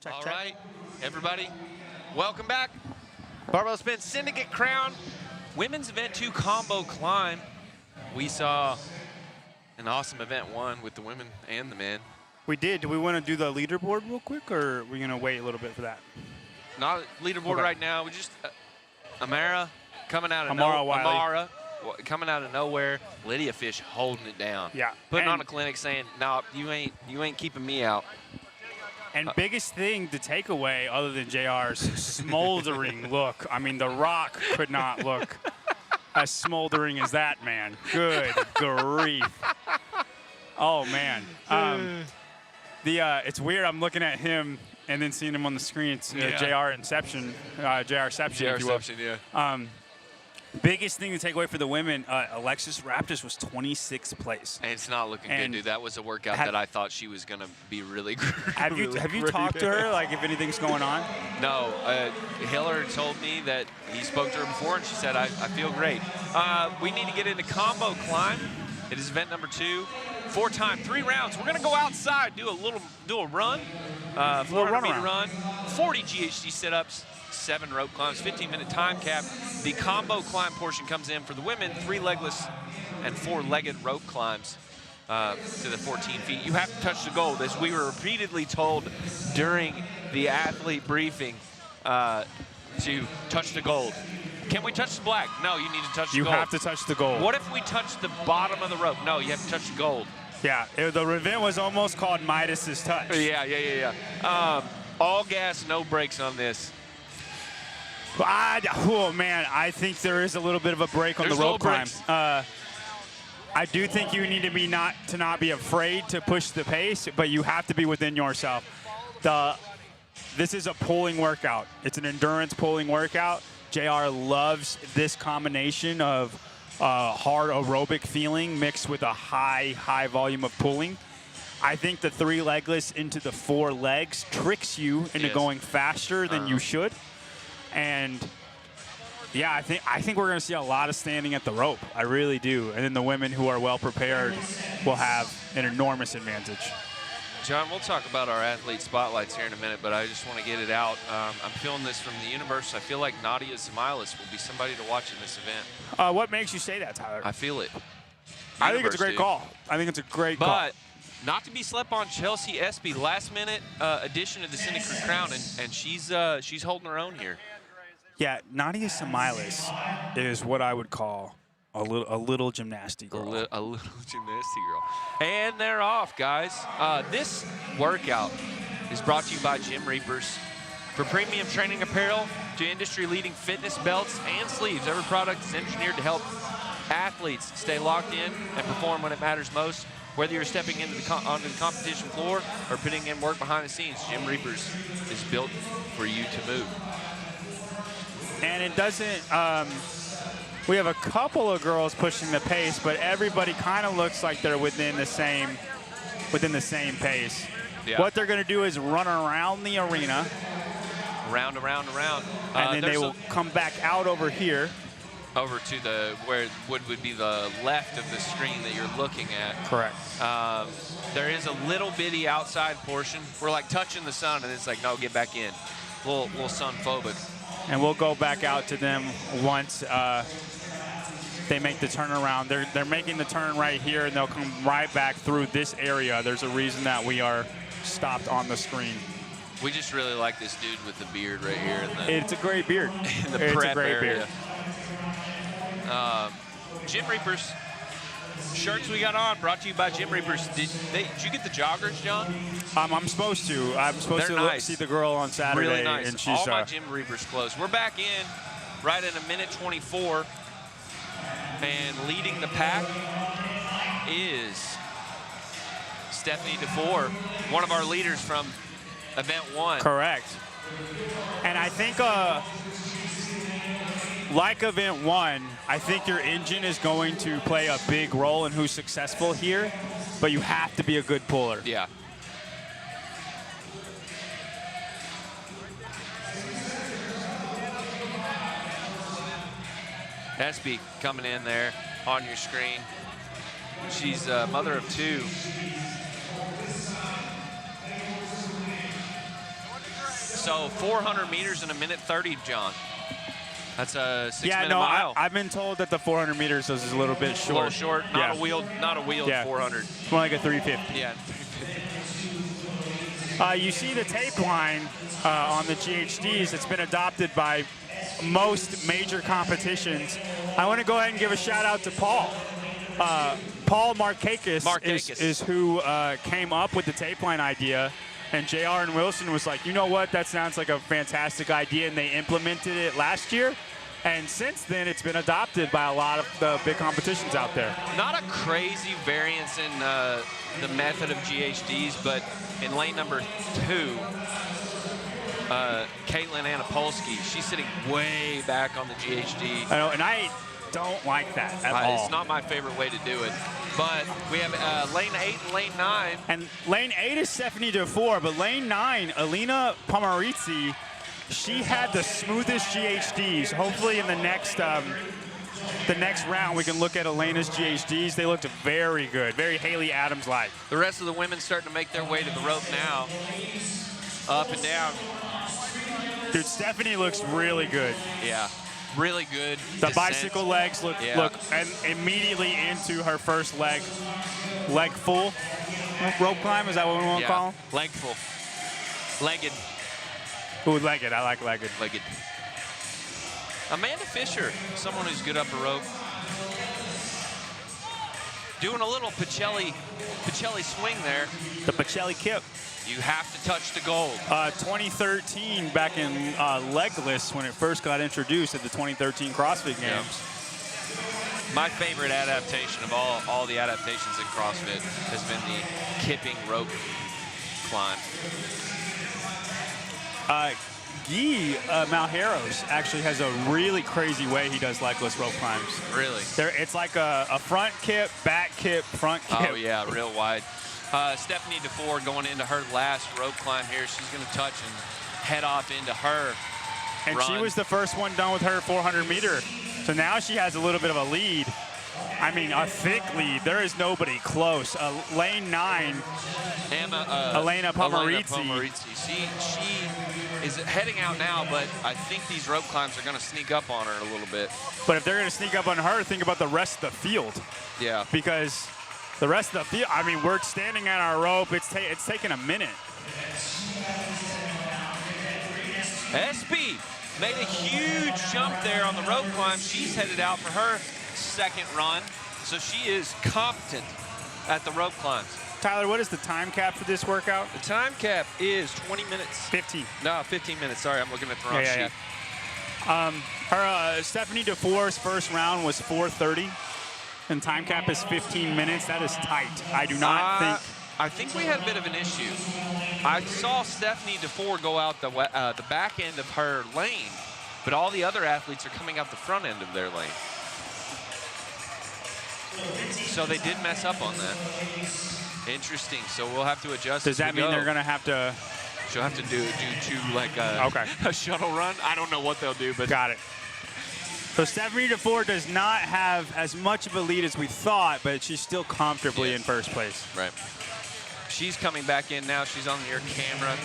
Check, All check. right, everybody, welcome back. Barbell Spin Syndicate Crown, Women's Event 2 Combo Climb. We saw an awesome Event 1 with the women and the men. We did. Do we want to do the leaderboard real quick, or are we going to wait a little bit for that? Not leaderboard right now. We just Amara coming out of Amara coming out of nowhere. Lydia Fish holding it down. Yeah. Putting on a clinic, saying, "No, you ain't keeping me out." And biggest thing to take away, other than JR's smoldering look. I mean, The Rock could not look as smoldering as that man. Good grief. Oh man. It's weird. I'm looking at him and then seeing him on the screen. It's JR Inception, JRception, if you will. Yeah. Biggest thing to take away for the women, Alexis Raptis was 26th place. And it's not looking good, dude. That was a workout that I thought she was gonna be really good. Have you talked to her, like if anything's going on? No. Hiller told me that he spoke to her before, and she said, I feel great. We need to get into combo climb. It is event number 2. 4-time, 3 rounds. We're gonna go outside, do a run, 400-meter run, 40 GHD sit-ups, 7 rope climbs, 15-minute time cap. The combo climb portion comes in for the women, 3 legless and 4-legged rope climbs to the 14 feet. You have to touch the goal. As we were repeatedly told during the athlete briefing to touch the gold. Can we touch the black? No, you need to touch the gold. You have to touch the gold. What if we touch the bottom of the rope? No, you have to touch the gold. Yeah, the event was almost called Midas's Touch. Yeah. All gas, no brakes on this. Oh man, I think there is a little bit of a break on the rope climb. I do think you need to not be afraid to push the pace, but you have to be within yourself. This is a pulling workout. It's an endurance pulling workout. JR loves this combination of hard aerobic feeling mixed with a high volume of pulling. I think the 3 legless into the 4 legs tricks you into going faster than you should. And yeah, I think we're going to see a lot of standing at the rope. I really do. And then the women who are well prepared will have an enormous advantage. John, we'll talk about our athlete spotlights here in a minute, but I just want to get it out. I'm feeling this from the universe. I feel like Nadia Zamilis will be somebody to watch in this event. What makes you say that, Tyler? I feel it. I think it's a great call. I think it's a great call. But not to be slept on, Chelsea Espy, last-minute addition to the Syndicate Crown, and she's holding her own here. Yeah, Nadia Zamilis is what I would call a little gymnastic girl. A little gymnastic girl. And they're off, guys. This workout is brought to you by Gym Reapers. For premium training apparel to industry-leading fitness belts and sleeves, every product is engineered to help athletes stay locked in and perform when it matters most. Whether you're stepping onto the competition floor or putting in work behind the scenes, Gym Reapers is built for you to move. And it doesn't, we have a couple of girls pushing the pace, but everybody kind of looks like they're within the same pace. Yeah. What they're going to do is run around the arena. Around. And then they will come back out over here. Over to where would be the left of the screen that you're looking at. Correct. There is a little bitty outside portion. We're like touching the sun, and it's like, no, get back in. A little sun phobic. And we'll go back out to them once they make the turnaround. They're making the turn right here, and they'll come right back through this area. There's a reason that we are stopped on the screen. We just really like this dude with the beard right here. It's a great beard. In the prep area. Gym Reapers. Shirts we got on brought to you by Gym Reapers. Did you get the joggers, John? I'm supposed to. I'm supposed to see the girl on Saturday. Really nice. And she's all my Gym Reapers clothes. We're back in right in 1:24. And leading the pack is Stephanie DeFore, one of our leaders from Event 1. Correct. And I think like Event 1, I think your engine is going to play a big role in who's successful here, but you have to be a good puller. Yeah. Espy coming in there on your screen. She's a mother of 2. So 400 meters in a minute 30, John. That's a 6-minute no, mile. I've been told that the 400 meters is a little bit short. A little short, not a wheeled 400. It's more like a 350. Yeah. You see the tape line on the GHDs. It's been adopted by most major competitions. I want to go ahead and give a shout out to Paul. Paul Markakis is who came up with the tape line idea. And JR and Wilson was like, you know what, that sounds like a fantastic idea, and they implemented it last year. And since then, it's been adopted by a lot of the big competitions out there. Not a crazy variance in the method of GHDs, but in lane number 2, Caitlin Anapolsky, she's sitting way back on the GHD. I know, and I don't like that at all. It's not my favorite way to do it. But we have lane 8 and lane 9. And lane 8 is Stephanie Dufour, but lane 9, Alina Pomarizzi, she had the smoothest GHDs. Hopefully in the next round we can look at Alina's GHDs. They looked very good, very Haley Adams-like. The rest of the women starting to make their way to the rope now. Up and down. Dude, Stephanie looks really good. Yeah. Really good. The descent. Bicycle legs look and immediately into her first leg full rope climb. Is that what we want to call them? Leg full. Legged. Ooh, legged. I like legged. Legged. Amanda Fisher, someone who's good up a rope. Doing a little Pacelli swing there. The Pacelli kip. You have to touch the gold. 2013, back in legless when it first got introduced at the 2013 CrossFit Games. Yeah. My favorite adaptation of all the adaptations in CrossFit has been the kipping rope climb. Guy Malheiros actually has a really crazy way he does legless rope climbs. Really? It's like a front kip, back kip, front kip. Oh, yeah, real wide. Stephanie Dufour going into her last rope climb here. She's going to touch and head off into her And run. she was the first one done with her 400 meter. So now she has a little bit of a lead. I mean, a thick lead. There is nobody close. Lane 9, Elena Pomarizzi. She is heading out now, but I think these rope climbs are going to sneak up on her a little bit. But if they're going to sneak up on her, think about the rest of the field. Yeah. Because the rest of the field, I mean, we're standing on our rope. It's taking a minute. SB made a huge jump there on the rope climb. She's headed out for her second run. So she is competent at the rope climbs. Tyler, what is the time cap for this workout? The time cap is 20 minutes. 15. No, 15 minutes. Sorry, I'm looking at the wrong sheet. Her Stephanie Dufour's first round was 4:30, and time cap is 15 minutes. That is tight. I do not think. I think we had a bit of an issue. I saw Stephanie Dufour go out the back end of her lane, but all the other athletes are coming out the front end of their lane. So they did mess up on that. Interesting. So we'll have to adjust. Does that mean they're going to have to? She'll have to do like a shuttle run. I don't know what they'll do, but got it. So Stephanie Dufour does not have as much of a lead as we thought, but she's still comfortably in first place. Right. She's coming back in now. She's on your camera,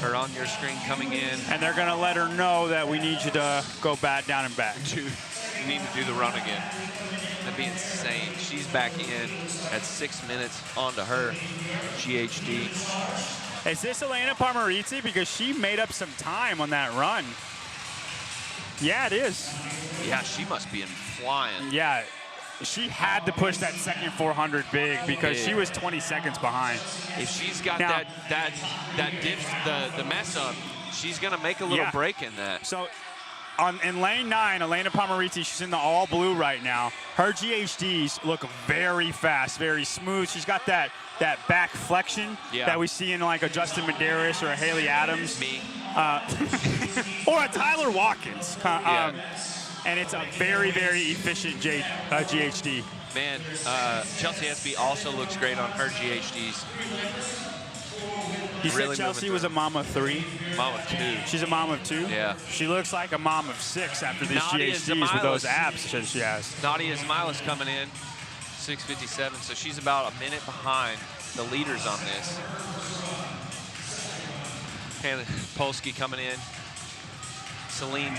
or on your screen coming in. And they're going to let her know that we need you to go back, down and back. You need to do the run again. That'd be insane. She's back in at 6 minutes onto her GHD. Is this Elena Pomarizzi? Because she made up some time on that run. Yeah, it is. Yeah, she must be in flying. Yeah, she had to push that second 400 big because she was 20 seconds behind. If she's got that diff, the mess up, she's gonna make a little break in that. So in lane 9, Elena Pomarizzi, she's in the all blue right now. Her GHDs look very fast, very smooth. She's got that back flexion that we see in like a Justin Medeiros or a Haley Adams. Me. Or a Tyler Watkins. And it's a very, very efficient GHD. Man, Chelsea SB also looks great on her GHDs. You really said Chelsea was a mom of 3? Mom of 2. She's a mom of 2? Yeah. She looks like a mom of 6 after these GHDs with those abs that she has. Nadia Zmilas coming in, 6:57, so she's about a minute behind the leaders on this. And Polsky coming in. Celine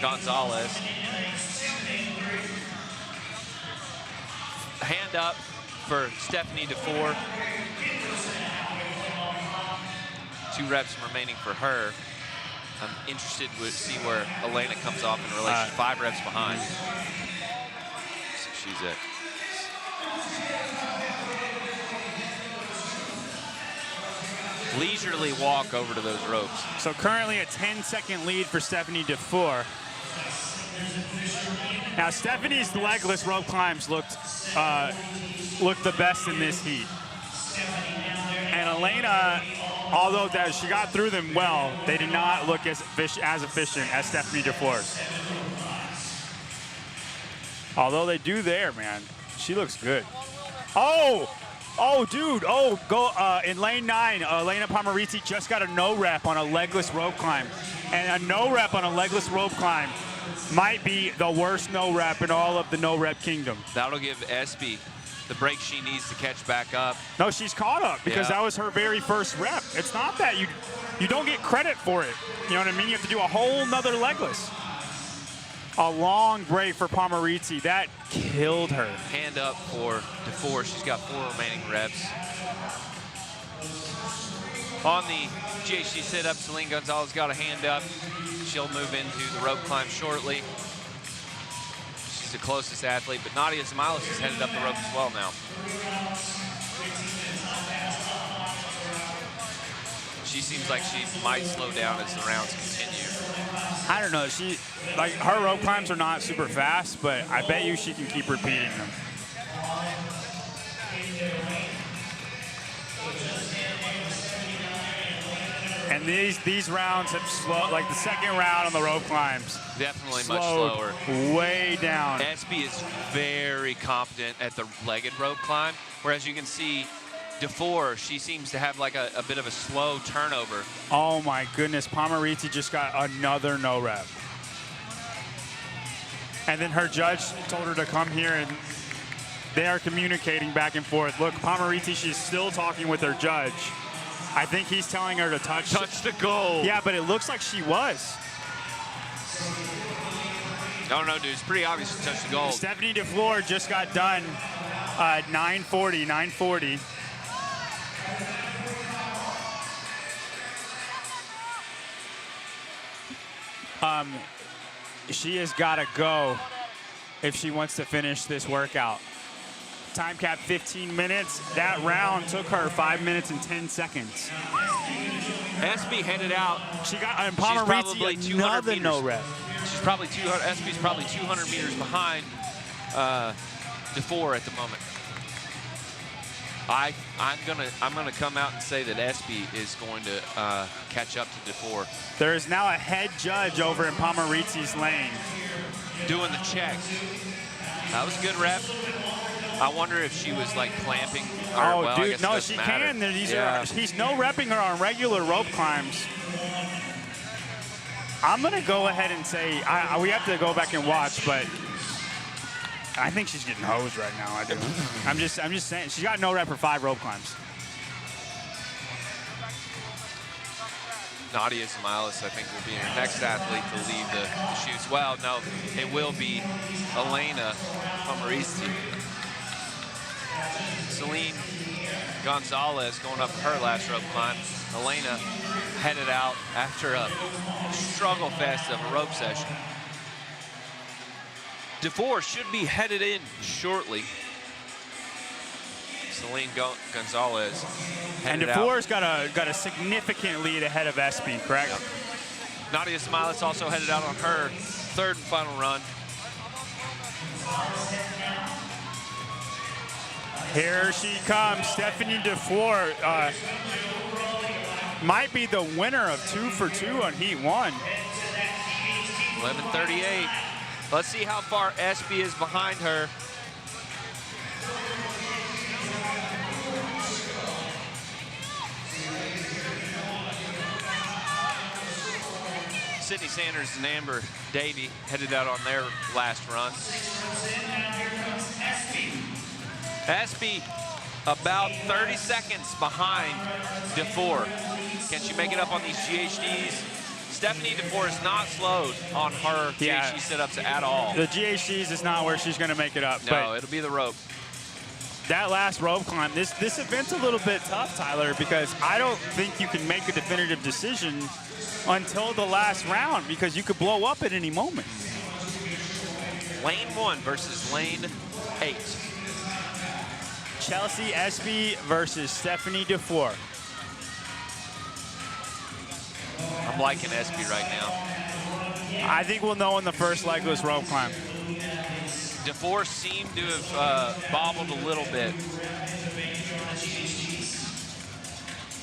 Gonzalez. Hand up for Stephanie DeFore. 2 reps remaining for her. I'm interested to see where Elena comes off in relation. 5 reps behind. So she's at. Leisurely walk over to those ropes. So currently a 10-second lead for Stephanie DeFore. Now Stephanie's legless rope climbs looked the best in this heat. And Elena, although she got through them well, they did not look as efficient as Stephanie DeFore's. Although they do there, man. She looks good. Oh, dude. Oh, go in lane 9. Elena Palmeriti just got a no rep on a legless rope climb. And a no rep on a legless rope climb might be the worst no rep in all of the no rep kingdom. That'll give Espy the break she needs to catch back up. No, she's caught up because that was her very first rep. It's not that you don't get credit for it. You know what I mean? You have to do a whole nother legless. A long break for Palmeriti. That killed her. Hand up for DeFore. She's got 4 remaining reps. On the GHD sit-up, Celine Gonzalez got a hand up. She'll move into the rope climb shortly. She's the closest athlete, but Nadia Smilis is headed up the rope as well now. She seems like she might slow down as the rounds continue. I don't know. Her rope climbs are not super fast, but I bet you she can keep repeating them. And these rounds have slowed, like the second round on the rope climbs. Definitely much slower. Way down. Espy is very competent at the legged rope climb, whereas you can see DeFore, she seems to have like a bit of a slow turnover. Oh my goodness, Palmeriti just got another no rep. And then her judge told her to come here, and they are communicating back and forth. Look, Palmeriti, she's still talking with her judge. I think he's telling her to touch the goal. Yeah, but it looks like she was. I don't know, dude. It's pretty obvious she touched the goal. Stephanie DeFore just got done 940. She has got to go if she wants to finish this workout. Time cap 15 minutes. That round took her 5 minutes and 10 seconds. Espy headed out. She got Palmeriti another no rep. She's probably 200. Espy's probably 200 meters behind DeFore at the moment. I'm gonna come out and say that Espy is going to catch up to DeFore. There is now a head judge over in Palmeriti's lane. Doing the check. That was a good rep. I wonder if she was like clamping. Oh, well, dude, no, she can. He's no repping her on regular rope climbs. I'm gonna go ahead and say we have to go back and watch, but I think she's getting hosed right now. I do. I'm just saying she's got no rep for 5 rope climbs. Nadia Smilis, I think, will be our next athlete to leave the chutes. Well, no, it will be Elena Palmeriti. Celine Gonzalez going up her last rope climb. Elena headed out after a struggle fest of a rope session. DeFore should be headed in shortly. Celine Gonzalez and DeFore's got a significant lead ahead of Espy, correct? Yep. Nadia Smilis also headed out on her 3rd and final run. Here she comes, Stephanie DeFore. Might be the winner of 2 for 2 on Heat 1. 11:38. Let's see how far Espy is behind her. Sydney Sanders and Amber Davey headed out on their last run. Espy about 30 seconds behind DeFore. Can she make it up on these GHDs? Stephanie DeFore is not slowed on her GHD sit-ups at all. The GHDs is not where she's going to make it up. No, it'll be the rope. That last rope climb, this event's a little bit tough, Tyler, because I don't think you can make a definitive decision until the last round because you could blow up at any moment. Lane 1 versus lane 8. Chelsea Espy versus Stephanie DeFore. I'm liking Espy right now. I think we'll know in the first legless rope climb. DeFore seemed to have bobbled a little bit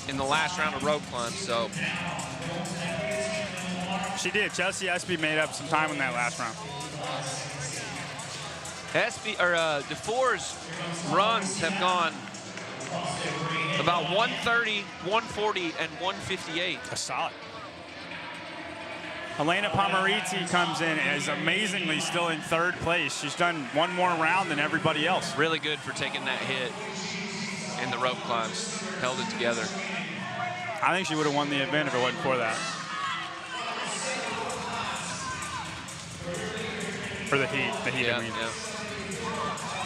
in the last round of rope climbs, so. She did. Chelsea Espy made up some time in that last round. DeFore's runs have gone about 130, 140, and 158. That's solid. Elena Pomeriti comes in and is amazingly still in 3rd place. She's done one more round than everybody else. Really good for taking that hit in the rope climbs. Held it together. I think she would have won the event if it wasn't for that. For the heat, I mean. Yeah.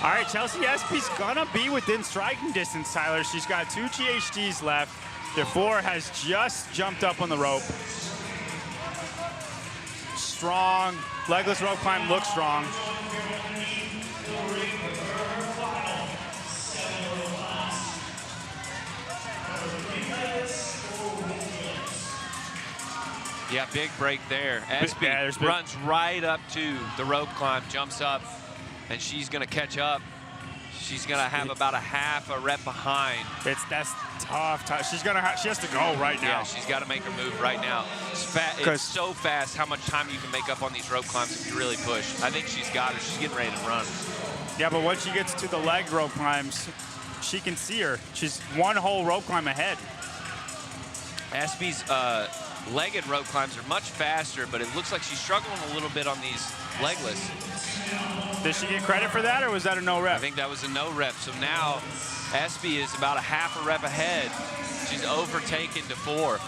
All right, Chelsea Espy's gonna be within striking distance, Tyler. She's got 2 GHDs left. DeFore has just jumped up on the rope. Strong. Legless rope climb looks strong. Yeah, big break there. Espy runs right up to the rope climb, jumps up, and she's going to catch up. She's going to have about a half a rep behind. That's tough. She has to go right now. Yeah, she's got to make her move right now. It's so fast how much time you can make up on these rope climbs if you really push. I think she's got her. She's getting ready to run. Yeah, but once she gets to the leg rope climbs, she can see her. She's one whole rope climb ahead. Espy's legged rope climbs are much faster, but it looks like she's struggling a little bit on these legless. Did she get credit for that, or was that a no rep? I think that was a no rep. So now Espy is about a half a rep ahead. She's overtaken DeFore.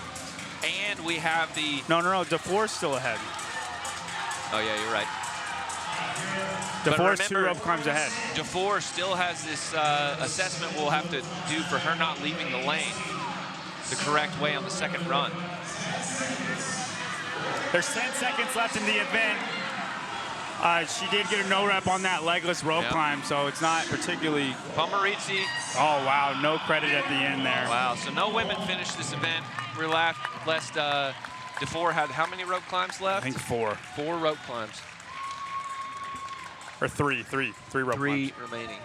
And we have the... No, DeFore's still ahead. Oh, yeah, you're right. DeFore's 2 rope climbs ahead. DeFore still has this assessment we'll have to do for her not leaving the lane the correct way on the second run. There's 10 seconds left in the event. She did get a no rep on that legless rope climb, so it's not particularly... Pomeriti. Oh, wow, no credit at the end there. Wow, so no women finished this event. We're left. DeFore had how many rope climbs left? I think 4. 4 rope climbs. Or 3 rope climbs. 3 remaining.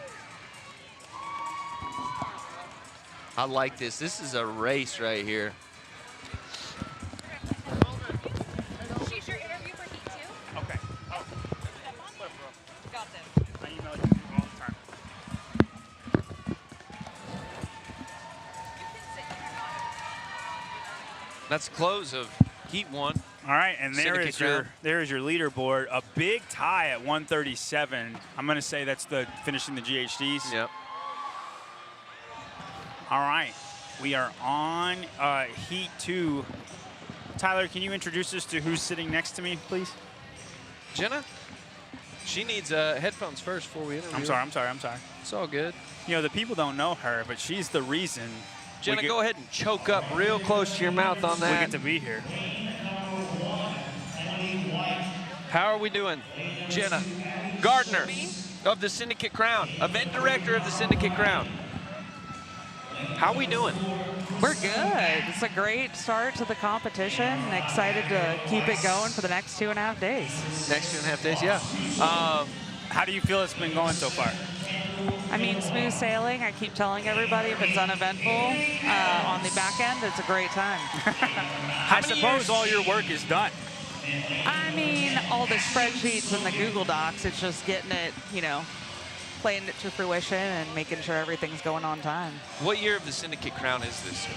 I like this. This is a race right here. She's your interview for Heat 2? Okay. Oh. Got them. I email you all the time. That's close of Heat 1. All right, and there is your leaderboard. A big tie at 137. I'm going to say that's the finishing the GHDs. Yep. All right, we are on Heat 2. Tyler, can you introduce us to who's sitting next to me, please? Jenna? She needs headphones first before we interview. I'm sorry. It's all good. You know, the people don't know her, but she's the reason. Jenna, go ahead and choke up real close to your mouth on that. We get to be here. How are we doing? Jenna Gardner of the Syndicate Crown, event director of the Syndicate Crown. How are we doing? We're good. It's a great start to the competition. Excited to keep it going for the next 2.5 days. Next 2.5 days, yeah. How do you feel it's been going so far? I mean, smooth sailing. I keep telling everybody if it's uneventful on the back end, it's a great time. I suppose all your work is done. I mean, all the spreadsheets and the Google Docs, it's just getting it, playing it to fruition and making sure everything's going on time. What year of the Syndicate Crown is this?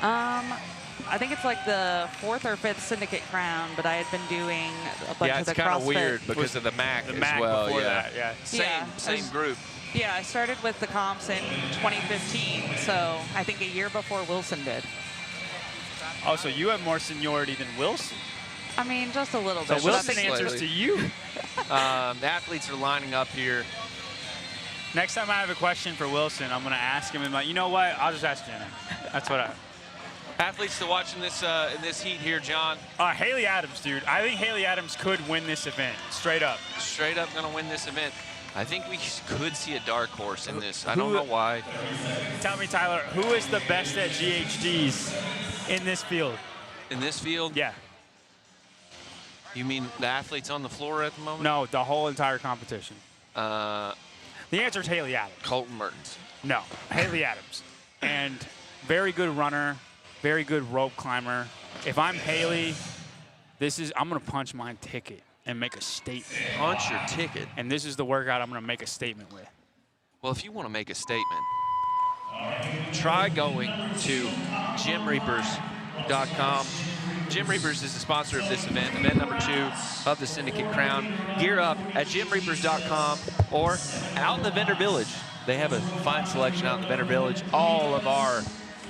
I think it's like the 4th or 5th Syndicate Crown, but I had been doing a bunch of the CrossFit. Yeah, it's kind of weird because of the MAC as well. Before that, yeah. Same group. Yeah, I started with the comps in 2015, so I think a year before Wilson did. Oh, so you have more seniority than Wilson. I mean, just a little So bit. Wilson answers to you. The athletes are lining up here. Next time I have a question for Wilson, I'm going to ask him. And like, you know what? I'll just ask Jenna. That's what I. Athletes to watch in this heat here, John. Haley Adams, dude. I think Haley Adams could win this event. Straight up. Straight up going to win this event. I think we could see a dark horse in this. I don't know why. Tell me, Tyler, who is the best at GHDs in this field? In this field? Yeah. You mean the athletes on the floor at the moment? No, the whole entire competition. The answer is Haley Adams. Colten Mertens. No, Haley Adams. And very good runner, very good rope climber. If I'm Haley, I'm going to punch my ticket and make a statement. Punch your ticket? And this is the workout I'm going to make a statement with. Well, if you want to make a statement, try going to gymreapers.com. Gym Reapers is the sponsor of this event number 2 of the Syndicate Crown. Gear up at gymreapers.com or out in the vendor village. They have a fine selection out in the vendor village. All of our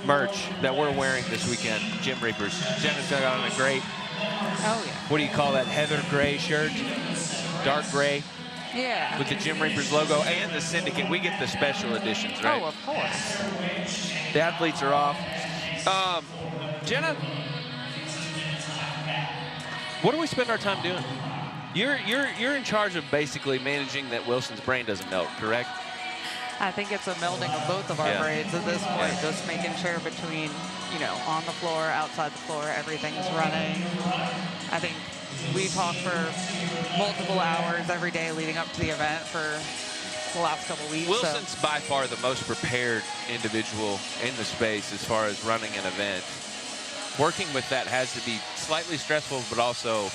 merch that we're wearing this weekend, Gym Reapers. Jenna's got on a great, what do you call that, heather gray shirt? Dark gray. Yeah. With the Gym Reapers logo and the Syndicate. We get the special editions, right? Oh, of course. The athletes are off. Jenna, what do we spend our time doing? You're in charge of basically managing that Wilson's brain doesn't melt, correct? I think it's a melding of both of our brains at this point, just making sure between, on the floor, outside the floor, everything's running. I think we talk for multiple hours every day leading up to the event for the last couple weeks. Wilson's by far the most prepared individual in the space as far as running an event. Working with that has to be slightly stressful, but also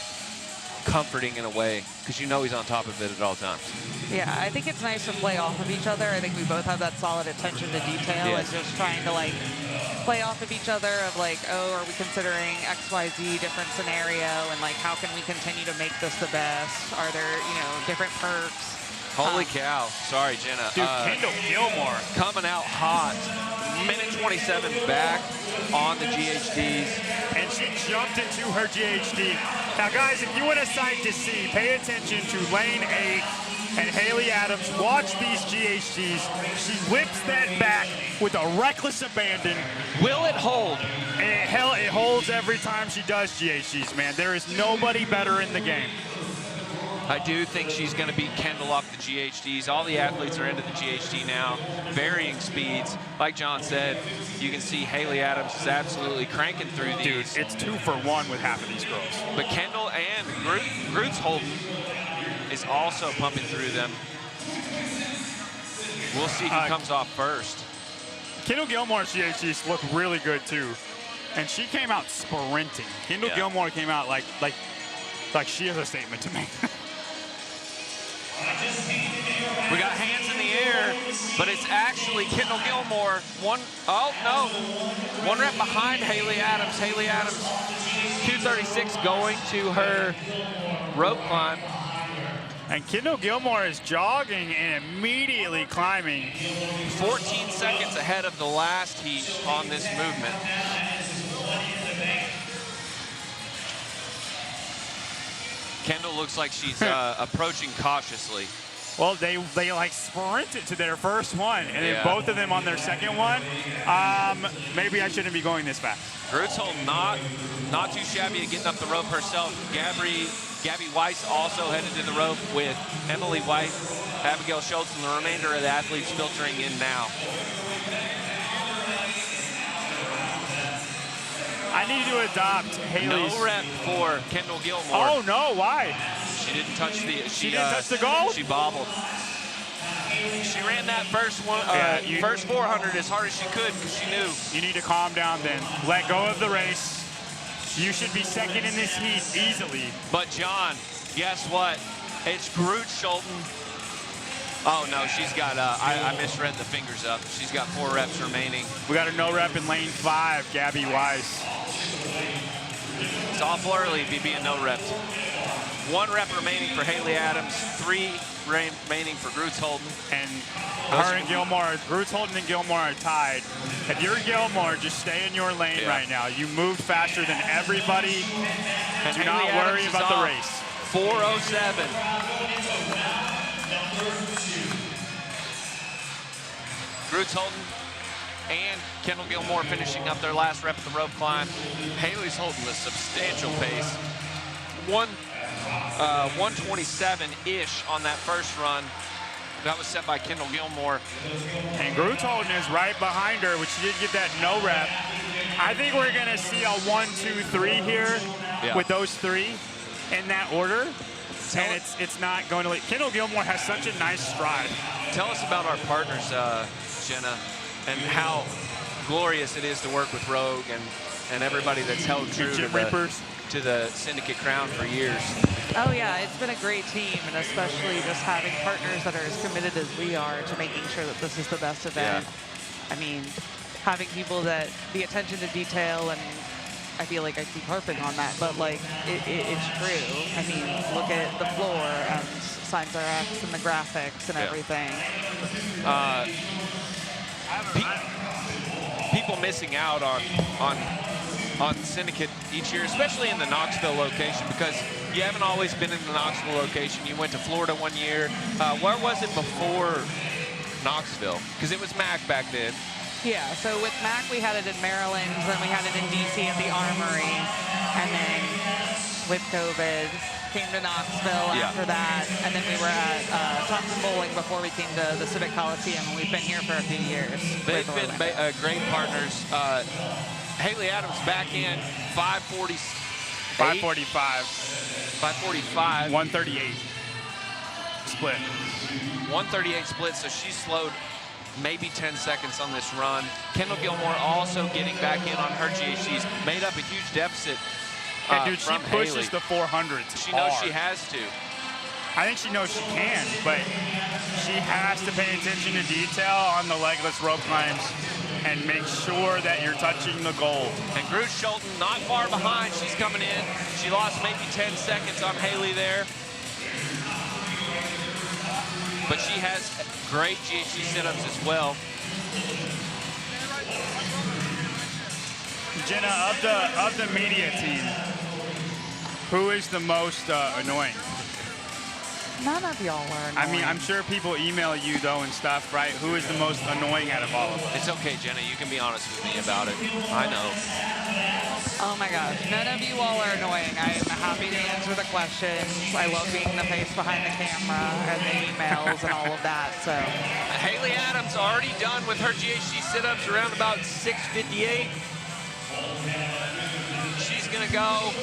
comforting in a way, because he's on top of it at all times. Yeah, I think it's nice to play off of each other. I think we both have that solid attention to detail and just trying to play off of each other of are we considering XYZ different scenario and how can we continue to make this the best? Are there, different perks? Holy cow. Sorry, Jenna. Dude, Kendall Gilmore. Coming out hot. Minute 27 back on the GHDs. And she jumped into her GHD. Now, guys, if you want a sight to see, pay attention to lane 8 and Haley Adams. Watch these GHDs. She whips that back with a reckless abandon. Will it hold? And it holds every time she does GHDs, man. There is nobody better in the game. I do think she's going to beat Kendall off the GHDs. All the athletes are into the GHD now, varying speeds. Like John said, you can see Haley Adams is absolutely cranking through these. Dude, it's 2 for 1 with half of these girls. But Kendall and Groot's Holden is also pumping through them. We'll see who comes off first. Kendall Gilmore's GHDs look really good, too. And she came out sprinting. Kendall Gilmore came out like she has a statement to make. We got hands in the air, but it's actually Kendall Gilmore. One rep behind Haley Adams. Haley Adams, 236 going to her rope climb. And Kendall Gilmore is jogging and immediately climbing. 14 seconds ahead of the last heat on this movement. Kendall looks like she's approaching cautiously. Well, they sprinted to their first one, and then both of them on their second one. Maybe I shouldn't be going this fast. Groot's Holden not too shabby at getting up the rope herself. Gabby Weiss also headed to the rope with Emily White, Abigail Schultz, and the remainder of the athletes filtering in now. I need to adopt Haley's. No rep for Kendall Gilmore. Oh no, why? She didn't touch the. She didn't touch the goal. She bobbled. She ran that first 400 as hard as she could because she knew. You need to calm down then. Let go of the race. You should be second in this heat easily. But John, guess what? It's Groot Schulten. Oh no, she's got, I misread the fingers up. She's got 4 reps remaining. We got a no rep in lane 5, Gabby Weiss. It's awful early to be being no reps. 1 rep remaining for Haley Adams, 3 remaining for Groots Holden. And her and Gilmore, Groots Holden and Gilmore are tied. If you're Gilmore, just stay in your lane right now. You moved faster than everybody. And Do not worry about the race. 4:07. Groots Holden and Kendall Gilmore finishing up their last rep of the rope climb. Haley's holding a substantial pace. 127-ish on that first run. That was set by Kendall Gilmore. And Groots Holden is right behind her, which she did get that no rep. I think we're going to see a 1, 2, 3 here with those three in that order. And it's not going to lead. Kendall Gilmore has such a nice stride. Tell us about our partners, Jenna, and how glorious it is to work with Rogue and everybody that's held true to the Syndicate Crown for years. Oh yeah, it's been a great team, and especially just having partners that are as committed as we are to making sure that this is the best event. I mean, having people that, the attention to detail, and I feel like I keep harping on that, but like, it's true. I mean, look at the floor and Signs RX and the graphics and everything. People missing out on Syndicate each year, especially in the Knoxville location, because you haven't always been in the Knoxville location. You went to Florida one year. Where was it before Knoxville? Because it was MAC back then. Yeah, so with MAC, we had it in Maryland, then we had it in DC at the Armory, and then with COVID, came to Knoxville after that, and then we were at Thompson Bowling before we came to the Civic Coliseum, and we've been here for a few years. They've been great partners. Haley Adams back in 5:45. 138 split. 138 split, so she slowed maybe 10 seconds on this run. Kendall Gilmore also getting back in on her GHDs, made up a huge deficit. And dude, she pushes Haley. the 400s. She knows she has to. I think she knows she can, but she has to pay attention to detail on the legless rope climbs and make sure that you're touching the goal. And Groots Holden not far behind. She's coming in. She lost maybe 10 seconds on Haley there. But she has great GHD sit-ups as well. Jenna, of the media team, who is the most annoying? None of y'all are annoying. I mean, I'm sure people email you, though, and stuff, right? Who is the most annoying out of all of them? It's okay, Jenna. You can be honest with me about it. I know. Oh, my gosh. None of you all are annoying. I'm happy to answer the questions. I love being the face behind the camera and the emails and all of that. So Haley Adams already done with her GHD sit-ups around about 6:58. She's going to go.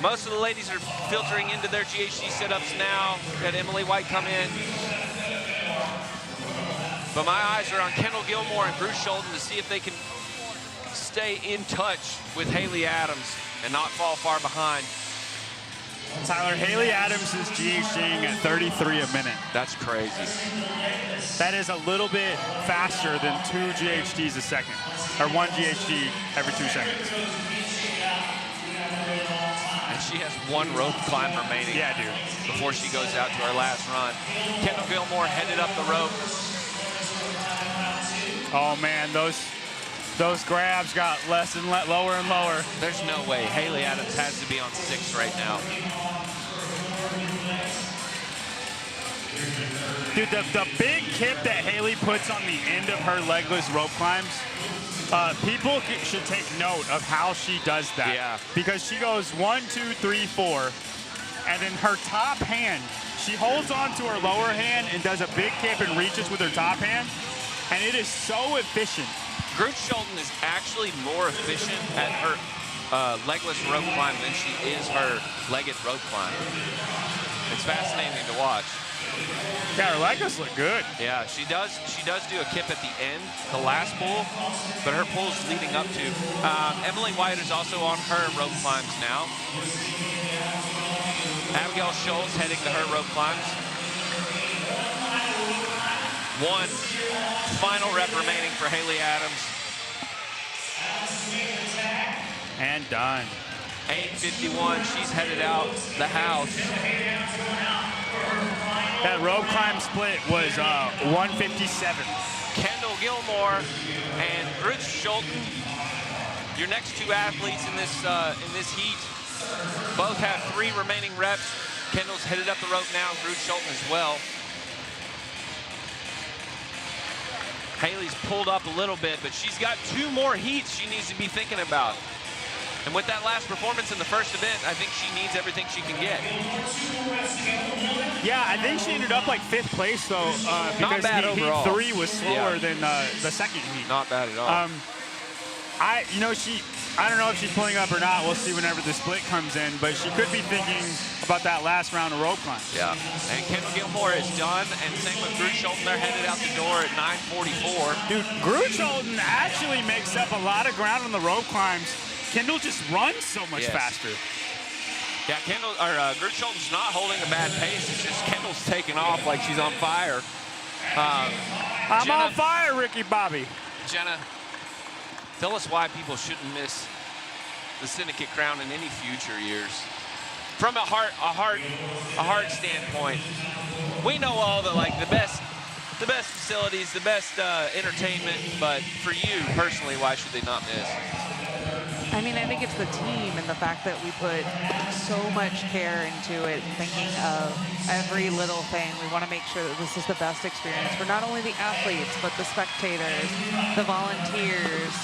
Most of the ladies are filtering into their GHD sit-ups now. Got Emily White come in. But my eyes are on Kendall Gilmore and Groots Holden to see if they can stay in touch with Haley Adams and not fall far behind. Tyler, Haley Adams is GHDing at 33 a minute. That's crazy. That is a little bit faster than 2 GHDs a second, or 1 GHD every 2 seconds. And she has 1 rope climb remaining. Yeah, dude. Before she goes out to her last run. Kendall Gilmore headed up the rope. Oh man, those grabs got less and lower and lower. There's no way. Haley Adams has to be on 6 right now. Dude, the big kip that Haley puts on the end of her legless rope climbs, people should take note of how she does that. Yeah. Because she goes 1, 2, 3, 4, and then her top hand, she holds on to her lower hand and does a big kip and reaches with her top hand, and it is so efficient. Groots Holden is actually more efficient at her legless rope climb than she is her legged rope climb. It's fascinating to watch. Yeah, her legless look good. Yeah, she does do a kip at the end, the last pull, but her pull's leading up to. Emily White is also on her rope climbs now. Abigail Schultz heading to her rope climbs. 1 final rep remaining for Haley Adams. And done. 8:51, she's headed out the house. That rope climb split was 157. Kendall Gilmore and Ruth Schulten, your next two athletes in this heat, both have 3 remaining reps. Kendall's headed up the rope now, Ruth Schulten as well. Haley's pulled up a little bit, but she's got 2 more heats she needs to be thinking about. And with that last performance in the first event, I think she needs everything she can get. Yeah, I think she ended up like 5th place though, because overall. Heat 3 was slower than the second heat. Not bad at all. I don't know if she's pulling up or not. We'll see whenever the split comes in, but she could be thinking about that last round of rope climb. Yeah, and Kendall Gilmore is done, and same with Groot Schulten. They're headed out the door at 9:44. Dude, Groot Schulten actually makes up a lot of ground on the rope climbs. Kendall just runs so much faster. Yeah, Groot Schulten's not holding a bad pace. It's just Kendall's taking off like she's on fire. I'm on fire, Ricky Bobby. Jenna, tell us why people shouldn't miss the Syndicate Crown in any future years. From a heart standpoint, we know all the best facilities, the best entertainment, but for you personally, why should they not miss? I mean, I think it's the team and the fact that we put so much care into it, thinking of every little thing. We want to make sure that this is the best experience for not only the athletes, but the spectators, the volunteers,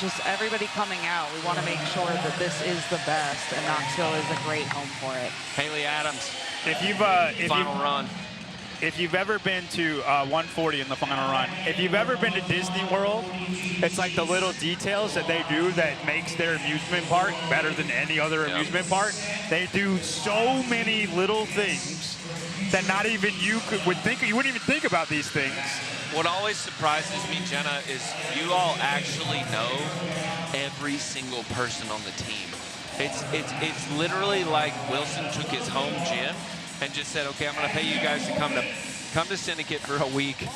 just everybody coming out. We want to make sure that this is the best, and Knoxville is a great home for it. Haley Adams, final run. If you've ever been to 140 in the final run, if you've ever been to Disney World, it's like the little details that they do that makes their amusement park better than any other amusement park. They do so many little things that not even you wouldn't even think about these things. What always surprises me, Jenna, is you all actually know every single person on the team. It's literally like Wilson took his home gym and just said, okay, I'm going to pay you guys to come to Syndicate for a week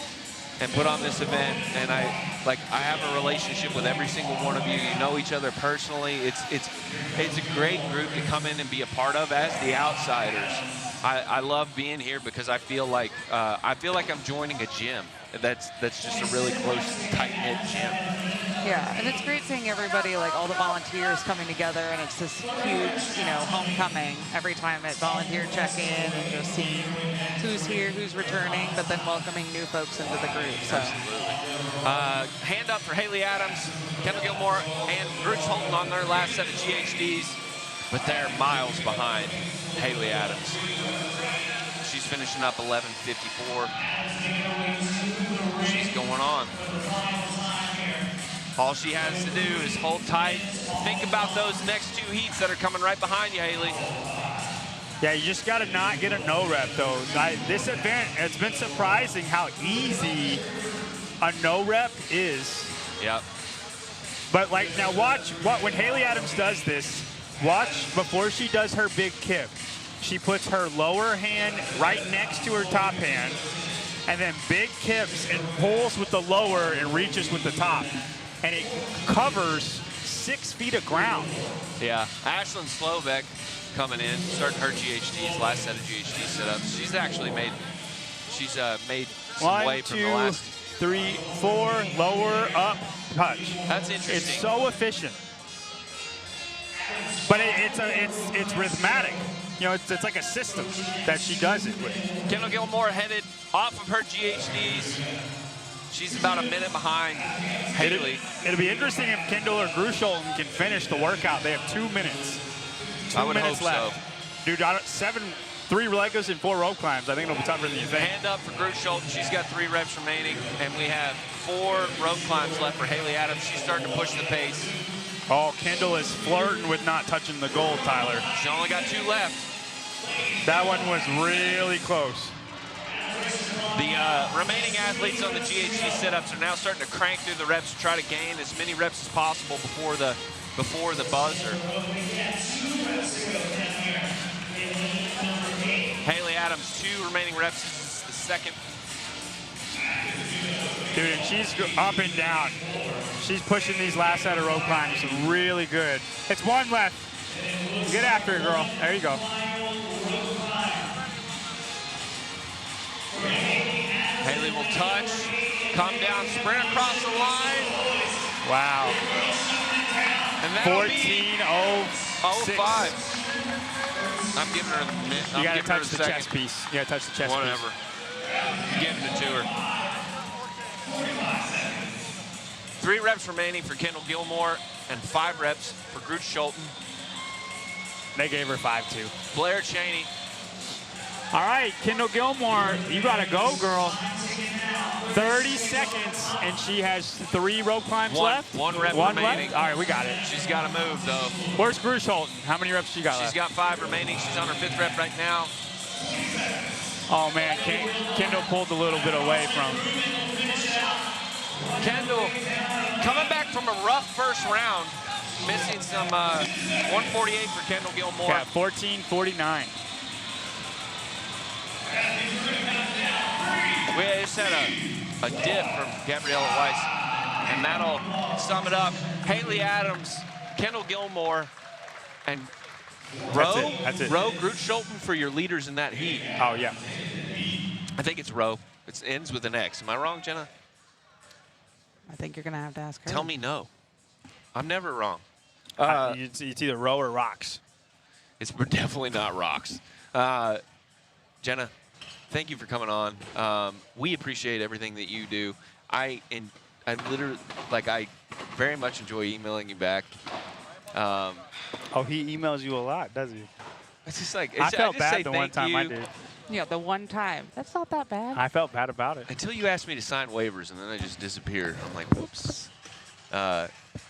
and put on this event. And I have a relationship with every single one of you. You know each other personally. It's a great group to come in and be a part of as the outsiders. I love being here because I feel like I'm joining a gym. That's just a really close, tight-knit gym. Yeah, and it's great seeing everybody, like all the volunteers coming together, and it's this huge, homecoming every time at volunteer check-in and just seeing who's here, who's returning, but then welcoming new folks into the group. So. Absolutely. Hand up for Haley Adams, Kendall Gilmore, and Ruth Schulten on their last set of GHDs, but they're miles behind Haley Adams. She's finishing up 11:54. She's going on. All she has to do is hold tight. Think about those next 2 heats that are coming right behind you, Haley. Yeah, you just got to not get a no rep, though. This event, it's been surprising how easy a no rep is. Yep. But now watch when Haley Adams does this. Watch before she does her big kip. She puts her lower hand right next to her top hand, and then big kips and pulls with the lower and reaches with the top. And it covers 6 feet of ground. Yeah, Ashlyn Slovek coming in, starting her GHDs, last set of GHD setups. She's actually made some way from the last. 1, 2, 3, 4, lower, up, touch. That's interesting. It's so efficient. But it's rhythmic. It's like a system that she does it with. Kendall Gilmore headed off of her GHDs. She's about a minute behind Haley. It'll be interesting if Kendall or Groot Schulten can finish the workout. They have 2 minutes. 2 minutes left. Dude, 3 Legos and 4 rope climbs. I think it'll be tougher than you think. Hand up for Groot Schulten. She's got 3 reps remaining, and we have 4 rope climbs left for Haley Adams. She's starting to push the pace. Oh, Kendall is flirting with not touching the gold, Tyler. She only got 2 left. That one was really close. The remaining athletes on the GHD setups are now starting to crank through the reps to try to gain as many reps as possible before the buzzer. Haley Adams, 2 remaining reps. This is the second. Dude, and she's up and down. She's pushing these last set of rope climbs really good. It's 1 left. Get after it, girl. There you go. Haley will touch, come down, sprint across the line. Wow. And that'll be 14:05. I'm giving her a minute. You gotta touch the chest piece. You gotta touch the chest Whatever. Giving it to her. 3 reps remaining for Kendall Gilmore and 5 reps for Groot Schulten. They gave her 5 too. Blair Cheney. All right, Kendall Gilmore, you gotta go, girl. 30 seconds, and she has 3 rope climbs left. One rep One remaining. left? All right, we got it. She's got to move, though. Where's Groot Schulten? How many reps she got left? She's got 5 remaining. She's on her 5th rep right now. Oh, man, Kendall pulled a little bit away from. Kendall coming back from a rough first round. Missing some 148 for Kendall Gilmore. Yeah, 14:49. We just had a dip from Gabriella Weiss, and that'll sum it up. Haley Adams, Kendall Gilmore, and Rowe. That's it. Rowe, Groot Schulten for your leaders in that heat. Oh, yeah. I think it's Rowe. It ends with an X. Am I wrong, Jenna? I think you're going to have to ask her. Tell me no. I'm never wrong. It's either Rowe or Rocks. It's definitely not Rocks. Jenna, thank you for coming on. We appreciate everything that you do. I literally, I very much enjoy emailing you back. Oh, he emails you a lot, does he? It's just like I felt just bad say the one thank time I you. did. Yeah, the one time. That's not that bad. I felt bad about it. Until you asked me to sign waivers, and then I just disappeared. I'm like, whoops.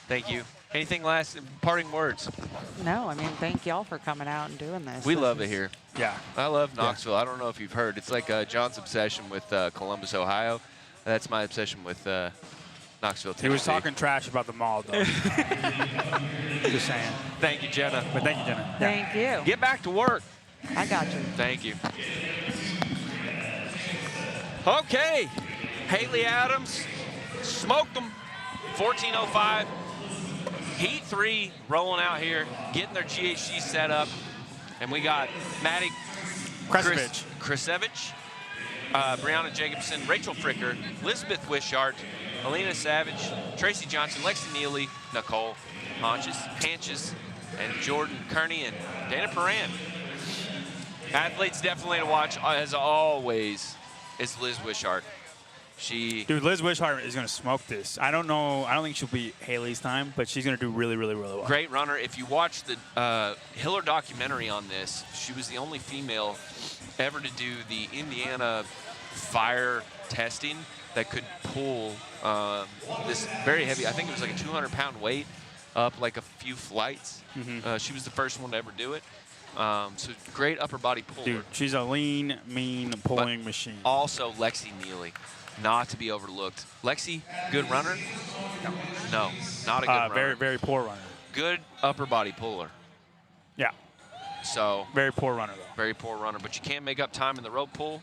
Thank you. Anything last parting words? No, I mean, thank y'all for coming out and doing this. We love it here. Yeah. I love Knoxville. Yeah. I don't know if you've heard. It's like John's obsession with Columbus, Ohio. That's my obsession with Knoxville, Tennessee. He was talking trash about the mall, though. Just saying. Thank you, Jenna. But thank you, Jenna. Thank you. Get back to work. I got you. Thank you. Okay. Haley Adams smoked them. 14:05. Heat 3 rolling out here, getting their GHG set up. And we got Maddie Krasevich, Brianna Jacobson, Rachel Fricker, Elizabeth Wishart, Alina Savage, Tracy Johnson, Lexi Neely, Nicole Panchik, and Jordan Kearney, and Dana Perrin. Athletes definitely to watch, as always, is Liz Wishart. Dude, Liz Wishart is going to smoke this. I don't know. I don't think she'll beat Haley's time, but she's going to do really, really, really well. Great runner. If you watch the Hiller documentary on this, she was the only female ever to do the Indiana fire testing that could pull this very heavy, I think it was like a 200-pound weight up like a few flights. Mm-hmm. She was the first one to ever do it. So great upper body puller. Dude, she's a lean, mean pulling machine. Also Lexi Neely, not to be overlooked. Lexi, good runner? No, not a good runner. Very, very poor runner. Good upper body puller. Yeah. So very poor runner, though. Very poor runner, but you can't make up time in the rope pull.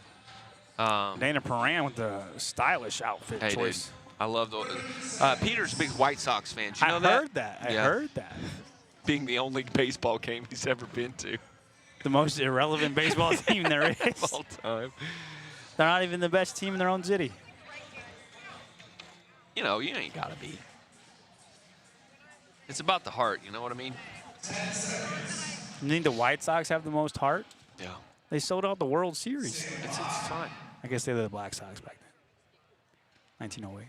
Dana Perrin with the stylish outfit choice. Dude, I love the. Peter's a big White Sox fan. You know I heard that. I heard that. Being the only baseball game he's ever been to. The most irrelevant baseball team there is. Of all time. They're not even the best team in their own city. You know, you ain't got to be. It's about the heart, you know what I mean? You think the White Sox have the most heart? Yeah. They sold out the World Series. It's fine. I guess they were the Black Sox back then. 1908.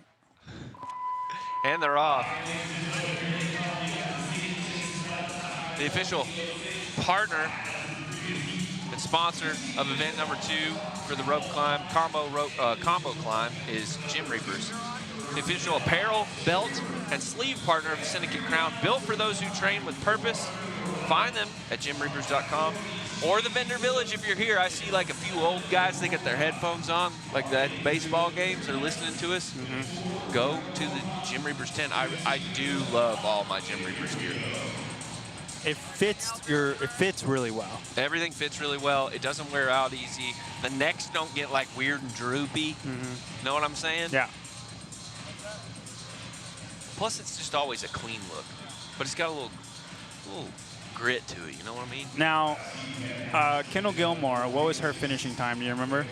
And they're off. The official partner and sponsor of event number 2 for the rope climb, combo climb, is Gym Reapers. The official apparel, belt, and sleeve partner of the Syndicate Crown, built for those who train with purpose. Find them at gymreapers.com or the vendor village if you're here. I see like a few old guys, they got their headphones on, like that baseball games, they're listening to us. Mm-hmm. Go to the Gym Reapers tent. I do love all my Gym Reapers gear. It fits really well. Everything fits really well. It doesn't wear out easy. The necks don't get like weird and droopy. Mm-hmm. Know what I'm saying? Yeah. Plus, it's just always a clean look, but it's got a little grit to it. You know what I mean? Now, Kendall Gilmore, what was her finishing time? Do you remember?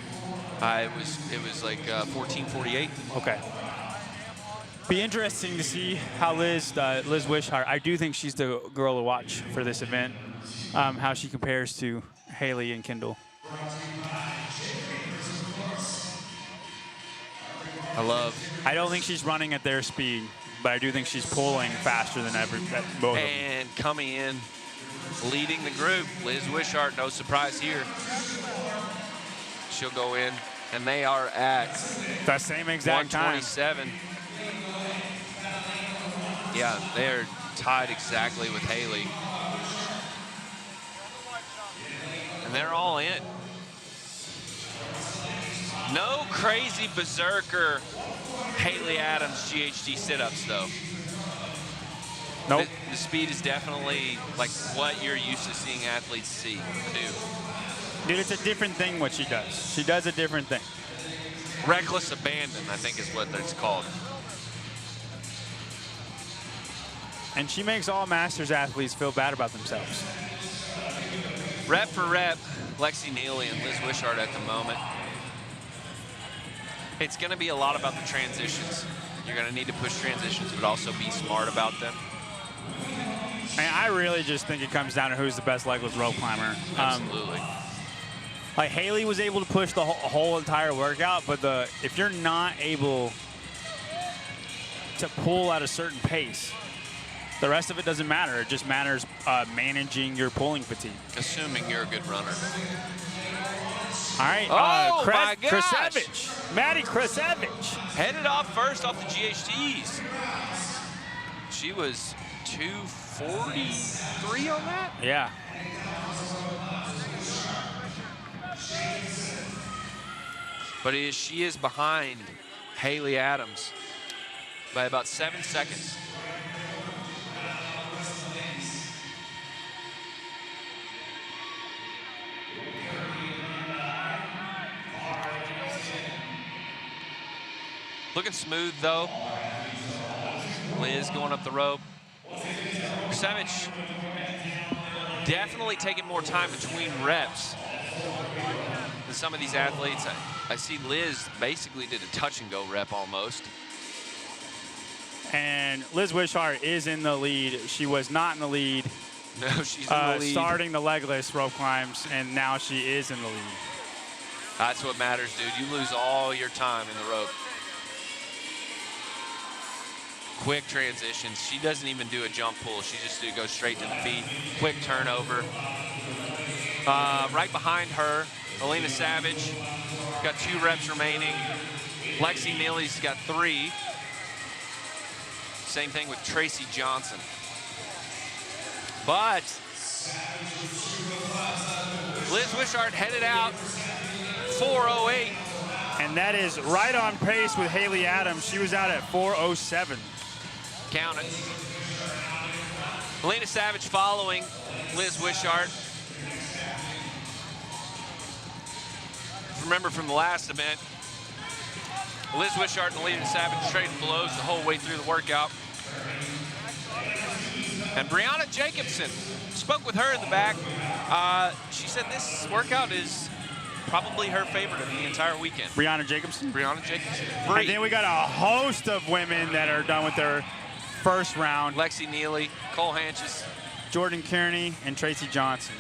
It was like 14:48. Okay. Be interesting to see how Liz Wishart. I do think she's the girl to watch for this event. How she compares to Haley and Kendall. I don't think she's running at their speed, but I do think she's pulling faster than both of them. And coming in, leading the group, Liz Wishart, no surprise here. She'll go in, and they are at the same exact time. 127. Yeah, they're tied exactly with Haley. And they're all in. No crazy berserker Haley Adams GHD sit-ups, though. Nope. The speed is definitely like what you're used to seeing athletes do. Dude, it's a different thing what she does. She does a different thing. Reckless abandon, I think is what it's called. And she makes all Masters athletes feel bad about themselves. Rep for rep, Lexi Neely and Liz Wishart at the moment. It's going to be a lot about the transitions. You're going to need to push transitions, but also be smart about them. And I really just think it comes down to who's the best legless rope climber. Absolutely. Like Haley was able to push the whole entire workout, but if you're not able to pull at a certain pace, the rest of it doesn't matter. It just matters managing your pulling fatigue. Assuming you're a good runner. All right. Oh, my gosh. Krasevich. Maddie Krasevich. Headed off first off the GHDs. She was 2:43 on that? Yeah. But she is behind Haley Adams by about 7 seconds. Looking smooth, though. Liz going up the rope. Savage definitely taking more time between reps than some of these athletes. I see Liz basically did a touch and go rep almost. And Liz Wishart is in the lead. She was not in the lead. No, she's in the lead. Starting the legless rope climbs, and now she is in the lead. That's what matters, dude. You lose all your time in the rope. Quick transitions. She doesn't even do a jump pull. She just goes straight to the feet. Quick turnover. Right behind her, Alina Savage. Got 2 reps remaining. Lexi Neely's got 3. Same thing with Tracy Johnson. But Liz Wishart headed out 4:08. And that is right on pace with Haley Adams. She was out at 4:07. Count it. Alina Savage following Liz Wishart. Remember from the last event, Liz Wishart and Alina Savage trading blows the whole way through the workout. And Brianna Jacobson, spoke with her in the back. She said this workout is probably her favorite of the entire weekend. Brianna Jacobson? Brianna Jacobson. And then we got a host of women that are done with their first round. Lexi Neely, Cole Hanches, Jordan Kearney, and Tracy Johnson.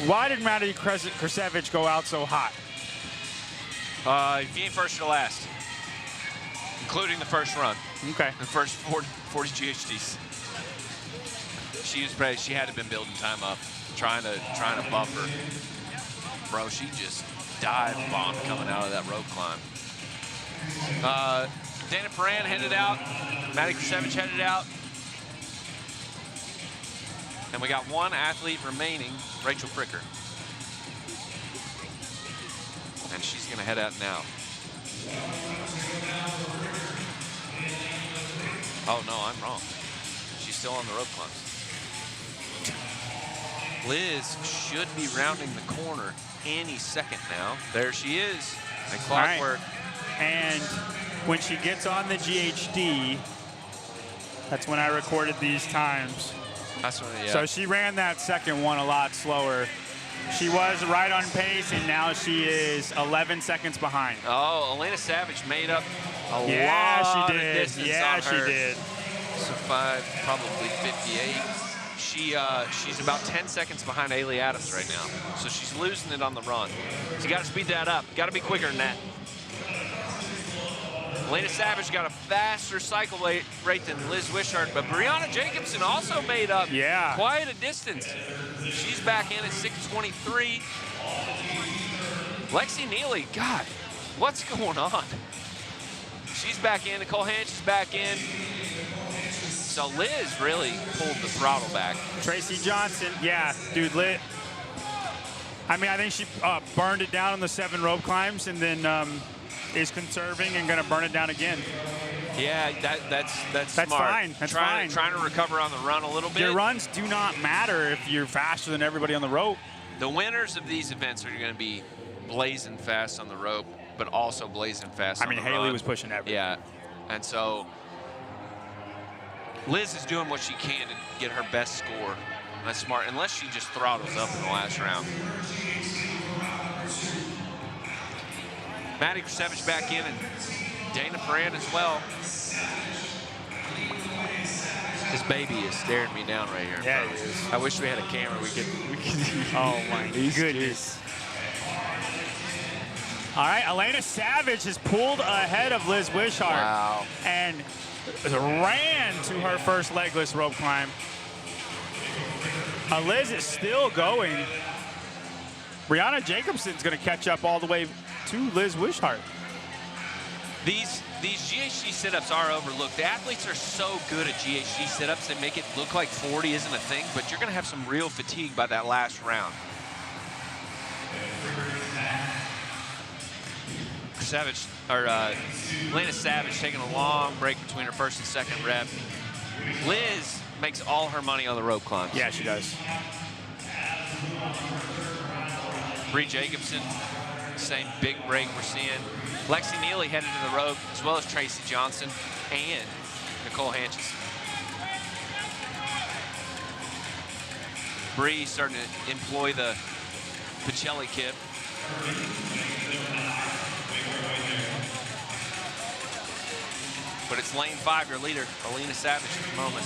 Why did Maddie Krasevich go out so hot? Game first to last, including the first run. Okay. The first 40 GHDs. She had to been building time up, trying to buffer. Bro, she just dive bombed coming out of that rope climb. Dana Perrin headed out. Maddie Krasevich headed out. And we got one athlete remaining, Rachel Pricker. And she's going to head out now. Oh, no, I'm wrong. She's still on the rope climbs. Liz should be rounding the corner any second now. There she is. Like clockwork. Right. And when she gets on the GHD, that's when I recorded these times. That's when, yeah. So she ran that second one a lot slower She was right on pace, and now she is 11 seconds behind. Oh, Elena Savage made up a lot she of did. distance Yeah, on her. she did. So probably 58. She's about 10 seconds behind Ailey Addis right now. So she's losing it on the run. So you got to speed that up. Got to be quicker than that. Elena Savage got a faster cycle rate than Liz Wishart, but Brianna Jacobson also made up quite a distance. She's back in at 6:23. Lexi Neely, God, what's going on? She's back in. Nicole Hanch is back in. So Liz really pulled the throttle back. Tracy Johnson, yeah, dude, lit. I mean, I think she burned it down on the 7 rope climbs, and then is conserving and going to burn it down again. Yeah, that's smart. Fine. That's fine. Trying to recover on the run a little bit. Your runs do not matter if you're faster than everybody on the rope. The winners of these events are going to be blazing fast on the rope, but also blazing fast on the Haley run. was pushing everything. Yeah, and so Liz is doing what she can to get her best score. That's smart, unless she just throttles up in the last round. Maddie Krusevich back in, and Dana Perrin as well. This baby is staring me down right here. Yeah, it is. I wish we had a camera we could Oh my goodness. All right, Elena Savage has pulled ahead of Liz Wishart. Wow. And ran to her first legless rope climb. Liz is still going. Brianna Jacobson's going to catch up all the way to Liz Wishart. These GHD sit-ups are overlooked. The athletes are so good at GHD sit-ups, they make it look like 40 isn't a thing, but you're going to have some real fatigue by that last round. Elena Savage taking a long break between her first and second rep. Liz makes all her money on the rope climbs. Yeah, she does. Bree Jacobson, same big break we're seeing. Lexi Neely headed to the rope, as well as Tracy Johnson and Nicole Hanches. Bree starting to employ the Pacelli kip. But it's lane 5, your leader, Elena Savage at the moment.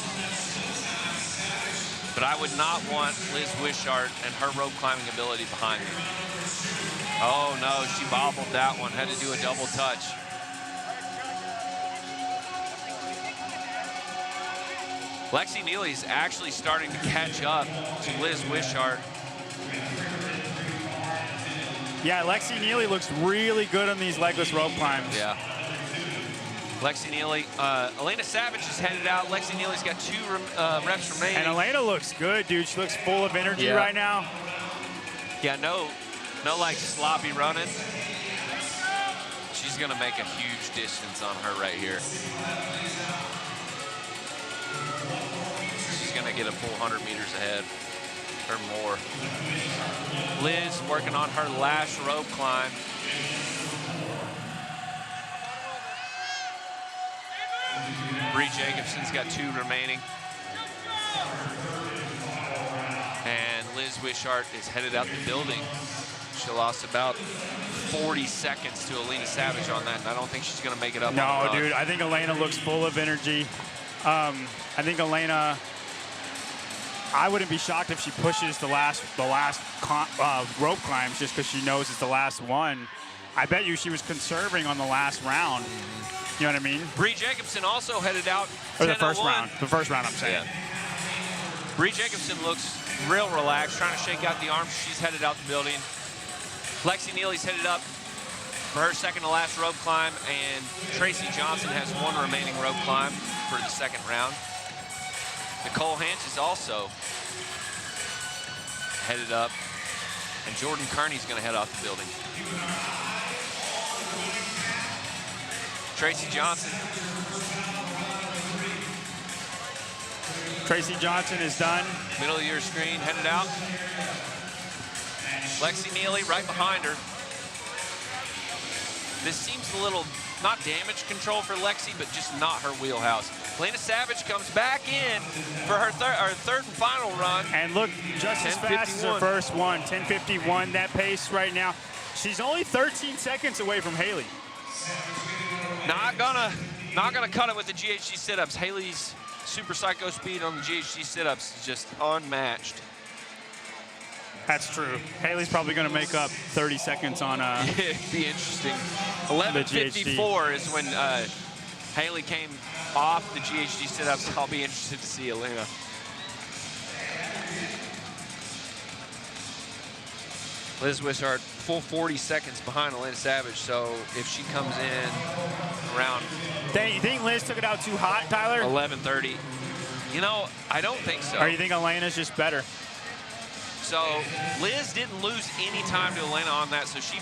But I would not want Liz Wishart and her rope climbing ability behind me. Oh no, she bobbled that one, had to do a double touch. Lexi Neely is actually starting to catch up to Liz Wishart. Yeah, Lexi Neely looks really good on these legless rope climbs. Yeah. Lexi Neely, Elena Savage is headed out. Lexi Neely's got 2 reps remaining. And Elena looks good, dude. She looks full of energy right now. Yeah, no like sloppy running. She's gonna make a huge distance on her right here. She's gonna get a full 100 meters ahead or more. Liz working on her last rope climb. Bree Jacobson's got 2 remaining. And Liz Wishart is headed out the building. She lost about 40 seconds to Elena Savage on that, and I don't think she's going to make it up. No, dude, I think Elena looks full of energy. I think Elena, I wouldn't be shocked if she pushes the last rope climbs just because she knows it's the last one. I bet you she was conserving on the last round. You know what I mean? Bree Jacobson also headed out. Or the first round. The first round, I'm saying. Yeah. Bree Jacobson looks real relaxed, trying to shake out the arms. She's headed out the building. Lexi Neely's headed up for her second to last rope climb, and Tracy Johnson has 1 remaining rope climb for the second round. Nicole Hanch is also headed up, and Jordan Kearney's going to head off the building. Tracy Johnson. Tracy Johnson is done. Middle of your screen, headed out. Lexi Neely right behind her. This seems a little, not damage control for Lexi, but just not her wheelhouse. Elena Savage comes back in for her third and final run. And look, just as fast as her first one, 10:51. That pace right now. She's only 13 seconds away from Haley. Not gonna cut it with the GHD sit-ups. Haley's super psycho speed on the GHD sit-ups is just unmatched. That's true. Haley's probably going to make up 30 seconds on It'd be interesting. 11:54 is when Haley came off the GHD sit-ups. I'll be interested to see Elena. Liz Wishart, full 40 seconds behind Elena Savage, so if she comes in around... You think Liz took it out too hot, Tyler? 11:30. You know, I don't think so. Or you think Elena's just better? So Liz didn't lose any time to Elena on that, so she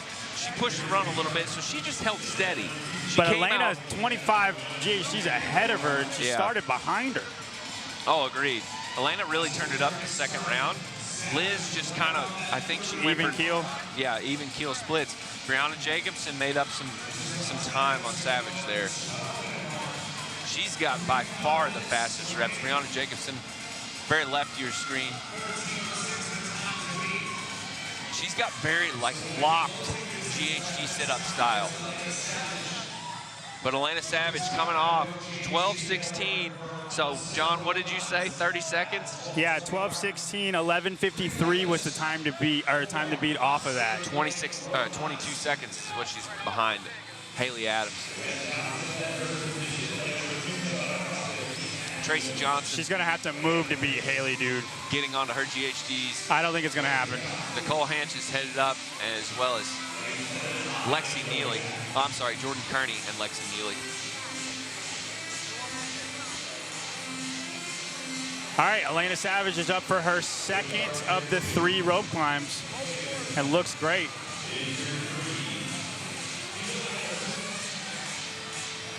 pushed the run a little bit, so she just held steady. But Elena's 25 GHD's ahead of her, and she started behind her. Oh, agreed. Elena really turned it up in the second round. Liz just kind of, I think she went even keel. Yeah, even keel splits. Brianna Jacobson made up some time on Savage there. She's got by far the fastest reps. Brianna Jacobson, very left of your screen. She's got very locked GHD sit-up style. But Elena Savage coming off 12:16. So, John, what did you say? 30 seconds? Yeah, 12:16, 11:53 was the time to beat, off of that. 22 seconds is what she's behind Haley Adams. Tracy Johnson. She's gonna have to move to beat Haley, dude. Getting onto her GHDs. I don't think it's gonna happen. Nicole Hanch is headed up, as well as Lexi Neely. Oh, I'm sorry, Jordan Kearney and Lexi Neely. All right, Elena Savage is up for her second of the 3 rope climbs and looks great.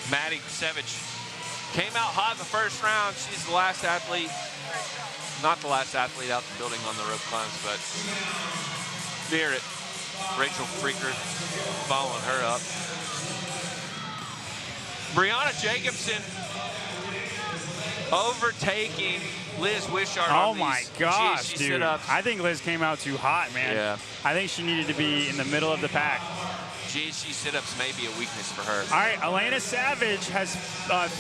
Maddie Savage came out hot in the first round. She's the last athlete, not the last athlete out the building on the rope climbs, but near it. Rachel Freaker following her up. Brianna Jacobson overtaking Liz Wishart on these my gosh, GHD dude. sit-ups. I think Liz came out too hot, man. Yeah. I think she needed to be in the middle of the pack. GHD sit-ups may be a weakness for her. All right, Elena Savage has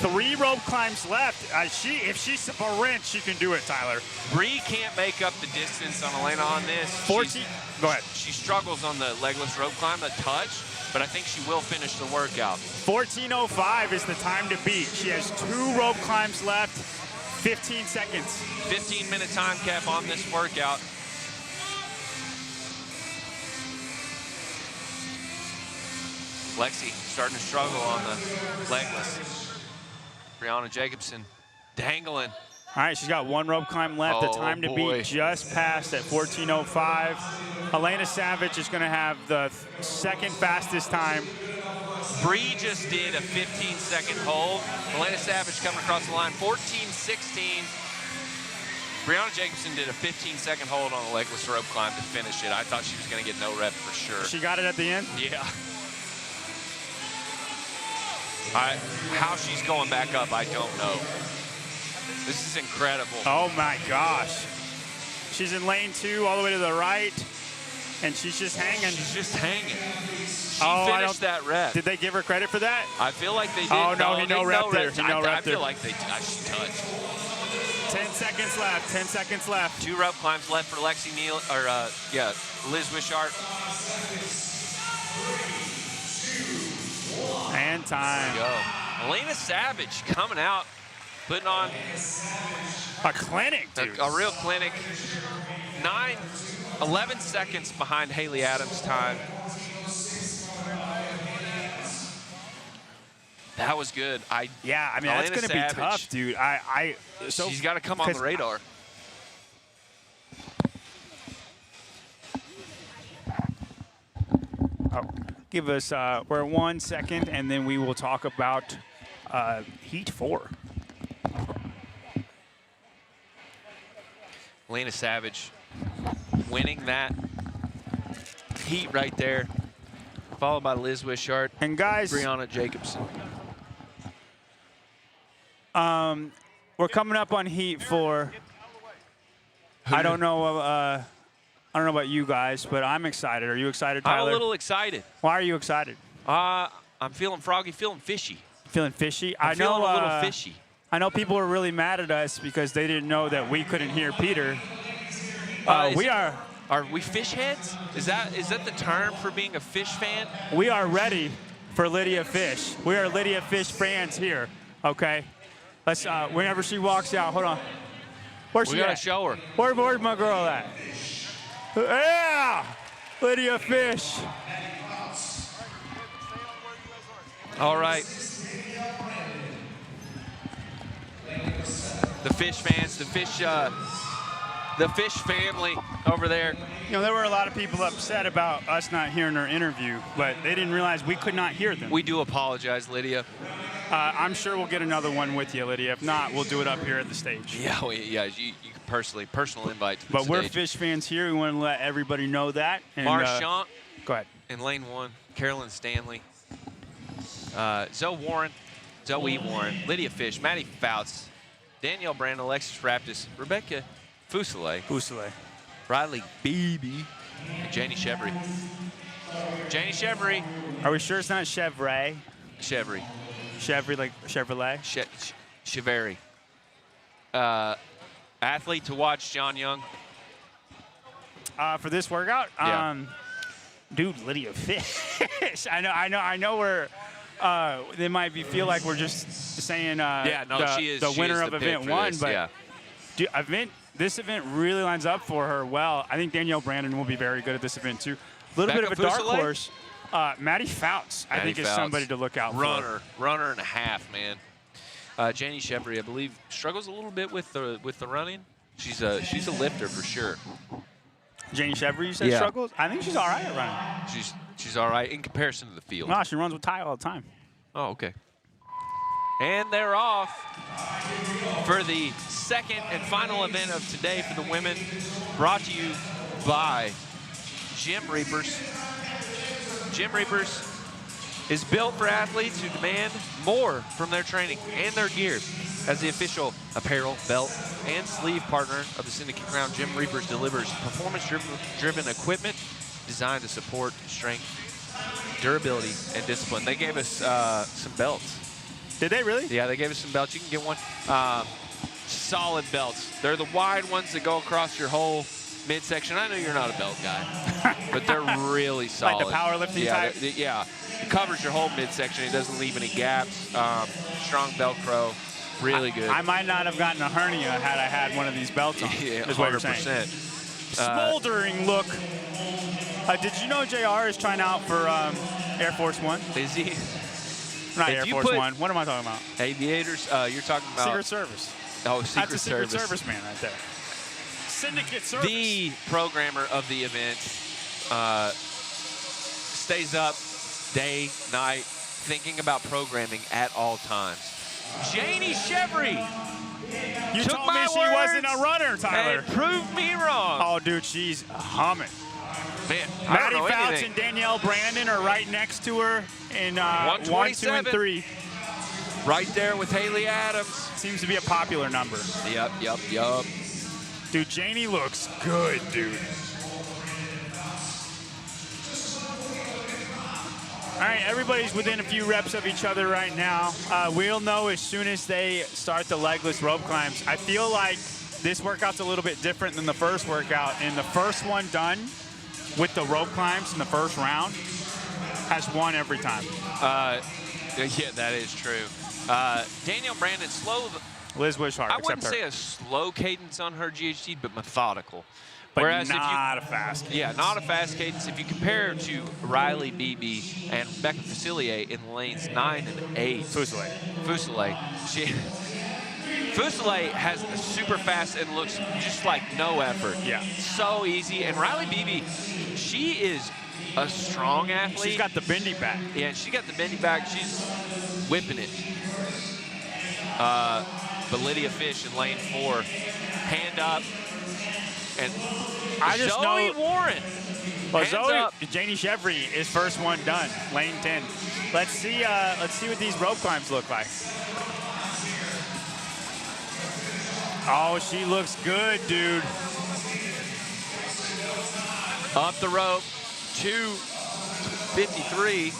3 rope climbs left. If she sprints, she can do it, Tyler. Bree can't make up the distance on Elena on this. 14. Go ahead. She struggles on the legless rope climb, a touch, but I think she will finish the workout. 14:05 is the time to beat. She has 2 rope climbs left, 15 seconds. 15-minute time cap on this workout. Lexi starting to struggle on the legless. Brianna Jacobson dangling. All right, she's got 1 rope climb left. The time to beat just passed at 14:05. Elena Savage is going to have the second fastest time. Bree just did a 15-second hold. Elena Savage coming across the line, 14:16. Brianna Jacobson did a 15-second hold on the legless rope climb to finish it. I thought she was going to get no rep for sure. She got it at the end? Yeah. How she's going back up, I don't know. This is incredible. Oh my gosh. She's in lane 2 all the way to the right, and she's just hanging. She's just hanging. She finished that rep. Did they give her credit for that? I feel like they did. Oh no, he no repped her. I feel like they she touched. 10 seconds left, 10 seconds left. 2 rope climbs left for Lexi Neal, Liz Wishart. And time. There we go. Elena Savage coming out, putting on a clinic, dude. A real clinic. 11 seconds behind Haley Adams' time. That was good. Yeah, I mean, Elena that's going to be tough, dude. She's got to come on the radar. Give us, we're 1 second, and then we will talk about Heat 4. Elena Savage winning that heat right there, followed by Liz Wishart and guys, Brianna Jacobson. We're coming up on Heat 4. I don't know about you guys, but I'm excited. Are you excited, Tyler? I'm a little excited. Why are you excited? I'm feeling froggy, feeling fishy. Feeling fishy? I'm feeling a little fishy. I know people were really mad at us because they didn't know that we couldn't hear Peter. Are we fish heads? Is that the term for being a fish fan? We are ready for Lydia Fish. We are Lydia Fish fans here. Okay. Let's. Whenever she walks out, hold on. Where's she at? We gotta show her. Where's my girl at? Yeah, Lydia Fish. All right. The fish fans, the fish family over there. You know, there were a lot of people upset about us not hearing her interview, but they didn't realize we could not hear them. We do apologize, Lydia. I'm sure we'll get another one with you, Lydia. If not, we'll do it up here at the stage. Yeah, you can personal invite to the But stage. we're fish fans here. We want to let everybody know that. And, Marchant. Go ahead. In lane 1, Carolyn Stanley. Zoe Warren, Lydia Fish, Maddie Fouts, Danielle Brand, Alexis Raptis, Rebecca Fuselier, Riley Beebe, and Janie Chevry. Janie Chevry. Are we sure it's not Chevray? Chevry. Chevry, like Chevrolet? Chevry. Athlete to watch, John Young. For this workout? Yeah. Dude, Lydia Fish. I know we're they might feel like we're just saying the winner of event 1, but dude, this event really lines up for her well. I think Danielle Brandon will be very good at this event too. A little bit of a dark horse. Maddie Fouts, I think, is somebody to look out for. Runner and a half, man. Janie Chevry, I believe, struggles a little bit with the running. She's a lifter for sure. Janie Chevry, you said struggles? I think she's all right at running. She's all right in comparison to the field. No, she runs with Ty all the time. Oh, okay. And they're off for the second and final event of today for the women, brought to you by Gym Reapers. Gym Reapers is built for athletes who demand more from their training and their gear. As the official apparel, belt, and sleeve partner of the Syndicate Crown, Gym Reapers delivers performance-driven equipment designed to support strength, durability, and discipline. They gave us some belts. Did they really? Yeah, they gave us some belts. You can get one. Solid belts. They're the wide ones that go across your whole midsection. I know you're not a belt guy, but they're really solid. Like the powerlifting type? Yeah. It covers your whole midsection. It doesn't leave any gaps. Strong Velcro. Really good. I might not have gotten a hernia had I had one of these belts on. Yeah, is what you're 100%. saying. Smoldering look. Did you know JR is trying out for Air Force One? Is he? Not Air Force One. What am I talking about? Aviators. You're talking about Secret Service. Oh, Secret Service. That's a Secret Service man right there. Syndicate Service. The programmer of the event stays up day, night, thinking about programming at all times. Janie Chevry. You took told my me she wasn't a runner, Tyler. And proved me wrong. Oh, dude, she's humming. Man, Maddie Fouts and Danielle Brandon are right next to her in 1, 2, and 3. Right there with Haley Adams. Seems to be a popular number. Yep. Dude, Janie looks good, dude. All right, everybody's within a few reps of each other right now. We'll know as soon as they start the legless rope climbs. I feel like this workout's a little bit different than the first workout. And the first one done with the rope climbs in the first round has won every time. Yeah, that is true. Danielle Brandon, slow. Liz Wishart, I wouldn't say a slow cadence on her GHD, but methodical. But whereas not a fast cadence. Yeah, not a fast cadence. If you compare her to Riley Beebe and Rebecca Fuselier in lanes 9 and 8. Fuselier. Fuselier has a super fast and looks just like no effort. Yeah. So easy. And Riley Beebe, she is a strong athlete. She's got the bendy back. Yeah, she got the bendy back. She's whipping it. But Lydia Fish in lane 4, hand up. And I just Zoe Warren. Well, Janie Chevry is first one done, lane 10. Let's see what these rope climbs look like. Oh, she looks good, dude. Up the rope, 2:53.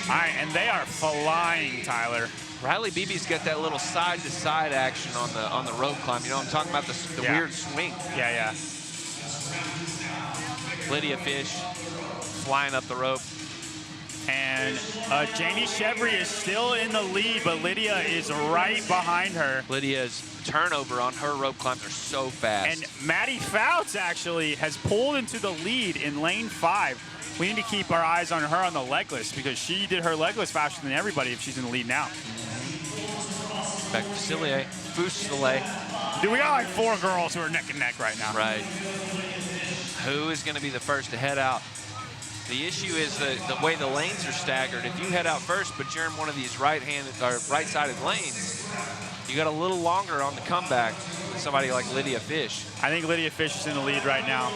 All right, and they are flying, Tyler. Riley Beebe's got that little side-to-side action on the rope climb. You know, I'm talking about the weird swing. Yeah. Lydia Fish flying up the rope. And Janie Chevry is still in the lead, but Lydia is right behind her. Lydia's turnover on her rope climbs are so fast. And Maddie Fouts actually has pulled into the lead in lane 5. We need to keep our eyes on her on the legless because she did her legless faster than everybody if she's in the lead now. Back to Fusilier. Dude, we got like 4 girls who are neck and neck right now. Right. Who is going to be the first to head out? The issue is the way the lanes are staggered. If you head out first, but you're in one of these right-sided lanes, you got a little longer on the comeback than somebody like Lydia Fish. I think Lydia Fish is in the lead right now.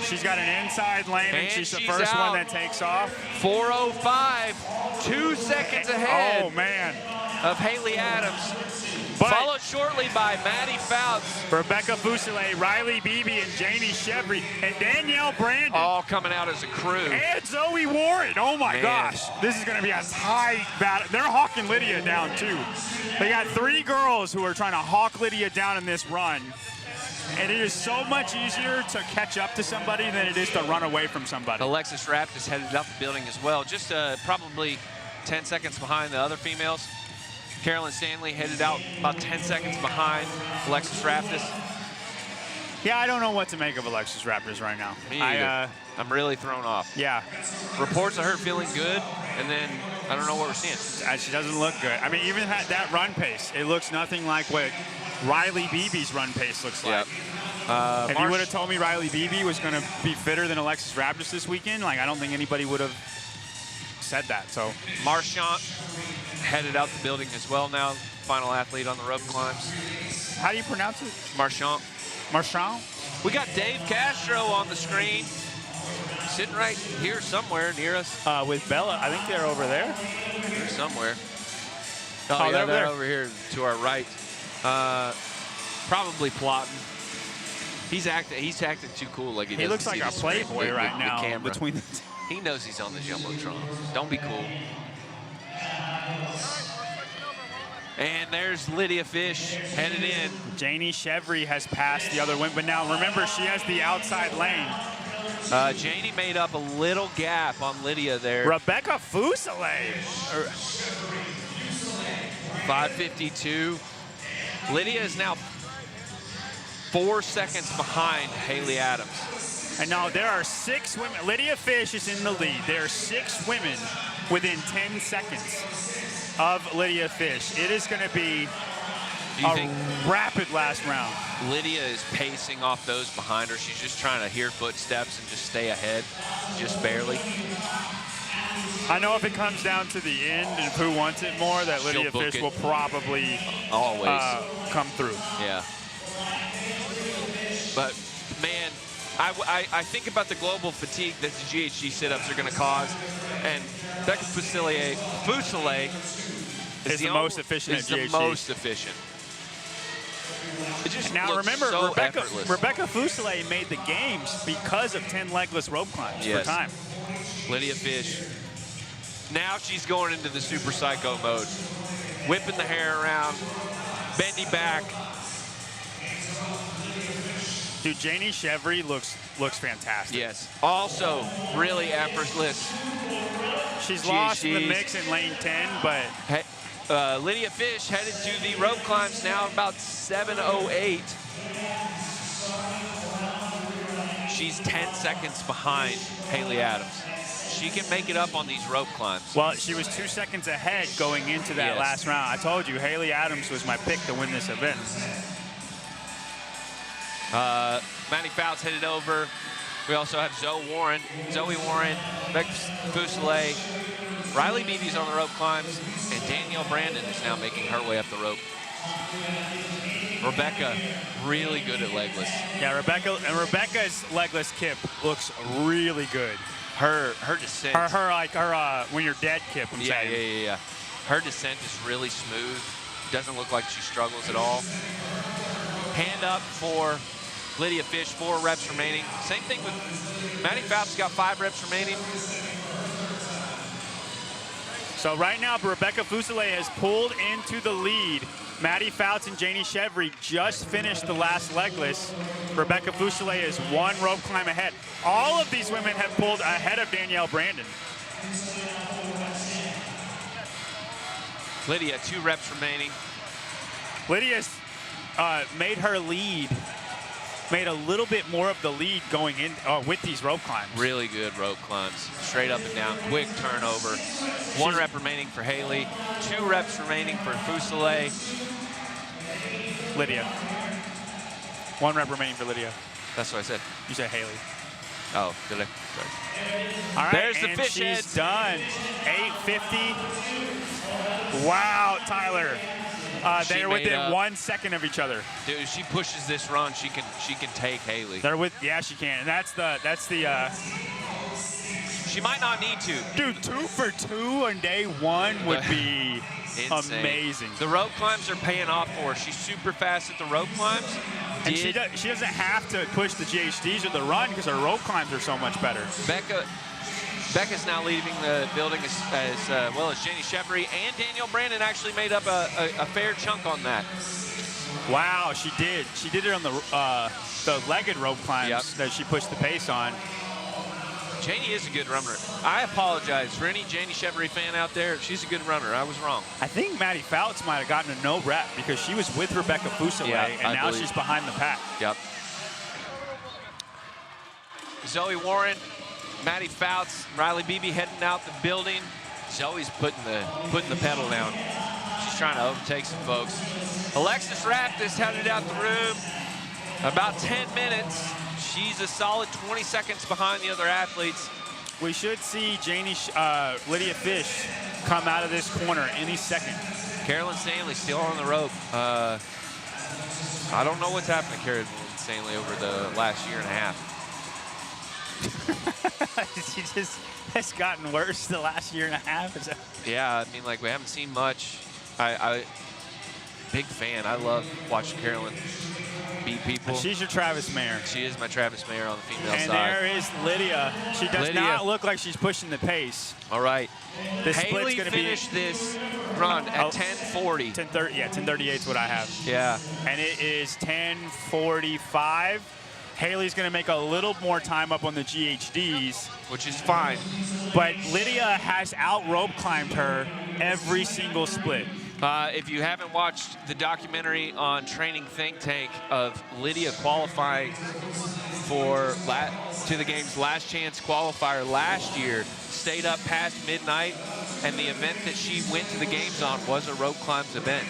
She's got an inside lane, and she's the first one that takes off. 4:05, 2 seconds ahead. Oh, man. Of Haley Adams. Followed shortly by Maddie Fouts. Rebecca Fusilier, Riley Beebe, and Janie Chevry, and Danielle Brandon. All coming out as a crew. And Zoe Warren. Oh, my gosh. This is going to be a tight battle. They're hawking Lydia down, too. They got 3 girls who are trying to hawk Lydia down in this run. And it is so much easier to catch up to somebody than it is to run away from somebody. Alexis Raptis headed up the building as well, just probably 10 seconds behind the other females. Carolyn Stanley headed out about 10 seconds behind Alexis Raptis. Yeah, I don't know what to make of Alexis Raptis right now. Me either. I'm really thrown off. Yeah. Reports of her feeling good, and then I don't know what we're seeing. She doesn't look good. I mean, even that run pace, it looks nothing like what Riley Beebe's run pace looks like. If you would have told me Riley Beebe was going to be fitter than Alexis Raptis this weekend, like I don't think anybody would have said that. So Marchant headed out the building as well now, final athlete on the rope climbs. How do you pronounce it? Marchant. Marchant? We got Dave Castro on the screen, sitting right here somewhere near us. With Bella, I think they're over there. They're somewhere. Oh, yeah, they're over here to our right. Probably plotting. He's acting too cool, like he looks like a playboy right now. Between he knows he's on the jumbotron. Don't be cool. And there's Lydia Fish headed in. Janie Chevry has passed the other women, but now remember she has the outside lane. Janie made up a little gap on Lydia there. Rebecca Fusilier. 5:52. Lydia is now 4 seconds behind Haley Adams. And now there are 6 women. Lydia Fish is in the lead. There are 6 women within 10 seconds of Lydia Fish. It is going to be a rapid last round. Lydia is pacing off those behind her. She's just trying to hear footsteps and just stay ahead, just barely. I know if it comes down to the end and who wants it more, that Lydia Fish will probably always come through. Yeah. But, man, I think about the global fatigue that the GHD sit-ups are going to cause, and Becca Fusilier is the most efficient at GHD. Is the most efficient. It just now looks remember, so Rebecca Fusilier made the games because of 10 legless rope climbs for time. Lydia Fish. Now she's going into the super psycho mode. Whipping the hair around, bending back. Dude, Janie Chevry looks fantastic. Yes. Also, really effortless. She's lost in the mix in lane 10, but Lydia Fish headed to the rope climbs now about 7:08. She's 10 seconds behind Haley Adams. She can make it up on these rope climbs. Well, she was 2 seconds ahead going into that last round. I told you, Haley Adams was my pick to win this event. Maddie Fouts headed over. We also have Zoe Warren, Becca Fusilier, Riley Beebe's on the rope climbs, and Danielle Brandon is now making her way up the rope. Rebecca, really good at legless. Yeah, Rebecca's legless kip looks really good. Her descent. Her when you're dead kip. I'm saying. Yeah. Her descent is really smooth. Doesn't look like she struggles at all. Hand up for Lydia Fish, 4 reps remaining. Same thing with Maddie Fouts, got 5 reps remaining. So right now, Rebecca Fuselier has pulled into the lead. Maddie Fouts and Janie Chevry just finished the last legless. Rebecca Fuselier is 1 rope climb ahead. All of these women have pulled ahead of Danielle Brandon. Lydia, 2 reps remaining. Lydia's made her lead, made a little bit more of the lead going in with these rope climbs. Really good rope climbs, straight up and down, quick turnover. 1 rep remaining for Haley, 2 reps remaining for Fuselier. Lydia. 1 rep remaining for Lydia. That's what I said. You said Haley. Oh, did I? Sorry. All right, There's the and fish she's heads. done. 8:50. Wow, Tyler. They're within 1 second of each other. Dude, if she pushes this run, she can take Haley. Yeah, she can. And that's the. She might not need to. Dude, 2 for 2 on day 1 would be insane. Amazing. The rope climbs are paying off for her. She's super fast at the rope climbs. And she doesn't have to push the GHDs or the run because her rope climbs are so much better. Becca's now leaving the building as well as Janie Chevry, and Danielle Brandon actually made up a fair chunk on that. Wow, she did. She did it on the legged rope climbs that she pushed the pace on. Janie is a good runner. I apologize for any Janie Chevry fan out there. She's a good runner. I was wrong. I think Maddie Fouts might have gotten a no rep because she was with Rebecca Fuselier, and now she's behind the pack. Yep. Zoe Warren, Maddie Fouts, Riley Beebe heading out the building. Zoe's putting the pedal down. She's trying to overtake some folks. Alexis Raptis headed out the room. About 10 minutes. She's a solid 20 seconds behind the other athletes. We should see Lydia Fish come out of this corner any second. Carolyn Stanley still on the rope. I don't know what's happened to Carolyn Stanley over the last year and a half. She just has gotten worse the last year and a half. Yeah, I mean, like, we haven't seen much. I big fan. I love watching Carolyn beat people. She's your Travis Mayer. She is my Travis Mayer on the female and side. And there is Lydia. She does not look like she's pushing the pace. All right. This Haley split's finished this run at 10:40. 10:30. Yeah, 10:38 is what I have. Yeah. And it is 10:45. Haley's going to make a little more time up on the GHDs. Which is fine. But Lydia has out-rope climbed her every single split. If you haven't watched the documentary on Training Think Tank of Lydia qualifying to the game's last chance qualifier last year, stayed up past midnight, and the event that she went to the games on was a rope climbs event.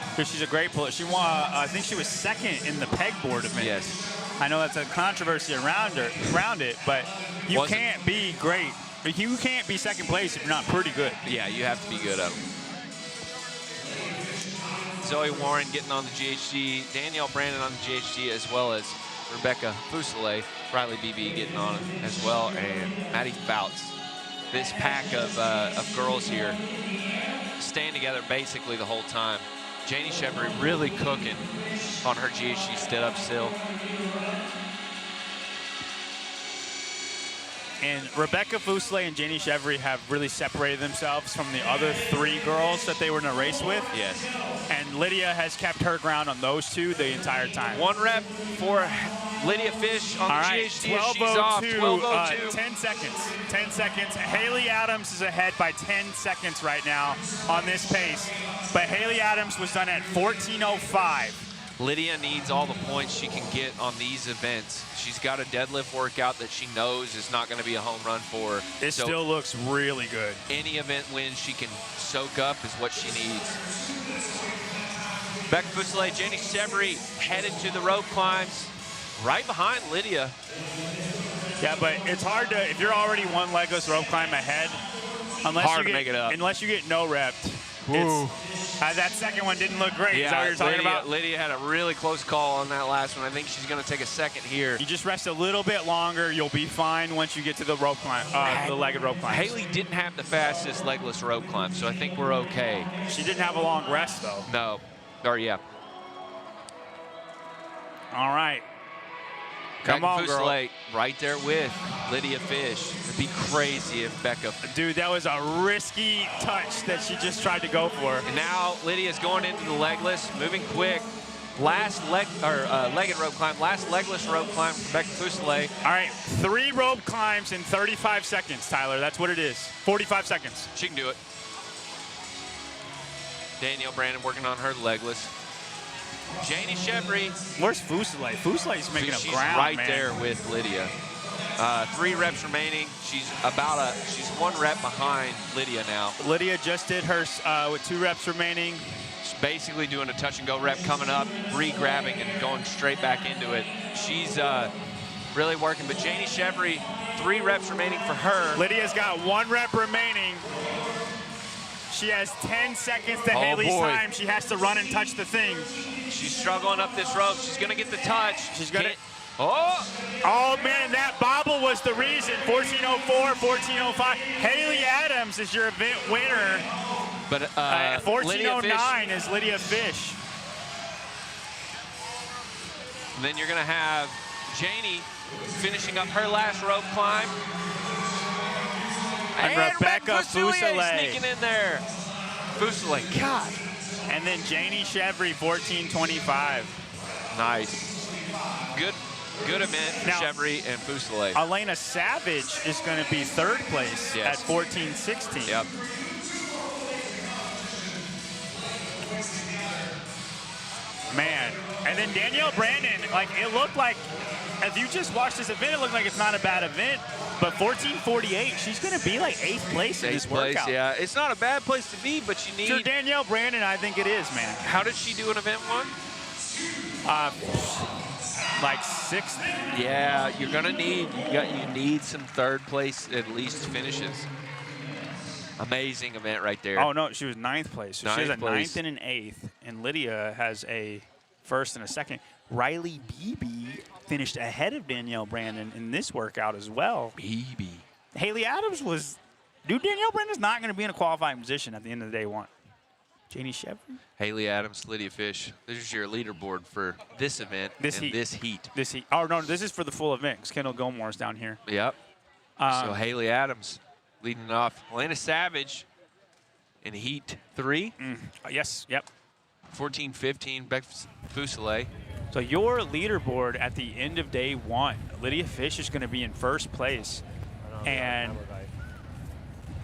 Because she's a great puller. She won, I think she was second in the pegboard event. Yes. I know that's a controversy around it, but you can't be great. You can't be second place if you're not pretty good. Yeah, you have to be good at them. Zoe Warren getting on the GHD, Danielle Brandon on the GHD, as well as Rebecca Fuselier, Riley Beebe getting on as well, and Maddie Fouts. This pack of girls here staying together basically the whole time. Janie Chevry really cooking on her GHD stood up still. And Rebecca Fuselier and Janie Chevry have really separated themselves from the other 3 girls that they were in a race with. Yes. And Lydia has kept her ground on those 2 the entire time. 1 rep for Lydia Fish on the GHD. 12:02. 10 seconds. 10 seconds. Haley Adams is ahead by 10 seconds right now on this pace. But Haley Adams was done at 14:05. Lydia needs all the points she can get on these events. She's got a deadlift workout that she knows is not going to be a home run for her. It still looks really good. Any event win she can soak up is what she needs. Becca Fuselier, Janie Chevry headed to the rope climbs, right behind Lydia. Yeah, but it's hard to, if you're already 1 legless rope climb ahead, unless hard to make it up. Unless you get no repped, That second one didn't look great. Is that what you're talking about? Lydia had a really close call on that last one. I think she's going to take a second here. You just rest a little bit longer. You'll be fine once you get to the rope climb, the legged rope climb. Haley didn't have the fastest legless rope climb, so I think we're okay. She didn't have a long rest, though. No. Or, yeah. All right. Come on, girl. Right there with Lydia Fish. It'd be crazy if Becca. Dude, that was a risky touch that she just tried to go for. And now Lydia's going into the legless, moving quick. Last legged rope climb, last legless rope climb for Becca Fuselier. All right, 3 rope climbs in 35 seconds, Tyler. That's what it is. 45 seconds. She can do it. Danielle Brandon working on her legless. Janie Chevry. Where's Fuselier? Fuselier's making up ground, right man. there with Lydia. 3 reps remaining. She's 1 rep behind Lydia now. Lydia just did hers with 2 reps remaining. She's basically doing a touch and go rep coming up, re-grabbing and going straight back into it. She's really working, but Janie Chevry, 3 reps remaining for her. Lydia's got 1 rep remaining. She has 10 seconds to Haley's time. She has to run and touch the thing. She's struggling up this rope. She's gonna get the touch. She's gonna. Oh man, that bobble was the reason. 14:04, 14:05. Haley Adams is your event winner. But 14:09 is Lydia Fish. And then you're gonna have Janie finishing up her last rope climb. And Rebecca Fuselier sneaking in there. Fuselier, God. And then Janie Chevry, 14:25. Nice. Good event for Chevry and Fuselier. Elena Savage is going to be 3rd place at 14:16. Yep. Man. And then Danielle Brandon, like, it looked like, if you just watched this event, it looked like it's not a bad event. But 14:48, she's going to be like 8th place in this workout. Yeah, it's not a bad place to be, but you need. For Danielle Brandon, I think it is, man. How did she do in event 1? Like 6th. Yeah, you're gonna need you need some 3rd place at least finishes. Amazing event right there. Oh no, she was 9th place. So she has a 9th place. and an 8th, and Lydia has a 1st and a 2nd. Riley Beebe finished ahead of Danielle Brandon in this workout as well. Beebe. Haley Adams was. Dude, Danielle Brandon's not going to be in a qualifying position at the end of the day 1. Janie Chevry. Haley Adams, Lydia Fish. This is your leaderboard for this event This heat. Oh no, this is for the full event because Kendall Gilmore's down here. Yep. So Haley Adams leading off. Elena Savage in heat 3. Yes. Yep. 14:15. Becca Fuselier. So your leaderboard at the end of day 1, Lydia Fish is going to be in 1st place, and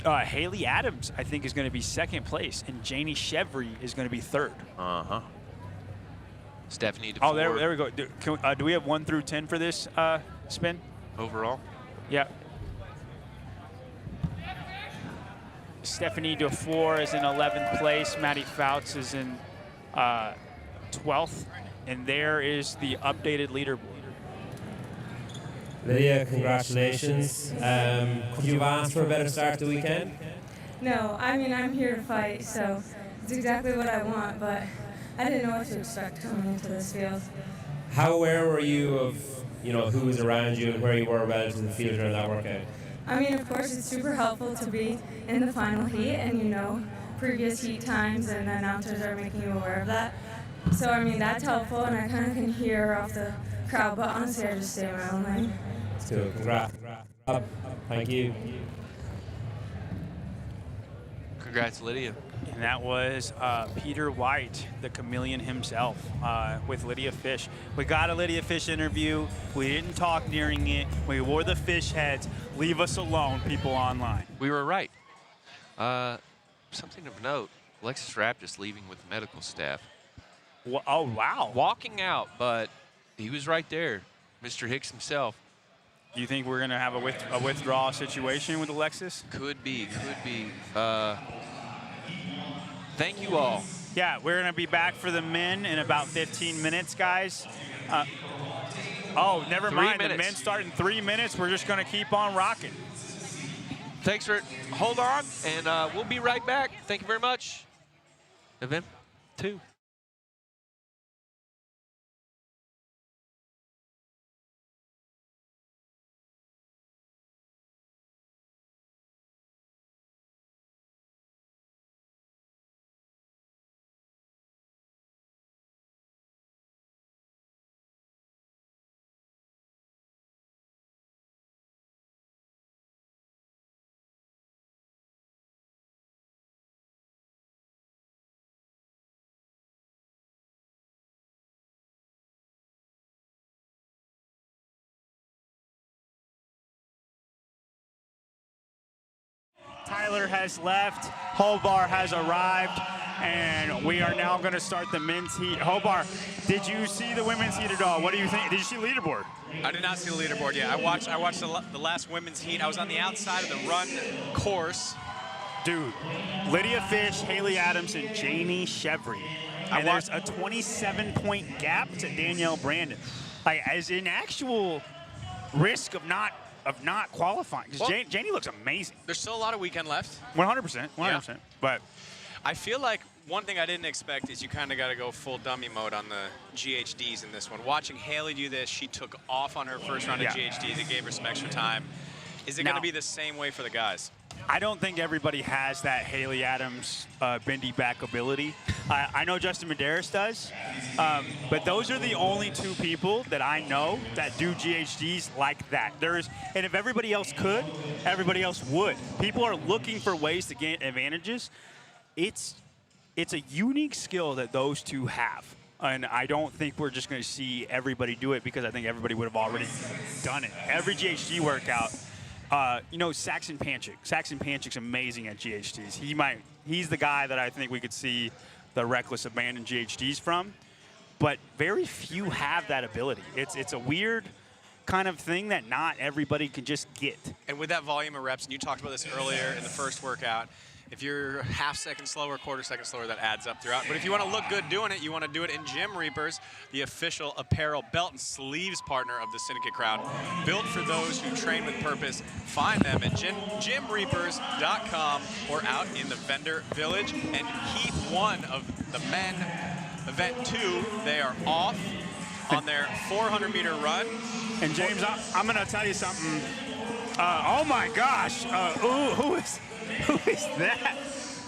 Haley Adams, I think, is going to be 2nd place, and Janie Chevry is going to be 3rd. Stephanie DeFord. Oh, there we go. Do we have 1 through 10 for this spin? Overall? Yeah. Stephanie DeFord is in 11th place. Maddie Fouts is in 12th. And there is the updated leaderboard. Lydia, congratulations. Could you have asked for a better start to the weekend? No, I mean, I'm here to fight, so it's exactly what I want, but I didn't know what to expect coming into this field. How aware were you of, who was around you and where you were relative to the field during that workout? I mean, of course, it's super helpful to be in the final heat and, previous heat times, and the announcers are making you aware of that. So, I mean, that's helpful, and I kind of can hear off the crowd, but honestly, I just stay in my own lane. Let's do it. Congrats. Thank you. Congrats, Lydia. And that was Peter White, the chameleon himself, with Lydia Fish. We got a Lydia Fish interview. We didn't talk during it. We wore the fish heads. Leave us alone, people online. We were right. Something of note, Alexis Raptis leaving with the medical staff. Oh, wow. Walking out, but he was right there, Mr. Hicks himself. Do you think we're going to have a withdrawal situation with Alexis? Could be. Thank you all. Yeah, we're going to be back for the men in about 15 minutes, guys. Never mind. The men start in 3 minutes. We're just going to keep on rocking. Thanks for hold on, and we'll be right back. Thank you very much. event 2. Tyler has left, Hobart has arrived, and we are now going to start the men's heat. Hobart, did you see the women's heat at all? What do you think? Did you see the leaderboard? I did not see the leaderboard yet. I watched the last women's heat. I was on the outside of the run course. Dude, Lydia Fish, Haley Adams, and Janie Chevry. And there's a 27-point gap to Danielle Brandon. Like, as an actual risk of not qualifying, because Well, Janie looks amazing. There's still a lot of weekend left. 100%, 100%. Yeah. But I feel like one thing I didn't expect is you kind of got to go full dummy mode on the GHDs in this one. Watching Haley do this, she took off on her first round of GHDs. It gave her some extra time. Is it going to be the same way for the guys? I don't think everybody has that Haley Adams bendy back ability. I know Justin Medeiros does, but those are the only 2 people that I know that do GHDs like that. And if everybody else could, everybody else would. People are looking for ways to gain advantages. It's a unique skill that those 2 have. And I don't think we're just going to see everybody do it, because I think everybody would have already done it. Every GHD workout, you know, Saxon Panchik. Saxon Panchik's amazing at GHDs. He's the guy that I think we could see the reckless abandon GHDs from, but very few have that ability. It's a weird kind of thing that not everybody can just get. And with that volume of reps, and you talked about this earlier in the first workout, if you're half second slower, quarter second slower, that adds up throughout. But if you want to look good doing it, you want to do it in Gym Reapers, the official apparel, belt, and sleeves partner of the Syndicate Crown. Built for those who train with purpose. Find them at gymreapers.com or out in the vendor village. And heat 1 of the men, event 2, they are off on their 400-meter run. And James, I'm going to tell you something. Oh my gosh! Who is that?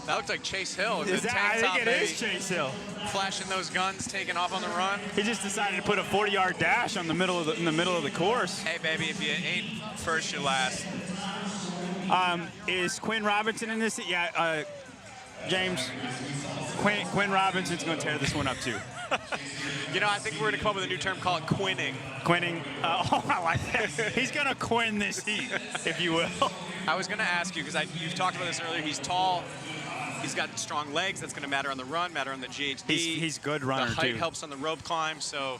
That looks like Chase Hill. I think it is Chase Hill. Flashing those guns, taking off on the run. He just decided to put a 40-yard dash in the middle of the course. Hey, baby, if you ain't first, you're last. Is Quinn Robinson in this? Yeah, James. Quinn Robinson's going to tear this one up too. You know, I think we're going to come up with a new term, call it quinning. Quinning. I like that. He's going to quinn this heat, if you will. I was going to ask you, because you've talked about this earlier. He's tall. He's got strong legs. That's going to matter on the run, matter on the GHD. He's a good runner, The height too. helps on the rope climb, so...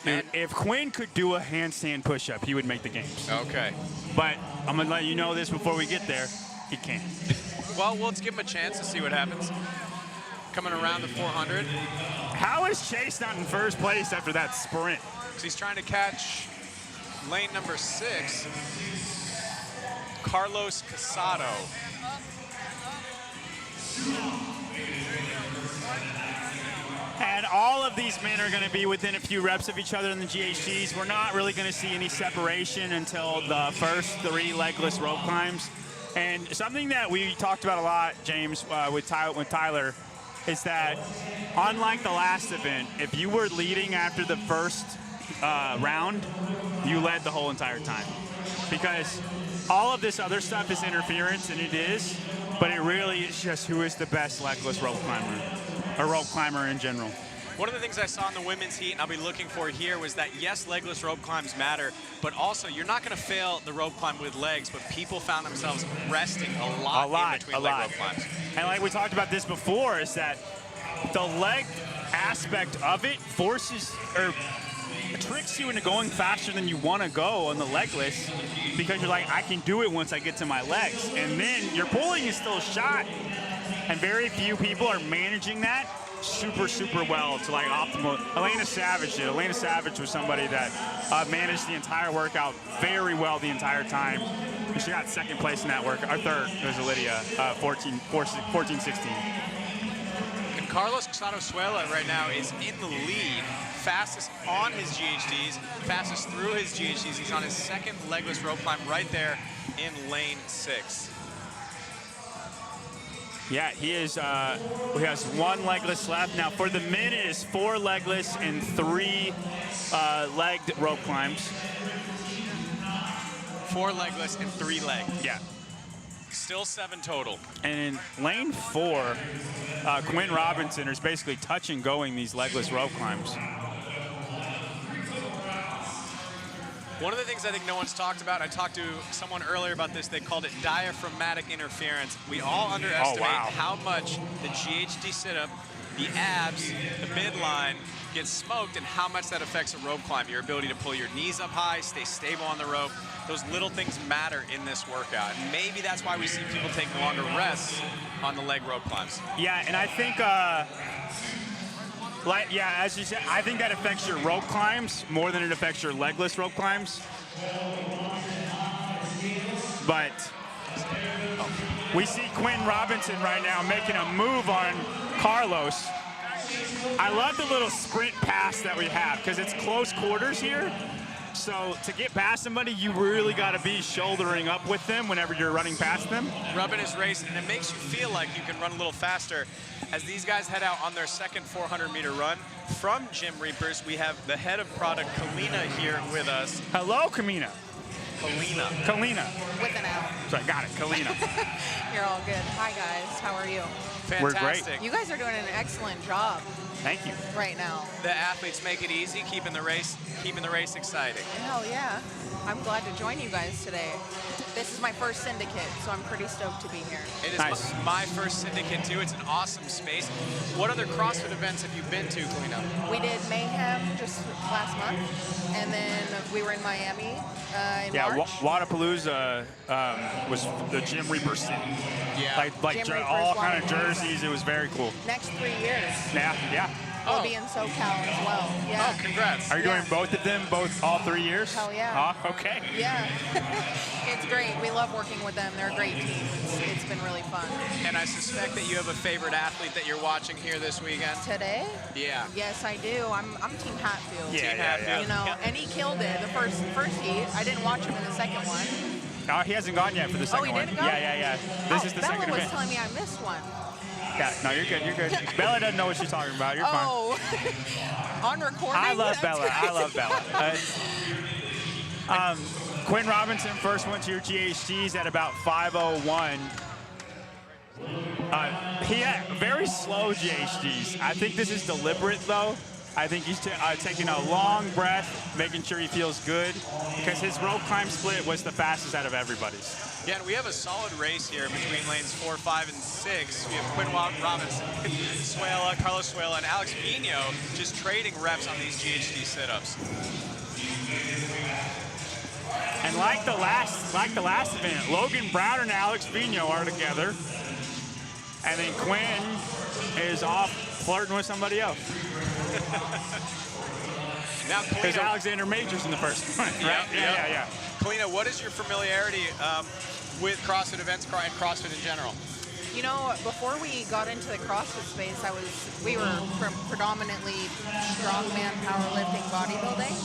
Dude, if Quinn could do a handstand push-up, he would make the games. Okay. But I'm going to let you know this before we get there. He can't. Well, let's give him a chance to see what happens. Coming around the 400. How is Chase not in first place after that sprint? Because he's trying to catch lane number 6, Carlos Casado. And all of these men are going to be within a few reps of each other in the GHDs. We're not really going to see any separation until the first 3 legless rope climbs. And something that we talked about a lot, James, with Tyler, is that unlike the last event, if you were leading after the first round, you led the whole entire time. Because all of this other stuff is interference, and it is, but it really is just who is the best legless rope climber, or rope climber in general. One of the things I saw in the women's heat, and I'll be looking for here, was that yes, legless rope climbs matter, but also you're not going to fail the rope climb with legs, but people found themselves resting a lot in between leg rope climbs. And like we talked about this before, is that the leg aspect of it forces or tricks you into going faster than you want to go on the legless, because you're like, I can do it once I get to my legs. And then your pulling is still shot, and very few people are managing that super well to like optimal. Elena Savage did. Elena Savage was somebody that managed the entire workout very well the entire time. And she got second place in that workout, or third. It was Lydia, 14-16. And Carlos Suela right now is in the lead, fastest on his GHDs, fastest through his GHDs. He's on his second legless rope climb right there in lane 6. Yeah, he is. He has 1 legless left. Now for the men, it is 4 legless and 3 legged rope climbs. 4 legless and 3 legged. Yeah. Still 7 total. And in lane 4, Quinn Robinson is basically touch and going these legless rope climbs. One of the things I think no one's talked about, I talked to someone earlier about this, they called it diaphragmatic interference. We all underestimate how much the GHD sit-up, the abs, the midline gets smoked and how much that affects a rope climb. Your ability to pull your knees up high, stay stable on the rope. Those little things matter in this workout. And maybe that's why we see people take longer rests on the leg rope climbs. Yeah, and I think, as you said, I think that affects your rope climbs more than it affects your legless rope climbs. But we see Quinn Robinson right now making a move on Carlos. I love the little sprint pass that we have because it's close quarters here. So to get past somebody, you really got to be shouldering up with them whenever you're running past them. Rubbing his race, and it makes you feel like you can run a little faster. As these guys head out on their second 400-meter run from Gym Reapers, we have the head of product, Kalina, here with us. Hello, Kamina. Kalina. With an L. Sorry, got it, Kalina. You're all good. Hi, guys. How are you? Fantastic. We're great. You guys are doing an excellent job. Thank you. Right now. The athletes make it easy, keeping the race exciting. Hell yeah. I'm glad to join you guys today. This is my first syndicate, so I'm pretty stoked to be here. It is my first syndicate too. It's an awesome space. What other CrossFit events have you been to, Kalina? We did Mayhem just last month, and then we were in Miami in March. Wadapalooza was the Gym Reaper city. Yeah. Like all kind of jerseys. It was very cool. Next 3 years. Yeah. We'll be in SoCal as well. Yeah. Oh, congrats. Are you doing both of them, all 3 years? Hell yeah. Okay. Yeah. It's great. We love working with them. They're a great team. It's been really fun. And I suspect that you have a favorite athlete that you're watching here this weekend. Today? Yeah. Yes, I do. I'm Team Hatfield. Yeah, Team Hatfield. You know, and he killed it the first heat. I didn't watch him in the second one. No, he hasn't gone yet for the second he one. didn't go? Yeah. This is the Bella second was event. telling me I missed one. Yeah, no, you're good. Bella doesn't know what she's talking about. You're fine. On recording? I love That's Bella. crazy. I love Bella. Quinn Robinson first went to your GHDs at about 5:01. He had very slow GHDs. I think this is deliberate, though. I think he's taking a long breath, making sure he feels good, because his rope climb split was the fastest out of everybody's. Yeah, and we have a solid race here between lanes 4, 5, and 6. We have Quinn Robinson, Carlos Suela, and Alex Vino just trading reps on these GHD sit-ups. And like the last event, Logan Brown and Alex Vino are together, and then Quinn is off flirting with somebody else. Now, because Alexander Major's in the first one, right? Yeah. Kalina, what is your familiarity with CrossFit events and CrossFit in general? You know, before we got into the CrossFit space, we were predominantly strongman, powerlifting, bodybuilding.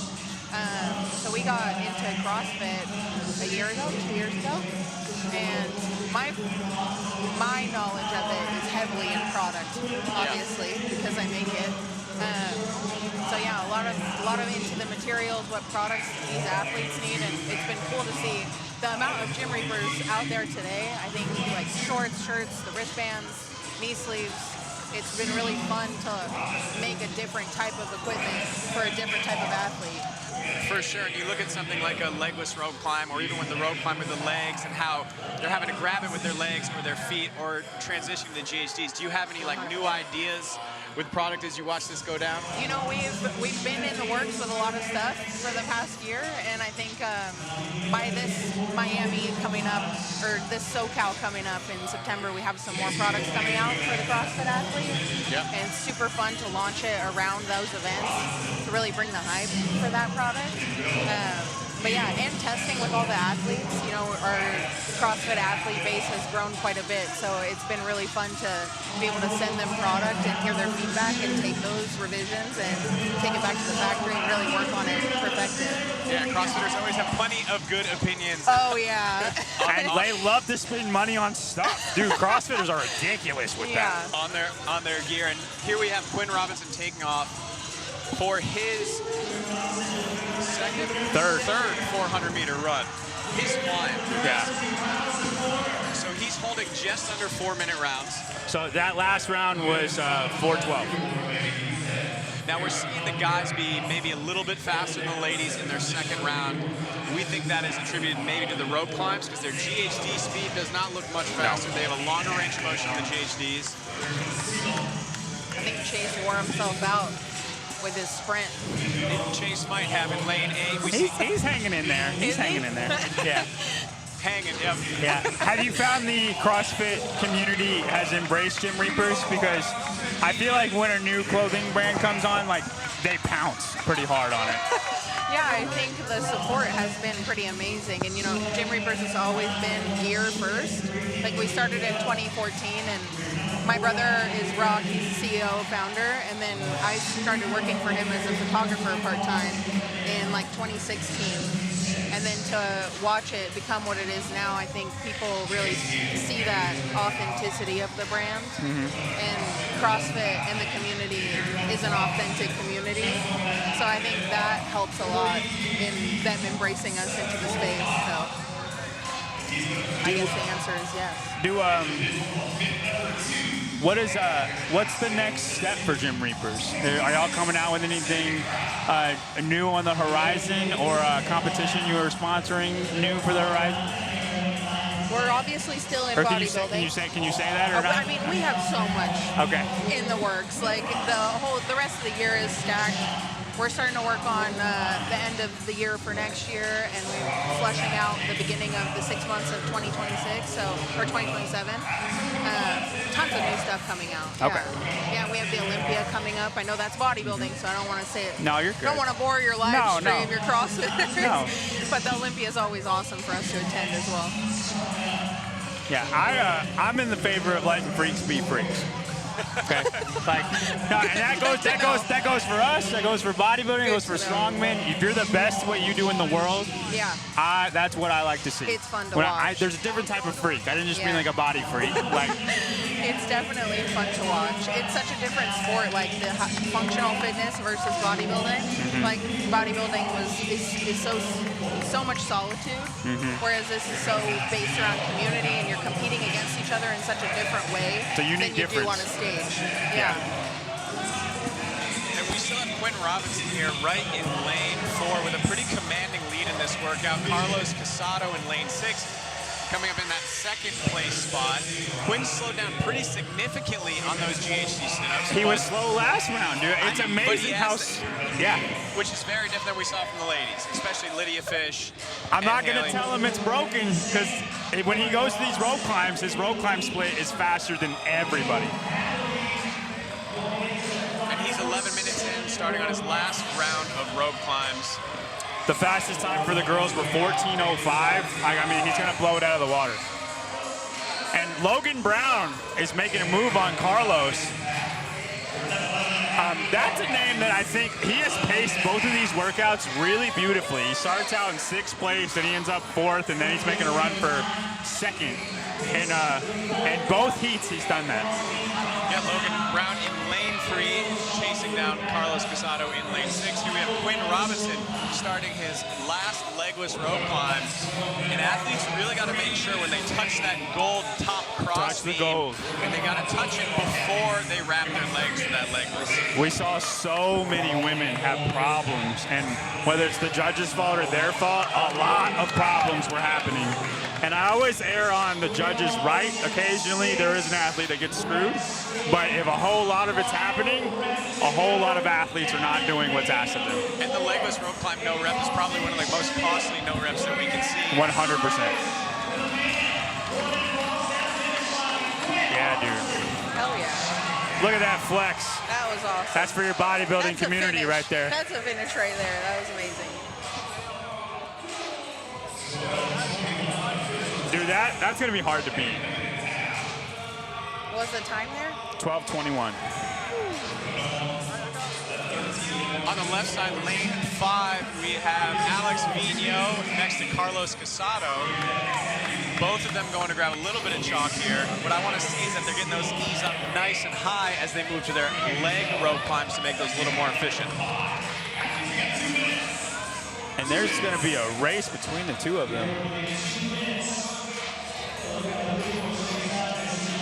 So we got into CrossFit a year ago, 2 years ago, and my knowledge of it is heavily in product, obviously, because I make it. So yeah, a lot of into the materials, what products these athletes need, and it's been cool to see the amount of Gym Reapers out there today. I think like shorts, shirts, the wristbands, knee sleeves. It's been really fun to make a different type of equipment for a different type of athlete. For sure, and you look at something like a legless rope climb, or even with the rope climb with the legs, and how they're having to grab it with their legs or their feet, or transitioning to GHDs. Do you have any like new ideas with product as you watch this go down? You know, we've been in the works with a lot of stuff for the past year, and I think by this Miami coming up, or this SoCal coming up in September, we have some more products coming out for the CrossFit athlete. Yep. And it's super fun to launch it around those events to really bring the hype for that product. But yeah, and testing with all the athletes, you know, our CrossFit athlete base has grown quite a bit. So it's been really fun to be able to send them product and hear their feedback and take those revisions and take it back to the factory and really work on it and perfect it. Yeah, CrossFitters always have plenty of good opinions. Oh, yeah. And they love to spend money on stuff. Dude, CrossFitters are ridiculous with that. On their gear. And here we have Quinn Robinson taking off for his third 400-meter run. His climb. Yeah. So he's holding just under 4-minute rounds. So that last round was 4:12. Now we're seeing the guys be maybe a little bit faster than the ladies in their second round. We think that is attributed maybe to the rope climbs because their GHD speed does not look much faster. They have a longer range of motion on the GHDs. I think Chase wore himself out with his sprint. Chase might have in lane 8. He's hanging in there. He's hanging in there. Yeah. Hanging, yep. Yeah. Have you found the CrossFit community has embraced Gym Reapers? Because I feel like when a new clothing brand comes on, like they pounce pretty hard on it. Yeah, I think the support has been pretty amazing. And, you know, Gym Reapers has always been gear first. Like, we started in 2014, and my brother is Rock. He's the CEO, founder. And then I started working for him as a photographer part-time in, like, 2016. And then to watch it become what it is now, I think people really see that authenticity of the brand. And CrossFit and the community is an authentic community. So I think that helps a lot in them embracing us into the space. So I guess the answer is yes. What's the next step for Gym Reapers? Are y'all coming out with anything new on the horizon, or a competition you are sponsoring new for the horizon? We're obviously still in Or bodybuilding. Can you say that or not? I mean, we have so much in the works. Like the rest of the year is stacked. We're starting to work on the end of the year for next year, and we're fleshing out the beginning of the 6 months of 2026, or 2027. Tons of new stuff coming out. Okay. Yeah, we have the Olympia coming up. I know that's bodybuilding, so I don't want to say it. No, you're good. Don't want to bore your live stream, your CrossFitters. No. But the Olympia is always awesome for us to attend as well. Yeah, I'm in the favor of letting freaks be freaks. Okay. Like, no, and that goes for us. That goes for bodybuilding. It goes for strongmen. If you're the best at what you do in the world, that's what I like to see. It's fun to watch. There's a different type of freak. I didn't just mean like a body freak. Like, it's definitely fun to watch. It's such a different sport, like the functional fitness versus bodybuilding. Like bodybuilding is so much solitude, whereas this is so based around community, and you're competing against each other in such a different way it's a unique than you do on difference. a stage. Yeah. And we still have Quinn Robinson here right in lane 4 with a pretty commanding lead in this workout. Carlos Casado in lane 6 coming up in that second place spot. Quinn slowed down pretty significantly on those GHD sit-ups. He was slow last round, dude. It's amazing how. Which is very different than we saw from the ladies, especially Lydia Fish. I'm not going to tell him it's broken, because when he goes to these rope climbs, his rope climb split is faster than everybody. And he's 11 minutes in, starting on his last round of rope climbs. The fastest time for the girls were 14:05. I mean, he's going to blow it out of the water. And Logan Brown is making a move on Carlos. That's a name that I think he has paced both of these workouts really beautifully. He starts out in 6th place, and he ends up 4th, and then he's making a run for 2nd. And both heats, he's done that. Yeah, Logan Brown in lane 3, chasing down Carlos Casado in lane 6. Here we have Quinn Robinson starting his last legless rope climb. And athletes really got to make sure when they touch that gold top cross beam, and they got to touch it before they wrap their legs for that legless. We saw so many women have problems, and whether it's the judges' fault or their fault, a lot of problems were happening. And I always err on the judges' right. Occasionally, there is an athlete that gets screwed. But if a whole lot of it's happening, a whole lot of athletes are not doing what's asked of them. And the legless rope climb no rep is probably one of the most costly no reps that we can see. 100%. Yeah, dude. Hell yeah. Look at that flex. That was awesome. That's for your bodybuilding community right there. That's a finish right there. That was amazing. Dude, that's going to be hard to beat. What was the time there? 12:21. On the left side, lane 5, we have Alex Vigno next to Carlos Casado. Both of them going to grab a little bit of chalk here. What I want to see is that they're getting those knees up nice and high as they move to their leg rope climbs to make those a little more efficient. And there's going to be a race between the two of them.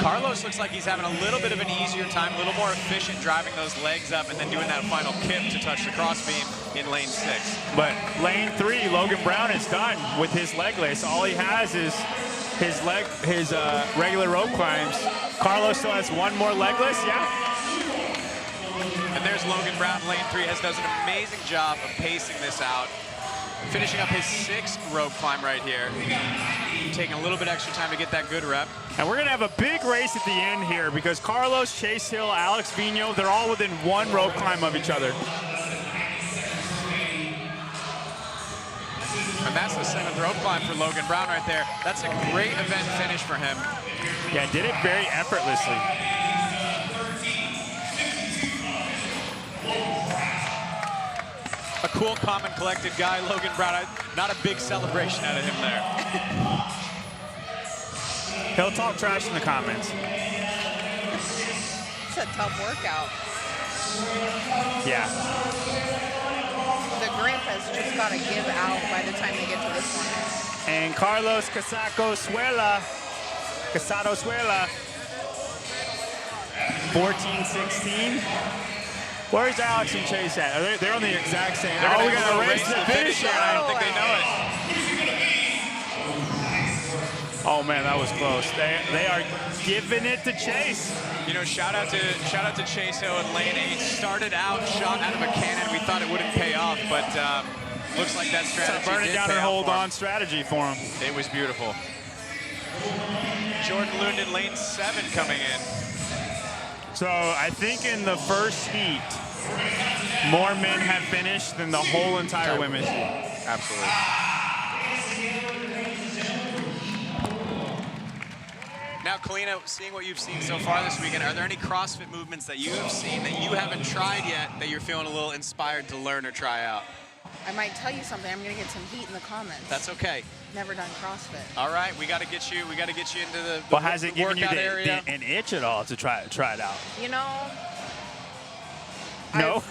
Carlos looks like he's having a little bit of an easier time, a little more efficient driving those legs up and then doing that final kip to touch the crossbeam in lane 6. But lane 3, Logan Brown is done with his legless. All he has is his regular rope climbs. Carlos still has one more legless, yeah? And there's Logan Brown, lane 3, does an amazing job of pacing this out. Finishing up his 6th rope climb right here. Taking a little bit extra time to get that good rep. And we're going to have a big race at the end here because Carlos, Chase Hill, Alex Vigno, they're all within one rope climb of each other. And that's the 7th rope climb for Logan Brown right there. That's a great event finish for him. Yeah, did it very effortlessly. A cool, calm, and collected guy, Logan Brown. Not a big celebration out of him there. He'll talk trash in the comments. It's a tough workout. Yeah. The grip has just got to give out by the time they get to this one. And Carlos Casado Suela, 14-16. Where's Alex and Chase at? They're on the exact same. Oh, we got to race to the finish line. I don't think they know it. Oh man, that was close. They are giving it to Chase. You know, shout out to Chase Hill in lane 8. Started out shot out of a cannon. We thought it wouldn't pay off, but looks like that strategy burn it did down pay and off hold for him. on strategy for him. It was beautiful. Jordan Lund in lane 7 coming in. So I think in the first heat, more men have finished than the whole entire women's heat. Absolutely. Now, Kalina, seeing what you've seen so far this weekend, are there any CrossFit movements that you have seen that you haven't tried yet that you're feeling a little inspired to learn or try out? I might tell you something. I'm going to get some heat in the comments. That's okay. Never done CrossFit. All right, we got to get you. We got to get you into the Well, has it given you area. an itch at all to try it out? You know. No.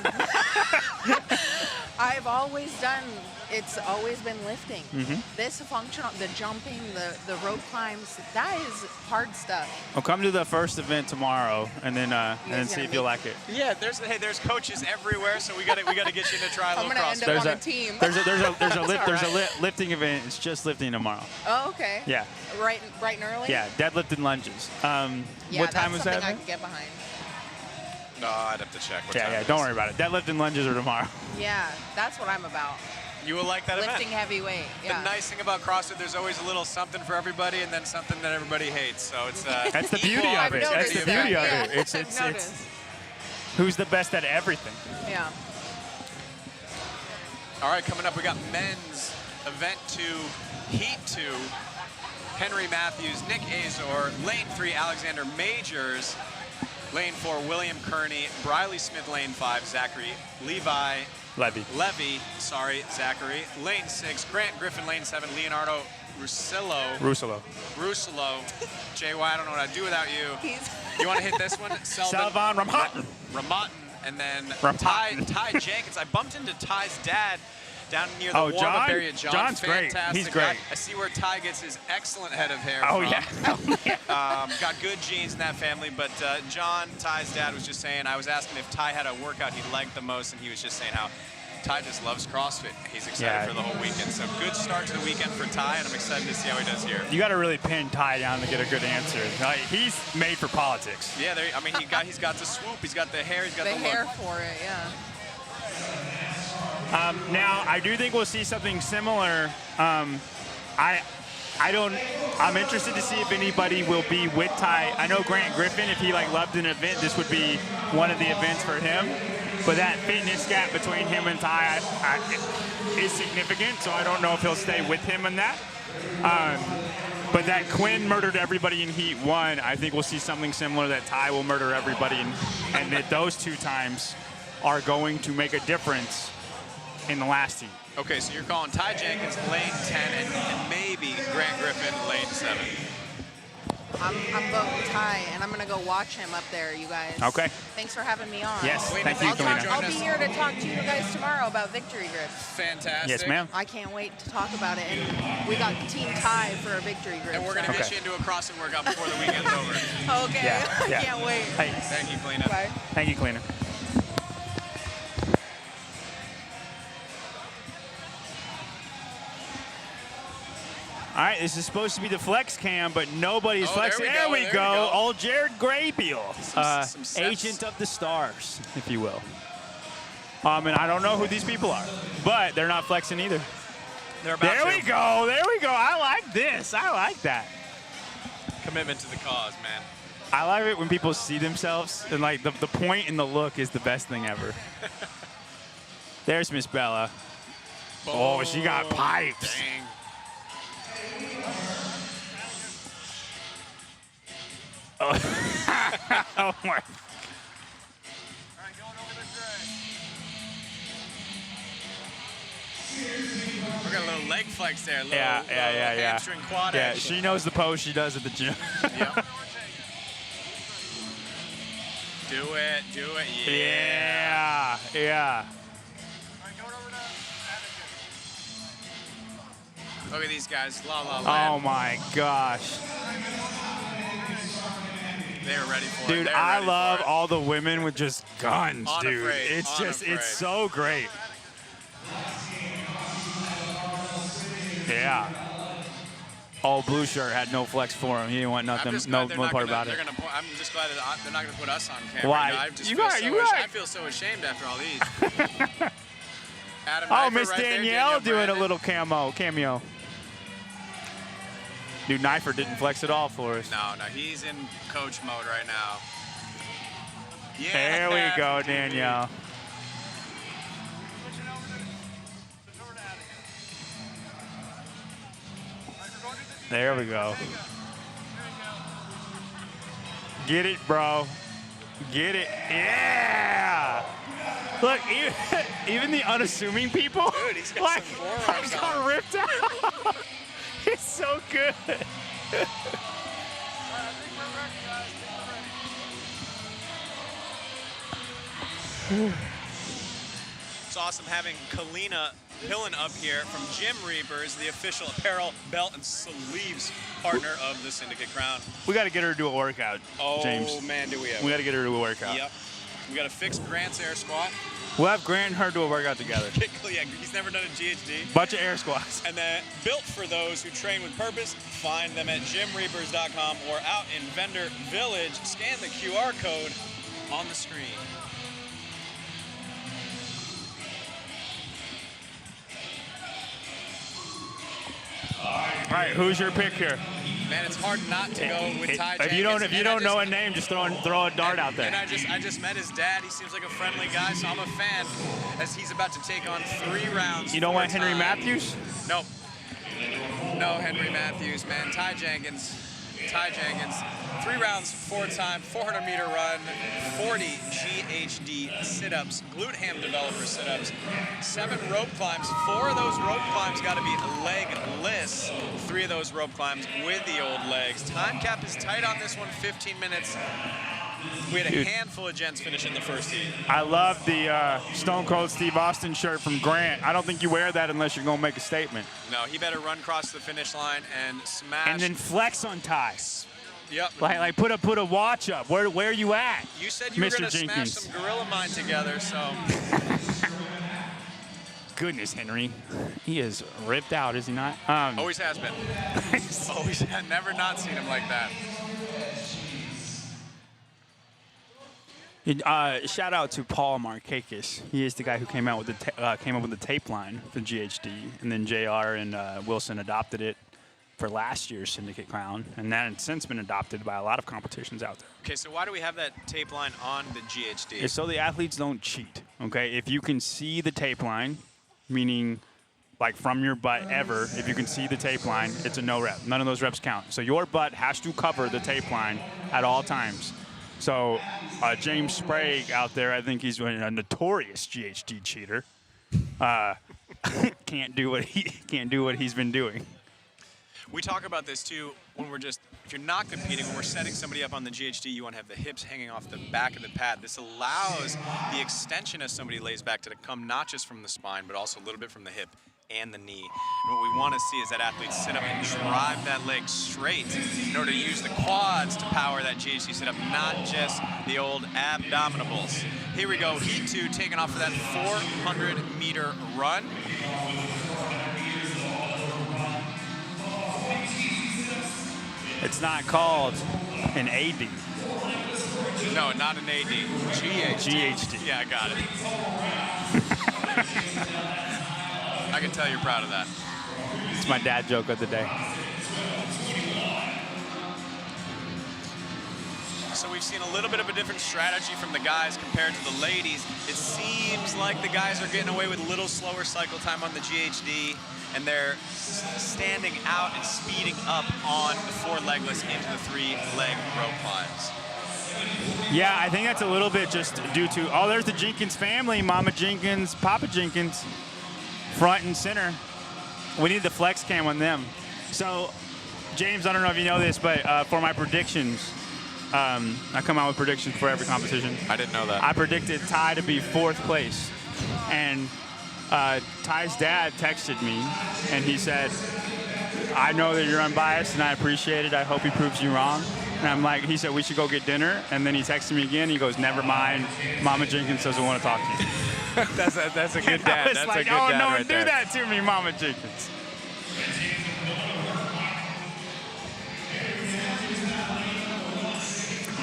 I've always done. It's always been lifting. Mm-hmm. This functional, the jumping, the rope climbs, that is hard stuff. Well, come to the first event tomorrow, and then see if you like it. Yeah, there's coaches everywhere, so we got to get you to try a little CrossFit. End up on a team. There's a lifting event. It's just lifting tomorrow. Oh, okay. Yeah. Bright and early. Yeah, deadlift and lunges. What time was that? I could get behind. No, I'd have to check. Yeah, don't worry about it. Deadlift and lunges are tomorrow. Yeah, that's what I'm about. You will like that Lifting event. heavy-weight, yeah. The nice thing about CrossFit, there's always a little something for everybody and then something that everybody hates. So it's that's the beauty of it. That's the beauty of it. It's who's the best at everything. Yeah. All right, coming up, we got men's event 2, heat 2. Henry Matthews, Nick Azor, lane 3, Alexander Majors, lane 4, William Kearney, Briley Smith, lane 5, Zachary Levy, Zachary. Lane 6, Grant Griffin, lane 7, Leonardo Russillo. JY, I don't know what I'd do without you. You want to hit this one? Salvan Ramotin. And then Ty Jenkins. I bumped into Ty's dad down near the warm-up area. John's fantastic great. He's great. I see where Ty gets his excellent head of hair Oh, from. yeah. Got good genes in that family, but John, Ty's dad, was just saying, I was asking if Ty had a workout he liked the most, and he was just saying how Ty just loves CrossFit. He's excited for the whole weekend. So good start to the weekend for Ty, and I'm excited to see how he does here. You got to really pin Ty down to get a good answer. He's made for politics. Yeah, he's got the swoop, he's got the hair, he's got the hair look. for it, yeah. Now, I do think we'll see something similar. I'm interested to see if anybody will be with Ty. I know Grant Griffin, if he loved an event, this would be one of the events for him. But that fitness gap between him and Ty is significant, so I don't know if he'll stay with him in that. But that Quinn murdered everybody in Heat 1, I think we'll see something similar that Ty will murder everybody, and that those 2 times are going to make a difference in the last heat. Okay, so you're calling Ty Jenkins lane 10 and maybe Grant Griffin lane 7. I'm voting Ty, and I'm going to go watch him up there, you guys. Okay. Thanks for having me on. Yes, thank you, Kalina. I'll be here to talk to you guys tomorrow about victory grips. Fantastic. Yes, ma'am. I can't wait to talk about it. And we got Team Ty for a victory grip. And we're going to get you into a CrossFit workout before the weekend's over. Okay. Yeah, yeah. I can't wait. Hey. Thank you, Kalina. Bye. Thank you, Kalina. All right, this is supposed to be the flex cam, but nobody's flexing. There we go. Old Jared Graybeal, agent of the stars, if you will. And I don't know who these people are, but they're not flexing either. There we go. There we go. I like this. I like that. Commitment to the cause, man. I like it when people see themselves, and like the point in the look is the best thing ever. There's Miss Bella. Boom. Oh, she got pipes. Dang. Oh my. We got a little leg flex there. Yeah. Hamstring quad Yeah, action. she knows the pose she does at the gym. Yep. Do it. Yeah. Yeah. Look at these guys. La. Oh my gosh. They were ready for it. Dude, I love all the women with just guns, dude. It's so great. Yeah. Oh, blue shirt had no flex for him. He didn't want nothing, no part about it. I'm just glad that they're not going to put us on camera. Why? I feel so ashamed after all these. Oh, Miss Danielle doing a little cameo. Dude, Knifer didn't flex at all for us. No, he's in coach mode right now. Yeah. There we go, Danielle. There we go. Get it, bro. Get it. Yeah. Look, even the unassuming people, dude, he's got some forearms got ripped out. It's so good. It's awesome having Kalina Pillen up here from Gym Reapers, the official apparel, belt, and sleeves partner of the Syndicate Crown. We got to get her to do a workout, James. Oh, man, do we ever. We got to get her to do a workout. Yep. We got to fix Grant's air squat. We'll have Grant and her do a workout together. Yeah, he's never done a GHD. Bunch of air squats. And then built for those who train with purpose. Find them at gymreapers.com or out in Vendor Village. Scan the QR code on the screen. All right, who's your pick here? Man, it's hard not to go with Ty If you don't know a name, just throw a dart out there. And I just met his dad. He seems like a friendly guy, so I'm a fan as he's about to take on 3 rounds. You don't want Henry Matthews? Nope. No Henry Matthews, man. Ty Jenkins. 3 rounds, 4 time, 400-meter run, 40 GHD sit-ups, glute ham developer sit-ups, 7 rope climbs. 4 of those rope climbs got to be legless. 3 of those rope climbs with the old legs. Time cap is tight on this one, 15 minutes. We had a handful of gents finish in the first heat. I love the Stone Cold Steve Austin shirt from Grant. I don't think you wear that unless you're going to make a statement. No, he better run across the finish line and smash. And then flex on Ty. Yep. Like put a watch up. Where are you at? You said you were going to smash some Gorilla Mind together, so. Goodness, Henry. He is ripped out, is he not? Always has been. Always. Never not seen him like that. Shout out to Paul Markakis. He is the guy who came up with the tape line for GHD, and then JR and Wilson adopted it for last year's Syndicate Crown, and that has since been adopted by a lot of competitions out there. Okay, so why do we have that tape line on the GHD? It's so the athletes don't cheat. Okay, if you can see the tape line, meaning like from your butt ever, if you can see the tape line, it's a no rep. None of those reps count. So your butt has to cover the tape line at all times. So James Sprague out there, I think he's a notorious GHD cheater. Can't do what he's been doing. We talk about this too when we're just, if you're not competing, when we're setting somebody up on the GHD, you want to have the hips hanging off the back of the pad. This allows the extension as somebody lays back to come not just from the spine, but also a little bit from the hip and the knee. And what we want to see is that athletes sit up and drive that leg straight in order to use the quads to power that GHD sit up, not just the old abdominables. Here we go, heat 2, taking off for that 400-meter run. It's not called an AD. No, not an AD. GHD. Yeah, I got it. I can tell you're proud of that. It's my dad joke of the day. So we've seen a little bit of a different strategy from the guys compared to the ladies. It seems like the guys are getting away with a little slower cycle time on the GHD, and they're standing out and speeding up on the 4-legless into the 3-leg rope climbs. Yeah, I think that's a little bit just due to, oh, there's the Jenkins family, Mama Jenkins, Papa Jenkins, front and center. We need the flex cam on them. So, James, I don't know if you know this, but for my predictions, I come out with predictions for every competition. I didn't know that. I predicted Ty to be 4th place. And Ty's dad texted me, and he said, I know that you're unbiased, and I appreciate it. I hope he proves you wrong. And I'm like, he said, we should go get dinner. And then he texted me again. He goes, never mind. Mama Jenkins doesn't want to talk to you. That's a good dad. That's like, a good dad no one right do there. that to me, Mama Jenkins.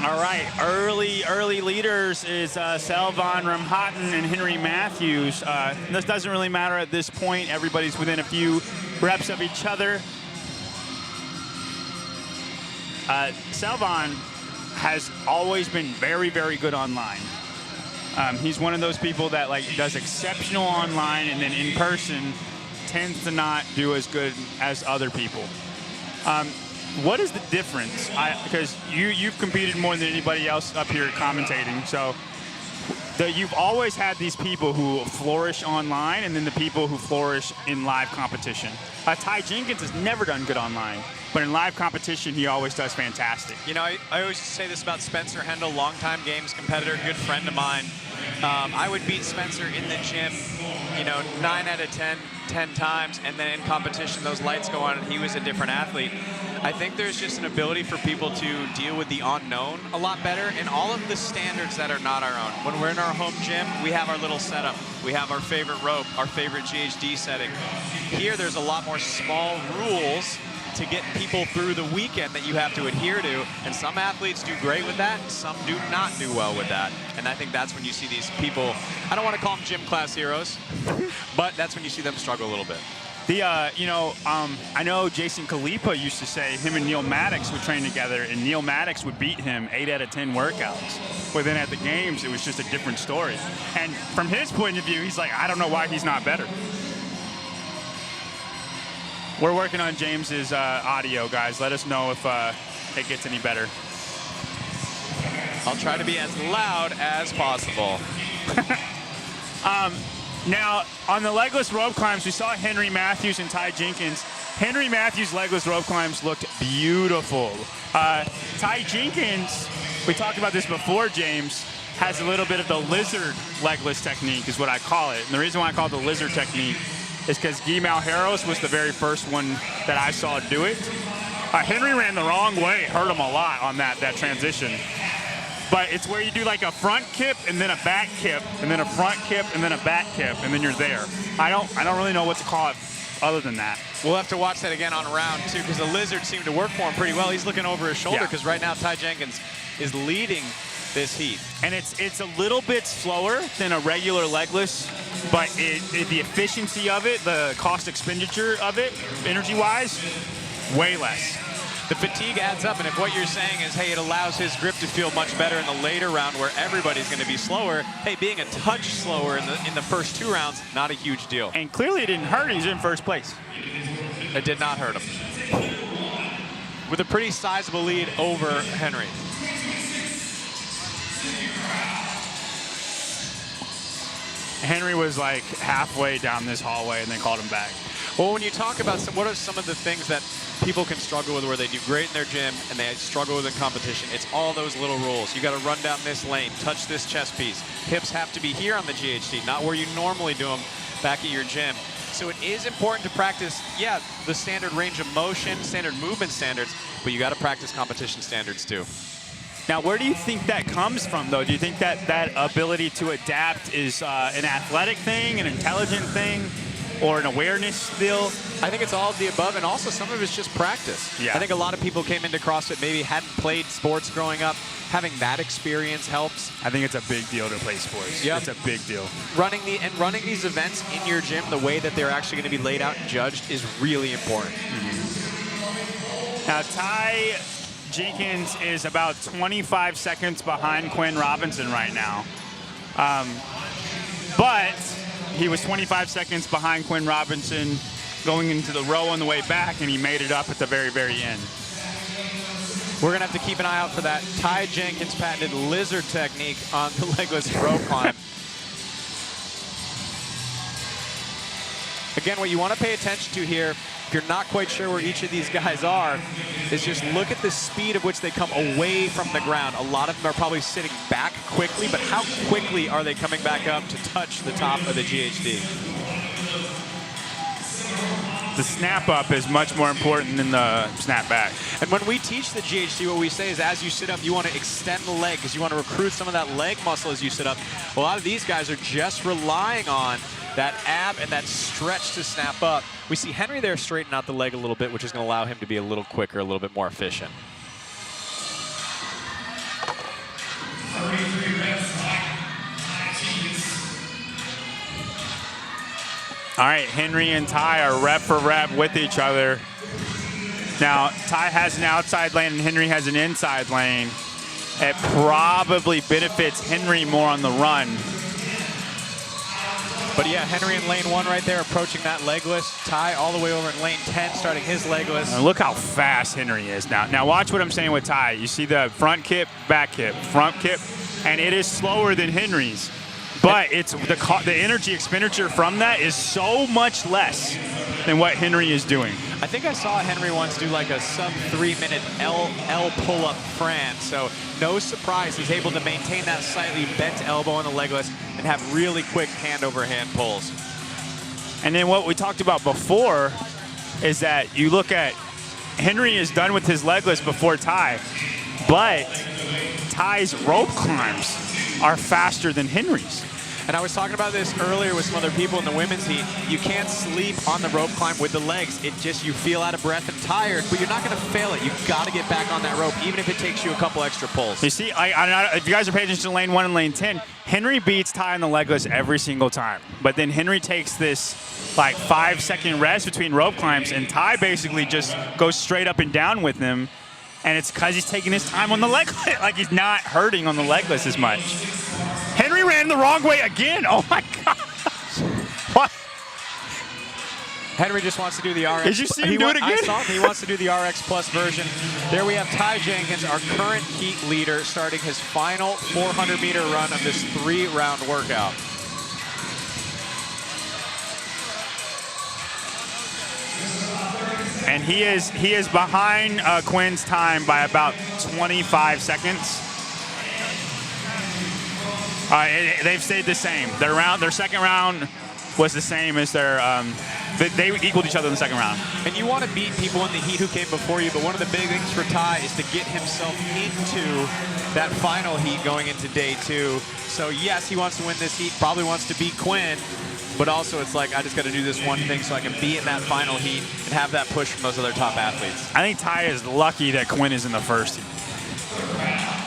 All right, early leaders is Selvon Ramhatten and Henry Matthews. This doesn't really matter at this point. Everybody's within a few reps of each other. Selvon has always been very, very good online. He's one of those people that does exceptional online, and then in person tends to not do as good as other people. What is the difference? Because you've competed more than anybody else up here commentating, so you've always had these people who flourish online, and then the people who flourish in live competition. Ty Jenkins has never done good online, but in live competition, he always does fantastic. You know, I always say this about Spencer Hendel, longtime games competitor, good friend of mine. I would beat Spencer in the gym, 9 out of 10 times, and then in competition, those lights go on, and he was a different athlete. I think there's just an ability for people to deal with the unknown a lot better, and all of the standards that are not our own. When we're in our home gym, we have our little setup. We have our favorite rope, our favorite GHD setting. Here, there's a lot more small rules to get people through the weekend that you have to adhere to, and some athletes do great with that, some do not do well with that. And I think that's when you see these people, I don't want to call them gym class heroes, but that's when you see them struggle a little bit. I know Jason Kalipa used to say him and Neil Maddox would train together, and Neil Maddox would beat him 8 out of 10 workouts. But then at the games, it was just a different story. And from his point of view, he's like, I don't know why he's not better. We're working on James's audio, guys. Let us know if it gets any better. I'll try to be as loud as possible. Now, on the legless rope climbs, we saw Henry Matthews and Ty Jenkins. Henry Matthews' legless rope climbs looked beautiful. Ty Jenkins, we talked about this before, James, has a little bit of the lizard legless technique is what I call it. And the reason why I call it the lizard technique is because Guy Malheiros was the very first one that I saw do it. Henry ran the wrong way, hurt him a lot on that transition. But it's where you do like a front kip and then a back kip and then a front kip and then a back kip and then you're there. I don't really know what to call it other than that. We'll have to watch that again on round 2 because the lizard seemed to work for him pretty well. He's looking over his shoulder because right now Ty Jenkins is leading this heat. And it's a little bit slower than a regular legless, but the efficiency of it, the cost expenditure of it, energy-wise, way less. the fatigue adds up, and if what you're saying is, hey, it allows his grip to feel much better in the later round where everybody's going to be slower, hey, being a touch slower in the first 2 rounds, not a huge deal. And clearly it didn't hurt. He's in first place. It did not hurt him. With a pretty sizable lead over Henry. Henry was like halfway down this hallway and then called him back. Well, when you talk about what are some of the things that people can struggle with where they do great in their gym and they struggle with in competition, it's all those little rules. You got to run down this lane, touch this chest piece. Hips have to be here on the GHD, not where you normally do them back at your gym. So it is important to practice, yeah, the standard range of motion, standard movement standards, but you got to practice competition standards too. Now, where do you think that comes from, though? Do you think that that ability to adapt is an athletic thing, an intelligent thing, or an awareness still? I think it's all of the above, and also some of it's just practice. Yeah. I think a lot of people came into CrossFit, maybe hadn't played sports growing up. Having that experience helps. I think it's a big deal to play sports. Yep. It's a big deal. Running these events in your gym, the way that they're actually going to be laid out and judged is really important. Now, Ty Jenkins is about 25 seconds behind Quinn Robinson right now. But he was 25 seconds behind Quinn Robinson going into the row on the way back, and he made it up at the very, very end. We're going to have to keep an eye out for that Ty Jenkins patented lizard technique on the legless rope climb. Again, what you want to pay attention to here, if you're not quite sure where each of these guys are, is just look at the speed of which they come away from the ground. A lot of them are probably sitting back quickly, but how quickly are they coming back up to touch the top of the GHD? The snap up is much more important than the snap back. And when we teach the GHD, what we say is as you sit up, you want to extend the leg because you want to recruit some of that leg muscle as you sit up. A lot of these guys are just relying on that ab and that stretch to snap up. We see Henry there straighten out the leg a little bit, which is going to allow him to be a little quicker, a little bit more efficient. All right, Henry and Ty are rep for rep with each other. Now, Ty has an outside lane and Henry has an inside lane. It probably benefits Henry more on the run. But yeah, Henry in lane 1 right there, approaching that legless. Ty all the way over in lane 10, starting his legless. And look how fast Henry is now. Now watch what I'm saying with Ty. You see the front kip, back kip, front kip, and it is slower than Henry's. But it's the energy expenditure from that is so much less than what Henry is doing. I think I saw Henry once do like a sub 3-minute L pull-up Fran. So no surprise he's able to maintain that slightly bent elbow on the legless and have really quick hand-over-hand pulls. And then what we talked about before is that you look at Henry is done with his legless before Ty, but Ty's rope climbs are faster than Henry's. And I was talking about this earlier with some other people in the women's heat. You can't sleep on the rope climb with the legs. It just, you feel out of breath and tired, but you're not going to fail it. You've got to get back on that rope, even if it takes you a couple extra pulls. You see, if you guys are paying attention to lane 1 and lane 10, Henry beats Ty on the legless every single time. But then Henry takes this like 5-second rest between rope climbs, and Ty basically just goes straight up and down with him. And it's because he's taking his time on the legless. Like he's not hurting on the legless as much. Henry ran the wrong way again. Oh my God. What? Henry just wants to do the RX. Did you see him do it again? I saw him. He wants to do the RX Plus version. There we have Ty Jenkins, our current heat leader, starting his final 400-meter run of this 3-round workout. And he is behind Quinn's time by about 25 seconds. They've stayed the same. Their second round was the same as their. They equaled each other in the second round. And you want to beat people in the heat who came before you, but one of the big things for Ty is to get himself into that final heat going into day 2. So yes, he wants to win this heat. Probably wants to beat Quinn. But also it's like, I just got to do this one thing so I can be in that final heat and have that push from those other top athletes. I think Ty is lucky that Quinn is in the first heat.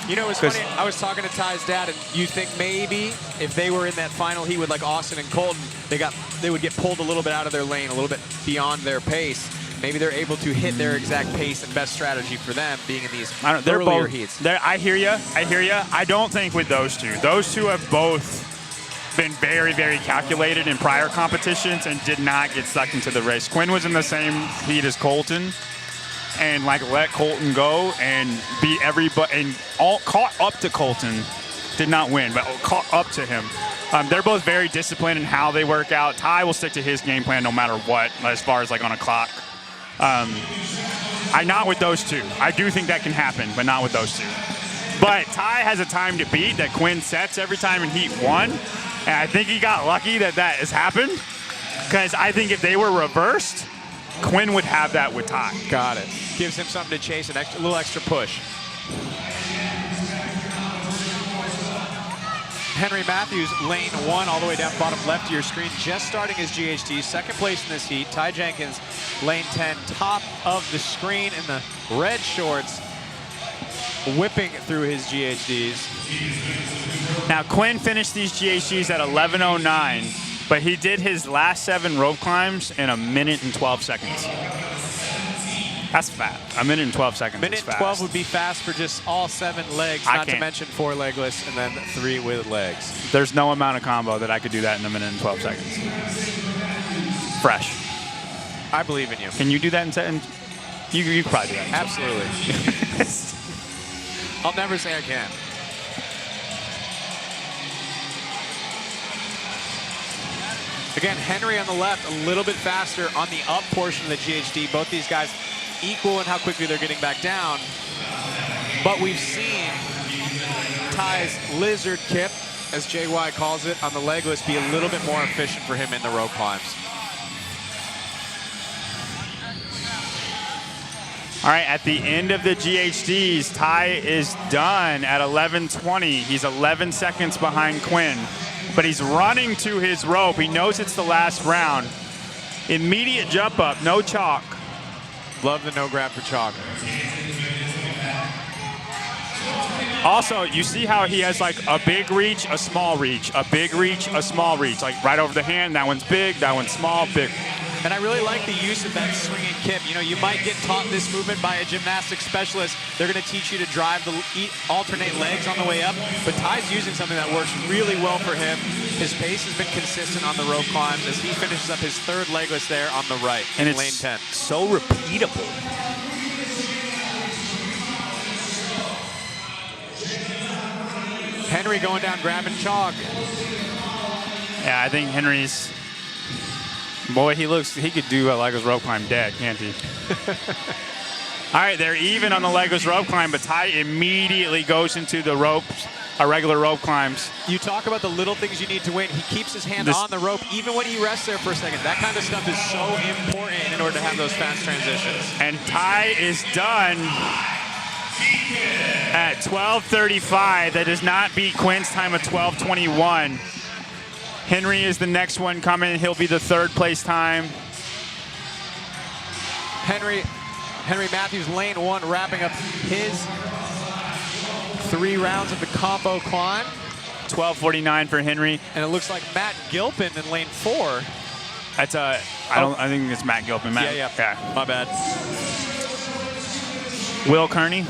You know, it's funny, I was talking to Ty's dad, and you think maybe if they were in that final heat with like Austin and Colten, they would get pulled a little bit out of their lane, a little bit beyond their pace. maybe they're able to hit their exact pace and best strategy for them being in these they're earlier both, heats. I hear you. I don't think with those two. Those two have both been very, very calculated in prior competitions and did not get sucked into the race. Quinn was in the same heat as Colten and like let Colten go and beat everybody and caught up to Colten. Did not win, but caught up to him. They're both very disciplined in how they work out. Ty will stick to his game plan no matter what, as far as like on a clock. Not with those two. I do think that can happen, but not with those two. But Ty has a time to beat that Quinn sets every time in heat 1. And I think he got lucky that has happened. Because I think if they were reversed, Quinn would have that with Ty. Got it. Gives him something to chase, a little extra push. Henry Matthews, lane 1, all the way down bottom left of your screen, just starting his GHD, second place in this heat. Ty Jenkins, lane 10, top of the screen in the red shorts, whipping through his GHDs. Now, Quinn finished these GHDs at 11:09, but he did his last 7 rope climbs in 1 minute and 12 seconds. That's fast. 1 minute and 12 seconds is fast. 12 would be fast for just all 7 legs, not to mention 4 legless and then 3 with legs. There's no amount of combo that I could do that in 1 minute and 12 seconds. Fresh. I believe in you. Can you do that in 7? You could probably do that. Absolutely. I'll never say I can. Again, Henry on the left, a little bit faster on the up portion of the GHD. Both these guys equal in how quickly they're getting back down. But we've seen Ty's lizard kip, as JY calls it, on the legless be a little bit more efficient for him in the rope climbs. All right, at the end of the GHDs, Ty is done at 11:20. He's 11 seconds behind Quinn, but he's running to his rope. He knows it's the last round. Immediate jump up, no chalk. Love the no grab for chalk. Also, you see how he has like a big reach, a small reach, a big reach, a small reach, like right over the hand. That one's big, that one's small, big. And I really like the use of that swinging kip. You know, you might get taught this movement by a gymnastics specialist. They're going to teach you to drive the alternate legs on the way up. But Ty's using something that works really well for him. His pace has been consistent on the rope climbs as he finishes up his 3rd legless there on the right in lane 10. So repeatable. Henry going down grabbing chalk. Yeah, I think Henry's. Boy, he could do a legless rope climb dead, can't he? All right, they're even on the legless rope climb, but Ty immediately goes into the ropes, regular rope climbs. You talk about the little things you need to win. He keeps his hand on the rope, even when he rests there for a second. That kind of stuff is so important in order to have those fast transitions. And Ty is done at 12:35. That does not beat Quinn's time of 12:21. Henry is the next one coming. He'll be the 3rd place time. Henry Matthews, lane 1, wrapping up his 3 rounds of the combo climb. 12:49 for Henry. And it looks like Matt Gilpin in lane 4. That's I think it's Matt Gilpin. Yeah. My bad. Will Kearney.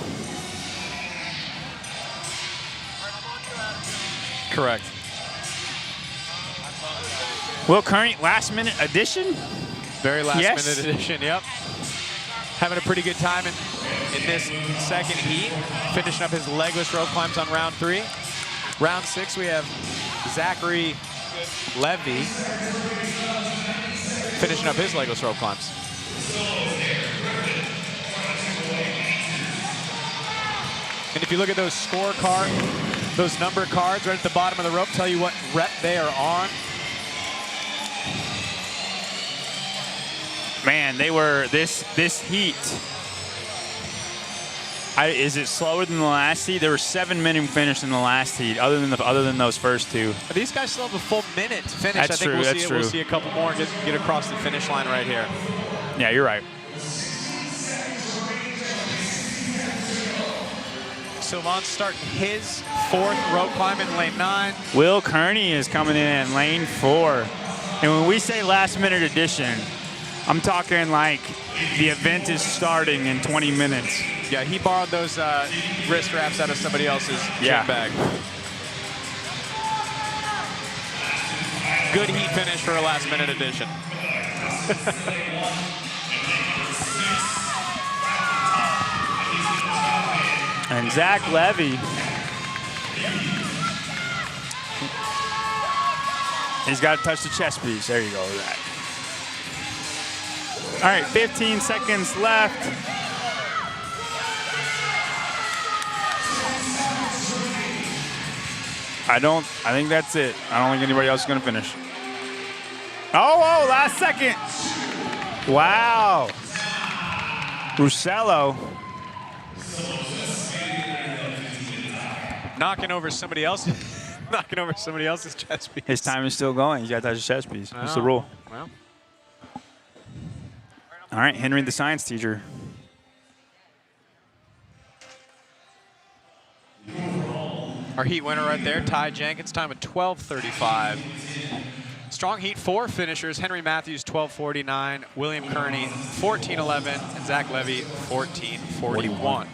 Correct. Will Kearney, last minute addition? Very last minute addition, yep. Having a pretty good time in this 2nd heat. Finishing up his legless rope climbs on round 3. Round 6, we have Zachary Levy finishing up his legless rope climbs. And if you look at those those number cards right at the bottom of the rope, tell you what rep they are on. Man, they were this heat. Is it slower than the last heat? There were 7-minute finish in the last heat, other than those first 2. But these guys still have a full minute to finish. That's I think true. We'll see a couple more get across the finish line right here. Yeah, you're right. Sylvain starting his 4th rope climb in lane 9. Will Kearney is coming in lane 4. And when we say last minute addition, I'm talking like the event is starting in 20 minutes. Yeah, he borrowed those wrist wraps out of somebody else's gym bag. Good heat finish for a last-minute addition. And Zach Levy. He's got to touch the chest piece. There you go, Zach. All right, 15 seconds left. I think that's it. I don't think anybody else is going to finish. Oh, last second. Wow. Russello. Knocking over somebody else. Knocking over somebody else's chest piece. His time is still going. He's got to touch his chest piece. That's the rule. Well. All right, Henry, the science teacher. Our heat winner right there, Ty Jenkins, time of 12:35. Strong heat 4 finishers, Henry Matthews 12:49, William Kearney 14:11, and Zach Levy 14:41.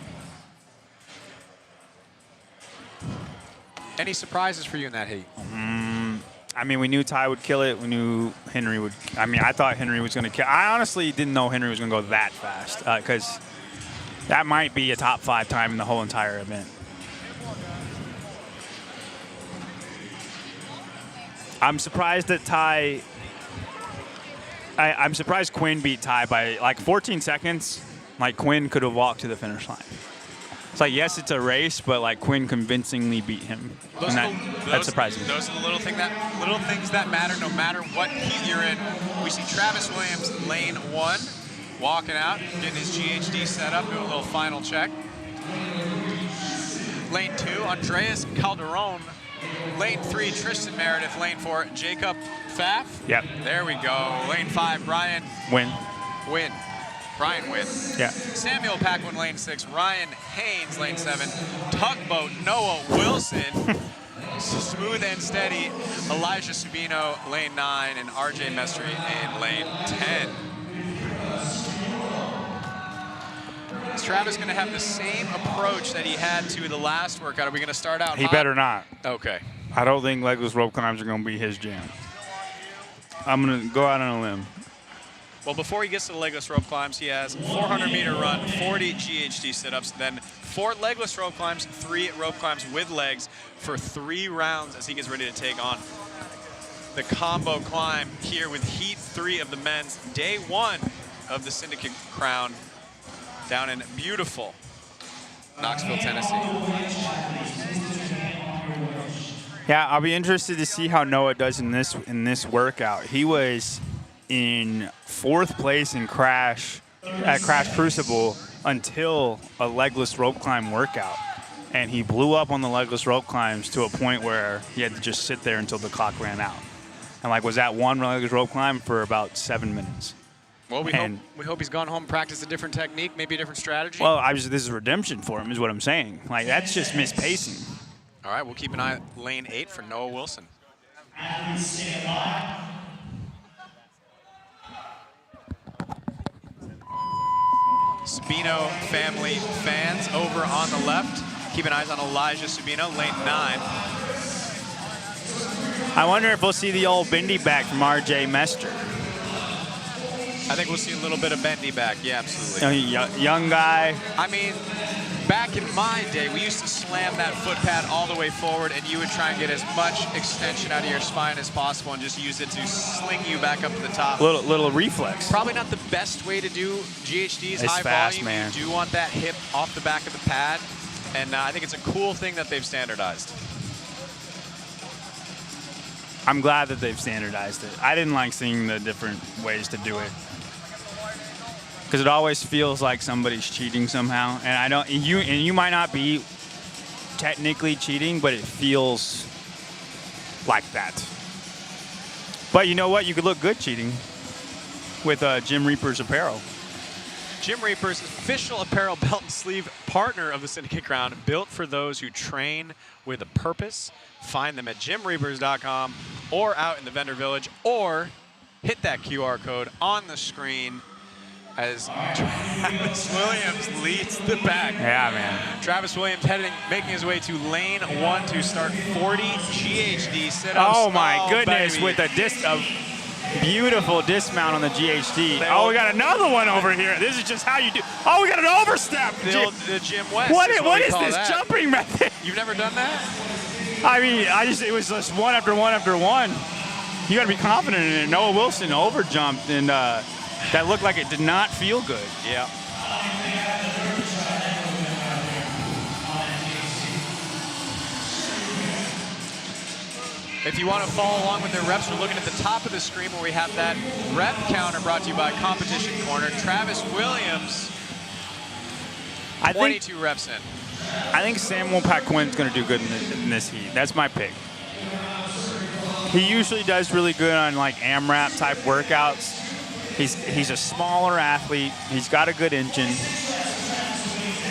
Any surprises for you in that heat? I mean, we knew Ty would kill it. We knew Henry would. I mean, I thought Henry was going to kill. I honestly didn't know Henry was going to go that fast because that might be a top 5 time in the whole entire event. I'm surprised that Ty. I'm surprised Quinn beat Ty by like 14 seconds. Like Quinn could have walked to the finish line. It's like, yes, it's a race, but like Quinn convincingly beat him. That's surprising. Those are the little things that matter no matter what heat you're in. We see Travis Williams, lane 1, walking out, getting his GHD set up, doing a little final check. Lane 2, Andreas Calderon. Lane 3, Tristan Meredith. Lane 4, Jacob Pfaff. Yep. There we go. Lane 5, Brian Win. Brian Wynn. Yeah. Samuel Paquin, lane 6. Ryan Haynes, lane 7. Tugboat, Noah Wilson. Smooth and steady, Elijah Subino, lane 9. And RJ Mestry in lane 10. Is Travis going to have the same approach that he had to the last workout? Are we going to start out He hot? better not. Okay. I don't think legless rope climbs are going to be his jam. I'm going to go out on a limb. Well, before he gets to the legless rope climbs, he has 400-meter run, 40 GHD sit-ups, then 4 legless rope climbs, 3 rope climbs with legs for 3 rounds as he gets ready to take on the combo climb here with Heat 3 of the men's day 1 of the Syndicate Crown down in beautiful Knoxville, Tennessee. Yeah, I'll be interested to see how Noah does in this workout. He was in 4th place in Crash at Crash Crucible until a legless rope climb workout. And he blew up on the legless rope climbs to a point where he had to just sit there until the clock ran out. And like was at one legless rope climb for about 7 minutes. Well, we hope he's gone home and practiced a different technique, maybe a different strategy. Well, this is redemption for him is what I'm saying. Like that's just mispacing. All right, we'll keep an eye on lane 8 for Noah Wilson. Subino family fans over on the left. Keep an eye on Elijah Subino, lane 9. I wonder if we'll see the old bendy back from RJ Mester. I think we'll see a little bit of bendy back. Yeah, absolutely. Young guy. I mean, back in my day, we used to slam that foot pad all the way forward, and you would try and get as much extension out of your spine as possible and just use it to sling you back up to the top. Little reflex. Probably not the best way to do GHDs, it's high fast, volume. man. You do want that hip off the back of the pad, and I think it's a cool thing that they've standardized. I'm glad that they've standardized it. I didn't like seeing the different ways to do it. Because it always feels like somebody's cheating somehow, and I don't. You might not be technically cheating, but it feels like that. But you know what? You could look good cheating with Jim Reaper's apparel. Jim Reaper's official apparel belt and sleeve partner of the Syndicate Crown, built for those who train with a purpose. Find them at jimreapers.com or out in the vendor village or hit that QR code on the screen as Travis Williams leads the pack. Yeah, man. Travis Williams making his way to lane 1 to start 40 GHD sit-ups. Oh my goodness, baby. with a beautiful dismount on the GHD. Oh, we got another one over here. This is just how you do. Oh, we got an overstep. The Jim West. What we is call this that. jumping method? You've never done that? I mean, it was just one after one after one. You got to be confident in it. Noah Wilson overjumped, and that looked like it did not feel good. Yeah. If you want to follow along with their reps, we're looking at the top of the screen where we have that rep counter brought to you by Competition Corner. Travis Williams, 22 reps in. I think Samuel Paquin's going to do good in this heat. That's my pick. He usually does really good on like AMRAP type workouts. He's a smaller athlete. He's got a good engine.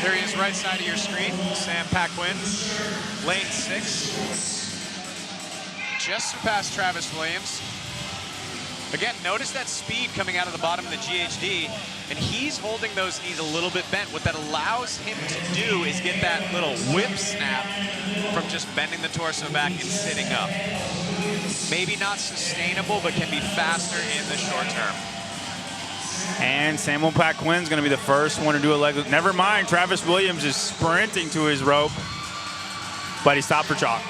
There he is, right side of your screen. Sam Paquin, lane 6. Just surpassed Travis Williams. Again, notice that speed coming out of the bottom of the GHD, and he's holding those knees a little bit bent. What that allows him to do is get that little whip snap from just bending the torso back and sitting up. Maybe not sustainable, but can be faster in the short term. And Samuel Paquin's going to be the first one to do a leg lift. Never mind, Travis Williams is sprinting to his rope, but he stopped for chalk.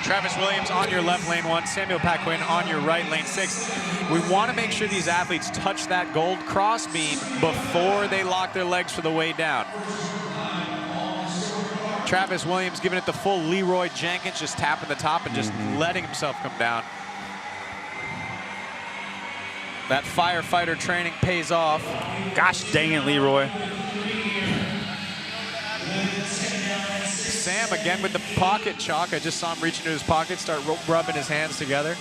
Travis Williams on your left, lane 1. Samuel Paquin on your right, lane 6. We want to make sure these athletes touch that gold crossbeam before they lock their legs for the way down. Travis Williams giving it the full Leroy Jenkins, just tapping the top and just letting himself come down. That firefighter training pays off. Gosh dang it, Leroy. Sam again with the pocket chalk. I just saw him reach into his pocket, start rubbing his hands together.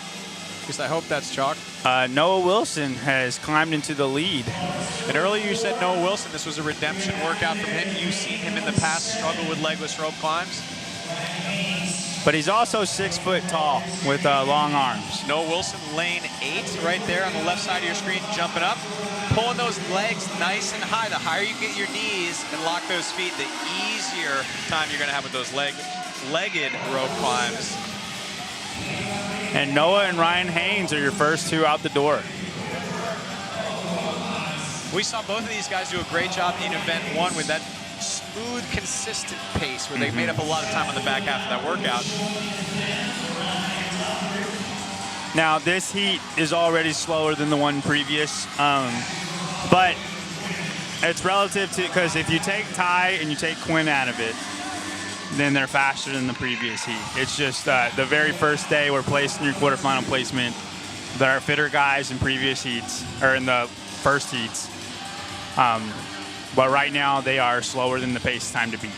Just I hope that's chalk. Noah Wilson has climbed into the lead. And earlier you said Noah Wilson, this was a redemption workout from him. You've seen him in the past struggle with legless rope climbs. But he's also 6 foot tall with long arms. Noah Wilson, lane 8, right there on the left side of your screen, jumping up. Pulling those legs nice and high. The higher you get your knees and lock those feet, the easier time you're going to have with those legged rope climbs. And Noah and Ryan Haynes are your first two out the door. We saw both of these guys do a great job in event 1 with that smooth, consistent pace where they made up a lot of time on the back half of that workout. Now, this heat is already slower than the one previous, but it's relative to, because if you take Ty and you take Quinn out of it, then they're faster than the previous heat. It's just the very first day we're placed in your quarterfinal placement. There are fitter guys in previous heats, or in the first heats. But right now they are slower than the pace time to beat.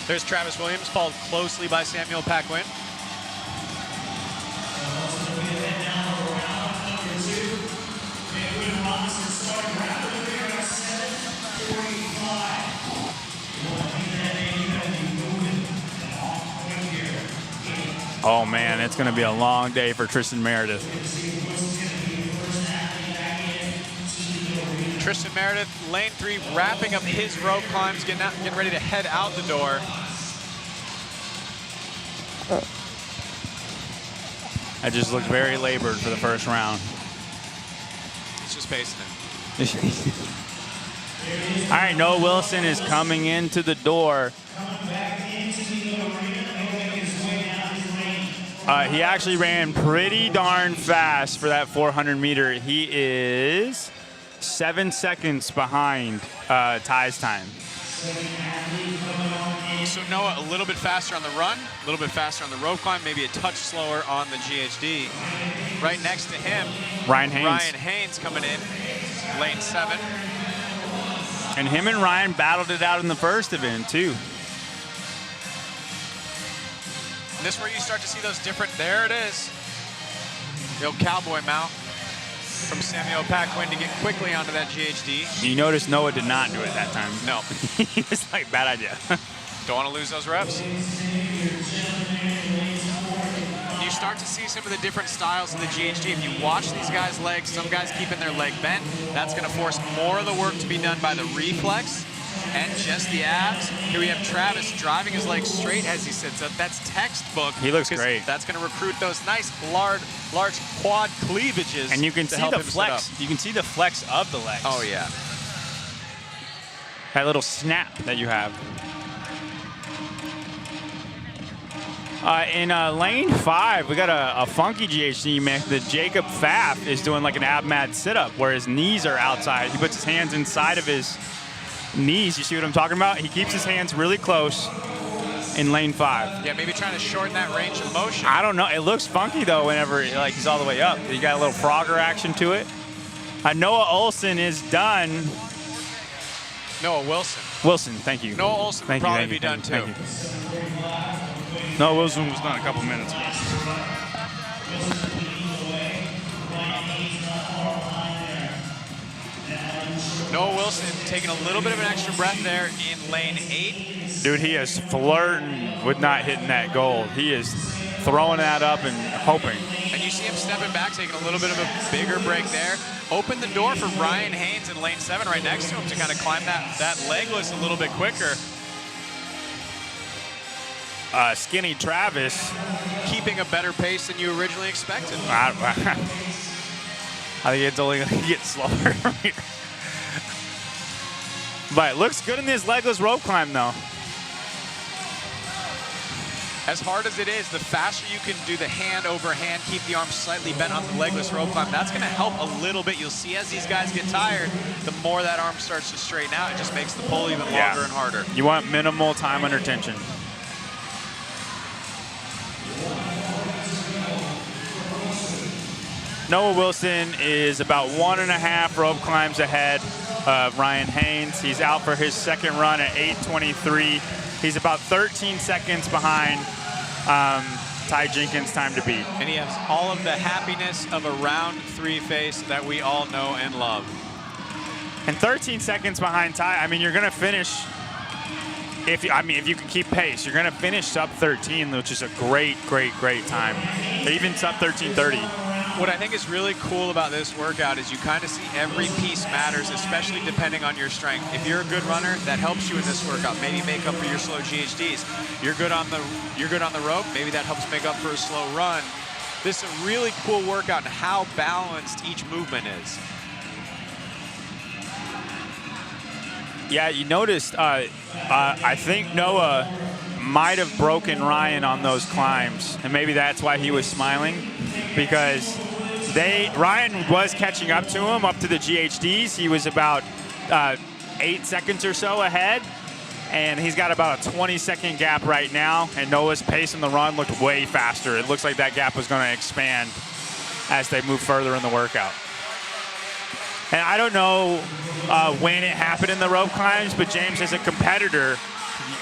There's Travis Williams, followed closely by Samuel Paquin. Oh man, it's going to be a long day for Tristan Meredith. Tristan Meredith, lane 3, wrapping up his rope climbs, getting ready to head out the door. I just looked very labored for the first round. He's just pacing it. All right, Noah Wilson is coming into the door. He actually ran pretty darn fast for that 400 meter. He is 7 seconds behind Ty's time. So Noah a little bit faster on the run, a little bit faster on the rope climb, maybe a touch slower on the GHD. Right next to him, Ryan Haynes. Ryan Haynes coming in, lane 7. And him and Ryan battled it out in the first event too. And this is where you start to see those different, there it is. The old cowboy mount from Samuel Paquin to get quickly onto that GHD. You notice Noah did not do it that time. No. He was like, bad idea. Don't want to lose those reps. You start to see some of the different styles in the GHD. If you watch these guys' legs, some guys keeping their leg bent. That's going to force more of the work to be done by the reflex and just the abs. Here we have Travis driving his legs straight as he sits up. That's textbook. He looks great. That's going to recruit those nice large quad cleavages. And you can see the flex. You can see the flex of the legs. Oh yeah. That little snap that you have. In lane 5, we got a funky GHD mix. The Jacob Pfaff is doing like an ab mat sit-up where his knees are outside. He puts his hands inside of his knees. You see what I'm talking about? He keeps his hands really close in lane 5. Yeah, maybe trying to shorten that range of motion. I don't know. It looks funky though whenever like he's all the way up. You got a little Frogger action to it. Noah Olson is done. Noah Wilson. Wilson, thank you. Noah Olson will probably be done too. No, Wilson was done a couple minutes ago. Noah Wilson taking a little bit of an extra breath there in lane 8. Dude, he is flirting with not hitting that goal. He is throwing that up and hoping. And you see him stepping back, taking a little bit of a bigger break there. Open the door for Ryan Haynes in lane 7 right next to him to kind of climb that legless a little bit quicker. Skinny Travis. Keeping a better pace than you originally expected. I think it's only going to get slower from here. But it looks good in this legless rope climb, though. As hard as it is, the faster you can do the hand over hand, keep the arms slightly bent on the legless rope climb, that's going to help a little bit. You'll see as these guys get tired, the more that arm starts to straighten out, it just makes the pull even longer and harder. You want minimal time under tension. Noah Wilson is about 1.5 rope climbs ahead of Ryan Haynes. He's out for his second run at 8:23. He's about 13 seconds behind Ty Jenkins' time to beat. And he has all of the happiness of a round 3 face that we all know and love. And 13 seconds behind Ty. I mean, you're going to finish. If you can keep pace, you're going to finish sub 13, which is a great time. Even sub 13:30. What I think is really cool about this workout is you kind of see every piece matters, especially depending on your strength. If you're a good runner, that helps you in this workout. Maybe make up for your slow GHDs. You're good on the rope. Maybe that helps make up for a slow run. This is a really cool workout and how balanced each movement is. Yeah, you noticed. I think Noah might have broken Ryan on those climbs, and maybe that's why he was smiling, because Ryan was catching up to him, up to the GHDs. He was about 8 seconds or so ahead, and he's got about a 20-second gap right now, and Noah's pace in the run looked way faster. It looks like that gap was going to expand as they move further in the workout. And I don't know when it happened in the rope climbs, but James, as a competitor,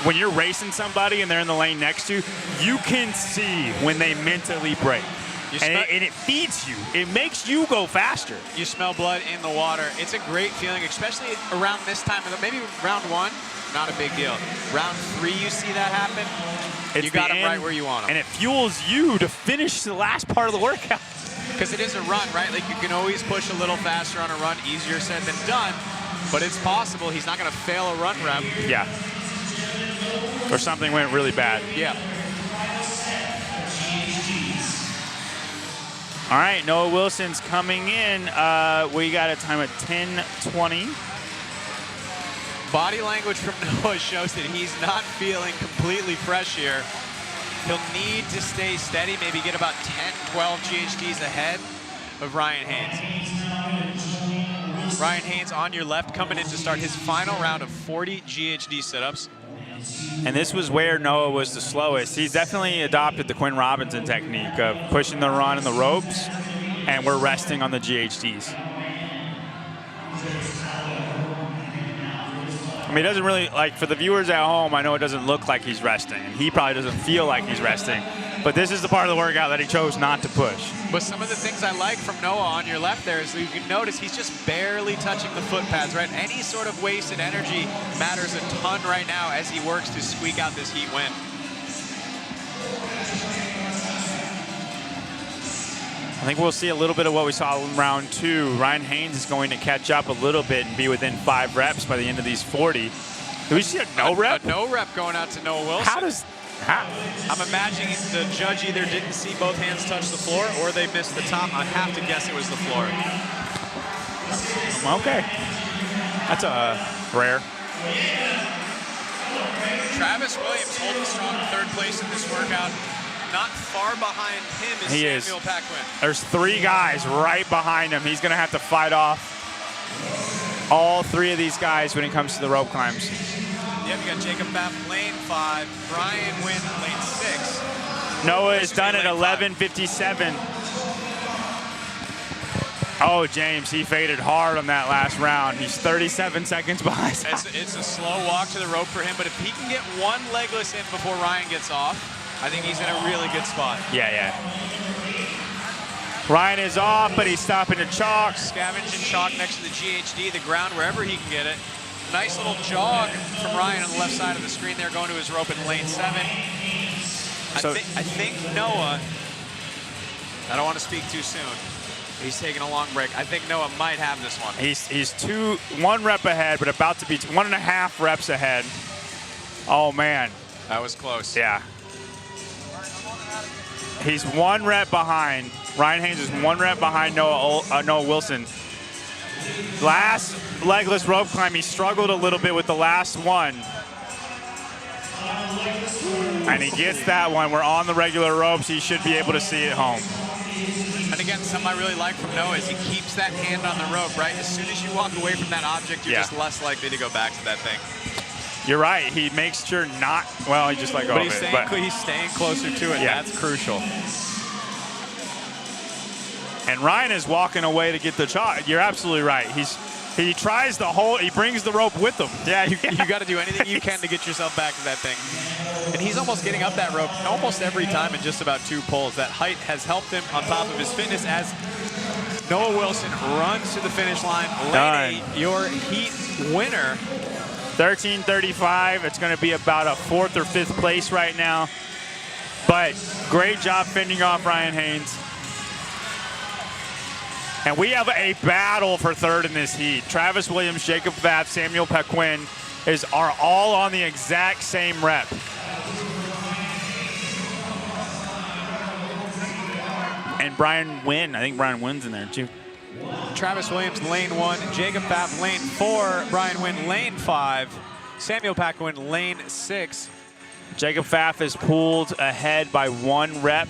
when you're racing somebody and they're in the lane next to you, you can see when they mentally break. And it feeds you. It makes you go faster. You smell blood in the water. It's a great feeling, especially around this time. Maybe round 1, not a big deal. Round 3, you see that happen, you got them right where you want them. And it fuels you to finish the last part of the workout. Because it is a run, right? Like you can always push a little faster on a run, easier said than done, but it's possible. He's not going to fail a run rep. Yeah. Or something went really bad. Yeah. All right, Noah Wilson's coming in. We got a time of 10:20. Body language from Noah shows that he's not feeling completely fresh here. He'll need to stay steady, maybe get about 10, 12 GHDs ahead of Ryan Haynes. Ryan Haynes on your left, coming in to start his final round of 40 GHD sit-ups. And this was where Noah was the slowest. He's definitely adopted the Quinn Robinson technique of pushing the run in the ropes, and we're resting on the GHDs. I mean, it doesn't really, like, for the viewers at home, I know it doesn't look like he's resting, and he probably doesn't feel like he's resting. But this is the part of the workout that he chose not to push. But some of the things I like from Noah on your left there is you can notice he's just barely touching the foot pads, right? Any sort of wasted energy matters a ton right now as he works to squeak out this heat win. I think we'll see a little bit of what we saw in round 2. Ryan Haynes is going to catch up a little bit and be within 5 reps by the end of these 40. Do we see a no rep? A no rep going out to Noah Wilson. I'm imagining the judge either didn't see both hands touch the floor or they missed the top. I have to guess it was the floor. Okay. That's a rare. Travis Williams holding strong in 3rd place in this workout. Not far behind him is Samuel Paquin. There's 3 guys right behind him. He's going to have to fight off all 3 of these guys when it comes to the rope climbs. Yep, you got Jacob Pfaff, lane 5, Brian Wynn, lane 6. Noah is done at 11:57. Oh, James, he faded hard on that last round. He's 37 seconds behind. It's a slow walk to the rope for him, but if he can get one legless in before Ryan gets off, I think he's in a really good spot. Yeah. Ryan is off, but he's stopping to chalk. Scavenging chalk next to the GHD, the ground, wherever he can get it. Nice little jog from Ryan on the left side of the screen there, going to his rope in lane 7. I think Noah, I don't want to speak too soon. He's taking a long break. I think Noah might have this one. He's 1 rep ahead, but about to be 1.5 reps ahead. Oh, man. That was close. Yeah. He's 1 rep behind. Ryan Haynes is 1 rep behind Noah Wilson. Last legless rope climb, he struggled a little bit with the last one. And he gets that one. We're on the regular ropes. He should be able to see it home. And again, something I really like from Noah is he keeps that hand on the rope, right? As soon as you walk away from that object, you're just less likely to go back to that thing. You're right. He makes sure not, well, he just let go of it. But he's staying closer to it. Yeah. That's crucial. And Ryan is walking away to get the chalk. You're absolutely right. He tries the whole, he brings the rope with him. Yeah, you got to do anything you can to get yourself back to that thing. And he's almost getting up that rope almost every time in just about 2 pulls. That height has helped him on top of his fitness as Noah Wilson runs to the finish line. Lane 8, your heat winner. 13:35. It's going to be about a 4th or 5th place right now. But great job fending off Ryan Haynes. And we have a battle for 3rd in this heat. Travis Williams, Jacob Pfaff, Samuel Paquin are all on the exact same rep. And Brian Wynn, I think Brian Wynn's in there too. Travis Williams, lane 1. Jacob Pfaff, lane 4. Brian Wynn, lane 5. Samuel Paquin, lane 6. Jacob Pfaff is pulled ahead by 1 rep.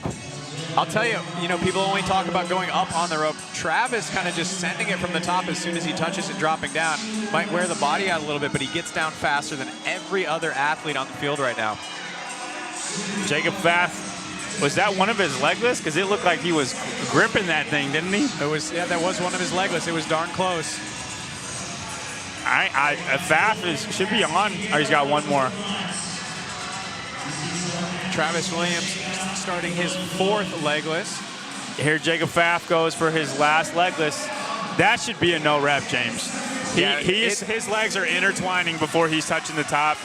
I'll tell you, people only talk about going up on the rope. Travis kind of just sending it from the top as soon as he touches it, dropping down. Might wear the body out a little bit, but he gets down faster than every other athlete on the field right now. Jacob Pfaff, was that one of his legless? Because it looked like he was gripping that thing, didn't he? It was, yeah, that was one of his legless. It was darn close. Pfaff should be on. Oh, he's got 1 more. Travis Williams starting his 4th legless. Here Jacob Pfaff goes for his last legless. That should be a no rep, James. His legs are intertwining before he's touching the top,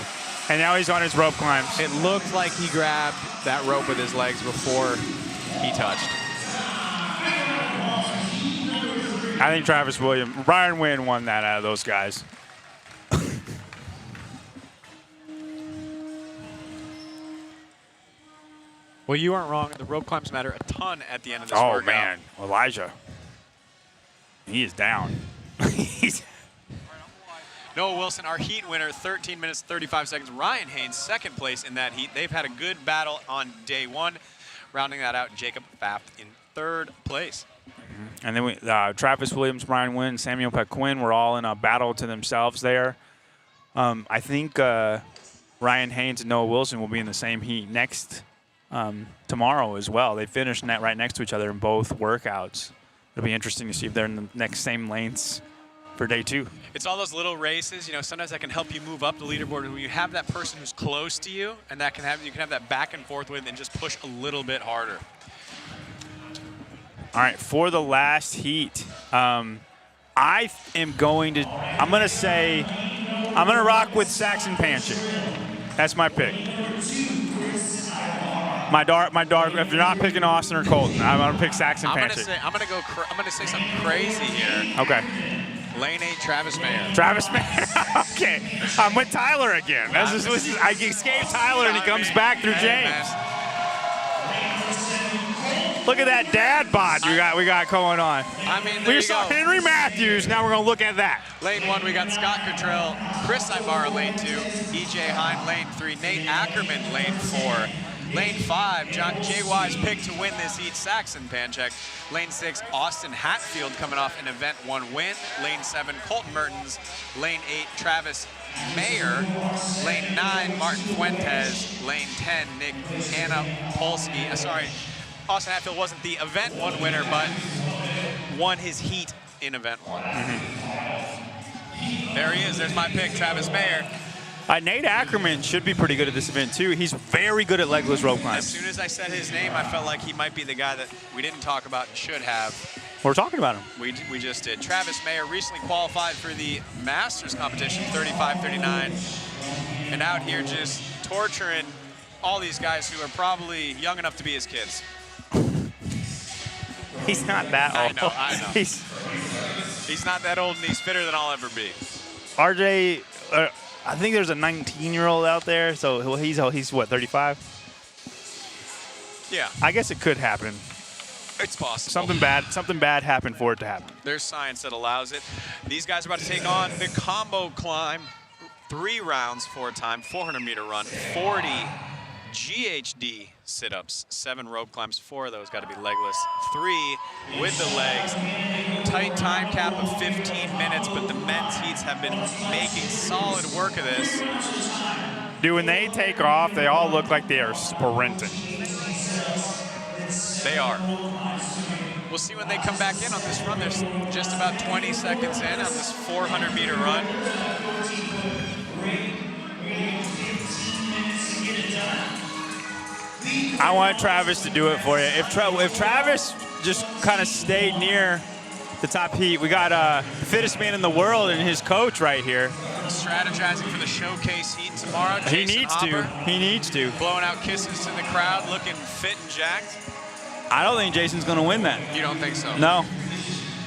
and now he's on his rope climbs. It looked like he grabbed that rope with his legs before he touched. I think Travis Williams, Brian Wynn won that out of those guys. Well, you aren't wrong. The rope climbs matter a ton at the end of this workout. Oh, man. Elijah. He is down. Noah Wilson, our heat winner, 13 minutes, 35 seconds. Ryan Haynes, 2nd place in that heat. They've had a good battle on day 1. Rounding that out, Jacob Pfaff in 3rd place. And then Travis Williams, Brian Wynn, Samuel Paquin were all in a battle to themselves there. I think Ryan Haynes and Noah Wilson will be in the same heat tomorrow as well. They finished right next to each other in both workouts. It'll be interesting to see if they're in the same lengths for day 2. It's all those little races, you know, sometimes that can help you move up the leaderboard. When you have that person who's close to you, and you can have that back and forth with and just push a little bit harder. All right, for the last heat, I'm going to rock with Saxon Panchik. That's my pick. My dark. If you're not picking Austin or Colten, I'm gonna pick Saxon Panchik. I'm gonna say something crazy here. Okay. Lane 8, Travis Mayer. Travis Mayer. Okay. I'm with Tyler again. I escaped Tyler and he comes back through James. Look at that dad bod we got going on. I mean, we just saw Henry Matthews. Now we're gonna look at that. Lane 1, we got Scott Cottrell, Chris Ibarra, lane 2, EJ Hine, lane 3, Nate Ackermann, lane 4. Lane 5, Jay Wise picked to win this heat, Saxon Panchik. Lane 6, Austin Hatfield coming off an Event 1 win. Lane 7, Colten Mertens. Lane 8, Travis Mayer. Lane 9, Martin Fuentes. Lane 10, Nick Anapolsky. Austin Hatfield wasn't the Event 1 winner, but won his heat in Event 1. There he is. There's my pick, Travis Mayer. Nate Ackermann should be pretty good at this event, too. He's very good at legless rope climbs. As soon as I said his name, I felt like he might be the guy that we didn't talk about and should have. We're talking about him. We just did. Travis Mayer recently qualified for the Masters competition, 35-39, and out here just torturing all these guys who are probably young enough to be his kids. He's not that old. I know. He's not that old, and he's fitter than I'll ever be. RJ, I think there's a 19-year-old out there, so he's what, 35? Yeah. I guess it could happen. It's possible. Something bad happened for it to happen. There's science that allows it. These guys are about to take on the combo climb. 3 rounds, 4 time, 400-meter run, 40 GHD sit-ups, 7 rope climbs, 4 of those got to be legless, 3 with the legs. Tight time cap of 15 minutes, but the men's heats have been making solid work of this. Dude, when they take off, they all look like they are sprinting. They are. We'll see when they come back in on this run. There's just about 20 seconds in on this 400-meter run. I want Travis to do it for you. If Travis just kind of stayed near the top heat, we got the fittest man in the world and his coach right here. Strategizing for the showcase heat tomorrow. He needs to. Blowing out kisses to the crowd, looking fit and jacked. I don't think Jason's going to win that. You don't think so? No.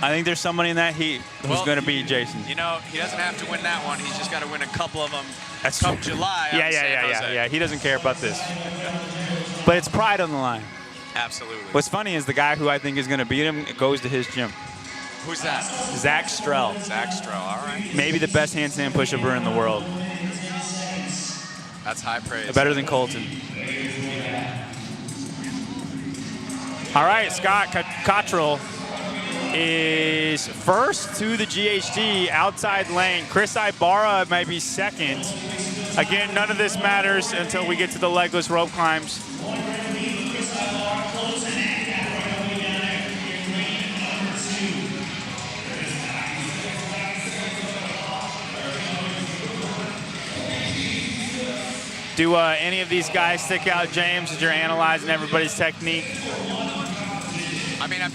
I think there's somebody in that heat who's going to beat Jason. You know, he doesn't have to win that one. He's just got to win a couple of them come July. Yeah. He doesn't care about this. But it's pride on the line. Absolutely. What's funny is the guy who I think is going to beat him goes to his gym. Who's that? Zach Strell. Zach Strell, all right. Maybe the best handstand push-upper in the world. That's high praise. Better than Colten. All right, Scott Cottrell is first to the GHD outside lane. Chris Ibarra might be second. Again, none of this matters until we get to the legless rope climbs. Do any of these guys stick out, James, as you're analyzing everybody's technique? I mean, I'm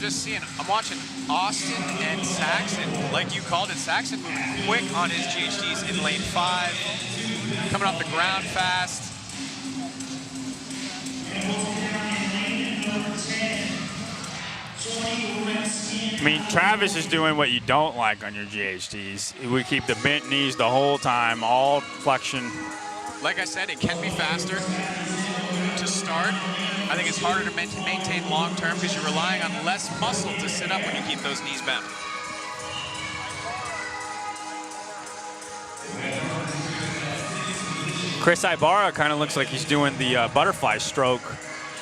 watching Austin and Saxon. Like you called it, Saxon moving quick on his GHDs in lane 5. Coming off the ground fast. I mean, Travis is doing what you don't like on your GHDs. We keep the bent knees the whole time, all flexion. Like I said, it can be faster to start. I think it's harder to maintain long term because you're relying on less muscle to sit up when you keep those knees bent. Chris Ibarra kind of looks like he's doing the butterfly stroke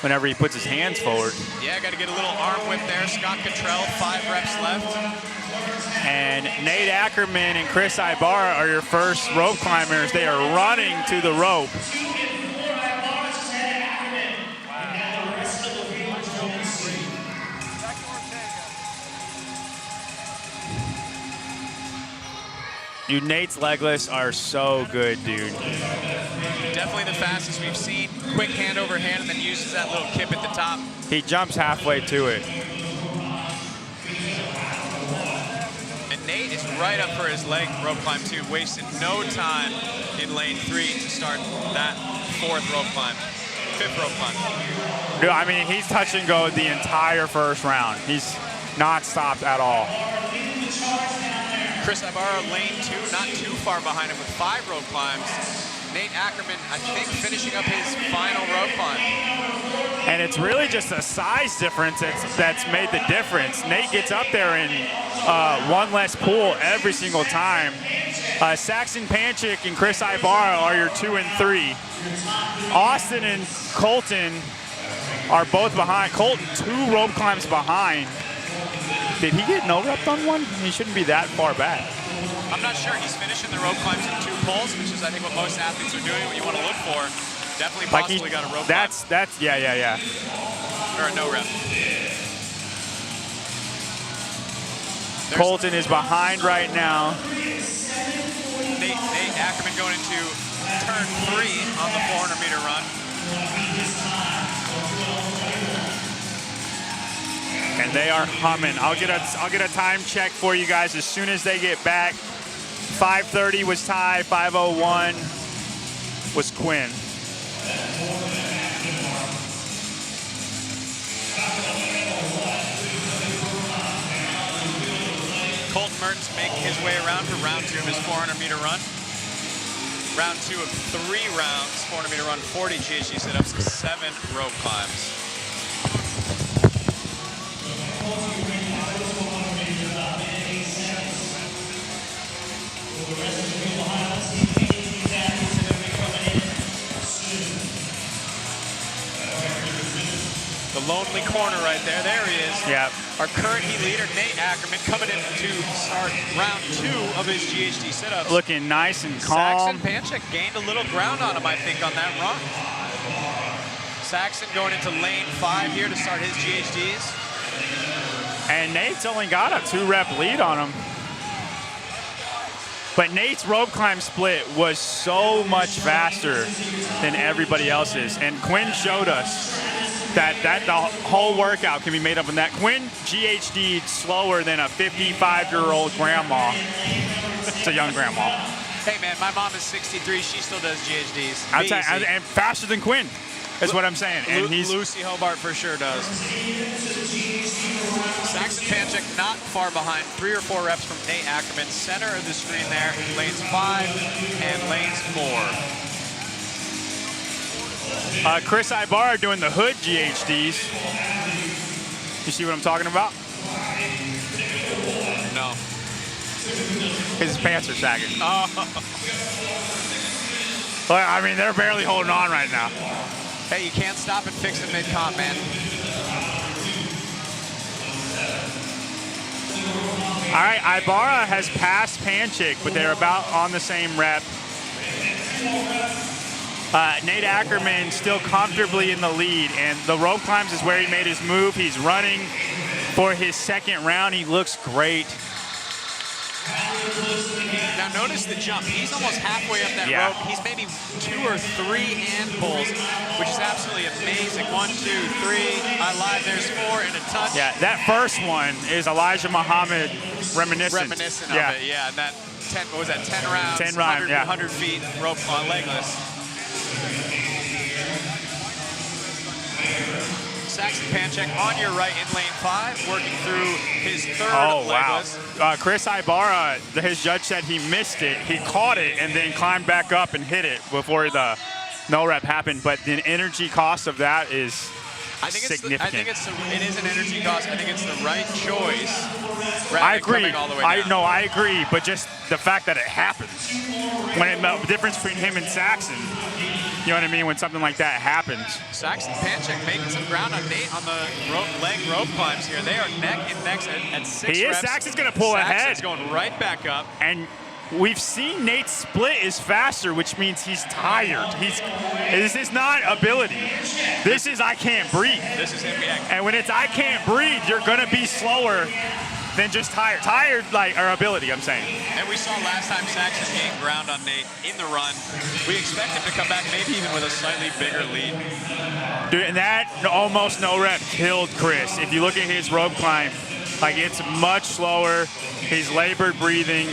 whenever he puts his hands forward. Yeah, got to get a little arm whip there. Scott Cottrell, 5 reps left. And Nate Ackermann and Chris Ibarra are your first rope climbers. They are running to the rope. Dude, Nate's legless are so good, dude. Definitely the fastest we've seen. Quick hand over hand and then uses that little kip at the top. He jumps halfway to it. And Nate is right up for his leg rope climb too. Wasted no time in lane 3 to start that 4th rope climb. 5th rope climb. Dude, I mean, he's touch and go the entire first round. He's not stopped at all. Chris Ibarra, lane 2, not too far behind him with 5 rope climbs. Nate Ackermann, I think, finishing up his final rope climb. And it's really just a size difference that's made the difference. Nate gets up there in one less pull every single time. Saxon, Panchik, and Chris Ibarra are your 2 and 3. Austin and Colten are both behind. Colten 2 rope climbs behind. Did he get no rep on one? He shouldn't be that far back. I'm not sure. He's finishing the rope climbs in 2 pulls, which is, I think, what most athletes are doing, what you want to look for. Definitely possibly got a rope climb. Yeah. Or a no rep. Colten is behind right now. Nate Ackermann going into turn 3 on the 400-meter run. And they are humming. I'll get a time check for you guys as soon as they get back. 5:30 was Ty, 5:01 was Quinn. Colten Mertens making his way around for round 2 of his 400-meter run. Round 2 of 3 rounds, 400-meter run, 40 GHD sit-ups, 7 rope climbs. The lonely corner right there. There he is. Yeah. Our current heat leader, Nate Ackermann, coming in to start round 2 of his GHD sit-ups. Looking nice and calm. Saxon Panchik gained a little ground on him, I think, on that run. Saxon going into lane 5 here to start his GHDs. And Nate's only got a 2-rep lead on him. But Nate's rope climb split was so much faster than everybody else's. And Quinn showed us that the whole workout can be made up in that. Quinn GHD'd slower than a 55-year-old grandma. It's a young grandma. Hey, man, my mom is 63. She still does GHDs. And faster than Quinn is what I'm saying. And Lucy Hobart for sure does. Saxon Panchik not far behind. 3 or 4 reps from Nate Ackermann. Center of the screen there. Lanes 5 and lanes 4. Chris Ibarra doing the hood GHDs. You see what I'm talking about? No. His pants are sagging. Oh. Well, I mean, they're barely holding on right now. Hey, you can't stop and fix it mid-comp, man. All right, Ibarra has passed Panchik, but they're about on the same rep. Nate Ackermann still comfortably in the lead, and the rope climbs is where he made his move. He's running for his 2nd round. He looks great. Now notice the jump. He's almost halfway up that rope. He's maybe 2 or 3 hand pulls, which is absolutely amazing. 1, 2, 3. I lied. There's 4 and a touch. Yeah, that first one is Elijah Muhammad reminiscent. Reminiscent of it, yeah. And that 10, what was that? 10 rounds. 10 rounds, 100 feet rope on legless. Saxon Panchik on your right in lane 5, working through his 3rd legless. Wow. Chris Ibarra, his judge said he missed it. He caught it and then climbed back up and hit it before the no rep happened. But the energy cost of that is significant. I think it is an energy cost. I think it's the right choice. I agree. All the way down. I agree. But just the fact that it happens, the difference between him and Saxon. You know what I mean? When something like that happens. Saxon Panchik making some ground on Nate on the leg rope climbs here. They are neck and neck at 6 reps. He is. Saxon's going to pull ahead. Saxon's going right back up. And we've seen Nate's split is faster, which means he's tired. This is not ability. This is I can't breathe. This is him, yeah. And when it's I can't breathe, you're going to be slower than just tired like our ability, I'm saying. And we saw last time Saxon gained ground on Nate in the run. We expect him to come back maybe even with a slightly bigger lead. Dude, and that almost no rep killed Chris. If you look at his rope climb, like it's much slower. He's labored breathing.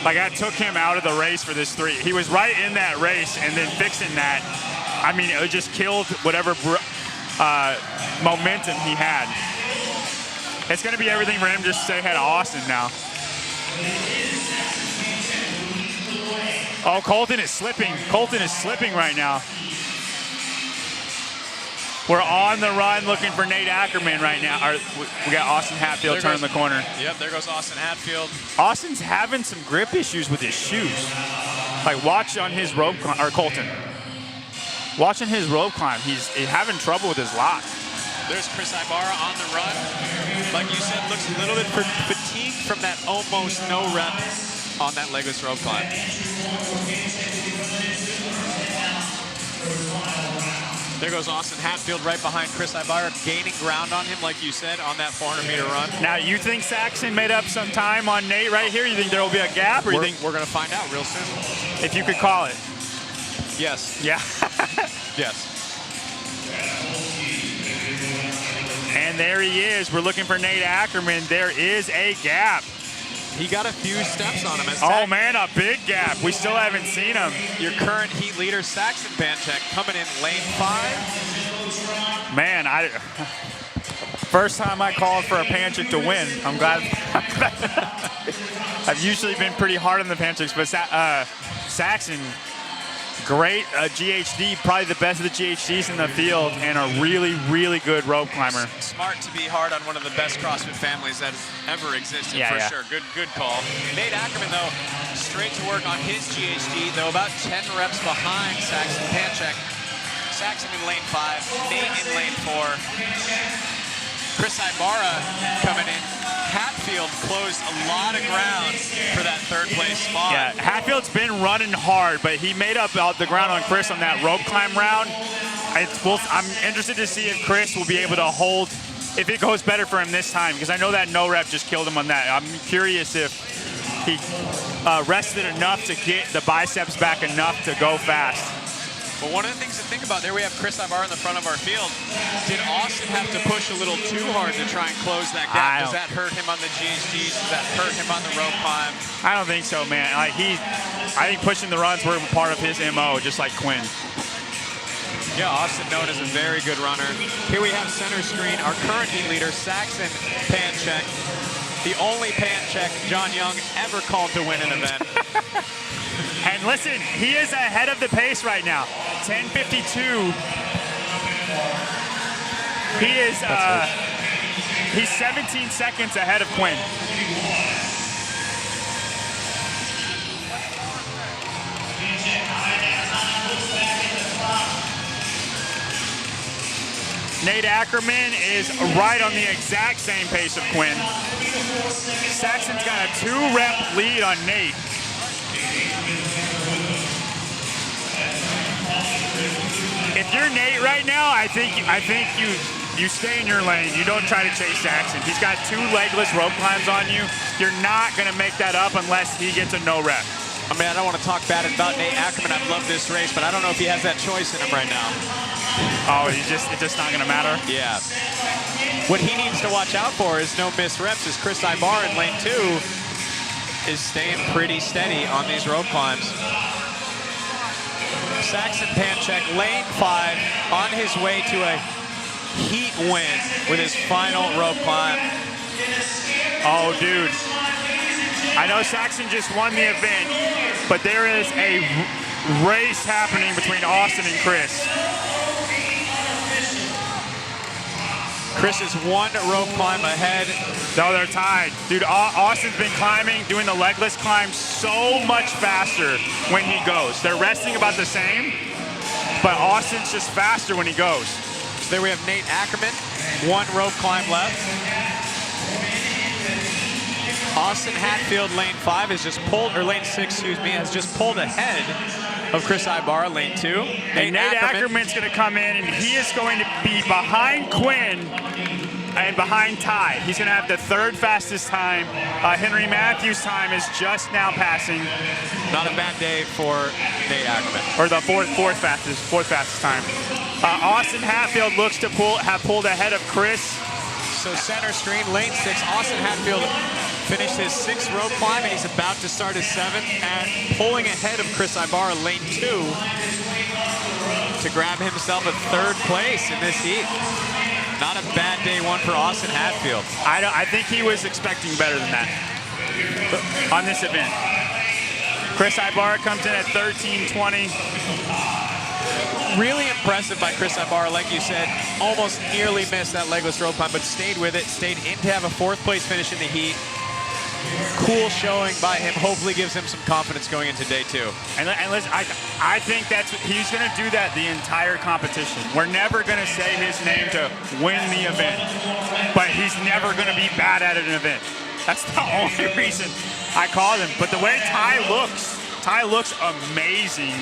Like I took him out of the race for this 3. He was right in that race, and then fixing that, I mean, it just killed whatever momentum he had. It's going to be everything for him just to stay ahead of Austin now. Oh, Colten is slipping. Colten is slipping right now. We're on the run looking for Nate Ackermann right now. We got Austin Hatfield turning the corner. Yep, there goes Austin Hatfield. Austin's having some grip issues with his shoes. Like watch on his rope climb, or Colten. Watching his rope climb, he's having trouble with his lock. There's Chris Ibarra on the run. Like you said, looks a little bit fatigued from that almost no rep on that legless rope climb. There goes Austin Hatfield right behind Chris Ibarra, gaining ground on him, like you said, on that 400-meter run. Now, you think Saxon made up some time on Nate right here? You think there will be a gap, or you think we're going to find out real soon? If you could call it. Yes. Yeah. Yes. And there he is. We're looking for Nate Ackermann. There is a gap. He got a few steps on him. Oh, man, a big gap. We still haven't seen him. Your current heat leader, Saxon Panchik, coming in lane 5. Man, first time I called for a Panchik to win. I'm glad. I've usually been pretty hard on the Panchiks, but Saxon, great GHD, probably the best of the GHDs in the field, and a really, really good rope climber. Smart to be hard on one of the best CrossFit families that has ever existed, sure. Good call. Nate Ackermann, though, straight to work on his GHD, though about 10 reps behind Saxon Panchik. Saxon in lane 5, Nate in lane 4. Chris Ibarra coming in. Hatfield closed a lot of ground for that 3rd place spot. Yeah, Hatfield's been running hard, but he made up the ground on Chris on that rope climb round. I'm interested to see if Chris will be able to hold, if it goes better for him this time, because I know that no rep just killed him on that. I'm curious if he rested enough to get the biceps back enough to go fast. Well, one of the things to think about, there we have Chris Ibarra in the front of our field. Did Austin have to push a little too hard to try and close that gap? Does that hurt him on the GHDs? Does that hurt him on the rope climb? I don't think so, man. I think pushing the runs were part of his MO, just like Quinn. Yeah, Austin known as a very good runner. Here we have center screen, our current heat leader, Saxon Panchik. The only Panchik John Young ever called to win an event. And listen, he is ahead of the pace right now. 10:52. He is he's 17 seconds ahead of Quinn. Nate Ackermann is right on the exact same pace of Quinn. Saxon's got a 2-rep lead on Nate. If you're Nate right now, I think you stay in your lane. You don't try to chase Saxon. He's got 2 legless rope climbs on you. You're not going to make that up unless he gets a no rep. I mean, I don't want to talk bad about Nate Ackermann. I've loved this race, but I don't know if he has that choice in him right now. Oh, it's just not going to matter? Yeah. What he needs to watch out for is no missed reps, as Chris Ibarra in lane 2 is staying pretty steady on these rope climbs. Saxon Panchik, lane 5, on his way to a heat win with his final rope climb. Oh, dude. I know Saxon just won the event, but there is a race happening between Austin and Chris. Chris is 1 rope climb ahead. No, they're tied. Dude, Austin's been climbing, doing the legless climb so much faster when he goes. They're resting about the same, but Austin's just faster when he goes. So there we have Nate Ackermann, 1 rope climb left. Austin Hatfield, lane 5, has just pulled, or lane 6, excuse me, has just pulled ahead of Chris Ibarra, lane 2. And Nate Ackermann's going to come in, and he is going to be behind Quinn and behind Ty. He's going to have the 3rd fastest time. Henry Matthews' time is just now passing. Not a bad day for Nate Ackermann. Or the fourth fastest time. Austin Hatfield looks to have pulled ahead of Chris. So center screen, lane 6, Austin Hatfield finished his 6th rope climb, and he's about to start his 7th, and pulling ahead of Chris Ibarra, lane 2, to grab himself a 3rd place in this heat. Not a bad day 1 for Austin Hatfield. I think he was expecting better than that on this event. Chris Ibarra comes in at 13:20. Really impressive by Chris Ibarra, like you said. Almost nearly missed that legless rope climb, but stayed with it, stayed in to have a 4th place finish in the heat. Cool showing by him. Hopefully gives him some confidence going into day 2. And listen, I think he's going to do that the entire competition. We're never going to say his name to win the event, but he's never going to be bad at an event. That's the only reason I called him. But the way Ty looks amazing.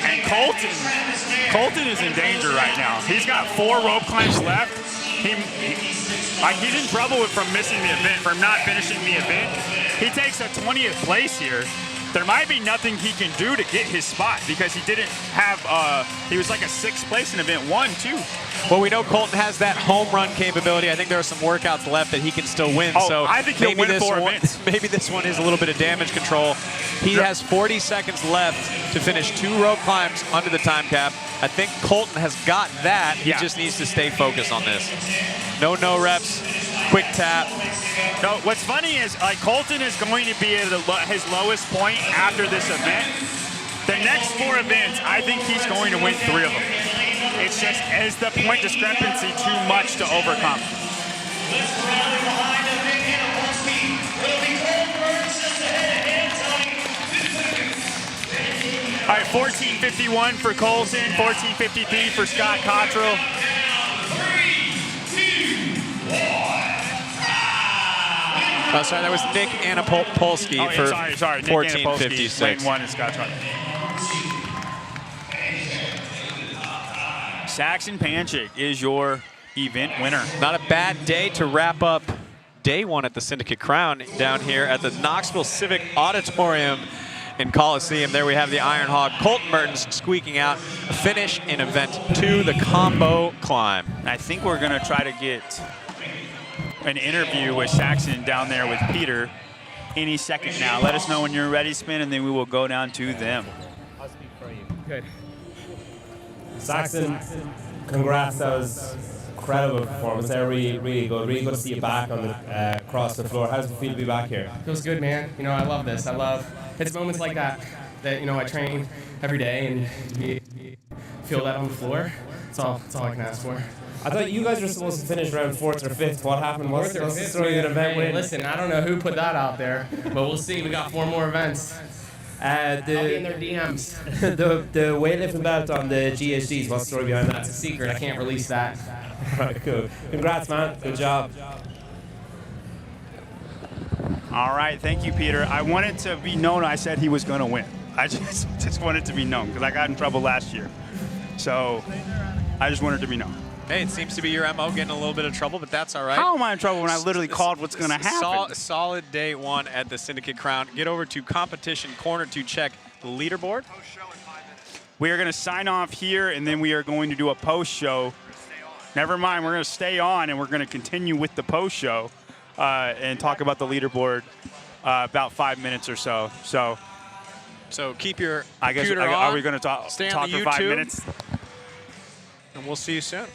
And Colten is in danger right now. He's got 4 rope climbs left. He's in trouble from missing the event, from not finishing the event. He takes a 20th place here. There might be nothing he can do to get his spot because he didn't have, he was like a 6th place in event 1, too. Well, we know Colten has that home run capability. I think there are some workouts left that he can still win. Oh, so I think he'll win 4 events. Maybe this one is a little bit of damage control. He has 40 seconds left to finish 2 rope climbs under the time cap. I think Colten has got that. He just needs to stay focused on this. No reps, quick tap. No, what's funny is Colten is going to be at his lowest point after this event. The next 4 events, I think he's going to win 3 of them. It's just, is the point discrepancy too much to overcome? All right, 14:51 for Colten, 14:53 for Scott Cottrell. 3, 2, 1. Oh, sorry, that was Nick Anapolsky for sorry. Nick 14:56. Lane 1 is Scott Cottrell. Saxon Panchik is your event winner. Not a bad day to wrap up day 1 at the Syndicate Crown down here at the Knoxville Civic Auditorium in Coliseum. There we have the Iron Hog, Colten Mertens, squeaking out a finish in event 2, the combo climb. I think we're going to try to get an interview with Saxon down there with Peter any second now. Let us know when you're ready, Spin, and then we will go down to them. I'll speak for you. Good. Saxon, congrats. That was incredible performance there. Really good. Really good to see you back on the across the floor. How does it feel to be back here? Feels good, man. You know, I love this. It's moments like that you know, I train every day and feel that on the floor. That's all I can ask for. I thought you guys were supposed to finish around 4th or 5th. What happened? What's the story of the event win? Listen, I don't know who put that out there, but we'll see. We got 4 more events. I'll be in their DMs. the weightlifting belt on the GHDs, what's the story behind that? That's a secret. I can't release that. All right, cool. Congrats, man. Good job. All right, thank you, Peter. I wanted to be known I said he was going to win. I just wanted to be known because I got in trouble last year. So I just wanted to be known. Hey, it seems to be your MO, getting a little bit of trouble, but that's all right. How am I in trouble when I literally called what's going to happen? Solid day 1 at the Syndicate Crown. Get over to competition corner to check the leaderboard. We are going to sign off here, and then we are going to do a post show. Never mind, we're going to stay on, and we're going to continue with the post show and talk about the leaderboard about 5 minutes or so. So keep your computer on. Are we going to talk for 5 minutes? And we'll see you soon.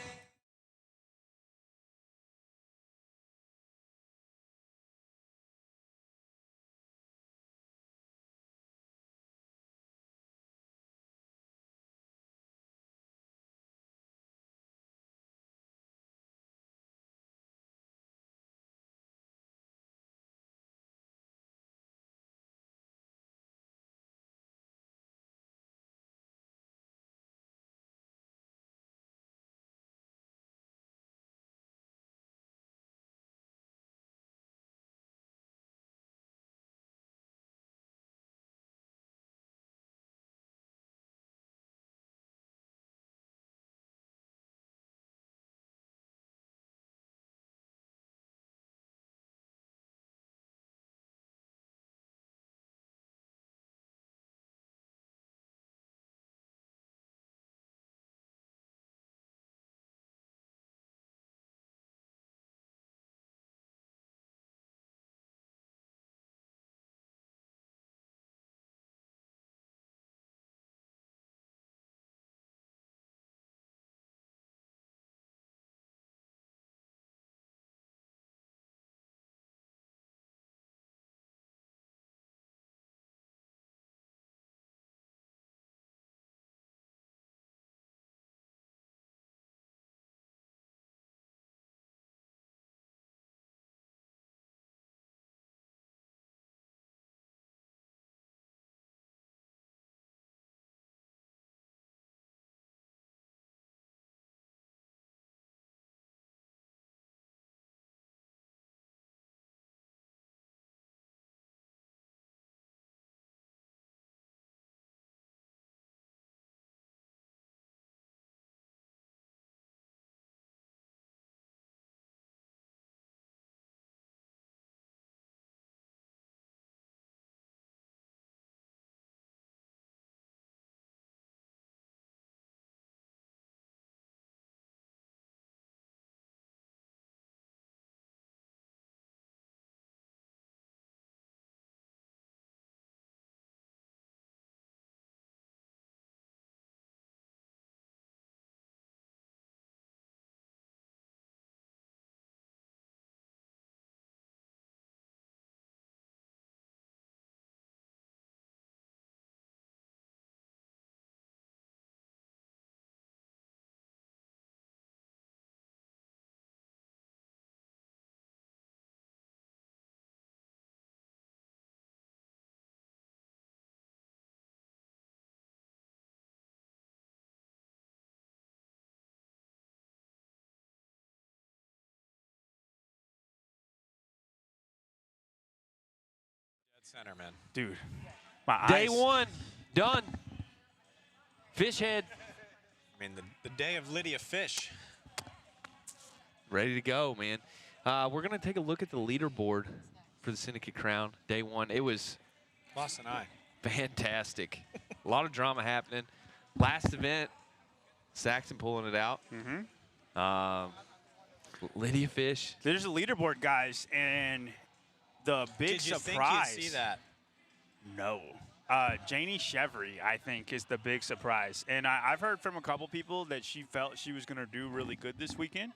center, man. Dude, my Day eyes. one, done. Fish head. I mean, the day of Lydia Fish. Ready to go, man. We're going to take a look at the leaderboard for the Syndicate Crown. Day one. It was Lost an eye. fantastic. A lot of drama happening. Last event, Saxon pulling it out. Lydia Fish. There's a leaderboard, guys, and the big Did you surprise. think you'd see that? No. Janie Chevry, I think, is the big surprise. And I've heard from a couple people that she felt she was going to do really good this weekend.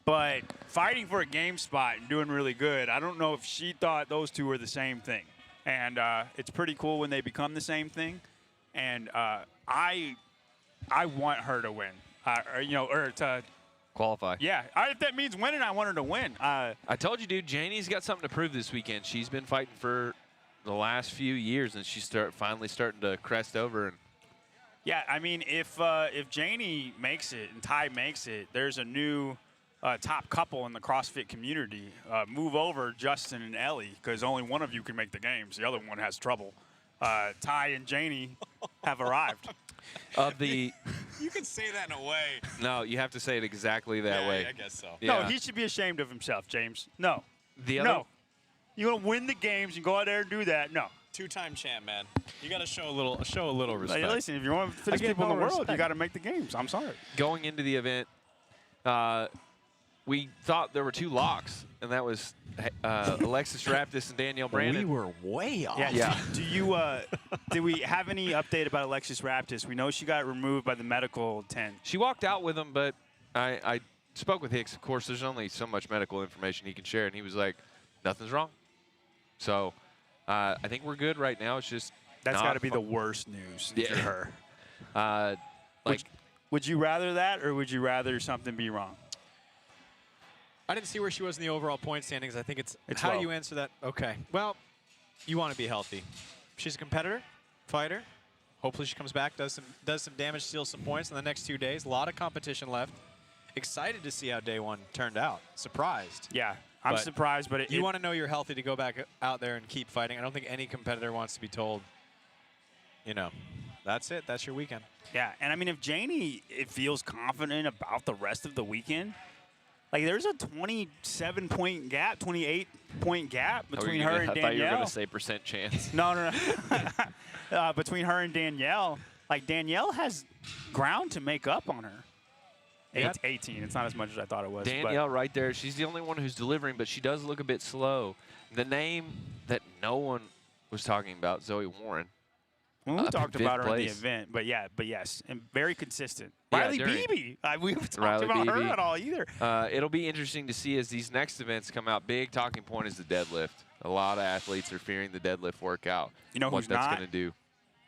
But fighting for a game spot and doing really good, I don't know if she thought those two were the same thing. And it's pretty cool when they become the same thing. And I want her to win, or to qualify. Yeah, if that means winning, I want her to win. I told you, dude, Janie's got something to prove this weekend. She's been fighting for the last few years, and she's finally starting to crest over. And yeah, I mean, if Janie makes it and Ty makes it, there's a new top couple in the CrossFit community. Move over, Justin and Ellie, because only one of you can make the games. The other one has trouble. Ty and Janie have arrived. You can say that in a way. No, you have to say it exactly that way. I guess so. Yeah. No, he should be ashamed of himself, James. No. The other, no. You're gonna win the games and go out there and do that. No. Two-time champ, man. You got to show a little respect. Like, listen, if you want to finish people in the world, you got to make the games. I'm sorry. Going into the event, we thought there were two locks, and that was Alexis Raptis and Danielle Brandon. We were way off. Yeah. Do you? Did we have any update about Alexis Raptis? We know she got removed by the medical tent. She walked out with him, but I spoke with Hicks. Of course, there's only so much medical information he can share, and he was like, "Nothing's wrong." So I think we're good right now. It's just that's got to be the worst news for her. Would you rather that, or would you rather something be wrong? I didn't see where she was in the overall point standings. I think it's how low. do you answer that? Okay. Well, you want to be healthy. She's a competitor, fighter. Hopefully she comes back, does some damage, steals some points in the next 2 days. A lot of competition left. Excited to see how day one turned out. Surprised. Yeah, I'm surprised, but you want to know you're healthy to go back out there and keep fighting. I don't think any competitor wants to be told, that's it. That's your weekend. Yeah, and I mean, if Janie feels confident about the rest of the weekend, like there's a 27-point gap, 28-point gap between her and Danielle. I thought you were going to say percent chance. No. Between her and Danielle, like Danielle has ground to make up on her. Yeah. 18. It's not as much as I thought it was. Danielle right there. She's the only one who's delivering, but she does look a bit slow. The name that no one was talking about, Zoe Warren. We talked about her in the event, but yes, and very consistent. Yeah, Riley Beebe. We haven't talked about her at all either. It'll be interesting to see as these next events come out. Big talking point is the deadlift. A lot of athletes are fearing the deadlift workout. You know what who's that's not? going to do.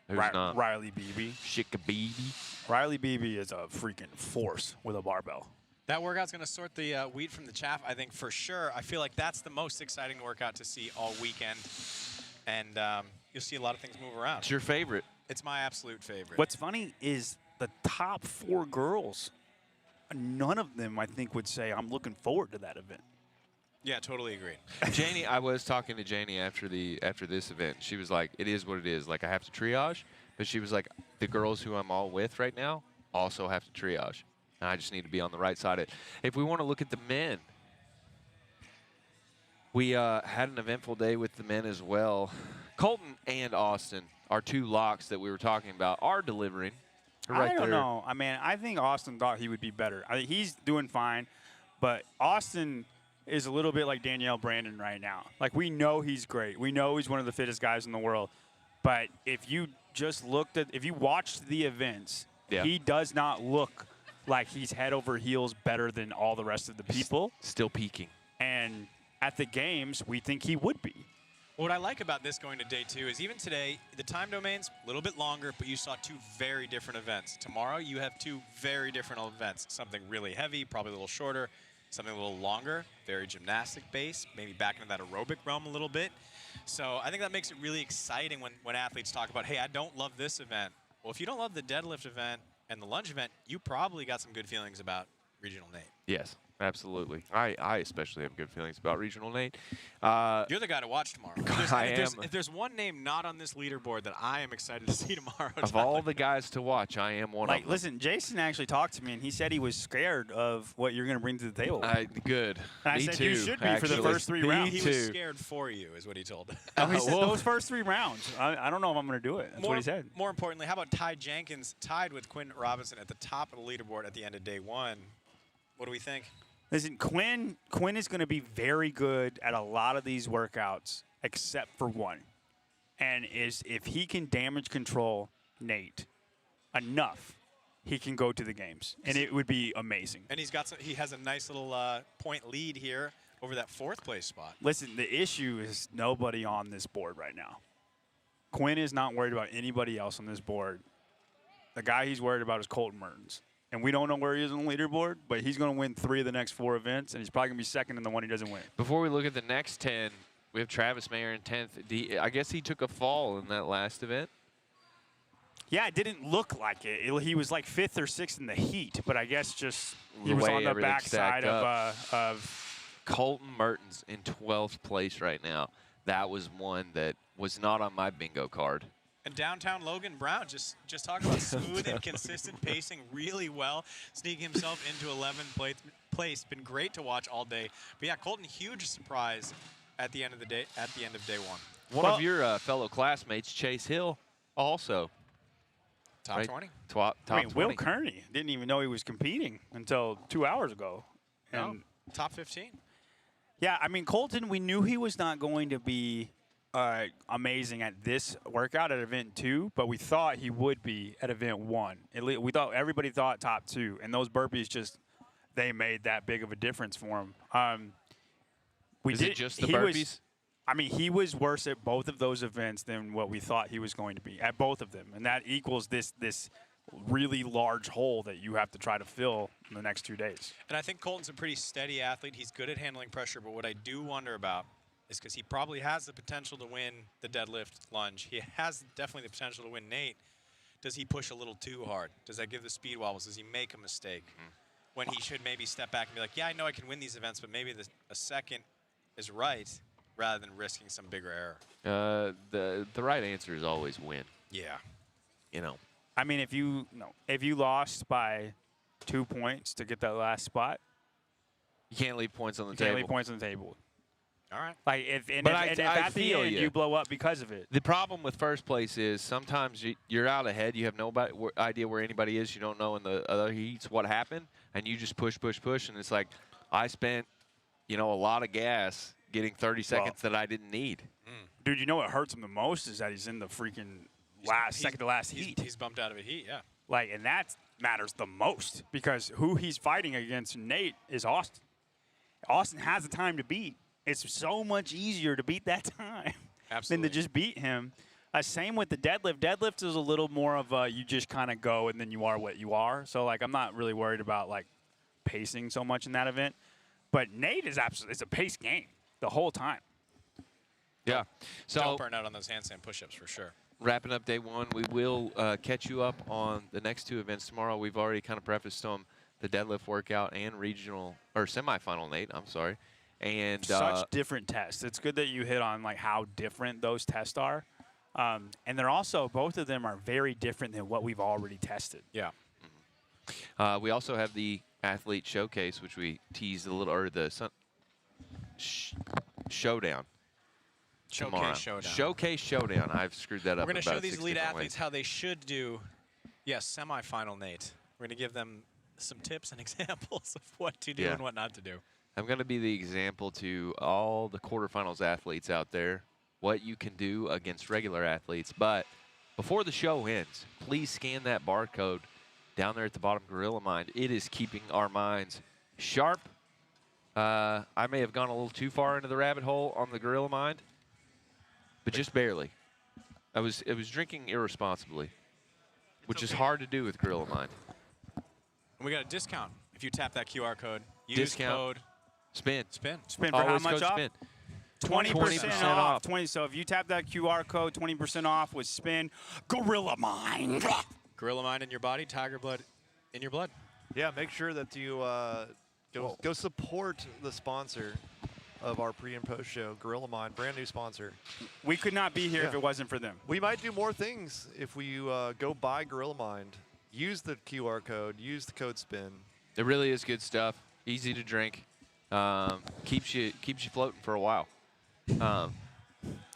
Who's not? Riley Beebe. Shikabeebe. Riley Beebe is a freaking force with a barbell. That workout's going to sort the wheat from the chaff, I think, for sure. I feel like that's the most exciting workout to see all weekend. And you'll see a lot of things move around. It's your favorite. It's my absolute favorite. What's funny is the top 4 girls, none of them, I think, would say, I'm looking forward to that event. Yeah, totally agree. Janie, I was talking to Janie after this event. She was like, it is what it is. Like, I have to triage. But she was like, the girls who I'm all with right now also have to triage. And I just need to be on the right side of it. If we want to look at the men, we had an eventful day with the men as well. Colten and Austin, our 2 locks that we were talking about, are delivering. I don't know. I mean, I think Austin thought he would be better. I think he's doing fine. But Austin is a little bit like Danielle Brandon right now. Like, we know he's great. We know he's one of the fittest guys in the world. But if you just if you watched the events, he does not look like he's head over heels better than all the rest of the people. Still peaking. And at the games, we think he would be. What I like about this going to day 2 is even today, the time domain's a little bit longer, but you saw 2 very different events. Tomorrow, you have 2 very different events. Something really heavy, probably a little shorter, something a little longer, very gymnastic based, maybe back into that aerobic realm a little bit. So I think that makes it really exciting when athletes talk about, hey, I don't love this event. Well, if you don't love the deadlift event and the lunge event, you probably got some good feelings about Regional Nate. Yes. Absolutely. I especially have good feelings about regional, Nate. You're the guy to watch tomorrow. If there's one name not on this leaderboard that I am excited to see tomorrow. Of all the guys to watch, I am one of them. Listen, Jason actually talked to me, and he said he was scared of what you're going to bring to the table. Good. And I Me said too, you should be actually. for the first 3 rounds. He was scared for you, is what he told us. He said those first 3 rounds. I don't know if I'm going to do it. That's what he said. More importantly, how about Ty Jenkins tied with Quinn Robinson at the top of the leaderboard at the end of day 1? What do we think? Listen, Quinn is going to be very good at a lot of these workouts, except for one, and if he can damage control Nate enough, he can go to the games, and it would be amazing. And he has a nice little point lead here over that 4th place spot. Listen, the issue is nobody on this board right now. Quinn is not worried about anybody else on this board. The guy he's worried about is Colten Mertens. And we don't know where he is on the leaderboard, but he's going to win 3 of the next 4 events, and he's probably going to be second in the one he doesn't win. Before we look at the next 10, we have Travis Mayer in 10th. I guess he took a fall in that last event. Yeah, it didn't look like it. He was like 5th or 6th in the heat, but I guess just he was on the backside of Colten Mertens in 12th place right now. That was one that was not on my bingo card. And downtown Logan Brown, just talking about smooth and consistent pacing really well, sneaking himself into 11th place. Been great to watch all day. But yeah, Colten, huge surprise at the end of the day. At the end of day 1. One of your fellow classmates, Chase Hill, also top 20. Top 20. Will Kearney didn't even know he was competing until 2 hours ago. And top 15. Yeah, I mean, Colten, we knew he was not going to be amazing at this workout at event 2, but we thought he would be at event 1. Everybody thought top 2, and those burpees they made that big of a difference for him. Is it just the burpees? He was worse at both of those events than what we thought he was going to be at both of them, and that equals this really large hole that you have to try to fill in the next 2 days. And I think Colten's a pretty steady athlete. He's good at handling pressure, but what I do wonder about is because he probably has the potential to win the deadlift lunge. He has definitely the potential to win Nate. Does he push a little too hard? Does that give the speed wobbles? Does he make a mistake when he should maybe step back and be like, yeah, I know I can win these events, but maybe a second is right rather than risking some bigger error? The right answer is always win. Yeah. I mean, if you lost by 2 points to get that last spot, you can't leave points on the table. You can't leave points on the table. All right. Like if at the end you blow up because of it. The problem with first place is sometimes you're out ahead. You have no idea where anybody is. You don't know in the other heats what happened, and you just push, and it's like I spent, a lot of gas getting 30 seconds that I didn't need. Dude, you know what hurts him the most is that he's in the freaking second to last heat. He's bumped out of a heat, yeah. And that matters the most because who he's fighting against, Nate, is Austin. Austin has the time to beat. It's so much easier to beat that time than to just beat him. Same with the deadlift. Deadlift is a little more of you just kind of go and then you are what you are. So, I'm not really worried about, pacing so much in that event. But Nate is it's a pace game the whole time. Yeah. So don't burn out on those handstand push-ups for sure. Wrapping up day 1, we will catch you up on the next 2 events tomorrow. We've already kind of prefaced them, the deadlift workout and regional or semifinal, Nate. I'm sorry. And such different tests. It's good that you hit on how different those tests are, and they're also both of them are very different than what we've already tested. Yeah. We also have the athlete showcase, which we teased a little, or the showdown. Showcase showdown. I've screwed that up. We're going to show these 6 elite different athletes ways. how they should do, semifinal, Nate. We're going to give them some tips and examples of what to do and what not to do. I'm going to be the example to all the quarterfinals athletes out there, what you can do against regular athletes. But before the show ends, please scan that barcode down there at the bottom, Gorilla Mind. It is keeping our minds sharp. I may have gone a little too far into the rabbit hole on the Gorilla Mind, but just barely. I was drinking irresponsibly, which is hard to do with Gorilla Mind. And we got a discount if you tap that QR code. Use Discount. code Spin. Spin for how Always much code off? Spin. 20% off. 20. So if you tap that QR code, 20% off with Spin. Gorilla Mind. Gorilla Mind in your body, Tiger Blood in your blood. Yeah, make sure that you Go support the sponsor of our pre and post show, Gorilla Mind, brand new sponsor. We could not be here if it wasn't for them. We might do more things if we go buy Gorilla Mind. Use the QR code. Use the code SPIN. It really is good stuff. Easy to drink. Keeps you floating for a while. It's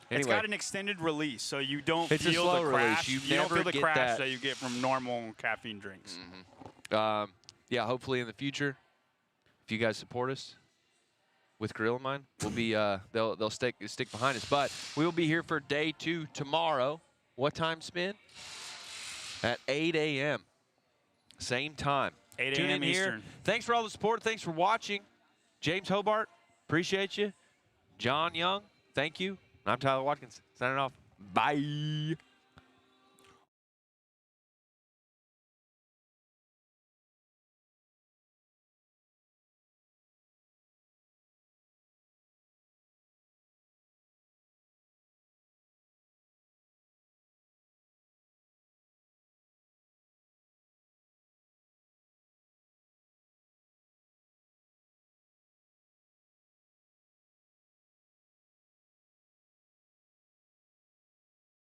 Anyway, got an extended release, so you don't it's feel a slow the release. crash. You don't never feel the get crash that you get from normal caffeine drinks. Yeah, hopefully in the future, if you guys support us with Gorilla Mind, we'll be they'll stick behind us. But we will be here for day 2 tomorrow. What time, Spin? At 8 a.m. Same time. 8 Tune a.m. in here. Eastern. Thanks for all the support. Thanks for watching. James Hobart, appreciate you. John Young, thank you. And I'm Tyler Watkins, signing off. Bye.